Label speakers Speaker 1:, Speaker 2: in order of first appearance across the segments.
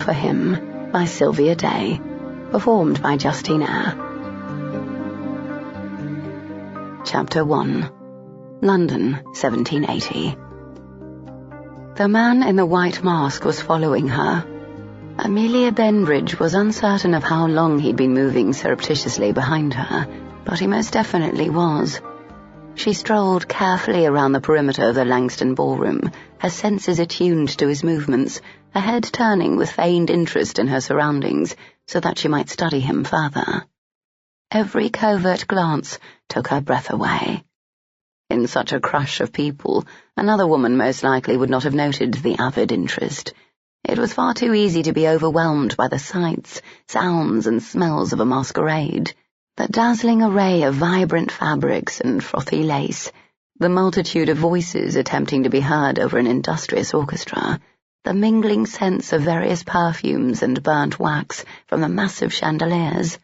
Speaker 1: for Him by Sylvia Day, performed by Justine Eyre. Chapter 1. London, 1780. The man in the white mask was following her. Amelia Benbridge was uncertain of how long he'd been moving surreptitiously behind her, but he most definitely was. She strolled carefully around the perimeter of the Langston ballroom, her senses attuned to his movements, her head turning with feigned interest in her surroundings so that she might study him further. Every covert glance took her breath away. In such a crush of people, another woman most likely would not have noted the avid interest. It was far too easy to be overwhelmed by the sights, sounds, and smells of a masquerade. That dazzling array of vibrant fabrics and frothy lace, the multitude of voices attempting to be heard over an industrious orchestra, the mingling scents of various perfumes and burnt wax from the massive chandeliers.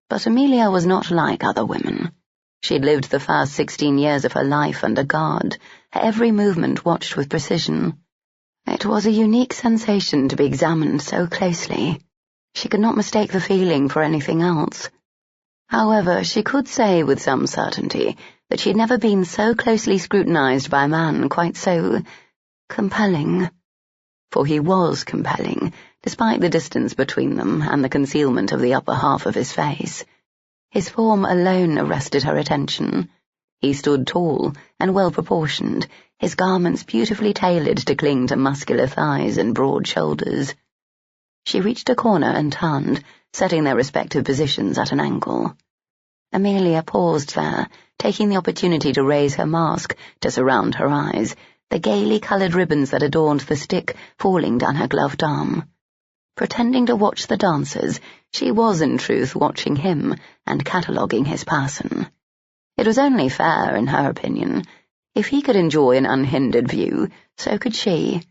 Speaker 1: But Amelia was not like other women. She'd lived the first 16 years of her life under guard, her every movement watched with precision. It was a unique sensation to be examined so closely. She could not mistake the feeling for anything else. However, she could say with some certainty that she had never been so closely scrutinized by a man quite so compelling. For he was compelling, despite the distance between them and the concealment of the upper half of his face. His form alone arrested her attention. He stood tall and well-proportioned, his garments beautifully tailored to cling to muscular thighs and broad shoulders. She reached a corner and turned, setting their respective positions at an angle. Amelia paused there, taking the opportunity to raise her mask to surround her eyes, the gaily coloured ribbons that adorned the stick falling down her gloved arm. Pretending to watch the dancers, she was in truth watching him and cataloguing his person. It was only fair, in her opinion. If he could enjoy an unhindered view, so could she.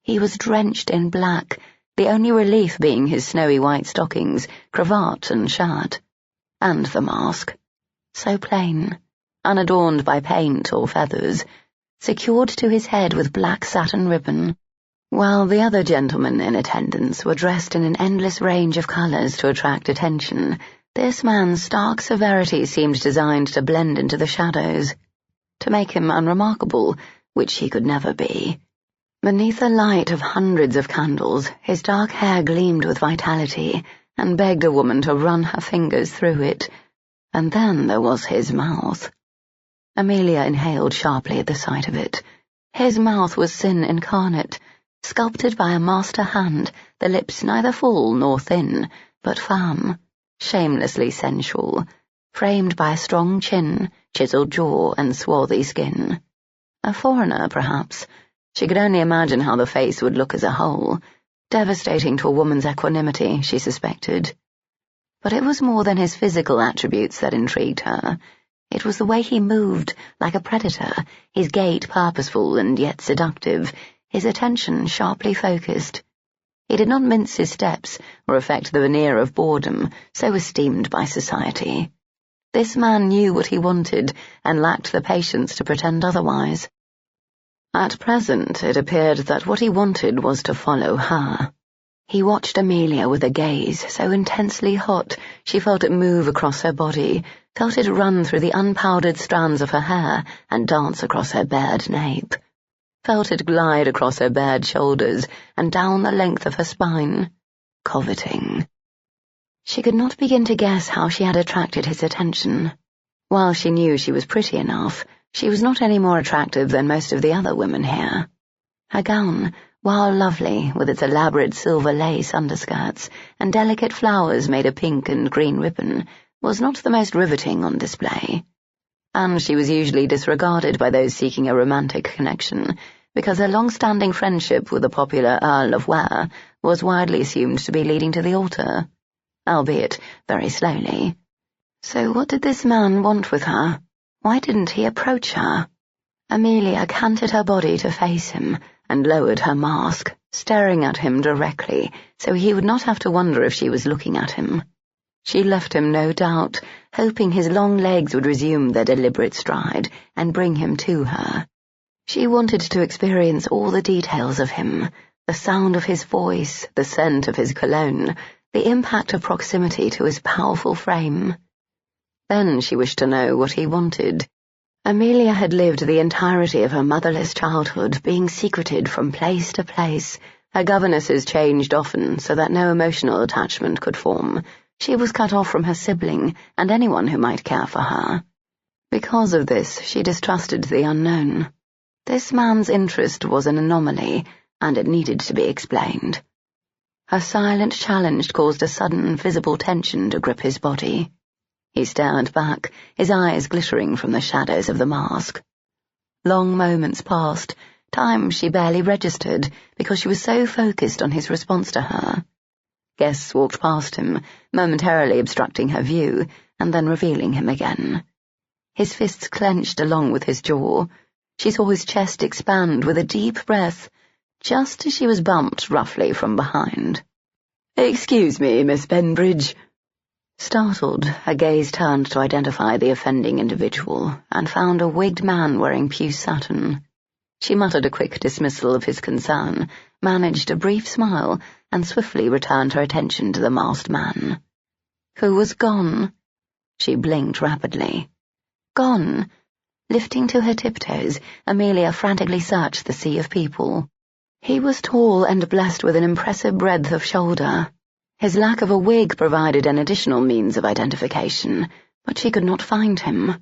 Speaker 1: He was drenched in black, the only relief being his snowy white stockings, cravat and shirt. And the mask. So plain, unadorned by paint or feathers, secured to his head with black satin ribbon, while the other gentlemen in attendance were dressed in an endless range of colours to attract attention. This man's stark severity seemed designed to blend into the shadows, to make him unremarkable, which he could never be. Beneath the light of hundreds of candles, his dark hair gleamed with vitality, and begged a woman to run her fingers through it. And then there was his mouth. Amelia inhaled sharply at the sight of it. His mouth was sin incarnate, sculpted by a master hand, the lips neither full nor thin, but firm, shamelessly sensual, framed by a strong chin, chiselled jaw, and swarthy skin. A foreigner, perhaps. She could only imagine how the face would look as a whole, devastating to a woman's equanimity, she suspected. But it was more than his physical attributes that intrigued her. It was the way he moved, like a predator, his gait purposeful and yet seductive, his attention sharply focused. He did not mince his steps or affect the veneer of boredom, so esteemed by society. This man knew what he wanted and lacked the patience to pretend otherwise. At present, it appeared that what he wanted was to follow her. He watched Amelia with a gaze so intensely hot she felt it move across her body, felt it run through the unpowdered strands of her hair and dance across her bared nape, felt it glide across her bared shoulders and down the length of her spine, coveting. She could not begin to guess how she had attracted his attention. While she knew she was pretty enough, she was not any more attractive than most of the other women here. Her gown, while lovely, with its elaborate silver lace underskirts and delicate flowers made of pink and green ribbon, was not the most riveting on display. And she was usually disregarded by those seeking a romantic connection, because her long-standing friendship with the popular Earl of Ware was widely assumed to be leading to the altar, albeit very slowly. So what did this man want with her? Why didn't he approach her? Amelia canted her body to face him and lowered her mask, staring at him directly, so he would not have to wonder if she was looking at him. She left him no doubt, hoping his long legs would resume their deliberate stride and bring him to her. She wanted to experience all the details of him, The sound of his voice, the scent of his cologne, the impact of proximity to his powerful frame. Then she wished to know what he wanted. Amelia had lived the entirety of her motherless childhood, being secreted from place to place. Her governesses changed often, so that no emotional attachment could form. She was cut off from her sibling and anyone who might care for her. Because of this, she distrusted the unknown. This man's interest was an anomaly, and it needed to be explained. Her silent challenge caused a sudden, visible tension to grip his body. He stared back, his eyes glittering from the shadows of the mask. Long moments passed, time she barely registered, because she was so focused on his response to her. Guests walked past him, momentarily obstructing her view, and then revealing him again. His fists clenched along with his jaw. She saw his chest expand with a deep breath, just as she was bumped roughly from behind. "Excuse me, Miss Benbridge." Startled, her gaze turned to identify the offending individual, and found a wigged man wearing puce satin. She muttered a quick dismissal of his concern, managed a brief smile, and swiftly returned her attention to the masked man. Who was gone? She blinked rapidly. Gone. Lifting to her tiptoes, Amelia frantically searched the sea of people. He was tall and blessed with an impressive breadth of shoulder. His lack of a wig provided an additional means of identification, but she could not find him.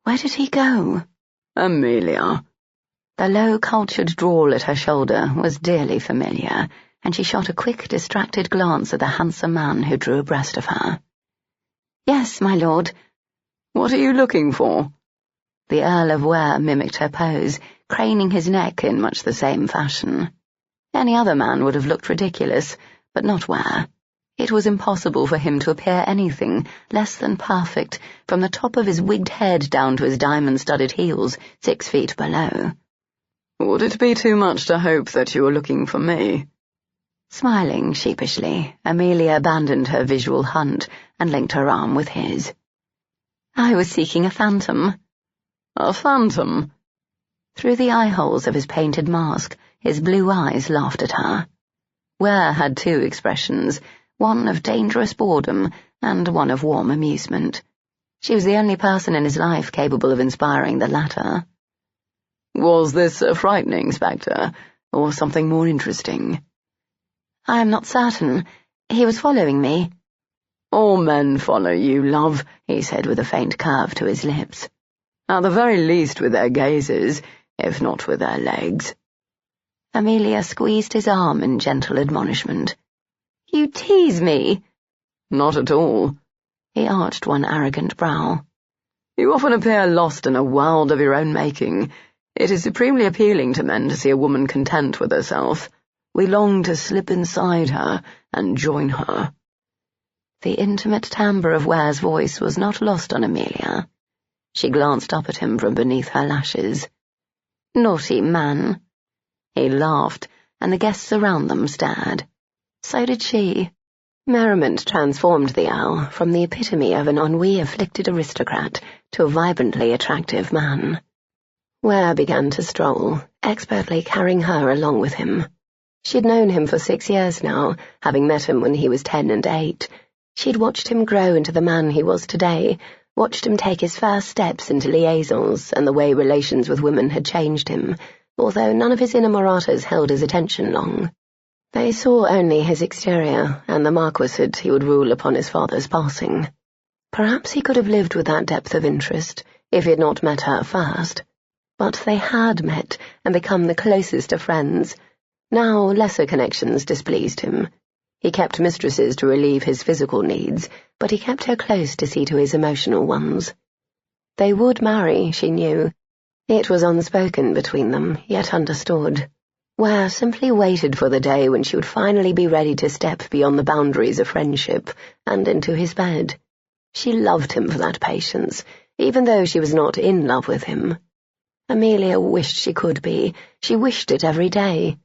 Speaker 1: Where did he go? "Amelia." The low, cultured drawl at her shoulder was dearly familiar, and she shot a quick, distracted glance at the handsome man who drew abreast of her. "Yes, my lord." "What are you looking for?" The Earl of Ware mimicked her pose, craning his neck in much the same fashion. Any other man would have looked ridiculous, but not Ware. It was impossible for him to appear anything less than perfect, from the top of his wigged head down to his diamond-studded heels 6 feet below. "Would it be too much to hope that you were looking for me?" Smiling sheepishly, Amelia abandoned her visual hunt and linked her arm with his. "I was seeking a phantom." "A phantom?" Through the eye-holes of his painted mask, his blue eyes laughed at her. Ware had 2 expressions, one of dangerous boredom and one of warm amusement. She was the only person in his life capable of inspiring the latter. "Was this a frightening spectre, or something more interesting?" "I am not certain. He was following me." "All men follow you, love," he said with a faint curve to his lips. "At the very least with their gazes, if not with their legs." Amelia squeezed his arm in gentle admonishment. "You tease me." "Not at all." He arched one arrogant brow. "You often appear lost in a world of your own making. It is supremely appealing to men to see a woman content with herself. We long to slip inside her and join her." The intimate timbre of Ware's voice was not lost on Amelia. She glanced up at him from beneath her lashes. "Naughty man." He laughed, and the guests around them stared. So did she. Merriment transformed the owl from the epitome of an ennui-afflicted aristocrat to a vibrantly attractive man. Ware began to stroll, expertly carrying her along with him. She'd known him for 6 years now, having met him when he was 10 and 8. She'd watched him grow into the man he was today, watched him take his first steps into liaisons and the way relations with women had changed him, although none of his inamoratas held his attention long. They saw only his exterior, and the marquisate he would rule upon his father's passing. Perhaps he could have lived with that depth of interest, if he had not met her first. But they had met, and become the closest of friends. Now lesser connections displeased him. He kept mistresses to relieve his physical needs, but he kept her close to see to his emotional ones. They would marry, she knew. It was unspoken between them, yet understood. Ware simply waited for the day when she would finally be ready to step beyond the boundaries of friendship and into his bed. She loved him for that patience, even though she was not in love with him. Amelia wished she could be. She wished it every day.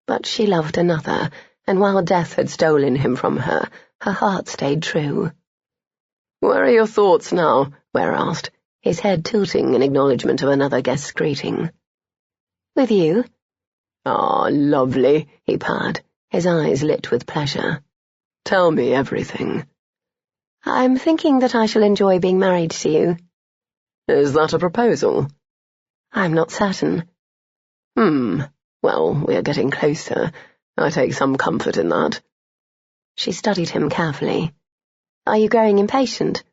Speaker 1: But she loved another, and while death had stolen him from her, her heart stayed true. "Where are your thoughts now?" Ware asked, his head tilting in acknowledgement of another guest's greeting. "With you."
Speaker 2: "Ah, lovely," he purred, his eyes lit with pleasure. "Tell me everything."
Speaker 1: "I'm thinking that I shall enjoy being married to you."
Speaker 2: "Is that a proposal?"
Speaker 1: "I'm not certain."
Speaker 2: Well, we're getting closer. I take some comfort in that."
Speaker 1: She studied him carefully. "Are you growing impatient?"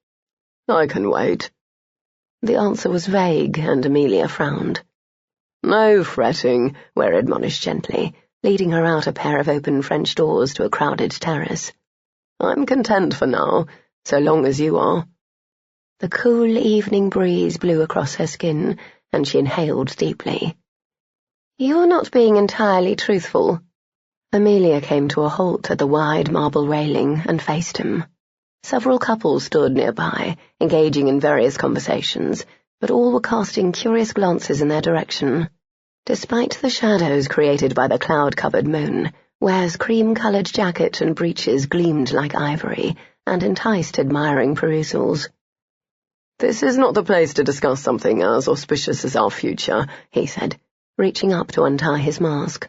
Speaker 2: "I can wait."
Speaker 1: The answer was vague, and Amelia frowned.
Speaker 2: "No fretting," Ware admonished
Speaker 1: Gently, leading her out a pair of open French doors to a crowded terrace.
Speaker 2: "I'm content for now, so long as you are."
Speaker 1: The cool evening breeze blew across her skin, and she inhaled deeply. "You're not being entirely truthful." Amelia came to a halt at the wide marble railing and faced him. Several couples stood nearby, engaging in various conversations, but all were casting curious glances in their direction. Despite the shadows created by the cloud-covered moon, Ware's cream-coloured jacket and breeches gleamed like ivory and enticed admiring perusals.
Speaker 2: "This is not the place to discuss something as auspicious as our future," he said,
Speaker 1: reaching up to untie his mask.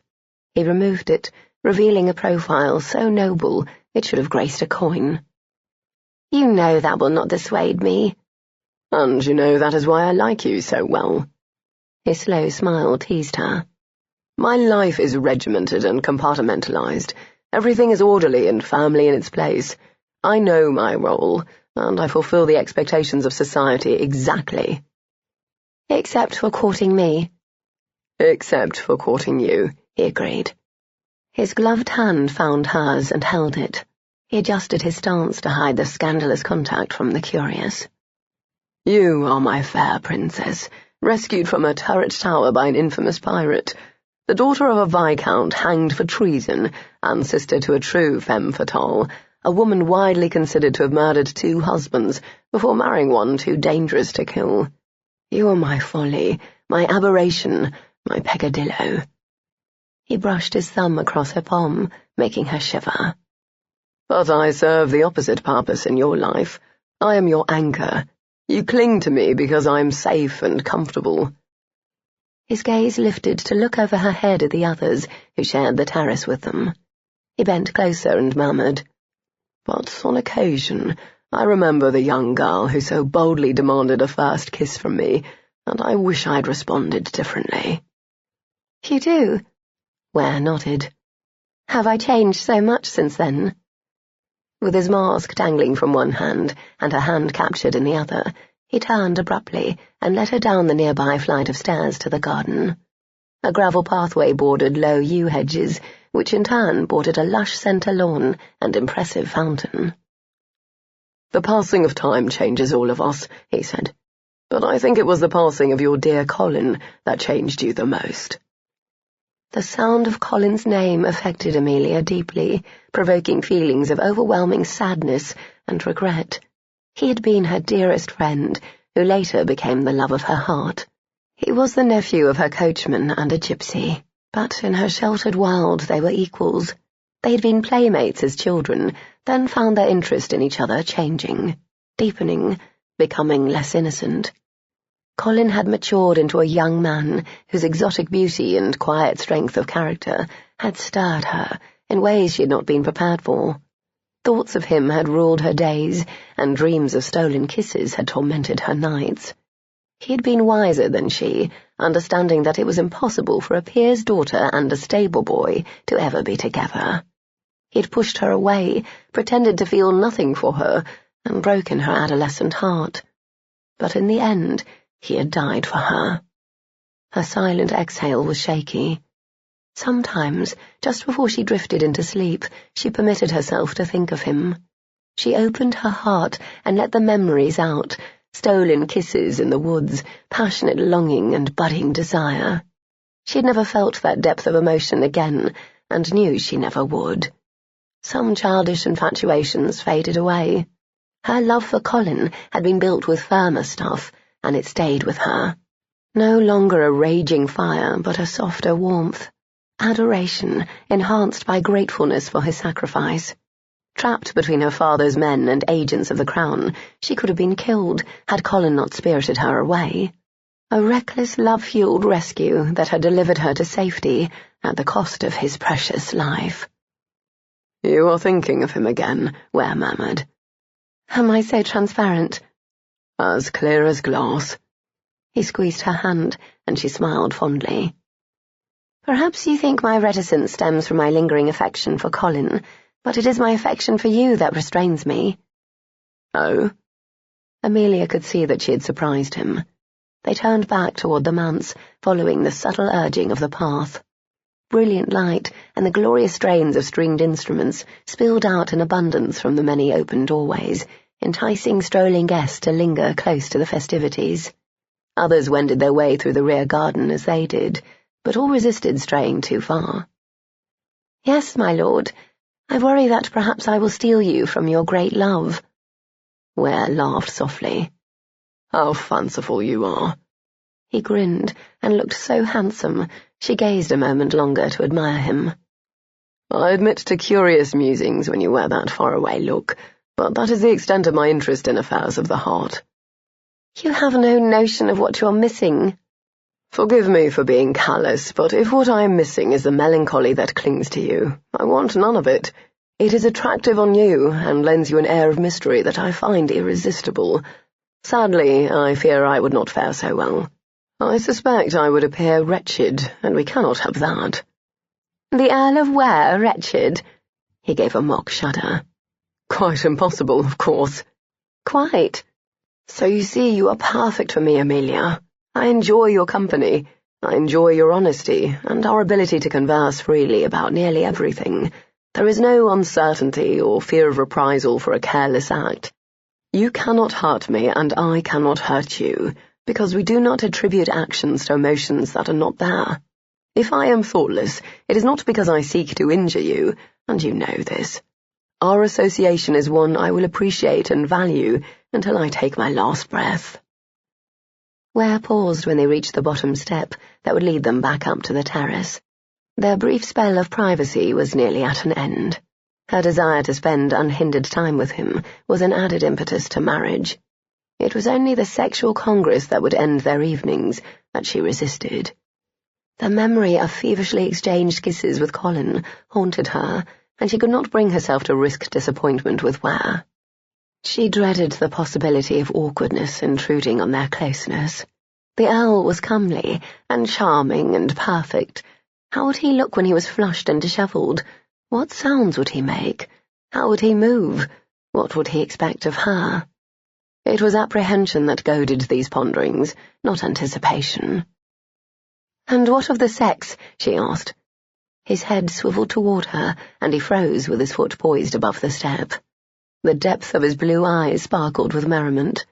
Speaker 1: He removed it, revealing a profile so noble it should have graced a coin. "You know that will not dissuade me."
Speaker 2: "And you know that is why I like you so well."
Speaker 1: His slow smile teased her.
Speaker 2: "My life is regimented and compartmentalized. Everything is orderly and firmly in its place. I know my role, and I fulfill the expectations of society exactly."
Speaker 1: "Except for courting me."
Speaker 2: "Except for courting you," he agreed.
Speaker 1: His gloved hand found hers and held it. He adjusted his stance to hide the scandalous contact from the curious.
Speaker 2: "You are my fair princess, rescued from a turret tower by an infamous pirate, the daughter of a viscount hanged for treason, and sister to a true femme fatale, a woman widely considered to have murdered 2 husbands before marrying one too dangerous to kill. You are my folly, my aberration, my peccadillo."
Speaker 1: He brushed his thumb across her palm, making her shiver.
Speaker 2: "But I serve the opposite purpose in your life. I am your anchor. You cling to me because I am safe and comfortable."
Speaker 1: His gaze lifted to look over her head at the others who shared the terrace with them. He bent closer and murmured,
Speaker 2: "But on occasion, I remember the young girl who so boldly demanded a first kiss from me, and I wish I'd responded differently."
Speaker 1: "You do?" Ware nodded. "Have I changed so much since then?" With his mask dangling from one hand and her hand captured in the other, he turned abruptly and led her down the nearby flight of stairs to the garden. A gravel pathway bordered low yew hedges, which in turn bordered a lush centre lawn and impressive fountain.
Speaker 2: "The passing of time changes all of us," he said, "but I think it was the passing of your dear Colin that changed you the most."
Speaker 1: The sound of Colin's name affected Amelia deeply, provoking feelings of overwhelming sadness and regret. He had been her dearest friend, who later became the love of her heart. He was the nephew of her coachman and a gypsy, but in her sheltered world they were equals. They had been playmates as children, then found their interest in each other changing, deepening, becoming less innocent. Colin had matured into a young man whose exotic beauty and quiet strength of character had stirred her in ways she had not been prepared for. Thoughts of him had ruled her days, and dreams of stolen kisses had tormented her nights. He had been wiser than she, understanding that it was impossible for a peer's daughter and a stable boy to ever be together. He had pushed her away, pretended to feel nothing for her, and broken her adolescent heart. But in the end, he had died for her. Her silent exhale was shaky. Sometimes, just before she drifted into sleep, she permitted herself to think of him. She opened her heart and let the memories out, stolen kisses in the woods, passionate longing and budding desire. She had never felt that depth of emotion again, and knew she never would. Some childish infatuations faded away. Her love for Colin had been built with firmer stuff, and it stayed with her. No longer a raging fire, but a softer warmth. Adoration, enhanced by gratefulness for his sacrifice. Trapped between her father's men and agents of the crown, she could have been killed had Colin not spirited her away. A reckless, love-fueled rescue that had delivered her to safety
Speaker 2: at the cost of his precious life. "You are thinking of him again," Ware murmured.
Speaker 1: Am I so transparent?
Speaker 2: "As clear as glass."
Speaker 1: He squeezed her hand, and she smiled fondly. Perhaps you think my reticence stems from my lingering affection for Colin, but it is my affection for you that restrains me.
Speaker 2: "Oh?"
Speaker 1: Amelia could see that she had surprised him. They turned back toward the manse, following the subtle urging of the path. Brilliant light and the glorious strains of stringed instruments spilled out in abundance from the many open doorways, enticing strolling guests to linger close to the festivities. Others wended their way through the rear garden as they did, but all resisted straying too far. Yes, my lord, I worry that perhaps I will steal you from your great love.
Speaker 2: Ware laughed softly. "How fanciful you are."
Speaker 1: He grinned and looked so handsome, she gazed a moment longer to admire him.
Speaker 2: "I admit to curious musings when you wear that faraway look, but that is the extent of my interest in affairs of the heart."
Speaker 1: You have no notion of what you are missing.
Speaker 2: "Forgive me for being callous, but if what I am missing is the melancholy that clings to you, I want none of it. It is attractive on you, and lends you an air of mystery that I find irresistible. Sadly, I fear I would not fare so well. I suspect I would appear wretched, and we cannot have that."
Speaker 1: The Earl of Ware wretched?
Speaker 2: He gave a mock shudder. "Quite impossible, of course."
Speaker 1: "Quite.
Speaker 2: So you see, you are perfect for me, Amelia. I enjoy your company. I enjoy your honesty, and our ability to converse freely about nearly everything. There is no uncertainty or fear of reprisal for a careless act. You cannot hurt me, and I cannot hurt you, because we do not attribute actions to emotions that are not there. If I am thoughtless, it is not because I seek to injure you, and you know this. Our association is one I will appreciate and value until I take my last breath."
Speaker 1: Ware paused when they reached the bottom step that would lead them back up to the terrace. Their brief spell of privacy was nearly at an end. Her desire to spend unhindered time with him was an added impetus to marriage. It was only the sexual congress that would end their evenings that she resisted. The memory of feverishly exchanged kisses with Colin haunted her, and she could not bring herself to risk disappointment with Ware. She dreaded the possibility of awkwardness intruding on their closeness. The Earl was comely and charming and perfect. How would he look when he was flushed and dishevelled? What sounds would he make? How would he move? What would he expect of her? It was apprehension that goaded these ponderings, not anticipation. "And what of the sex?" she asked. His head swiveled toward her, and he froze with his foot poised above the step. The depth of his blue eyes sparkled with merriment.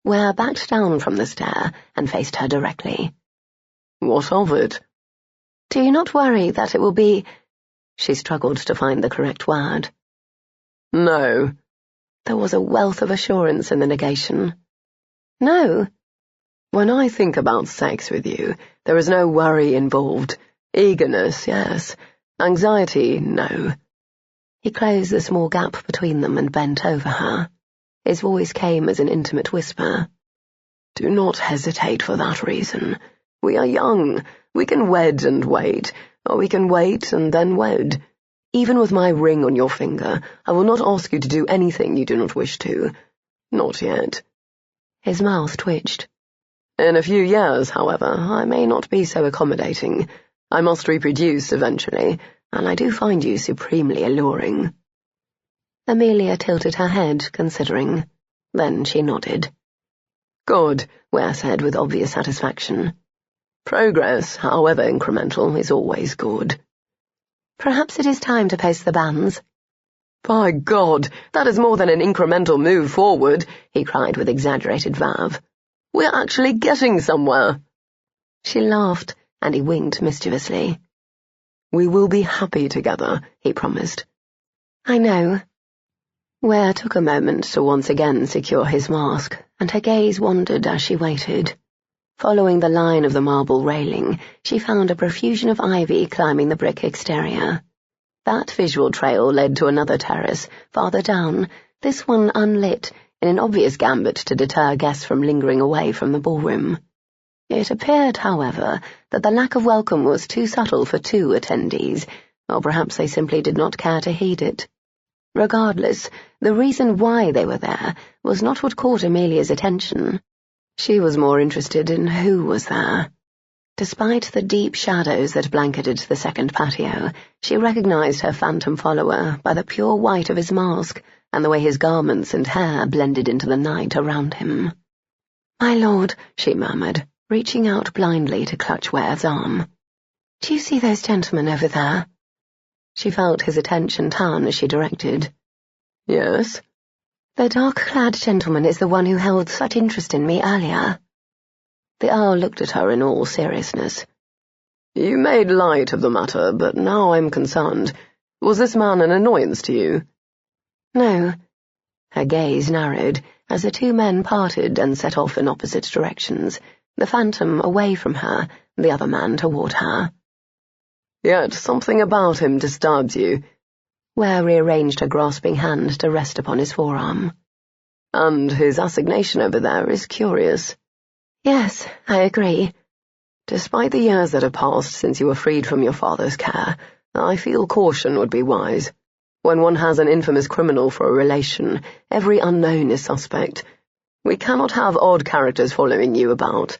Speaker 1: Ware backed down from the stair and faced her directly.
Speaker 2: "What of it?"
Speaker 1: "Do you not worry that it will be—" She struggled to find the correct word.
Speaker 2: "No."
Speaker 1: There was a wealth of assurance in the negation. "No."
Speaker 2: "When I think about sex with you, there is no worry involved. Eagerness, yes. Anxiety, no."
Speaker 1: He closed the small gap between them and bent over her. His voice came as an intimate whisper.
Speaker 2: "Do not hesitate for that reason. We are young. We can wed and wait, or we can wait and then wed. Even with my ring on your finger, I will not ask you to do anything you do not wish to. Not yet."
Speaker 1: His mouth twitched.
Speaker 2: "In a few years, however, I may not be so accommodating. I must reproduce eventually, and I do find you supremely alluring."
Speaker 1: Amelia tilted her head, considering. Then she nodded.
Speaker 2: "Good," Ware said with obvious satisfaction. "Progress, however incremental, is always good."
Speaker 1: "Perhaps it is time to post the banns."
Speaker 2: "By God, that is more than an incremental move forward," he cried with exaggerated verve. "We're actually getting somewhere."
Speaker 1: She laughed, and he winked mischievously.
Speaker 2: "We will be happy together," he promised.
Speaker 1: "I know." Ware took a moment to once again secure his mask, and her gaze wandered as she waited. Following the line of the marble railing, she found a profusion of ivy climbing the brick exterior. That visual trail led to another terrace, farther down, this one unlit, in an obvious gambit to deter guests from lingering away from the ballroom.
Speaker 2: It appeared, however, that the lack of welcome was too subtle for two attendees, or perhaps they simply did not care to heed it. Regardless, the reason why they were there was not what caught Amelia's attention. She was more interested in who was there. Despite the deep shadows that blanketed the second patio, she recognized her phantom follower by the pure white of his mask and the way his garments and hair blended into the night around him. "My lord," she murmured, reaching out blindly to clutch Ware's arm. "Do you see those gentlemen over there?" She felt his attention turn as she directed. "Yes." "The dark-clad gentleman is the one who held such interest in me earlier." The Earl looked at her in all seriousness. "You made light of the matter, but now I'm concerned. Was this man an annoyance to you?" "No." Her gaze narrowed as the two men parted and set off in opposite directions, the phantom away from her, the other man toward her. "Yet something about him disturbs you." Ware rearranged her grasping hand to rest upon his forearm. "And his assignation over there is curious." "Yes, I agree. Despite the years that have passed since you were freed from your father's care, I feel caution would be wise. When one has an infamous criminal for a relation, every unknown is suspect. We cannot have odd characters following you about."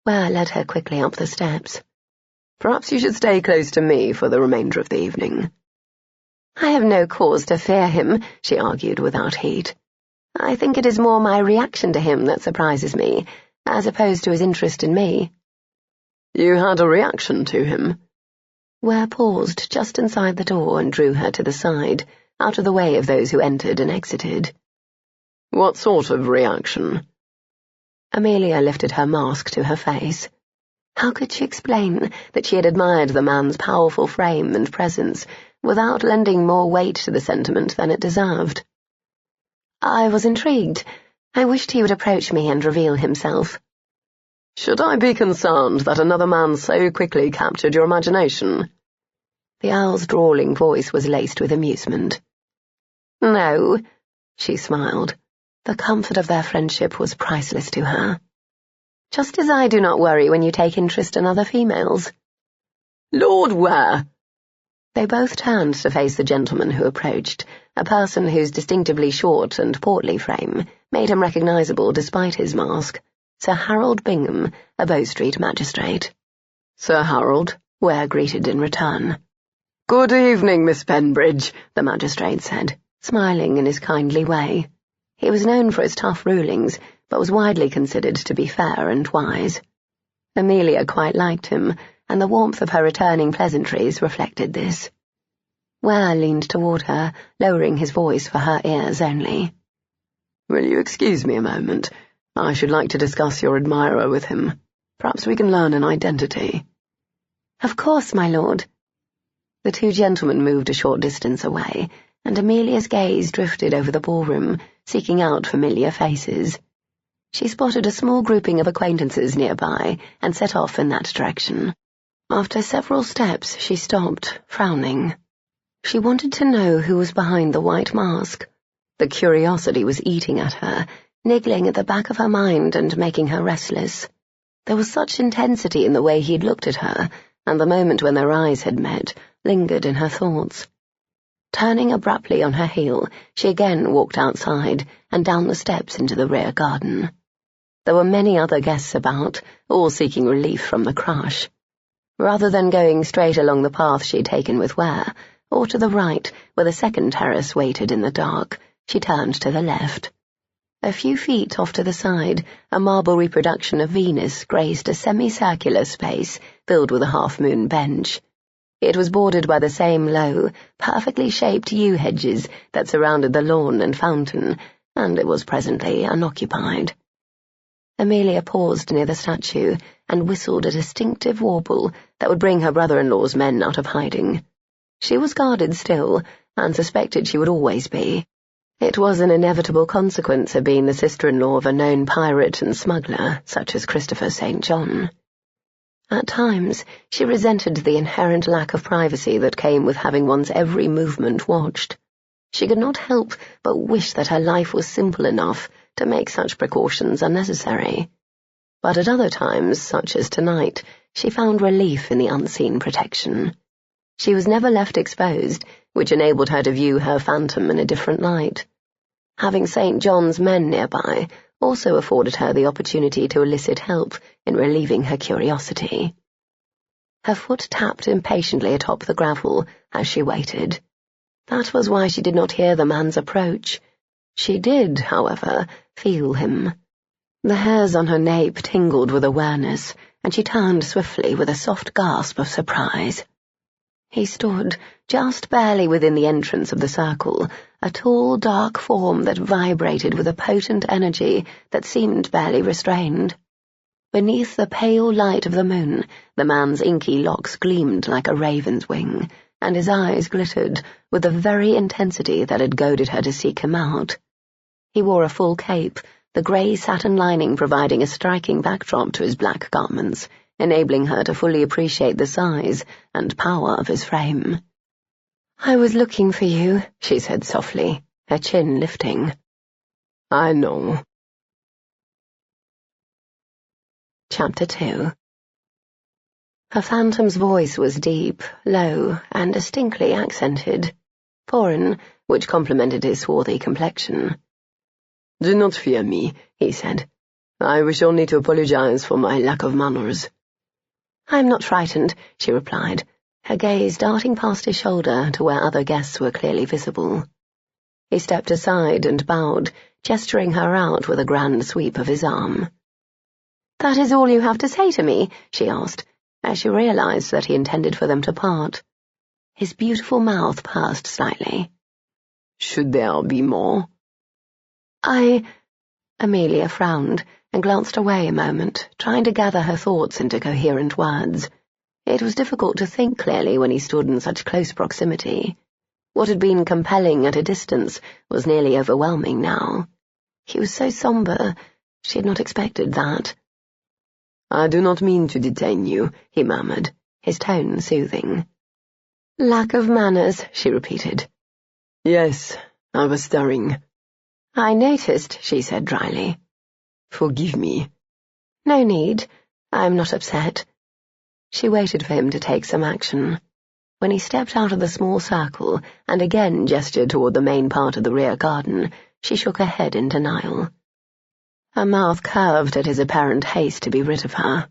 Speaker 2: Ware led her quickly up the steps. "Perhaps you should stay close to me for the remainder of the evening." "I have no cause to fear him," she argued without heat. "I think it is more my reaction to him that surprises me, as opposed to his interest in me." "You had a reaction to him?" Ware paused just inside the door and drew her to the side, out of the way of those who entered and exited. "What sort of reaction?" Amelia lifted her mask to her face. How could she explain that she had admired the man's powerful frame and presence without lending more weight to the sentiment than it deserved? "I was intrigued. I wished he would approach me and reveal himself." "Should I be concerned that another man so quickly captured your imagination?" The Earl's drawling voice was laced with amusement. "No," she smiled. The comfort of their friendship was priceless to her. "Just as I do not worry when you take interest in other females." "Lord Ware!" They both turned to face the gentleman who approached, a person whose distinctively short and portly frame made him recognizable despite his mask. Sir Harold Bingham, a Bow Street magistrate. "Sir Harold," Ware greeted in return. "Good evening, Miss Benbridge," the magistrate said, smiling in his kindly way. He was known for his tough rulings, but was widely considered to be fair and wise. Amelia quite liked him, and the warmth of her returning pleasantries reflected this. Ware leaned toward her, lowering his voice for her ears only. "Will you excuse me a moment? I should like to discuss your admirer with him. Perhaps we can learn an identity." "Of course, my lord." The two gentlemen moved a short distance away, and Amelia's gaze drifted over the ballroom, seeking out familiar faces. She spotted a small grouping of acquaintances nearby and set off in that direction. After several steps, she stopped, frowning. She wanted to know who was behind the white mask. The curiosity was eating at her, niggling at the back of her mind and making her restless. There was such intensity in the way he'd looked at her, and the moment when their eyes had met lingered in her thoughts. Turning abruptly on her heel, she again walked outside and down the steps into the rear garden. There were many other guests about, all seeking relief from the crush. Rather than going straight along the path she'd taken with Ware, or to the right, where the second terrace waited in the dark, she turned to the left. A few feet off to the side, a marble reproduction of Venus graced a semicircular space filled with a half-moon bench. It was bordered by the same low, perfectly shaped yew hedges that surrounded the lawn and fountain, and it was presently unoccupied. Amelia paused near the statue and whistled a distinctive warble that would bring her brother-in-law's men out of hiding. She was guarded still, and suspected she would always be. It was an inevitable consequence of being the sister-in-law of a known pirate and smuggler, such as Christopher St. John. At times, she resented the inherent lack of privacy that came with having one's every movement watched. She could not help but wish that her life was simple enough to make such precautions unnecessary. but at other times, such as tonight, she found relief in the unseen protection. She was never left exposed, which enabled her to view her phantom in a different light. Having St. John's men nearby also afforded her the opportunity to elicit help in relieving her curiosity. Her foot tapped impatiently atop the gravel as she waited. That was why she did not hear the man's approach. She did, however, feel him. The hairs on her nape tingled with awareness, and she turned swiftly with a soft gasp of surprise. He stood, just barely within the entrance of the circle, a tall, dark form that vibrated with a potent energy that seemed barely restrained. Beneath the pale light of the moon, the man's inky locks gleamed like a raven's wing, and his eyes glittered with the very intensity that had goaded her to seek him out. He wore a full cape, the grey satin lining providing a striking backdrop to his black garments, enabling her to fully appreciate the size and power of his frame. "I was looking for you," she said softly, her chin lifting. "I know." Chapter 2. Her phantom's voice was deep, low, and distinctly accented, foreign, which complemented his swarthy complexion. "Do not fear me," he said. "I wish only to apologize for my lack of manners." "I am not frightened," she replied, her gaze darting past his shoulder to where other guests were clearly visible. He stepped aside and bowed, gesturing her out with a grand sweep of his arm. "That is all you have to say to me?" she asked, as she realized that he intended for them to part. His beautiful mouth pursed slightly. "Should there be more?" Amelia frowned and glanced away a moment, trying to gather her thoughts into coherent words. It was difficult to think clearly when he stood in such close proximity. What had been compelling at a distance was nearly overwhelming now. He was so somber. She had not expected that. "I do not mean to detain you," he murmured, his tone soothing. "Lack of manners," she repeated. "Yes, I was stirring." "I noticed," she said dryly. "Forgive me." "No need. I am not upset." She waited for him to take some action. When he stepped out of the small circle and again gestured toward the main part of the rear garden, she shook her head in denial. Her mouth curved at his apparent haste to be rid of her.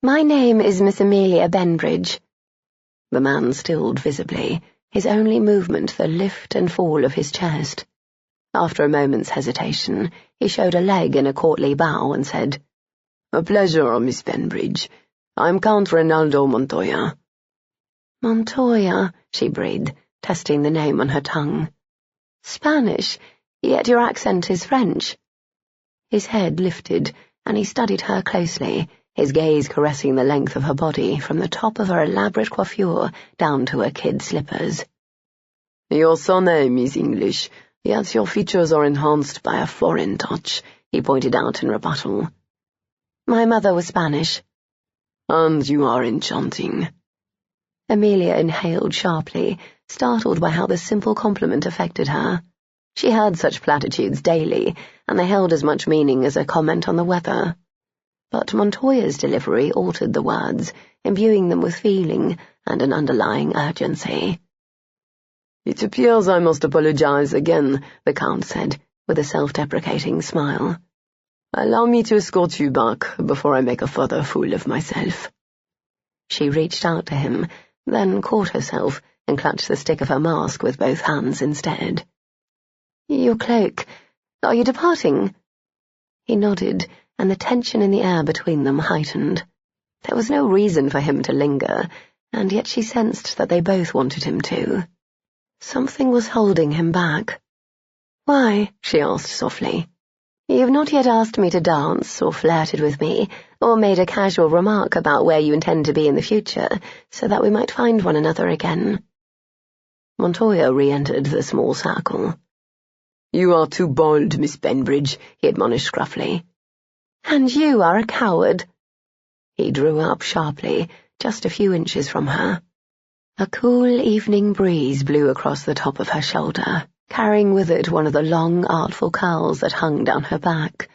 Speaker 2: "My name is Miss Amelia Benbridge." The man stilled visibly, his only movement the lift and fall of his chest. After a moment's hesitation, he showed a leg in a courtly bow and said, "A pleasure, Miss Benbridge. I'm Count Rinaldo Montoya." "Montoya," she breathed, testing the name on her tongue. "Spanish, yet your accent is French." His head lifted, and he studied her closely, his gaze caressing the length of her body from the top of her elaborate coiffure down to her kid slippers. "Your surname is English, yet your features are enhanced by a foreign touch," he pointed out in rebuttal. "My mother was Spanish." "And you are enchanting." Amelia inhaled sharply, startled by how the simple compliment affected her. She heard such platitudes daily, and they held as much meaning as a comment on the weather. But Montoya's delivery altered the words, imbuing them with feeling and an underlying urgency. "It appears I must apologize again," the Count said, with a self-deprecating smile. "Allow me to escort you back before I make a further fool of myself." She reached out to him, then caught herself and clutched the stick of her mask with both hands instead. "Your cloak. Are you departing?" He nodded, and the tension in the air between them heightened. There was no reason for him to linger, and yet she sensed that they both wanted him to. Something was holding him back. "Why?" she asked softly. "You've not yet asked me to dance, or flirted with me, or made a casual remark about where you intend to be in the future, so that we might find one another again." Montoya re-entered the small circle. "You are too bold, Miss Benbridge," he admonished gruffly. "And you are a coward." He drew up sharply, just a few inches from her. A cool evening breeze blew across the top of her shoulder, carrying with it one of the long, artful curls that hung down her back.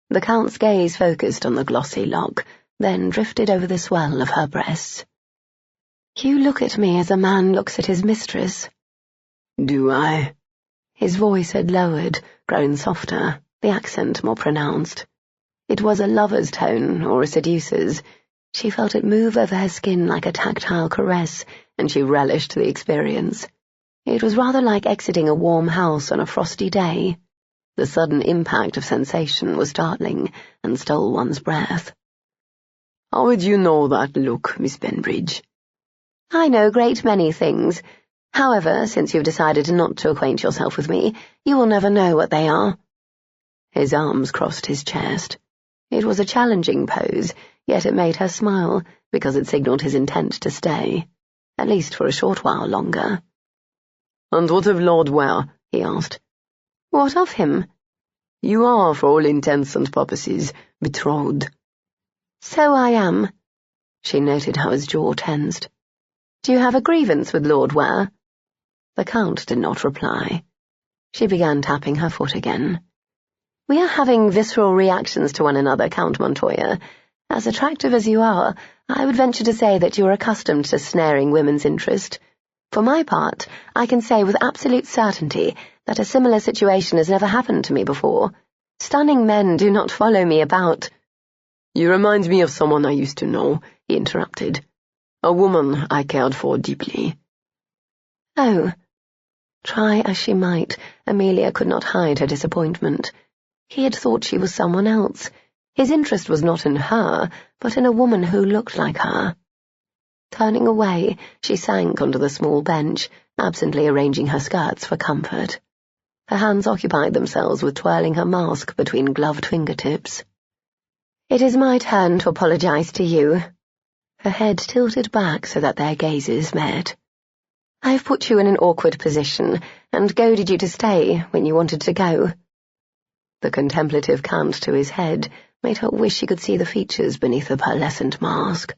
Speaker 2: The Count's gaze focused on the glossy lock, then drifted over the swell of her breasts.
Speaker 1: You look at me as a man looks at his mistress.
Speaker 2: Do I?
Speaker 1: His voice had lowered, grown softer, the accent more pronounced. It was a lover's tone, or a seducer's. She felt it move over her skin like a tactile caress, and she relished the experience. It was rather like exiting a warm house on a frosty day. The sudden impact of sensation was startling, and stole one's breath.
Speaker 2: How would you know that look, Miss Benbridge?
Speaker 1: I know a great many things. However, since you've decided not to acquaint yourself with me, you will never know what they are.
Speaker 2: His arms crossed his chest. It was a challenging pose, yet it made her smile, because it signalled his intent to stay, at least for a short while longer. And what of Lord Ware? He asked.
Speaker 1: What of him?
Speaker 2: You are, for all intents and purposes, betrothed.
Speaker 1: So I am.
Speaker 2: She noted how his jaw tensed.
Speaker 1: Do you have a grievance with Lord Ware?
Speaker 2: The Count did not reply. She began tapping her foot again.
Speaker 1: We are having visceral reactions to one another, Count Montoya. As attractive as you are, I would venture to say that you are accustomed to snaring women's interest. For my part, I can say with absolute certainty that a similar situation has never happened to me before. Stunning men do not follow me about.
Speaker 2: You remind me of someone I used to know, he interrupted. A woman I cared for deeply.
Speaker 1: Oh. Try as she might, Amelia could not hide her disappointment. He had thought she was someone else. His interest was not in her, but in a woman who looked like her. Turning away, she sank onto the small bench, absently arranging her skirts for comfort. Her hands occupied themselves with twirling her mask between gloved fingertips. It is my turn to apologize to you. Her head tilted back so that their gazes met. I have put you in an awkward position, and goaded you to stay when you wanted to go.
Speaker 2: The contemplative cant to his head made her wish she could see the features beneath the pearlescent mask.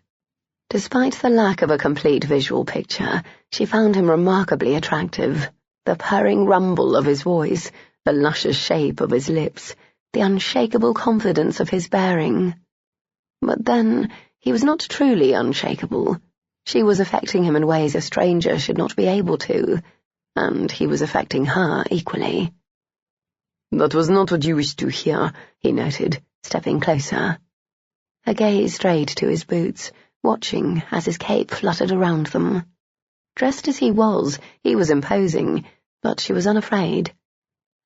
Speaker 2: Despite the lack of a complete visual picture, she found him remarkably attractive. The purring rumble of his voice, the luscious shape of his lips, the unshakable confidence of his bearing. But then, he was not truly unshakable. She was affecting him in ways a stranger should not be able to, and he was affecting her equally. That was not what you wished to hear, he noted, stepping closer. Her gaze strayed to his boots, watching as his cape fluttered around them. Dressed as he was imposing, but she was unafraid.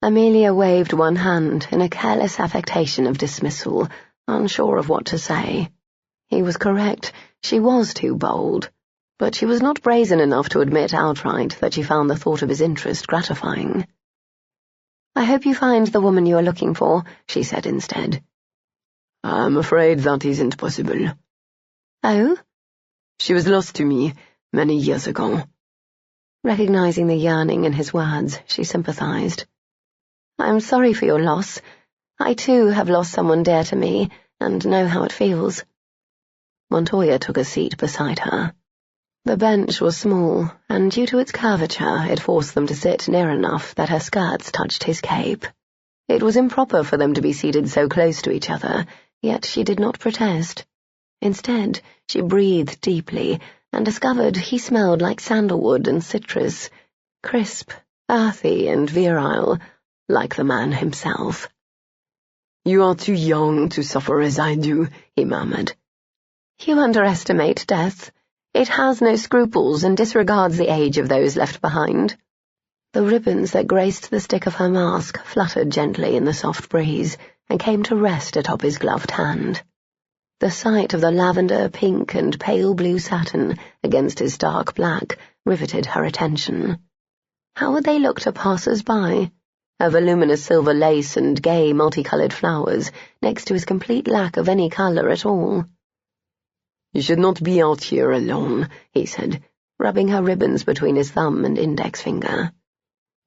Speaker 2: Amelia waved one hand in a careless affectation of dismissal, unsure of what to say. He was correct, she was too bold, but she was not brazen enough to admit outright that she found the thought of his interest gratifying.
Speaker 1: I hope you find the woman you are looking for, she said instead.
Speaker 2: I'm afraid that isn't possible.
Speaker 1: Oh?
Speaker 2: She was lost to me many years ago.
Speaker 1: Recognizing the yearning in his words, she sympathized. I'm sorry for your loss. I too have lost someone dear to me, and know how it feels.
Speaker 2: Montoya took a seat beside her. The bench was small, and due to its curvature it forced them to sit near enough that her skirts touched his cape. It was improper for them to be seated so close to each other, yet she did not protest. Instead, she breathed deeply, and discovered he smelled like sandalwood and citrus, crisp, earthy, and virile, like the man himself. You are too young to suffer as I do, he murmured.
Speaker 1: You underestimate death. It has no scruples and disregards the age of those left behind.
Speaker 2: The ribbons that graced the stick of her mask fluttered gently in the soft breeze and came to rest atop his gloved hand. The sight of the lavender, pink, and pale blue satin against his stark black riveted her attention. How would they look to passers-by? Her voluminous silver lace and gay, multicolored flowers next to his complete lack of any color at all. You should not be out here alone, he said, rubbing her ribbons between his thumb and index finger.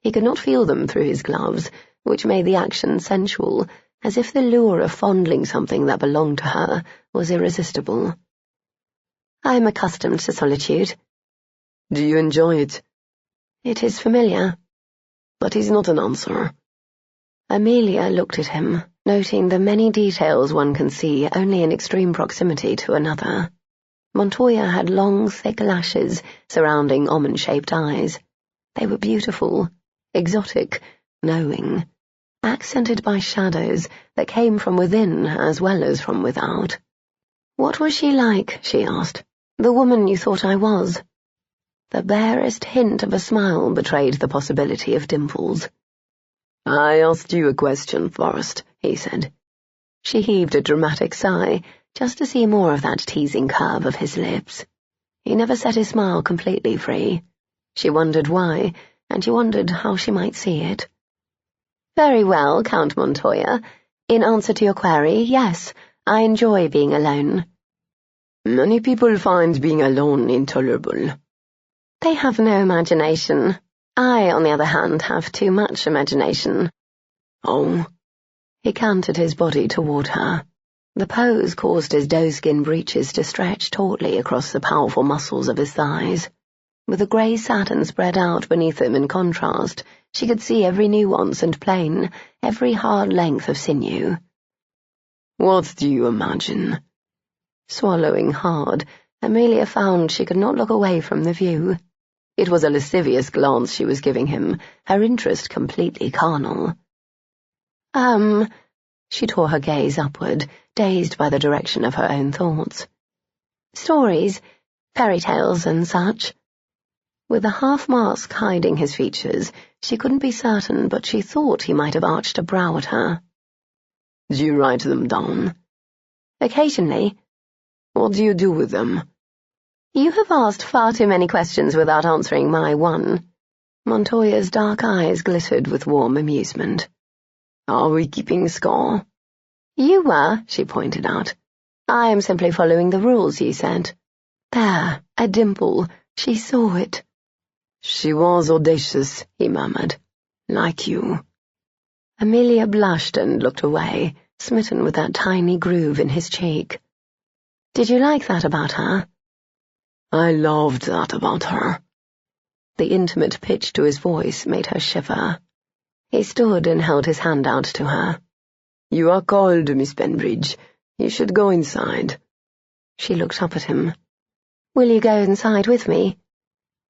Speaker 2: He could not feel them through his gloves, which made the action sensual, as if the lure of fondling something that belonged to her was irresistible.
Speaker 1: I am accustomed to solitude.
Speaker 2: Do you enjoy it?
Speaker 1: It is familiar.
Speaker 2: That is not an answer.
Speaker 1: Amelia looked at him,
Speaker 2: noting the many details one can see only in extreme proximity to another. Montoya had long, thick lashes surrounding almond-shaped eyes. They were beautiful, exotic, knowing, accented by shadows that came from within as well as from without. "What was she like?" she asked. "The woman you thought I was?" The barest hint of a smile betrayed the possibility of dimples. "I asked you a question first," he said. She heaved a dramatic sigh, just to see more of that teasing curve of his lips. He never set his smile completely free. She wondered why, and she wondered how she might see it. "Very well, Count Montoya. In answer to your query, yes, I enjoy being alone."
Speaker 3: "Many people find being alone intolerable."
Speaker 2: "They have no imagination. I, on the other hand, have too much imagination."
Speaker 3: "Oh?"
Speaker 2: He canted his body toward her. The pose caused his doeskin breeches to stretch tautly across the powerful muscles of his thighs. With the grey satin spread out beneath him in contrast, she could see every nuance and plane, every hard length of sinew.
Speaker 3: "What do you imagine?"
Speaker 2: Swallowing hard, Amelia found she could not look away from the view. It was a lascivious glance she was giving him, her interest completely carnal. She tore her gaze upward, dazed by the direction of her own thoughts. "Stories, fairy tales and such." With a half-mask hiding his features, she couldn't be certain, but she thought he might have arched a brow at her.
Speaker 3: "Do you write them down?"
Speaker 2: "Occasionally."
Speaker 3: "What do you do with them?"
Speaker 2: "You have asked far too many questions without answering my one." Montoya's dark eyes glittered with warm amusement.
Speaker 3: "Are we keeping score?"
Speaker 2: "You were," she pointed out. "I am simply following the rules you said." There, a dimple. She saw it.
Speaker 3: "She was audacious," he murmured. "Like you."
Speaker 2: Amelia blushed and looked away, smitten with that tiny groove in his cheek. "Did you like that about her?"
Speaker 3: "I loved that about her."
Speaker 2: The intimate pitch to his voice made her shiver. He stood and held his hand out to her.
Speaker 3: "You are cold, Miss Benbridge. You should go inside."
Speaker 2: She looked up at him. "Will you go inside with me?"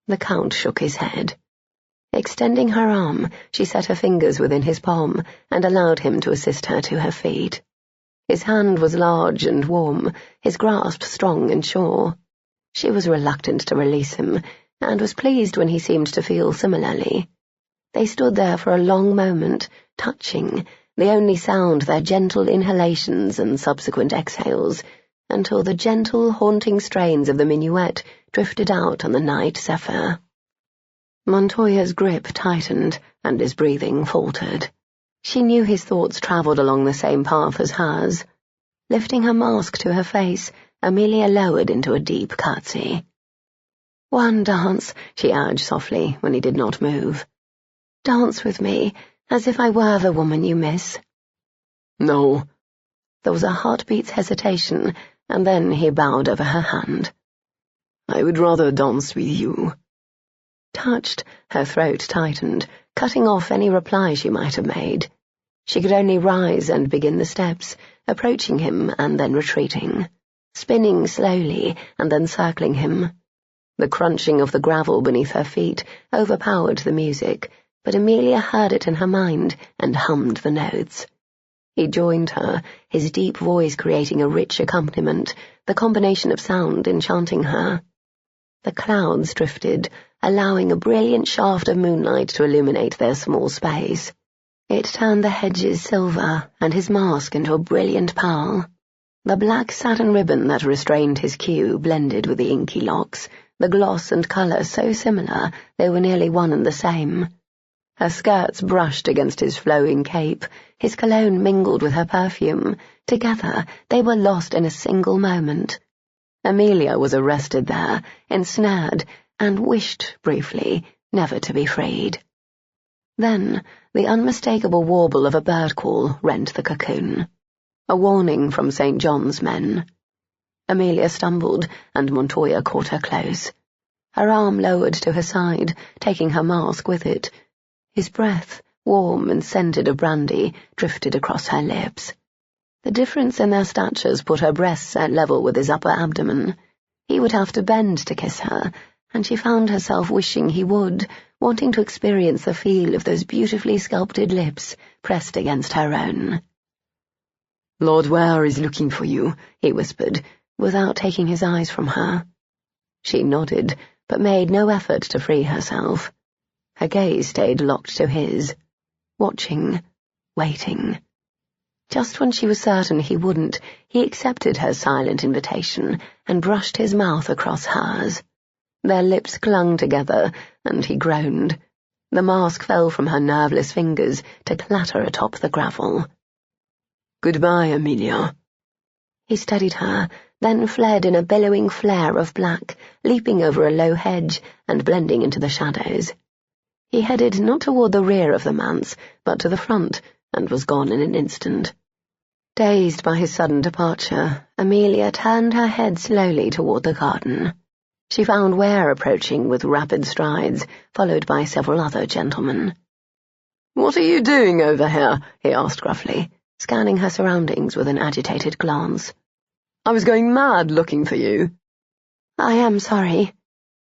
Speaker 2: The Count shook his head. Extending her arm, she set her fingers within his palm and allowed him to assist her to her feet. His hand was large and warm, his grasp strong and sure. She was reluctant to release him, and was pleased when he seemed to feel similarly. They stood there for a long moment, touching, the only sound their gentle inhalations and subsequent exhales, until the gentle, haunting strains of the minuet drifted out on the night zephyr. Montoya's grip tightened, and his breathing faltered. She knew his thoughts travelled along the same path as hers. Lifting her mask to her face, Amelia lowered into a deep curtsy. "One dance," she urged softly when he did not move. "Dance with me, as if I were the woman you miss."
Speaker 3: "No."
Speaker 2: There was a heartbeat's hesitation, and then he bowed over her hand.
Speaker 3: "I would rather dance with you."
Speaker 2: Touched, her throat tightened, cutting off any reply she might have made. She could only rise and begin the steps, approaching him and then retreating, spinning slowly and then circling him. The crunching of the gravel beneath her feet overpowered the music, but Amelia heard it in her mind and hummed the notes. He joined her, his deep voice creating a rich accompaniment, the combination of sound enchanting her. The clouds drifted, allowing a brilliant shaft of moonlight to illuminate their small space. It turned the hedges silver and his mask into a brilliant pearl. The black satin ribbon that restrained his queue blended with the inky locks, the gloss and colour so similar they were nearly one and the same. Her skirts brushed against his flowing cape, his cologne mingled with her perfume. Together they were lost in a single moment. Amelia was arrested there, ensnared, and wished, briefly, never to be freed. Then the unmistakable warble of a bird call rent the cocoon. A warning from St. John's men. Amelia stumbled, and Montoya caught her close. Her arm lowered to her side, taking her mask with it. His breath warm and scented of brandy, drifted across her lips. The difference in their statures put her breasts at level with his upper abdomen. He would have to bend to kiss her, and she found herself wishing he would, wanting to experience the feel of those beautifully sculpted lips pressed against her own.
Speaker 3: "Lord Ware is looking for you,"
Speaker 2: he whispered, without taking his eyes from her. She nodded, but made no effort to free herself. Her gaze stayed locked to his, watching, waiting. Just when she was certain he wouldn't, he accepted her silent invitation and brushed his mouth across hers. Their lips clung together, and he groaned. The mask fell from her nerveless fingers to clatter atop the gravel.
Speaker 3: "Goodbye, Amelia."
Speaker 2: He steadied her, then fled in a billowing flare of black, leaping over a low hedge and blending into the shadows. He headed not toward the rear of the manse, but to the front, and was gone in an instant. Dazed by his sudden departure, Amelia turned her head slowly toward the garden. She found Ware approaching with rapid strides, followed by several other gentlemen.
Speaker 3: "What are you doing over here?"
Speaker 2: he asked gruffly, scanning her surroundings with an agitated glance.
Speaker 3: "I was going mad looking for you."
Speaker 2: "I am sorry."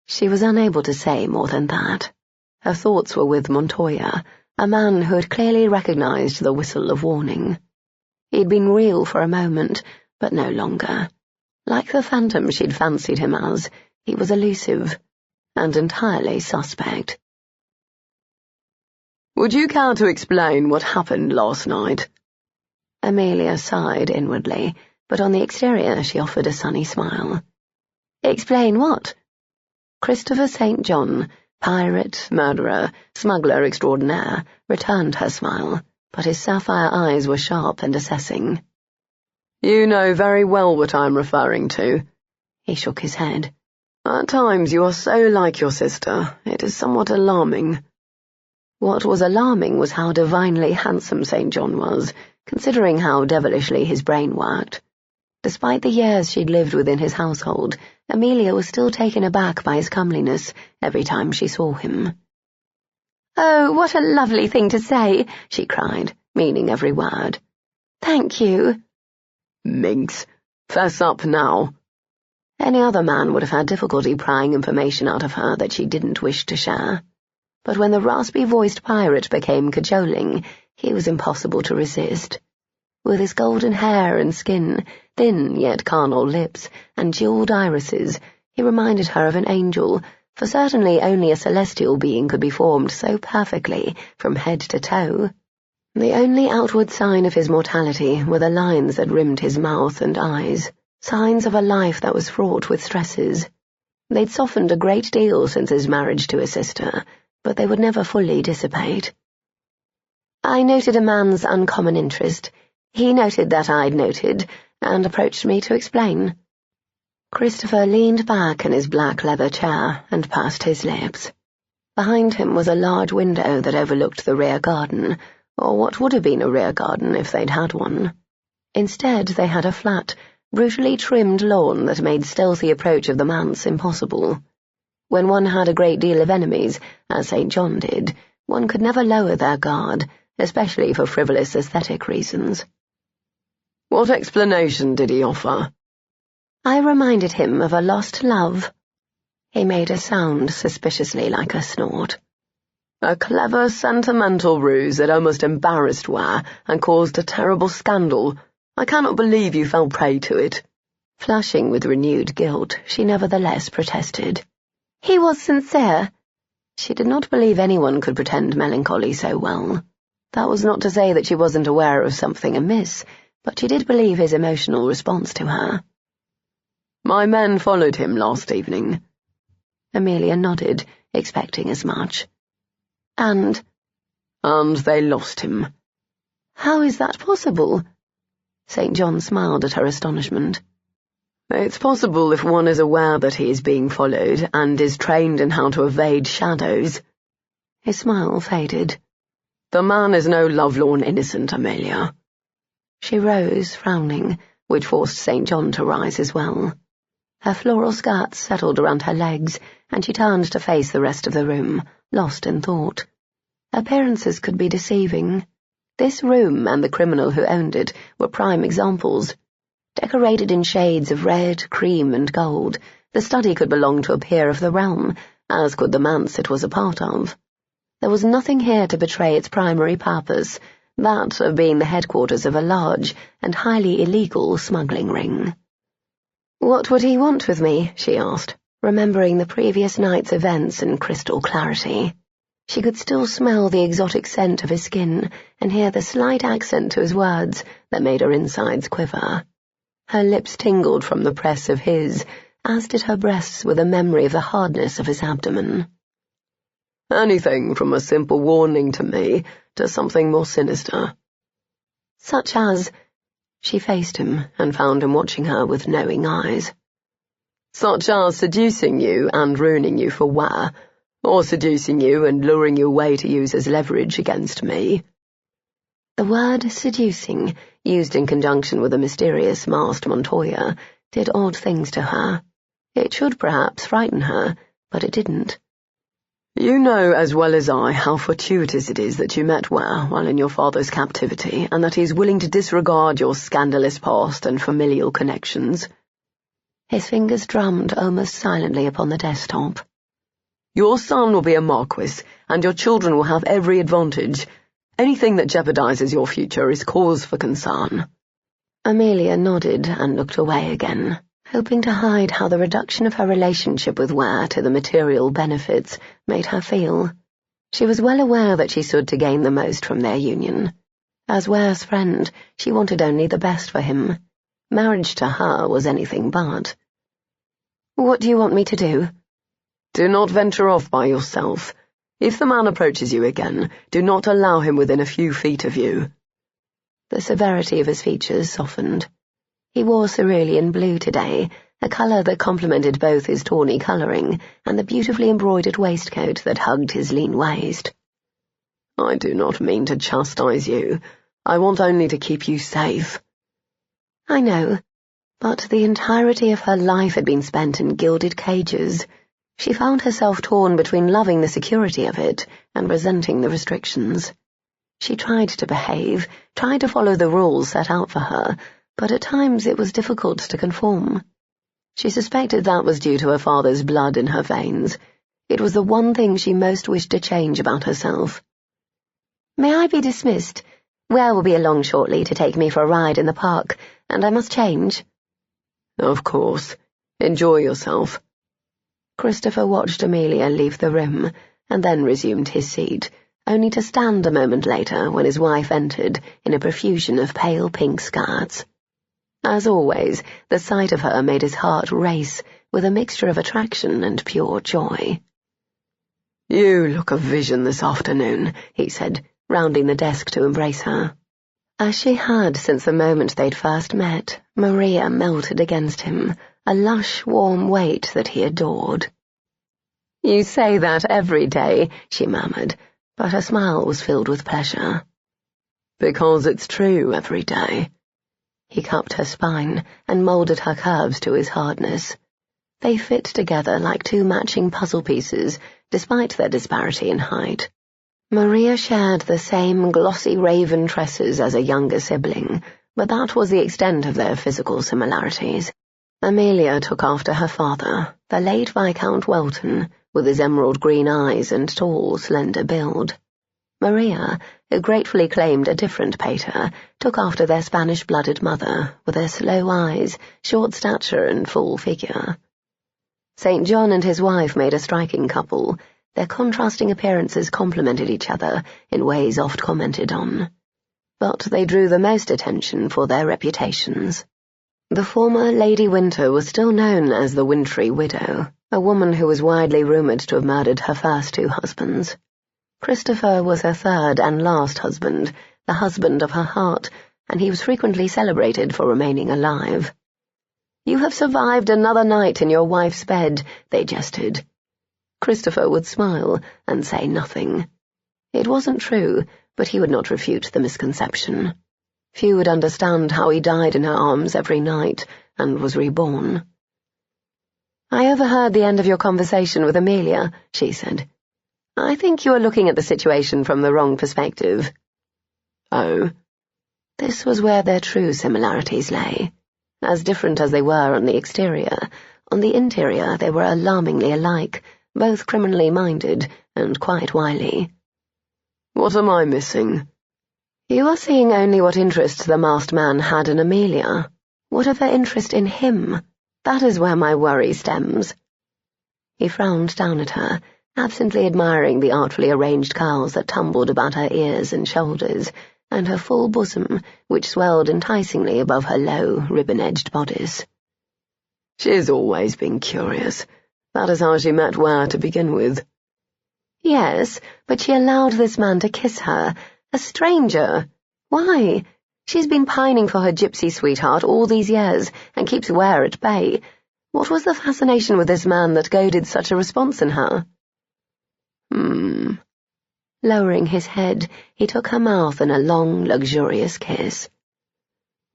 Speaker 2: She was unable to say more than that. Her thoughts were with Montoya, a man who had clearly recognized the whistle of warning. He'd been real for a moment, but no longer. Like the phantom she'd fancied him as, he was elusive, and entirely suspect.
Speaker 3: "Would you care to explain what happened last night?"
Speaker 2: Amelia sighed inwardly, but on the exterior she offered a sunny smile. "Explain what?" Christopher St. John, pirate, murderer, smuggler extraordinaire, returned her smile, but his sapphire eyes were sharp and assessing.
Speaker 3: "You know very well what I'm referring to."
Speaker 2: He shook his head.
Speaker 3: "At times you are so like your sister, it is somewhat alarming."
Speaker 2: What was alarming was how divinely handsome St. John was, considering how devilishly his brain worked. Despite the years she'd lived within his household, Amelia was still taken aback by his comeliness every time she saw him. "Oh, what a lovely thing to say," she cried, meaning every word. "Thank you."
Speaker 3: "Minx, fess up now."
Speaker 2: Any other man would have had difficulty prying information out of her that she didn't wish to share. But when the raspy-voiced pirate became cajoling, he was impossible to resist. With his golden hair and skin, thin yet carnal lips, and jeweled irises, he reminded her of an angel, for certainly only a celestial being could be formed so perfectly from head to toe. The only outward sign of his mortality were the lines that rimmed his mouth and eyes, signs of a life that was fraught with stresses. They'd softened a great deal since his marriage to his sister, but they would never fully dissipate. I noted a man's uncommon interest. He noted that I'd noted, and approached me to explain. Christopher leaned back in his black leather chair and pursed his lips. Behind him was a large window that overlooked the rear garden, or what would have been a rear garden if they'd had one. Instead, they had a flat, brutally trimmed lawn that made stealthy approach of the manse impossible. When one had a great deal of enemies, as St. John did, one could never lower their guard, especially for frivolous aesthetic reasons.
Speaker 3: "What explanation did he offer?"
Speaker 2: I reminded him of a lost love. He made a sound suspiciously like a snort.
Speaker 3: "A clever, sentimental ruse that almost embarrassed Ware and caused a terrible scandal. I cannot believe you fell prey to it."
Speaker 2: Flushing with renewed guilt, she nevertheless protested. "He was sincere." She did not believe anyone could pretend melancholy so well. That was not to say that she wasn't aware of something amiss, but she did believe his emotional response to her.
Speaker 3: "My men followed him last evening."
Speaker 2: Amelia nodded, expecting as much. And
Speaker 3: they lost him."
Speaker 2: "How is that possible?" St. John smiled at her astonishment.
Speaker 3: "It's possible if one is aware that he is being followed and is trained in how to evade shadows."
Speaker 2: His smile faded.
Speaker 3: "The man is no lovelorn innocent, Amelia."
Speaker 2: She rose, frowning, which forced St. John to rise as well. Her floral skirts settled around her legs, and she turned to face the rest of the room, lost in thought. Appearances could be deceiving. This room and the criminal who owned it were prime examples. Decorated in shades of red, cream, and gold, the study could belong to a peer of the realm, as could the manse it was a part of. There was nothing here to betray its primary purpose, that of being the headquarters of a large and highly illegal smuggling ring. "What would he want with me?" she asked, remembering the previous night's events in crystal clarity. She could still smell the exotic scent of his skin and hear the slight accent to his words that made her insides quiver. Her lips tingled from the press of his, as did her breasts with a memory of the hardness of his abdomen.
Speaker 3: "Anything from a simple warning to me to something more sinister."
Speaker 2: "Such as—" She faced him and found him watching her with knowing eyes.
Speaker 3: "Such as seducing you and ruining you for wear, or seducing you and luring you away to use as leverage against me."
Speaker 2: The word seducing, used in conjunction with a mysterious masked Montoya, did odd things to her. It should perhaps frighten her, but it didn't.
Speaker 3: "You know as well as I how fortuitous it is that you met Ware while in your father's captivity, and that he is willing to disregard your scandalous past and familial connections."
Speaker 2: His fingers drummed almost silently upon the desktop.
Speaker 3: "Your son will be a marquis, and your children will have every advantage. Anything that jeopardizes your future is cause for concern."
Speaker 2: Amelia nodded and looked away again, hoping to hide how the reduction of her relationship with Ware to the material benefits made her feel. She was well aware that she stood to gain the most from their union. As Ware's friend, she wanted only the best for him. Marriage to her was anything but. "What do you want me to do?"
Speaker 3: "Do not venture off by yourself. If the man approaches you again, do not allow him within a few feet of you."
Speaker 2: The severity of his features softened. He wore cerulean blue today, a colour that complemented both his tawny colouring and the beautifully embroidered waistcoat that hugged his lean waist.
Speaker 3: "I do not mean to chastise you. I want only to keep you safe."
Speaker 2: "I know, but the entirety of her life had been spent in gilded cages. She found herself torn between loving the security of it and resenting the restrictions. She tried to behave, tried to follow the rules set out for her, but at times it was difficult to conform. She suspected that was due to her father's blood in her veins. It was the one thing she most wished to change about herself. "May I be dismissed? Ware will be along shortly to take me for a ride in the park, and I must change."
Speaker 3: "Of course. Enjoy yourself."
Speaker 2: Christopher watched Amelia leave the room, and then resumed his seat, only to stand a moment later when his wife entered in a profusion of pale pink skirts. As always, the sight of her made his heart race with a mixture of attraction and pure joy.
Speaker 3: "You look a vision this afternoon," he said, rounding the desk to embrace her.
Speaker 2: As she had since the moment they'd first met, Maria melted against him, a lush, warm weight that he adored. "You say that every day," she murmured, but her smile was filled with pleasure.
Speaker 3: "Because it's true every day."
Speaker 2: He cupped her spine and moulded her curves to his hardness. They fit together like two matching puzzle pieces, despite their disparity in height. Maria shared the same glossy raven tresses as a younger sibling, but that was the extent of their physical similarities. Amelia took after her father, the late Viscount Welton, with his emerald-green eyes and tall, slender build. Maria, who gratefully claimed a different pater, took after their Spanish-blooded mother, with her slow eyes, short stature, and full figure. St. John and his wife made a striking couple. Their contrasting appearances complemented each other in ways oft commented on. But they drew the most attention for their reputations. The former Lady Winter was still known as the Wintry Widow, a woman who was widely rumoured to have murdered her first two husbands. Christopher was her third and last husband, the husband of her heart, and he was frequently celebrated for remaining alive. "You have survived another night in your wife's bed," they jested. Christopher would smile and say nothing. It wasn't true, but he would not refute the misconception. Few would understand how he died in her arms every night and was reborn. "I overheard the end of your conversation with Amelia," she said. I think you are looking at the situation from the wrong perspective.
Speaker 3: Oh?
Speaker 2: This was where their true similarities lay. As different as they were on the exterior, on the interior they were alarmingly alike, both criminally minded and quite wily.
Speaker 3: What am I missing?
Speaker 2: You are seeing only what interest the masked man had in Amelia. What of her interest in him? That is where my worry stems. He frowned down at her, absently admiring the artfully arranged curls that tumbled about her ears and shoulders, and her full bosom, which swelled enticingly above her low, ribbon-edged bodice.
Speaker 3: She has always been curious. That is how she met Ware to begin with.
Speaker 2: Yes, but she allowed this man to kiss her, a stranger. Why? She's been pining for her gypsy sweetheart all these years, and keeps Ware at bay. What was the fascination with this man that goaded such a response in her? Lowering his head, he took her mouth in a long, luxurious kiss.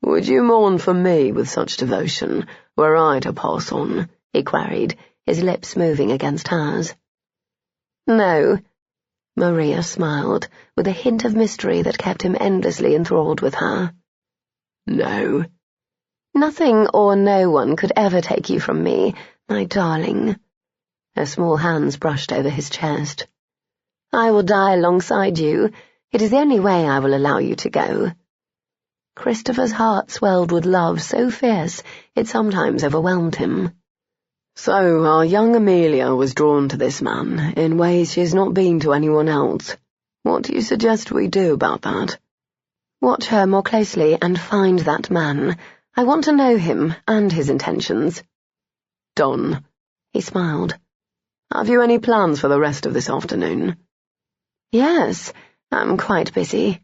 Speaker 3: Would you mourn for me with such devotion, were I to pass on?
Speaker 2: He queried, his lips moving against hers. No. Maria smiled, with a hint of mystery that kept him endlessly enthralled with her.
Speaker 3: No.
Speaker 2: Nothing or no one could ever take you from me, my darling. Her small hands brushed over his chest. I will die alongside you. It is the only way I will allow you to go. Christopher's heart swelled with love so fierce it sometimes overwhelmed him.
Speaker 3: So our young Amelia was drawn to this man in ways she has not been to anyone else. What do you suggest we do about that?
Speaker 2: Watch her more closely and find that man. I want to know him and his intentions.
Speaker 3: Done.
Speaker 2: He smiled.
Speaker 3: Have you any plans for the rest of this afternoon?
Speaker 2: Yes, I'm quite busy.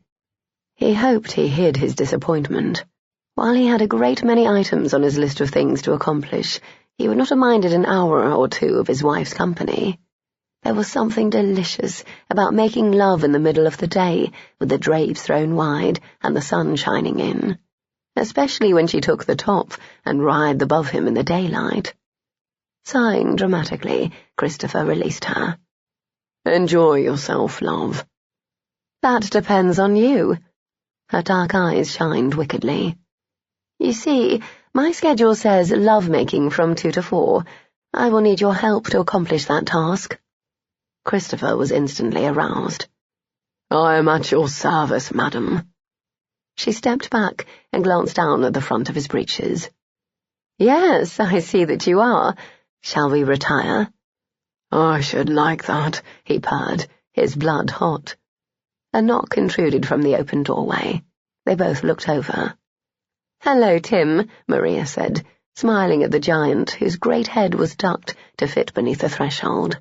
Speaker 3: He hoped he hid his disappointment.
Speaker 2: While he had a great many items on his list of things to accomplish, he would not have minded an hour or two of his wife's company. There was something delicious about making love in the middle of the day, with the drapes thrown wide and the sun shining in, especially when she took the top and writhed above him in the daylight. Sighing dramatically, Christopher released her.
Speaker 3: Enjoy yourself, love.
Speaker 2: That depends on you. Her dark eyes shined wickedly. You see, my schedule says love-making from 2 to 4. I will need your help to accomplish that task. Christopher was instantly aroused.
Speaker 3: I am at your service, madam.
Speaker 2: She stepped back and glanced down at the front of his breeches. Yes, I see that you are. Shall we retire?
Speaker 3: I should like that,
Speaker 2: he purred, his blood hot. A knock intruded from the open doorway. They both looked over. Hello, Tim, Maria said, smiling at the giant whose great head was ducked to fit beneath the threshold.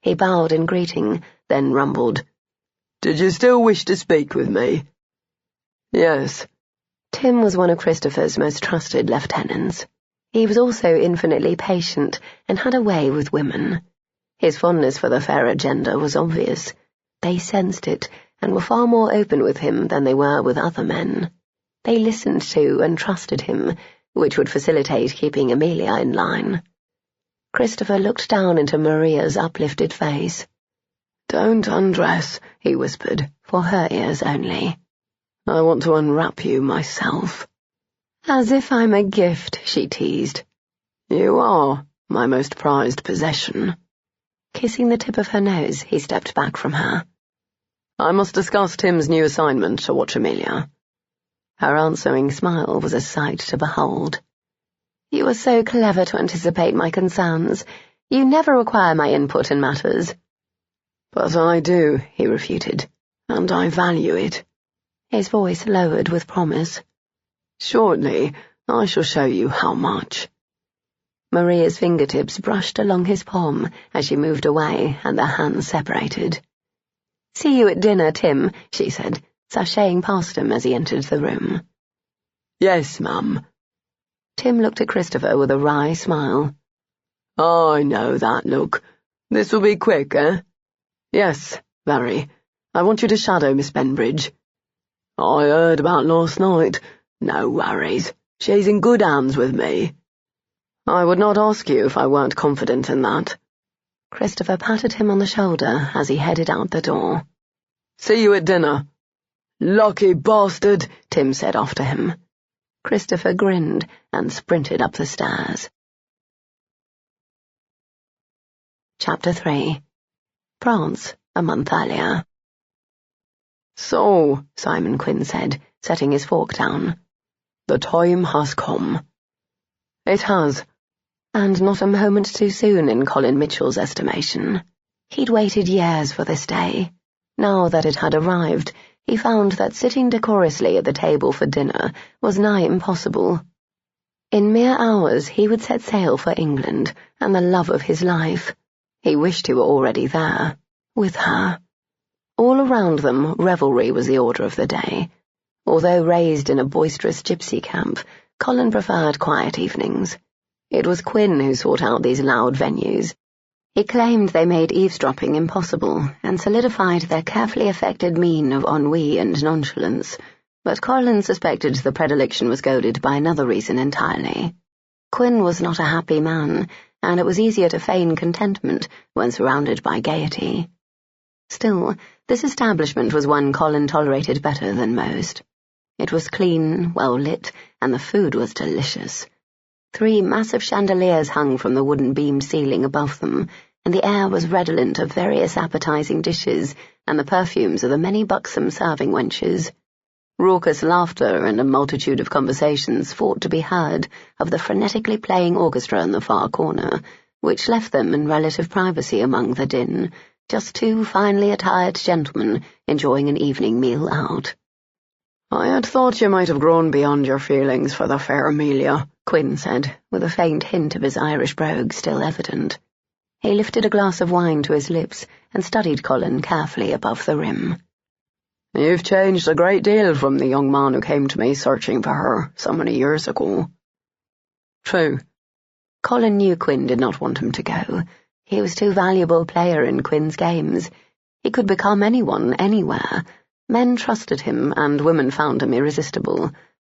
Speaker 2: He bowed in greeting, then rumbled.
Speaker 3: Did you still wish to speak with me? Yes.
Speaker 2: Tim was one of Christopher's most trusted lieutenants. He was also infinitely patient and had a way with women. His fondness for the fairer gender was obvious. They sensed it and were far more open with him than they were with other men. They listened to and trusted him, which would facilitate keeping Amelia in line. Christopher looked down into Maria's uplifted face.
Speaker 3: Don't undress, he whispered,
Speaker 2: for her ears only.
Speaker 3: I want to unwrap you myself.
Speaker 2: As if I'm a gift, she teased.
Speaker 3: You are my most prized possession.
Speaker 2: Kissing the tip of her nose, he stepped back from her.
Speaker 3: I must discuss Tim's new assignment to watch Amelia.
Speaker 2: Her answering smile was a sight to behold. You are so clever to anticipate my concerns. You never require my input in matters.
Speaker 3: But I do, he refuted, and I value it.
Speaker 2: His voice lowered with promise.
Speaker 3: Shortly, I shall show you how much.
Speaker 2: Maria's fingertips brushed along his palm as she moved away and their hands separated. See you at dinner, Tim, she said, sashaying past him as he entered the room.
Speaker 3: Yes, ma'am.
Speaker 2: Tim looked at Christopher with a wry smile.
Speaker 3: I know that look. This will be quick, eh? Yes, very. I want you to shadow Miss Benbridge. I heard about last night. No worries. She's in good hands with me. I would not ask you if I weren't confident in that.
Speaker 2: Christopher patted him on the shoulder as he headed out the door.
Speaker 3: "See you at dinner." "Lucky bastard,"
Speaker 2: Tim said after him. Christopher grinned and sprinted up the stairs. Chapter 3. France, a month earlier.
Speaker 3: "So,"
Speaker 2: Simon Quinn said, setting his fork down,
Speaker 3: "the time has come."
Speaker 2: It has. And not a moment too soon in Colin Mitchell's estimation. He'd waited years for this day. Now that it had arrived, he found that sitting decorously at the table for dinner was nigh impossible. In mere hours he would set sail for England and the love of his life. He wished he were already there, with her. All around them, revelry was the order of the day. Although raised in a boisterous gypsy camp, Colin preferred quiet evenings. It was Quinn who sought out these loud venues. He claimed they made eavesdropping impossible and solidified their carefully affected mien of ennui and nonchalance, but Colin suspected the predilection was goaded by another reason entirely. Quinn was not a happy man, and it was easier to feign contentment when surrounded by gaiety. Still, this establishment was one Colin tolerated better than most. It was clean, well lit, and the food was delicious. 3 massive chandeliers hung from the wooden beamed ceiling above them, and the air was redolent of various appetizing dishes and the perfumes of the many buxom serving wenches. Raucous laughter and a multitude of conversations fought to be heard of the frenetically playing orchestra in the far corner, which left them in relative privacy among the din, just 2 finely attired gentlemen enjoying an evening meal out.
Speaker 3: "I had thought you might have grown beyond your feelings for the fair Amelia,"
Speaker 2: Quinn said, with a faint hint of his Irish brogue still evident. He lifted a glass of wine to his lips and studied Colin carefully above the rim.
Speaker 3: "You've changed a great deal from the young man who came to me searching for her so many years ago."
Speaker 2: True. Colin knew Quinn did not want him to go. He was too valuable a player in Quinn's games. He could become anyone, anywhere. Men trusted him, and women found him irresistible.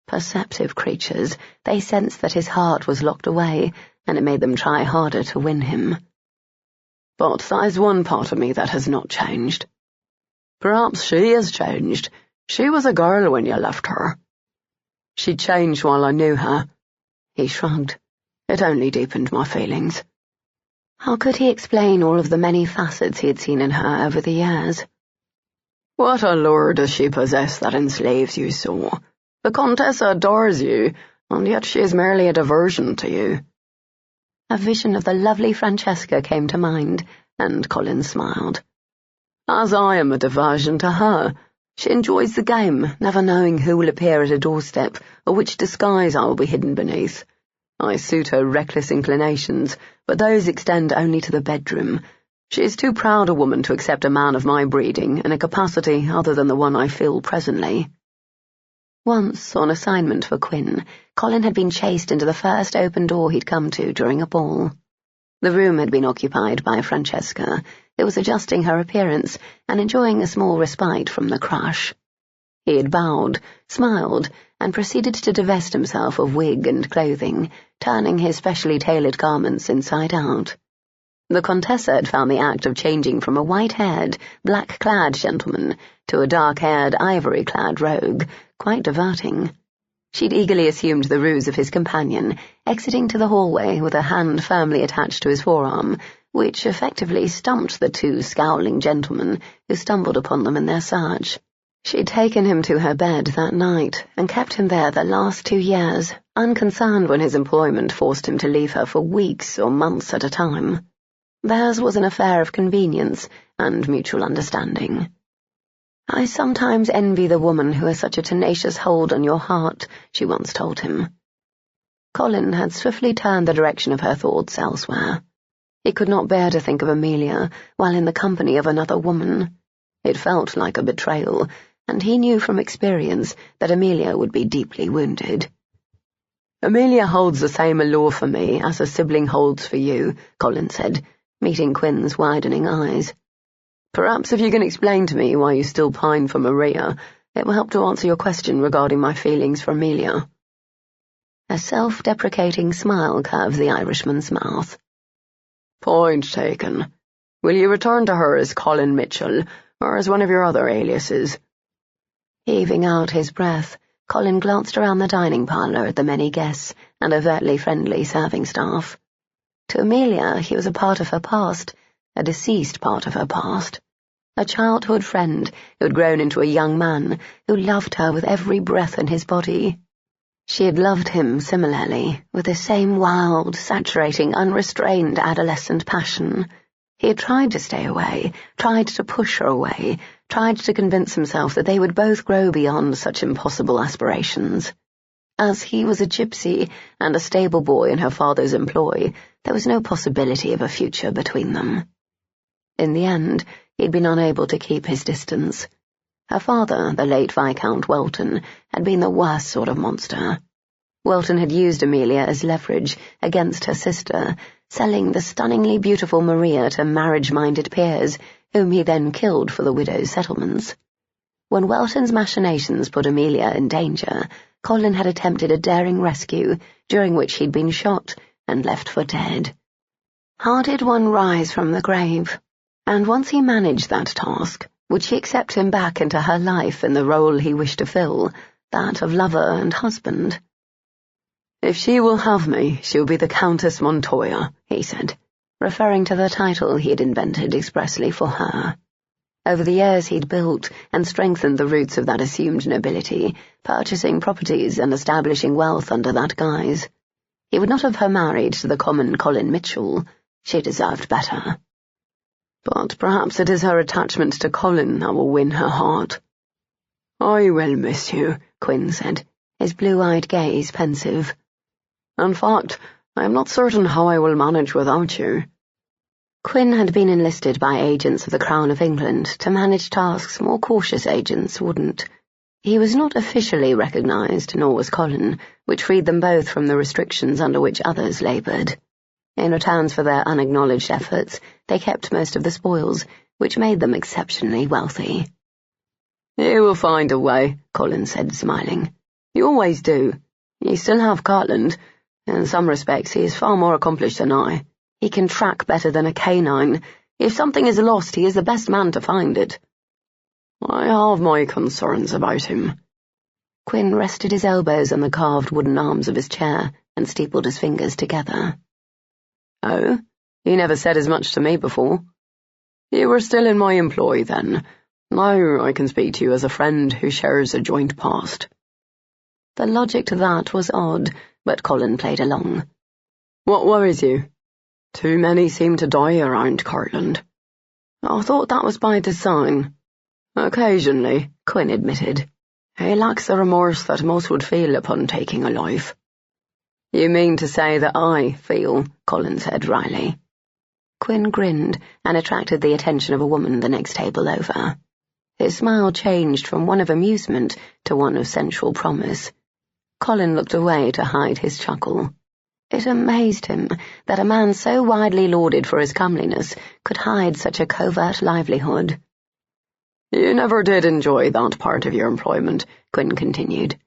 Speaker 2: Perceptive creatures, they sensed that his heart was locked away, and it made them try harder to win him.
Speaker 3: "But there's one part of me that has not changed." "Perhaps she has changed. She was a girl when you left her." "She changed while I knew her." He shrugged. "It only deepened my feelings."
Speaker 2: How could he explain all of the many facets he had seen in her over the years?
Speaker 3: "What allure does she possess that enslaves you so? The Contessa adores you, and yet she is merely a diversion to you."
Speaker 2: A vision of the lovely Francesca came to mind, and Colin smiled.
Speaker 3: "As I am a diversion to her. She enjoys the game, never knowing who will appear at her doorstep, or which disguise I will be hidden beneath. I suit her reckless inclinations, but those extend only to the bedroom. She is too proud a woman to accept a man of my breeding in a capacity other than the one I fill presently."
Speaker 2: Once, on assignment for Quinn, Colin had been chased into the first open door he'd come to during a ball. The room had been occupied by Francesca, who was adjusting her appearance and enjoying a small respite from the crush. He had bowed, smiled, and proceeded to divest himself of wig and clothing, turning his specially tailored garments inside out. The Contessa had found the act of changing from a white-haired, black-clad gentleman to a dark-haired, ivory-clad rogue quite diverting. She'd eagerly assumed the ruse of his companion, exiting to the hallway with a hand firmly attached to his forearm, which effectively stumped the 2 scowling gentlemen who stumbled upon them in their search. She'd taken him to her bed that night and kept him there the last 2 years, unconcerned when his employment forced him to leave her for weeks or months at a time. Theirs was an affair of convenience and mutual understanding. "I sometimes envy the woman who has such a tenacious hold on your heart," she once told him. Colin had swiftly turned the direction of her thoughts elsewhere. He could not bear to think of Amelia while in the company of another woman. It felt like a betrayal, and he knew from experience that Amelia would be deeply wounded.
Speaker 3: "Amelia holds the same allure for me as a sibling holds for you," Colin said, meeting Quinn's widening eyes. "Perhaps if you can explain to me why you still pine for Maria, it will help to answer your question regarding my feelings for Amelia."
Speaker 2: A self-deprecating smile curved the Irishman's mouth.
Speaker 3: "Point taken. Will you return to her as Colin Mitchell, or as one of your other aliases?"
Speaker 1: Heaving out his breath, Colin glanced around the dining parlour at the many guests and overtly friendly serving staff. To Amelia, he was a part of her past, a deceased part of her past. A childhood friend who had grown into a young man who loved her with every breath in his body. She had loved him similarly, with the same wild, saturating, unrestrained adolescent passion. He had tried to stay away, tried to push her away, tried to convince himself that they would both grow beyond such impossible aspirations. As he was a gypsy and a stable boy in her father's employ, there was no possibility of a future between them. In the end, he'd been unable to keep his distance. Her father, the late Viscount Welton, had been the worst sort of monster. Welton had used Amelia as leverage against her sister, selling the stunningly beautiful Maria to marriage-minded peers, whom he then killed for the widow's settlements. When Welton's machinations put Amelia in danger, Colin had attempted a daring rescue, during which he'd been shot and left for dead. How did one rise from the grave? And once he managed that task, would she accept him back into her life in the role he wished to fill, that of lover and husband?
Speaker 3: "If she will have me, she will be the Countess Montoya," he said,
Speaker 1: referring to the title he had invented expressly for her. Over the years he'd built and strengthened the roots of that assumed nobility, purchasing properties and establishing wealth under that guise. He would not have her married to the common Colin Mitchell. She deserved better.
Speaker 3: But perhaps it is her attachment to Colin that will win her heart. "I will miss you," Quinn said,
Speaker 1: his blue-eyed gaze pensive.
Speaker 3: "In fact, I am not certain how I will manage without you."
Speaker 1: Quinn had been enlisted by agents of the Crown of England to manage tasks more cautious agents wouldn't. He was not officially recognised, nor was Colin, which freed them both from the restrictions under which others laboured. In return for their unacknowledged efforts, they kept most of the spoils, which made them exceptionally wealthy.
Speaker 3: "You will find a way," Colin said, smiling. "You always do. You still have Cartland. In some respects, he is far more accomplished than I. He can track better than a canine. If something is lost, he is the best man to find it. I have my concerns about him."
Speaker 1: Quinn rested his elbows on the carved wooden arms of his chair and steepled his fingers together.
Speaker 3: "Oh? You never said as much to me before. You were still in my employ then. Now I can speak to you as a friend who shares a joint past."
Speaker 1: The logic to that was odd, but Colin played along.
Speaker 3: "What worries you? Too many seem to die around Cartland." "I thought that was by design." "Occasionally," Quinn admitted. "He lacks the remorse that most would feel upon taking a life." "You mean to say that I feel," Colin said wryly.
Speaker 1: Quinn grinned and attracted the attention of a woman the next table over. His smile changed from one of amusement to one of sensual promise. Colin looked away to hide his chuckle. It amazed him that a man so widely lauded for his comeliness could hide such a covert livelihood.
Speaker 3: "You never did enjoy that part of your employment," Quinn continued.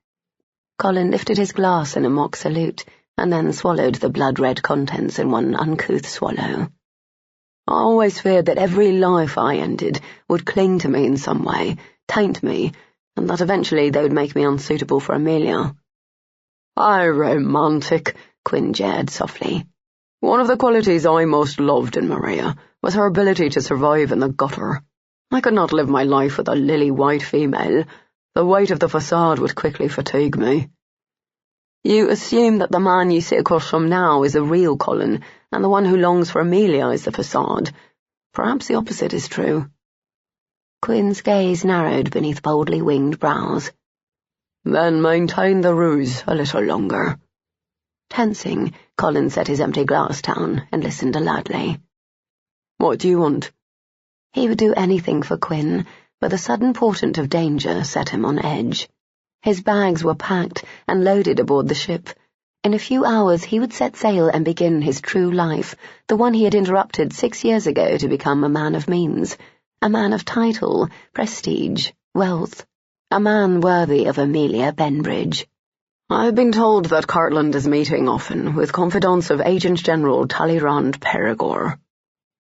Speaker 1: Colin lifted his glass in a mock salute, and then swallowed the blood-red contents in one uncouth swallow.
Speaker 3: "I always feared that every life I ended would cling to me in some way, taint me, and that eventually they would make me unsuitable for Amelia." "How romantic," Quinn jeered softly. "One of the qualities I most loved in Maria was her ability to survive in the gutter. I could not live my life with a lily-white female. The weight of the facade would quickly fatigue me." "You assume that the man you sit across from now is the real Colin, and the one who longs for Amelia is the facade. Perhaps the opposite is true."
Speaker 1: Quinn's gaze narrowed beneath boldly winged brows.
Speaker 3: "Then maintain the ruse a little longer."
Speaker 1: Tensing, Colin set his empty glass down and listened alertly.
Speaker 3: "What do you want?"
Speaker 1: He would do anything for Quinn, but the sudden portent of danger set him on edge. His bags were packed and loaded aboard the ship. In a few hours he would set sail and begin his true life, the one he had interrupted 6 years ago to become a man of means, a man of title, prestige, wealth, a man worthy of Amelia Benbridge.
Speaker 3: "I've been told that Cartland is meeting often with confidants of Agent General Talleyrand Perigord."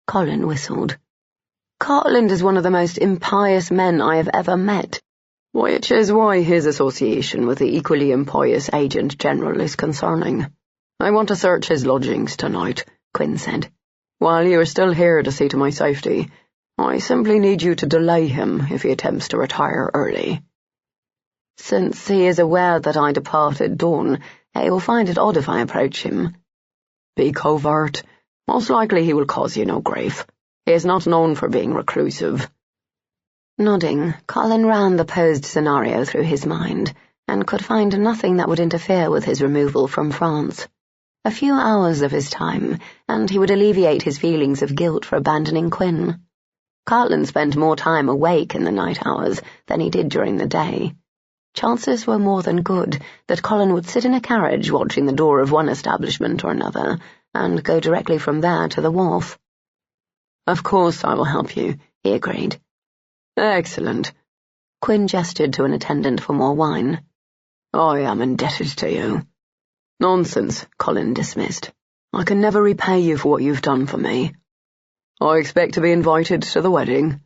Speaker 1: Colin whistled.
Speaker 2: Cartland is one of the most impious men I have ever met, which is why his association with the equally impious Agent General is concerning. I want to search his lodgings tonight, Quinn said. While you are still here to see to my safety, I simply need you to delay him if he attempts to retire early. Since he is aware that I depart at dawn, he will find it odd if I approach him. Be covert. Most likely he will cause you no grief. He is not known for being reclusive.
Speaker 1: Nodding, Colin ran the posed scenario through his mind, and could find nothing that would interfere with his removal from France. A few hours of his time, and he would alleviate his feelings of guilt for abandoning Quinn. Cartland spent more time awake in the night hours than he did during the day. Chances were more than good that Colin would sit in a carriage watching the door of one establishment or another, and go directly from there to the wharf.
Speaker 2: Of course I will help you,
Speaker 1: he agreed.
Speaker 2: Excellent.
Speaker 1: Quinn gestured to an attendant for more wine.
Speaker 2: I am indebted to you. Nonsense, Colin dismissed. I can never repay you for what you've done for me. I expect to be invited to the wedding.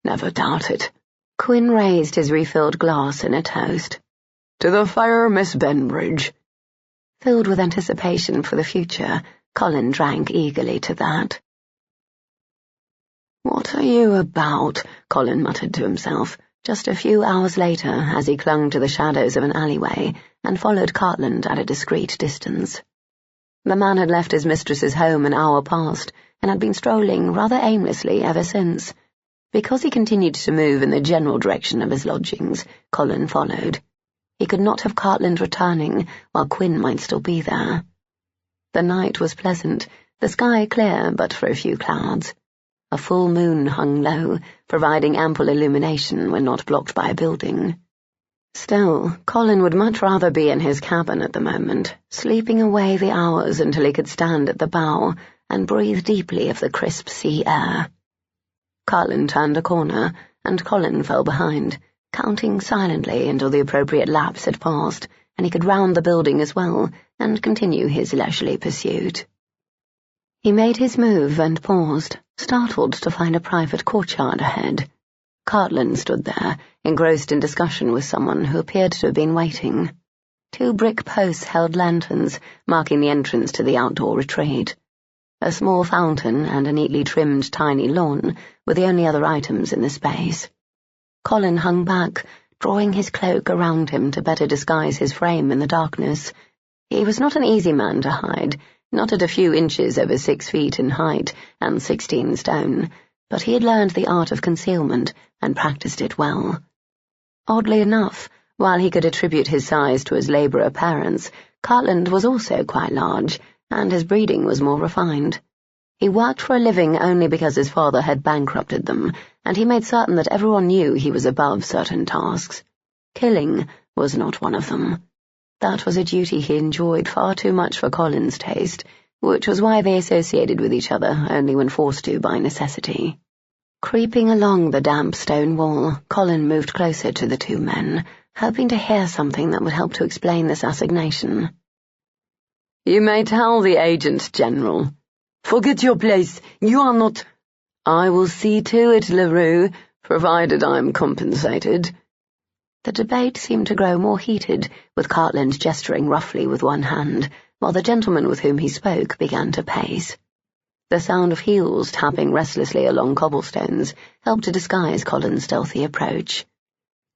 Speaker 2: Never doubt it.
Speaker 1: Quinn raised his refilled glass in a toast.
Speaker 2: To the fair Miss Benbridge.
Speaker 1: Filled with anticipation for the future, Colin drank eagerly to that.
Speaker 2: What are you about?
Speaker 1: Colin muttered to himself, just a few hours later as he clung to the shadows of an alleyway and followed Cartland at a discreet distance. The man had left his mistress's home an hour past and had been strolling rather aimlessly ever since. Because he continued to move in the general direction of his lodgings, Colin followed. He could not have Cartland returning while Quinn might still be there. The night was pleasant, the sky clear but for a few clouds. A full moon hung low, providing ample illumination when not blocked by a building. Still, Colin would much rather be in his cabin at the moment, sleeping away the hours until he could stand at the bow and breathe deeply of the crisp sea air. Cartland turned a corner, and Colin fell behind, counting silently until the appropriate lapse had passed, and he could round the building as well and continue his leisurely pursuit. He made his move and paused, startled to find a private courtyard ahead. Cartland stood there, engrossed in discussion with someone who appeared to have been waiting. 2 brick posts held lanterns, marking the entrance to the outdoor retreat. A small fountain and a neatly trimmed tiny lawn were the only other items in the space. Colin hung back, drawing his cloak around him to better disguise his frame in the darkness. He was not an easy man to hide, not at a few inches over 6 feet in height and 16 stone, but he had learned the art of concealment and practiced it well. Oddly enough, while he could attribute his size to his labourer parents, Cartland was also quite large, and his breeding was more refined. He worked for a living only because his father had bankrupted them, and he made certain that everyone knew he was above certain tasks. Killing was not one of them. That was a duty he enjoyed far too much for Colin's taste, which was why they associated with each other only when forced to by necessity. Creeping along the damp stone wall, Colin moved closer to the 2 men, hoping to hear something that would help to explain this assignation.
Speaker 2: You may tell the Agent General. Forget your place. You are not— I will see to it, LaRue, provided I am compensated.
Speaker 1: The debate seemed to grow more heated, with Cartland gesturing roughly with one hand, while the gentleman with whom he spoke began to pace. The sound of heels tapping restlessly along cobblestones helped to disguise Colin's stealthy approach.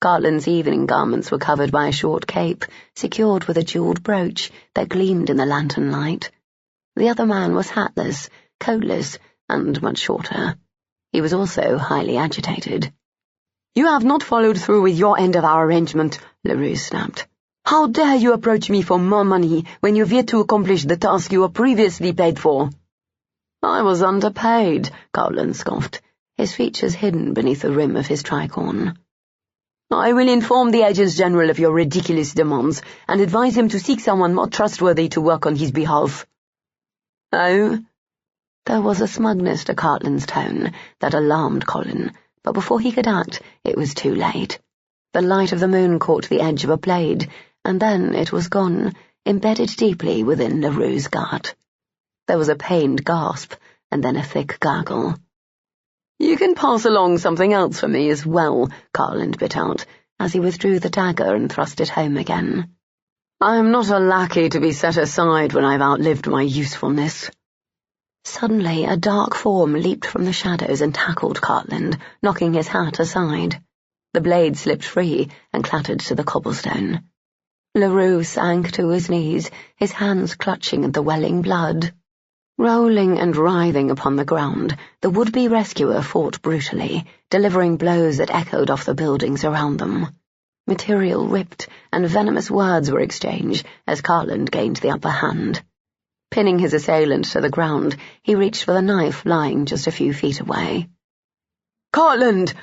Speaker 1: Cartland's evening garments were covered by a short cape, secured with a jewelled brooch that gleamed in the lantern light. The other man was hatless, coatless, and much shorter. He was also highly agitated.
Speaker 2: You have not followed through with your end of our arrangement, LaRue snapped. How dare you approach me for more money when you've yet to accomplish the task you were previously paid for? I was underpaid, Cartland scoffed, his features hidden beneath the rim of his tricorn. I will inform the Agent General of your ridiculous demands and advise him to seek someone more trustworthy to work on his behalf. Oh?
Speaker 1: There was a smugness to Cartland's tone that alarmed Colin, but before he could act, it was too late. The light of the moon caught the edge of a blade, and then it was gone, embedded deeply within LaRue's gut. There was a pained gasp, and then a thick gargle.
Speaker 2: "You can pass along something else for me as well," Carland bit out, as he withdrew the dagger and thrust it home again. "I am not a lackey to be set aside when I've outlived my usefulness."
Speaker 1: Suddenly, a dark form leaped from the shadows and tackled Cartland, knocking his hat aside. The blade slipped free and clattered to the cobblestone. LaRue sank to his knees, his hands clutching at the welling blood. Rolling and writhing upon the ground, the would-be rescuer fought brutally, delivering blows that echoed off the buildings around them. Material ripped, and venomous words were exchanged as Carland gained the upper hand. Pinning his assailant to the ground, he reached for the knife lying just a few feet away.
Speaker 2: "Carland!"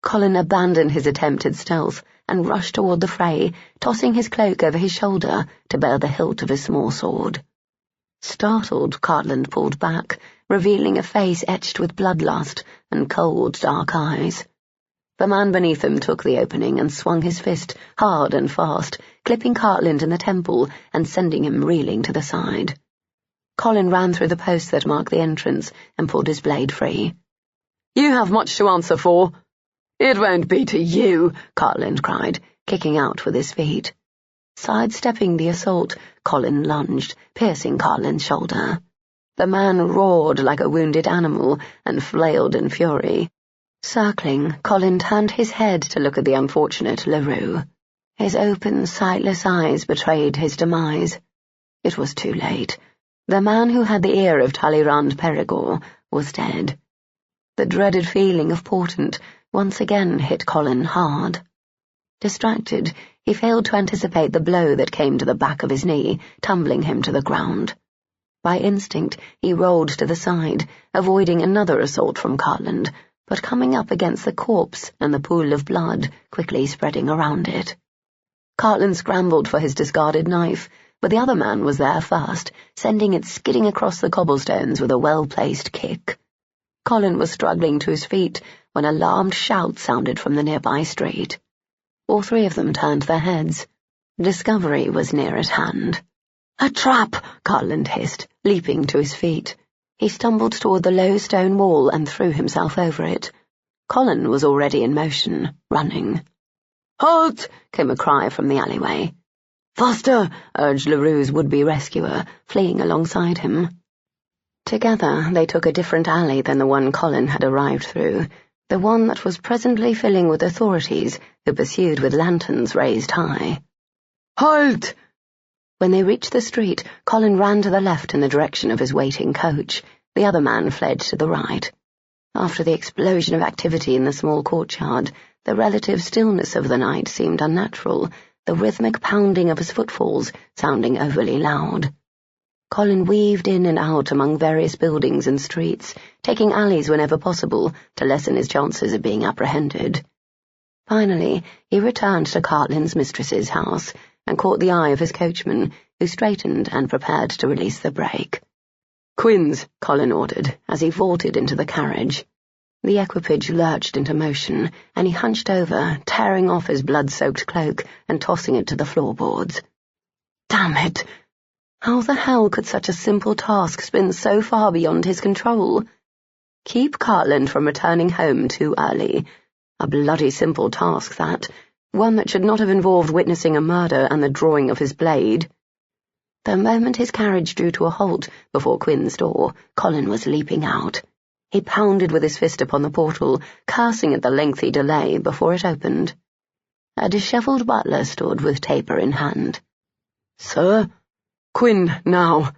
Speaker 1: Colin abandoned his attempt at stealth and rushed toward the fray, tossing his cloak over his shoulder to bear the hilt of his small sword. Startled, Cartland pulled back, revealing a face etched with bloodlust and cold, dark eyes. The man beneath him took the opening and swung his fist hard and fast, clipping Cartland in the temple and sending him reeling to the side. Colin ran through the posts that marked the entrance and pulled his blade free.
Speaker 2: "You have much to answer for." "It won't be to you," Cartland cried, kicking out with his feet.
Speaker 1: Sidestepping the assault, Colin lunged, piercing Cartland's shoulder. The man roared like a wounded animal and flailed in fury. Circling, Colin turned his head to look at the unfortunate LaRue. His open, sightless eyes betrayed his demise. It was too late. The man who had the ear of Talleyrand Perigord was dead. The dreaded feeling of portent once again hit Colin hard. Distracted, he failed to anticipate the blow that came to the back of his knee, tumbling him to the ground. By instinct, he rolled to the side, avoiding another assault from Cartland, but coming up against the corpse and the pool of blood quickly spreading around it. Cartland scrambled for his discarded knife, but the other man was there first, sending it skidding across the cobblestones with a well-placed kick. Colin was struggling to his feet when alarmed shouts sounded from the nearby street. All three of them turned their heads. Discovery was near at hand. "A trap!" Cartland hissed, leaping to his feet. He stumbled toward the low stone wall and threw himself over it. Colin was already in motion, running.
Speaker 2: "Halt!"
Speaker 1: came a cry from the alleyway.
Speaker 2: "Faster!"
Speaker 1: urged LaRue's would-be rescuer, fleeing alongside him. Together they took a different alley than the one Colin had arrived through, the one that was presently filling with authorities who pursued with lanterns raised high.
Speaker 2: "Halt!"
Speaker 1: When they reached the street, Colin ran to the left in the direction of his waiting coach. The other man fled to the right. After the explosion of activity in the small courtyard, the relative stillness of the night seemed unnatural, the rhythmic pounding of his footfalls sounding overly loud. Colin weaved in and out among various buildings and streets, taking alleys whenever possible to lessen his chances of being apprehended. Finally, he returned to Cartland's mistress's house and caught the eye of his coachman, who straightened and prepared to release the brake.
Speaker 2: "Quinns,"
Speaker 1: Colin ordered, as he vaulted into the carriage. The equipage lurched into motion, and he hunched over, tearing off his blood-soaked cloak and tossing it to the floorboards. Damn it! How the hell could such a simple task spin so far beyond his control? Keep Cartland from returning home too early. A bloody simple task, that. One that should not have involved witnessing a murder and the drawing of his blade. The moment his carriage drew to a halt before Quinn's door, Colin was leaping out. He pounded with his fist upon the portal, cursing at the lengthy delay before it opened. A dishevelled butler stood with taper in hand.
Speaker 2: "Sir? Quinn, now."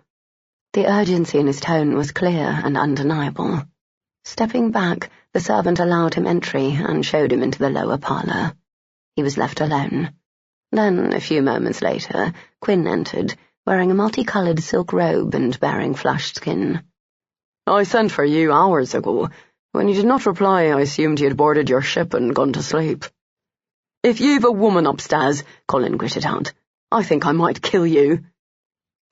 Speaker 1: The urgency in his tone was clear and undeniable. Stepping back, the servant allowed him entry and showed him into the lower parlour. He was left alone. Then, a few moments later, Quinn entered, wearing a multicoloured silk robe and bearing flushed skin.
Speaker 2: "I sent for you hours ago. When you did not reply, I assumed you had boarded your ship and gone to sleep." "If you've a woman upstairs," Colin gritted out, "I think I might kill you."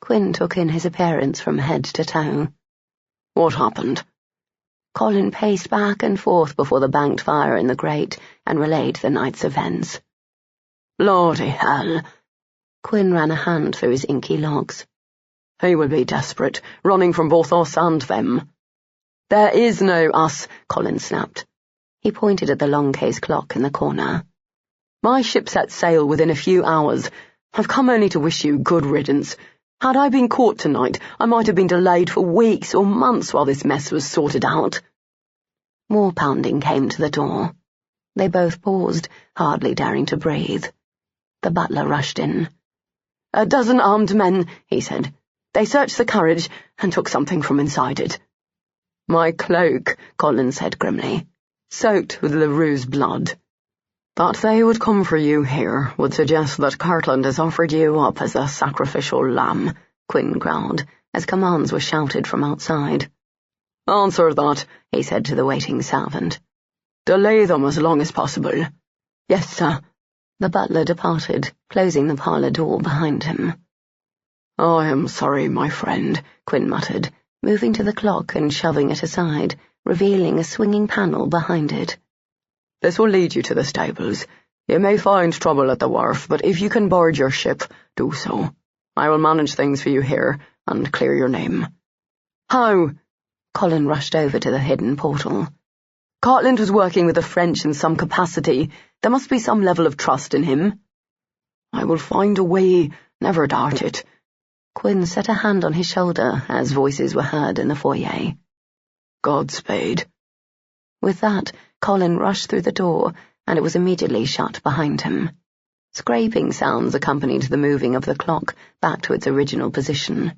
Speaker 1: Quinn took in his appearance from head to toe.
Speaker 2: "What happened?"
Speaker 1: Colin paced back and forth before the banked fire in the grate and relayed the night's events.
Speaker 2: "Lordy hell."
Speaker 1: Quinn ran a hand through his inky locks.
Speaker 2: "He will be desperate, running from both us and them." There is no us, Colin snapped. He pointed at the long case clock in the corner. My ship sets sail within a few hours. I've come only to wish you good riddance. Had I been caught tonight, I might have been delayed for weeks or months while this mess was sorted out.
Speaker 1: More pounding came to the door. They both paused, hardly daring to breathe. The butler rushed in.
Speaker 2: 12 armed men, he said. They searched the carriage and took something from inside it. My cloak, Colin said grimly, soaked with LaRue's blood. That they would come for you here would suggest that Cartland has offered you up as a sacrificial lamb, Quinn growled, as commands were shouted from outside. Answer that, he said to the waiting servant. Delay them as long as possible. Yes, sir.
Speaker 1: The butler departed, closing the parlour door behind him.
Speaker 2: I am sorry, my friend, Quinn muttered, moving to the clock and shoving it aside, revealing a swinging panel behind it. This will lead you to the stables. You may find trouble at the wharf, but if you can board your ship, do so. I will manage things for you here and clear your name. How? Colin rushed over to the hidden portal. Cartland was working with the French in some capacity. There must be some level of trust in him. I will find a way, never doubt it.
Speaker 1: Quinn set a hand on his shoulder as voices were heard in the foyer.
Speaker 2: Godspeed.
Speaker 1: With that, Colin rushed through the door, and it was immediately shut behind him. Scraping sounds accompanied the moving of the clock back to its original position.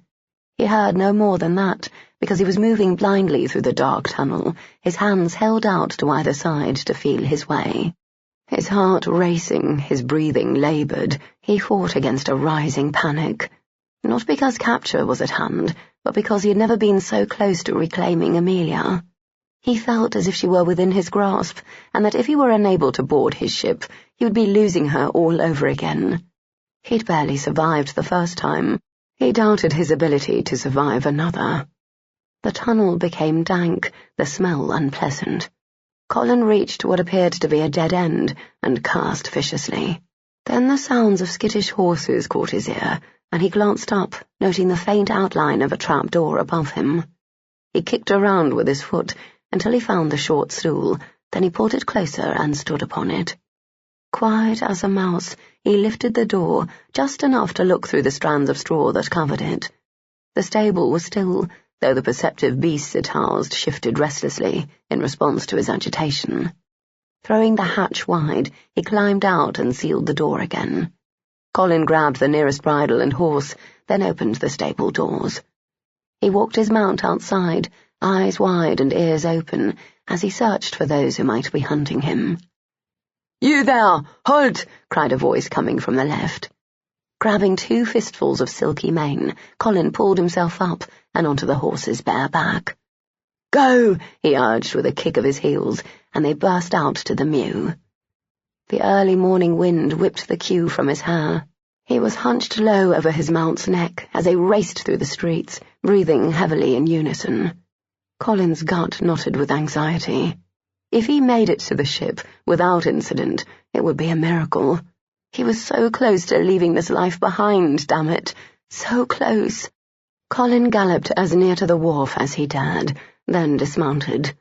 Speaker 1: He heard no more than that, because he was moving blindly through the dark tunnel, his hands held out to either side to feel his way. His heart racing, his breathing laboured, he fought against a rising panic. Not because capture was at hand, but because he had never been so close to reclaiming Amelia. He felt as if she were within his grasp, and that if he were unable to board his ship, he would be losing her all over again. He'd barely survived the first time. He doubted his ability to survive another. The tunnel became dank, the smell unpleasant. Colin reached what appeared to be a dead end and cursed viciously. Then the sounds of skittish horses caught his ear, and he glanced up, noting the faint outline of a trap door above him. He kicked around with his foot until he found the short stool, then he pulled it closer and stood upon it. Quiet as a mouse, he lifted the door just enough to look through the strands of straw that covered it. The stable was still, though the perceptive beasts it housed shifted restlessly in response to his agitation. Throwing the hatch wide, he climbed out and sealed the door again. Colin grabbed the nearest bridle and horse, then opened the stable doors. He walked his mount outside, eyes wide and ears open, as he searched for those who might be hunting him. "You there! Halt!" cried a voice coming from the left. Grabbing 2 fistfuls of silky mane, Colin pulled himself up and onto the horse's bare back. "Go!" he urged with a kick of his heels, and they burst out to the mew. The early morning wind whipped the queue from his hair. He was hunched low over his mount's neck as they raced through the streets, breathing heavily in unison. Colin's gut knotted with anxiety. If he made it to the ship without incident, it would be a miracle. He was so close to leaving this life behind, damn it. So close. Colin galloped as near to the wharf as he dared, then dismounted.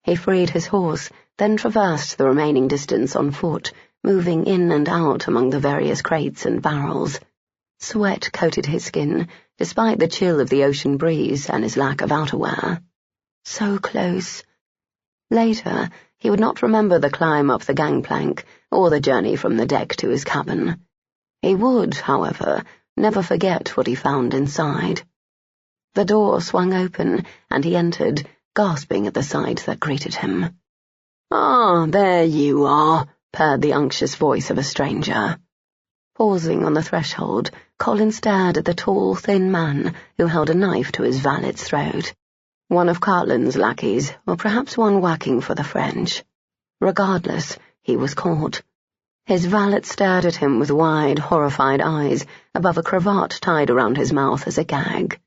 Speaker 1: He freed his horse, then traversed the remaining distance on foot, moving in and out among the various crates and barrels. Sweat coated his skin, despite the chill of the ocean breeze and his lack of outerwear. So close. Later, he would not remember the climb up the gangplank, or the journey from the deck to his cabin. He would, however, never forget what he found inside. The door swung open, and he entered, gasping at the sight that greeted him. "Ah, there you are," purred the unctuous voice of a stranger. Pausing on the threshold, Colin stared at the tall, thin man who held a knife to his valet's throat. One of Cartland's lackeys, or perhaps one working for the French. Regardless, he was caught. His valet stared at him with wide, horrified eyes above a cravat tied around his mouth as a gag.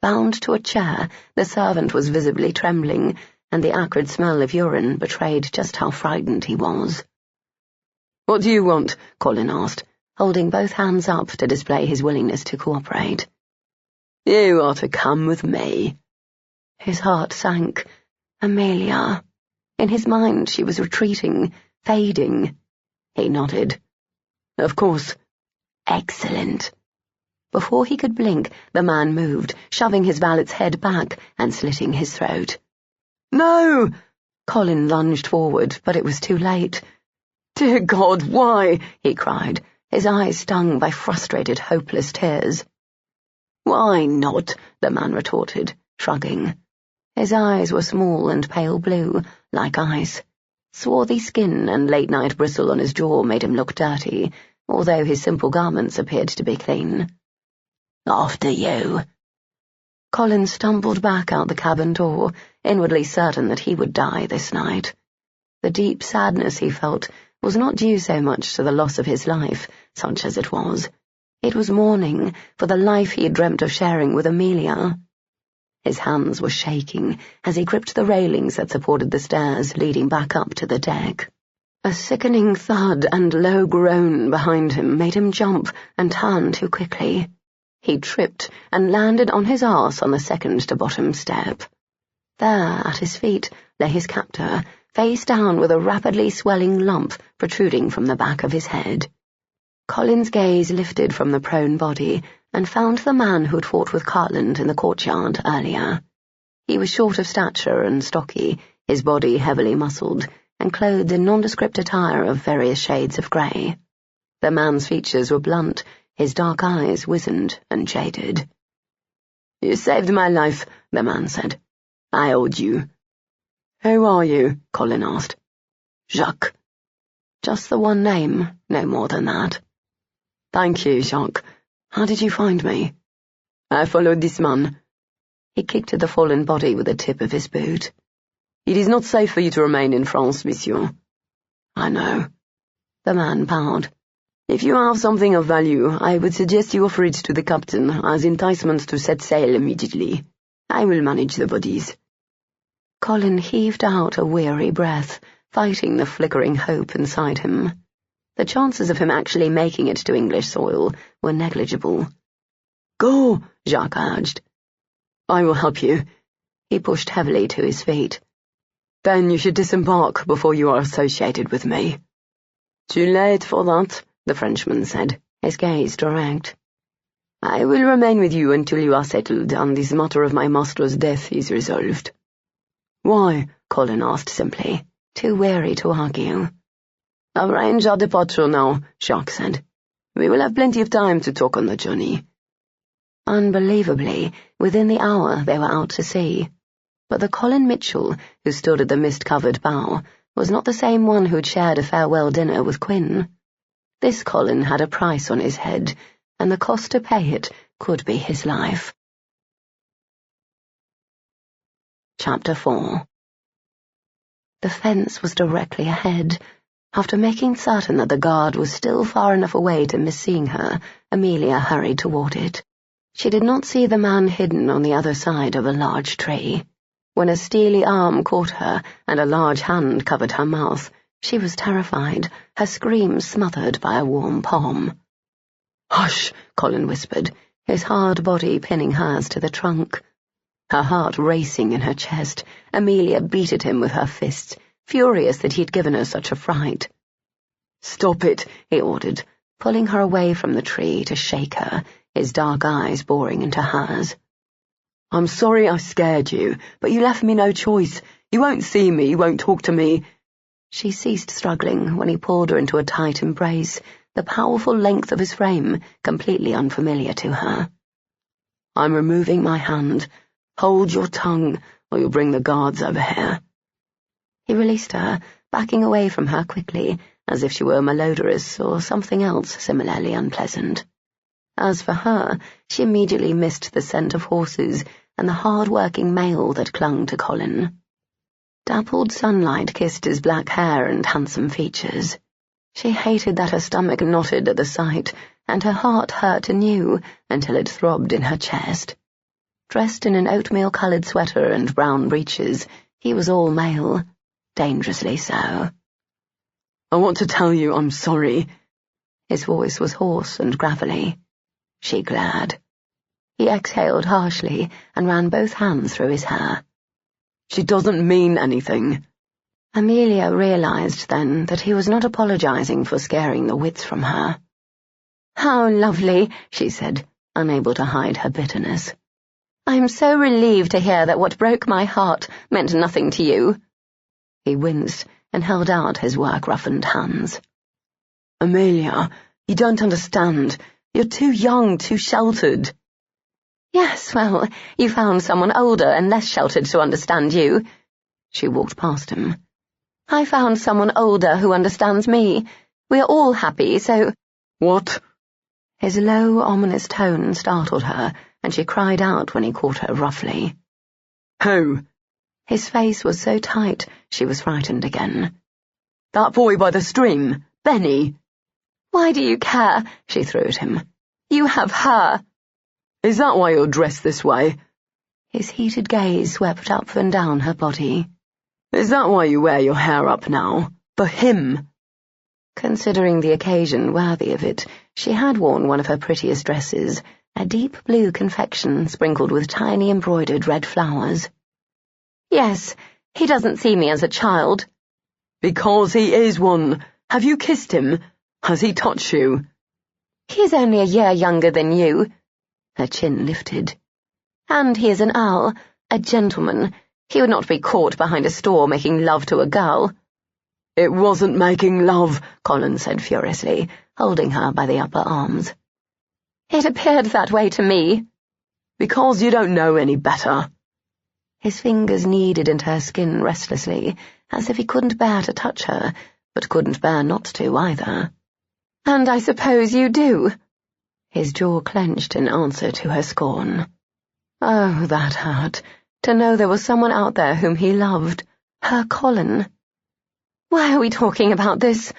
Speaker 1: Bound to a chair, the servant was visibly trembling, and the acrid smell of urine betrayed just how frightened he was. "What do you want?" Colin asked, holding both hands up to display his willingness to cooperate. "You are to come with me." His heart sank. Amelia. In his mind, she was retreating, fading. He nodded.
Speaker 3: Of course.
Speaker 1: Excellent. Before he could blink, the man moved, shoving his valet's head back and slitting his throat.
Speaker 3: No!
Speaker 1: Colin lunged forward, but it was too late.
Speaker 3: Dear God, why?
Speaker 1: He cried, his eyes stung by frustrated, hopeless tears.
Speaker 3: Why not?
Speaker 1: The man retorted, shrugging. His eyes were small and pale blue, like ice. Swarthy skin and late-night bristle on his jaw made him look dirty, although his simple garments appeared to be clean. After you. Colin stumbled back out the cabin door, inwardly certain that he would die this night. The deep sadness he felt was not due so much to the loss of his life, such as it was. It was mourning for the life he had dreamt of sharing with Amelia. His hands were shaking as he gripped the railings that supported the stairs leading back up to the deck. A sickening thud and low groan behind him made him jump and turn too quickly. He tripped and landed on his arse on the second-to-bottom step. There, at his feet, lay his captor, face down with a rapidly swelling lump protruding from the back of his head. Colin's gaze lifted from the prone body and found the man who'd fought with Cartland in the courtyard earlier. He was short of stature and stocky, his body heavily muscled, and clothed in nondescript attire of various shades of grey. The man's features were blunt, his dark eyes wizened and jaded.
Speaker 3: You saved my life, the man said. I owed you. Who are you? Colin asked.
Speaker 1: Jacques. Just the one name, no more than that.
Speaker 3: Thank you, Jacques. How did you find me? I followed this man.
Speaker 1: He kicked at the fallen body with the tip of his boot.
Speaker 3: It is not safe for you to remain in France, monsieur.
Speaker 1: I know. The man bowed.
Speaker 3: If you have something of value, I would suggest you offer it to the captain as enticement to set sail immediately. I will manage the bodies.
Speaker 1: Colin heaved out a weary breath, fighting the flickering hope inside him. The chances of him actually making it to English soil were negligible.
Speaker 3: Go, Jacques urged. I will help you.
Speaker 1: He pushed heavily to his feet.
Speaker 3: Then you should disembark before you are associated with me. Too late for that, the Frenchman said, his gaze direct. I will remain with you until you are settled and this matter of my master's death is resolved.
Speaker 1: Why? Colin asked simply, too weary to argue.
Speaker 3: Arrange our departure now, Jacques said. We will have plenty of time to talk on the journey.
Speaker 1: Unbelievably, within the hour they were out to sea. But the Colin Mitchell, who stood at the mist-covered bow, was not the same one who'd shared a farewell dinner with Quinn. This Colin had a price on his head, and the cost to pay it could be his life. Chapter 4. The fence was directly ahead. After making certain that the guard was still far enough away to miss seeing her, Amelia hurried toward it. She did not see the man hidden on the other side of a large tree. When a steely arm caught her and a large hand covered her mouth, she was terrified, her screams smothered by a warm palm.
Speaker 3: "Hush," Colin whispered,
Speaker 1: his hard body pinning hers to the trunk. Her heart racing in her chest, Amelia beat at him with her fists, furious that he'd given her such a fright.
Speaker 3: "Stop it,"
Speaker 1: he ordered, pulling her away from the tree to shake her, his dark eyes boring into hers.
Speaker 3: "I'm sorry I scared you, but you left me no choice. You won't see me, you won't talk to me."
Speaker 1: She ceased struggling when he pulled her into a tight embrace, the powerful length of his frame completely unfamiliar to her.
Speaker 3: "I'm removing my hand. Hold your tongue, or you'll bring the guards over here."
Speaker 1: He released her, backing away from her quickly, as if she were malodorous or something else similarly unpleasant. As for her, she immediately missed the scent of horses and the hard-working male that clung to Colin. Dappled sunlight kissed his black hair and handsome features. She hated that her stomach knotted at the sight, and her heart hurt anew until it throbbed in her chest. Dressed in an oatmeal-coloured sweater and brown breeches, he was all male, dangerously so.
Speaker 3: "I want to tell you I'm sorry."
Speaker 1: His voice was hoarse and gravelly. She glared. He exhaled harshly and ran both hands through his hair.
Speaker 3: She doesn't mean anything.
Speaker 1: Amelia realized then that he was not apologizing for scaring the wits from her. "How lovely," she said, unable to hide her bitterness. "I'm so relieved to hear that what broke my heart meant nothing to you." He winced and held out his work-roughened hands.
Speaker 3: "Amelia, you don't understand. You're too young, too sheltered."
Speaker 1: "Yes, well, you found someone older and less sheltered to understand you." She walked past him. "I found someone older who understands me. We're all happy, so—"
Speaker 3: "What?"
Speaker 1: His low, ominous tone startled her, and she cried out when he caught her roughly.
Speaker 3: "Who?"
Speaker 1: His face was so tight she was frightened again.
Speaker 3: "That boy by the stream, Benny."
Speaker 1: "Why do you care?" she threw at him. "You have her."
Speaker 3: "Is that why you're dressed this way?"
Speaker 1: His heated gaze swept up and down her body.
Speaker 3: "Is that why you wear your hair up now? For him?"
Speaker 1: Considering the occasion worthy of it, she had worn one of her prettiest dresses, a deep blue confection sprinkled with tiny embroidered red flowers. "Yes, he doesn't see me as a child."
Speaker 3: "Because he is one. Have you kissed him? Has he touched you?"
Speaker 1: "He's only a year younger than you." Her chin lifted. "And he is an owl, a gentleman. He would not be caught behind a store making love to a girl."
Speaker 3: "It wasn't making love,"
Speaker 1: Colin said furiously, holding her by the upper arms. "It appeared that way to me."
Speaker 3: "Because you don't know any better."
Speaker 1: His fingers kneaded into her skin restlessly, as if he couldn't bear to touch her, but couldn't bear not to either. "And I suppose you do?" His jaw clenched in answer to her scorn. Oh, that hurt, to know there was someone out there whom he loved, her Colin. "Why are we talking about this?"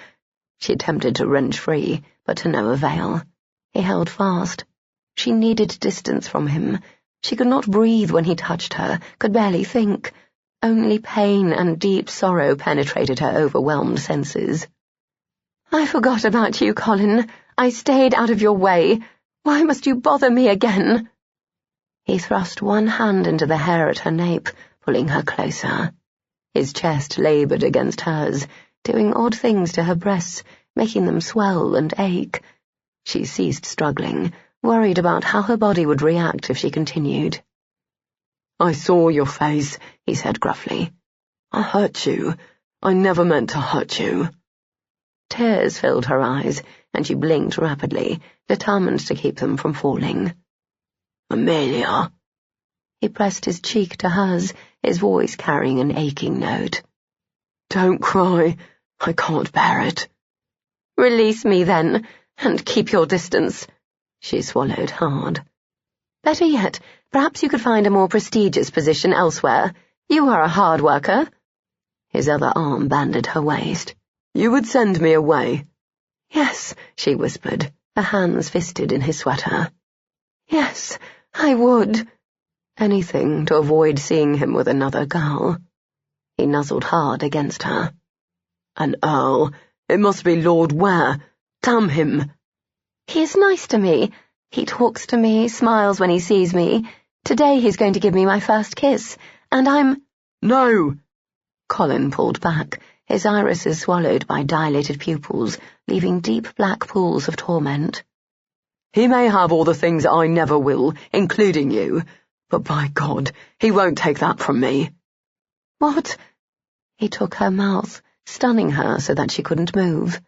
Speaker 1: She attempted to wrench free, but to no avail. He held fast. She needed distance from him. She could not breathe when he touched her, could barely think. Only pain and deep sorrow penetrated her overwhelmed senses. "I forgot about you, Colin. I stayed out of your way. Why must you bother me again?" He thrust one hand into the hair at her nape, pulling her closer. His chest laboured against hers, doing odd things to her breasts, making them swell and ache. She ceased struggling, worried about how her body would react if she continued.
Speaker 3: "I saw your face," he said gruffly. "I hurt you. I never meant to hurt you."
Speaker 1: Tears filled her eyes, and she blinked rapidly, determined to keep them from falling.
Speaker 3: "Amelia."
Speaker 1: He pressed his cheek to hers, his voice carrying an aching note.
Speaker 3: "Don't cry. I can't bear it."
Speaker 1: "Release me, then, and keep your distance." She swallowed hard. "Better yet, perhaps you could find a more prestigious position elsewhere. You are a hard worker." His other arm banded her waist.
Speaker 3: "You would send me away?"
Speaker 1: "Yes," she whispered, her hands fisted in his sweater. "Yes, I would." Anything to avoid seeing him with another girl. He nuzzled hard against her.
Speaker 3: "An earl. It must be Lord Ware. Damn him."
Speaker 1: "He is nice to me. He talks to me, smiles when he sees me. Today he's going to give me my first kiss, and I'm—"
Speaker 3: "No!"
Speaker 1: Colin pulled back, his irises swallowed by dilated pupils, leaving deep black pools of torment.
Speaker 3: "He may have all the things I never will, including you, but by God, he won't take that from me."
Speaker 1: "What?" He took her mouth, stunning her so that she couldn't move.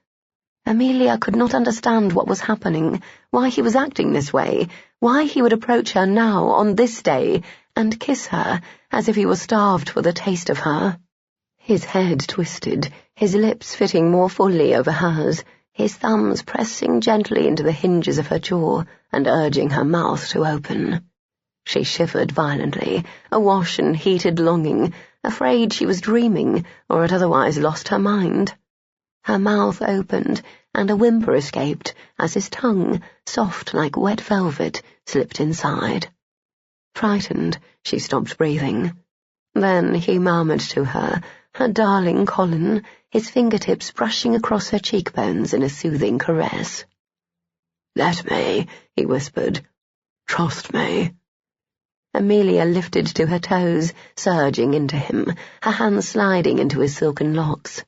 Speaker 1: Amelia could not understand what was happening, why he was acting this way, why he would approach her now, on this day, and kiss her, as if he were starved for the taste of her. His head twisted, his lips fitting more fully over hers, his thumbs pressing gently into the hinges of her jaw and urging her mouth to open. She shivered violently, awash in heated longing, afraid she was dreaming or had otherwise lost her mind. Her mouth opened, and a whimper escaped as his tongue, soft like wet velvet, slipped inside. Frightened, she stopped breathing. Then he murmured to her, her darling Colin, his fingertips brushing across her cheekbones in a soothing caress.
Speaker 3: "Let me," he whispered. "Trust me."
Speaker 2: Amelia lifted to her toes, surging into him, her hands sliding into his silken locks.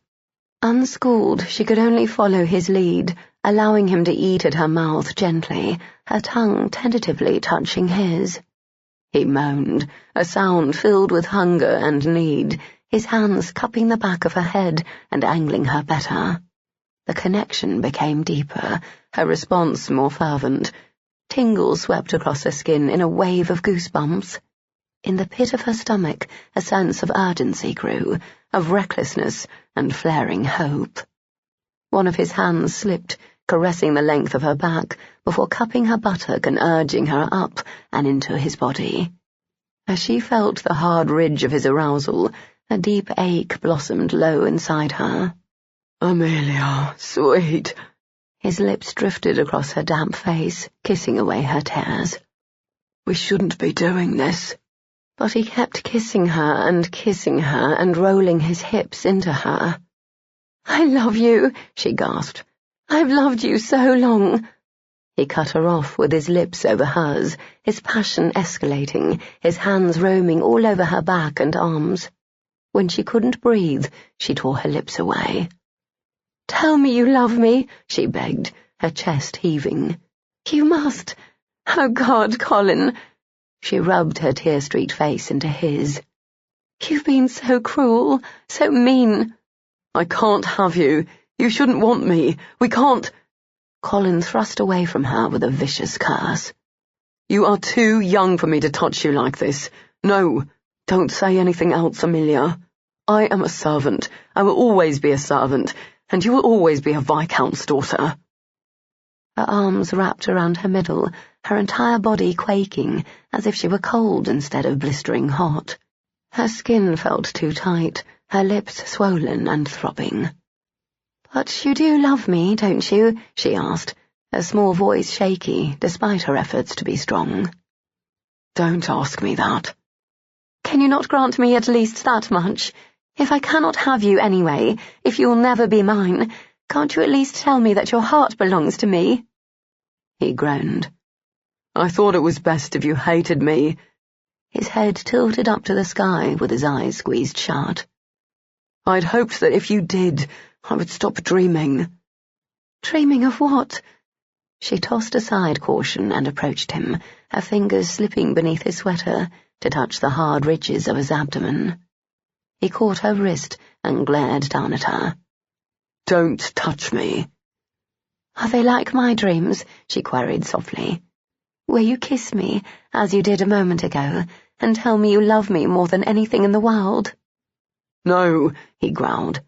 Speaker 2: Unschooled, she could only follow his lead, allowing him to eat at her mouth gently, her tongue tentatively touching his. He moaned, a sound filled with hunger and need, his hands cupping the back of her head and angling her better. The connection became deeper, her response more fervent. Tingles swept across her skin in a wave of goosebumps. In the pit of her stomach, a sense of urgency grew, of recklessness and flaring hope. One of his hands slipped, caressing the length of her back, before cupping her buttock and urging her up and into his body. As she felt the hard ridge of his arousal, a deep ache blossomed low inside her.
Speaker 3: Amelia, sweet.
Speaker 2: His lips drifted across her damp face, kissing away her tears.
Speaker 3: We shouldn't be doing this.
Speaker 2: But he kept kissing her and rolling his hips into her. I love you, she gasped. I've loved you so long. He cut her off with his lips over hers, his passion escalating, his hands roaming all over her back and arms. When she couldn't breathe, she tore her lips away. Tell me you love me, she begged, her chest heaving. You must. Oh, God, Colin. She rubbed her tear-streaked face into his. You've been so cruel, so mean.
Speaker 3: I can't have you. You shouldn't want me. We can't.
Speaker 2: Colin thrust away from her with a vicious curse.
Speaker 3: You are too young for me to touch you like this. No, don't say anything else, Amelia. I am a servant. I will always be a servant. And you will always be a Viscount's daughter.
Speaker 2: Her arms wrapped around her middle, her entire body quaking, as if she were cold instead of blistering hot. Her skin felt too tight, her lips swollen and throbbing. But you do love me, don't you? She asked, her small voice shaky, despite her efforts to be strong.
Speaker 3: Don't ask me that.
Speaker 2: Can you not grant me at least that much? If I cannot have you anyway, if you'll never be mine, can't you at least tell me that your heart belongs to me?
Speaker 3: He groaned. I thought it was best if you hated me.
Speaker 2: His head tilted up to the sky with his eyes squeezed shut.
Speaker 3: I'd hoped that if you did, I would stop dreaming.
Speaker 2: Dreaming of what? She tossed aside caution and approached him, her fingers slipping beneath his sweater to touch the hard ridges of his abdomen. He caught her wrist and glared down at her.
Speaker 3: Don't touch me.
Speaker 2: Are they like my dreams? She queried softly. Where you kiss me, as you did a moment ago, and tell me you love me more than anything in the world?
Speaker 3: No, he growled.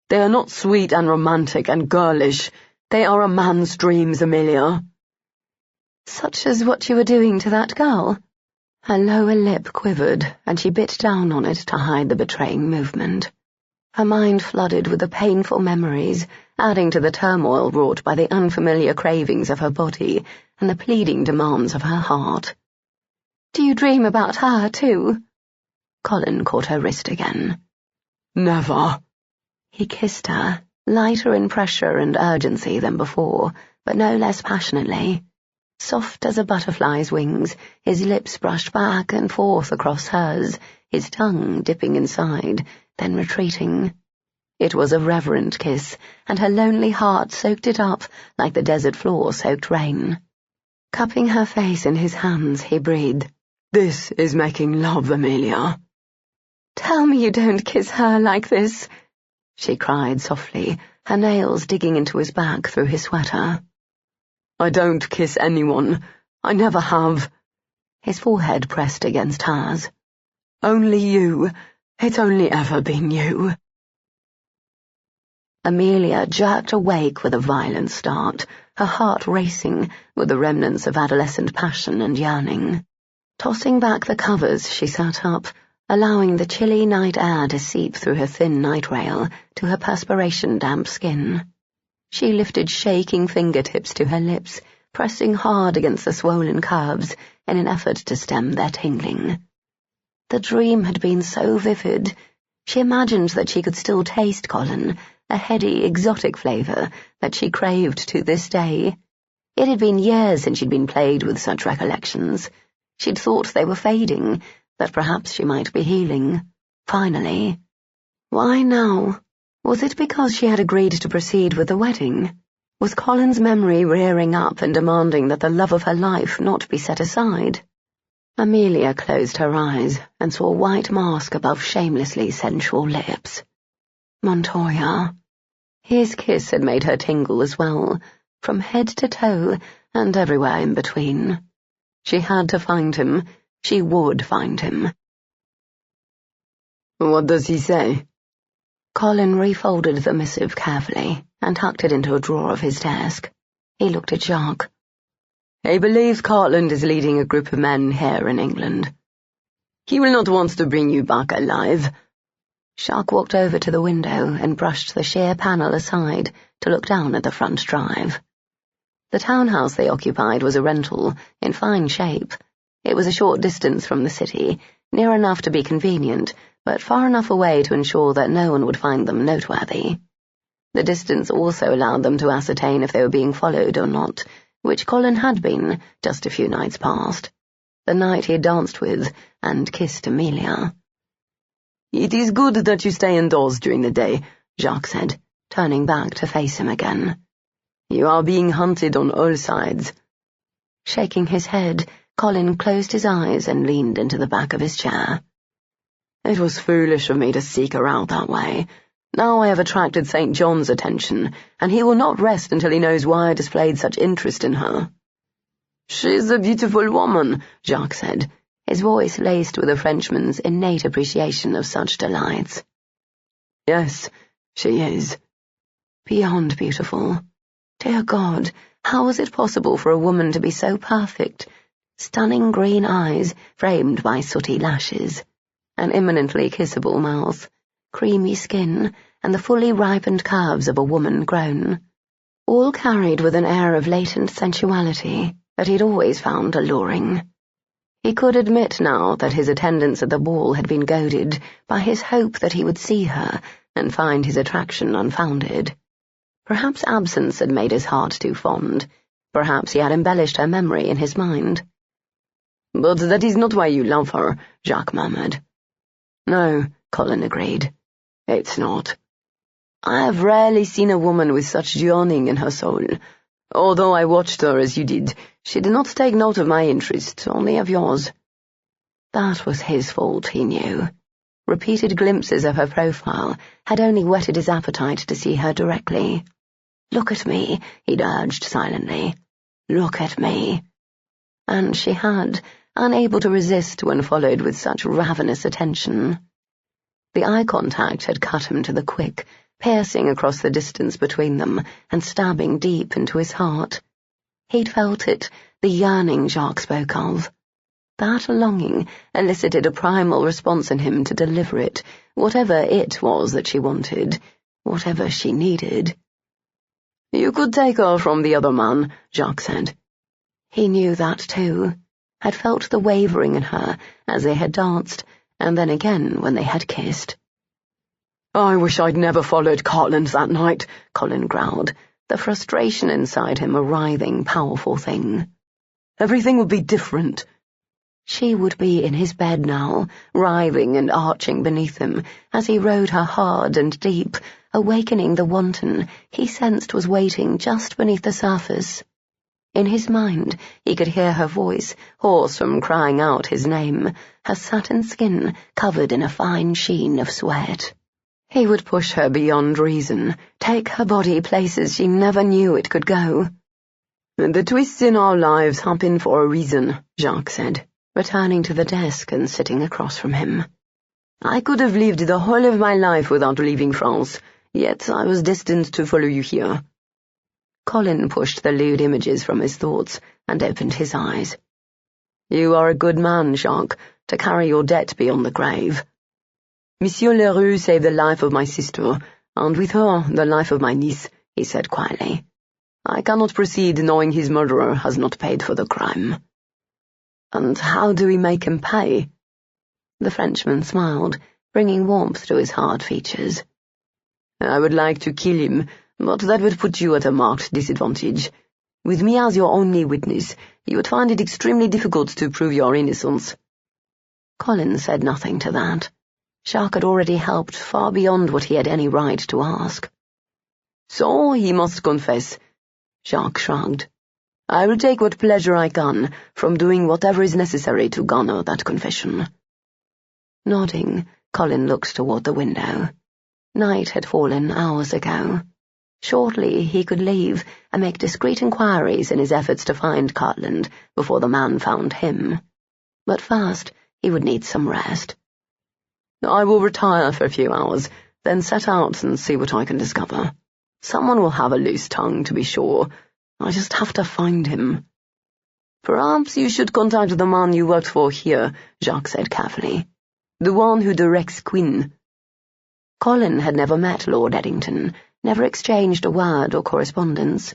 Speaker 3: They are not sweet and romantic and girlish. They are a man's dreams, Amelia.
Speaker 2: Such as what you were doing to that girl? Her lower lip quivered, and she bit down on it to hide the betraying movement. Her mind flooded with the painful memories, adding to the turmoil wrought by the unfamiliar cravings of her body and the pleading demands of her heart. Do you dream about her, too? Colin caught her wrist again.
Speaker 3: Never.
Speaker 2: He kissed her, lighter in pressure and urgency than before, but no less passionately. Soft as a butterfly's wings, his lips brushed back and forth across hers, his tongue dipping inside, then retreating. It was a reverent kiss, and her lonely heart soaked it up like the desert floor soaked rain. Cupping her face in his hands, he breathed,
Speaker 3: This is making love, Amelia.
Speaker 2: Tell me you don't kiss her like this, she cried softly, her nails digging into his back through his sweater.
Speaker 3: I don't kiss anyone. I never have.
Speaker 2: His forehead pressed against hers.
Speaker 3: Only you. It's only ever been you.
Speaker 2: Amelia jerked awake with a violent start, her heart racing with the remnants of adolescent passion and yearning. Tossing back the covers, she sat up, allowing the chilly night air to seep through her thin night rail to her perspiration-damp skin. She lifted shaking fingertips to her lips, pressing hard against the swollen curves in an effort to stem their tingling. The dream had been so vivid. She imagined that she could still taste Colin, a heady, exotic flavour that she craved to this day. It had been years since she'd been plagued with such recollections.
Speaker 1: She'd thought they were fading, that perhaps she might be healing. Finally. Why now? Was it because she had agreed to proceed with the wedding? Was Colin's memory rearing up and demanding that the love of her life not be set aside? Amelia closed her eyes and saw a white mask above shamelessly sensual lips. Montoya. His kiss had made her tingle as well, from head to toe and everywhere in between. She had to find him. She would find him.
Speaker 3: What does he say?
Speaker 1: Colin refolded the missive carefully and tucked it into a drawer of his desk. He looked at Jacques.
Speaker 3: He believes Cartland is leading a group of men here in England. He will not want to bring you back alive.
Speaker 1: Jacques walked over to the window and brushed the sheer panel aside to look down at the front drive. The townhouse they occupied was a rental, in fine shape. It was a short distance from the city, near enough to be convenient, but far enough away to ensure that no one would find them noteworthy. The distance also allowed them to ascertain if they were being followed or not, which Colin had been just a few nights past, the night he had danced with and kissed Amelia.
Speaker 3: It is good that you stay indoors during the day, Jacques said,
Speaker 1: turning back to face him again.
Speaker 3: You are being hunted on all sides.
Speaker 1: Shaking his head, Colin closed his eyes and leaned into the back of his chair.
Speaker 3: It was foolish of me to seek her out that way. Now I have attracted St. John's attention, and he will not rest until he knows why I displayed such interest in her. She is a beautiful woman, Jacques said,
Speaker 1: his voice laced with a Frenchman's innate appreciation of such delights.
Speaker 3: Yes, she is.
Speaker 1: Beyond beautiful. Dear God, how was it possible for a woman to be so perfect? Stunning green eyes framed by sooty lashes, an eminently kissable mouth, creamy skin, and the fully ripened curves of a woman grown, all carried with an air of latent sensuality that he'd always found alluring. He could admit now that his attendance at the ball had been goaded by his hope that he would see her and find his attraction unfounded. Perhaps absence had made his heart too fond. Perhaps he had embellished her memory in his mind.
Speaker 3: But that is not why you love her, Jacques murmured.
Speaker 1: No, Colin agreed.
Speaker 3: It's not. I have rarely seen a woman with such yearning in her soul. Although I watched her as you did, she did not take note of my interest, only of yours.
Speaker 1: That was his fault, he knew. Repeated glimpses of her profile had only whetted his appetite to see her directly. Look at me, he'd urged silently. Look at me. And she had, unable to resist when followed with such ravenous attention. The eye contact had cut him to the quick, piercing across the distance between them and stabbing deep into his heart. He'd felt it, the yearning Jacques spoke of. That longing elicited a primal response in him to deliver it, whatever it was that she wanted, whatever she needed.
Speaker 3: You could take her from the other man, Jacques said.
Speaker 1: He knew that too, had felt the wavering in her as they had danced, and then again when they had kissed.
Speaker 3: I wish I'd never followed Cartland that night,
Speaker 1: Colin growled, the frustration inside him a writhing, powerful thing.
Speaker 3: Everything would be different.
Speaker 1: She would be in his bed now, writhing and arching beneath him, as he rode her hard and deep, awakening the wanton he sensed was waiting just beneath the surface. In his mind, he could hear her voice, hoarse from crying out his name, her satin skin covered in a fine sheen of sweat. He would push her beyond reason, take her body places she never knew it could go.
Speaker 3: The twists in our lives happen for a reason, Jacques said,
Speaker 1: returning to the desk and sitting across from him.
Speaker 3: I could have lived the whole of my life without leaving France, yet I was destined to follow you here.
Speaker 1: Colin pushed the lewd images from his thoughts and opened his eyes.
Speaker 3: You are a good man, Jacques, to carry your debt beyond the grave. Monsieur Leroux saved the life of my sister, and with her the life of my niece, he said quietly. I cannot proceed knowing his murderer has not paid for the crime. And how do we make him pay?
Speaker 1: The Frenchman smiled, bringing warmth to his hard features.
Speaker 3: I would like to kill him, but that would put you at a marked disadvantage. With me as your only witness, you would find it extremely difficult to prove your innocence."
Speaker 2: Colin said nothing to that. Jacques had already helped far beyond what he had any right to ask.
Speaker 3: "So he must confess." Jacques shrugged. "I will take what pleasure I can from doing whatever is necessary to garner that confession."
Speaker 2: Nodding, Colin looked toward the window. Night had fallen hours ago. Shortly he could leave and make discreet inquiries in his efforts to find Cartland before the man found him. But first he would need some rest.
Speaker 3: "I will retire for a few hours, then set out and see what I can discover. Someone will have a loose tongue, to be sure. I just have to find him." "Perhaps you should contact the man you worked for here," Jacques said carefully. "The one who directs Quinn."
Speaker 2: Colin had never met Lord Eddington, never exchanged a word or correspondence.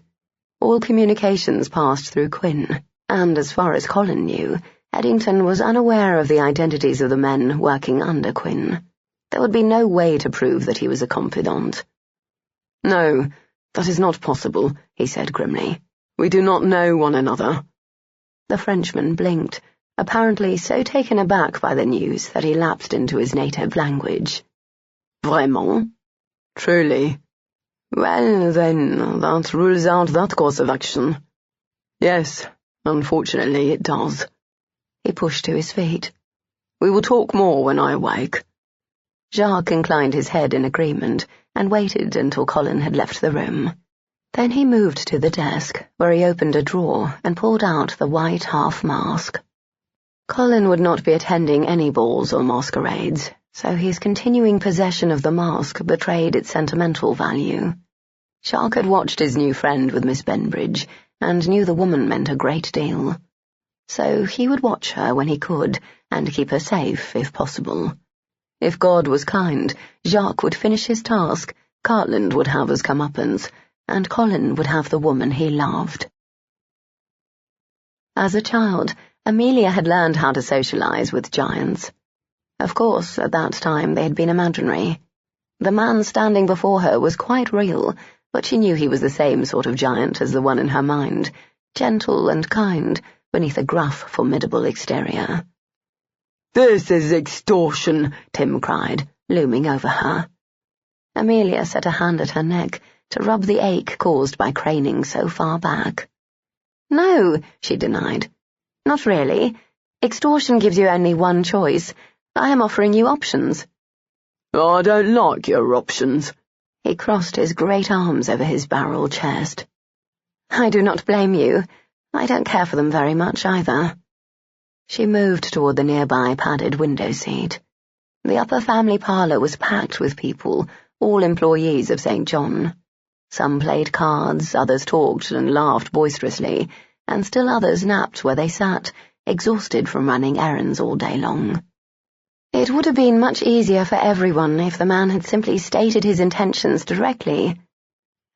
Speaker 2: All communications passed through Quinn, and as far as Colin knew, Eddington was unaware of the identities of the men working under Quinn. There would be no way to prove that he was a confidant.
Speaker 3: "No, that is not possible," he said grimly. "We do not know one another."
Speaker 2: The Frenchman blinked, apparently so taken aback by the news that he lapsed into his native language.
Speaker 3: "Vraiment? Truly? Well, then, that rules out that course of action." "Yes, unfortunately it does."
Speaker 2: He pushed to his feet.
Speaker 3: "We will talk more when I awake."
Speaker 2: Jacques inclined his head in agreement and waited until Colin had left the room. Then he moved to the desk, where he opened a drawer and pulled out the white half-mask. Colin would not be attending any balls or masquerades, so his continuing possession of the mask betrayed its sentimental value. Jacques had watched his new friend with Miss Benbridge, and knew the woman meant a great deal. So he would watch her when he could, and keep her safe if possible. If God was kind, Jacques would finish his task, Cartland would have his comeuppance, and Colin would have the woman he loved. As a child, Amelia had learned how to socialize with giants. Of course, at that time they had been imaginary. The man standing before her was quite real, but she knew he was the same sort of giant as the one in her mind, gentle and kind, beneath a gruff, formidable exterior.
Speaker 3: "This is extortion," Tim cried,
Speaker 2: looming over her. Amelia set a hand at her neck to rub the ache caused by craning so far back. "No," she denied. "Not really. Extortion gives you only one choice. I am offering you options."
Speaker 3: "I don't like your options."
Speaker 2: He crossed his great arms over his barrel chest. "I do not blame you. I don't care for them very much, either." She moved toward the nearby padded window seat. The upper family parlour was packed with people, all employees of St. John. Some played cards, others talked and laughed boisterously, and still others napped where they sat, exhausted from running errands all day long. It would have been much easier for everyone if the man had simply stated his intentions directly.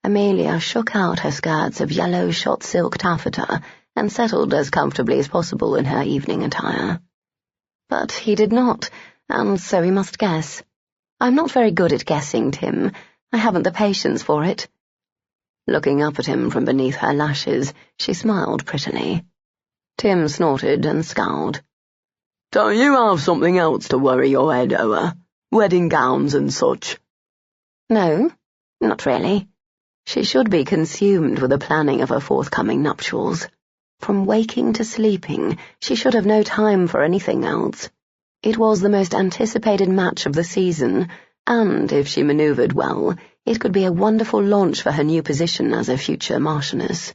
Speaker 2: Amelia shook out her skirts of yellow shot silk taffeta and settled as comfortably as possible in her evening attire. But he did not, and so he must guess. "I'm not very good at guessing, Tim. I haven't the patience for it." Looking up at him from beneath her lashes, she smiled prettily. Tim snorted and scowled.
Speaker 3: "Don't you have something else to worry your head over? Wedding gowns and such?"
Speaker 2: "No, not really." She should be consumed with the planning of her forthcoming nuptials. From waking to sleeping, she should have no time for anything else. It was the most anticipated match of the season, and if she manoeuvred well, it could be a wonderful launch for her new position as a future marchioness.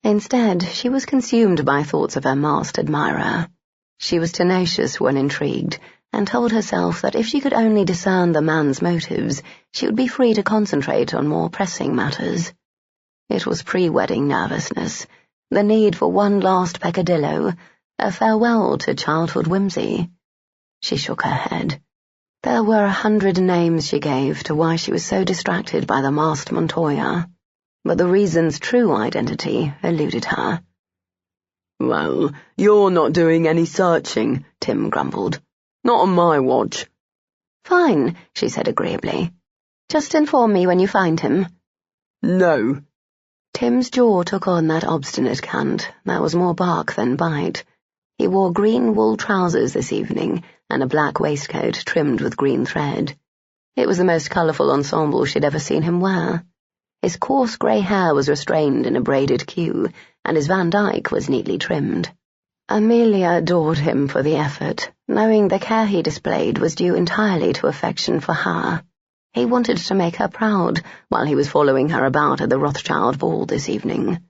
Speaker 2: Instead, she was consumed by thoughts of her masked admirer. She was tenacious when intrigued, and told herself that if she could only discern the man's motives, she would be free to concentrate on more pressing matters. It was pre-wedding nervousness, the need for one last peccadillo, a farewell to childhood whimsy. She shook her head. There were 100 names she gave to why she was so distracted by the masked Montoya, but the reason's true identity eluded her.
Speaker 3: "Well, you're not doing any searching," Tim grumbled. "Not on my watch."
Speaker 2: "Fine," she said agreeably. "Just inform me when you find him."
Speaker 3: "No."
Speaker 1: Tim's jaw took on that obstinate cant that was more bark than bite. He wore green wool trousers this evening and a black waistcoat trimmed with green thread. It was the most colourful ensemble she'd ever seen him wear. His coarse grey hair was restrained in a braided queue, and his Van Dyke was neatly trimmed. Amelia adored him for the effort, knowing the care he displayed was due entirely to affection for her. He wanted to make her proud while he was following her about at the Rothschild ball this evening.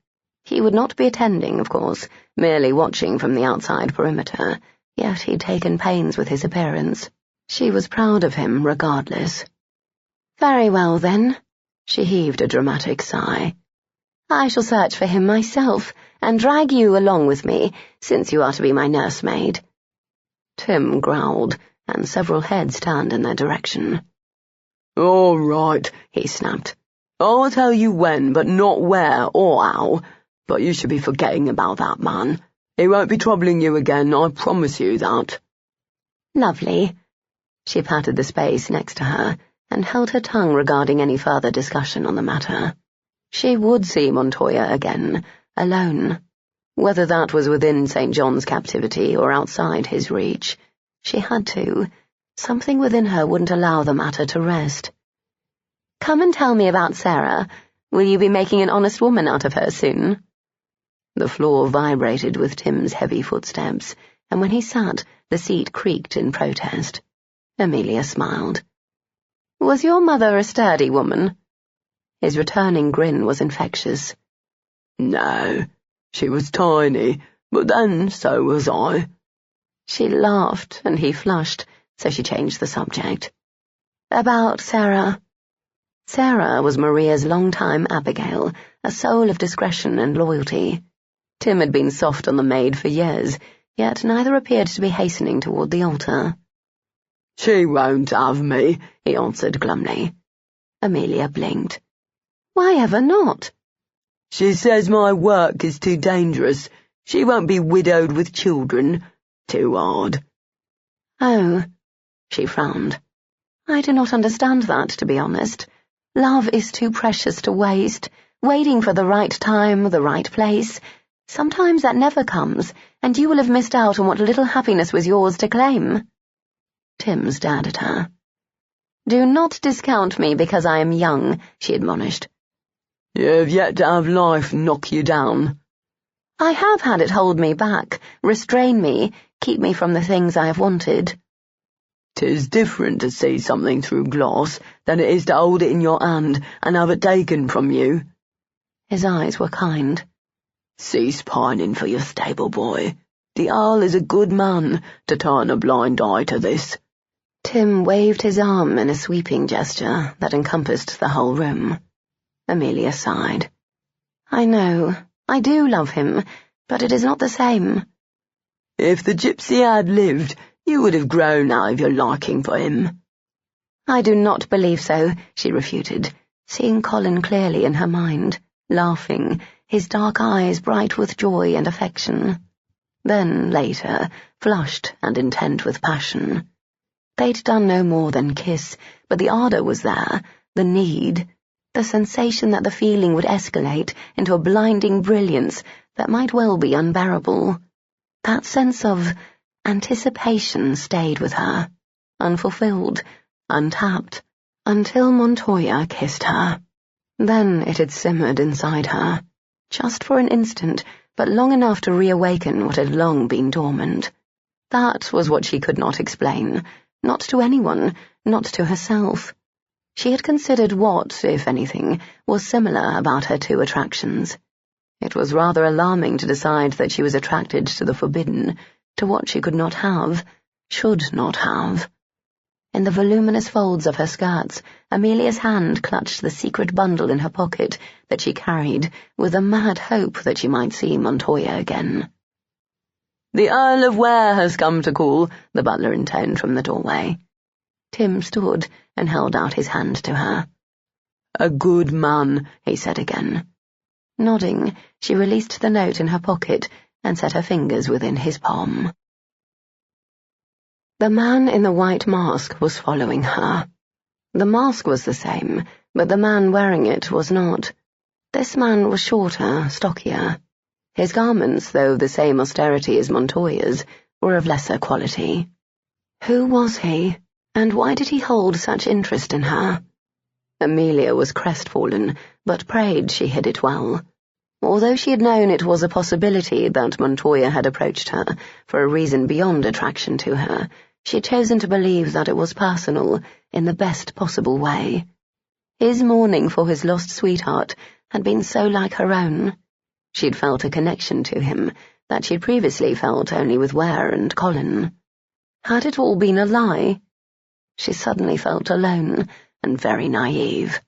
Speaker 1: He would not be attending, of course, merely watching from the outside perimeter, yet he'd taken pains with his appearance. She was proud of him regardless. "Very well, then." She heaved a dramatic sigh. "I shall search for him myself, and drag you along with me, since you are to be my nursemaid." Tim growled, and several heads turned in their direction.
Speaker 3: "All right," he snapped. "I'll tell you when, but not where or how. But you should be forgetting about that man. He won't be troubling you again, I promise you that."
Speaker 1: "Lovely." She patted the space next to her, and held her tongue regarding any further discussion on the matter. She would see Montoya again, alone. Whether that was within St. John's captivity or outside his reach, she had to. Something within her wouldn't allow the matter to rest. "Come and tell me about Sarah. Will you be making an honest woman out of her soon?" The floor vibrated with Tim's heavy footsteps, and when he sat, the seat creaked in protest. Amelia smiled. "Was your mother a sturdy woman?" His returning grin was infectious.
Speaker 3: "No, she was tiny, but then so was I."
Speaker 1: She laughed, and he flushed, so she changed the subject. "About Sarah?" Sarah was Maria's long-time Abigail, a soul of discretion and loyalty. Tim had been soft on the maid for years, yet neither appeared to be hastening toward the altar.
Speaker 3: "She won't have me,"
Speaker 2: he answered glumly.
Speaker 1: Amelia blinked. "Why ever not?"
Speaker 3: "She says my work is too dangerous. She won't be widowed with children. Too hard."
Speaker 1: "Oh," she frowned. "I do not understand that, to be honest. Love is too precious to waste, waiting for the right time, the right place. Sometimes that never comes, and you will have missed out on what little happiness was yours to claim." Tim stared at her. "Do not discount me because I am young," she admonished.
Speaker 3: "You've yet to have life knock you down."
Speaker 1: "I have had it hold me back, restrain me, keep me from the things I have wanted."
Speaker 3: "'Tis different to see something through glass than it is to hold it in your hand and have it taken from you."
Speaker 1: His eyes were kind.
Speaker 3: "Cease pining for your stable boy. The Earl is a good man to turn a blind eye to this."
Speaker 1: Tim waved his arm in a sweeping gesture that encompassed the whole room. Amelia sighed. "I know. I do love him, but it is not the same."
Speaker 3: "If the gypsy had lived, you would have grown out of your liking for him."
Speaker 1: "I do not believe so," she refuted, seeing Colin clearly in her mind, laughing, his dark eyes bright with joy and affection. Then, later, flushed and intent with passion. They'd done no more than kiss, but the ardour was there, the need, the sensation that the feeling would escalate into a blinding brilliance that might well be unbearable. That sense of anticipation stayed with her, unfulfilled, untapped, until Montoya kissed her. Then it had simmered inside her, just for an instant, but long enough to reawaken what had long been dormant. That was what she could not explain, not to anyone, not to herself. She had considered what, if anything, was similar about her two attractions. It was rather alarming to decide that she was attracted to the forbidden, to what she could not have, should not have. In the voluminous folds of her skirts, Amelia's hand clutched the secret bundle in her pocket that she carried, with a mad hope that she might see Montoya again.
Speaker 2: "The Earl of Ware has come to call," the butler intoned from the doorway.
Speaker 1: Tim stood and held out his hand to her.
Speaker 3: "A good man," he said again.
Speaker 1: Nodding, she released the note in her pocket and set her fingers within his palm. The man in the white mask was following her. The mask was the same, but the man wearing it was not.
Speaker 2: This man was shorter, stockier. His garments, though the same austerity as Montoya's, were of lesser quality. Who was he, and why did he hold such interest in her? Amelia was crestfallen, but prayed she hid it well. Although she had known it was a possibility that Montoya had approached her for a reason beyond attraction to her, she had chosen to believe that it was personal, in the best possible way. His mourning for his lost sweetheart had been so like her own. She had felt a connection to him that she had previously felt only with Ware and Colin. Had it all been a lie? She suddenly felt alone and very naive.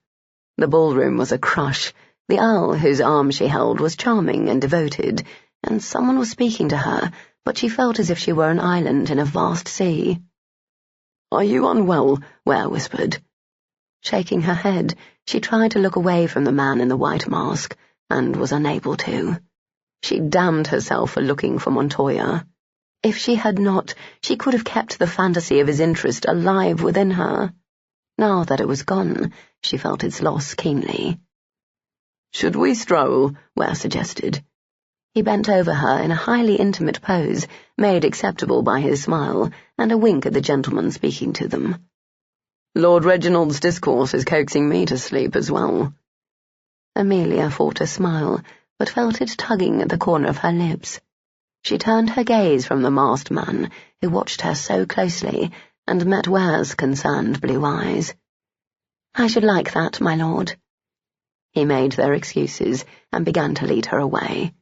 Speaker 2: The ballroom was a crush. The owl whose arm she held was charming and devoted, and someone was speaking to her, but she felt as if she were an island in a vast sea.
Speaker 3: "Are you unwell?" Ware whispered.
Speaker 2: Shaking her head, she tried to look away from the man in the white mask, and was unable to. She damned herself for looking for Montoya. If she had not, she could have kept the fantasy of his interest alive within her. Now that it was gone, she felt its loss keenly.
Speaker 3: "Should we stroll?" Ware suggested.
Speaker 2: He bent over her in a highly intimate pose, made acceptable by his smile and a wink at the gentleman speaking to them.
Speaker 3: "Lord Reginald's discourse is coaxing me to sleep as well."
Speaker 2: Amelia fought a smile, but felt it tugging at the corner of her lips. She turned her gaze from the masked man, who watched her so closely, and met Ware's concerned blue eyes. "I should like that, my lord." He made their excuses and began to lead her away.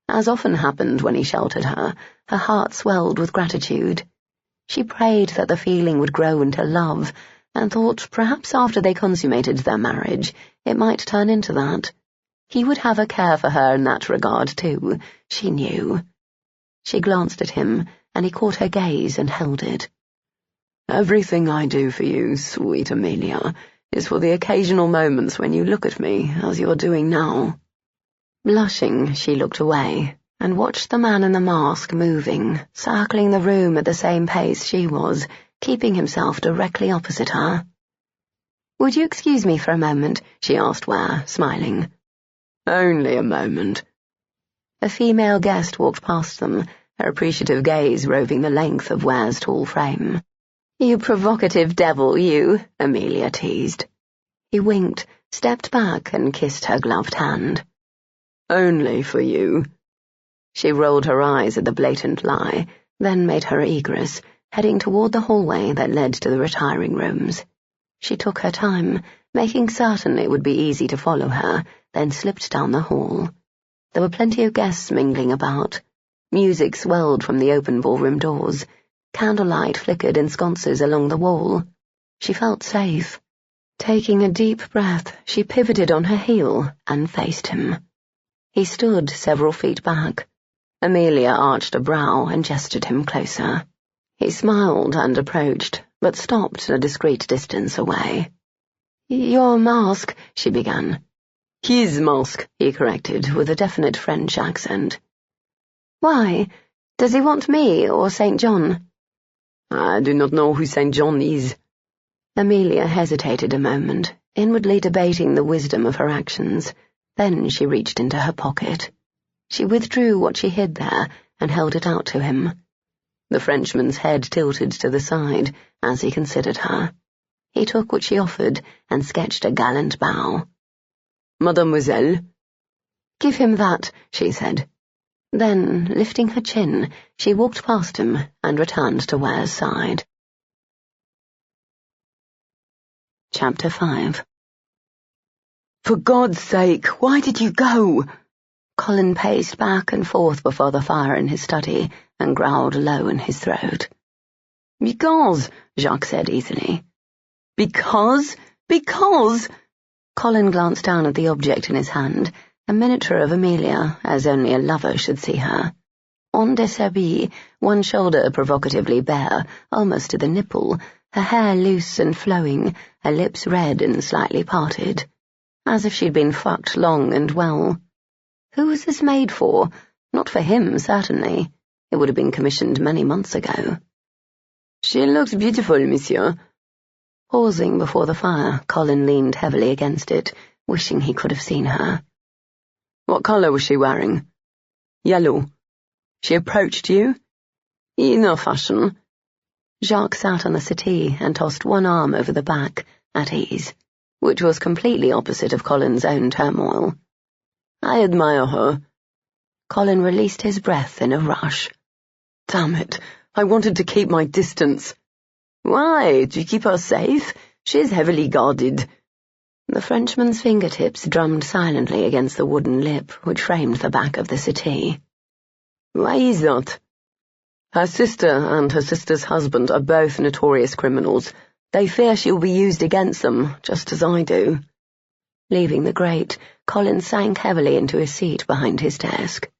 Speaker 2: As often happened when he sheltered her, her heart swelled with gratitude. She prayed that the feeling would grow into love, and thought perhaps after they consummated their marriage, it might turn into that. He would have a care for her in that regard, too, she knew. She glanced at him, and he caught her gaze and held it.
Speaker 3: "Everything I do for you, sweet Amelia, is for the occasional moments when you look at me, as you're doing now."
Speaker 2: Blushing, she looked away, and watched the man in the mask moving, circling the room at the same pace she was, keeping himself directly opposite her. "Would you excuse me for a moment?" she asked Ware, smiling.
Speaker 3: "Only a moment."
Speaker 2: A female guest walked past them, her appreciative gaze roving the length of Ware's tall frame. "You provocative devil, you," Amelia teased. He winked, stepped back, and kissed her gloved hand.
Speaker 3: "Only for you."
Speaker 2: She rolled her eyes at the blatant lie, then made her egress, heading toward the hallway that led to the retiring rooms. She took her time, making certain it would be easy to follow her, then slipped down the hall. There were plenty of guests mingling about. Music swelled from the open ballroom doors. Candlelight flickered in sconces along the wall. She felt safe. Taking a deep breath, she pivoted on her heel and faced him. He stood several feet back. Amelia arched a brow and gestured him closer. He smiled and approached, but stopped a discreet distance away. "Your mask," she began.
Speaker 3: "His mask,"
Speaker 2: he corrected, with a definite French accent. "Why? Does he want me or St. John?"
Speaker 3: "I do not know who St. John is."
Speaker 2: Amelia hesitated a moment, inwardly debating the wisdom of her actions. Then she reached into her pocket. She withdrew what she hid there and held it out to him. The Frenchman's head tilted to the side as he considered her. He took what she offered and sketched a gallant bow.
Speaker 3: "Mademoiselle."
Speaker 2: "Give him that," she said. Then, lifting her chin, she walked past him and returned to Ware's side. Chapter 5.
Speaker 3: "For God's sake, why did you go?"
Speaker 2: Colin paced back and forth before the fire in his study and growled low in his throat.
Speaker 3: "Because,"
Speaker 2: Jacques said easily.
Speaker 3: "Because? Because?"
Speaker 2: Colin glanced down at the object in his hand, a miniature of Amelia, as only a lover should see her. En déshabillé, one shoulder provocatively bare, almost to the nipple, her hair loose and flowing, her lips red and slightly parted. As if she'd been fucked long and well. Who was this made for? Not for him, certainly. It would have been commissioned many months ago.
Speaker 3: "She looks beautiful, monsieur."
Speaker 2: Pausing before the fire, Colin leaned heavily against it, wishing he could have seen her.
Speaker 3: What colour was she wearing? Yellow. She approached you? In a fashion.
Speaker 1: Jacques sat on the settee and tossed one arm over the back, at ease, which was completely opposite of Colin's own turmoil.
Speaker 3: I admire her.
Speaker 1: Colin released his breath in a rush.
Speaker 3: Damn it, I wanted to keep my distance. Why, do you keep her safe? She's heavily guarded.
Speaker 1: The Frenchman's fingertips drummed silently against the wooden lip which framed the back of the settee.
Speaker 3: Why is that? Her sister and her sister's husband are both notorious criminals. They fear she'll be used against them, just as I do.
Speaker 1: Leaving the grate, Colin sank heavily into his seat behind his desk.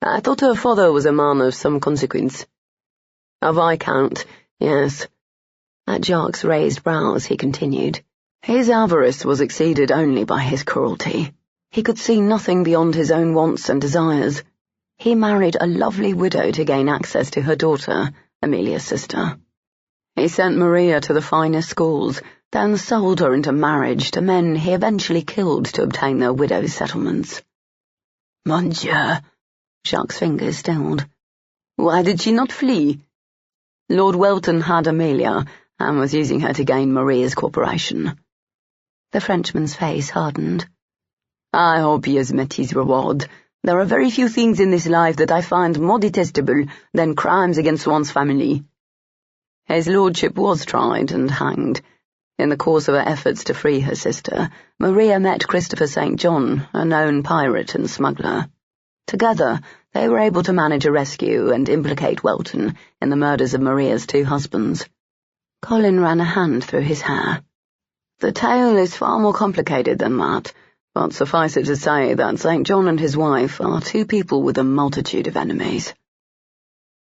Speaker 3: I thought her father was a man of some consequence. A viscount, yes.
Speaker 1: At Jacques' raised brows, he continued.
Speaker 3: His avarice was exceeded only by his cruelty. He could see nothing beyond his own wants and desires. He married a lovely widow to gain access to her daughter, Amelia's sister. He sent Maria to the finest schools, then sold her into marriage to men he eventually killed to obtain their widow's settlements. Mon Dieu! Jacques' fingers stilled. Why did she not flee? Lord Welton had Amelia, and was using her to gain Maria's cooperation.
Speaker 1: The Frenchman's face hardened.
Speaker 3: I hope he has met his reward. There are very few things in this life that I find more detestable than crimes against one's family. His lordship was tried and hanged. In the course of her efforts to free her sister, Maria met Christopher St. John, a known pirate and smuggler. Together, they were able to manage a rescue and implicate Welton in the murders of Maria's two husbands.
Speaker 1: Colin ran a hand through his hair.
Speaker 3: The tale is far more complicated than that, but suffice it to say that St. John and his wife are two people with a multitude of enemies.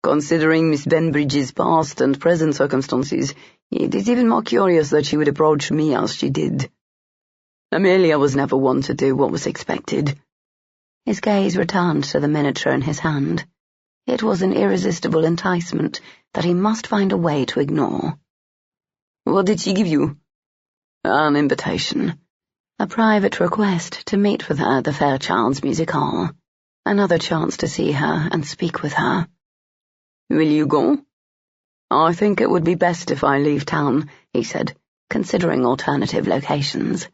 Speaker 3: Considering Miss Benbridge's past and present circumstances, it is even more curious that she would approach me as she did. Amelia was never one to do what was expected.
Speaker 1: His gaze returned to the miniature in his hand. It was an irresistible enticement that he must find a way to ignore.
Speaker 3: What did she give you? An invitation.
Speaker 1: A private request to meet with her at the Fairchild's Music Hall. Another chance to see her and speak with her.
Speaker 3: Will you go? I think it would be best if I leave town, he said, considering alternative locations.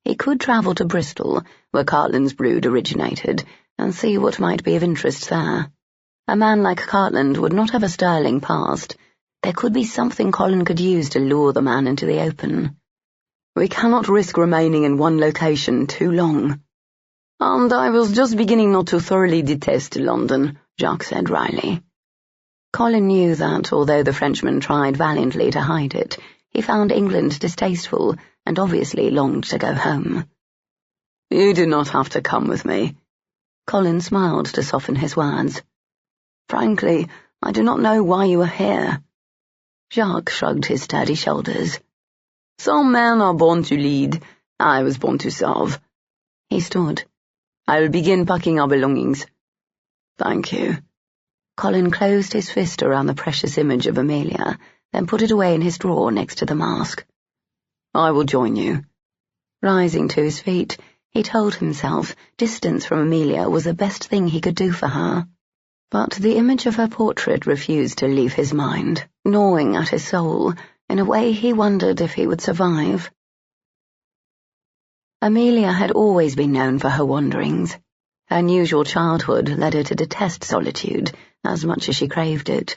Speaker 3: He could travel to Bristol, where Cartland's brood originated, and see what might be of interest there. A man like Cartland would not have a sterling past. There could be something Colin could use to lure the man into the open. We cannot risk remaining in one location too long. And I was just beginning not to thoroughly detest London, Jacques said wryly.
Speaker 1: Colin knew that, although the Frenchman tried valiantly to hide it, he found England distasteful and obviously longed to go home.
Speaker 3: You do not have to come with me.
Speaker 1: Colin smiled to soften his words.
Speaker 3: Frankly, I do not know why you are here.
Speaker 1: Jacques shrugged his sturdy shoulders.
Speaker 3: Some men are born to lead. I was born to serve.
Speaker 1: He stood.
Speaker 3: I will begin packing our belongings. Thank you.
Speaker 1: Colin closed his fist around the precious image of Amelia, then put it away in his drawer next to the mask.
Speaker 3: I will join you.
Speaker 1: Rising to his feet, he told himself distance from Amelia was the best thing he could do for her. But the image of her portrait refused to leave his mind, gnawing at his soul, in a way he wondered if he would survive. Amelia had always been known for her wanderings. Her unusual childhood led her to detest solitude as much as she craved it.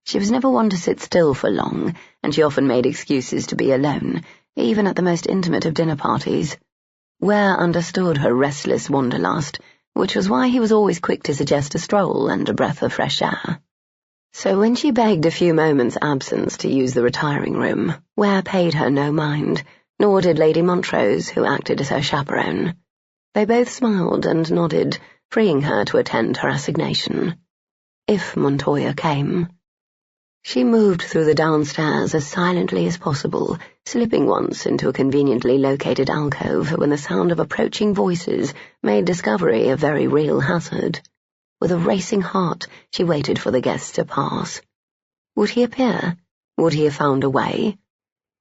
Speaker 1: She was never one to sit still for long, and she often made excuses to be alone, even at the most intimate of dinner parties. Ware understood her restless wanderlust, which was why he was always quick to suggest a stroll and a breath of fresh air. So when she begged a few moments' absence to use the retiring room, Ware paid her no mind, nor did Lady Montrose, who acted as her chaperone. They both smiled and nodded, freeing her to attend her assignation. If Montoya came. She moved through the downstairs as silently as possible, slipping once into a conveniently located alcove when the sound of approaching voices made discovery a very real hazard. With a racing heart, she waited for the guest to pass. Would he appear? Would he have found a way?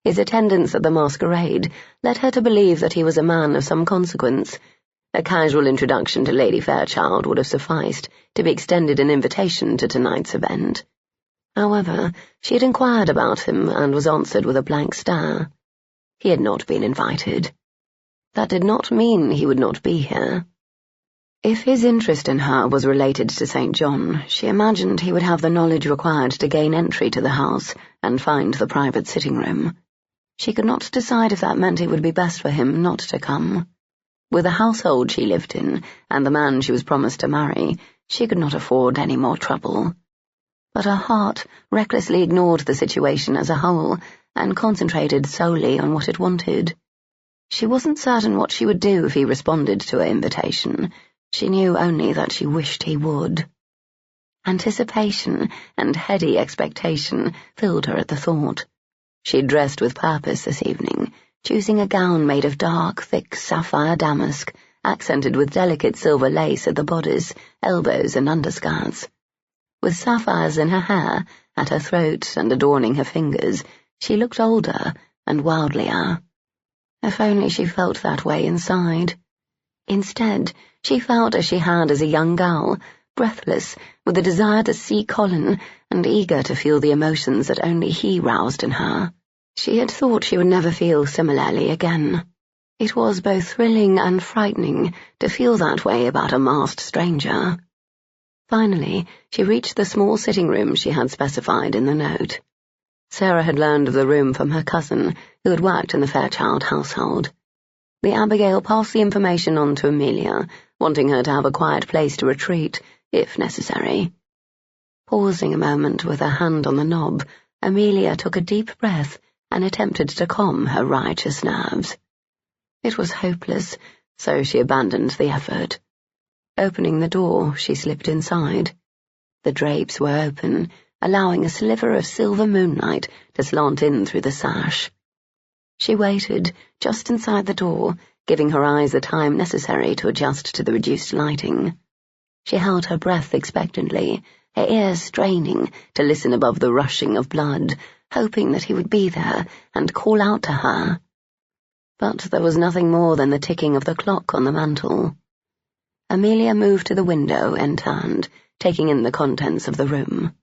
Speaker 1: His attendance at the masquerade led her to believe that he was a man of some consequence,
Speaker 2: A casual introduction to Lady Fairchild would have sufficed to be extended an invitation to tonight's event. However, she had inquired about him and was answered with a blank stare. He had not been invited. That did not mean he would not be here. If his interest in her was related to St. John, she imagined he would have the knowledge required to gain entry to the house and find the private sitting room. She could not decide if that meant it would be best for him not to come. With the household she lived in and the man she was promised to marry, she could not afford any more trouble. But her heart recklessly ignored the situation as a whole and concentrated solely on what it wanted. She wasn't certain what she would do if he responded to her invitation. She knew only that she wished he would. Anticipation and heady expectation filled her at the thought. She had dressed with purpose this evening, choosing a gown made of dark, thick sapphire damask, accented with delicate silver lace at the bodice, elbows, and underskirts. With sapphires in her hair, at her throat, and adorning her fingers, she looked older and wildlier. If only she felt that way inside. Instead, she felt as she had as a young girl, breathless, with a desire to see Colin, and eager to feel the emotions that only he roused in her. She had thought she would never feel similarly again. It was both thrilling and frightening to feel that way about a masked stranger. Finally, she reached the small sitting room she had specified in the note. Sarah had learned of the room from her cousin, who had worked in the Fairchild household. The Abigail passed the information on to Amelia, wanting her to have a quiet place to retreat, if necessary. Pausing a moment with her hand on the knob, Amelia took a deep breath and attempted to calm her riotous nerves. It was hopeless, so she abandoned the effort. Opening the door, she slipped inside. The drapes were open, allowing a sliver of silver moonlight to slant in through the sash. She waited, just inside the door, giving her eyes the time necessary to adjust to the reduced lighting. She held her breath expectantly, her ears straining to listen above the rushing of blood, hoping that he would be there and call out to her. But there was nothing more than the ticking of the clock on the mantel. Amelia moved to the window and turned, taking in the contents of the room.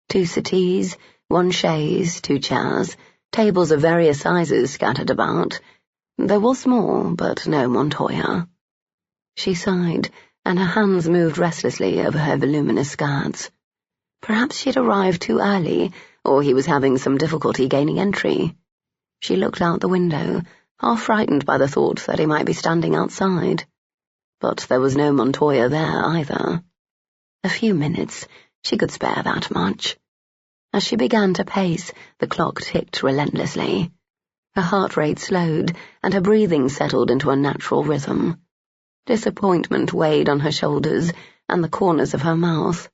Speaker 2: 2 settees, 1 chaise, 2 chairs, tables of various sizes scattered about. There was more, but no Montoya. She sighed, and her hands moved restlessly over her voluminous skirts. Perhaps she had arrived too early, or he was having some difficulty gaining entry. She looked out the window, half frightened by the thought that he might be standing outside. But there was no Montoya there either. A few minutes, she could spare that much. As she began to pace, the clock ticked relentlessly. Her heart rate slowed, and her breathing settled into a natural rhythm. Disappointment weighed on her shoulders and the corners of her mouth.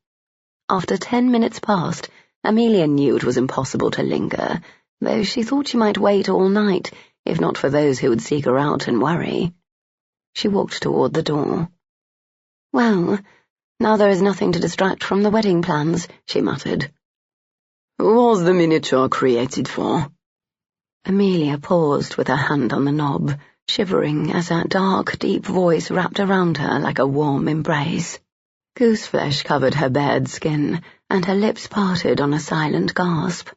Speaker 2: After 10 minutes passed, Amelia knew it was impossible to linger, though she thought she might wait all night, if not for those who would seek her out and worry. She walked toward the door. "Well, now there is nothing to distract from the wedding plans," she muttered.
Speaker 3: "Who was the miniature created for?"
Speaker 2: Amelia paused with her hand on the knob, shivering as her dark, deep voice wrapped around her like a warm embrace. Gooseflesh covered her bared skin, and her lips parted on a silent gasp.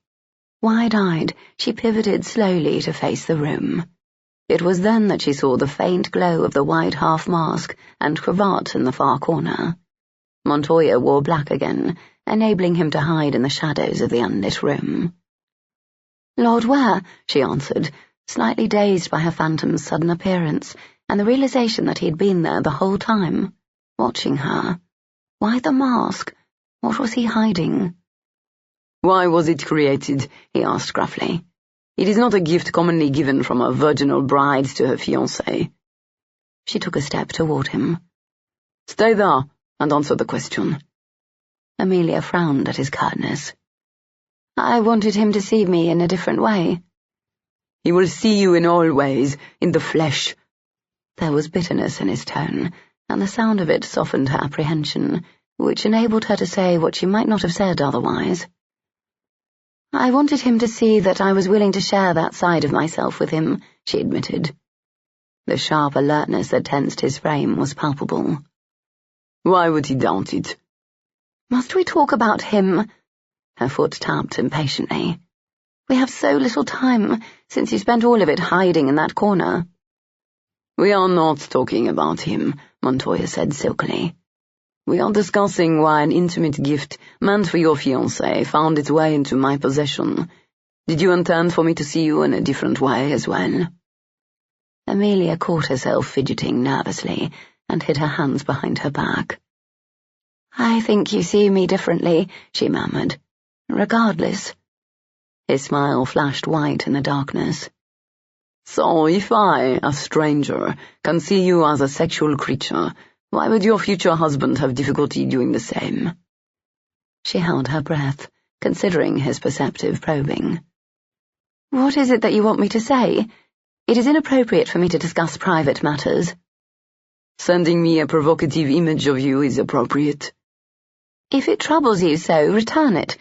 Speaker 2: Wide-eyed, she pivoted slowly to face the room. It was then that she saw the faint glow of the white half-mask and cravat in the far corner. Montoya wore black again, enabling him to hide in the shadows of the unlit room. "Lord Ware," she answered, slightly dazed by her phantom's sudden appearance and the realization that he had been there the whole time, watching her. Why the mask? What was he hiding?
Speaker 3: "Why was it created?" he asked gruffly. "It is not a gift commonly given from a virginal bride to her fiancé."
Speaker 2: She took a step toward him.
Speaker 3: "Stay there and answer the question."
Speaker 2: Amelia frowned at his curtness. "I wanted him to see me in a different way."
Speaker 3: "He will see you in all ways, in the flesh."
Speaker 2: There was bitterness in his tone, and the sound of it softened her apprehension, which enabled her to say what she might not have said otherwise. "I wanted him to see that I was willing to share that side of myself with him," she admitted.
Speaker 1: The sharp alertness that tensed his frame was palpable.
Speaker 3: Why would he doubt it?
Speaker 1: Must we talk about him? Her foot tapped impatiently. We have so little time, since you spent all of it hiding in that corner.
Speaker 3: We are not talking about him, Montoya said silkily. We are discussing why an intimate gift meant for your fiancé found its way into my possession. Did you intend for me to see you in a different way as well?
Speaker 1: Amelia caught herself fidgeting nervously and hid her hands behind her back. I think you see me differently, she murmured. Regardless.
Speaker 3: His smile flashed white in the darkness. So if I, a stranger, can see you as a sexual creature, why would your future husband have difficulty doing the same?
Speaker 1: She held her breath, considering his perceptive probing. What is it that you want me to say? It is inappropriate for me to discuss private matters.
Speaker 3: Sending me a provocative image of you is appropriate.
Speaker 1: If it troubles you so, return it.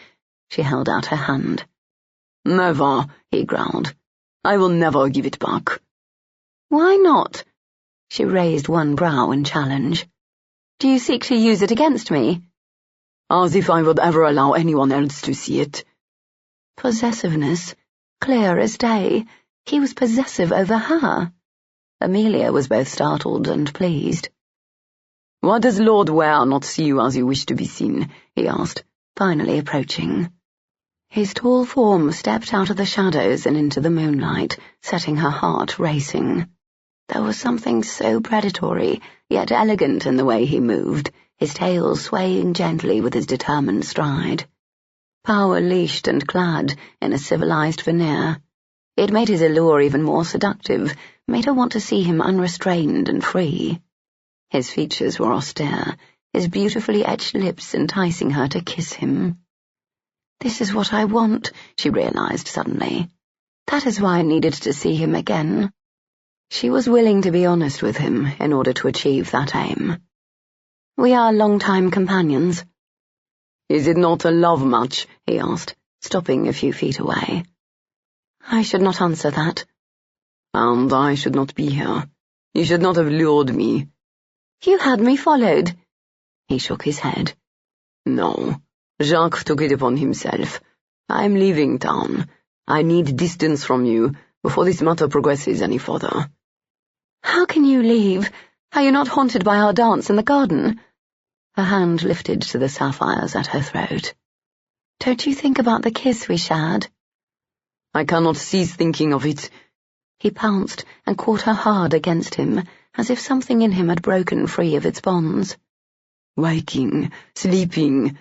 Speaker 1: She held out her hand.
Speaker 3: Never, he growled. I will never give it back.
Speaker 1: Why not? She raised one brow in challenge. Do you seek to use it against me?
Speaker 3: As if I would ever allow anyone else to see it.
Speaker 1: Possessiveness, clear as day. He was possessive over her. Amelia was both startled and pleased.
Speaker 3: Why does Lord Ware not see you as you wish to be seen? He asked, finally approaching.
Speaker 1: His tall form stepped out of the shadows and into the moonlight, setting her heart racing. There was something so predatory, yet elegant in the way he moved, his tail swaying gently with his determined stride. Power leashed and clad in a civilized veneer. It made his allure even more seductive, made her want to see him unrestrained and free. His features were austere, his beautifully etched lips enticing her to kiss him. This is what I want, she realized suddenly. That is why I needed to see him again. She was willing to be honest with him in order to achieve that aim. We are long-time companions.
Speaker 3: Is it not a love match? He asked, stopping a few feet away.
Speaker 1: I should not answer that.
Speaker 3: And I should not be here. You should not have lured me.
Speaker 1: You had me followed. He shook his head.
Speaker 3: No, Jacques took it upon himself. I am leaving town. I need distance from you before this matter progresses any further.
Speaker 1: How can you leave? Are you not haunted by our dance in the garden? Her hand lifted to the sapphires at her throat. Don't you think about the kiss we shared?
Speaker 3: I cannot cease thinking of it.
Speaker 1: He pounced and caught her hard against him, as if something in him had broken free of its bonds.
Speaker 3: Waking, sleeping.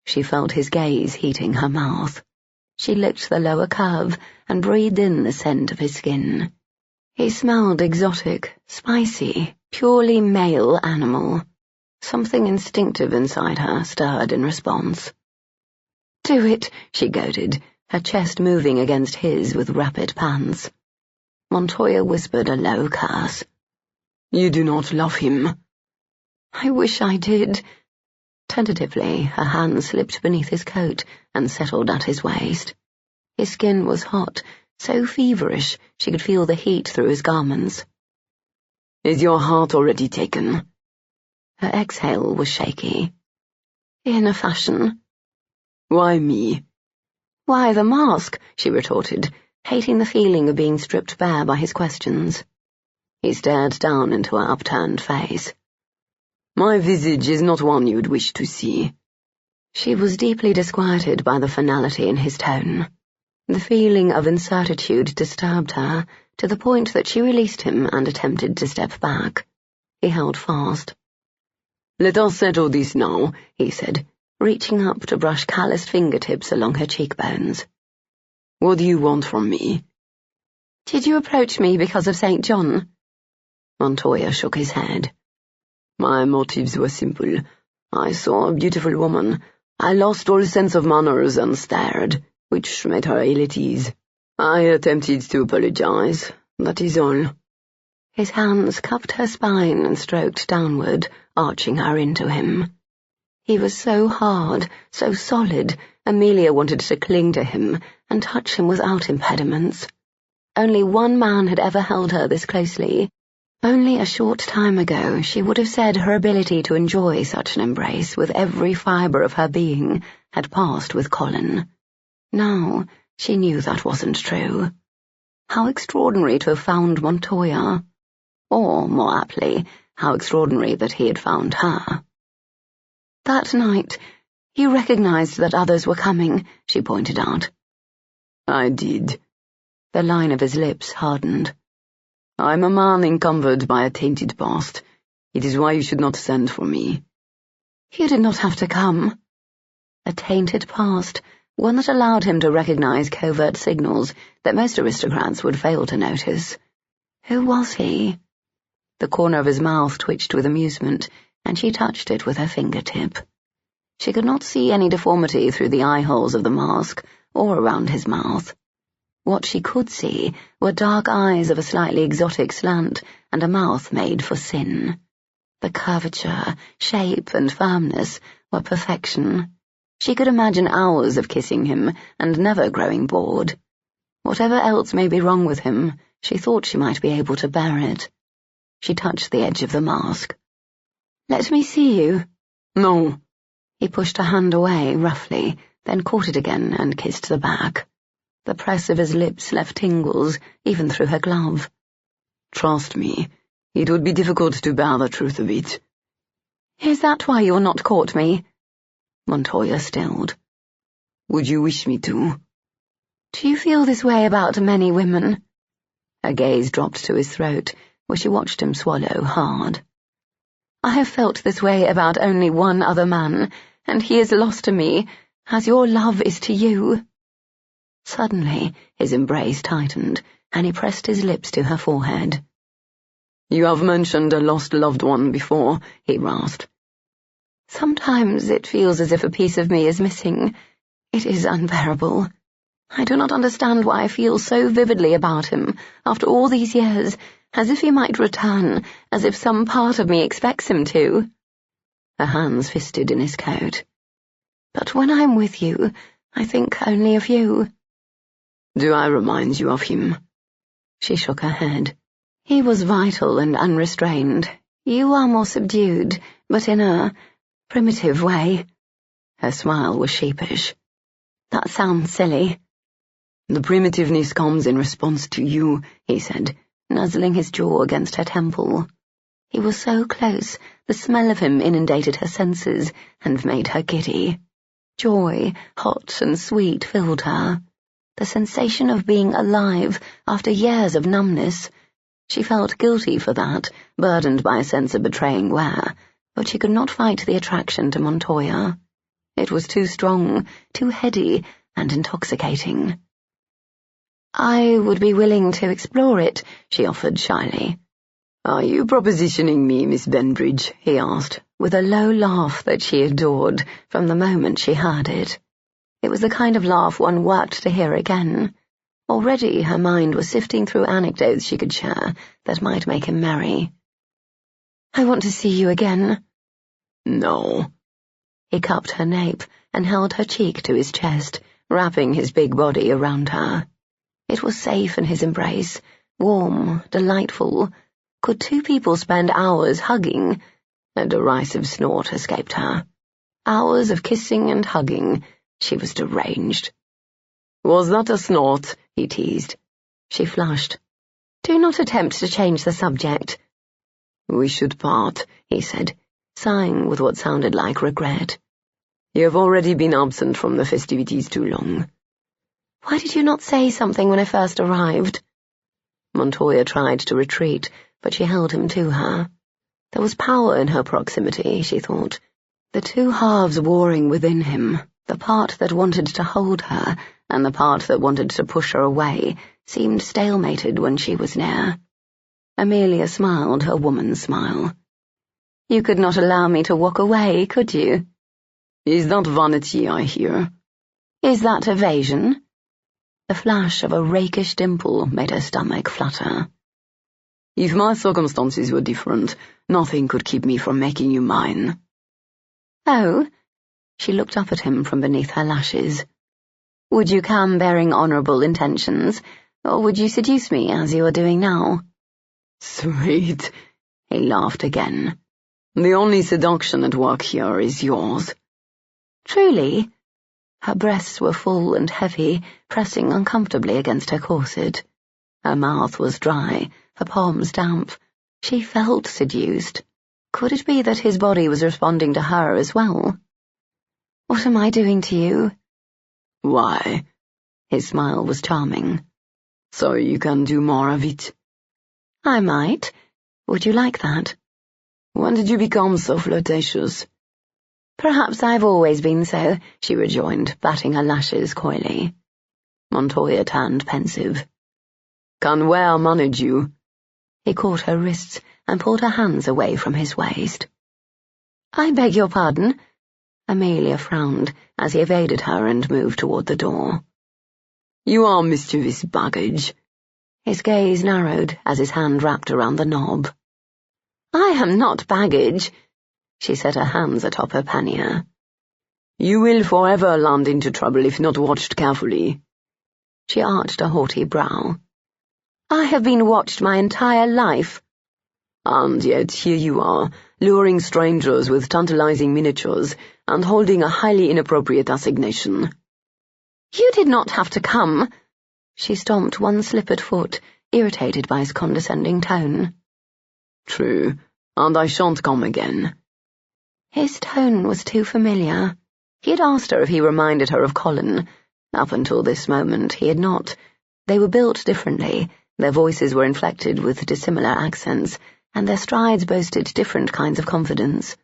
Speaker 1: She felt his gaze heating her mouth. She licked the lower curve and breathed in the scent of his skin. He smelled exotic, spicy, purely male animal. Something instinctive inside her stirred in response. Do it, she goaded, her chest moving against his with rapid pants. Montoya whispered a low curse.
Speaker 3: You do not love him.
Speaker 1: I wish I did. Tentatively, her hand slipped beneath his coat and settled at his waist. His skin was hot, so feverish she could feel the heat through his garments.
Speaker 3: Is your heart already taken?
Speaker 1: Her exhale was shaky. In a fashion.
Speaker 3: Why me?
Speaker 1: Why the mask, she retorted, hating the feeling of being stripped bare by his questions. He stared down into her upturned face.
Speaker 3: My visage is not one you'd wish to see.
Speaker 1: She was deeply disquieted by the finality in his tone. The feeling of incertitude disturbed her, to the point that she released him and attempted to step back. He held fast.
Speaker 3: Let us settle this now, he said,
Speaker 1: reaching up to brush calloused fingertips along her cheekbones.
Speaker 3: What do you want from me?
Speaker 1: Did you approach me because of St. John?
Speaker 3: Montoya shook his head. My motives were simple. I saw a beautiful woman. I lost all sense of manners and stared, which made her ill at ease. I attempted to apologize. That is all.
Speaker 1: His hands cupped her spine and stroked downward, arching her into him. He was so hard, so solid, Amelia wanted to cling to him and touch him without impediments. Only one man had ever held her this closely, Only a short time ago she would have said her ability to enjoy such an embrace with every fibre of her being had passed with Colin. Now she knew that wasn't true. How extraordinary to have found Montoya. Or, more aptly, how extraordinary that he had found her. That night, "You recognized that others were coming," she pointed out.
Speaker 3: I did.
Speaker 1: The line of his lips hardened.
Speaker 3: I'm a man encumbered by a tainted past. It is why you should not send for me.
Speaker 1: You did not have to come. A tainted past, one that allowed him to recognize covert signals that most aristocrats would fail to notice. Who was he? The corner of his mouth twitched with amusement, and she touched it with her fingertip. She could not see any deformity through the eye holes of the mask or around his mouth. What she could see were dark eyes of a slightly exotic slant and a mouth made for sin. The curvature, shape, and firmness were perfection. She could imagine hours of kissing him and never growing bored. Whatever else may be wrong with him, she thought she might be able to bear it. She touched the edge of the mask. "Let me see you."
Speaker 3: No.
Speaker 1: He pushed her hand away roughly, then caught it again and kissed the back. The press of his lips left tingles, even through her glove.
Speaker 3: Trust me, it would be difficult to bear the truth of it.
Speaker 1: "Is that why you'll not court me?" Montoya stilled.
Speaker 3: Would you wish me to?
Speaker 1: "Do you feel this way about many women?" Her gaze dropped to his throat, where she watched him swallow hard. "I have felt this way about only one other man, and he is lost to me, as your love is to you." Suddenly, his embrace tightened, and he pressed his lips to her forehead.
Speaker 3: You have mentioned a lost loved one before, he rasped.
Speaker 1: Sometimes it feels as if a piece of me is missing. It is unbearable. I do not understand why I feel so vividly about him, after all these years, as if he might return, as if some part of me expects him to. Her hands fisted in his coat. But when I am with you, I think only of you.
Speaker 3: Do I remind you of him?
Speaker 1: She shook her head. He was vital and unrestrained. You are more subdued, but in a primitive way. Her smile was sheepish. That sounds silly.
Speaker 3: The primitiveness comes in response to you, he said, nuzzling his jaw against her temple.
Speaker 1: He was so close, the smell of him inundated her senses and made her giddy. Joy, hot and sweet, filled her. The sensation of being alive after years of numbness. She felt guilty for that, burdened by a sense of betraying Ware, but she could not fight the attraction to Montoya. It was too strong, too heady, and intoxicating. I would be willing to explore it, she offered shyly.
Speaker 3: Are you propositioning me, Miss Benbridge? He asked,
Speaker 1: with a low laugh that she adored from the moment she heard it. It was the kind of laugh one worked to hear again. Already her mind was sifting through anecdotes she could share that might make him merry. I want to see you again.
Speaker 3: No.
Speaker 1: He cupped her nape and held her cheek to his chest, wrapping his big body around her. It was safe in his embrace, warm, delightful. Could two people spend hours hugging? A derisive snort escaped her. Hours of kissing and hugging. She was deranged.
Speaker 3: Was that a snort? He teased.
Speaker 1: She flushed. Do not attempt to change the subject.
Speaker 3: We should part, he said,
Speaker 1: sighing with what sounded like regret.
Speaker 3: You have already been absent from the festivities too long.
Speaker 1: Why did you not say something when I first arrived? Montoya tried to retreat, but she held him to her. There was power in her proximity, she thought. The two halves warring within him, the part that wanted to hold her and the part that wanted to push her away, seemed stalemated when she was near. Amelia smiled her woman's smile. You could not allow me to walk away, could you?
Speaker 3: Is that vanity I hear?
Speaker 1: Is that evasion? The flash of a rakish dimple made her stomach flutter.
Speaker 3: If my circumstances were different, nothing could keep me from making you mine.
Speaker 1: Oh? She looked up at him from beneath her lashes. Would you come bearing honourable intentions, or would you seduce me as you are doing now?
Speaker 3: Sweet, he laughed again. The only seduction at work here is yours.
Speaker 1: Truly? Her breasts were full and heavy, pressing uncomfortably against her corset. Her mouth was dry, her palms damp. She felt seduced. Could it be that his body was responding to her as well? What am I doing to you?
Speaker 3: Why?
Speaker 1: His smile was charming.
Speaker 3: So you can do more of it?
Speaker 1: I might. Would you like that?
Speaker 3: When did you become so flirtatious?
Speaker 1: Perhaps I've always been so, she rejoined, batting her lashes coyly.
Speaker 2: Montoya turned pensive.
Speaker 3: Can Ware manage you?
Speaker 1: He caught her wrists and pulled her hands away from his waist. I beg your pardon. Amelia frowned as he evaded her and moved toward the door.
Speaker 3: You are mischievous baggage.
Speaker 1: His gaze narrowed as his hand wrapped around the knob. I am not baggage. She set her hands atop her pannier.
Speaker 3: You will forever land into trouble if not watched carefully.
Speaker 1: She arched a haughty brow. I have been watched my entire life.
Speaker 3: And yet here you are, luring strangers with tantalizing miniatures and holding a highly inappropriate assignation.
Speaker 1: You did not have to come. She stomped one slippered foot, irritated by his condescending tone.
Speaker 3: True, and I shan't come again.
Speaker 1: His tone was too familiar. He had asked her if he reminded her of Colin. Up until this moment, he had not. They were built differently, their voices were inflected with dissimilar accents, and their strides boasted different kinds of confidence.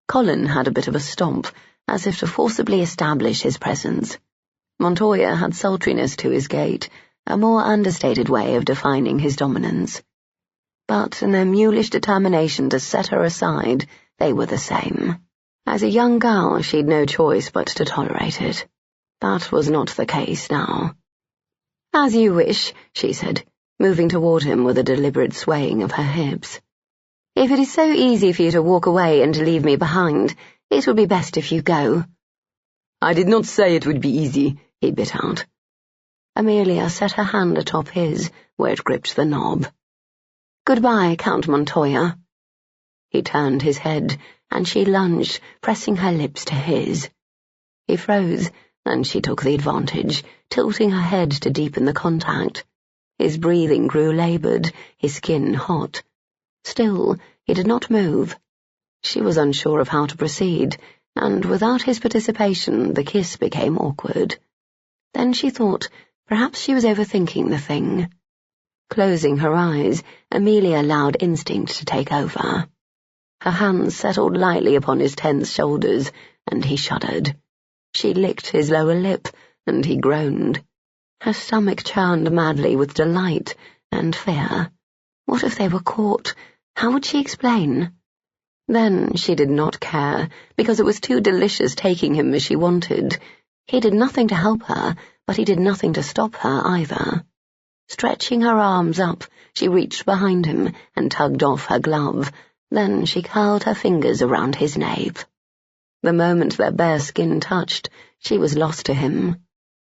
Speaker 1: Colin had a bit of a stomp, as if to forcibly establish his presence. Montoya had sultriness to his gait, a more understated way of defining his dominance. But in their mulish determination to set her aside, they were the same. As a young girl, she'd no choice but to tolerate it. That was not the case now. As you wish, she said, moving toward him with a deliberate swaying of her hips. If it is so easy for you to walk away and to leave me behind, it would be best if you go.
Speaker 3: I did not say it would be easy, he bit out.
Speaker 1: Amelia set her hand atop his, where it gripped the knob. Goodbye, Count Montoya. He turned his head, and she lunged, pressing her lips to his. He froze, and she took the advantage, tilting her head to deepen the contact. His breathing grew laboured, his skin hot. Still, he did not move. She was unsure of how to proceed, and without his participation the kiss became awkward. Then she thought perhaps she was overthinking the thing. Closing her eyes, Amelia allowed instinct to take over. Her hands settled lightly upon his tense shoulders, and he shuddered. She licked his lower lip, and he groaned. Her stomach churned madly with delight and fear. What if they were caught? How would she explain? Then she did not care, because it was too delicious taking him as she wanted. He did nothing to help her, but he did nothing to stop her either. Stretching her arms up, she reached behind him and tugged off her glove. Then she curled her fingers around his nape. The moment their bare skin touched, she was lost to him.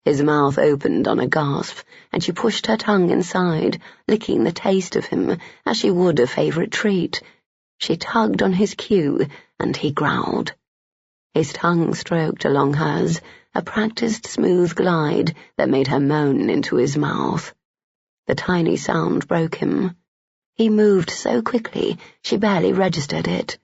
Speaker 1: His mouth opened on a gasp, and she pushed her tongue inside, licking the taste of him as she would a favourite treat. She tugged on his cue, and he growled. His tongue stroked along hers, a practised smooth glide that made her moan into his mouth. The tiny sound broke him. He moved so quickly she barely registered it.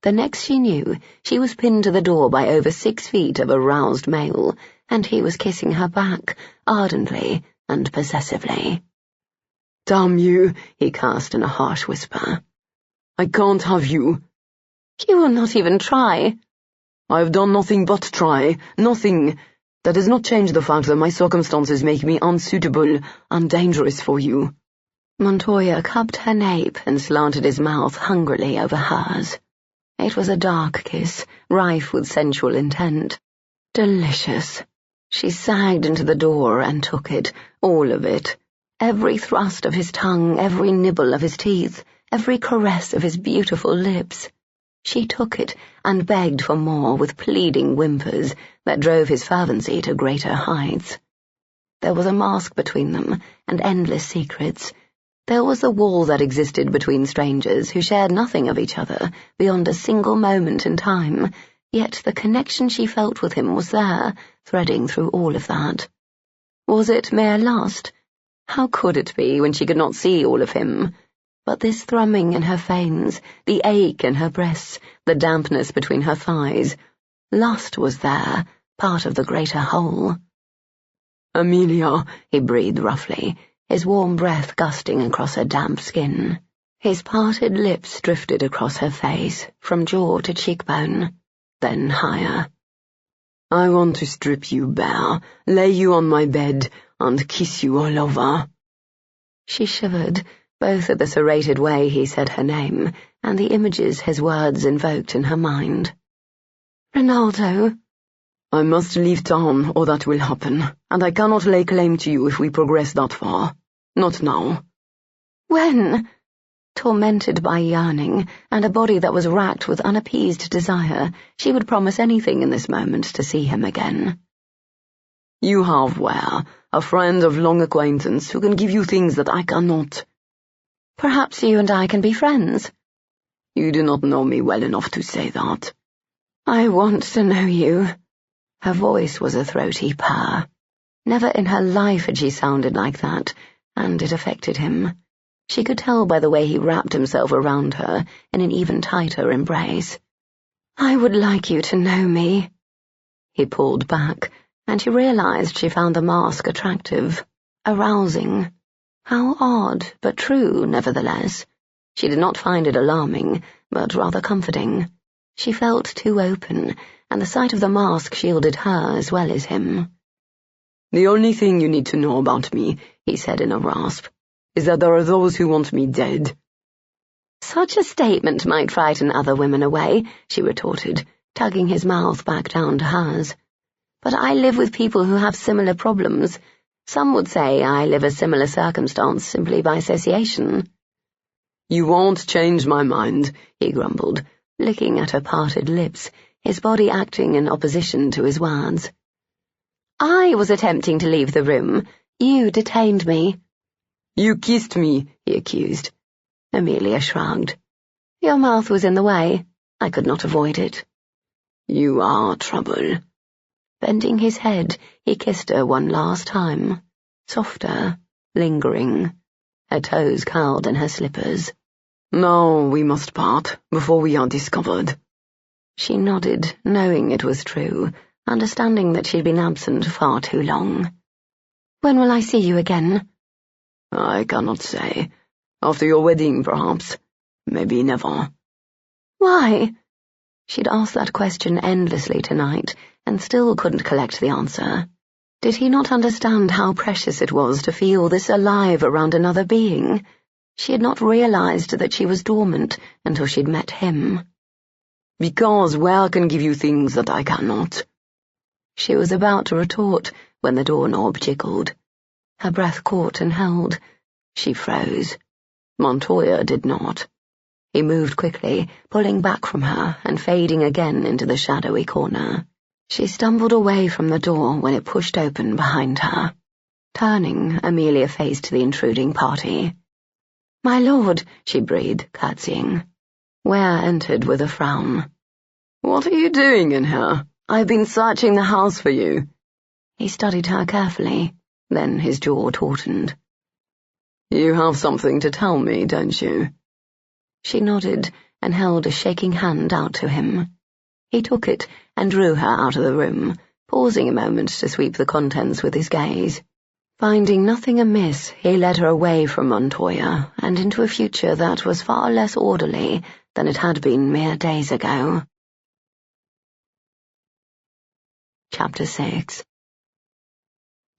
Speaker 1: The next she knew, she was pinned to the door by over 6 feet of aroused male, and he was kissing her back, ardently and possessively.
Speaker 3: Damn you, he cursed in a harsh whisper. I can't have you.
Speaker 1: You will not even try.
Speaker 3: I have done nothing but try, nothing. That does not change the fact that my circumstances make me unsuitable and dangerous for you.
Speaker 1: Montoya cupped her nape and slanted his mouth hungrily over hers. It was a dark kiss, rife with sensual intent. Delicious. She sagged into the door and took it, all of it. Every thrust of his tongue, every nibble of his teeth, every caress of his beautiful lips. She took it and begged for more with pleading whimpers that drove his fervency to greater heights. There was a mask between them and endless secrets. There was the wall that existed between strangers who shared nothing of each other beyond a single moment in time, yet the connection she felt with him was there, threading through all of that. Was it mere lust? How could it be when she could not see all of him? But this thrumming in her veins, the ache in her breasts, the dampness between her thighs, lust was there, part of the greater whole.
Speaker 2: Amelia,
Speaker 1: he breathed roughly, his warm breath gusting across her damp skin. His parted lips drifted across her face, from jaw to cheekbone, then higher.
Speaker 2: I want to strip you bare, lay you on my bed, and kiss you all over.
Speaker 1: She shivered, both at the serrated way he said her name and the images his words invoked in her mind. Ronaldo.
Speaker 2: I must leave town, or that will happen, and I cannot lay claim to you if we progress that far. Not now.
Speaker 1: When? Tormented by yearning, and a body that was racked with unappeased desire, she would promise anything in this moment to see him again.
Speaker 2: You have where? A friend of long acquaintance who can give you things that I cannot.
Speaker 1: Perhaps you and I can be friends.
Speaker 2: You do not know me well enough to say that.
Speaker 1: I want to know you. Her voice was a throaty purr. Never in her life had she sounded like that, and it affected him. She could tell by the way he wrapped himself around her in an even tighter embrace. I would like you to know me. He pulled back, and she realized she found the mask attractive, arousing. How odd, but true, nevertheless. She did not find it alarming, but rather comforting. She felt too open, and the sight of the mask shielded her as well as him.
Speaker 2: The only thing you need to know about me, he said in a rasp, is that there are those who want me dead.
Speaker 1: Such a statement might frighten other women away, she retorted, tugging his mouth back down to hers. But I live with people who have similar problems. Some would say I live a similar circumstance simply by association.
Speaker 2: You won't change my mind, he grumbled,
Speaker 1: licking at her parted lips, his body acting in opposition to his words. I was attempting to leave the room. You detained me.
Speaker 2: You kissed me, he accused.
Speaker 1: Amelia shrugged. Your mouth was in the way. I could not avoid it.
Speaker 2: You are trouble.
Speaker 1: Bending his head, he kissed her one last time. Softer, lingering. Her toes curled in her slippers.
Speaker 2: No, we must part, before we are discovered.
Speaker 1: She nodded, knowing it was true, understanding that she'd been absent far too long. When will I see you again?
Speaker 2: I cannot say. After your wedding, perhaps. Maybe never.
Speaker 1: Why? She'd asked that question endlessly tonight, and still couldn't collect the answer. Did he not understand how precious it was to feel this alive around another being? She had not realized that she was dormant until she'd met him.
Speaker 2: Because where can give you things that I cannot?
Speaker 1: She was about to retort when the doorknob jiggled. Her breath caught and held. She froze. Montoya did not. He moved quickly, pulling back from her and fading again into the shadowy corner. She stumbled away from the door when it pushed open behind her. Turning, Amelia faced the intruding party. "My lord," she breathed, curtsying. Ware entered with a frown.
Speaker 2: "What are you doing in here? I've been searching the house for you."
Speaker 1: He studied her carefully, then his jaw tautened.
Speaker 2: "You have something to tell me, don't you?"
Speaker 1: She nodded and held a shaking hand out to him. He took it and drew her out of the room, pausing a moment to sweep the contents with his gaze. Finding nothing amiss, he led her away from Montoya and into a future that was far less orderly than it had been mere days ago. Chapter 6.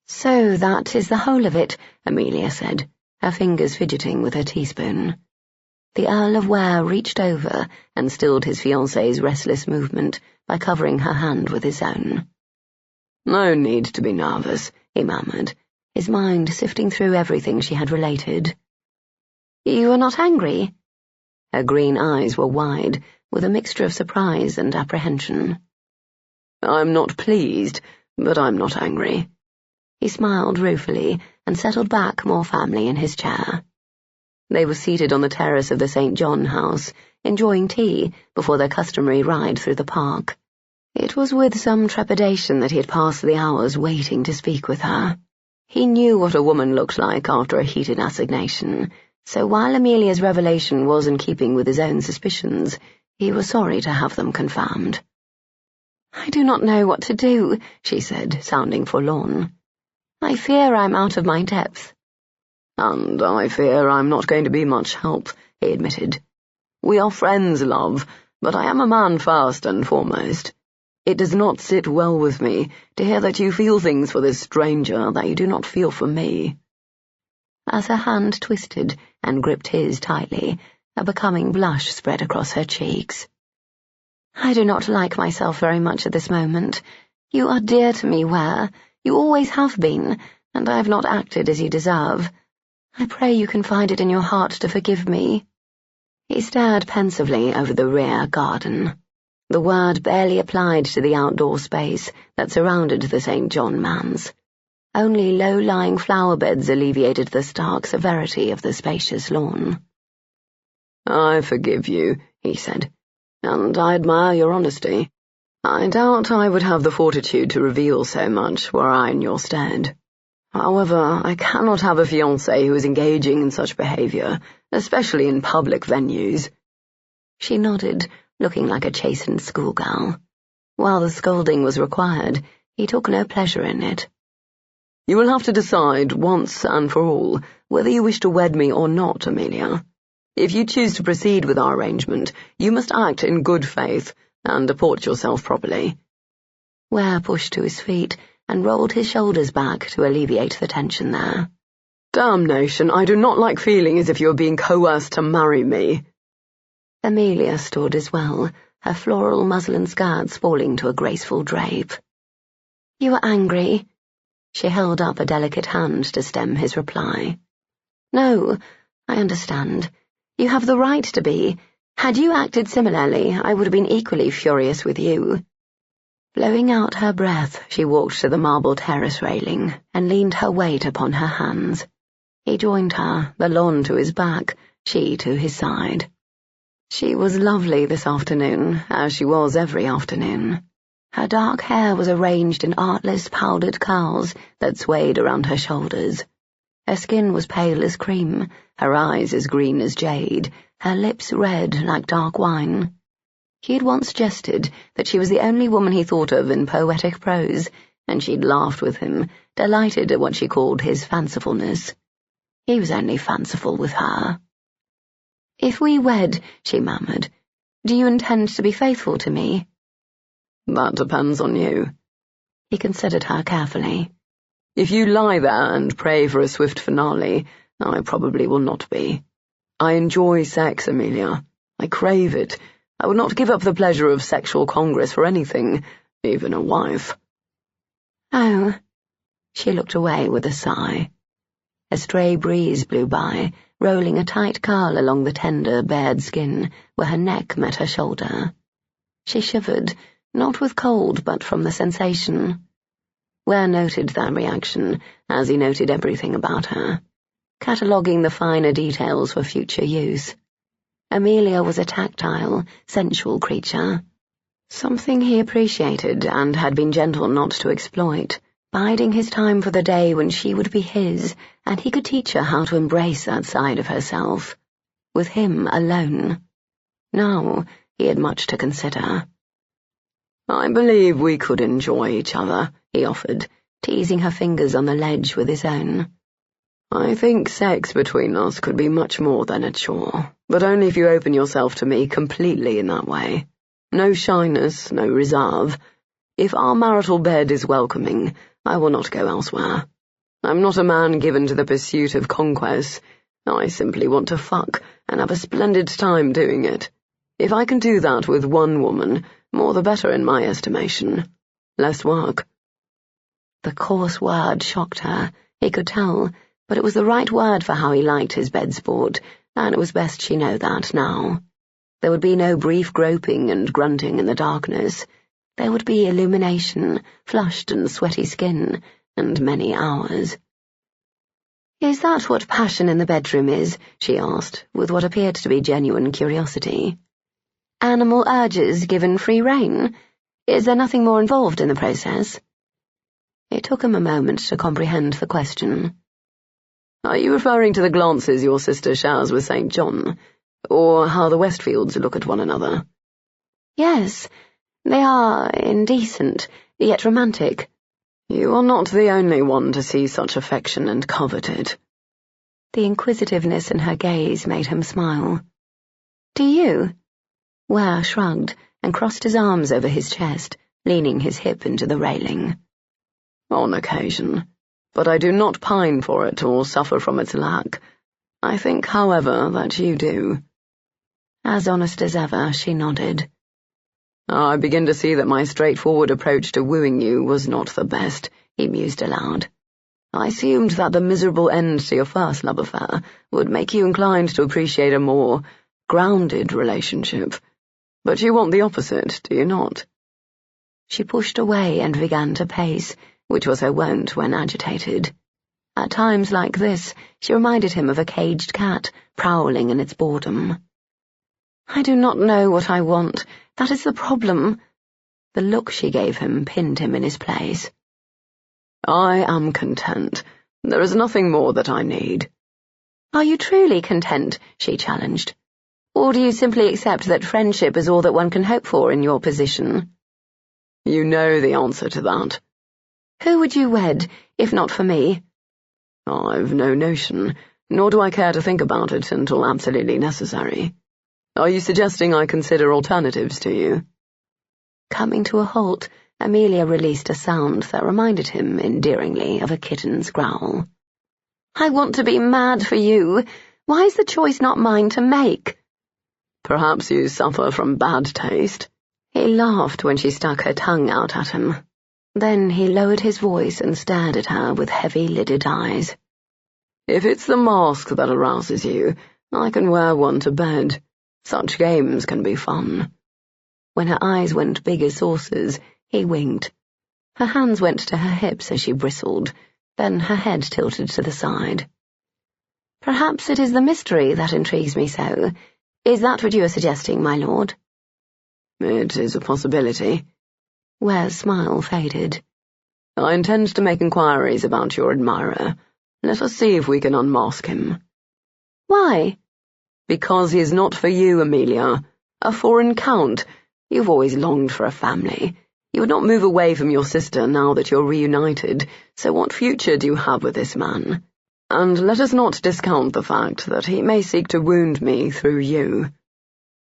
Speaker 1: "So that is the whole of it," Amelia said, her fingers fidgeting with her teaspoon. The Earl of Ware reached over and stilled his fiancée's restless movement by covering her hand with his own.
Speaker 2: "No need to be nervous,"
Speaker 1: he murmured, his mind sifting through everything she had related. "You are not angry?" Her green eyes were wide, with a mixture of surprise and apprehension.
Speaker 2: "I'm not pleased, but I'm not angry."
Speaker 1: He smiled ruefully and settled back more firmly in his chair. They were seated on the terrace of the St. John house, enjoying tea before their customary ride through the park. It was with some trepidation that he had passed the hours waiting to speak with her. He knew what a woman looked like after a heated assignation, so while Amelia's revelation was in keeping with his own suspicions, he was sorry to have them confirmed. "I do not know what to do," she said, sounding forlorn. "I fear I'm out of my depth."
Speaker 3: "And I fear I'm not going to be much help," he admitted. "We are friends, love, but I am a man first and foremost. It does not sit well with me to hear that you feel things for this stranger that you do not feel for me."
Speaker 1: As her hand twisted and gripped his tightly, a becoming blush spread across her cheeks. "I do not like myself very much at this moment. You are dear to me, Ware. You always have been, and I have not acted as you deserve. I pray you can find it in your heart to forgive me." He stared pensively over the rear garden. The word barely applied to the outdoor space that surrounded the St. John manse. Only low-lying flower beds alleviated the stark severity of the spacious lawn.
Speaker 3: "I forgive you," he said, "and I admire your honesty. I doubt I would have the fortitude to reveal so much were I in your stead. However, I cannot have a fiancé who is engaging in such behavior, especially in public venues."
Speaker 1: She nodded, looking like a chastened schoolgirl. While the scolding was required, he took no pleasure in it.
Speaker 3: "You will have to decide, once and for all, whether you wish to wed me or not, Amelia. If you choose to proceed with our arrangement, you must act in good faith and deport yourself properly."
Speaker 1: Ware pushed to his feet and rolled his shoulders back to alleviate the tension there.
Speaker 3: "Damnation, I do not like feeling as if you are being coerced to marry me."
Speaker 1: Amelia stood as well, her floral muslin skirts falling to a graceful drape. "You are angry?" She held up a delicate hand to stem his reply. "No, I understand. You have the right to be. Had you acted similarly, I would have been equally furious with you." Blowing out her breath, she walked to the marble terrace railing and leaned her weight upon her hands. He joined her, the lawn to his back, she to his side. She was lovely this afternoon, as she was every afternoon. Her dark hair was arranged in artless powdered curls that swayed around her shoulders. Her skin was pale as cream, her eyes as green as jade, her lips red like dark wine. He had once jested that she was the only woman he thought of in poetic prose, and she'd laughed with him, delighted at what she called his fancifulness. He was only fanciful with her. "If we wed," she murmured, "do you intend to be faithful to me?"
Speaker 3: "That depends on you."
Speaker 1: He considered her carefully.
Speaker 3: "If you lie there and pray for a swift finale, I probably will not be. I enjoy sex, Amelia. I crave it. I would not give up the pleasure of sexual congress for anything, even a wife."
Speaker 1: "Oh." She looked away with a sigh. A stray breeze blew by, rolling a tight curl along the tender, bared skin where her neck met her shoulder. She shivered, not with cold but from the sensation. Ware noted that reaction, as he noted everything about her, cataloguing the finer details for future use. Amelia was a tactile, sensual creature, something he appreciated and had been gentle not to exploit, biding his time for the day when she would be his, and he could teach her how to embrace that side of herself. With him alone. Now he had much to consider.
Speaker 3: "I believe we could enjoy each other," he offered,
Speaker 1: teasing her fingers on the ledge with his own.
Speaker 3: "I think sex between us could be much more than a chore, but only if you open yourself to me completely in that way. No shyness, no reserve. If our marital bed is welcoming, I will not go elsewhere. I'm not a man given to the pursuit of conquest. I simply want to fuck and have a splendid time doing it. If I can do that with one woman, more the better in my estimation. Less work."
Speaker 1: The coarse word shocked her, he could tell, but it was the right word for how he liked his bed sport, and it was best she know that now. There would be no brief groping and grunting in the darkness. There would be illumination, flushed and sweaty skin, and many hours. "Is that what passion in the bedroom is?" she asked, with what appeared to be genuine curiosity. "Animal urges given free rein? Is there nothing more involved in the process?" It took him a moment to comprehend the question.
Speaker 3: Are you referring to the glances your sister shares with St. John, or how the Westfields look at one another?
Speaker 1: "Yes, they are indecent, yet romantic."
Speaker 3: You are not the only one to see such affection and covet it.
Speaker 1: The inquisitiveness in her gaze made him smile. "Do you?" Ware shrugged and crossed his arms over his chest, leaning his hip into the railing.
Speaker 3: On occasion, but I do not pine for it or suffer from its lack. I think, however, that you do.
Speaker 1: As honest as ever, she nodded.
Speaker 3: I begin to see that my straightforward approach to wooing you was not the best, he mused aloud. I assumed that the miserable end to your first love affair would make you inclined to appreciate a more grounded relationship. But you want the opposite, do you not?
Speaker 1: She pushed away and began to pace, which was her wont when agitated. At times like this, she reminded him of a caged cat prowling in its boredom. "I do not know what I want. That is the problem." The look she gave him pinned him in his place.
Speaker 3: I am content. There is nothing more that I need.
Speaker 1: "Are you truly content?" she challenged. "Or do you simply accept that friendship is all that one can hope for in your position?"
Speaker 3: You know the answer to that.
Speaker 1: "Who would you wed, if not for me?"
Speaker 3: I've no notion, nor do I care to think about it until absolutely necessary. Are you suggesting I consider alternatives to you?"
Speaker 1: Coming to a halt, Amelia released a sound that reminded him endearingly of a kitten's growl. "I want to be mad for you. Why is the choice not mine to make?"
Speaker 3: Perhaps you suffer from bad taste.
Speaker 1: He laughed when she stuck her tongue out at him. Then he lowered his voice and stared at her with heavy-lidded eyes.
Speaker 3: If it's the mask that arouses you, I can wear one to bed. Such games can be fun.
Speaker 1: When her eyes went big as saucers, he winked. Her hands went to her hips as she bristled, then her head tilted to the side. "Perhaps it is the mystery that intrigues me so. Is that what you are suggesting, my lord?"
Speaker 3: It is a possibility.
Speaker 1: Ware's smile faded.
Speaker 3: I intend to make inquiries about your admirer. Let us see if we can unmask him.
Speaker 1: "Why?"
Speaker 3: Because he is not for you, Amelia. A foreign count. You've always longed for a family. You would not move away from your sister now that you're reunited, so what future do you have with this man? And let us not discount the fact that he may seek to wound me through you."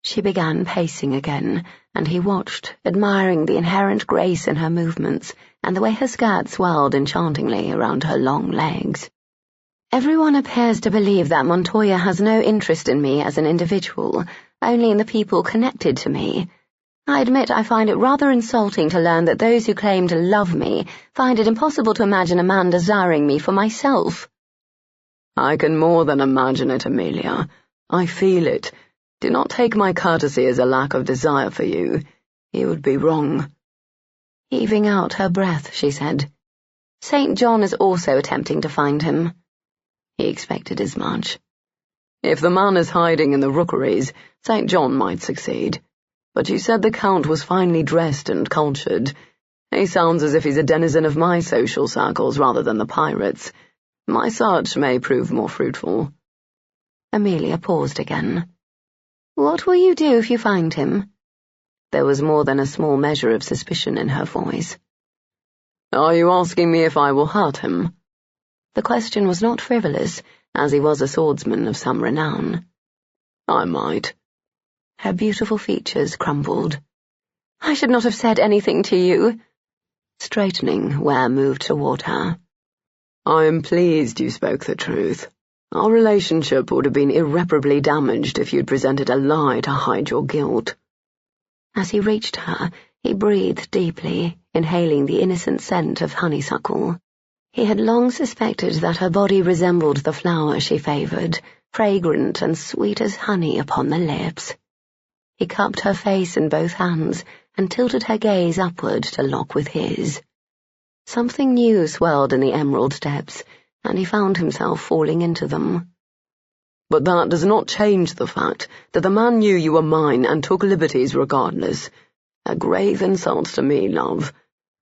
Speaker 1: She began pacing again, and he watched, admiring the inherent grace in her movements and the way her skirt swirled enchantingly around her long legs. "Everyone appears to believe that Montoya has no interest in me as an individual, only in the people connected to me. I admit I find it rather insulting to learn that those who claim to love me find it impossible to imagine a man desiring me for myself."
Speaker 3: I can more than imagine it, Amelia. I feel it. Do not take my courtesy as a lack of desire for you. You would be wrong.
Speaker 1: Heaving out her breath, she said, "St. John is also attempting to find him."
Speaker 3: He expected as much. If the man is hiding in the rookeries, St. John might succeed. But you said the Count was finely dressed and cultured. He sounds as if he's a denizen of my social circles rather than the pirates'. My search may prove more fruitful.
Speaker 1: Amelia paused again. "What will you do if you find him?" There was more than a small measure of suspicion in her voice.
Speaker 3: Are you asking me if I will hurt him?
Speaker 1: The question was not frivolous, as he was a swordsman of some renown.
Speaker 3: I might.
Speaker 1: Her beautiful features crumbled. "I should not have said anything to you." Straightening, Ware moved toward her.
Speaker 3: I am pleased you spoke the truth. Our relationship would have been irreparably damaged if you'd presented a lie to hide your guilt.
Speaker 1: As he reached her, he breathed deeply, inhaling the innocent scent of honeysuckle. He had long suspected that her body resembled the flower she favoured, fragrant and sweet as honey upon the lips. He cupped her face in both hands and tilted her gaze upward to lock with his. Something new swelled in the emerald depths, and he found himself falling into them.
Speaker 3: But that does not change the fact that the man knew you were mine and took liberties regardless. A grave insult to me, love.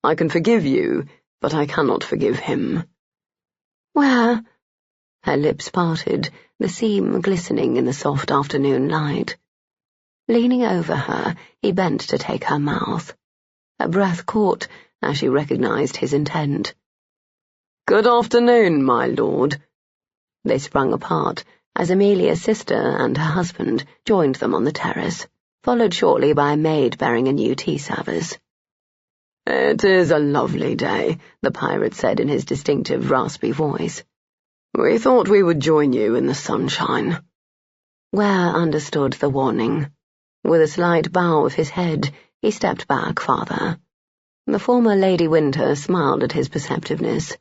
Speaker 3: I can forgive you, but I cannot forgive him.
Speaker 1: Where? Her lips parted, the seam glistening in the soft afternoon light. Leaning over her, he bent to take her mouth. Her breath caught as she recognized his intent.
Speaker 3: Good afternoon, my lord.
Speaker 1: They sprung apart as Amelia's sister and her husband joined them on the terrace, followed shortly by a maid bearing a new tea service.
Speaker 3: It is a lovely day, the pirate said in his distinctive raspy voice. We thought we would join you in the sunshine.
Speaker 1: Ware understood the warning. With a slight bow of his head, he stepped back farther. The former Lady Winter smiled at his perceptiveness.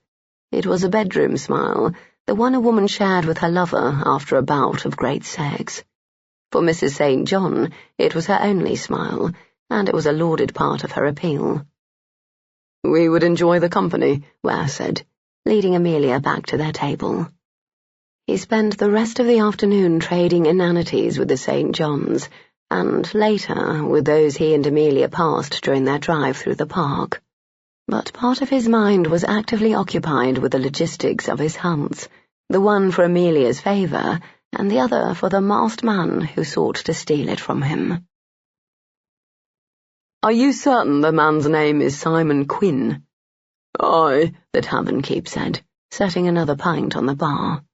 Speaker 1: It was a bedroom smile, the one a woman shared with her lover after a bout of great sex. For Mrs. St. John, it was her only smile, and it was a lauded part of her appeal.
Speaker 3: We would enjoy the company,
Speaker 1: Ware said, leading Amelia back to their table. He spent the rest of the afternoon trading inanities with the St. Johns, and later with those he and Amelia passed during their drive through the park. But part of his mind was actively occupied with the logistics of his hunts, the one for Amelia's favour, and the other for the masked man who sought to steal it from him.
Speaker 3: Are you certain the man's name is Simon Quinn?
Speaker 1: Aye, the tavern keep said, setting another pint on the bar.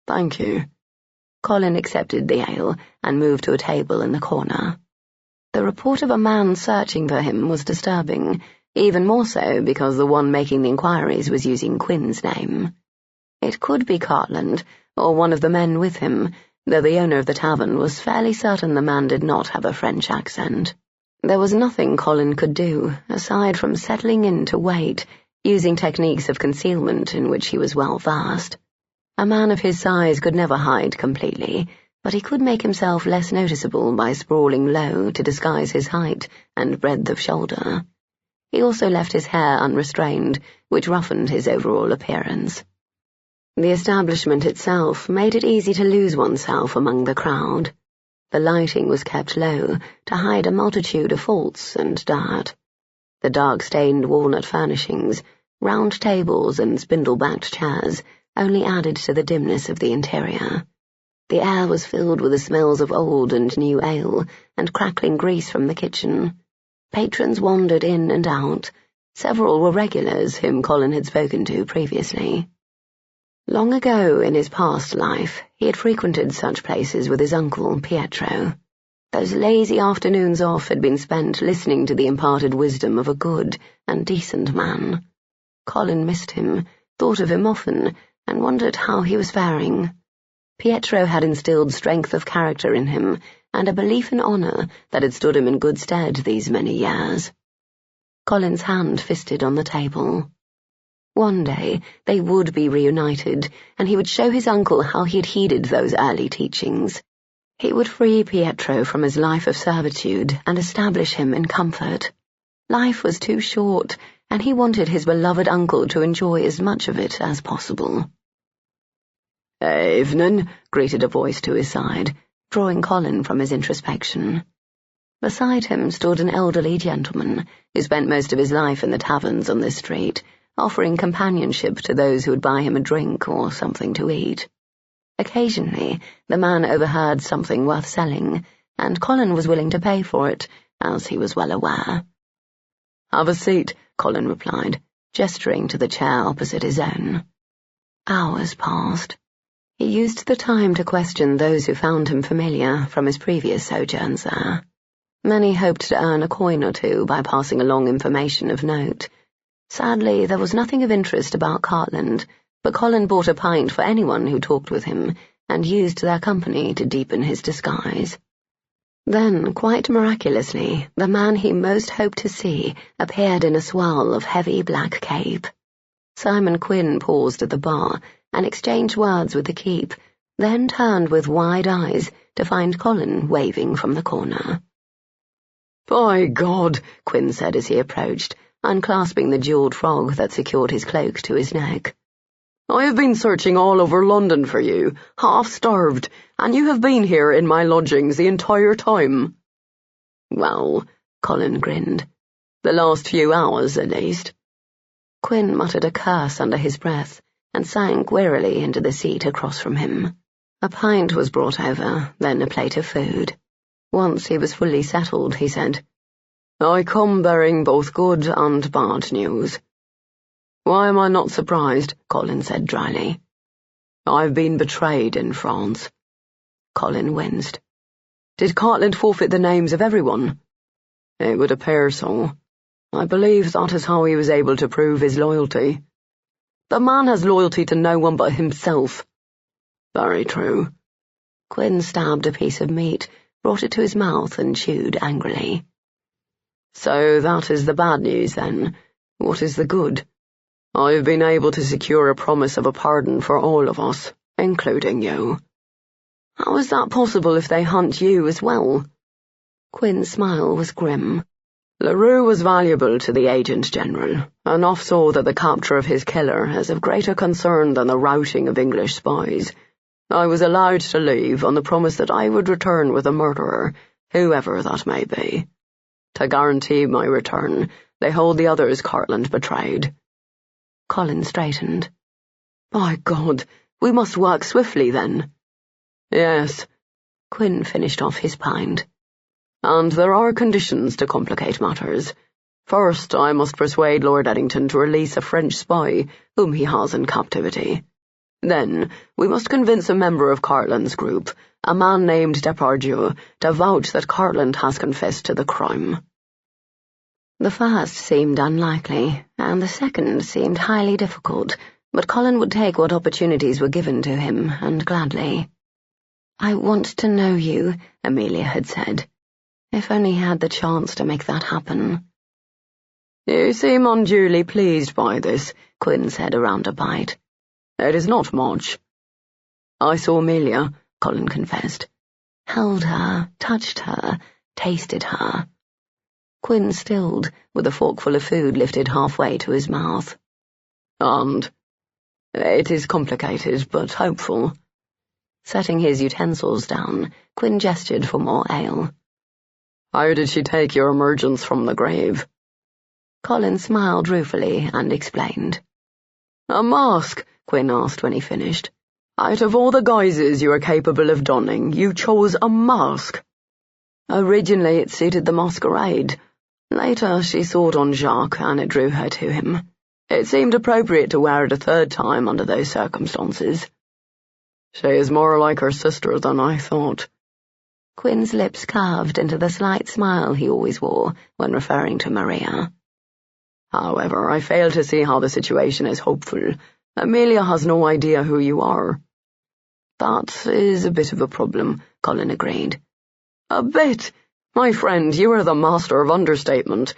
Speaker 3: Thank you.
Speaker 1: Colin accepted the ale and moved to a table in the corner. The report of a man searching for him was disturbing, even more so because the one making the inquiries was using Quinn's name. It could be Cartland, or one of the men with him, though the owner of the tavern was fairly certain the man did not have a French accent. There was nothing Colin could do, aside from settling in to wait, using techniques of concealment in which he was well versed. A man of his size could never hide completely, but he could make himself less noticeable by sprawling low to disguise his height and breadth of shoulder. He also left his hair unrestrained, which roughened his overall appearance. The establishment itself made it easy to lose oneself among the crowd. The lighting was kept low to hide a multitude of faults and dirt. The dark-stained walnut furnishings, round tables and spindle-backed chairs only added to the dimness of the interior. The air was filled with the smells of old and new ale and crackling grease from the kitchen. Patrons wandered in and out. Several were regulars whom Colin had spoken to previously. Long ago in his past life, he had frequented such places with his uncle, Pietro. Those lazy afternoons off had been spent listening to the imparted wisdom of a good and decent man. Colin missed him, thought of him often, and wondered how he was faring. Pietro had instilled strength of character in him, and a belief in honour that had stood him in good stead these many years. Colin's hand fisted on the table. One day they would be reunited, and he would show his uncle how he had heeded those early teachings. He would free Pietro from his life of servitude and establish him in comfort. Life was too short, and he wanted his beloved uncle to enjoy as much of it as possible.
Speaker 3: "Evening," greeted a voice to his side,
Speaker 1: drawing Colin from his introspection. Beside him stood an elderly gentleman who spent most of his life in the taverns on this street, offering companionship to those who would buy him a drink or something to eat. Occasionally, the man overheard something worth selling, and Colin was willing to pay for it, as he was well aware.
Speaker 3: "Have a seat,"
Speaker 1: Colin replied, gesturing to the chair opposite his own. Hours passed. He used the time to question those who found him familiar from his previous sojourns there. Many hoped to earn a coin or two by passing along information of note. Sadly, there was nothing of interest about Cartland, but Colin bought a pint for anyone who talked with him, and used their company to deepen his disguise. Then, quite miraculously, the man he most hoped to see appeared in a swirl of heavy black cape. Simon Quinn paused at the bar and exchanged words with the keep, then turned with wide eyes to find Colin waving from the corner.
Speaker 3: "By God,"
Speaker 1: Quinn said as he approached, unclasping the jewelled frog that secured his cloak to his neck.
Speaker 3: I have been searching all over London for you, half-starved, and you have been here in my lodgings the entire time."
Speaker 2: "Well," Colin grinned, "the last few hours, at least." Quinn muttered a curse under his breath and sank wearily into the seat across from him. A pint was brought over, then a plate of food. Once he was fully settled, he said,
Speaker 3: "I come bearing both good and bad news."
Speaker 2: "Why am I not surprised?" Colin said dryly.
Speaker 3: "I've been betrayed in France."
Speaker 2: Colin winced.
Speaker 3: "Did Cartland forfeit the names of everyone?"
Speaker 2: "It would appear so. I believe that is how he was able to prove his loyalty."
Speaker 3: "The man has loyalty to no one but himself."
Speaker 2: "Very true." Quinn stabbed a piece of meat, brought it to his mouth and chewed angrily.
Speaker 3: "So that is the bad news, then. What is the good?" "I've been able to secure a promise of a pardon for all of us, including you."
Speaker 2: "How is that possible if they hunt you as well?" Quinn's smile was grim.
Speaker 3: LaRue was valuable to the Agent General, enough so that the capture of his killer is of greater concern than the routing of English spies. I was allowed to leave on the promise that I would return with a murderer, whoever that may be. To guarantee my return, they hold the others Cartland betrayed."
Speaker 2: Colin straightened.
Speaker 3: "By God, we must work swiftly, then." "Yes."
Speaker 2: Quinn finished off his pint.
Speaker 3: "And there are conditions to complicate matters. First, I must persuade Lord Eddington to release a French spy whom he has in captivity. Then, we must convince a member of Cartland's group, a man named Depardieu, to vouch that Cartland has confessed to the crime."
Speaker 2: The first seemed unlikely, and the second seemed highly difficult, but Colin would take what opportunities were given to him, and gladly. "I want to know you," Amelia had said. If only he had the chance to make that happen.
Speaker 3: "You seem unduly pleased by this," Quinn said around a bite. "It is not much."
Speaker 2: "I saw Amelia," Colin confessed. Held her, touched her, tasted her. Quinn stilled, with a forkful of food lifted halfway to his mouth.
Speaker 3: "And it is complicated, but hopeful."
Speaker 2: Setting his utensils down, Quinn gestured for more ale.
Speaker 3: "How did she take your emergence from the grave?"
Speaker 2: Colin smiled ruefully and explained.
Speaker 3: "A mask?" Quinn asked when he finished. "Out of all the guises you are capable of donning, you chose a mask."
Speaker 2: "Originally it suited the masquerade. Later she thought on Jacques, and it drew her to him. It seemed appropriate to wear it a third time under those circumstances."
Speaker 3: "She is more like her sister than I thought."
Speaker 2: Quinn's lips curved into the slight smile he always wore when referring to Maria.
Speaker 3: "However, I fail to see how the situation is hopeful. Amelia has no idea who you are."
Speaker 2: "That is a bit of a problem," Colin agreed.
Speaker 3: "A bit? My friend, you are the master of understatement.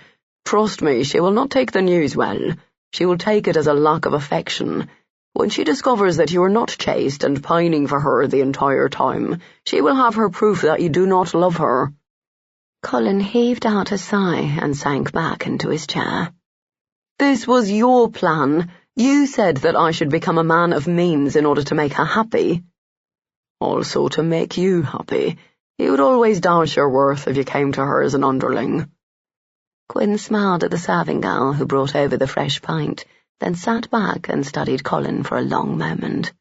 Speaker 3: Trust me, she will not take the news well. She will take it as a lack of affection. When she discovers that you are not chaste and pining for her the entire time, she will have her proof that you do not love her."
Speaker 2: Colin heaved out a sigh and sank back into his chair.
Speaker 3: "This was your plan. You said that I should become a man of means in order to make her happy." "Also to make you happy. You would always doubt your worth if you came to her as an underling."
Speaker 2: Quinn smiled at the serving girl who brought over the fresh pint, then sat back and studied Colin for a long moment.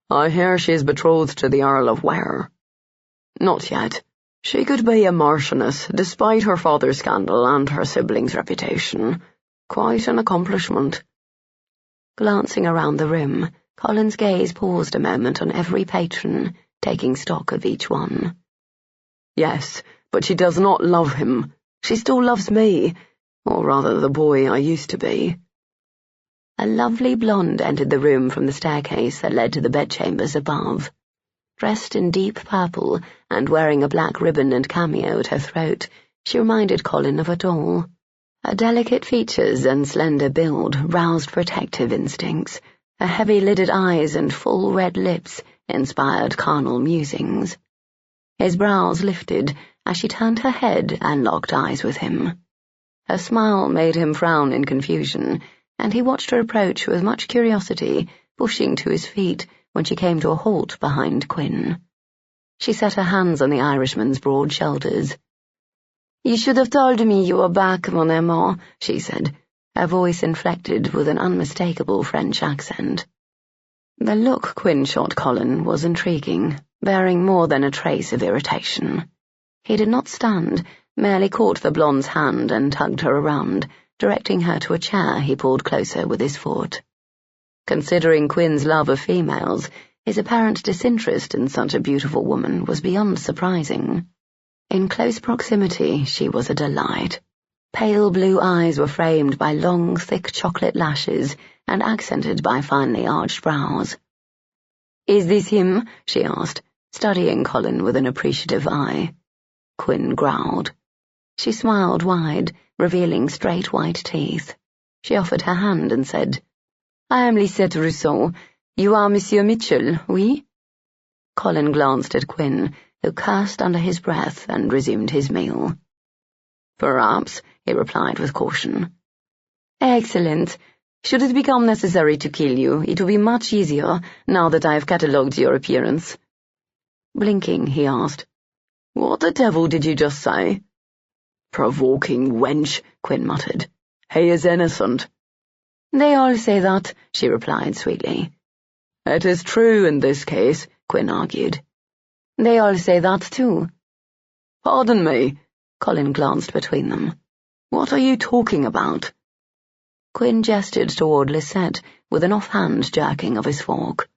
Speaker 3: "I hear she is betrothed to the Earl of Ware." "Not yet. She could be a marchioness, despite her father's scandal and her siblings' reputation. Quite an accomplishment."
Speaker 2: Glancing around the room, Colin's gaze paused a moment on every patron, taking stock of each one.
Speaker 3: "Yes, but she does not love him. She still loves me, or rather the boy I used to be."
Speaker 2: A lovely blonde entered the room from the staircase that led to the bedchambers above. Dressed in deep purple and wearing a black ribbon and cameo at her throat, she reminded Colin of a doll. Her delicate features and slender build roused protective instincts. Her heavy-lidded eyes and full red lips inspired carnal musings. His brows lifted as she turned her head and locked eyes with him. Her smile made him frown in confusion, and he watched her approach with much curiosity
Speaker 1: pushing to his feet when she came to a halt behind Quinn. She set her hands on the Irishman's broad shoulders. "You should have told me you were back, mon amour," she said, her voice inflected with an unmistakable French accent. The look Quinn shot Colin was intriguing, bearing more than a trace of irritation. He did not stand, merely caught the blonde's hand and tugged her around, directing her to a chair he pulled closer with his foot. Considering Quinn's love of females, his apparent disinterest in such a beautiful woman was beyond surprising. In close proximity, she was a delight. Pale blue eyes were framed by long, thick chocolate lashes and accented by finely arched brows. "Is this him?" she asked, studying Colin with an appreciative eye. Quinn growled. She smiled wide, revealing straight white teeth. She offered her hand and said, "I am Lisette Rousseau. You are Monsieur Mitchell, oui?" Colin glanced at Quinn, who cursed under his breath and resumed his meal. "Perhaps," he replied with caution. "Excellent. Should it become necessary to kill you, it will be much easier now that I have catalogued your appearance." Blinking, he asked, "What the devil did you just say?" "Provoking wench," Quinn muttered. "He is innocent." "They all say that," she replied sweetly.
Speaker 3: "It is true in this case," Quinn argued.
Speaker 1: "They all say that too."
Speaker 3: "Pardon me."
Speaker 1: Colin glanced between them.
Speaker 3: "What are you talking about?"
Speaker 1: Quinn gestured toward Lisette with an offhand jerking of his fork.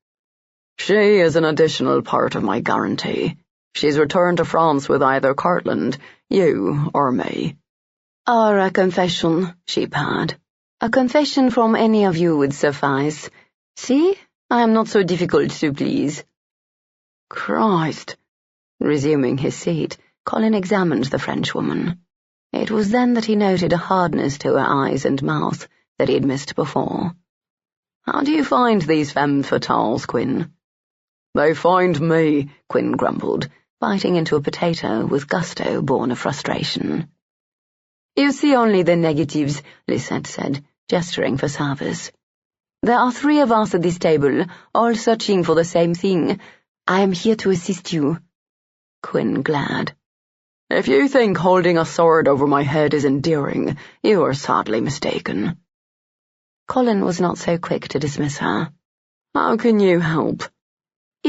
Speaker 3: "She is an additional part of my guarantee. She's returned to France with either Cartland, you, or me."
Speaker 1: "Or a confession," she purred. "A confession from any of you would suffice. See, I am not so difficult to please."
Speaker 3: "Christ."
Speaker 1: Resuming his seat, Colin examined the Frenchwoman. It was then that he noted a hardness to her eyes and mouth that he had missed before.
Speaker 3: "How do you find these femme fatales, Quinn?" "They find me," Quinn grumbled,
Speaker 1: biting into a potato with gusto born of frustration. "You see only the negatives," Lisette said, gesturing for service. "There are 3 of us at this table, all searching for the same thing. I am here to assist you." Quinn glared.
Speaker 3: "If you think holding a sword over my head is endearing, you are sadly mistaken."
Speaker 1: Colin was not so quick to dismiss her.
Speaker 3: "How can you help?"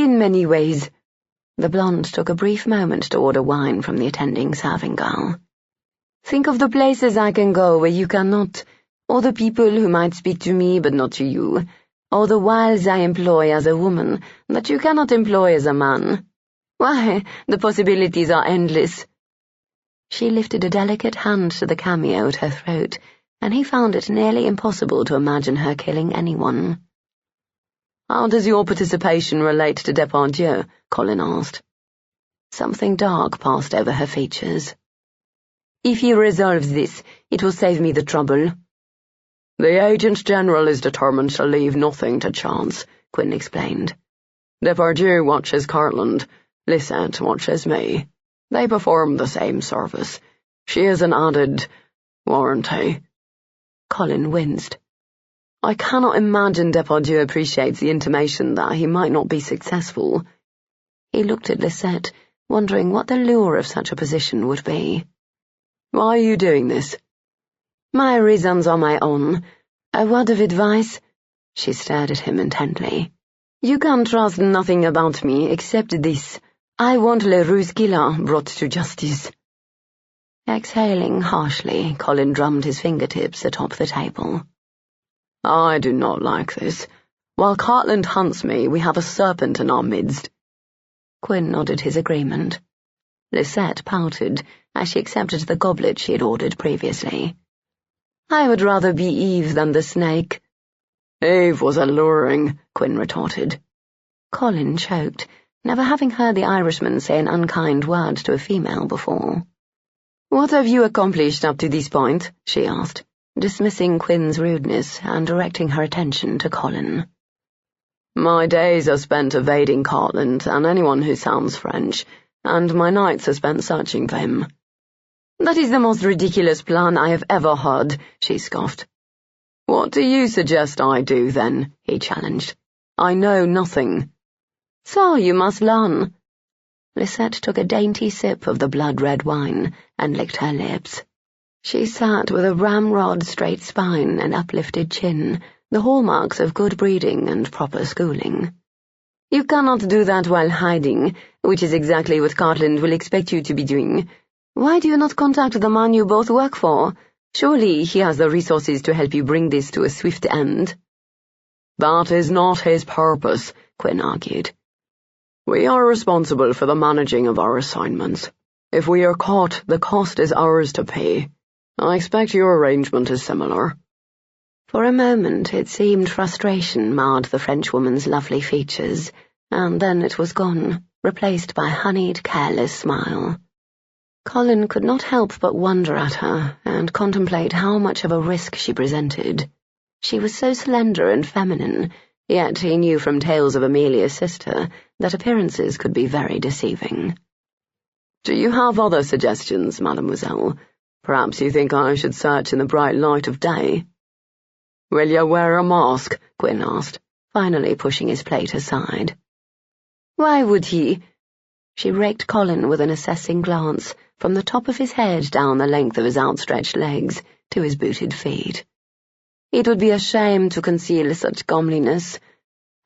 Speaker 1: "In many ways." The blonde took a brief moment to order wine from the attending serving girl. "Think of the places I can go where you cannot, or the people who might speak to me but not to you, or the wiles I employ as a woman that you cannot employ as a man. Why, the possibilities are endless." She lifted a delicate hand to the cameo at her throat, and he found it nearly impossible to imagine her killing anyone.
Speaker 3: "How does your participation relate to Depardieu?" Colin asked.
Speaker 1: Something dark passed over her features. "If he resolves this, it will save me the trouble."
Speaker 3: "The Agent General is determined to leave nothing to chance," Quinn explained. "Depardieu watches Cartland. Lisette watches me. They perform the same service. She is an added warranty."
Speaker 1: Colin winced.
Speaker 3: "I cannot imagine Depardieu appreciates the intimation that he might not be successful."
Speaker 1: He looked at Lisette, wondering what the lure of such a position would be.
Speaker 3: "Why are you doing this?"
Speaker 1: "My reasons are my own. A word of advice?" She stared at him intently. "You can trust nothing about me except this. I want Leroux's killer brought to justice." Exhaling harshly, Colin drummed his fingertips atop the table.
Speaker 3: "I do not like this. While Cartland hunts me, we have a serpent in our midst."
Speaker 1: Quinn nodded his agreement. Lisette pouted as she accepted the goblet she had ordered previously. "I would rather be Eve than the snake."
Speaker 3: "Eve was alluring," Quinn retorted.
Speaker 1: Colin choked, never having heard the Irishman say an unkind word to a female before. "What have you accomplished up to this point?" she asked, dismissing Quinn's rudeness and directing her attention to Colin.
Speaker 3: "My days are spent evading Cartland and anyone who sounds French, and my nights are spent searching for him."
Speaker 1: "That is the most ridiculous plan I have ever heard," she scoffed.
Speaker 3: "What do you suggest I do, then?" he challenged. I know nothing."
Speaker 2: "So you must learn." Lisette took a dainty sip of the blood-red wine and licked her lips. She sat with a ramrod straight spine and uplifted chin, the hallmarks of good breeding and proper schooling. "You cannot do that while hiding, which is exactly what Cartland will expect you to be doing. Why do you not contact the man you both work for? Surely he has the resources to help you bring this to a swift end."
Speaker 3: "That is not his purpose," Quinn argued. "We are responsible for the managing of our assignments. If we are caught, the cost is ours to pay. I expect your arrangement is similar."
Speaker 2: For a moment it seemed frustration marred the Frenchwoman's lovely features, and then it was gone, replaced by a honeyed, careless smile. Colin could not help but wonder at her and contemplate how much of a risk she presented. She was so slender and feminine, yet he knew from tales of Amelia's sister that appearances could be very deceiving.
Speaker 3: "Do you have other suggestions, mademoiselle? Perhaps you think I should search in the bright light of day?" "Will you wear a mask?" Quinn asked, finally pushing his plate aside.
Speaker 2: "Why would he?" She raked Colin with an assessing glance, from the top of his head down the length of his outstretched legs to his booted feet. "It would be a shame to conceal such comeliness."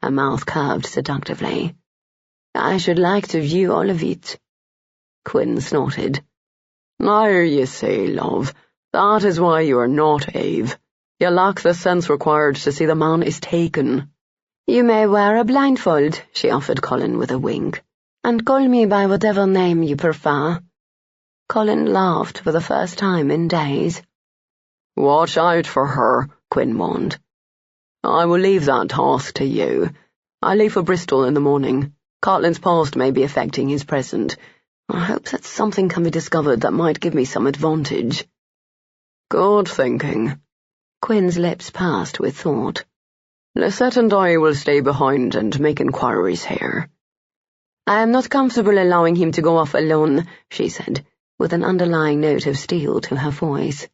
Speaker 2: Her mouth curved seductively. "I should like to view all of it."
Speaker 3: Quinn snorted. "There you see, love. That is why you are not Eve. You lack the sense required to see the man is taken."
Speaker 2: "You may wear a blindfold," she offered Colin with a wink, "and call me by whatever name you prefer." Colin laughed for the first time in days.
Speaker 3: "Watch out for her," Quinn warned. "I will leave that task to you. I leave for Bristol in the morning. Cartland's past may be affecting his present. I hope that something can be discovered that might give me some advantage." "Good thinking."
Speaker 2: Quinn's lips pursed with thought.
Speaker 3: "Lisette and I will stay behind and make inquiries here."
Speaker 2: "I am not comfortable allowing him to go off alone," she said, with an underlying note of steel to her voice.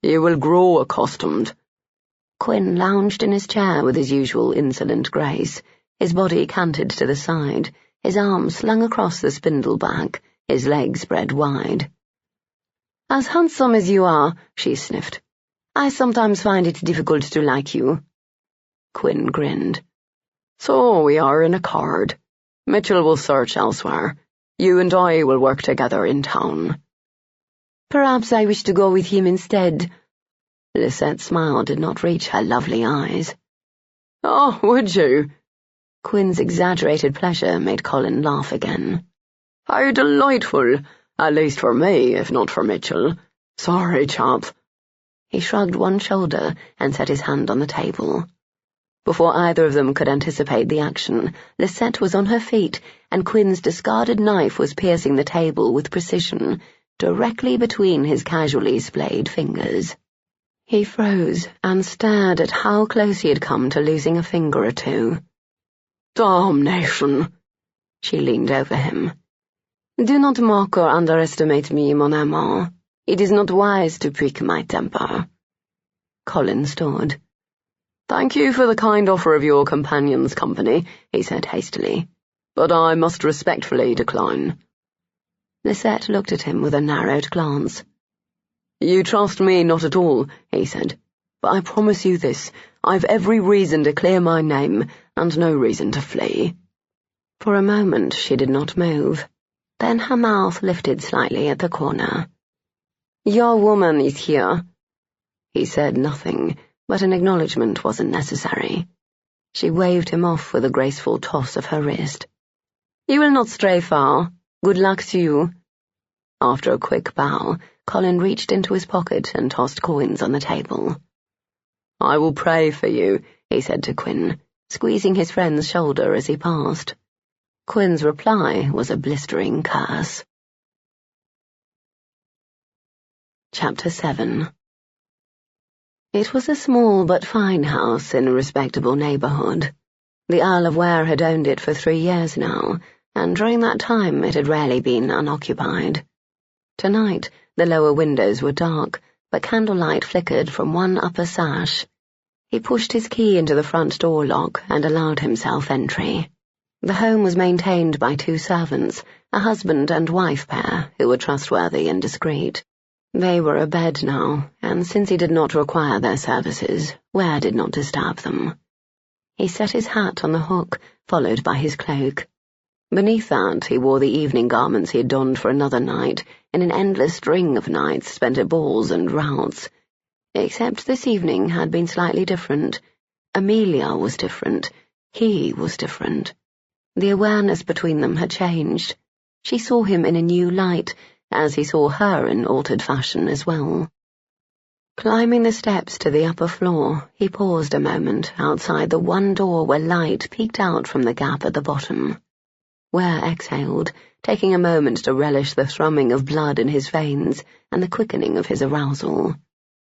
Speaker 3: "You will grow accustomed."
Speaker 2: Quinn lounged in his chair with his usual insolent grace, his body canted to the side, his arms slung across the spindle back, his legs spread wide. "As handsome as you are," she sniffed, "I sometimes find it difficult to like you."
Speaker 3: Quinn grinned. "So we are in accord. Mitchell will search elsewhere. You and I will work together in town."
Speaker 2: "Perhaps I wish to go with him instead." Lisette's smile did not reach her lovely eyes.
Speaker 3: "Oh, would you?"
Speaker 2: Quinn's exaggerated pleasure made Colin laugh again.
Speaker 3: "How delightful, at least for me, if not for Mitchell. Sorry, chap."
Speaker 2: He shrugged one shoulder and set his hand on the table. Before either of them could anticipate the action, Lisette was on her feet, and Quinn's discarded knife was piercing the table with precision, directly between his casually splayed fingers. He froze and stared at how close he had come to losing a finger or two.
Speaker 3: "Damnation!"
Speaker 2: She leaned over him. "Do not mock or underestimate me, mon amant. It is not wise to prick my temper." Colin stood.
Speaker 3: "Thank you for the kind offer of your companion's company," he said hastily, "but I must respectfully decline."
Speaker 2: Lisette looked at him with a narrowed glance.
Speaker 3: "You trust me not at all," he said, "but I promise you this, I've every reason to clear my name, and no reason to flee."
Speaker 2: For a moment she did not move. Then her mouth lifted slightly at the corner. "Your woman is here." He said nothing, but an acknowledgement wasn't necessary. She waved him off with a graceful toss of her wrist. "You will not stray far. Good luck to you." After a quick bow, Colin reached into his pocket and tossed coins on the table.
Speaker 3: "I will pray for you,"
Speaker 2: he said to Quinn, squeezing his friend's shoulder as he passed. Quinn's reply was a blistering curse. Chapter 7. It was a small but fine house in a respectable neighbourhood. The Earl of Ware had owned it for 3 years now, and during that time it had rarely been unoccupied. Tonight the lower windows were dark, but candlelight flickered from one upper sash.
Speaker 1: He pushed his key into the front door lock and allowed himself entry. The home was maintained by 2 servants, a husband and wife pair, who were trustworthy and discreet. They were abed now, and since he did not require their services, Ware did not disturb them. He set his hat on the hook, followed by his cloak. Beneath that, he wore the evening garments he had donned for another night, in an endless string of nights spent at balls and routs. Except this evening had been slightly different. Amelia was different. He was different. The awareness between them had changed. She saw him in a new light, as he saw her in altered fashion as well. Climbing the steps to the upper floor, he paused a moment outside the one door where light peeked out from the gap at the bottom. Ware exhaled, taking a moment to relish the thrumming of blood in his veins and the quickening of his arousal.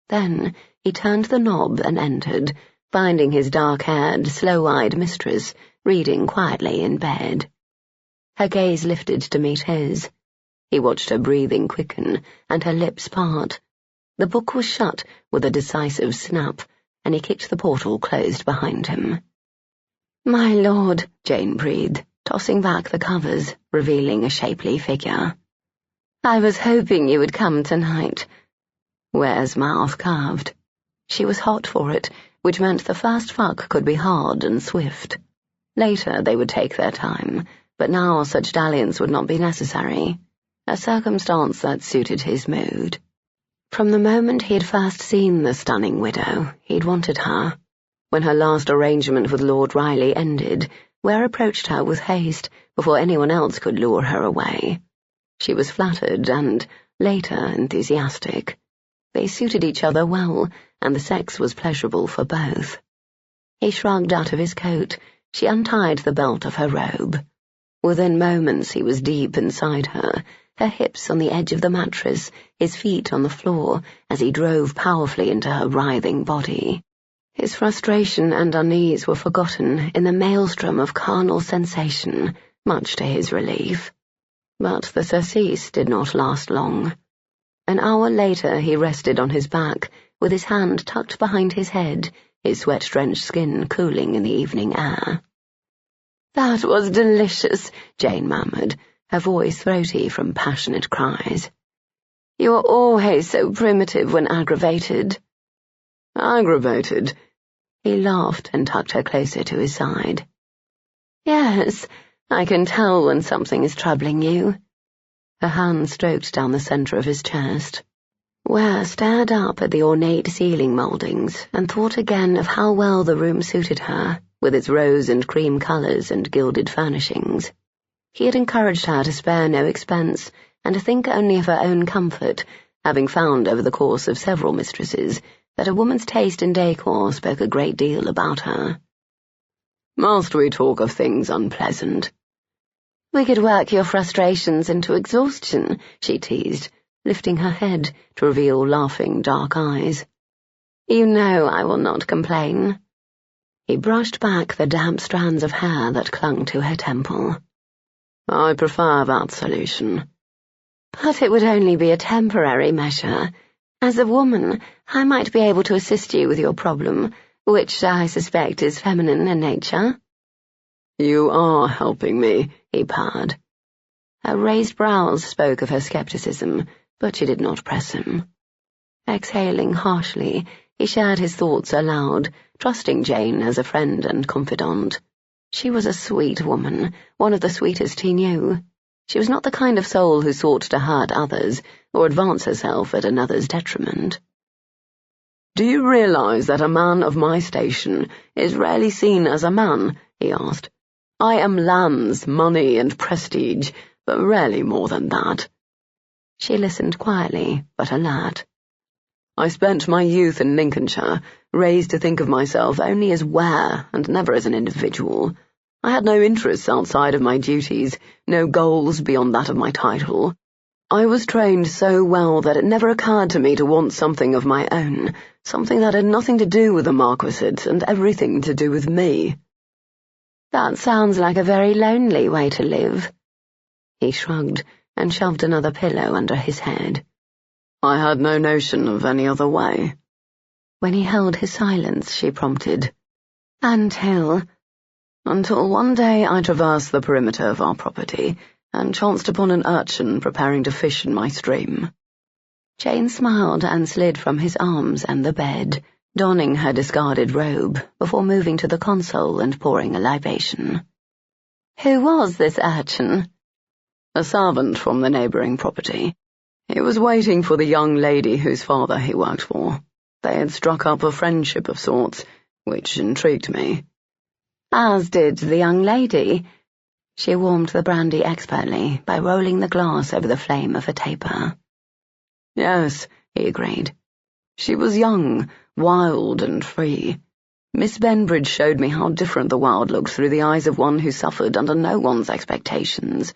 Speaker 1: Then he turned the knob and entered, finding his dark-haired, slow-eyed mistress reading quietly in bed. Her gaze lifted to meet his. He watched her breathing quicken and her lips part. The book was shut with a decisive snap, and he kicked the portal closed behind him. "My lord," Jane breathed, tossing back the covers, revealing a shapely figure. "I was hoping you would come tonight." Ware's mouth curved. She was hot for it, which meant the first fuck could be hard and swift. Later they would take their time, but now such dalliance would not be necessary, a circumstance that suited his mood. From the moment he had first seen the stunning widow, he'd wanted her. When her last arrangement with Lord Riley ended, Ware approached her with haste before anyone else could lure her away. She was flattered and, later, enthusiastic. They suited each other well, and the sex was pleasurable for both. He shrugged out of his coat. She untied the belt of her robe. Within moments he was deep inside her, her hips on the edge of the mattress, his feet on the floor, as he drove powerfully into her writhing body. His frustration and unease were forgotten in the maelstrom of carnal sensation, much to his relief. But the surcease did not last long. An hour later he rested on his back, with his hand tucked behind his head, his sweat-drenched skin cooling in the evening air. "That was delicious," Jane murmured, her voice throaty from passionate cries. "You are always so primitive when aggravated."
Speaker 3: "Aggravated?"
Speaker 1: He laughed and tucked her closer to his side. "Yes, I can tell when something is troubling you." Her hand stroked down the center of his chest. Ware stared up at the ornate ceiling mouldings and thought again of how well the room suited her, with its rose and cream colors and gilded furnishings. He had encouraged her to spare no expense and to think only of her own comfort, having found over the course of several mistresses that a woman's taste in decor spoke a great deal about her.
Speaker 3: "Must we talk of things unpleasant?"
Speaker 1: "We could work your frustrations into exhaustion," she teased, lifting her head to reveal laughing dark eyes. "You know I will not complain." He brushed back the damp strands of hair that clung to her temple.
Speaker 3: "I prefer that solution."
Speaker 1: "But it would only be a temporary measure. As a woman, I might be able to assist you with your problem, which I suspect is feminine in nature."
Speaker 3: "You are helping me," he purred.
Speaker 1: Her raised brows spoke of her skepticism, but she did not press him. Exhaling harshly, he shared his thoughts aloud, trusting Jane as a friend and confidant. She was a sweet woman, one of the sweetest he knew. She was not the kind of soul who sought to hurt others or advance herself at another's detriment.
Speaker 3: "Do you realize that a man of my station is rarely seen as a man?" he asked. "I am lands, money, and prestige, but rarely more than that."
Speaker 1: She listened quietly, but alert.
Speaker 3: "I spent my youth in Lincolnshire, raised to think of myself only as Ware and never as an individual. I had no interests outside of my duties, no goals beyond that of my title. I was trained so well that it never occurred to me to want something of my own, something that had nothing to do with the Marquisate and everything to do with me."
Speaker 1: "That sounds like a very lonely way to live." He shrugged and shoved another pillow under his head.
Speaker 3: "I had no notion of any other way."
Speaker 1: When he held his silence, she prompted, Until
Speaker 2: one day I traversed the perimeter of our property and chanced upon an urchin preparing to fish in my stream.
Speaker 1: Jane smiled and slid from his arms and the bed, donning her discarded robe before moving to the console and pouring a libation. Who was this urchin?
Speaker 2: A servant from the neighbouring property. He was waiting for the young lady whose father he worked for. They had struck up a friendship of sorts, which intrigued me.
Speaker 1: As did the young lady. She warmed the brandy expertly by rolling the glass over the flame of a taper.
Speaker 2: Yes, he agreed. She was young, wild and free. Miss Benbridge showed me how different the world looked through the eyes of one who suffered under no one's expectations.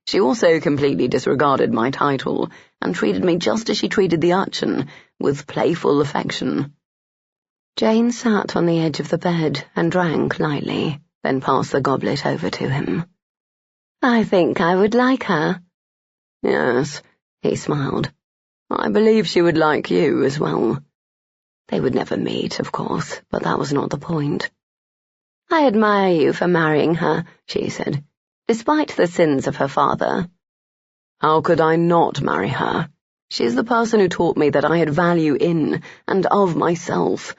Speaker 2: She also completely disregarded my title and treated me just as she treated the urchin, with playful affection.
Speaker 1: Jane sat on the edge of the bed and drank lightly, then passed the goblet over to him. I think I would like her.
Speaker 2: Yes, he smiled. I believe she would like you as well.
Speaker 1: They would never meet, of course, but that was not the point. I admire you for marrying her, she said, despite the sins of her father.
Speaker 2: How could I not marry her? She is the person who taught me that I had value in and of myself.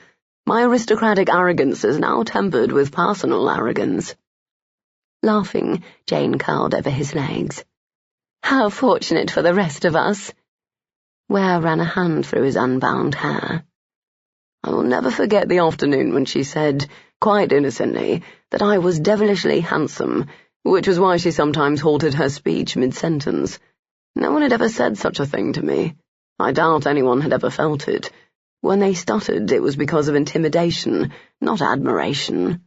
Speaker 2: My aristocratic arrogance is now tempered with personal arrogance.
Speaker 1: Laughing, Jane curled over his legs. How fortunate for the rest of us. Ware ran a hand through his unbound hair.
Speaker 2: I will never forget the afternoon when she said, quite innocently, that I was devilishly handsome, which was why she sometimes halted her speech mid-sentence. No one had ever said such a thing to me. I doubt anyone had ever felt it. When they stuttered, it was because of intimidation, not admiration.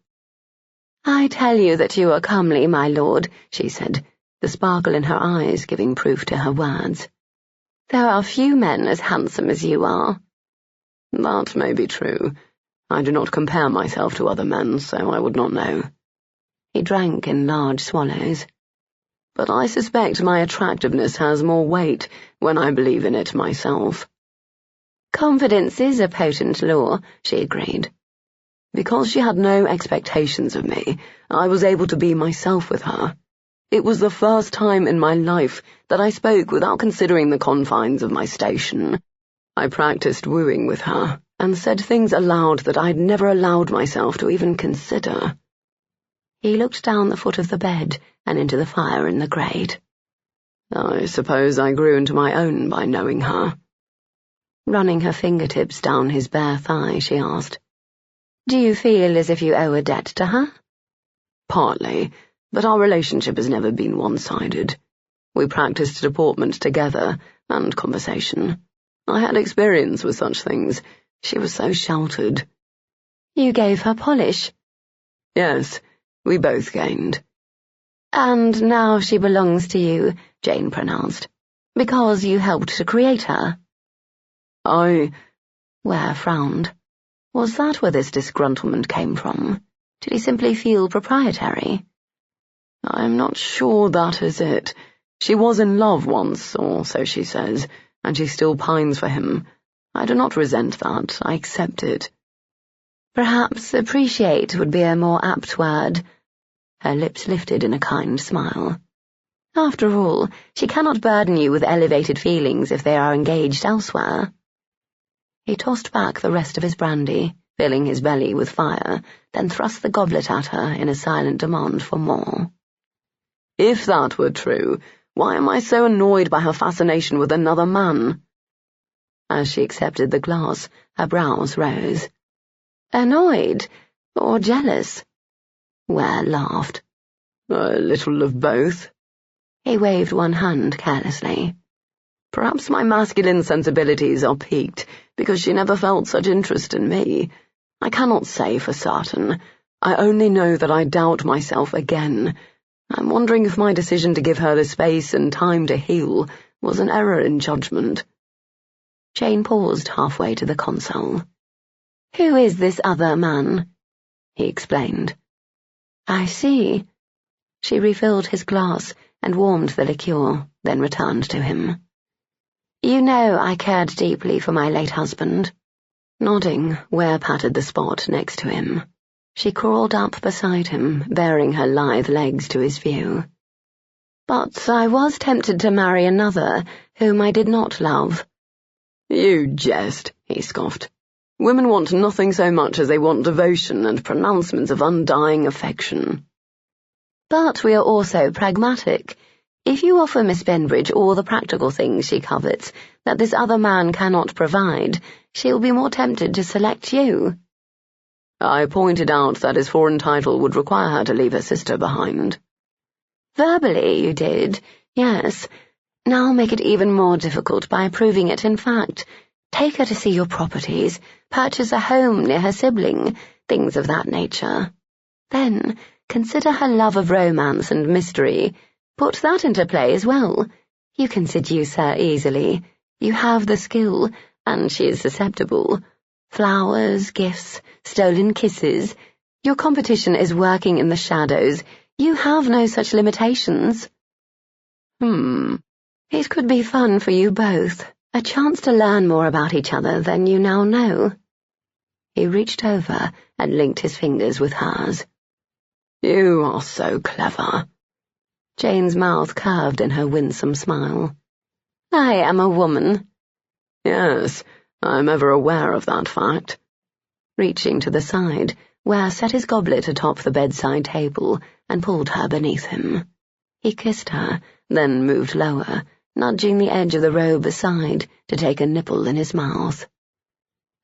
Speaker 1: I tell you that you are comely, my lord, she said, the sparkle in her eyes giving proof to her words. There are few men as handsome as you are.
Speaker 2: That may be true. I do not compare myself to other men, so I would not know.
Speaker 1: He drank in large swallows.
Speaker 2: But I suspect my attractiveness has more weight when I believe in it myself.
Speaker 1: Confidence is a potent law, she agreed.
Speaker 2: Because she had no expectations of me, I was able to be myself with her. It was the first time in my life that I spoke without considering the confines of my station. I practiced wooing with her, and said things aloud that I'd never allowed myself to even consider.
Speaker 1: He looked down the foot of the bed and into the fire in the grate.
Speaker 2: I suppose I grew into my own by knowing her.
Speaker 1: Running her fingertips down his bare thigh, she asked, Do you feel as if you owe a debt to her?
Speaker 2: Partly, but our relationship has never been one-sided. We practiced deportment together, and conversation. I had experience with such things. She was so sheltered.
Speaker 1: You gave her polish?
Speaker 2: Yes, we both gained.
Speaker 1: And now she belongs to you, Jane pronounced, because you helped to create her.
Speaker 2: Ware
Speaker 1: frowned. Was that where this disgruntlement came from? Did he simply feel proprietary?
Speaker 2: I'm not sure that is it. She was in love once, or so she says, and she still pines for him. I do not resent that. I accept it.
Speaker 1: Perhaps appreciate would be a more apt word. Her lips lifted in a kind smile. After all, she cannot burden you with elevated feelings if they are engaged elsewhere. He tossed back the rest of his brandy, filling his belly with fire, then thrust the goblet at her in a silent demand for more.
Speaker 2: If that were true, why am I so annoyed by her fascination with another man?
Speaker 1: As she accepted the glass, her brows rose. Annoyed? Or jealous? Ware laughed.
Speaker 2: A little of both.
Speaker 1: He waved one hand carelessly.
Speaker 2: Perhaps my masculine sensibilities are piqued, because she never felt such interest in me. I cannot say for certain. I only know that I doubt myself again. I'm wondering if my decision to give her the space and time to heal was an error in judgment.
Speaker 1: Jane paused halfway to the console. Who is this other man? He explained. I see. She refilled his glass and warmed the liqueur, then returned to him. You know I cared deeply for my late husband. Nodding, Ware patted the spot next to him. She crawled up beside him, baring her lithe legs to his view. But I was tempted to marry another, whom I did not love.
Speaker 3: You jest, he scoffed. Women want nothing so much as they want devotion and pronouncements of undying affection.
Speaker 1: But we are also pragmatic. If you offer Miss Benbridge all the practical things she covets that this other man cannot provide, she'll be more tempted to select you.
Speaker 3: I pointed out that his foreign title would require her to leave her sister behind.
Speaker 1: Verbally, you did, yes. Now make it even more difficult by proving it in fact. Take her to see your properties, purchase a home near her sibling, things of that nature. Then consider her love of romance and mystery. Put that into play as well. You can seduce her easily. You have the skill, and she is susceptible. Flowers, gifts, stolen kisses. Your competition is working in the shadows. You have no such limitations. It could be fun for you both, a chance to learn more about each other than you now know. He reached over and linked his fingers with hers.
Speaker 3: You are so clever.
Speaker 1: Jane's mouth curved in her winsome smile. I am a woman.
Speaker 3: Yes, I'm ever aware of that fact.
Speaker 1: Reaching to the side, Ware set his goblet atop the bedside table and pulled her beneath him. He kissed her, then moved lower, nudging the edge of the robe aside to take a nipple in his mouth.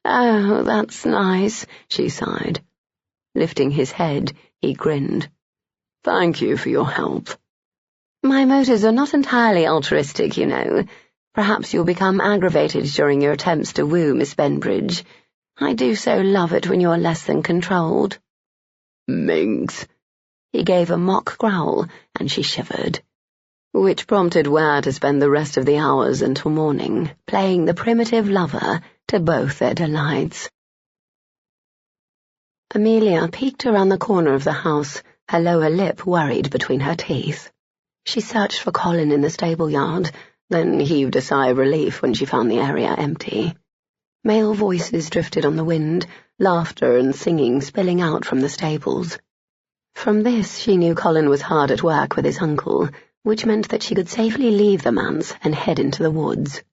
Speaker 1: Oh, that's nice, she sighed. Lifting his head, he grinned.
Speaker 3: Thank you for your help.
Speaker 1: My motives are not entirely altruistic, you know. Perhaps you'll become aggravated during your attempts to woo Miss Benbridge. I do so love it when you're less than controlled.
Speaker 3: Minx.
Speaker 1: He gave a mock growl, and she shivered, which prompted Ware to spend the rest of the hours until morning, playing the primitive lover to both their delights. Amelia peeked around the corner of the house, her lower lip worried between her teeth. She searched for Colin in the stable yard, then heaved a sigh of relief when she found the area empty. Male voices drifted on the wind, laughter and singing spilling out from the stables. From this she knew Colin was hard at work with his uncle, which meant that she could safely leave the manse and head into the woods.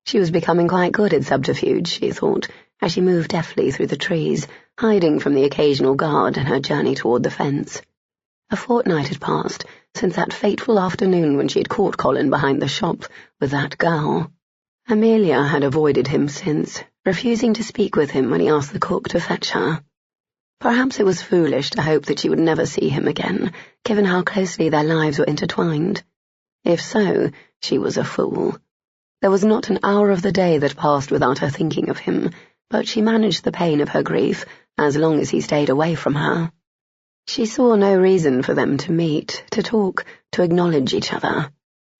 Speaker 1: She was becoming quite good at subterfuge, she thought, as she moved deftly through the trees, hiding from the occasional guard in her journey toward the fence. A fortnight had passed since that fateful afternoon when she had caught Colin behind the shop with that girl. Amelia had avoided him since, refusing to speak with him when he asked the cook to fetch her. Perhaps it was foolish to hope that she would never see him again, given how closely their lives were intertwined. If so, she was a fool. There was not an hour of the day that passed without her thinking of him, but she managed the pain of her grief as long as he stayed away from her. She saw no reason for them to meet, to talk, to acknowledge each other.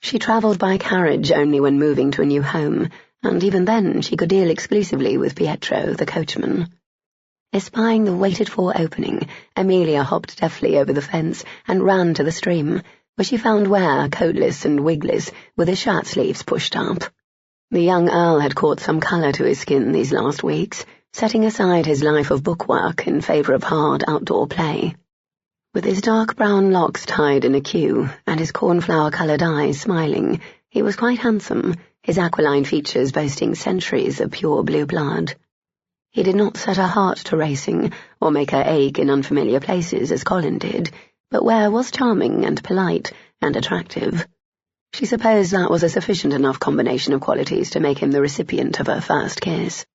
Speaker 1: She travelled by carriage only when moving to a new home, and even then she could deal exclusively with Pietro, the coachman. Espying the waited-for opening, Amelia hopped deftly over the fence and ran to the stream, where she found Ware, coatless and wigless, with his shirt sleeves pushed up. The young Earl had caught some colour to his skin these last weeks, setting aside his life of bookwork in favour of hard outdoor play. With his dark brown locks tied in a queue and his cornflower-coloured eyes smiling, he was quite handsome, his aquiline features boasting centuries of pure blue blood. He did not set her heart to racing or make her ache in unfamiliar places as Colin did, but Ware was charming and polite and attractive. She supposed that was a sufficient enough combination of qualities to make him the recipient of her first kiss.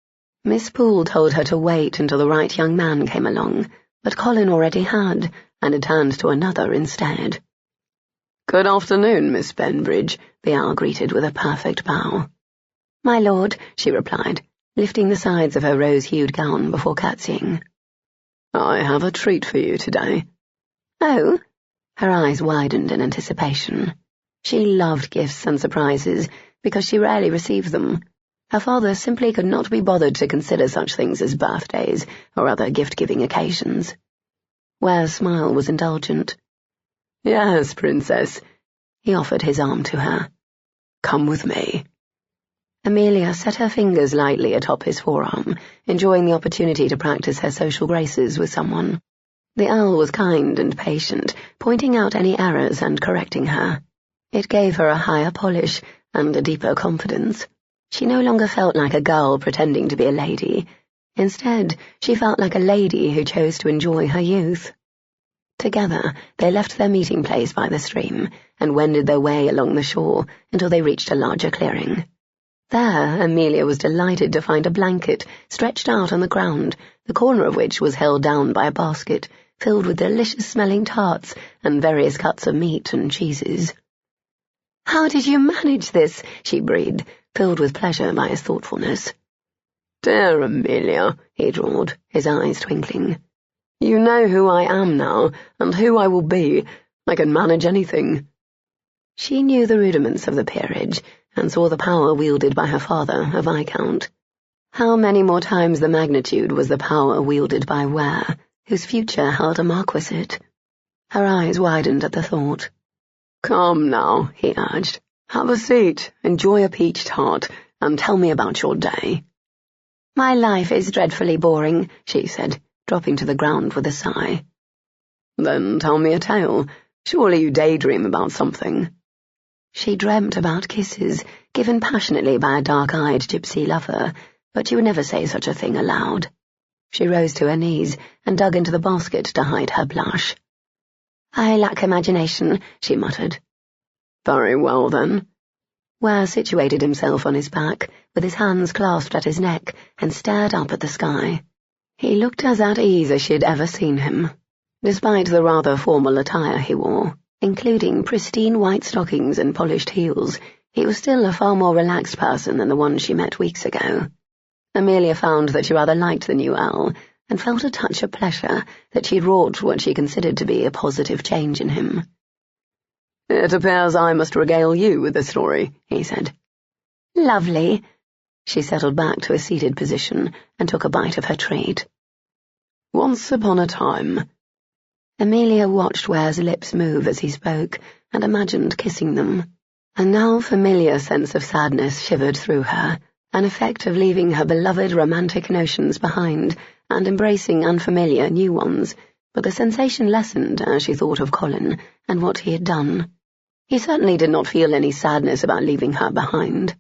Speaker 1: Miss Poole told her to wait until the right young man came along, but Colin already had, and had turned to another instead.
Speaker 3: "Good afternoon, Miss Benbridge," the Earl greeted with a perfect bow.
Speaker 1: "My lord," she replied, lifting the sides of her rose-hued gown before curtsying.
Speaker 3: "I have a treat for you today."
Speaker 1: "Oh?" Her eyes widened in anticipation. She loved gifts and surprises because she rarely received them. Her father simply could not be bothered to consider such things as birthdays or other gift-giving occasions. Ware's smile was indulgent.
Speaker 3: "Yes, Princess."
Speaker 1: He offered his arm to her.
Speaker 3: "Come with me."
Speaker 2: Amelia set her fingers lightly atop his forearm, enjoying the opportunity to practice her social graces with someone. The Earl was kind and patient, pointing out any errors and correcting her. It gave her a higher polish and a deeper confidence. She no longer felt like a girl pretending to be a lady. Instead, she felt like a lady who chose to enjoy her youth. Together, they left their meeting place by the stream and wended their way along the shore until they reached a larger clearing. There, Amelia was delighted to find a blanket stretched out on the ground, the corner of which was held down by a basket filled with delicious-smelling tarts and various cuts of meat and cheeses. "How did you manage this?" she breathed, filled with pleasure by his thoughtfulness.
Speaker 3: "Dear Amelia," he drawled, his eyes twinkling. "You know who I am now, and who I will be. I can manage anything."
Speaker 2: She knew the rudiments of the peerage, and saw the power wielded by her father, a viscount. How many more times the magnitude was the power wielded by Ware, whose future held a marquisate? Her eyes widened at the thought.
Speaker 3: "Come now," he urged. "Have a seat, enjoy a peach tart, and tell me about your day."
Speaker 2: "My life is dreadfully boring," she said, dropping to the ground with a sigh.
Speaker 3: "Then tell me a tale. Surely you daydream about something."
Speaker 2: She dreamt about kisses, given passionately by a dark-eyed gypsy lover, but she would never say such a thing aloud. She rose to her knees and dug into the basket to hide her blush. "I lack imagination," she muttered.
Speaker 3: "Very well, then."
Speaker 2: Ware situated himself on his back, with his hands clasped at his neck, and stared up at the sky. He looked as at ease as she had ever seen him, despite the rather formal attire he wore. Including pristine white stockings and polished heels, he was still a far more relaxed person than the one she met weeks ago. Amelia found that she rather liked the new Earl, and felt a touch of pleasure that she had wrought what she considered to be a positive change in him.
Speaker 3: "It appears I must regale you with the story," he said.
Speaker 2: "Lovely." She settled back to a seated position and took a bite of her treat.
Speaker 3: "Once upon a time—"
Speaker 2: Amelia watched Ware's lips move as he spoke, and imagined kissing them. A now familiar sense of sadness shivered through her, an effect of leaving her beloved romantic notions behind and embracing unfamiliar new ones, but the sensation lessened as she thought of Colin and what he had done. He certainly did not feel any sadness about leaving her behind.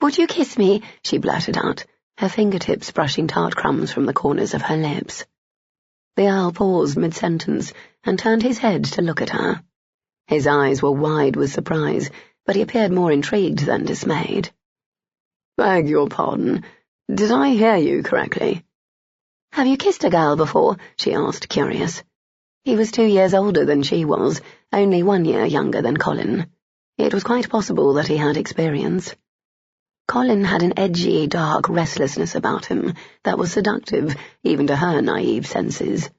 Speaker 2: "Would you kiss me?" she blurted out, her fingertips brushing tart crumbs from the corners of her lips. The Earl paused mid-sentence and turned his head to look at her. His eyes were wide with surprise, but he appeared more intrigued than dismayed.
Speaker 3: "Beg your pardon. Did I hear you correctly?"
Speaker 2: "Have you kissed a girl before?" she asked, curious. He was 2 years older than she was, only 1 year younger than Colin. It was quite possible that he had experience. Colin had an edgy, dark restlessness about him that was seductive, even to her naive senses.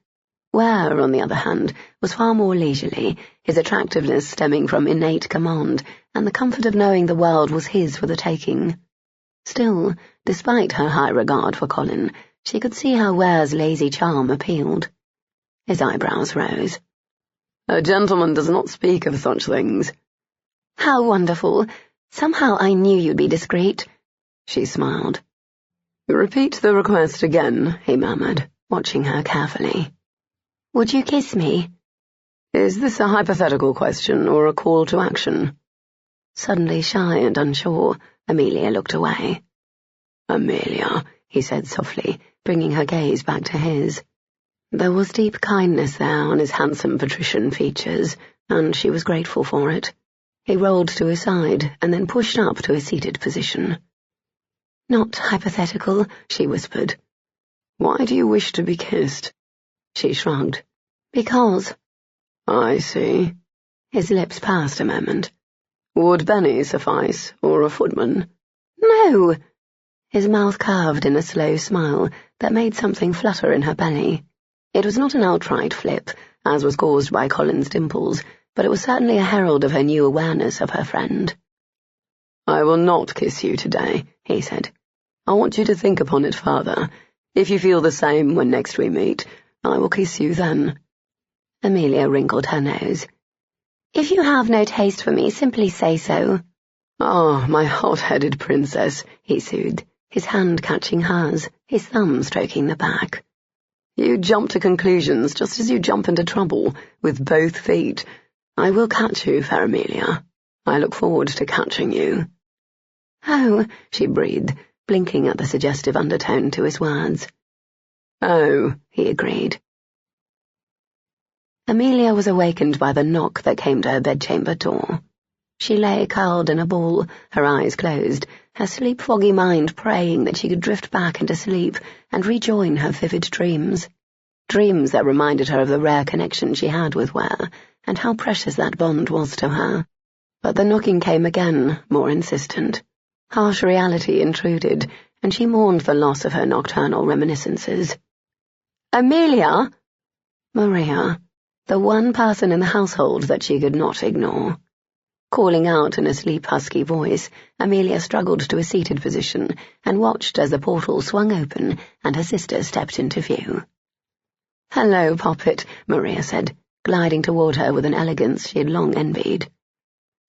Speaker 2: Ware, on the other hand, was far more leisurely, his attractiveness stemming from innate command and the comfort of knowing the world was his for the taking. Still, despite her high regard for Colin, she could see how Ware's lazy charm appealed. His eyebrows rose.
Speaker 3: "A gentleman does not speak of such things."
Speaker 2: "How wonderful! Somehow I knew you'd be discreet." She smiled.
Speaker 3: "Repeat the request again," he murmured, watching her carefully.
Speaker 2: "Would you kiss me?"
Speaker 3: "Is this a hypothetical question or a call to action?"
Speaker 2: Suddenly shy and unsure, Amelia looked away.
Speaker 3: "Amelia,"
Speaker 2: he said softly, bringing her gaze back to his. There was deep kindness there on his handsome patrician features, and she was grateful for it. He rolled to his side and then pushed up to a seated position. "Not hypothetical," she whispered.
Speaker 3: "Why do you wish to be kissed?"
Speaker 2: She shrugged. "Because."
Speaker 3: "I see."
Speaker 2: His lips passed a moment.
Speaker 3: "Would Benny suffice, or a footman?"
Speaker 2: "No!" His mouth curved in a slow smile that made something flutter in her belly. It was not an outright flip, as was caused by Colin's dimples, but it was certainly a herald of her new awareness of her friend.
Speaker 3: "I will not kiss you today," he said. "I want you to think upon it further. If you feel the same when next we meet, I will kiss you then."
Speaker 2: Amelia wrinkled her nose. "If you have no taste for me, simply say so." "Oh, my hot-headed princess," he soothed, his hand catching hers, his thumb stroking the back. "You jump to conclusions just as you jump into trouble, with both feet. I will catch you, fair Amelia. I look forward to catching you."
Speaker 1: "Oh," she breathed, blinking at the suggestive undertone to his words.
Speaker 2: "Oh," he agreed.
Speaker 1: Amelia was awakened by the knock that came to her bedchamber door. She lay curled in a ball, her eyes closed, her sleep-foggy mind praying that she could drift back into sleep and rejoin her vivid dreams. Dreams that reminded her of the rare connection she had with Ware, and how precious that bond was to her. But the knocking came again, more insistent. Harsh reality intruded, and she mourned the loss of her nocturnal reminiscences.
Speaker 2: "Amelia!"
Speaker 1: Maria, the one person in the household that she could not ignore. Calling out in a sleep-husky voice, Amelia struggled to a seated position and watched as the portal swung open and her sister stepped into view.
Speaker 2: "Hello, Poppet," Maria said, gliding toward her with an elegance she had long envied.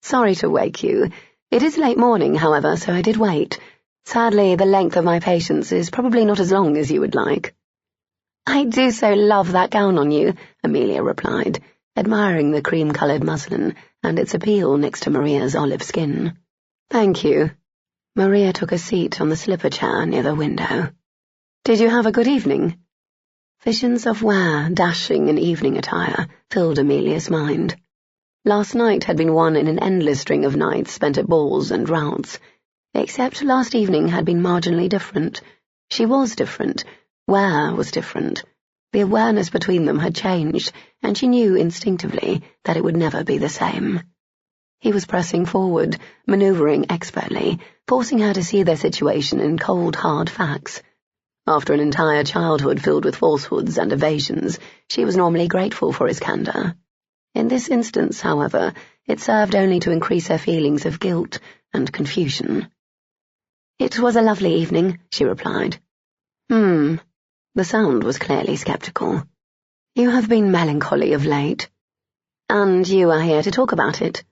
Speaker 2: "Sorry to wake you. It is late morning, however, so I did wait. Sadly, the length of my patience is probably not as long as you would like."
Speaker 1: "I do so love that gown on you," Amelia replied, admiring the cream-coloured muslin and its appeal next to Maria's olive skin.
Speaker 2: "Thank you."
Speaker 1: Maria took a seat on the slipper chair near the window.
Speaker 2: "Did you have a good evening?"
Speaker 1: Visions of Ware dashing in evening attire filled Amelia's mind. Last night had been one in an endless string of nights spent at balls and routs, except last evening had been marginally different. She was different. Ware was different. The awareness between them had changed, and she knew instinctively that it would never be the same. He was pressing forward, maneuvering expertly, forcing her to see their situation in cold, hard facts. After an entire childhood filled with falsehoods and evasions, she was normally grateful for his candour. In this instance, however, it served only to increase her feelings of guilt and confusion. "It was a lovely evening," she replied.
Speaker 2: The sound was clearly sceptical.
Speaker 1: "You have been melancholy of late.
Speaker 2: And you are here to talk about it.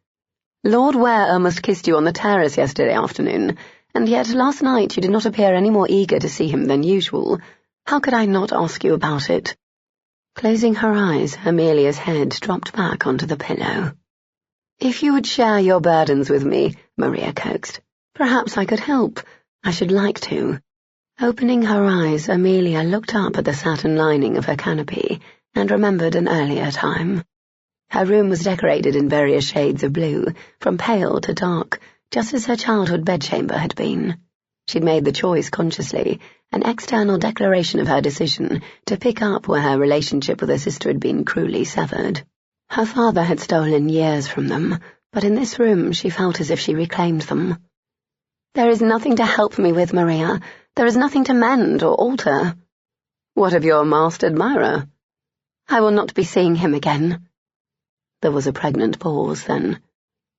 Speaker 2: Lord Ware almost kissed you on the terrace yesterday afternoon, and yet last night you did not appear any more eager to see him than usual. How could I not ask you about it?"
Speaker 1: Closing her eyes, Amelia's head dropped back onto the pillow.
Speaker 2: "If you would share your burdens with me," Maria coaxed,
Speaker 1: "perhaps I could help. I should like to." Opening her eyes, Amelia looked up at the satin lining of her canopy and remembered an earlier time. Her room was decorated in various shades of blue, from pale to dark, just as her childhood bedchamber had been. She'd made the choice consciously, an external declaration of her decision to pick up where her relationship with her sister had been cruelly severed. Her father had stolen years from them, but in this room she felt as if she reclaimed them. "There is nothing to help me with, Maria. There is nothing to mend or alter."
Speaker 2: "What of your masked admirer?"
Speaker 1: "I will not be seeing him again."
Speaker 2: There was a pregnant pause, then.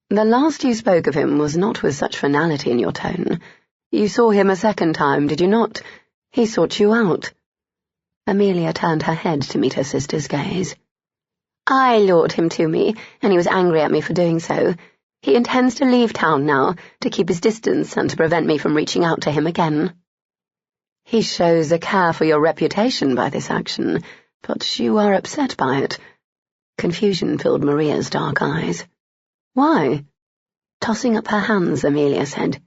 Speaker 2: "The last you spoke of him was not with such finality in your tone. You saw him a second time, did you not? He sought you out."
Speaker 1: Amelia turned her head to meet her sister's gaze. "I lured him to me, and he was angry at me for doing so. He intends to leave town now, to keep his distance and to prevent me from reaching out to him again."
Speaker 2: "He shows a care for your reputation by this action, but you are upset by it."
Speaker 1: Confusion filled Maria's dark eyes.
Speaker 2: "Why?"
Speaker 1: Tossing up her hands, Amelia said,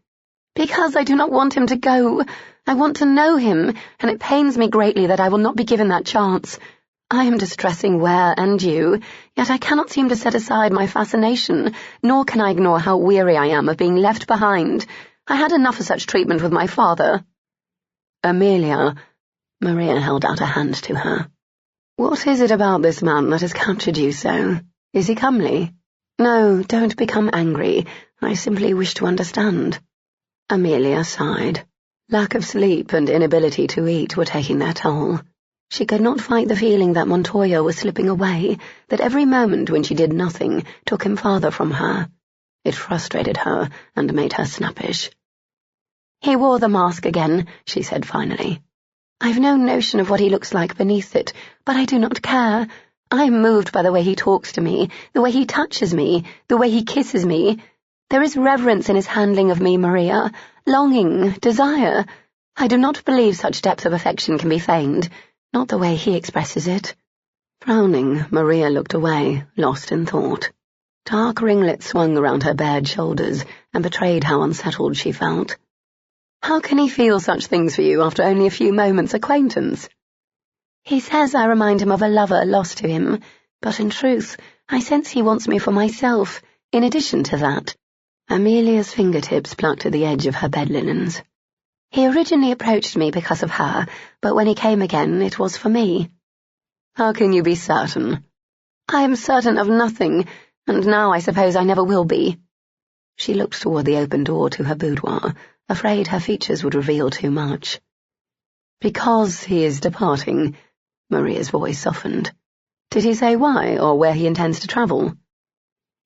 Speaker 1: "Because I do not want him to go. I want to know him, and it pains me greatly that I will not be given that chance. I am distressing Ware and you, yet I cannot seem to set aside my fascination, nor can I ignore how weary I am of being left behind. I had enough of such treatment with my father."
Speaker 2: "Amelia," Maria held out a hand to her. "What is it about this man that has captured you so? Is he comely?"
Speaker 1: "No, don't become angry. I simply wish to understand."
Speaker 2: Amelia sighed. Lack of sleep and inability to eat were taking their toll.
Speaker 1: She could not fight the feeling that Montoya was slipping away, that every moment when she did nothing took him farther from her.
Speaker 2: It frustrated her and made her snappish.
Speaker 1: "He wore the mask again," she said finally. "I've no notion of what he looks like beneath it, but I do not care. I am moved by the way he talks to me, the way he touches me, the way he kisses me. There is reverence in his handling of me, Maria, longing, desire. I do not believe such depth of affection can be feigned, not the way he expresses it."
Speaker 2: Frowning, Maria looked away, lost in thought. Dark ringlets swung around her bared shoulders and betrayed how unsettled she felt. "How can he feel such things for you after only a few moments' acquaintance?"
Speaker 1: "He says I remind him of a lover lost to him, but in truth, I sense he wants me for myself, in addition to that."
Speaker 2: Amelia's fingertips plucked at the edge of her bed linens.
Speaker 1: "He originally approached me because of her, but when he came again, it was for me."
Speaker 2: "How can you be certain?"
Speaker 1: "I am certain of nothing, and now I suppose I never will be."
Speaker 2: She looked toward the open door to her boudoir, afraid her features would reveal too much. "Because he is departing," Maria's voice softened. "Did he say why, or where he intends to travel?"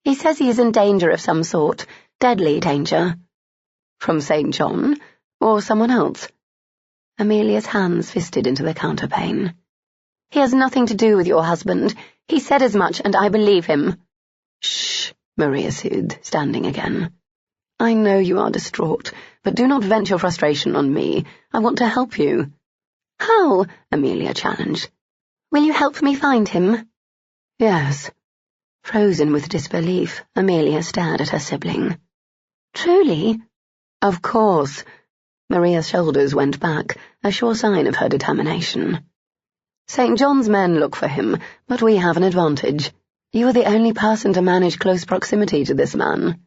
Speaker 1: "He says he is in danger of some sort, deadly danger."
Speaker 2: "From St. John, or someone else?"
Speaker 1: Amelia's hands fisted into the counterpane. "He has nothing to do with your husband. He said as much, and I believe him."
Speaker 2: "Shh," Maria soothed, standing again. "I know you are distraught, but do not vent your frustration on me. I want to help you."
Speaker 1: "How?"
Speaker 2: Amelia challenged.
Speaker 1: "Will you help me find him?"
Speaker 2: "Yes." Frozen with disbelief, Amelia stared at her sibling.
Speaker 1: "Truly?"
Speaker 2: "Of course." Maria's shoulders went back, a sure sign of her determination. "St. John's men look for him, but we have an advantage. You are the only person to manage close proximity to this man."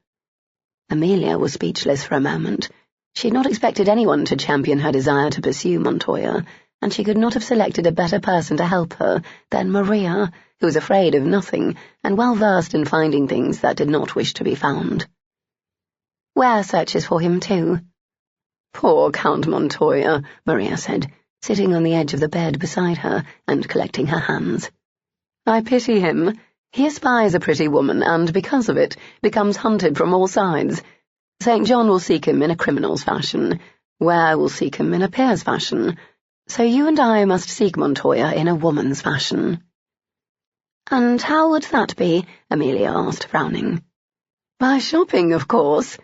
Speaker 2: Amelia was speechless for a moment. She had not expected anyone to champion her desire to pursue Montoya, and she could not have selected a better person to help her than Maria, who was afraid of nothing and well versed in finding things that did not wish to be found.
Speaker 1: "Ware searches for him, too."
Speaker 2: "Poor Count Montoya," Maria said, sitting on the edge of the bed beside her and collecting her hands. "I pity him. He espies a pretty woman and, because of it, becomes hunted from all sides. St. John will seek him in a criminal's fashion. Ware will seek him in a peer's fashion. So you and I must seek Montoya in a woman's fashion."
Speaker 1: "And how would that be?" Amelia asked, frowning.
Speaker 2: "By shopping, of course."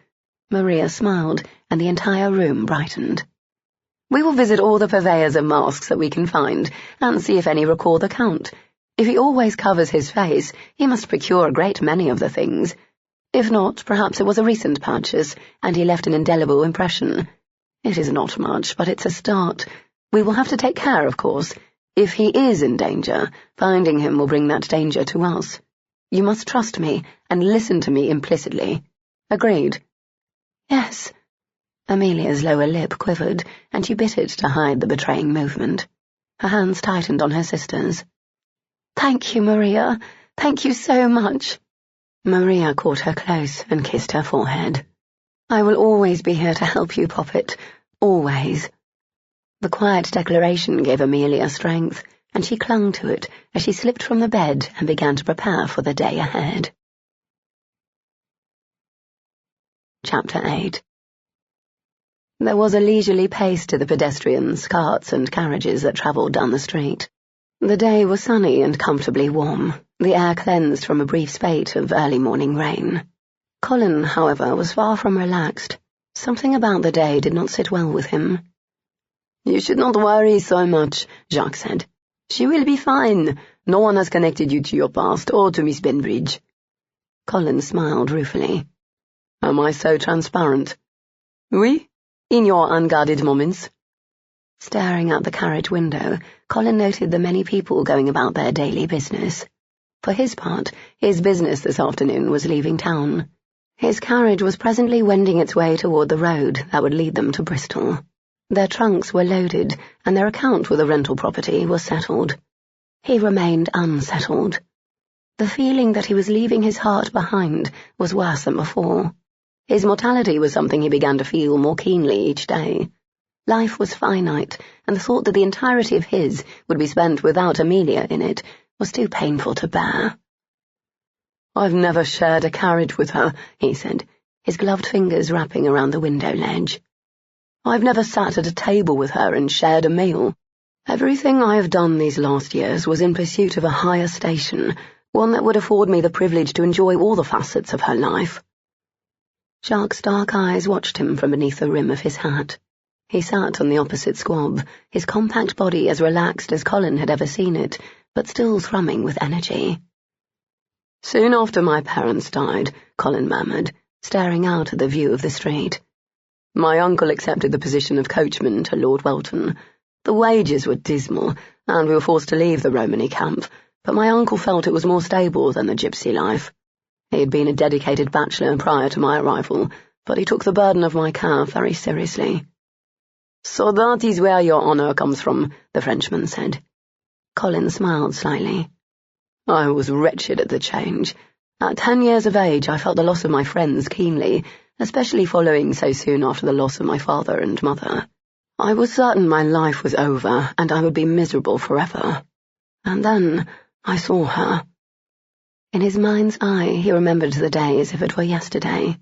Speaker 2: Maria smiled, and the entire room brightened. "We will visit all the purveyors of masks that we can find, and see if any recall the Count. If he always covers his face, he must procure a great many of the things. If not, perhaps it was a recent purchase, and he left an indelible impression. It is not much, but it's a start. We will have to take care, of course. If he is in danger, finding him will bring that danger to us. You must trust me, and listen to me implicitly. Agreed?"
Speaker 1: "Yes."
Speaker 2: Amelia's lower lip quivered, and she bit it to hide the betraying movement. Her hands tightened on her sister's.
Speaker 1: "Thank you, Maria. Thank you so much."
Speaker 2: Maria caught her close and kissed her forehead. "I will always be here to help you, Poppet. Always." The quiet declaration gave Amelia strength, and she clung to it as she slipped from the bed and began to prepare for the day ahead. Chapter 8. There was a leisurely pace to the pedestrians, carts, and carriages that travelled down the street. The day was sunny and comfortably warm, the air cleansed from a brief spate of early morning rain. Colin, however, was far from relaxed. Something about the day did not sit well with him. "You should not worry so much," Jacques said. "She will be fine. No one has connected you to your past or to Miss Benbridge." Colin smiled ruefully. "Am I so transparent?" "Oui, in your unguarded moments." Staring out the carriage window, Colin noted the many people going about their daily business. For his part, his business this afternoon was leaving town. His carriage was presently wending its way toward the road that would lead them to Bristol. Their trunks were loaded, and their account with the rental property was settled. He remained unsettled. The feeling that he was leaving his heart behind was worse than before. His mortality was something he began to feel more keenly each day. Life was finite, and the thought that the entirety of his would be spent without Amelia in it was too painful to bear. "I've never shared a carriage with her," he said, his gloved fingers wrapping around the window ledge. "I've never sat at a table with her and shared a meal. Everything I have done these last years was in pursuit of a higher station, one that would afford me the privilege to enjoy all the facets of her life."
Speaker 1: Jacques' dark eyes watched him from beneath the rim of his hat. He sat on the opposite squab, his compact body as relaxed as Colin had ever seen it, but still thrumming with energy.
Speaker 2: "Soon after my parents died," Colin murmured, staring out at the view of the street. "My uncle accepted the position of coachman to Lord Welton. The wages were dismal, and we were forced to leave the Romany camp, but my uncle felt it was more stable than the gypsy life. He had been a dedicated bachelor prior to my arrival, but he took the burden of my care very seriously." "So that is where your honour comes from," the Frenchman said.
Speaker 1: Colin smiled slightly.
Speaker 2: "I was wretched at the change. At 10 years of age, I felt the loss of my friends keenly, especially following so soon after the loss of my father and mother. I was certain my life was over, and I would be miserable forever. And then I saw her."
Speaker 1: In his mind's eye, he remembered the day as if it were yesterday.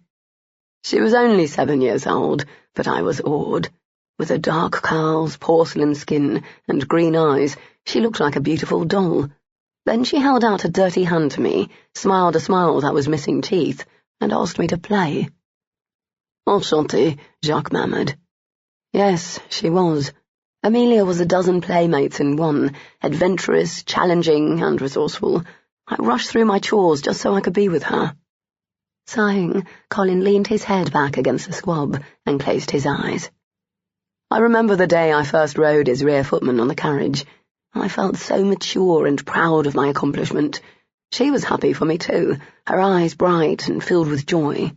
Speaker 2: She was only 7 years old, but I was awed. With her dark curls, porcelain skin, and green eyes, she looked like a beautiful doll. Then she held out a dirty hand to me, smiled a smile that was missing teeth, and asked me to play.
Speaker 3: "Enchanté," Jacques murmured.
Speaker 2: Yes, she was. Amelia was a dozen playmates in one, adventurous, challenging, and resourceful. I rushed through my chores just so I could be with her.
Speaker 1: Sighing, Colin leaned his head back against the squab and closed his eyes.
Speaker 2: I remember the day I first rode as rear footman on the carriage. I felt so mature and proud of my accomplishment. She was happy for me too, her eyes bright and filled with joy.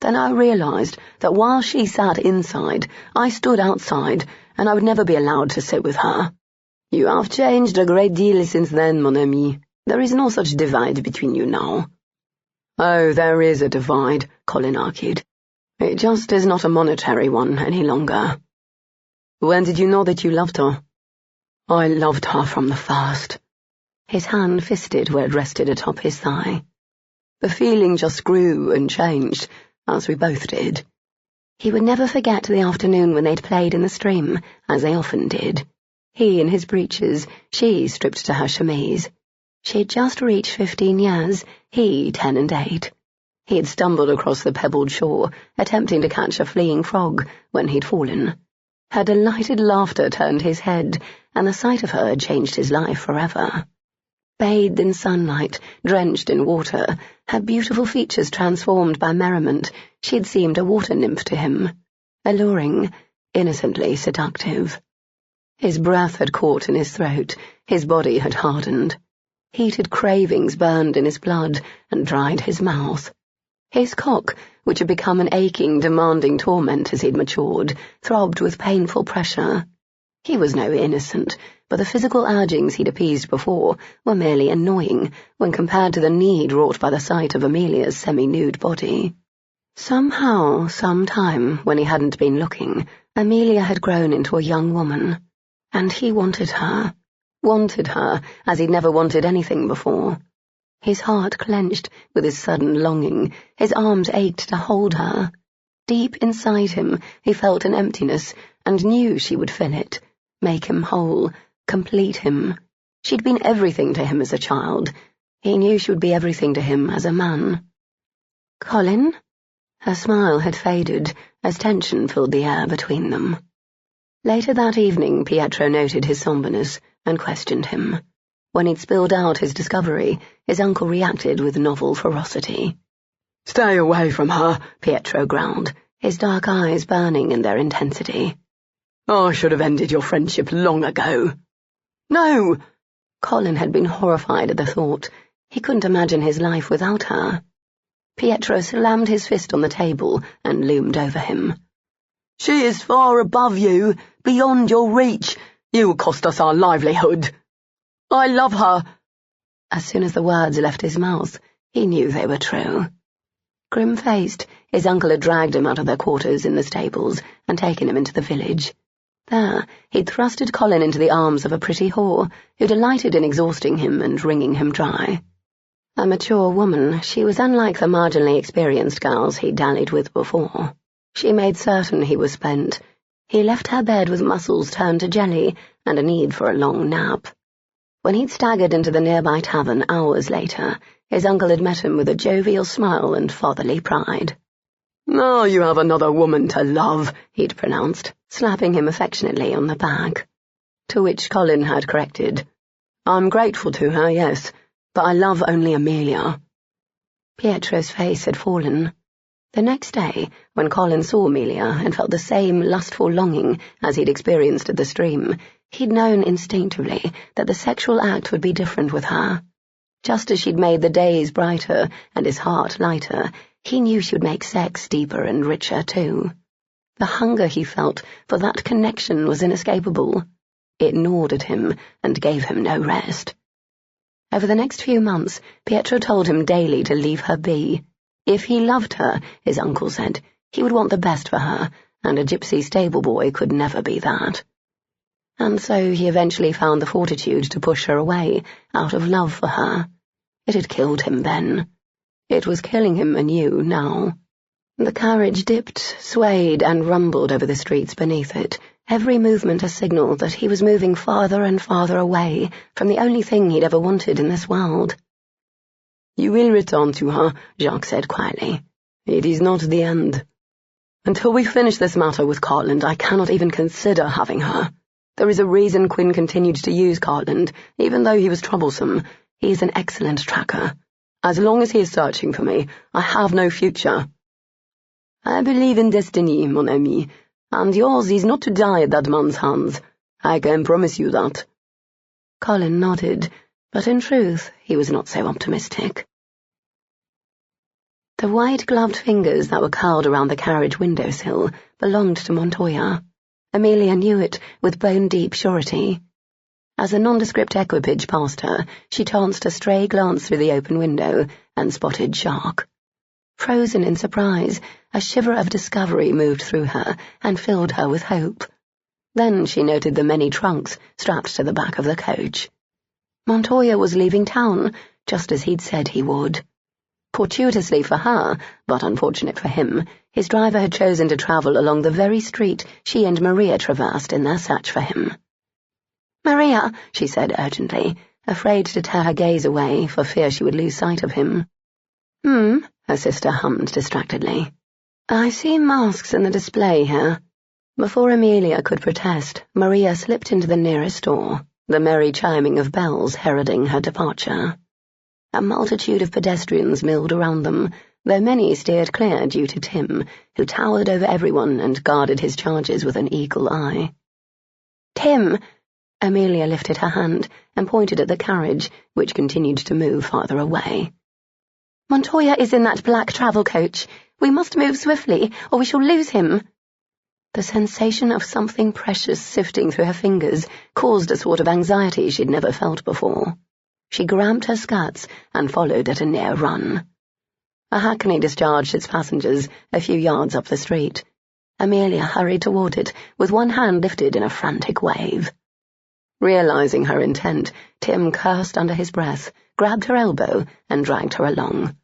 Speaker 2: Then I realized that while she sat inside, I stood outside, and I would never be allowed to sit with her. "You have changed a great deal since then, mon ami. There is no such divide between you now."
Speaker 3: "Oh, there is a divide," Colin argued. "It just is not a monetary one any longer."
Speaker 2: "When did you know that you loved her?"
Speaker 3: "I loved her from the first."
Speaker 1: His hand fisted where it rested atop his thigh.
Speaker 2: "The feeling just grew and changed, as we both did."
Speaker 1: He would never forget the afternoon when they'd played in the stream, as they often did. He in his breeches, she stripped to her chemise. She had just reached 15 years, he 10 and 8. He had stumbled across the pebbled shore, attempting to catch a fleeing frog, when he'd fallen. Her delighted laughter turned his head, and the sight of her had changed his life forever. Bathed in sunlight, drenched in water, her beautiful features transformed by merriment, she had seemed a water nymph to him, alluring, innocently seductive. His breath had caught in his throat, his body had hardened. Heated cravings burned in his blood and dried his mouth. His cock, which had become an aching, demanding torment as he'd matured, throbbed with painful pressure. He was no innocent, but the physical urgings he'd appeased before were merely annoying when compared to the need wrought by the sight of Amelia's semi-nude body. Somehow, sometime, when he hadn't been looking, Amelia had grown into a young woman, and he wanted her as he'd never wanted anything before. His heart clenched with his sudden longing, his arms ached to hold her. Deep inside him he felt an emptiness and knew she would fill it, make him whole, complete him. She'd been everything to him as a child. He knew she would be everything to him as a man. "Colin?" Her smile had faded as tension filled the air between them. Later that evening, Pietro noted his somberness and questioned him. When he'd spilled out his discovery, his uncle reacted with novel ferocity.
Speaker 3: "Stay away from her,"
Speaker 1: Pietro growled, his dark eyes burning in their intensity.
Speaker 3: "I should have ended your friendship long ago."
Speaker 2: "No!"
Speaker 1: Colin had been horrified at the thought. He couldn't imagine his life without her. Pietro slammed his fist on the table and loomed over him.
Speaker 2: "She is far above you, beyond your reach. You cost us our livelihood. I love her."
Speaker 1: As soon as the words left his mouth, he knew they were true. Grim-faced, his uncle had dragged him out of their quarters in the stables and taken him into the village. There, he'd thrusted Colin into the arms of a pretty whore, who delighted in exhausting him and wringing him dry. A mature woman, she was unlike the marginally experienced girls he'd dallied with before. She made certain he was spent. He left her bed with muscles turned to jelly and a need for a long nap. When he'd staggered into the nearby tavern hours later, his uncle had met him with a jovial smile and fatherly pride.
Speaker 2: "Now you have another woman to love," he'd pronounced, slapping him affectionately on the back. To which Colin had corrected, "I'm grateful to her, yes, but I love only Amelia."
Speaker 1: Pietro's face had fallen. The next day, when Colin saw Amelia and felt the same lustful longing as he'd experienced at the stream, he'd known instinctively that the sexual act would be different with her. Just as she'd made the days brighter and his heart lighter, he knew she would make sex deeper and richer too. The hunger he felt for that connection was inescapable. It gnawed at him and gave him no rest. Over the next few months, Pietro told him daily to leave her be. If he loved her, his uncle said, he would want the best for her, and a gypsy stable boy could never be that. And so he eventually found the fortitude to push her away, out of love for her. It had killed him then. It was killing him anew now. The carriage dipped, swayed, and rumbled over the streets beneath it, every movement a signal that he was moving farther and farther away from the only thing he'd ever wanted in this world.
Speaker 2: "You will return to her," Jacques said quietly. "It is not the end. Until we finish this matter with Cartland, I cannot even consider having her. There is a reason Quinn continued to use Cartland, even though he was troublesome. He is an excellent tracker. As long as he is searching for me, I have no future. I believe in destiny, mon ami, and yours is not to die at that man's hands. I can promise you that."
Speaker 1: Colin nodded, but in truth he was not so optimistic. The white-gloved fingers that were curled around the carriage windowsill belonged to Montoya. Amelia knew it with bone-deep surety. As a nondescript equipage passed her, she chanced a stray glance through the open window and spotted Jacques. Frozen in surprise, a shiver of discovery moved through her and filled her with hope. Then she noted the many trunks strapped to the back of the coach. Montoya was leaving town, just as he'd said he would. Fortuitously for her, but unfortunate for him, his driver had chosen to travel along the very street she and Maria traversed in their search for him. "Maria," she said urgently, afraid to tear her gaze away for fear she would lose sight of him. Her sister hummed distractedly. "I see masks in the display here." Before Amelia could protest, Maria slipped into the nearest door, the merry chiming of bells heralding her departure. A multitude of pedestrians milled around them, though many steered clear due to Tim, who towered over everyone and guarded his charges with an eagle eye. "Tim!" Amelia lifted her hand and pointed at the carriage, which continued to move farther away. "Montoya is in that black travel coach. We must move swiftly, or we shall lose him." The sensation of something precious sifting through her fingers caused a sort of anxiety she'd never felt before. She grabbed her skirts and followed at a near run. A hackney discharged its passengers a few yards up the street. Amelia hurried toward it, with one hand lifted in a frantic wave. Realizing her intent, Tim cursed under his breath, grabbed her elbow, and dragged her along.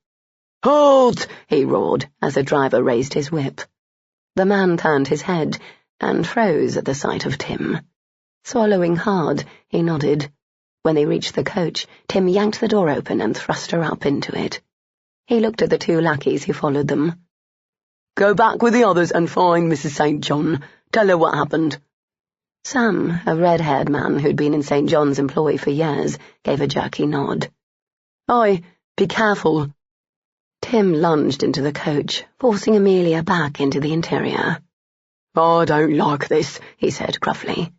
Speaker 1: "Halt!" he roared as the driver raised his whip. The man turned his head and froze at the sight of Tim. Swallowing hard, he nodded. When they reached the coach, Tim yanked the door open and thrust her up into it. He looked at the two lackeys who followed them. "Go back with the others and find Mrs. St. John. Tell her what happened." Sam, a red-haired man who'd been in St. John's employ for years, gave a jerky nod.
Speaker 2: "Oi, be careful."
Speaker 1: Tim lunged into the coach, forcing Amelia back into the interior.
Speaker 2: "I don't like this," he said gruffly.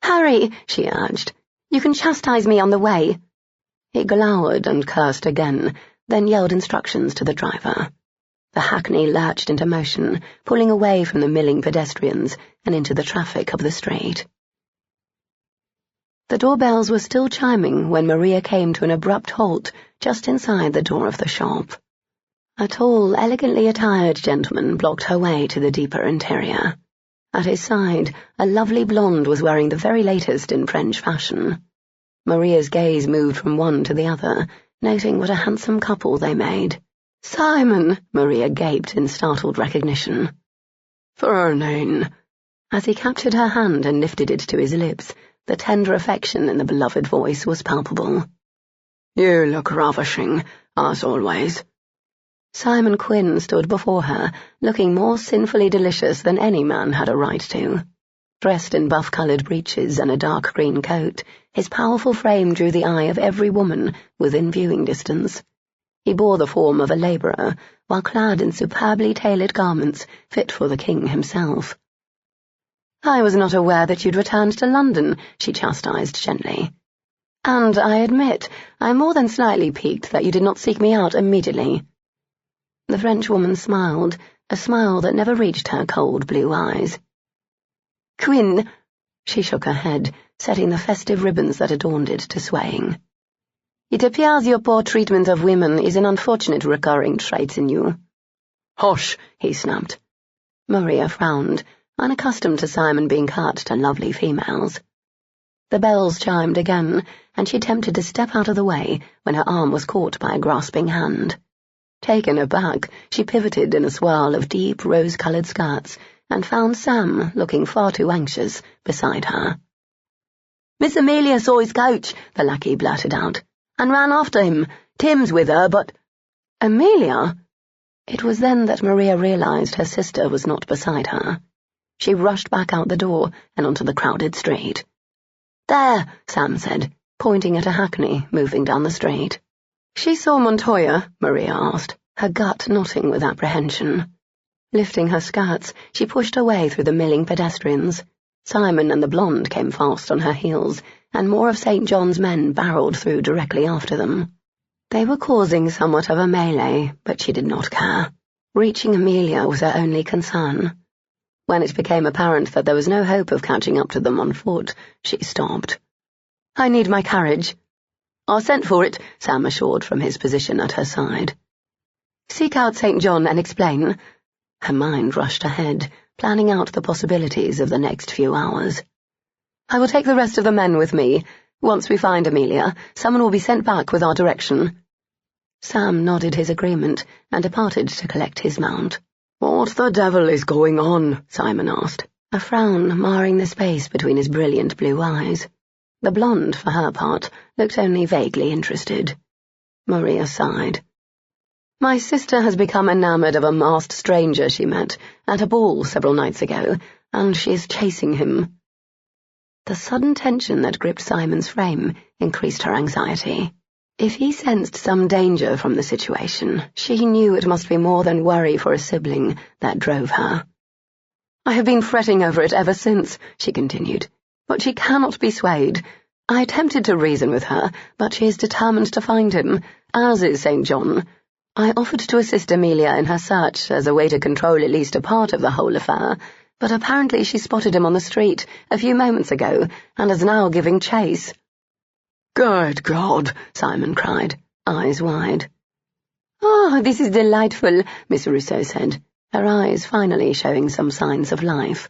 Speaker 1: "Hurry," she urged. "You can chastise me on the way." He glowered and cursed again, then yelled instructions to the driver. The hackney lurched into motion, pulling away from the milling pedestrians and into the traffic of the street. The doorbells were still chiming when Maria came to an abrupt halt just inside the door of the shop. A tall, elegantly attired gentleman blocked her way to the deeper interior. At his side, a lovely blonde was wearing the very latest in French fashion. Maria's gaze moved from one to the other, noting what a handsome couple they made. "Simon!" Maria gaped in startled recognition.
Speaker 2: "Fernane!"
Speaker 1: As he captured her hand and lifted it to his lips, the tender affection in the beloved voice was palpable.
Speaker 2: "You look ravishing, as always." Simon Quinn stood before her, looking more sinfully delicious than any man had a right to. Dressed in buff-coloured breeches and a dark green coat, his powerful frame drew the eye of every woman within viewing distance. He bore the form of a labourer, while clad in superbly tailored garments fit for the king himself. "I was not aware that you'd returned to London," she chastised gently. "And I admit I'm more than slightly piqued that you did not seek me out immediately." The Frenchwoman smiled, a smile that never reached her cold blue eyes. "Quinn," she shook her head, setting the festive ribbons that adorned it to swaying. "It appears your poor treatment of women is an unfortunate recurring trait in you."
Speaker 3: "Hush,"
Speaker 2: he snapped. Maria frowned, unaccustomed to Simon being cut to lovely females. The bells chimed again, and she attempted to step out of the way when her arm was caught by a grasping hand. Taken aback, she pivoted in a swirl of deep rose-coloured skirts and found Sam, looking far too anxious, beside her. "Miss Amelia saw his coach," the lackey blurted out, "and ran after him. Tim's with her, but—" "Amelia?" It was then that Maria realised her sister was not beside her. She rushed back out the door and onto the crowded street. "There," Sam said, pointing at a hackney moving down the street. "She saw Montoya?" Maria asked, her gut knotting with apprehension. Lifting her skirts, she pushed her way through the milling pedestrians. Simon and the blonde came fast on her heels, and more of St. John's men barreled through directly after them. They were causing somewhat of a melee, but she did not care. Reaching Amelia was her only concern. When it became apparent that there was no hope of catching up to them on foot, she stopped. "I need my carriage." "I sent for it," Sam assured from his position at her side. "Seek out St. John and explain." Her mind rushed ahead, planning out the possibilities of the next few hours. "I will take the rest of the men with me. Once we find Amelia, someone will be sent back with our direction." Sam nodded his agreement and departed to collect his mount.
Speaker 3: "What the devil is going on?" Simon asked,
Speaker 2: a frown marring the space between his brilliant blue eyes. The blonde, for her part, looked only vaguely interested. Maria sighed. "My sister has become enamoured of a masked stranger she met at a ball several nights ago, and she is chasing him." The sudden tension that gripped Simon's frame increased her anxiety. If he sensed some danger from the situation, she knew it must be more than worry for a sibling that drove her. "I have been fretting over it ever since," she continued, "but she cannot be swayed. I attempted to reason with her, but she is determined to find him, as is St. John. I offered to assist Amelia in her search as a way to control at least a part of the whole affair, but apparently she spotted him on the street a few moments ago and is now giving chase."
Speaker 3: "Good God!"
Speaker 2: Simon cried, eyes wide. "Oh, this is delightful," Miss Rousseau said, her eyes finally showing some signs of life.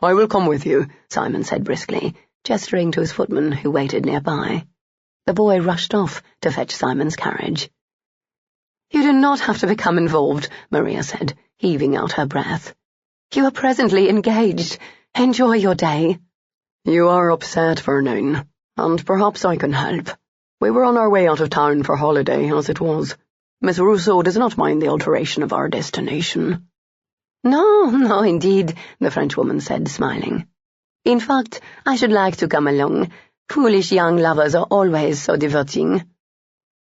Speaker 3: "I will come with you,"
Speaker 2: Simon said briskly, gesturing to his footman who waited nearby. The boy rushed off to fetch Simon's carriage. "You do not have to become involved," Maria said, heaving out her breath. "You are presently engaged. Enjoy your day."
Speaker 3: "You are upset, Vernon, and perhaps I can help. We were on our way out of town for holiday, as it was. Miss Rousseau does not mind the alteration of our destination."
Speaker 2: No, indeed," the Frenchwoman said, smiling. "In fact, I should like to come along. Foolish young lovers are always so diverting."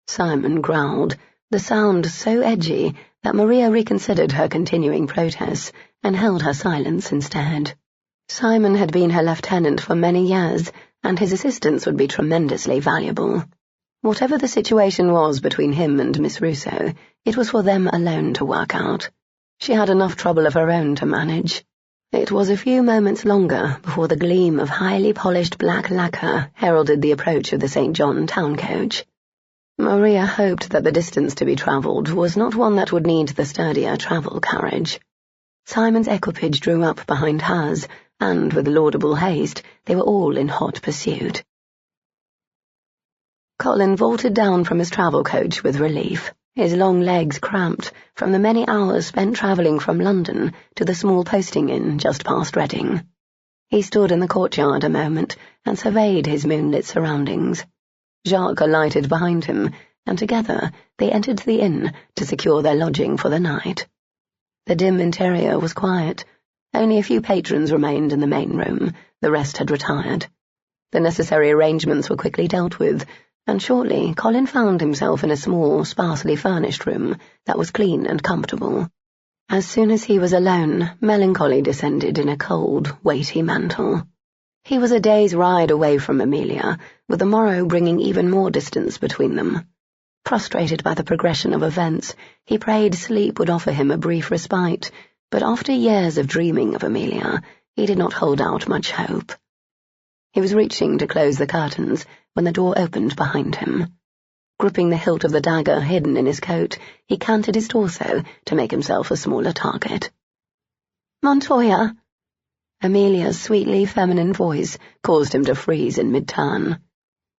Speaker 2: Simon growled, the sound so edgy that Maria reconsidered her continuing protests and held her silence instead. Simon had been her lieutenant for many years, and his assistance would be tremendously valuable. Whatever the situation was between him and Miss Rousseau, it was for them alone to work out. She had enough trouble of her own to manage. It was a few moments longer before the gleam of highly polished black lacquer heralded the approach of the St. John town coach. Maria hoped that the distance to be travelled was not one that would need the sturdier travel carriage. Simon's equipage drew up behind hers, and with laudable haste they were all in hot pursuit. Colin vaulted down from his travel coach with relief, his long legs cramped from the many hours spent travelling from London to the small posting inn just past Reading. He stood in the courtyard a moment and surveyed his moonlit surroundings. Jacques alighted behind him, and together they entered the inn to secure their lodging for the night. The dim interior was quiet. Only a few patrons remained in the main room. The rest had retired. The necessary arrangements were quickly dealt with, and shortly Colin found himself in a small, sparsely furnished room that was clean and comfortable. As soon as he was alone, melancholy descended in a cold, weighty mantle. He was a day's ride away from Amelia, with the morrow bringing even more distance between them. Frustrated by the progression of events, he prayed sleep would offer him a brief respite, but after years of dreaming of Amelia, he did not hold out much hope. He was reaching to close the curtains when the door opened behind him. Gripping the hilt of the dagger hidden in his coat, he canted his torso to make himself a smaller target. "Montoya!" Amelia's sweetly feminine voice caused him to freeze in mid-turn.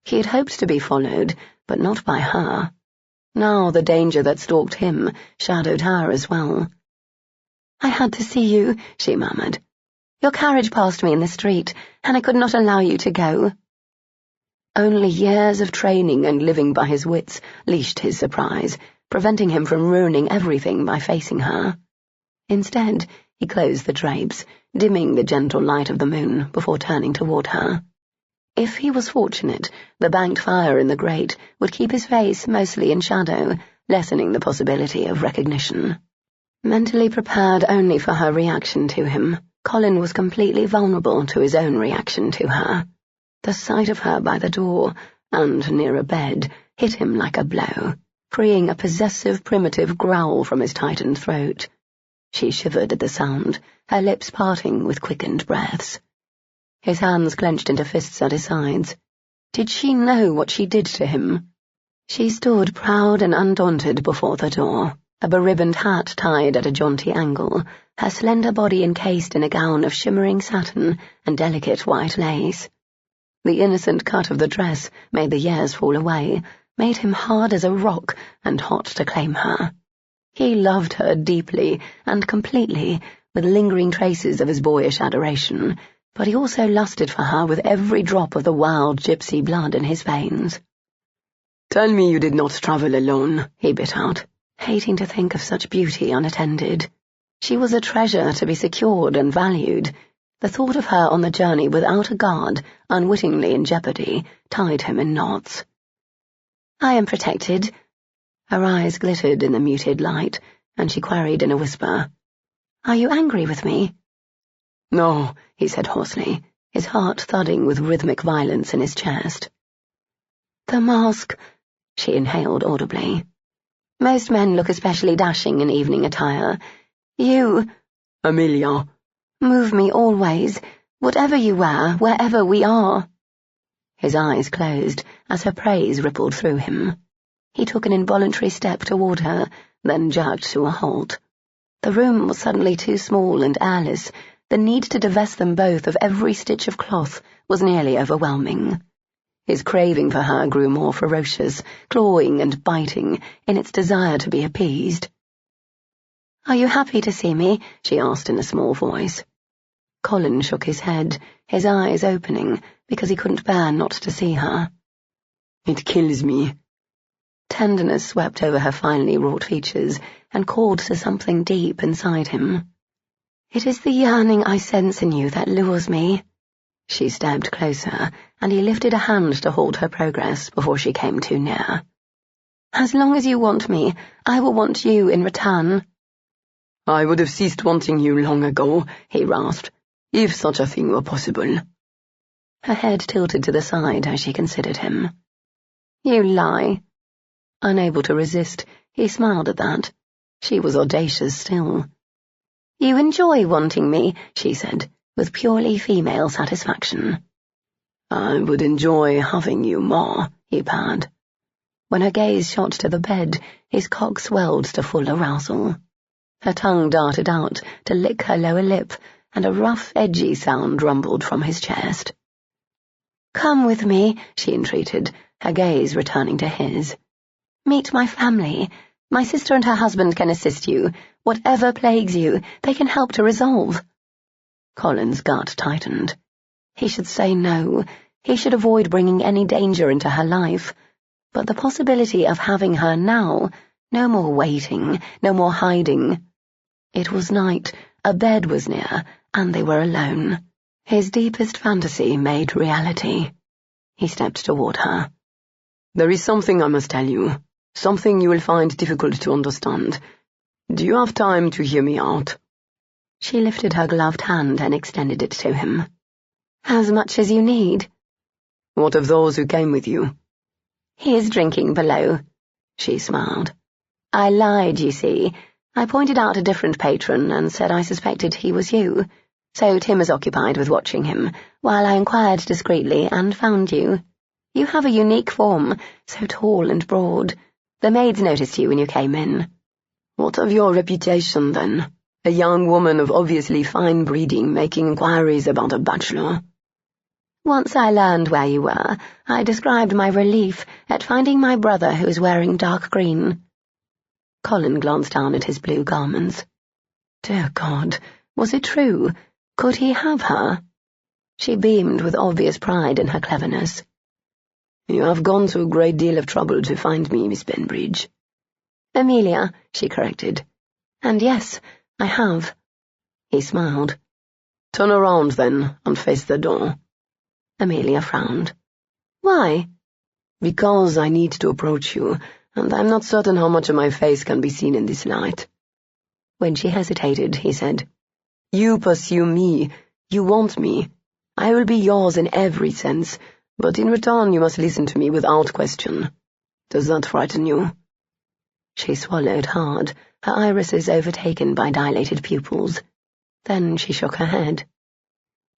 Speaker 2: He had hoped to be followed, but not by her. Now the danger that stalked him shadowed her as well. "I had to see you," she murmured. "Your carriage passed me in the street, and I could not allow you to go." Only years of training and living by his wits leashed his surprise, preventing him from ruining everything by facing her. Instead, he closed the drapes, dimming the gentle light of the moon before turning toward her. If he was fortunate, the banked fire in the grate would keep his face mostly in shadow, lessening the possibility of recognition. Mentally prepared only for her reaction to him, Colin was completely vulnerable to his own reaction to her. The sight of her by the door, and near a bed, hit him like a blow, freeing a possessive primitive growl from his tightened throat. She shivered at the sound, her lips parting with quickened breaths. His hands clenched into fists at his sides. Did she know what she did to him? She stood proud and undaunted before the door, a beribboned hat tied at a jaunty angle, her slender body encased in a gown of shimmering satin and delicate white lace. The innocent cut of the dress made the years fall away, made him hard as a rock and hot to claim her. He loved her deeply and completely, with lingering traces of his boyish adoration, but he also lusted for her with every drop of the wild gypsy blood in his veins.
Speaker 3: "Tell me you did not travel alone,"
Speaker 2: he bit out, hating to think of such beauty unattended. She was a treasure to be secured and valued. The thought of her on the journey without a guard, unwittingly in jeopardy, tied him in knots. "I am protected." Her eyes glittered in the muted light, and she queried in a whisper, "Are you angry with me?"
Speaker 3: "No,"
Speaker 2: he said hoarsely, his heart thudding with rhythmic violence in his chest. "The mask," she inhaled audibly. "Most men look especially dashing in evening attire. You—"
Speaker 3: "Amelia."
Speaker 2: "Move me always, whatever you wear, wherever we are." His eyes closed as her praise rippled through him. He took an involuntary step toward her, then jerked to a halt. The room was suddenly too small and airless. The need to divest them both of every stitch of cloth was nearly overwhelming. His craving for her grew more ferocious, clawing and biting in its desire to be appeased. "Are you happy to see me?" she asked in a small voice. Colin shook his head, his eyes opening, because he couldn't bear not to see her.
Speaker 3: "It kills me."
Speaker 2: Tenderness swept over her finely wrought features and called to something deep inside him. "It is the yearning I sense in you that lures me." She stepped closer, and he lifted a hand to hold her progress before she came too near. "As long as you want me, I will want you in return."
Speaker 3: "I would have ceased wanting you long ago," he rasped, "if such a thing were possible."
Speaker 2: Her head tilted to the side as she considered him. "You lie." Unable to resist, he smiled at that. She was audacious still. "You enjoy wanting me," she said, with purely female satisfaction.
Speaker 3: "I would enjoy having you more," he purred.
Speaker 2: When her gaze shot to the bed, his cock swelled to full arousal. Her tongue darted out to lick her lower lip, and a rough, edgy sound rumbled from his chest. "Come with me," she entreated, her gaze returning to his. "Meet my family. My sister and her husband can assist you. Whatever plagues you, they can help to resolve." Colin's gut tightened. He should say no.
Speaker 1: He should avoid bringing any danger into her life. But the possibility of having her now, no more waiting, no more hiding. It was night, a bed was near, and they were alone. His deepest fantasy made reality. He stepped toward her.
Speaker 3: There is something I must tell you, something you will find difficult to understand. Do you have time to hear me out?
Speaker 1: She lifted her gloved hand and extended it to him. As much as you need.
Speaker 3: What of those who came with you?
Speaker 1: He is drinking below. She smiled. I lied, you see. I pointed out a different patron and said I suspected he was you. So Tim is occupied with watching him, while I inquired discreetly and found you. You have a unique form, so tall and broad. The maids noticed you when you came in.
Speaker 3: What of your reputation, then? A young woman of obviously fine breeding making inquiries about a bachelor.
Speaker 1: Once I learned where you were, I described my relief at finding my brother who was wearing dark green. Colin glanced down at his blue garments. Dear God, was it true? Could he have her? She beamed with obvious pride in her cleverness.
Speaker 3: You have gone to a great deal of trouble to find me, Miss Benbridge.
Speaker 1: Amelia, she corrected. And yes, I have. He smiled.
Speaker 3: Turn around, then, and face the door.
Speaker 1: Amelia frowned. Why?
Speaker 3: Because I need to approach you, and I'm not certain how much of my face can be seen in this light.
Speaker 1: When she hesitated, he said,
Speaker 3: You pursue me. You want me. I will be yours in every sense, but in return you must listen to me without question. Does that frighten you?
Speaker 1: She swallowed hard, her irises overtaken by dilated pupils. Then she shook her head.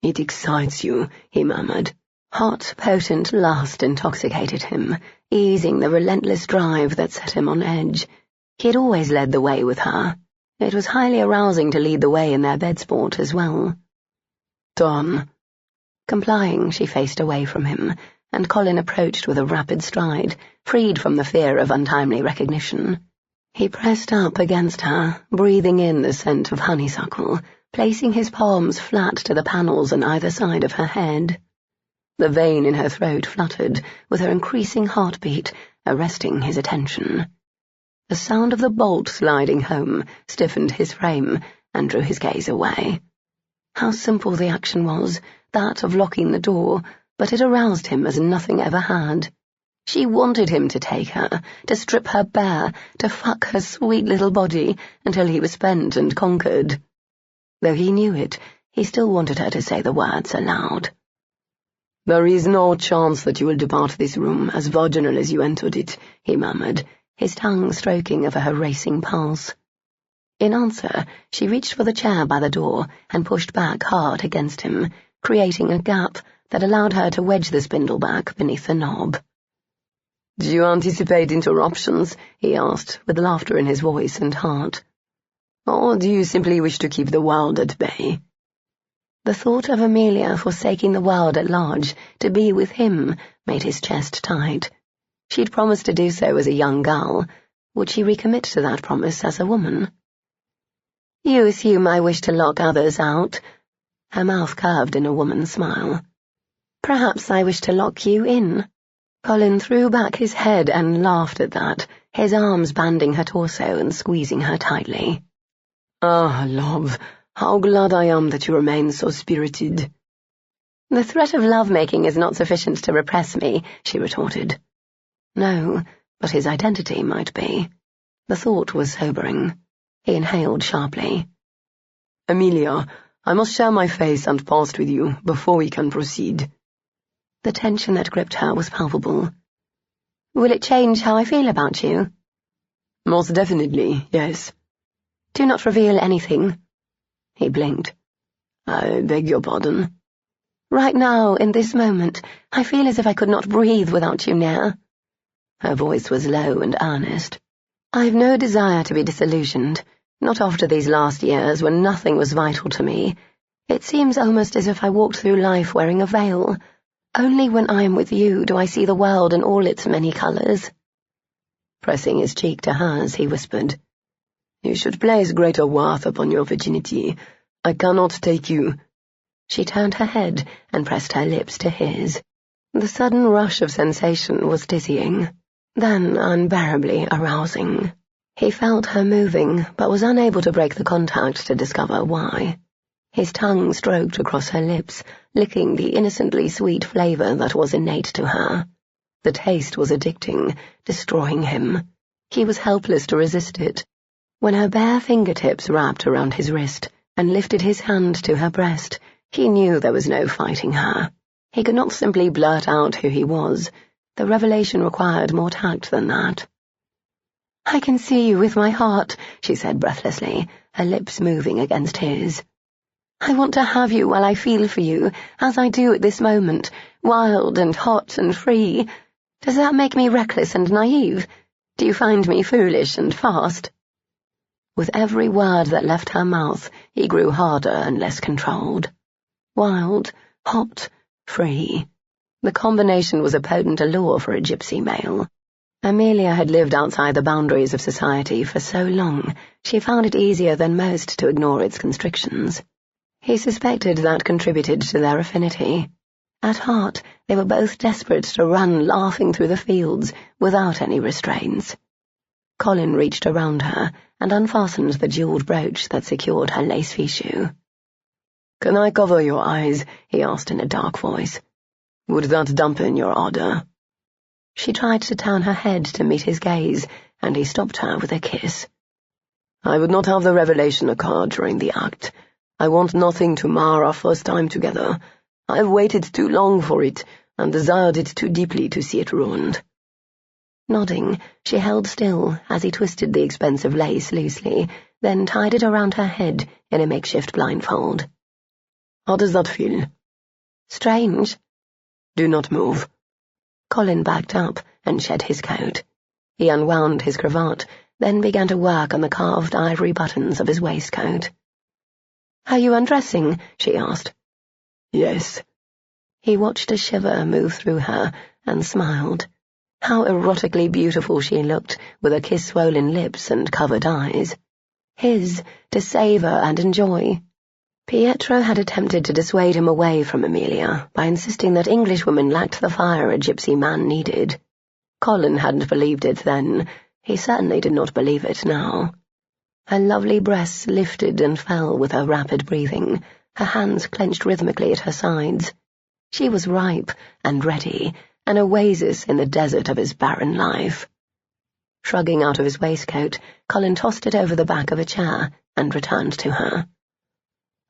Speaker 3: It excites you, he murmured.
Speaker 1: Hot, potent lust intoxicated him, easing the relentless drive that set him on edge. He had always led the way with her. It was highly arousing to lead the way in their bed sport as well.
Speaker 3: Done.
Speaker 1: Complying, she faced away from him, and Colin approached with a rapid stride, freed from the fear of untimely recognition. He pressed up against her, breathing in the scent of honeysuckle, placing his palms flat to the panels on either side of her head. The vein in her throat fluttered, with her increasing heartbeat, arresting his attention. The sound of the bolt sliding home stiffened his frame and drew his gaze away. How simple the action was, that of locking the door, but it aroused him as nothing ever had. She wanted him to take her, to strip her bare, to fuck her sweet little body until he was spent and conquered. Though he knew it, he still wanted her to say the words aloud.
Speaker 3: There is no chance that you will depart this room as virginal as you entered it, he murmured,
Speaker 1: his tongue stroking over her racing pulse. In answer, she reached for the chair by the door and pushed back hard against him, creating a gap that allowed her to wedge the spindle back beneath the knob.
Speaker 3: Do you anticipate interruptions? He asked, with laughter in his voice and heart. Or do you simply wish to keep the world at bay?
Speaker 1: The thought of Amelia forsaking the world at large to be with him made his chest tight. She'd promised to do so as a young girl. Would she recommit to that promise as a woman? You assume I wish to lock others out. Her mouth curved in a woman's smile. Perhaps I wish to lock you in. Colin threw back his head and laughed at that, his arms banding her torso and squeezing her tightly.
Speaker 3: Ah, love, how glad I am that you remain so spirited.
Speaker 1: The threat of love-making is not sufficient to repress me, she retorted. No, but his identity might be. The thought was sobering. He inhaled sharply.
Speaker 3: Amelia, I must share my face and past with you before we can proceed.
Speaker 1: The tension that gripped her was palpable. Will it change how I feel about you?
Speaker 3: Most definitely, yes.
Speaker 1: Do not reveal anything. He blinked.
Speaker 3: I beg your pardon.
Speaker 1: Right now, in this moment, I feel as if I could not breathe without you near. Her voice was low and earnest. I've no desire to be disillusioned, not after these last years when nothing was vital to me. It seems almost as if I walked through life wearing a veil. Only when I am with you do I see the world in all its many colours.
Speaker 3: Pressing his cheek to hers, he whispered, You should place greater worth upon your virginity. I cannot take you.
Speaker 1: She turned her head and pressed her lips to his.
Speaker 2: The sudden rush of sensation was dizzying, then unbearably arousing. He felt her moving, but was unable to break the contact to discover why. His tongue stroked across her lips, licking the innocently sweet flavor that was innate to her. The taste was addicting, destroying him. He was helpless to resist it. When her bare fingertips wrapped around his wrist and lifted his hand to her breast, he knew there was no fighting her. He could not simply blurt out who he was. The revelation required more tact than that. "I can see you with my heart," she said breathlessly, her lips moving against his. "I want to have you while I feel for you, as I do at this moment, wild and hot and free. Does that make me reckless and naive? Do you find me foolish and fast?" With every word that left her mouth, he grew harder and less controlled. Wild, hot, free. The combination was a potent allure for a gypsy male. Amelia had lived outside the boundaries of society for so long, she found it easier than most to ignore its constrictions. He suspected that contributed to their affinity. At heart, they were both desperate to run laughing through the fields without any restraints. Colin reached around her and unfastened the jeweled brooch that secured her lace fichu.
Speaker 3: "Can I cover your eyes?" he asked in a dark voice. "Would that dampen your ardor?"
Speaker 2: She tried to turn her head to meet his gaze, and he stopped her with a kiss.
Speaker 3: "I would not have the revelation occur during the act. I want nothing to mar our first time together. I have waited too long for it, and desired it too deeply to see it ruined."
Speaker 2: Nodding, she held still as he twisted the expensive lace loosely, then tied it around her head in a makeshift blindfold.
Speaker 3: "How does that feel?"
Speaker 2: "Strange."
Speaker 3: "Do not move."
Speaker 2: Colin backed up and shed his coat. He unwound his cravat, then began to work on the carved ivory buttons of his waistcoat. "Are you undressing?" she asked.
Speaker 3: "Yes."
Speaker 2: He watched a shiver move through her and smiled. How erotically beautiful she looked, with her kiss-swollen lips and covered eyes. His, to savor and enjoy. Pietro had attempted to dissuade him away from Amelia by insisting that Englishwomen lacked the fire a gypsy man needed. Colin hadn't believed it then. He certainly did not believe it now. Her lovely breasts lifted and fell with her rapid breathing, her hands clenched rhythmically at her sides. She was ripe and ready, an oasis in the desert of his barren life. Shrugging out of his waistcoat, Colin tossed it over the back of a chair and returned to her.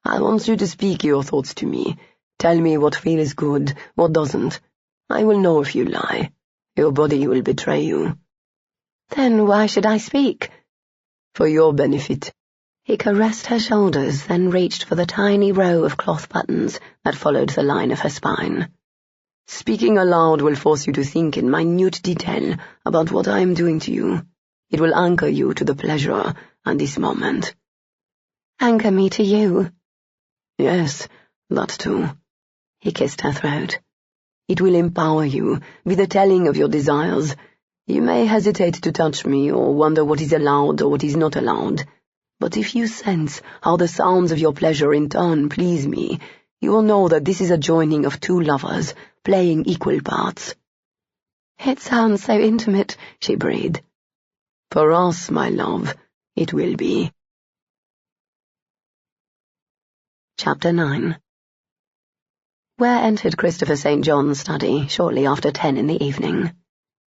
Speaker 3: "I want you to speak your thoughts to me. Tell me what feels good, what doesn't. I will know if you lie. Your body will betray you."
Speaker 2: "Then why should I speak?"
Speaker 3: "For your benefit."
Speaker 2: He caressed her shoulders, then reached for the tiny row of cloth buttons that followed the line of her spine.
Speaker 3: "Speaking aloud will force you to think in minute detail about what I am doing to you. It will anchor you to the pleasure and this moment."
Speaker 2: "Anchor me to you."
Speaker 3: "Yes, that too."
Speaker 2: He kissed her throat.
Speaker 3: "It will empower you, with the telling of your desires. You may hesitate to touch me or wonder what is allowed or what is not allowed. But if you sense how the sounds of your pleasure in turn please me, you will know that this is a joining of two lovers, playing equal parts."
Speaker 2: "It sounds so intimate," she breathed.
Speaker 3: "For us, my love, it will be."
Speaker 2: Chapter 9. Ware entered Christopher St. John's study shortly after 10 in the evening.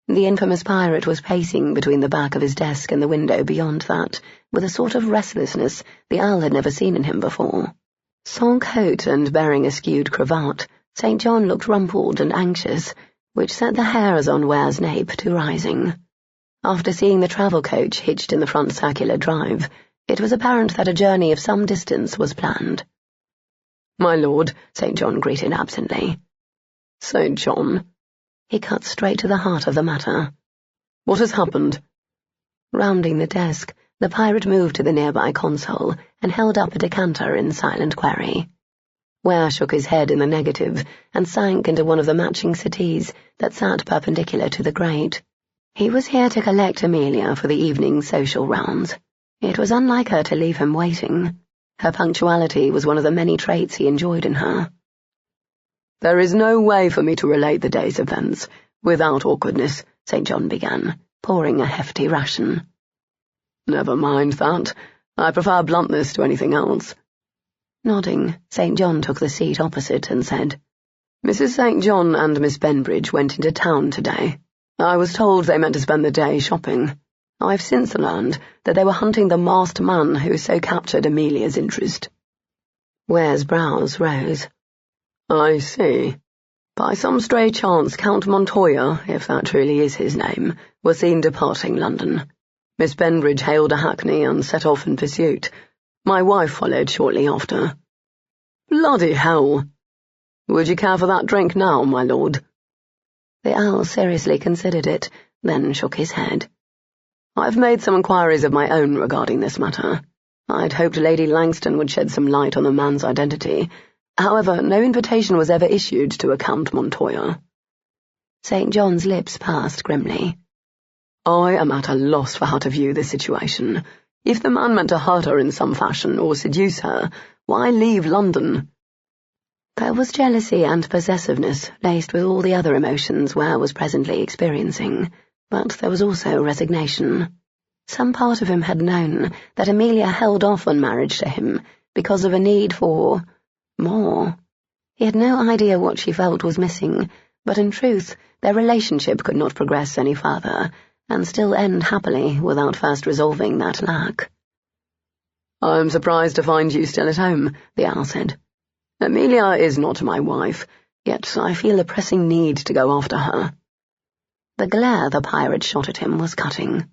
Speaker 2: The infamous pirate was pacing between the back of his desk and the window beyond that, with a sort of restlessness the Earl had never seen in him before. Sans coat and bearing a skewed cravat, St. John looked rumpled and anxious, which set the hairs on Ware's nape to rising. After seeing the travel coach hitched in the front circular drive, it was apparent that a journey of some distance was planned.
Speaker 3: "My lord,"
Speaker 2: St. John greeted absently.
Speaker 3: "St. John?"
Speaker 2: He cut straight to the heart of the matter.
Speaker 3: "What has happened?"
Speaker 2: Rounding the desk, the pirate moved to the nearby console and held up a decanter in silent query. Ware shook his head in the negative and sank into one of the matching settees that sat perpendicular to the grate. He was here to collect Amelia for the evening's social rounds. It was unlike her to leave him waiting. Her punctuality was one of the many traits he enjoyed in her.
Speaker 3: There is no way for me to relate the day's events without awkwardness, St. John began, pouring a hefty ration. Never mind that. I prefer bluntness to anything else.
Speaker 1: Nodding, St. John took the seat opposite and said,
Speaker 3: Mrs. St. John and Miss Benbridge went into town today. I was told they meant to spend the day shopping. I've since learned that they were hunting the masked man who so captured Amelia's interest.
Speaker 1: Ware's brows rose.
Speaker 3: I see. By some stray chance, Count Montoya, if that truly is his name, was seen departing London. Miss Benbridge hailed a hackney and set off in pursuit. My wife followed shortly after. Bloody hell! Would you care for that drink now, my lord?
Speaker 1: The Earl seriously considered it, then shook his head.
Speaker 3: I've made some inquiries of my own regarding this matter. I'd hoped Lady Langston would shed some light on the man's identity. However, no invitation was ever issued to a Count Montoya.
Speaker 1: St. John's lips pursed grimly.
Speaker 3: I am at a loss for how to view this situation. If the man meant to hurt her in some fashion or seduce her, why leave London?
Speaker 1: There was jealousy and possessiveness laced with all the other emotions Ware was presently experiencing, but there was also resignation. Some part of him had known that Amelia held off on marriage to him because of a need for more. He had no idea what she felt was missing, but in truth their relationship could not progress any further, and still end happily without first resolving that lack.
Speaker 3: I'm surprised to find you still at home, the Earl said. Amelia is not my wife, yet I feel a pressing need to go after her.
Speaker 1: The glare the pirate shot at him was cutting.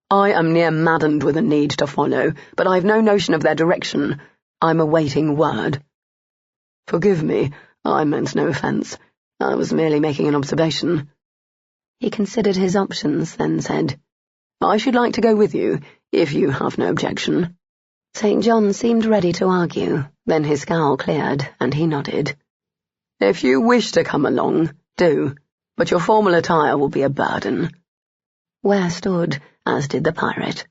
Speaker 3: I am near maddened with a need to follow, but I've no notion of their direction. I'm awaiting word. Forgive me, I meant no offence. I was merely making an observation.
Speaker 1: He considered his options, then said,
Speaker 3: I should like to go with you, if you have no objection.
Speaker 1: St. John seemed ready to argue, then his scowl cleared, and he nodded.
Speaker 3: If you wish to come along, do, but your formal attire will be a burden.
Speaker 1: Ware stood, as did the pirate.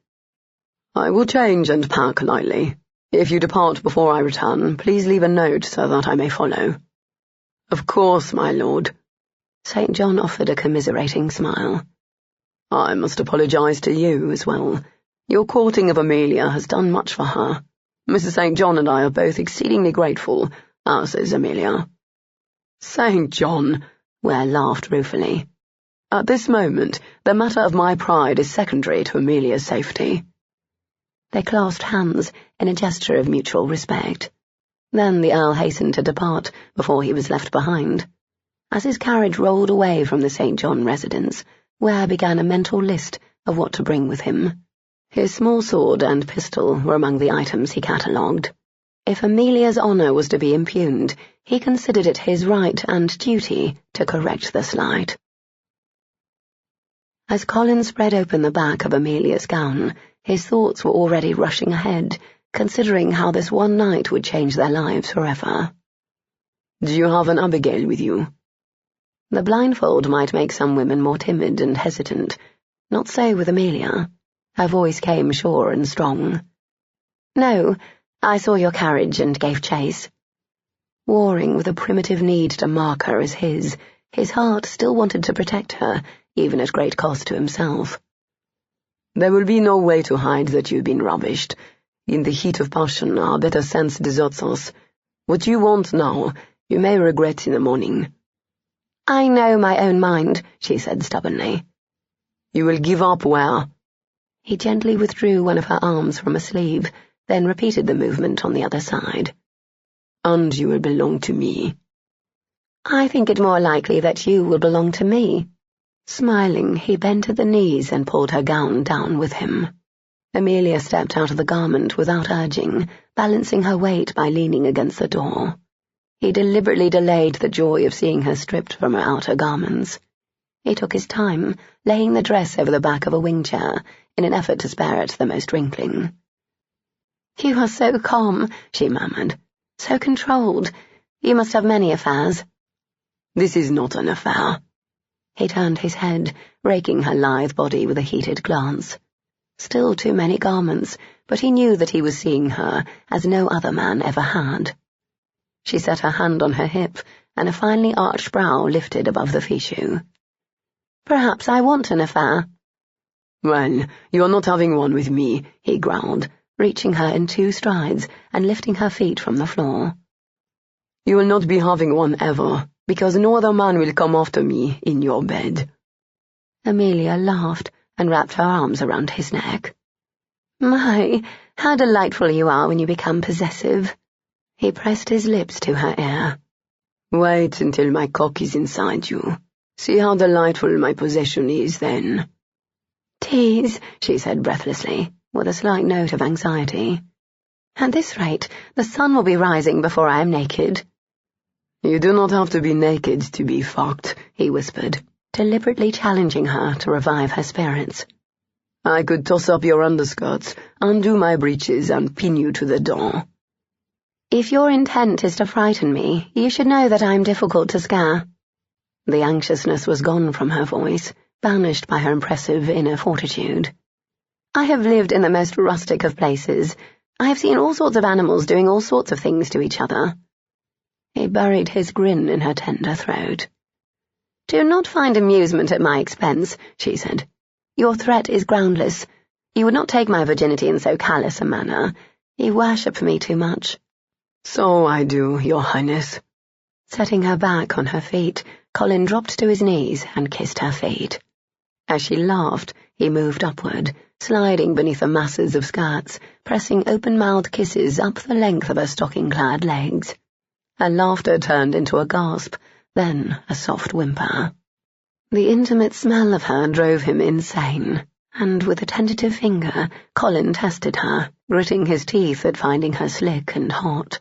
Speaker 3: I will change and pack lightly. If you depart before I return, please leave a note so that I may follow. Of course, my lord.
Speaker 1: St. John offered a commiserating smile.
Speaker 3: I must apologize to you as well. Your courting of Amelia has done much for her. Mrs. St. John and I are both exceedingly grateful, as is Amelia. St. John, Ware laughed ruefully. At this moment, the matter of my pride is secondary to Amelia's safety.
Speaker 1: They clasped hands in a gesture of mutual respect. Then the Earl hastened to depart before he was left behind. As his carriage rolled away from the St. John residence, Ware began a mental list of what to bring with him. His small sword and pistol were among the items he catalogued. If Amelia's honour was to be impugned, he considered it his right and duty to correct the slight. As Colin spread open the back of Amelia's gown, his thoughts were already rushing ahead, considering how this one night would change their lives forever.
Speaker 3: Do you have an Abigail with you?
Speaker 1: The blindfold might make some women more timid and hesitant. Not so with Amelia. Her voice came sure and strong. No, I saw your carriage and gave chase. Warring with a primitive need to mark her as his heart still wanted to protect her, even at great cost to himself.
Speaker 3: There will be no way to hide that you've been ravished. In the heat of passion, our better sense deserts us. What you want now, you may regret in the morning.
Speaker 1: I know my own mind, she said stubbornly.
Speaker 3: You will give up Ware.
Speaker 1: He gently withdrew one of her arms from a sleeve, then repeated the movement on the other side.
Speaker 3: And you will belong to me.
Speaker 1: I think it more likely that you will belong to me. Smiling, he bent at the knees and pulled her gown down with him. Amelia stepped out of the garment without urging, balancing her weight by leaning against the door. He deliberately delayed the joy of seeing her stripped from her outer garments. He took his time, laying the dress over the back of a wing chair, in an effort to spare it the most wrinkling. You are so calm, she murmured. So controlled. You must have many affairs.
Speaker 3: This is not an affair.
Speaker 1: He turned his head, raking her lithe body with a heated glance. Still too many garments, but he knew that he was seeing her as no other man ever had. She set her hand on her hip and a finely arched brow lifted above the fichu. "Perhaps I want an affair."
Speaker 3: "Well, you're not having one with me,"
Speaker 1: he growled, reaching her in 2 strides and lifting her feet from the floor.
Speaker 3: "You will not be having one ever, because no other man will come after me in your bed."
Speaker 1: Amelia laughed and wrapped her arms around his neck. "My, how delightful you are when you become possessive." He pressed his lips to her ear.
Speaker 3: "Wait until my cock is inside you. See how delightful my possession is then."
Speaker 1: "Tease," she said breathlessly, with a slight note of anxiety. "At this rate, the sun will be rising before I am naked."
Speaker 3: "You do not have to be naked to be fucked," he whispered,
Speaker 1: deliberately challenging her to revive her spirits.
Speaker 3: "I could toss up your underskirts, undo my breeches, and pin you to the door."
Speaker 1: "If your intent is to frighten me, you should know that I am difficult to scare." The anxiousness was gone from her voice, banished by her impressive inner fortitude. "I have lived in the most rustic of places. I have seen all sorts of animals doing all sorts of things to each other." He buried his grin in her tender throat. "Do not find amusement at my expense," she said. "Your threat is groundless. You would not take my virginity in so callous a manner. You worship me too much."
Speaker 3: "So I do, Your Highness."
Speaker 1: Setting her back on her feet, Colin dropped to his knees and kissed her feet. As she laughed, he moved upward, sliding beneath the masses of skirts, pressing open-mouthed kisses up the length of her stocking-clad legs. Her laughter turned into a gasp, then a soft whimper. The intimate smell of her drove him insane, and with a tentative finger, Colin tested her, gritting his teeth at finding her slick and hot.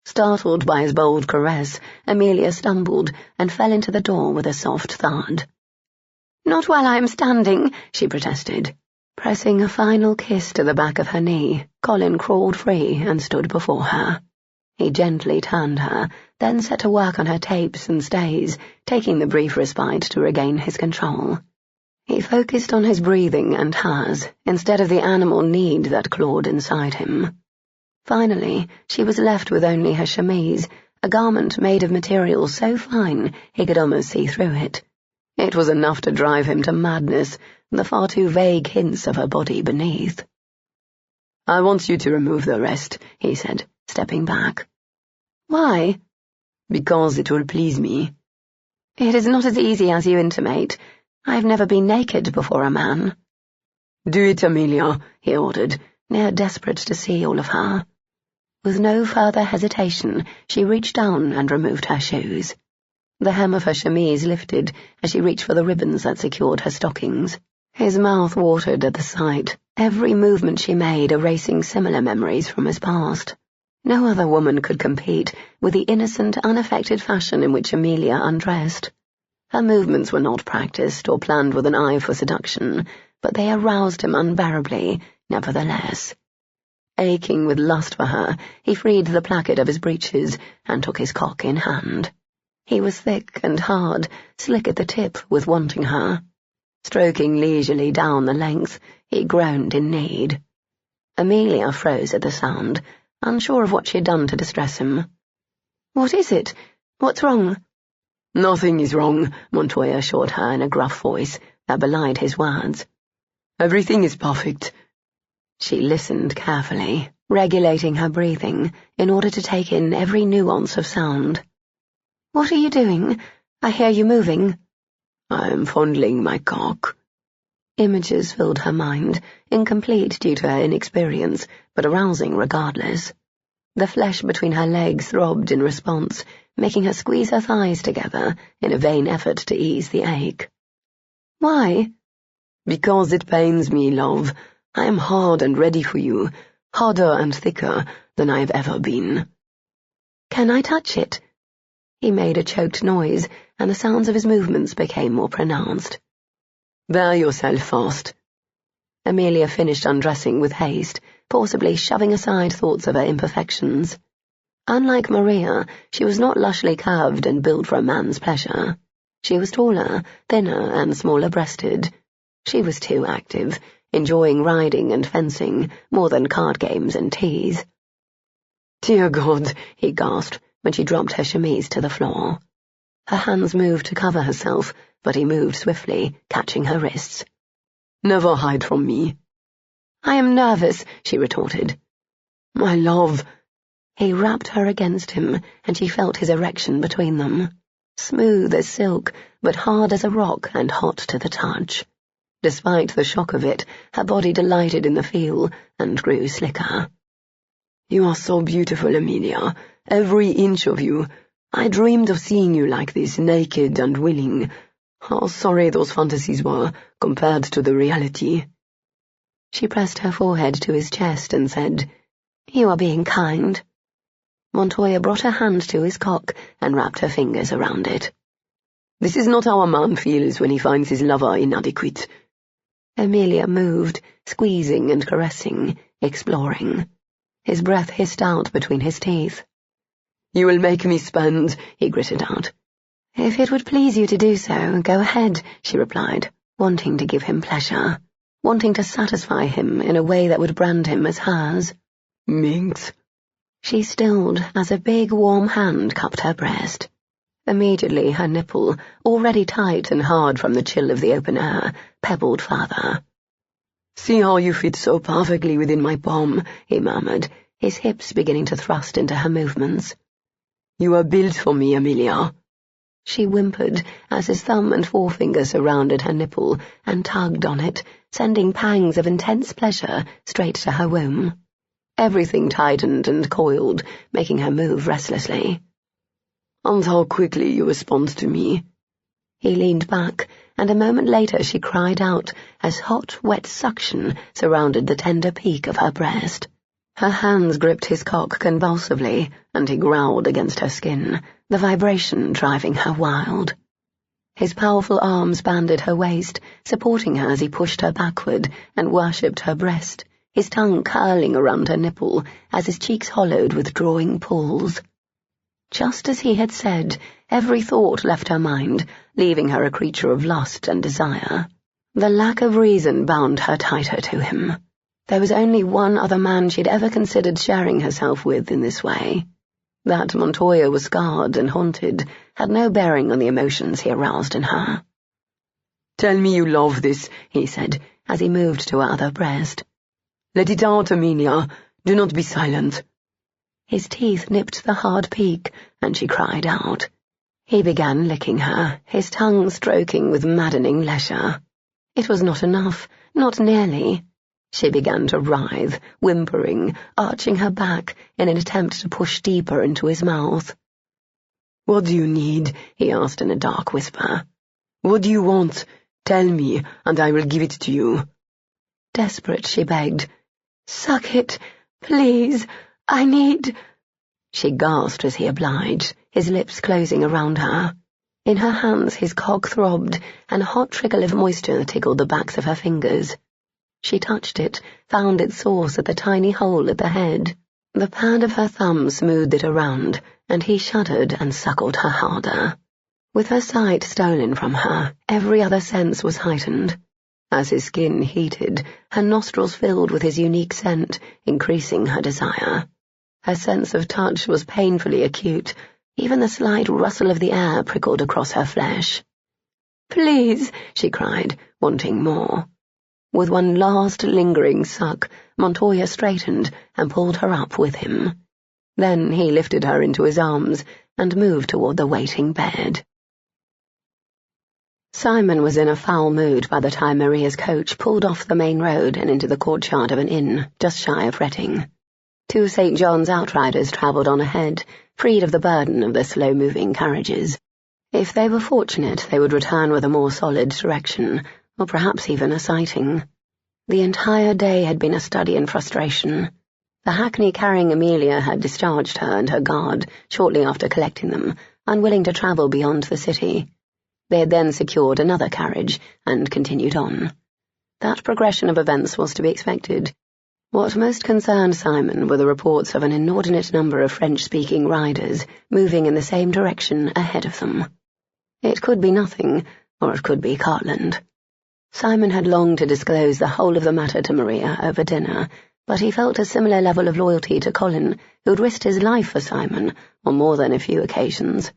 Speaker 1: Startled by his bold caress, Amelia stumbled and fell into the door with a soft thud. "Not while I am standing," she protested. Pressing a final kiss to the back of her knee, Colin crawled free and stood before her. He gently turned her, then set to work on her tapes and stays, taking the brief respite to regain his control. He focused on his breathing and hers, instead of the animal need that clawed inside him. Finally, she was left with only her chemise, a garment made of material so fine he could almost see through it. It was enough to drive him to madness, the far too vague hints of her body beneath.
Speaker 3: "I want you to remove the rest," he said, stepping back.
Speaker 1: "Why?"
Speaker 3: "Because it will please me."
Speaker 1: "It is not as easy as you intimate. I have never been naked before a man."
Speaker 3: "Do it, Amelia,"
Speaker 1: he ordered, near desperate to see all of her. With no further hesitation, she reached down and removed her shoes. The hem of her chemise lifted as she reached for the ribbons that secured her stockings. His mouth watered at the sight, every movement she made erasing similar memories from his past. No other woman could compete with the innocent, unaffected fashion in which Amelia undressed. Her movements were not practiced or planned with an eye for seduction, but they aroused him unbearably, nevertheless. Aching with lust for her, he freed the placket of his breeches and took his cock in hand. He was thick and hard, slick at the tip with wanting her. Stroking leisurely down the length, he groaned in need. Amelia froze at the sound, unsure of what she had done to distress him. "What is it? What's wrong?"
Speaker 3: "Nothing is wrong," Montoya assured her in a gruff voice that belied his words. "Everything is perfect."
Speaker 1: She listened carefully, regulating her breathing in order to take in every nuance of sound. "What are you doing? I hear you moving."
Speaker 3: "I am fondling my cock."
Speaker 1: Images filled her mind, incomplete due to her inexperience, but arousing regardless. The flesh between her legs throbbed in response, making her squeeze her thighs together in a vain effort to ease the ache. "Why?"
Speaker 3: "Because it pains me, love. I am hard and ready for you, harder and thicker than I have ever been."
Speaker 1: "Can I touch it?" He made a choked noise, and the sounds of his movements became more pronounced.
Speaker 3: "Bear yourself fast."
Speaker 1: Amelia finished undressing with haste, forcibly shoving aside thoughts of her imperfections. Unlike Maria, she was not lushly curved and built for a man's pleasure. She was taller, thinner, and smaller-breasted. She was too active, enjoying riding and fencing more than card games and teas.
Speaker 3: "Dear God,"
Speaker 1: he gasped when she dropped her chemise to the floor.
Speaker 2: Her hands moved to cover herself, but he moved swiftly, catching her wrists.
Speaker 3: Never hide from me.
Speaker 2: I am nervous, she retorted.
Speaker 3: My love.
Speaker 2: He wrapped her against him, and she felt his erection between them. Smooth as silk, but hard as a rock and hot to the touch. Despite the shock of it, her body delighted in the feel and grew slicker.
Speaker 3: You are so beautiful, Amelia. Every inch of you. I dreamed of seeing you like this, naked and willing. How sorry those fantasies were, compared to the reality.
Speaker 2: She pressed her forehead to his chest and said, You are being kind. Montoya brought her hand to his cock and wrapped her fingers around it.
Speaker 3: This is not how a man feels when he finds his lover inadequate.
Speaker 2: Amelia moved, squeezing and caressing, exploring. His breath hissed out between his teeth.
Speaker 3: You will make me spend, he gritted out.
Speaker 2: If it would please you to do so, go ahead, she replied, wanting to give him pleasure, wanting to satisfy him in a way that would brand him as hers.
Speaker 3: Minx.
Speaker 2: She stilled as a big, warm hand cupped her breast. Immediately her nipple, already tight and hard from the chill of the open air, pebbled further.
Speaker 3: See how you fit so perfectly within my palm, he murmured,
Speaker 2: his hips beginning to thrust into her movements.
Speaker 3: You are built for me, Amelia.
Speaker 2: She whimpered as his thumb and forefinger surrounded her nipple and tugged on it, sending pangs of intense pleasure straight to her womb. Everything tightened and coiled, making her move restlessly.
Speaker 3: And how quickly you respond to me.
Speaker 2: He leaned back, and a moment later she cried out as hot, wet suction surrounded the tender peak of her breast. Her hands gripped his cock convulsively, and he growled against her skin, the vibration driving her wild. His powerful arms banded her waist, supporting her as he pushed her backward and worshipped her breast, his tongue curling around her nipple as his cheeks hollowed with drawing pulls. Just as he had said, every thought left her mind, leaving her a creature of lust and desire. The lack of reason bound her tighter to him. There was only one other man she'd ever considered sharing herself with in this way. That Montoya was scarred and haunted had no bearing on the emotions he aroused in her.
Speaker 3: Tell me you love this,
Speaker 2: he said, as he moved to her other breast.
Speaker 3: Let it out, Amelia. Do not be silent.
Speaker 2: His teeth nipped the hard peak, and she cried out. He began licking her, his tongue stroking with maddening leisure. It was not enough, not nearly. She began to writhe, whimpering, arching her back in an attempt to push deeper into his mouth.
Speaker 3: What do you need? He asked in a dark whisper. What do you want? Tell me, and I will give it to you.
Speaker 2: Desperate, she begged. Suck it, please. I need... She gasped as he obliged, his lips closing around her. In her hands his cock throbbed, and a hot trickle of moisture tickled the backs of her fingers. She touched it, found its source at the tiny hole at the head. The pad of her thumb smoothed it around, and he shuddered and suckled her harder. With her sight stolen from her, every other sense was heightened. As his skin heated, her nostrils filled with his unique scent, increasing her desire. Her sense of touch was painfully acute. Even the slight rustle of the air prickled across her flesh. "Please," she cried, wanting more. With one last lingering suck, Montoya straightened and pulled her up with him. Then he lifted her into his arms and moved toward the waiting bed. Simon was in a foul mood by the time Maria's coach pulled off the main road and into the courtyard of an inn just shy of Reading. 2 St. John's outriders travelled on ahead, freed of the burden of the slow-moving carriages. If they were fortunate, they would return with a more solid direction, or perhaps even a sighting. The entire day had been a study in frustration. The hackney carrying Amelia had discharged her and her guard shortly after collecting them, unwilling to travel beyond the city. They had then secured another carriage and continued on. That progression of events was to be expected. What most concerned Simon were the reports of an inordinate number of French-speaking riders moving in the same direction ahead of them. It could be nothing, or it could be Cartland. Simon had longed to disclose the whole of the matter to Maria over dinner, but he felt a similar level of loyalty to Colin, who'd risked his life for Simon on more than a few occasions.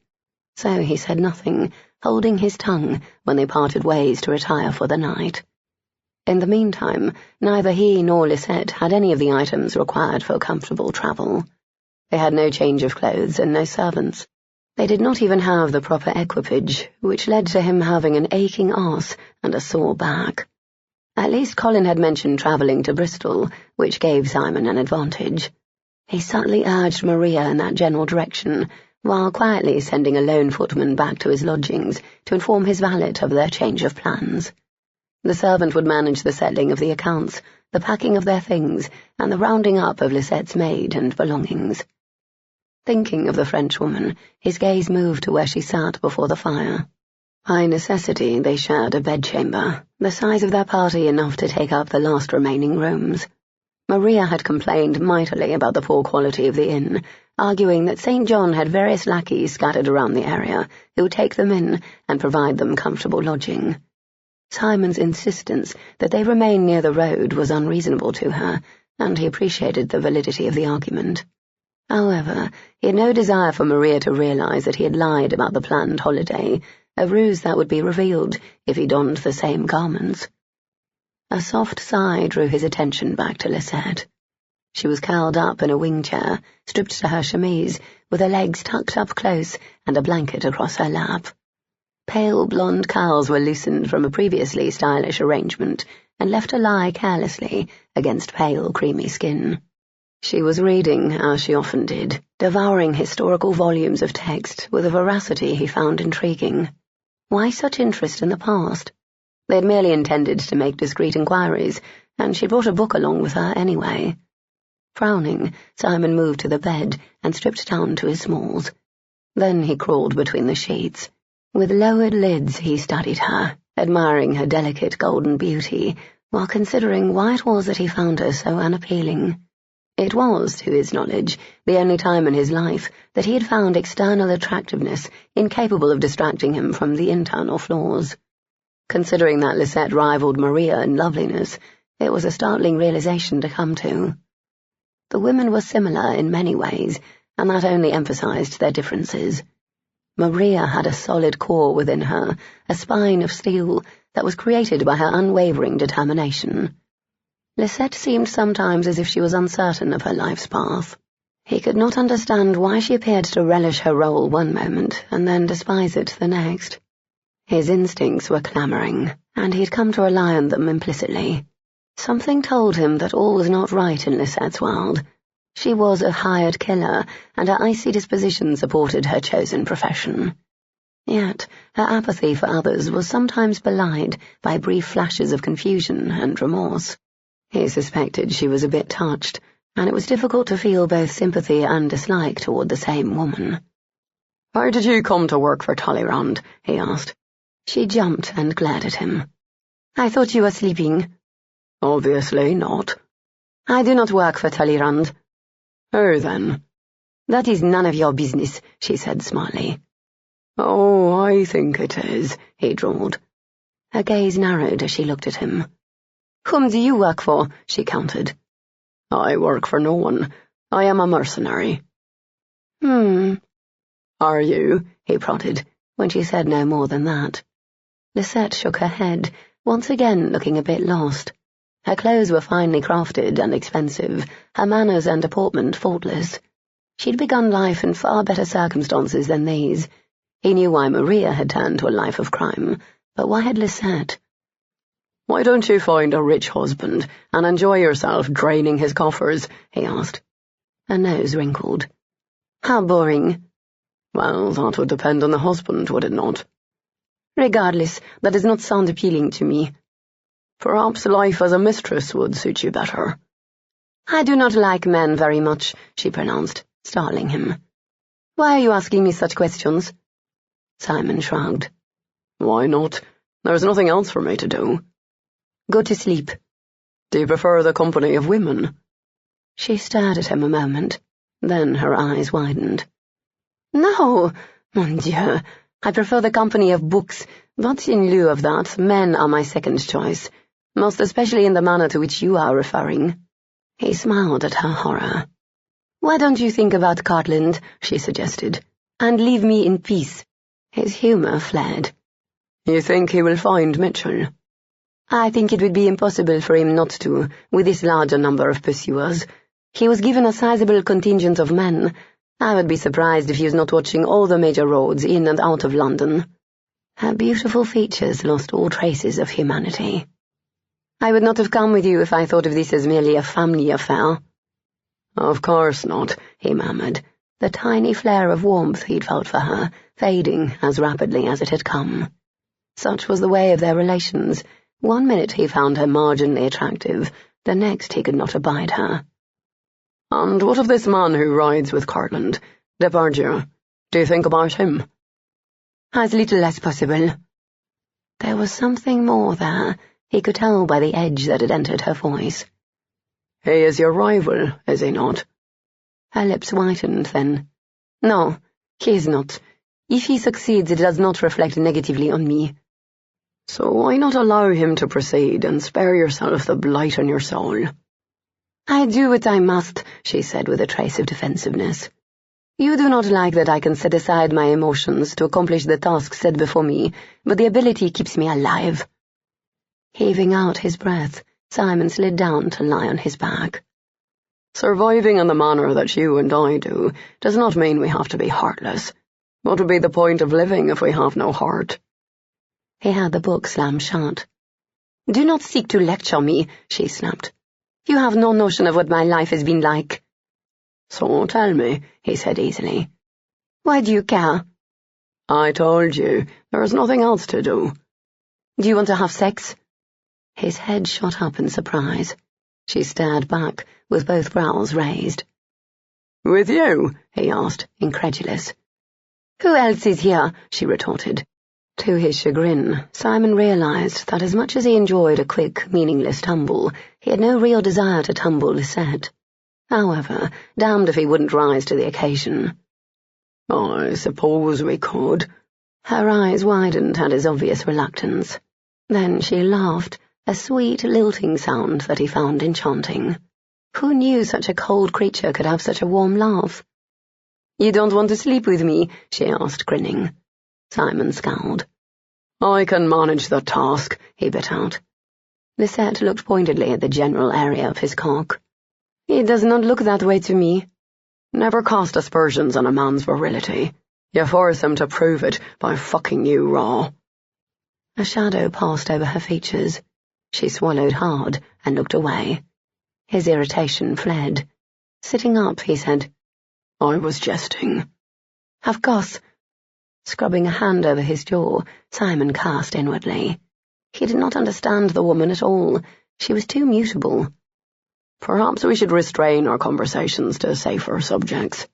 Speaker 1: So he said nothing, holding his tongue when they parted ways to retire for the night. In the meantime, neither he nor Lisette had any of the items required for comfortable travel. They had no change of clothes and no servants. They did not even have the proper equipage, which led to him having an aching arse and a sore back. At least Colin had mentioned travelling to Bristol, which gave Simon an advantage. He subtly urged Maria in that general direction, while quietly sending a lone footman back to his lodgings to inform his valet of their change of plans. The servant would manage the settling of the accounts, the packing of their things, and the rounding up of Lisette's maid and belongings. Thinking of the Frenchwoman, his gaze moved to where she sat before the fire. By necessity, they shared a bedchamber, the size of their party enough to take up the last remaining rooms. Maria had complained mightily about the poor quality of the inn, arguing that St. John had various lackeys scattered around the area who would take them in and provide them comfortable lodging. Simon's insistence that they remain near the road was unreasonable to her, and he appreciated the validity of the argument. However, he had no desire for Maria to realize that he had lied about the planned holiday, a ruse that would be revealed if he donned the same garments. A soft sigh drew his attention back to Lisette. She was curled up in a wing chair, stripped to her chemise, with her legs tucked up close and a blanket across her lap. Pale blonde curls were loosened from a previously stylish arrangement and left to lie carelessly against pale, creamy skin. She was reading, as she often did, devouring historical volumes of text with a veracity he found intriguing. Why such interest in the past? They had merely intended to make discreet inquiries, and she brought a book along with her anyway. Frowning, Simon moved to the bed and stripped down to his smalls. Then he crawled between the sheets. With lowered lids he studied her, admiring her delicate golden beauty, while considering why it was that he found her so unappealing. It was, to his knowledge, the only time in his life that he had found external attractiveness incapable of distracting him from the internal flaws. Considering that Lisette rivaled Maria in loveliness, it was a startling realization to come to. The women were similar in many ways, and that only emphasized their differences. Maria had a solid core within her, a spine of steel that was created by her unwavering determination. Lisette seemed sometimes as if she was uncertain of her life's path. He could not understand why she appeared to relish her role one moment and then despise it the next. His instincts were clamoring, and he had come to rely on them implicitly. Something told him that all was not right in Lisette's world. She was a hired killer, and her icy disposition supported her chosen profession. Yet her apathy for others was sometimes belied by brief flashes of confusion and remorse. He suspected she was a bit touched, and it was difficult to feel both sympathy and dislike toward the same woman.
Speaker 3: "Why did you come to work for Talleyrand?" he asked.
Speaker 1: She jumped and glared at him. "I thought you were sleeping."
Speaker 3: "Obviously not."
Speaker 1: "I do not work for Talleyrand."
Speaker 3: "Oh, then."
Speaker 1: "That is none of your business," she said smartly.
Speaker 3: "Oh, I think it is," he drawled.
Speaker 1: Her gaze narrowed as she looked at him. "Whom do you work for?" she countered.
Speaker 3: "I work for no one. I am a mercenary." "Are you?" he prodded, when she said no more than that.
Speaker 1: Lisette shook her head, once again looking a bit lost. Her clothes were finely crafted and expensive, her manners and deportment faultless. She'd begun life in far better circumstances than these. He knew why Maria had turned to a life of crime, but why had Lisette?
Speaker 3: "Why don't you find a rich husband and enjoy yourself draining his coffers?" he asked.
Speaker 1: Her nose wrinkled. "How boring."
Speaker 3: "Well, that would depend on the husband, would it not?"
Speaker 1: "Regardless, that does not sound appealing to me."
Speaker 3: "Perhaps life as a mistress would suit you better."
Speaker 1: "I do not like men very much," she pronounced, startling him. "Why are you asking me such questions?"
Speaker 2: Simon shrugged.
Speaker 3: Why not? There's nothing else for me to do.
Speaker 1: Go to sleep.
Speaker 3: Do you prefer the company of women?
Speaker 2: She stared at him a moment, then her eyes widened.
Speaker 1: No, mon Dieu, I prefer the company of books, but in lieu of that, men are my second choice, most especially in the manner to which you are referring.
Speaker 2: He smiled at her horror.
Speaker 1: Why don't you think about Cartland, she suggested, and leave me in peace?
Speaker 2: His humour fled.
Speaker 3: You think he will find Mitchell?
Speaker 2: I think it would be impossible for him not to, with this larger number of pursuers. He was given a sizable contingent of men. I would be surprised if he was not watching all the major roads in and out of London. Her beautiful features lost all traces of humanity. I would not have come with you if I thought of this as merely a family affair.
Speaker 3: Of course not,
Speaker 2: he murmured, the tiny flare of warmth he'd felt for her fading as rapidly as it had come. Such was the way of their relations. 1 minute he found her marginally attractive, the next he could not abide her.
Speaker 3: And what of this man who rides with Cartland, Depardieu? Do you think about him?
Speaker 2: As little as possible. There was something more there, he could tell by the edge that had entered her voice.
Speaker 3: He is your rival, is he not?
Speaker 2: Her lips whitened then. No, he is not. If he succeeds, it does not reflect negatively on me.
Speaker 3: So why not allow him to proceed and spare yourself the blight on your soul?
Speaker 2: I do what I must, she said with a trace of defensiveness. You do not like that I can set aside my emotions to accomplish the task set before me, but the ability keeps me alive. Heaving out his breath, Simon slid down to lie on his back.
Speaker 3: Surviving in the manner that you and I do does not mean we have to be heartless. What would be the point of living if we have no heart?
Speaker 2: He had the book slammed shut. Do not seek to lecture me, she snapped. You have no notion of what my life has been like.
Speaker 3: So tell me, he said easily.
Speaker 2: Why do you care?
Speaker 3: I told you, there is nothing else to do.
Speaker 2: Do you want to have sex? His head shot up in surprise. She stared back, with both brows raised.
Speaker 3: With you?
Speaker 2: He asked, incredulous. Who else is here? She retorted. To his chagrin, Simon realized that as much as he enjoyed a quick, meaningless tumble, he had no real desire to tumble Lisette. However, damned if he wouldn't rise to the occasion.
Speaker 3: I suppose we could.
Speaker 2: Her eyes widened at his obvious reluctance. Then she laughed, a sweet, lilting sound that he found enchanting. Who knew such a cold creature could have such a warm laugh? You don't want to sleep with me? She asked, grinning. Simon scowled.
Speaker 3: I can manage the task, he bit out.
Speaker 2: Lisette looked pointedly at the general area of his cock. It does not look that way to me.
Speaker 3: Never cast aspersions on a man's virility. You force him to prove it by fucking you raw.
Speaker 2: A shadow passed over her features. She swallowed hard and looked away. His irritation fled. Sitting up, he said,
Speaker 3: I was jesting.
Speaker 2: Of course. Scrubbing a hand over his jaw, Simon cursed inwardly. He did not understand the woman at all. She was too mutable.
Speaker 3: Perhaps we should restrain our conversations to safer subjects.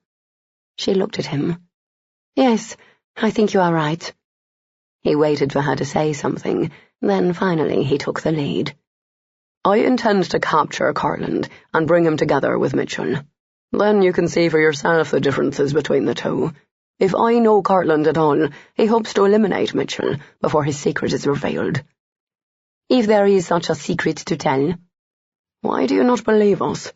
Speaker 2: She looked at him. Yes, I think you are right. He waited for her to say something, then finally he took the lead.
Speaker 3: I intend to capture Cartland and bring him together with Mitchell. Then you can see for yourself the differences between the two. If I know Cartland at all, he hopes to eliminate Mitchell before his secret is revealed.
Speaker 2: If there is such a secret to tell.
Speaker 3: Why do you not believe us?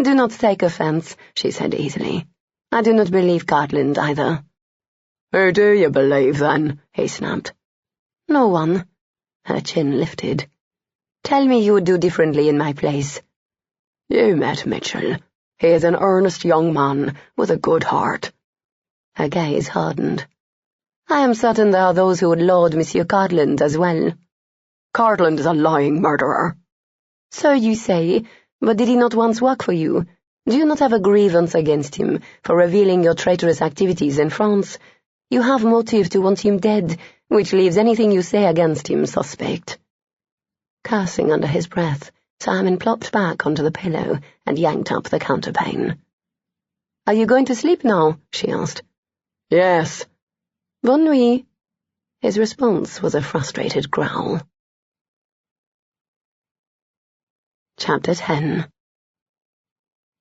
Speaker 2: Do not take offense, she said easily. I do not believe Cartland either.
Speaker 3: Who do you believe, then? He snapped.
Speaker 2: No one. Her chin lifted. Tell me you would do differently in my place.
Speaker 3: You met Mitchell. He is an earnest young man with a good heart.
Speaker 2: Her gaze hardened. I am certain there are those who would laud Monsieur Cartland as well.
Speaker 3: Cartland is a lying murderer.
Speaker 2: So you say, but did he not once work for you? Do you not have a grievance against him for revealing your traitorous activities in France? You have motive to want him dead, which leaves anything you say against him suspect. Cursing under his breath, Simon plopped back onto the pillow and yanked up the counterpane. Are you going to sleep now? She asked.
Speaker 3: Yes.
Speaker 2: Bonne nuit. His response was a frustrated growl. Chapter 10.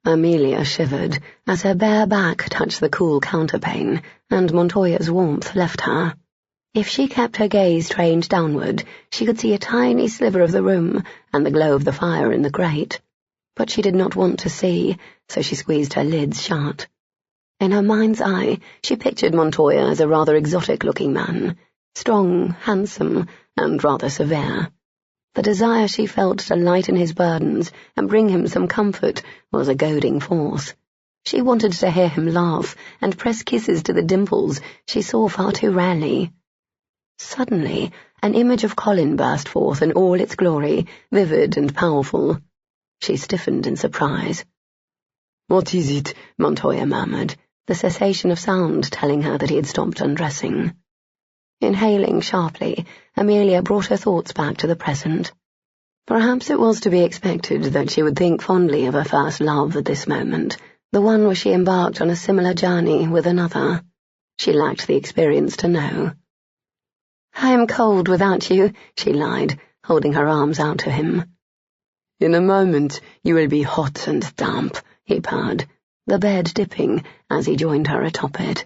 Speaker 2: Amelia shivered as her bare back touched the cool counterpane, and Montoya's warmth left her. If she kept her gaze trained downward, she could see a tiny sliver of the room and the glow of the fire in the grate. But she did not want to see, so she squeezed her lids shut.
Speaker 1: In her mind's eye, she pictured Montoya as a rather exotic-looking man, strong, handsome, and rather severe. The desire she felt to lighten his burdens and bring him some comfort was a goading force. She wanted to hear him laugh and press kisses to the dimples she saw far too rarely. Suddenly, an image of Colin burst forth in all its glory, vivid and powerful. She stiffened in surprise.
Speaker 3: "What is it?"
Speaker 1: Montoya murmured, the cessation of sound telling her that he had stopped undressing. Inhaling sharply, Amelia brought her thoughts back to the present. Perhaps it was to be expected that she would think fondly of her first love at this moment, the one where she embarked on a similar journey with another. She lacked the experience to know. "I am cold without you," she lied, holding her arms out to him.
Speaker 3: "In a moment you will be hot and damp,"
Speaker 1: he purred, the bed dipping as he joined her atop it.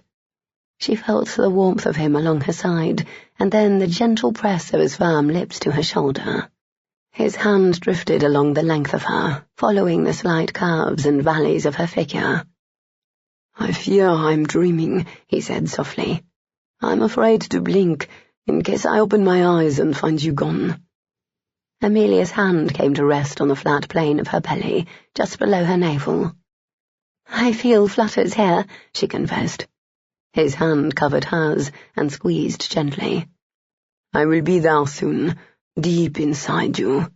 Speaker 1: She felt the warmth of him along her side, and then the gentle press of his firm lips to her shoulder. His hand drifted along the length of her, following the slight curves and valleys of her figure.
Speaker 3: "I fear I'm dreaming," he said softly. "I'm afraid to blink, in case I open my eyes and find you gone."
Speaker 1: Amelia's hand came to rest on the flat plane of her belly, just below her navel. "I feel flutters here," she confessed. His hand covered hers and squeezed gently.
Speaker 3: "I will be there soon, deep inside you."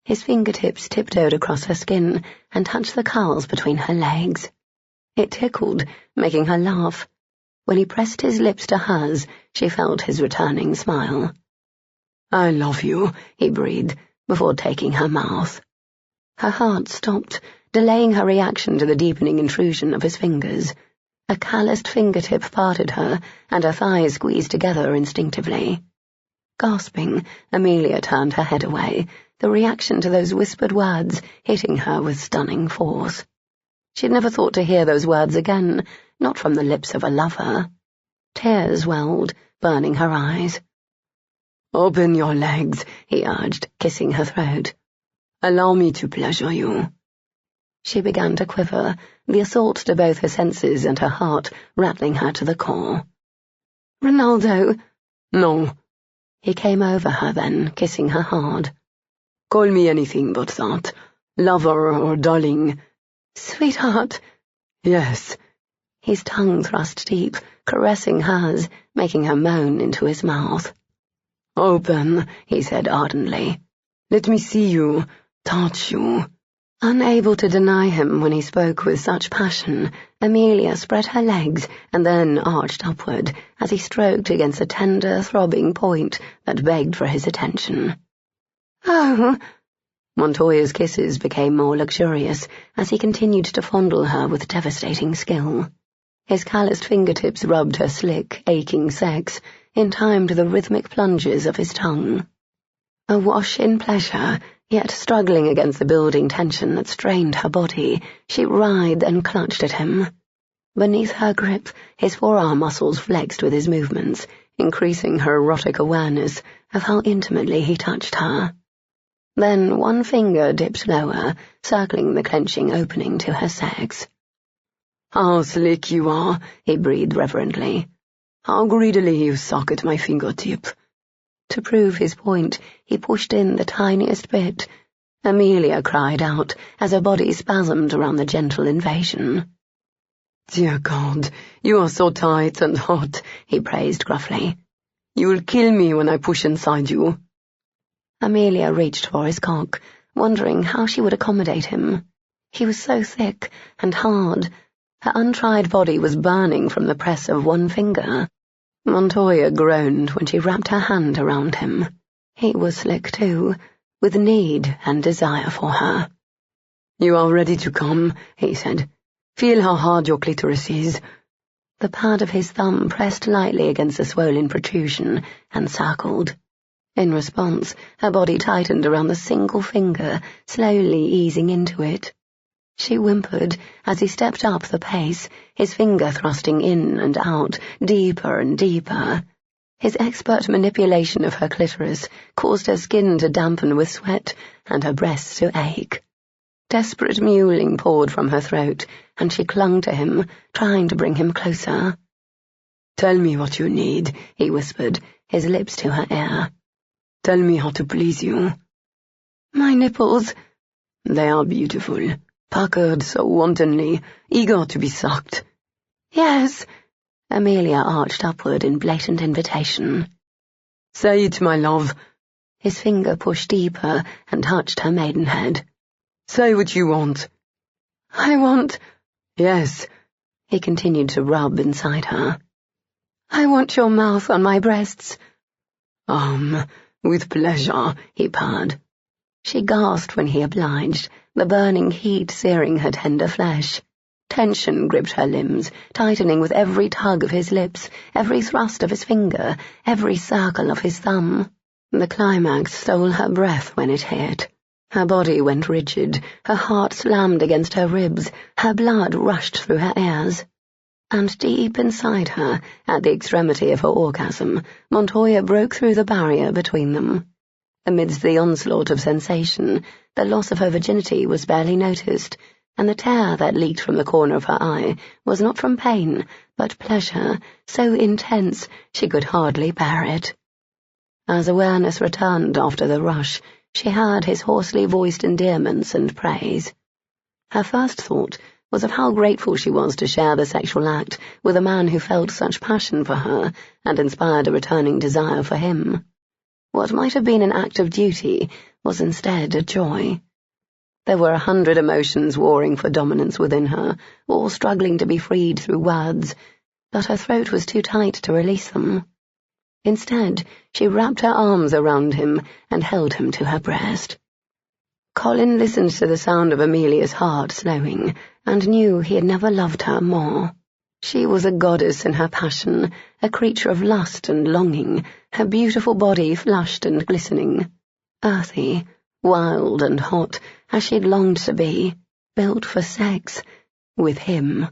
Speaker 1: His fingertips tiptoed across her skin and touched the curls between her legs. It tickled, making her laugh. When he pressed his lips to hers, she felt his returning smile.
Speaker 3: "I love you,"
Speaker 1: he breathed, before taking her mouth. Her heart stopped, delaying her reaction to the deepening intrusion of his fingers. A calloused fingertip parted her, and her thighs squeezed together instinctively. Gasping, Amelia turned her head away, the reaction to those whispered words hitting her with stunning force. She'd never thought to hear those words again, not from the lips of a lover. Tears welled, burning her eyes.
Speaker 3: "Open your legs,"
Speaker 1: he urged, kissing her throat.
Speaker 3: "Allow me to pleasure you."
Speaker 1: She began to quiver, the assault to both her senses and her heart rattling her to the core. "Ronaldo!"
Speaker 3: "No."
Speaker 1: He came over her then, kissing her hard.
Speaker 3: "Call me anything but that. Lover or darling."
Speaker 1: "Sweetheart."
Speaker 3: "Yes."
Speaker 1: His tongue thrust deep, caressing hers, making her moan into his mouth.
Speaker 3: "Open,"
Speaker 1: he said ardently.
Speaker 3: "Let me see you, touch you."
Speaker 1: Unable to deny him when he spoke with such passion, Amelia spread her legs and then arched upward as he stroked against a tender, throbbing point that begged for his attention. "Oh!" Montoya's kisses became more luxurious as he continued to fondle her with devastating skill. His calloused fingertips rubbed her slick, aching sex, in time to the rhythmic plunges of his tongue. Awash in pleasure, yet struggling against the building tension that strained her body, she writhed and clutched at him. Beneath her grip, his forearm muscles flexed with his movements, increasing her erotic awareness of how intimately he touched her. Then one finger dipped lower, circling the clenching opening to her sex.
Speaker 3: "How slick you are," he breathed reverently. "How greedily you suck at my fingertip."
Speaker 1: To prove his point, he pushed in the tiniest bit. Amelia cried out as her body spasmed around the gentle invasion.
Speaker 3: "Dear God, you are so tight and hot," he praised gruffly. "You will kill me when I push inside you."
Speaker 1: Amelia reached for his cock, wondering how she would accommodate him. He was so thick and hard. Her untried body was burning from the press of one finger. Montoya groaned when she wrapped her hand around him. He was slick too, with need and desire for her.
Speaker 3: "You are ready to come," he said. "Feel how hard your clitoris is."
Speaker 1: The pad of his thumb pressed lightly against the swollen protrusion and circled. In response, her body tightened around the single finger, slowly easing into it. She whimpered as he stepped up the pace, his finger thrusting in and out, deeper and deeper. His expert manipulation of her clitoris caused her skin to dampen with sweat and her breasts to ache.
Speaker 2: Desperate mewling poured from her throat, and she clung to him, trying to bring him closer.
Speaker 3: "Tell me what you need,"
Speaker 2: he whispered, his lips to her ear.
Speaker 3: "Tell me how to please you."
Speaker 2: "My nipples—"
Speaker 3: "They are beautiful, puckered so wantonly, eager to be sucked."
Speaker 2: "Yes." Amelia arched upward in blatant invitation.
Speaker 3: "Say it, my love."
Speaker 2: His finger pushed deeper and touched her maidenhead.
Speaker 3: "Say what you want."
Speaker 2: "I want—"
Speaker 3: "Yes."
Speaker 2: He continued to rub inside her. "I want your mouth on my breasts."
Speaker 3: With pleasure," he purred.
Speaker 2: She gasped when he obliged, the burning heat searing her tender flesh. Tension gripped her limbs, tightening with every tug of his lips, every thrust of his finger, every circle of his thumb. The climax stole her breath when it hit. Her body went rigid, her heart slammed against her ribs, her blood rushed through her ears. And deep inside her, at the extremity of her orgasm, Montoya broke through the barrier between them. Amidst the onslaught of sensation, the loss of her virginity was barely noticed, and the tear that leaked from the corner of her eye was not from pain, but pleasure, so intense she could hardly bear it. As awareness returned after the rush, she heard his hoarsely voiced endearments and praise. Her first thought was of how grateful she was to share the sexual act with a man who felt such passion for her and inspired a returning desire for him. What might have been an act of duty was instead a joy. There were 100 emotions warring for dominance within her, all struggling to be freed through words, but her throat was too tight to release them. Instead, she wrapped her arms around him and held him to her breast. Colin listened to the sound of Amelia's heart slowing, and knew he had never loved her more. She was a goddess in her passion, a creature of lust and longing, her beautiful body flushed and glistening. Earthy, wild and hot, as she'd longed to be, built for sex, with him.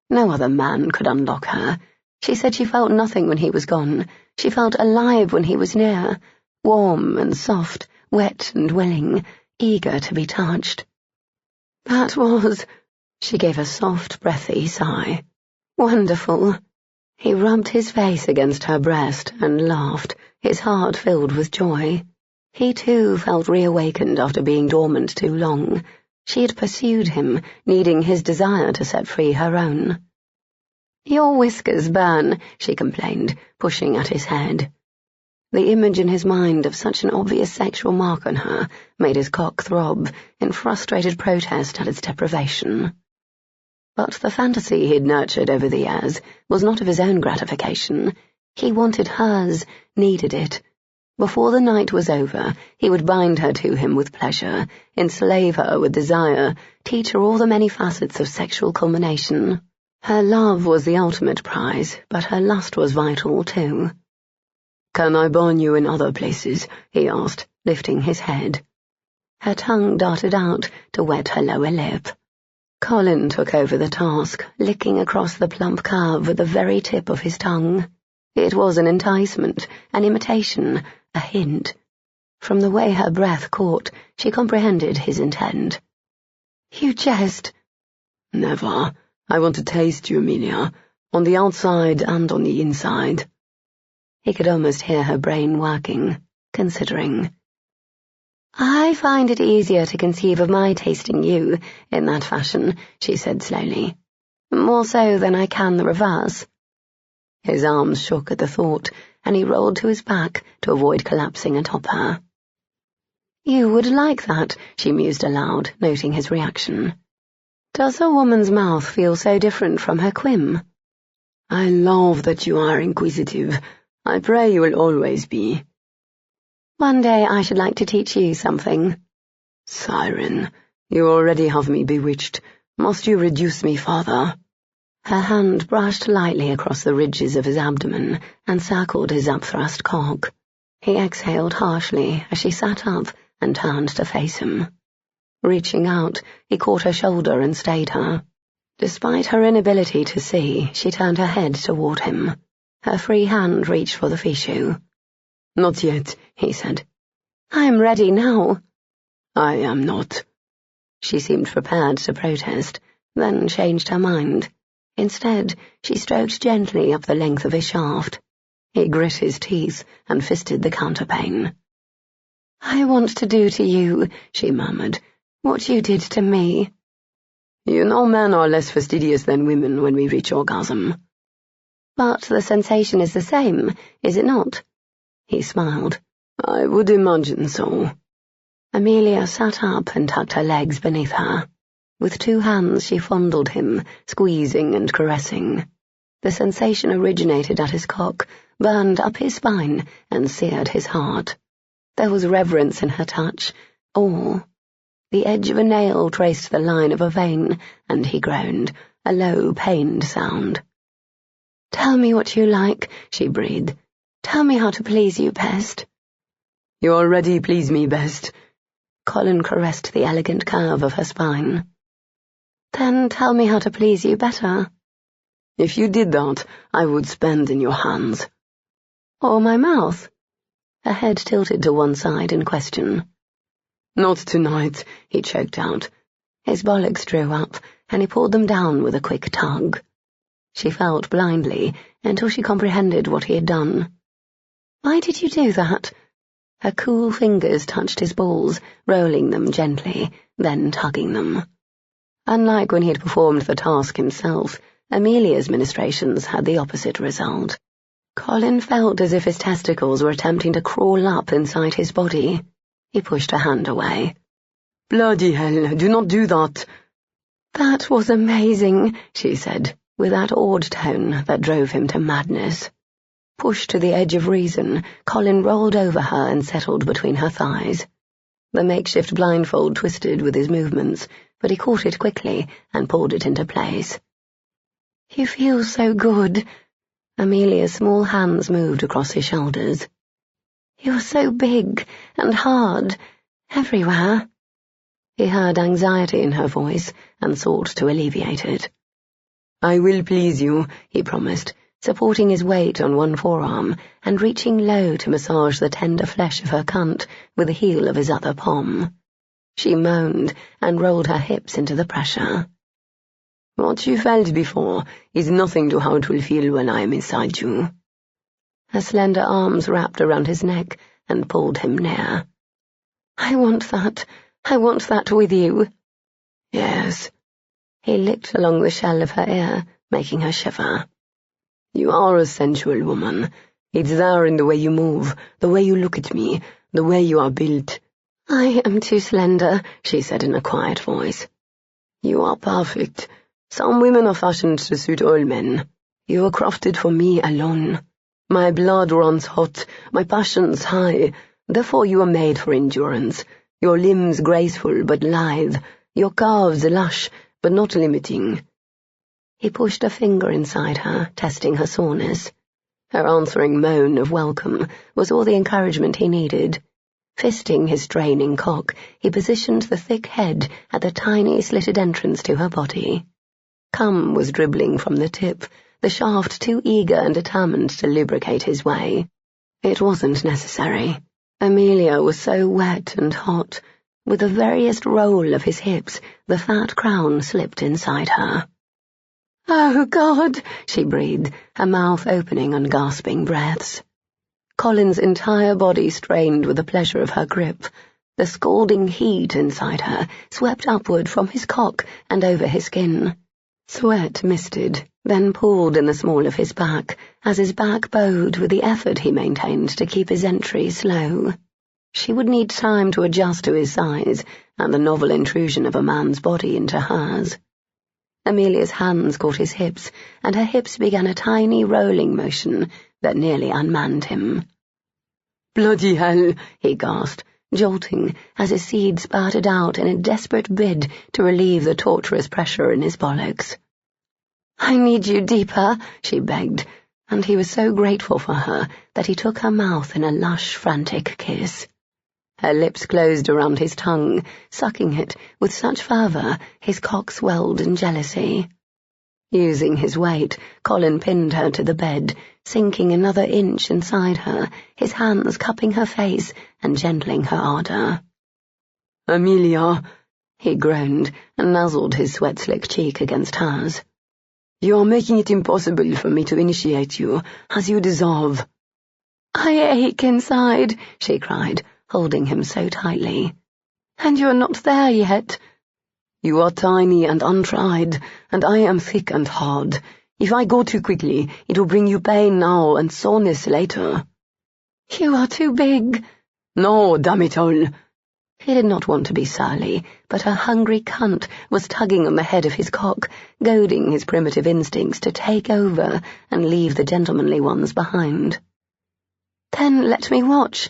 Speaker 2: No other man could unlock her. She said she felt nothing when he was gone. She felt alive when he was near, warm and soft, wet and willing, eager to be touched. That was— she gave a soft, breathy sigh. Wonderful. He rubbed his face against her breast and laughed, his heart filled with joy. He too felt reawakened after being dormant too long. She had pursued him, needing his desire to set free her own. "Your whiskers burn," she complained, pushing at his head. The image in his mind of such an obvious sexual mark on her made his cock throb in frustrated protest at its deprivation. But the fantasy he'd nurtured over the years was not of his own gratification. He wanted hers, needed it. Before the night was over, he would bind her to him with pleasure, enslave her with desire, teach her all the many facets of sexual culmination. Her love was the ultimate prize, but her lust was vital too.
Speaker 3: "Can I burn you in other places?" he asked, lifting his head.
Speaker 2: Her tongue darted out to wet her lower lip. Colin took over the task, licking across the plump curve with the very tip of his tongue. It was an enticement, an imitation, a hint. From the way her breath caught, she comprehended his intent. "You jest."
Speaker 3: "Never. I want to taste you, Amelia, on the outside and on the inside."
Speaker 2: He could almost hear her brain working, considering. "I find it easier to conceive of my tasting you in that fashion," she said slowly. "More so than I can the reverse." His arms shook at the thought, and he rolled to his back to avoid collapsing atop her. "You would like that," she mused aloud, noting his reaction. "Does a woman's mouth feel so different from her quim?"
Speaker 3: "I love that you are inquisitive. I pray you will always be."
Speaker 2: "One day I should like to teach you something."
Speaker 3: "Siren, you already have me bewitched. Must you reduce me further?"
Speaker 2: Her hand brushed lightly across the ridges of his abdomen and circled his upthrust cock. He exhaled harshly as she sat up and turned to face him. Reaching out, he caught her shoulder and stayed her. Despite her inability to see, she turned her head toward him. Her free hand reached for the fichu.
Speaker 3: "Not yet," he said.
Speaker 2: "I am ready now."
Speaker 3: "I am not."
Speaker 1: She seemed prepared to protest, then changed her mind. Instead, she stroked gently up the length of his shaft. He grit his teeth and fisted the counterpane. "I want to do to you," she murmured, "what you did to me."
Speaker 3: "You know men are less fastidious than women when we reach orgasm."
Speaker 1: "But the sensation is the same, is it not?" He smiled.
Speaker 3: "I would imagine so."
Speaker 1: Amelia sat up and tucked her legs beneath her. With 2 hands she fondled him, squeezing and caressing. The sensation originated at his cock, burned up his spine, and seared his heart. There was reverence in her touch, awe. The edge of a nail traced the line of a vein, and he groaned, a low, pained sound. "Tell me what you like," she breathed. "Tell me how to please you best."
Speaker 3: "You already please me best."
Speaker 1: Colin caressed the elegant curve of her spine. "Then tell me how to please you better."
Speaker 3: "If you did that, I would spend in your hands."
Speaker 1: "Or my mouth?" Her head tilted to one side in question.
Speaker 3: "Not tonight," he choked out.
Speaker 1: His bollocks drew up, and he pulled them down with a quick tug. She felt blindly until she comprehended what he had done. "Why did you do that?" Her cool fingers touched his balls, rolling them gently, then tugging them. Unlike when he had performed the task himself, Amelia's ministrations had the opposite result. Colin felt as if his testicles were attempting to crawl up inside his body. He pushed her hand away.
Speaker 3: "Bloody hell, do not do that."
Speaker 1: "That was amazing," she said, with that awed tone that drove him to madness. Pushed to the edge of reason, Colin rolled over her and settled between her thighs. The makeshift blindfold twisted with his movements, but he caught it quickly and pulled it into place. "You feel so good." Amelia's small hands moved across his shoulders. "You're so big and hard, everywhere." He heard anxiety in her voice and sought to alleviate it.
Speaker 3: "I will please you," he promised,
Speaker 1: supporting his weight on one forearm and reaching low to massage the tender flesh of her cunt with the heel of his other palm. She moaned and rolled her hips into the pressure.
Speaker 3: "What you felt before is nothing to how it will feel when I am inside you."
Speaker 1: Her slender arms wrapped around his neck and pulled him near. I want that with you."
Speaker 3: "Yes."
Speaker 1: He licked along the shell of her ear, making her shiver.
Speaker 3: "You are a sensual woman. It's there in the way you move, the way you look at me, the way you are built."
Speaker 1: "I am too slender," she said in a quiet voice.
Speaker 3: "You are perfect. Some women are fashioned to suit all men. You were crafted for me alone. My blood runs hot, my passions high, therefore you are made for endurance. Your limbs graceful but lithe, your calves lush but not limiting."
Speaker 1: He pushed a finger inside her, testing her soreness. Her answering moan of welcome was all the encouragement he needed. Fisting his straining cock, he positioned the thick head at the tiny slitted entrance to her body. Cum was dribbling from the tip, the shaft too eager and determined to lubricate his way. It wasn't necessary. Amelia was so wet and hot. With the veriest roll of his hips, the fat crown slipped inside her. "Oh, God," she breathed, her mouth opening on gasping breaths. Colin's entire body strained with the pleasure of her grip. The scalding heat inside her swept upward from his cock and over his skin. Sweat misted, then pooled in the small of his back, as his back bowed with the effort he maintained to keep his entry slow. She would need time to adjust to his size and the novel intrusion of a man's body into hers. Amelia's hands caught his hips, and her hips began a tiny rolling motion that nearly unmanned him.
Speaker 3: "Bloody hell,"
Speaker 1: he gasped, jolting as his seed spurted out in a desperate bid to relieve the torturous pressure in his bollocks. "I need you deeper," she begged, and he was so grateful for her that he took her mouth in a lush, frantic kiss. Her lips closed around his tongue, sucking it with such fervour his cock swelled in jealousy. Using his weight, Colin pinned her to the bed, sinking another inch inside her, his hands cupping her face and gentling her ardour.
Speaker 3: "Amelia,"
Speaker 2: He groaned and nuzzled his sweat-slick cheek against hers. "You are making it impossible for me to initiate you, as you deserve."
Speaker 1: "I ache inside," she cried, holding him so tightly. "And you're not there yet."
Speaker 2: "You are tiny and untried, and I am thick and hard. If I go too quickly, it will bring you pain now and soreness later."
Speaker 1: "You are too big."
Speaker 2: "No, damn it all."
Speaker 1: He did not want to be surly, but her hungry cunt was tugging on the head of his cock, goading his primitive instincts to take over and leave the gentlemanly ones behind. "Then let me watch.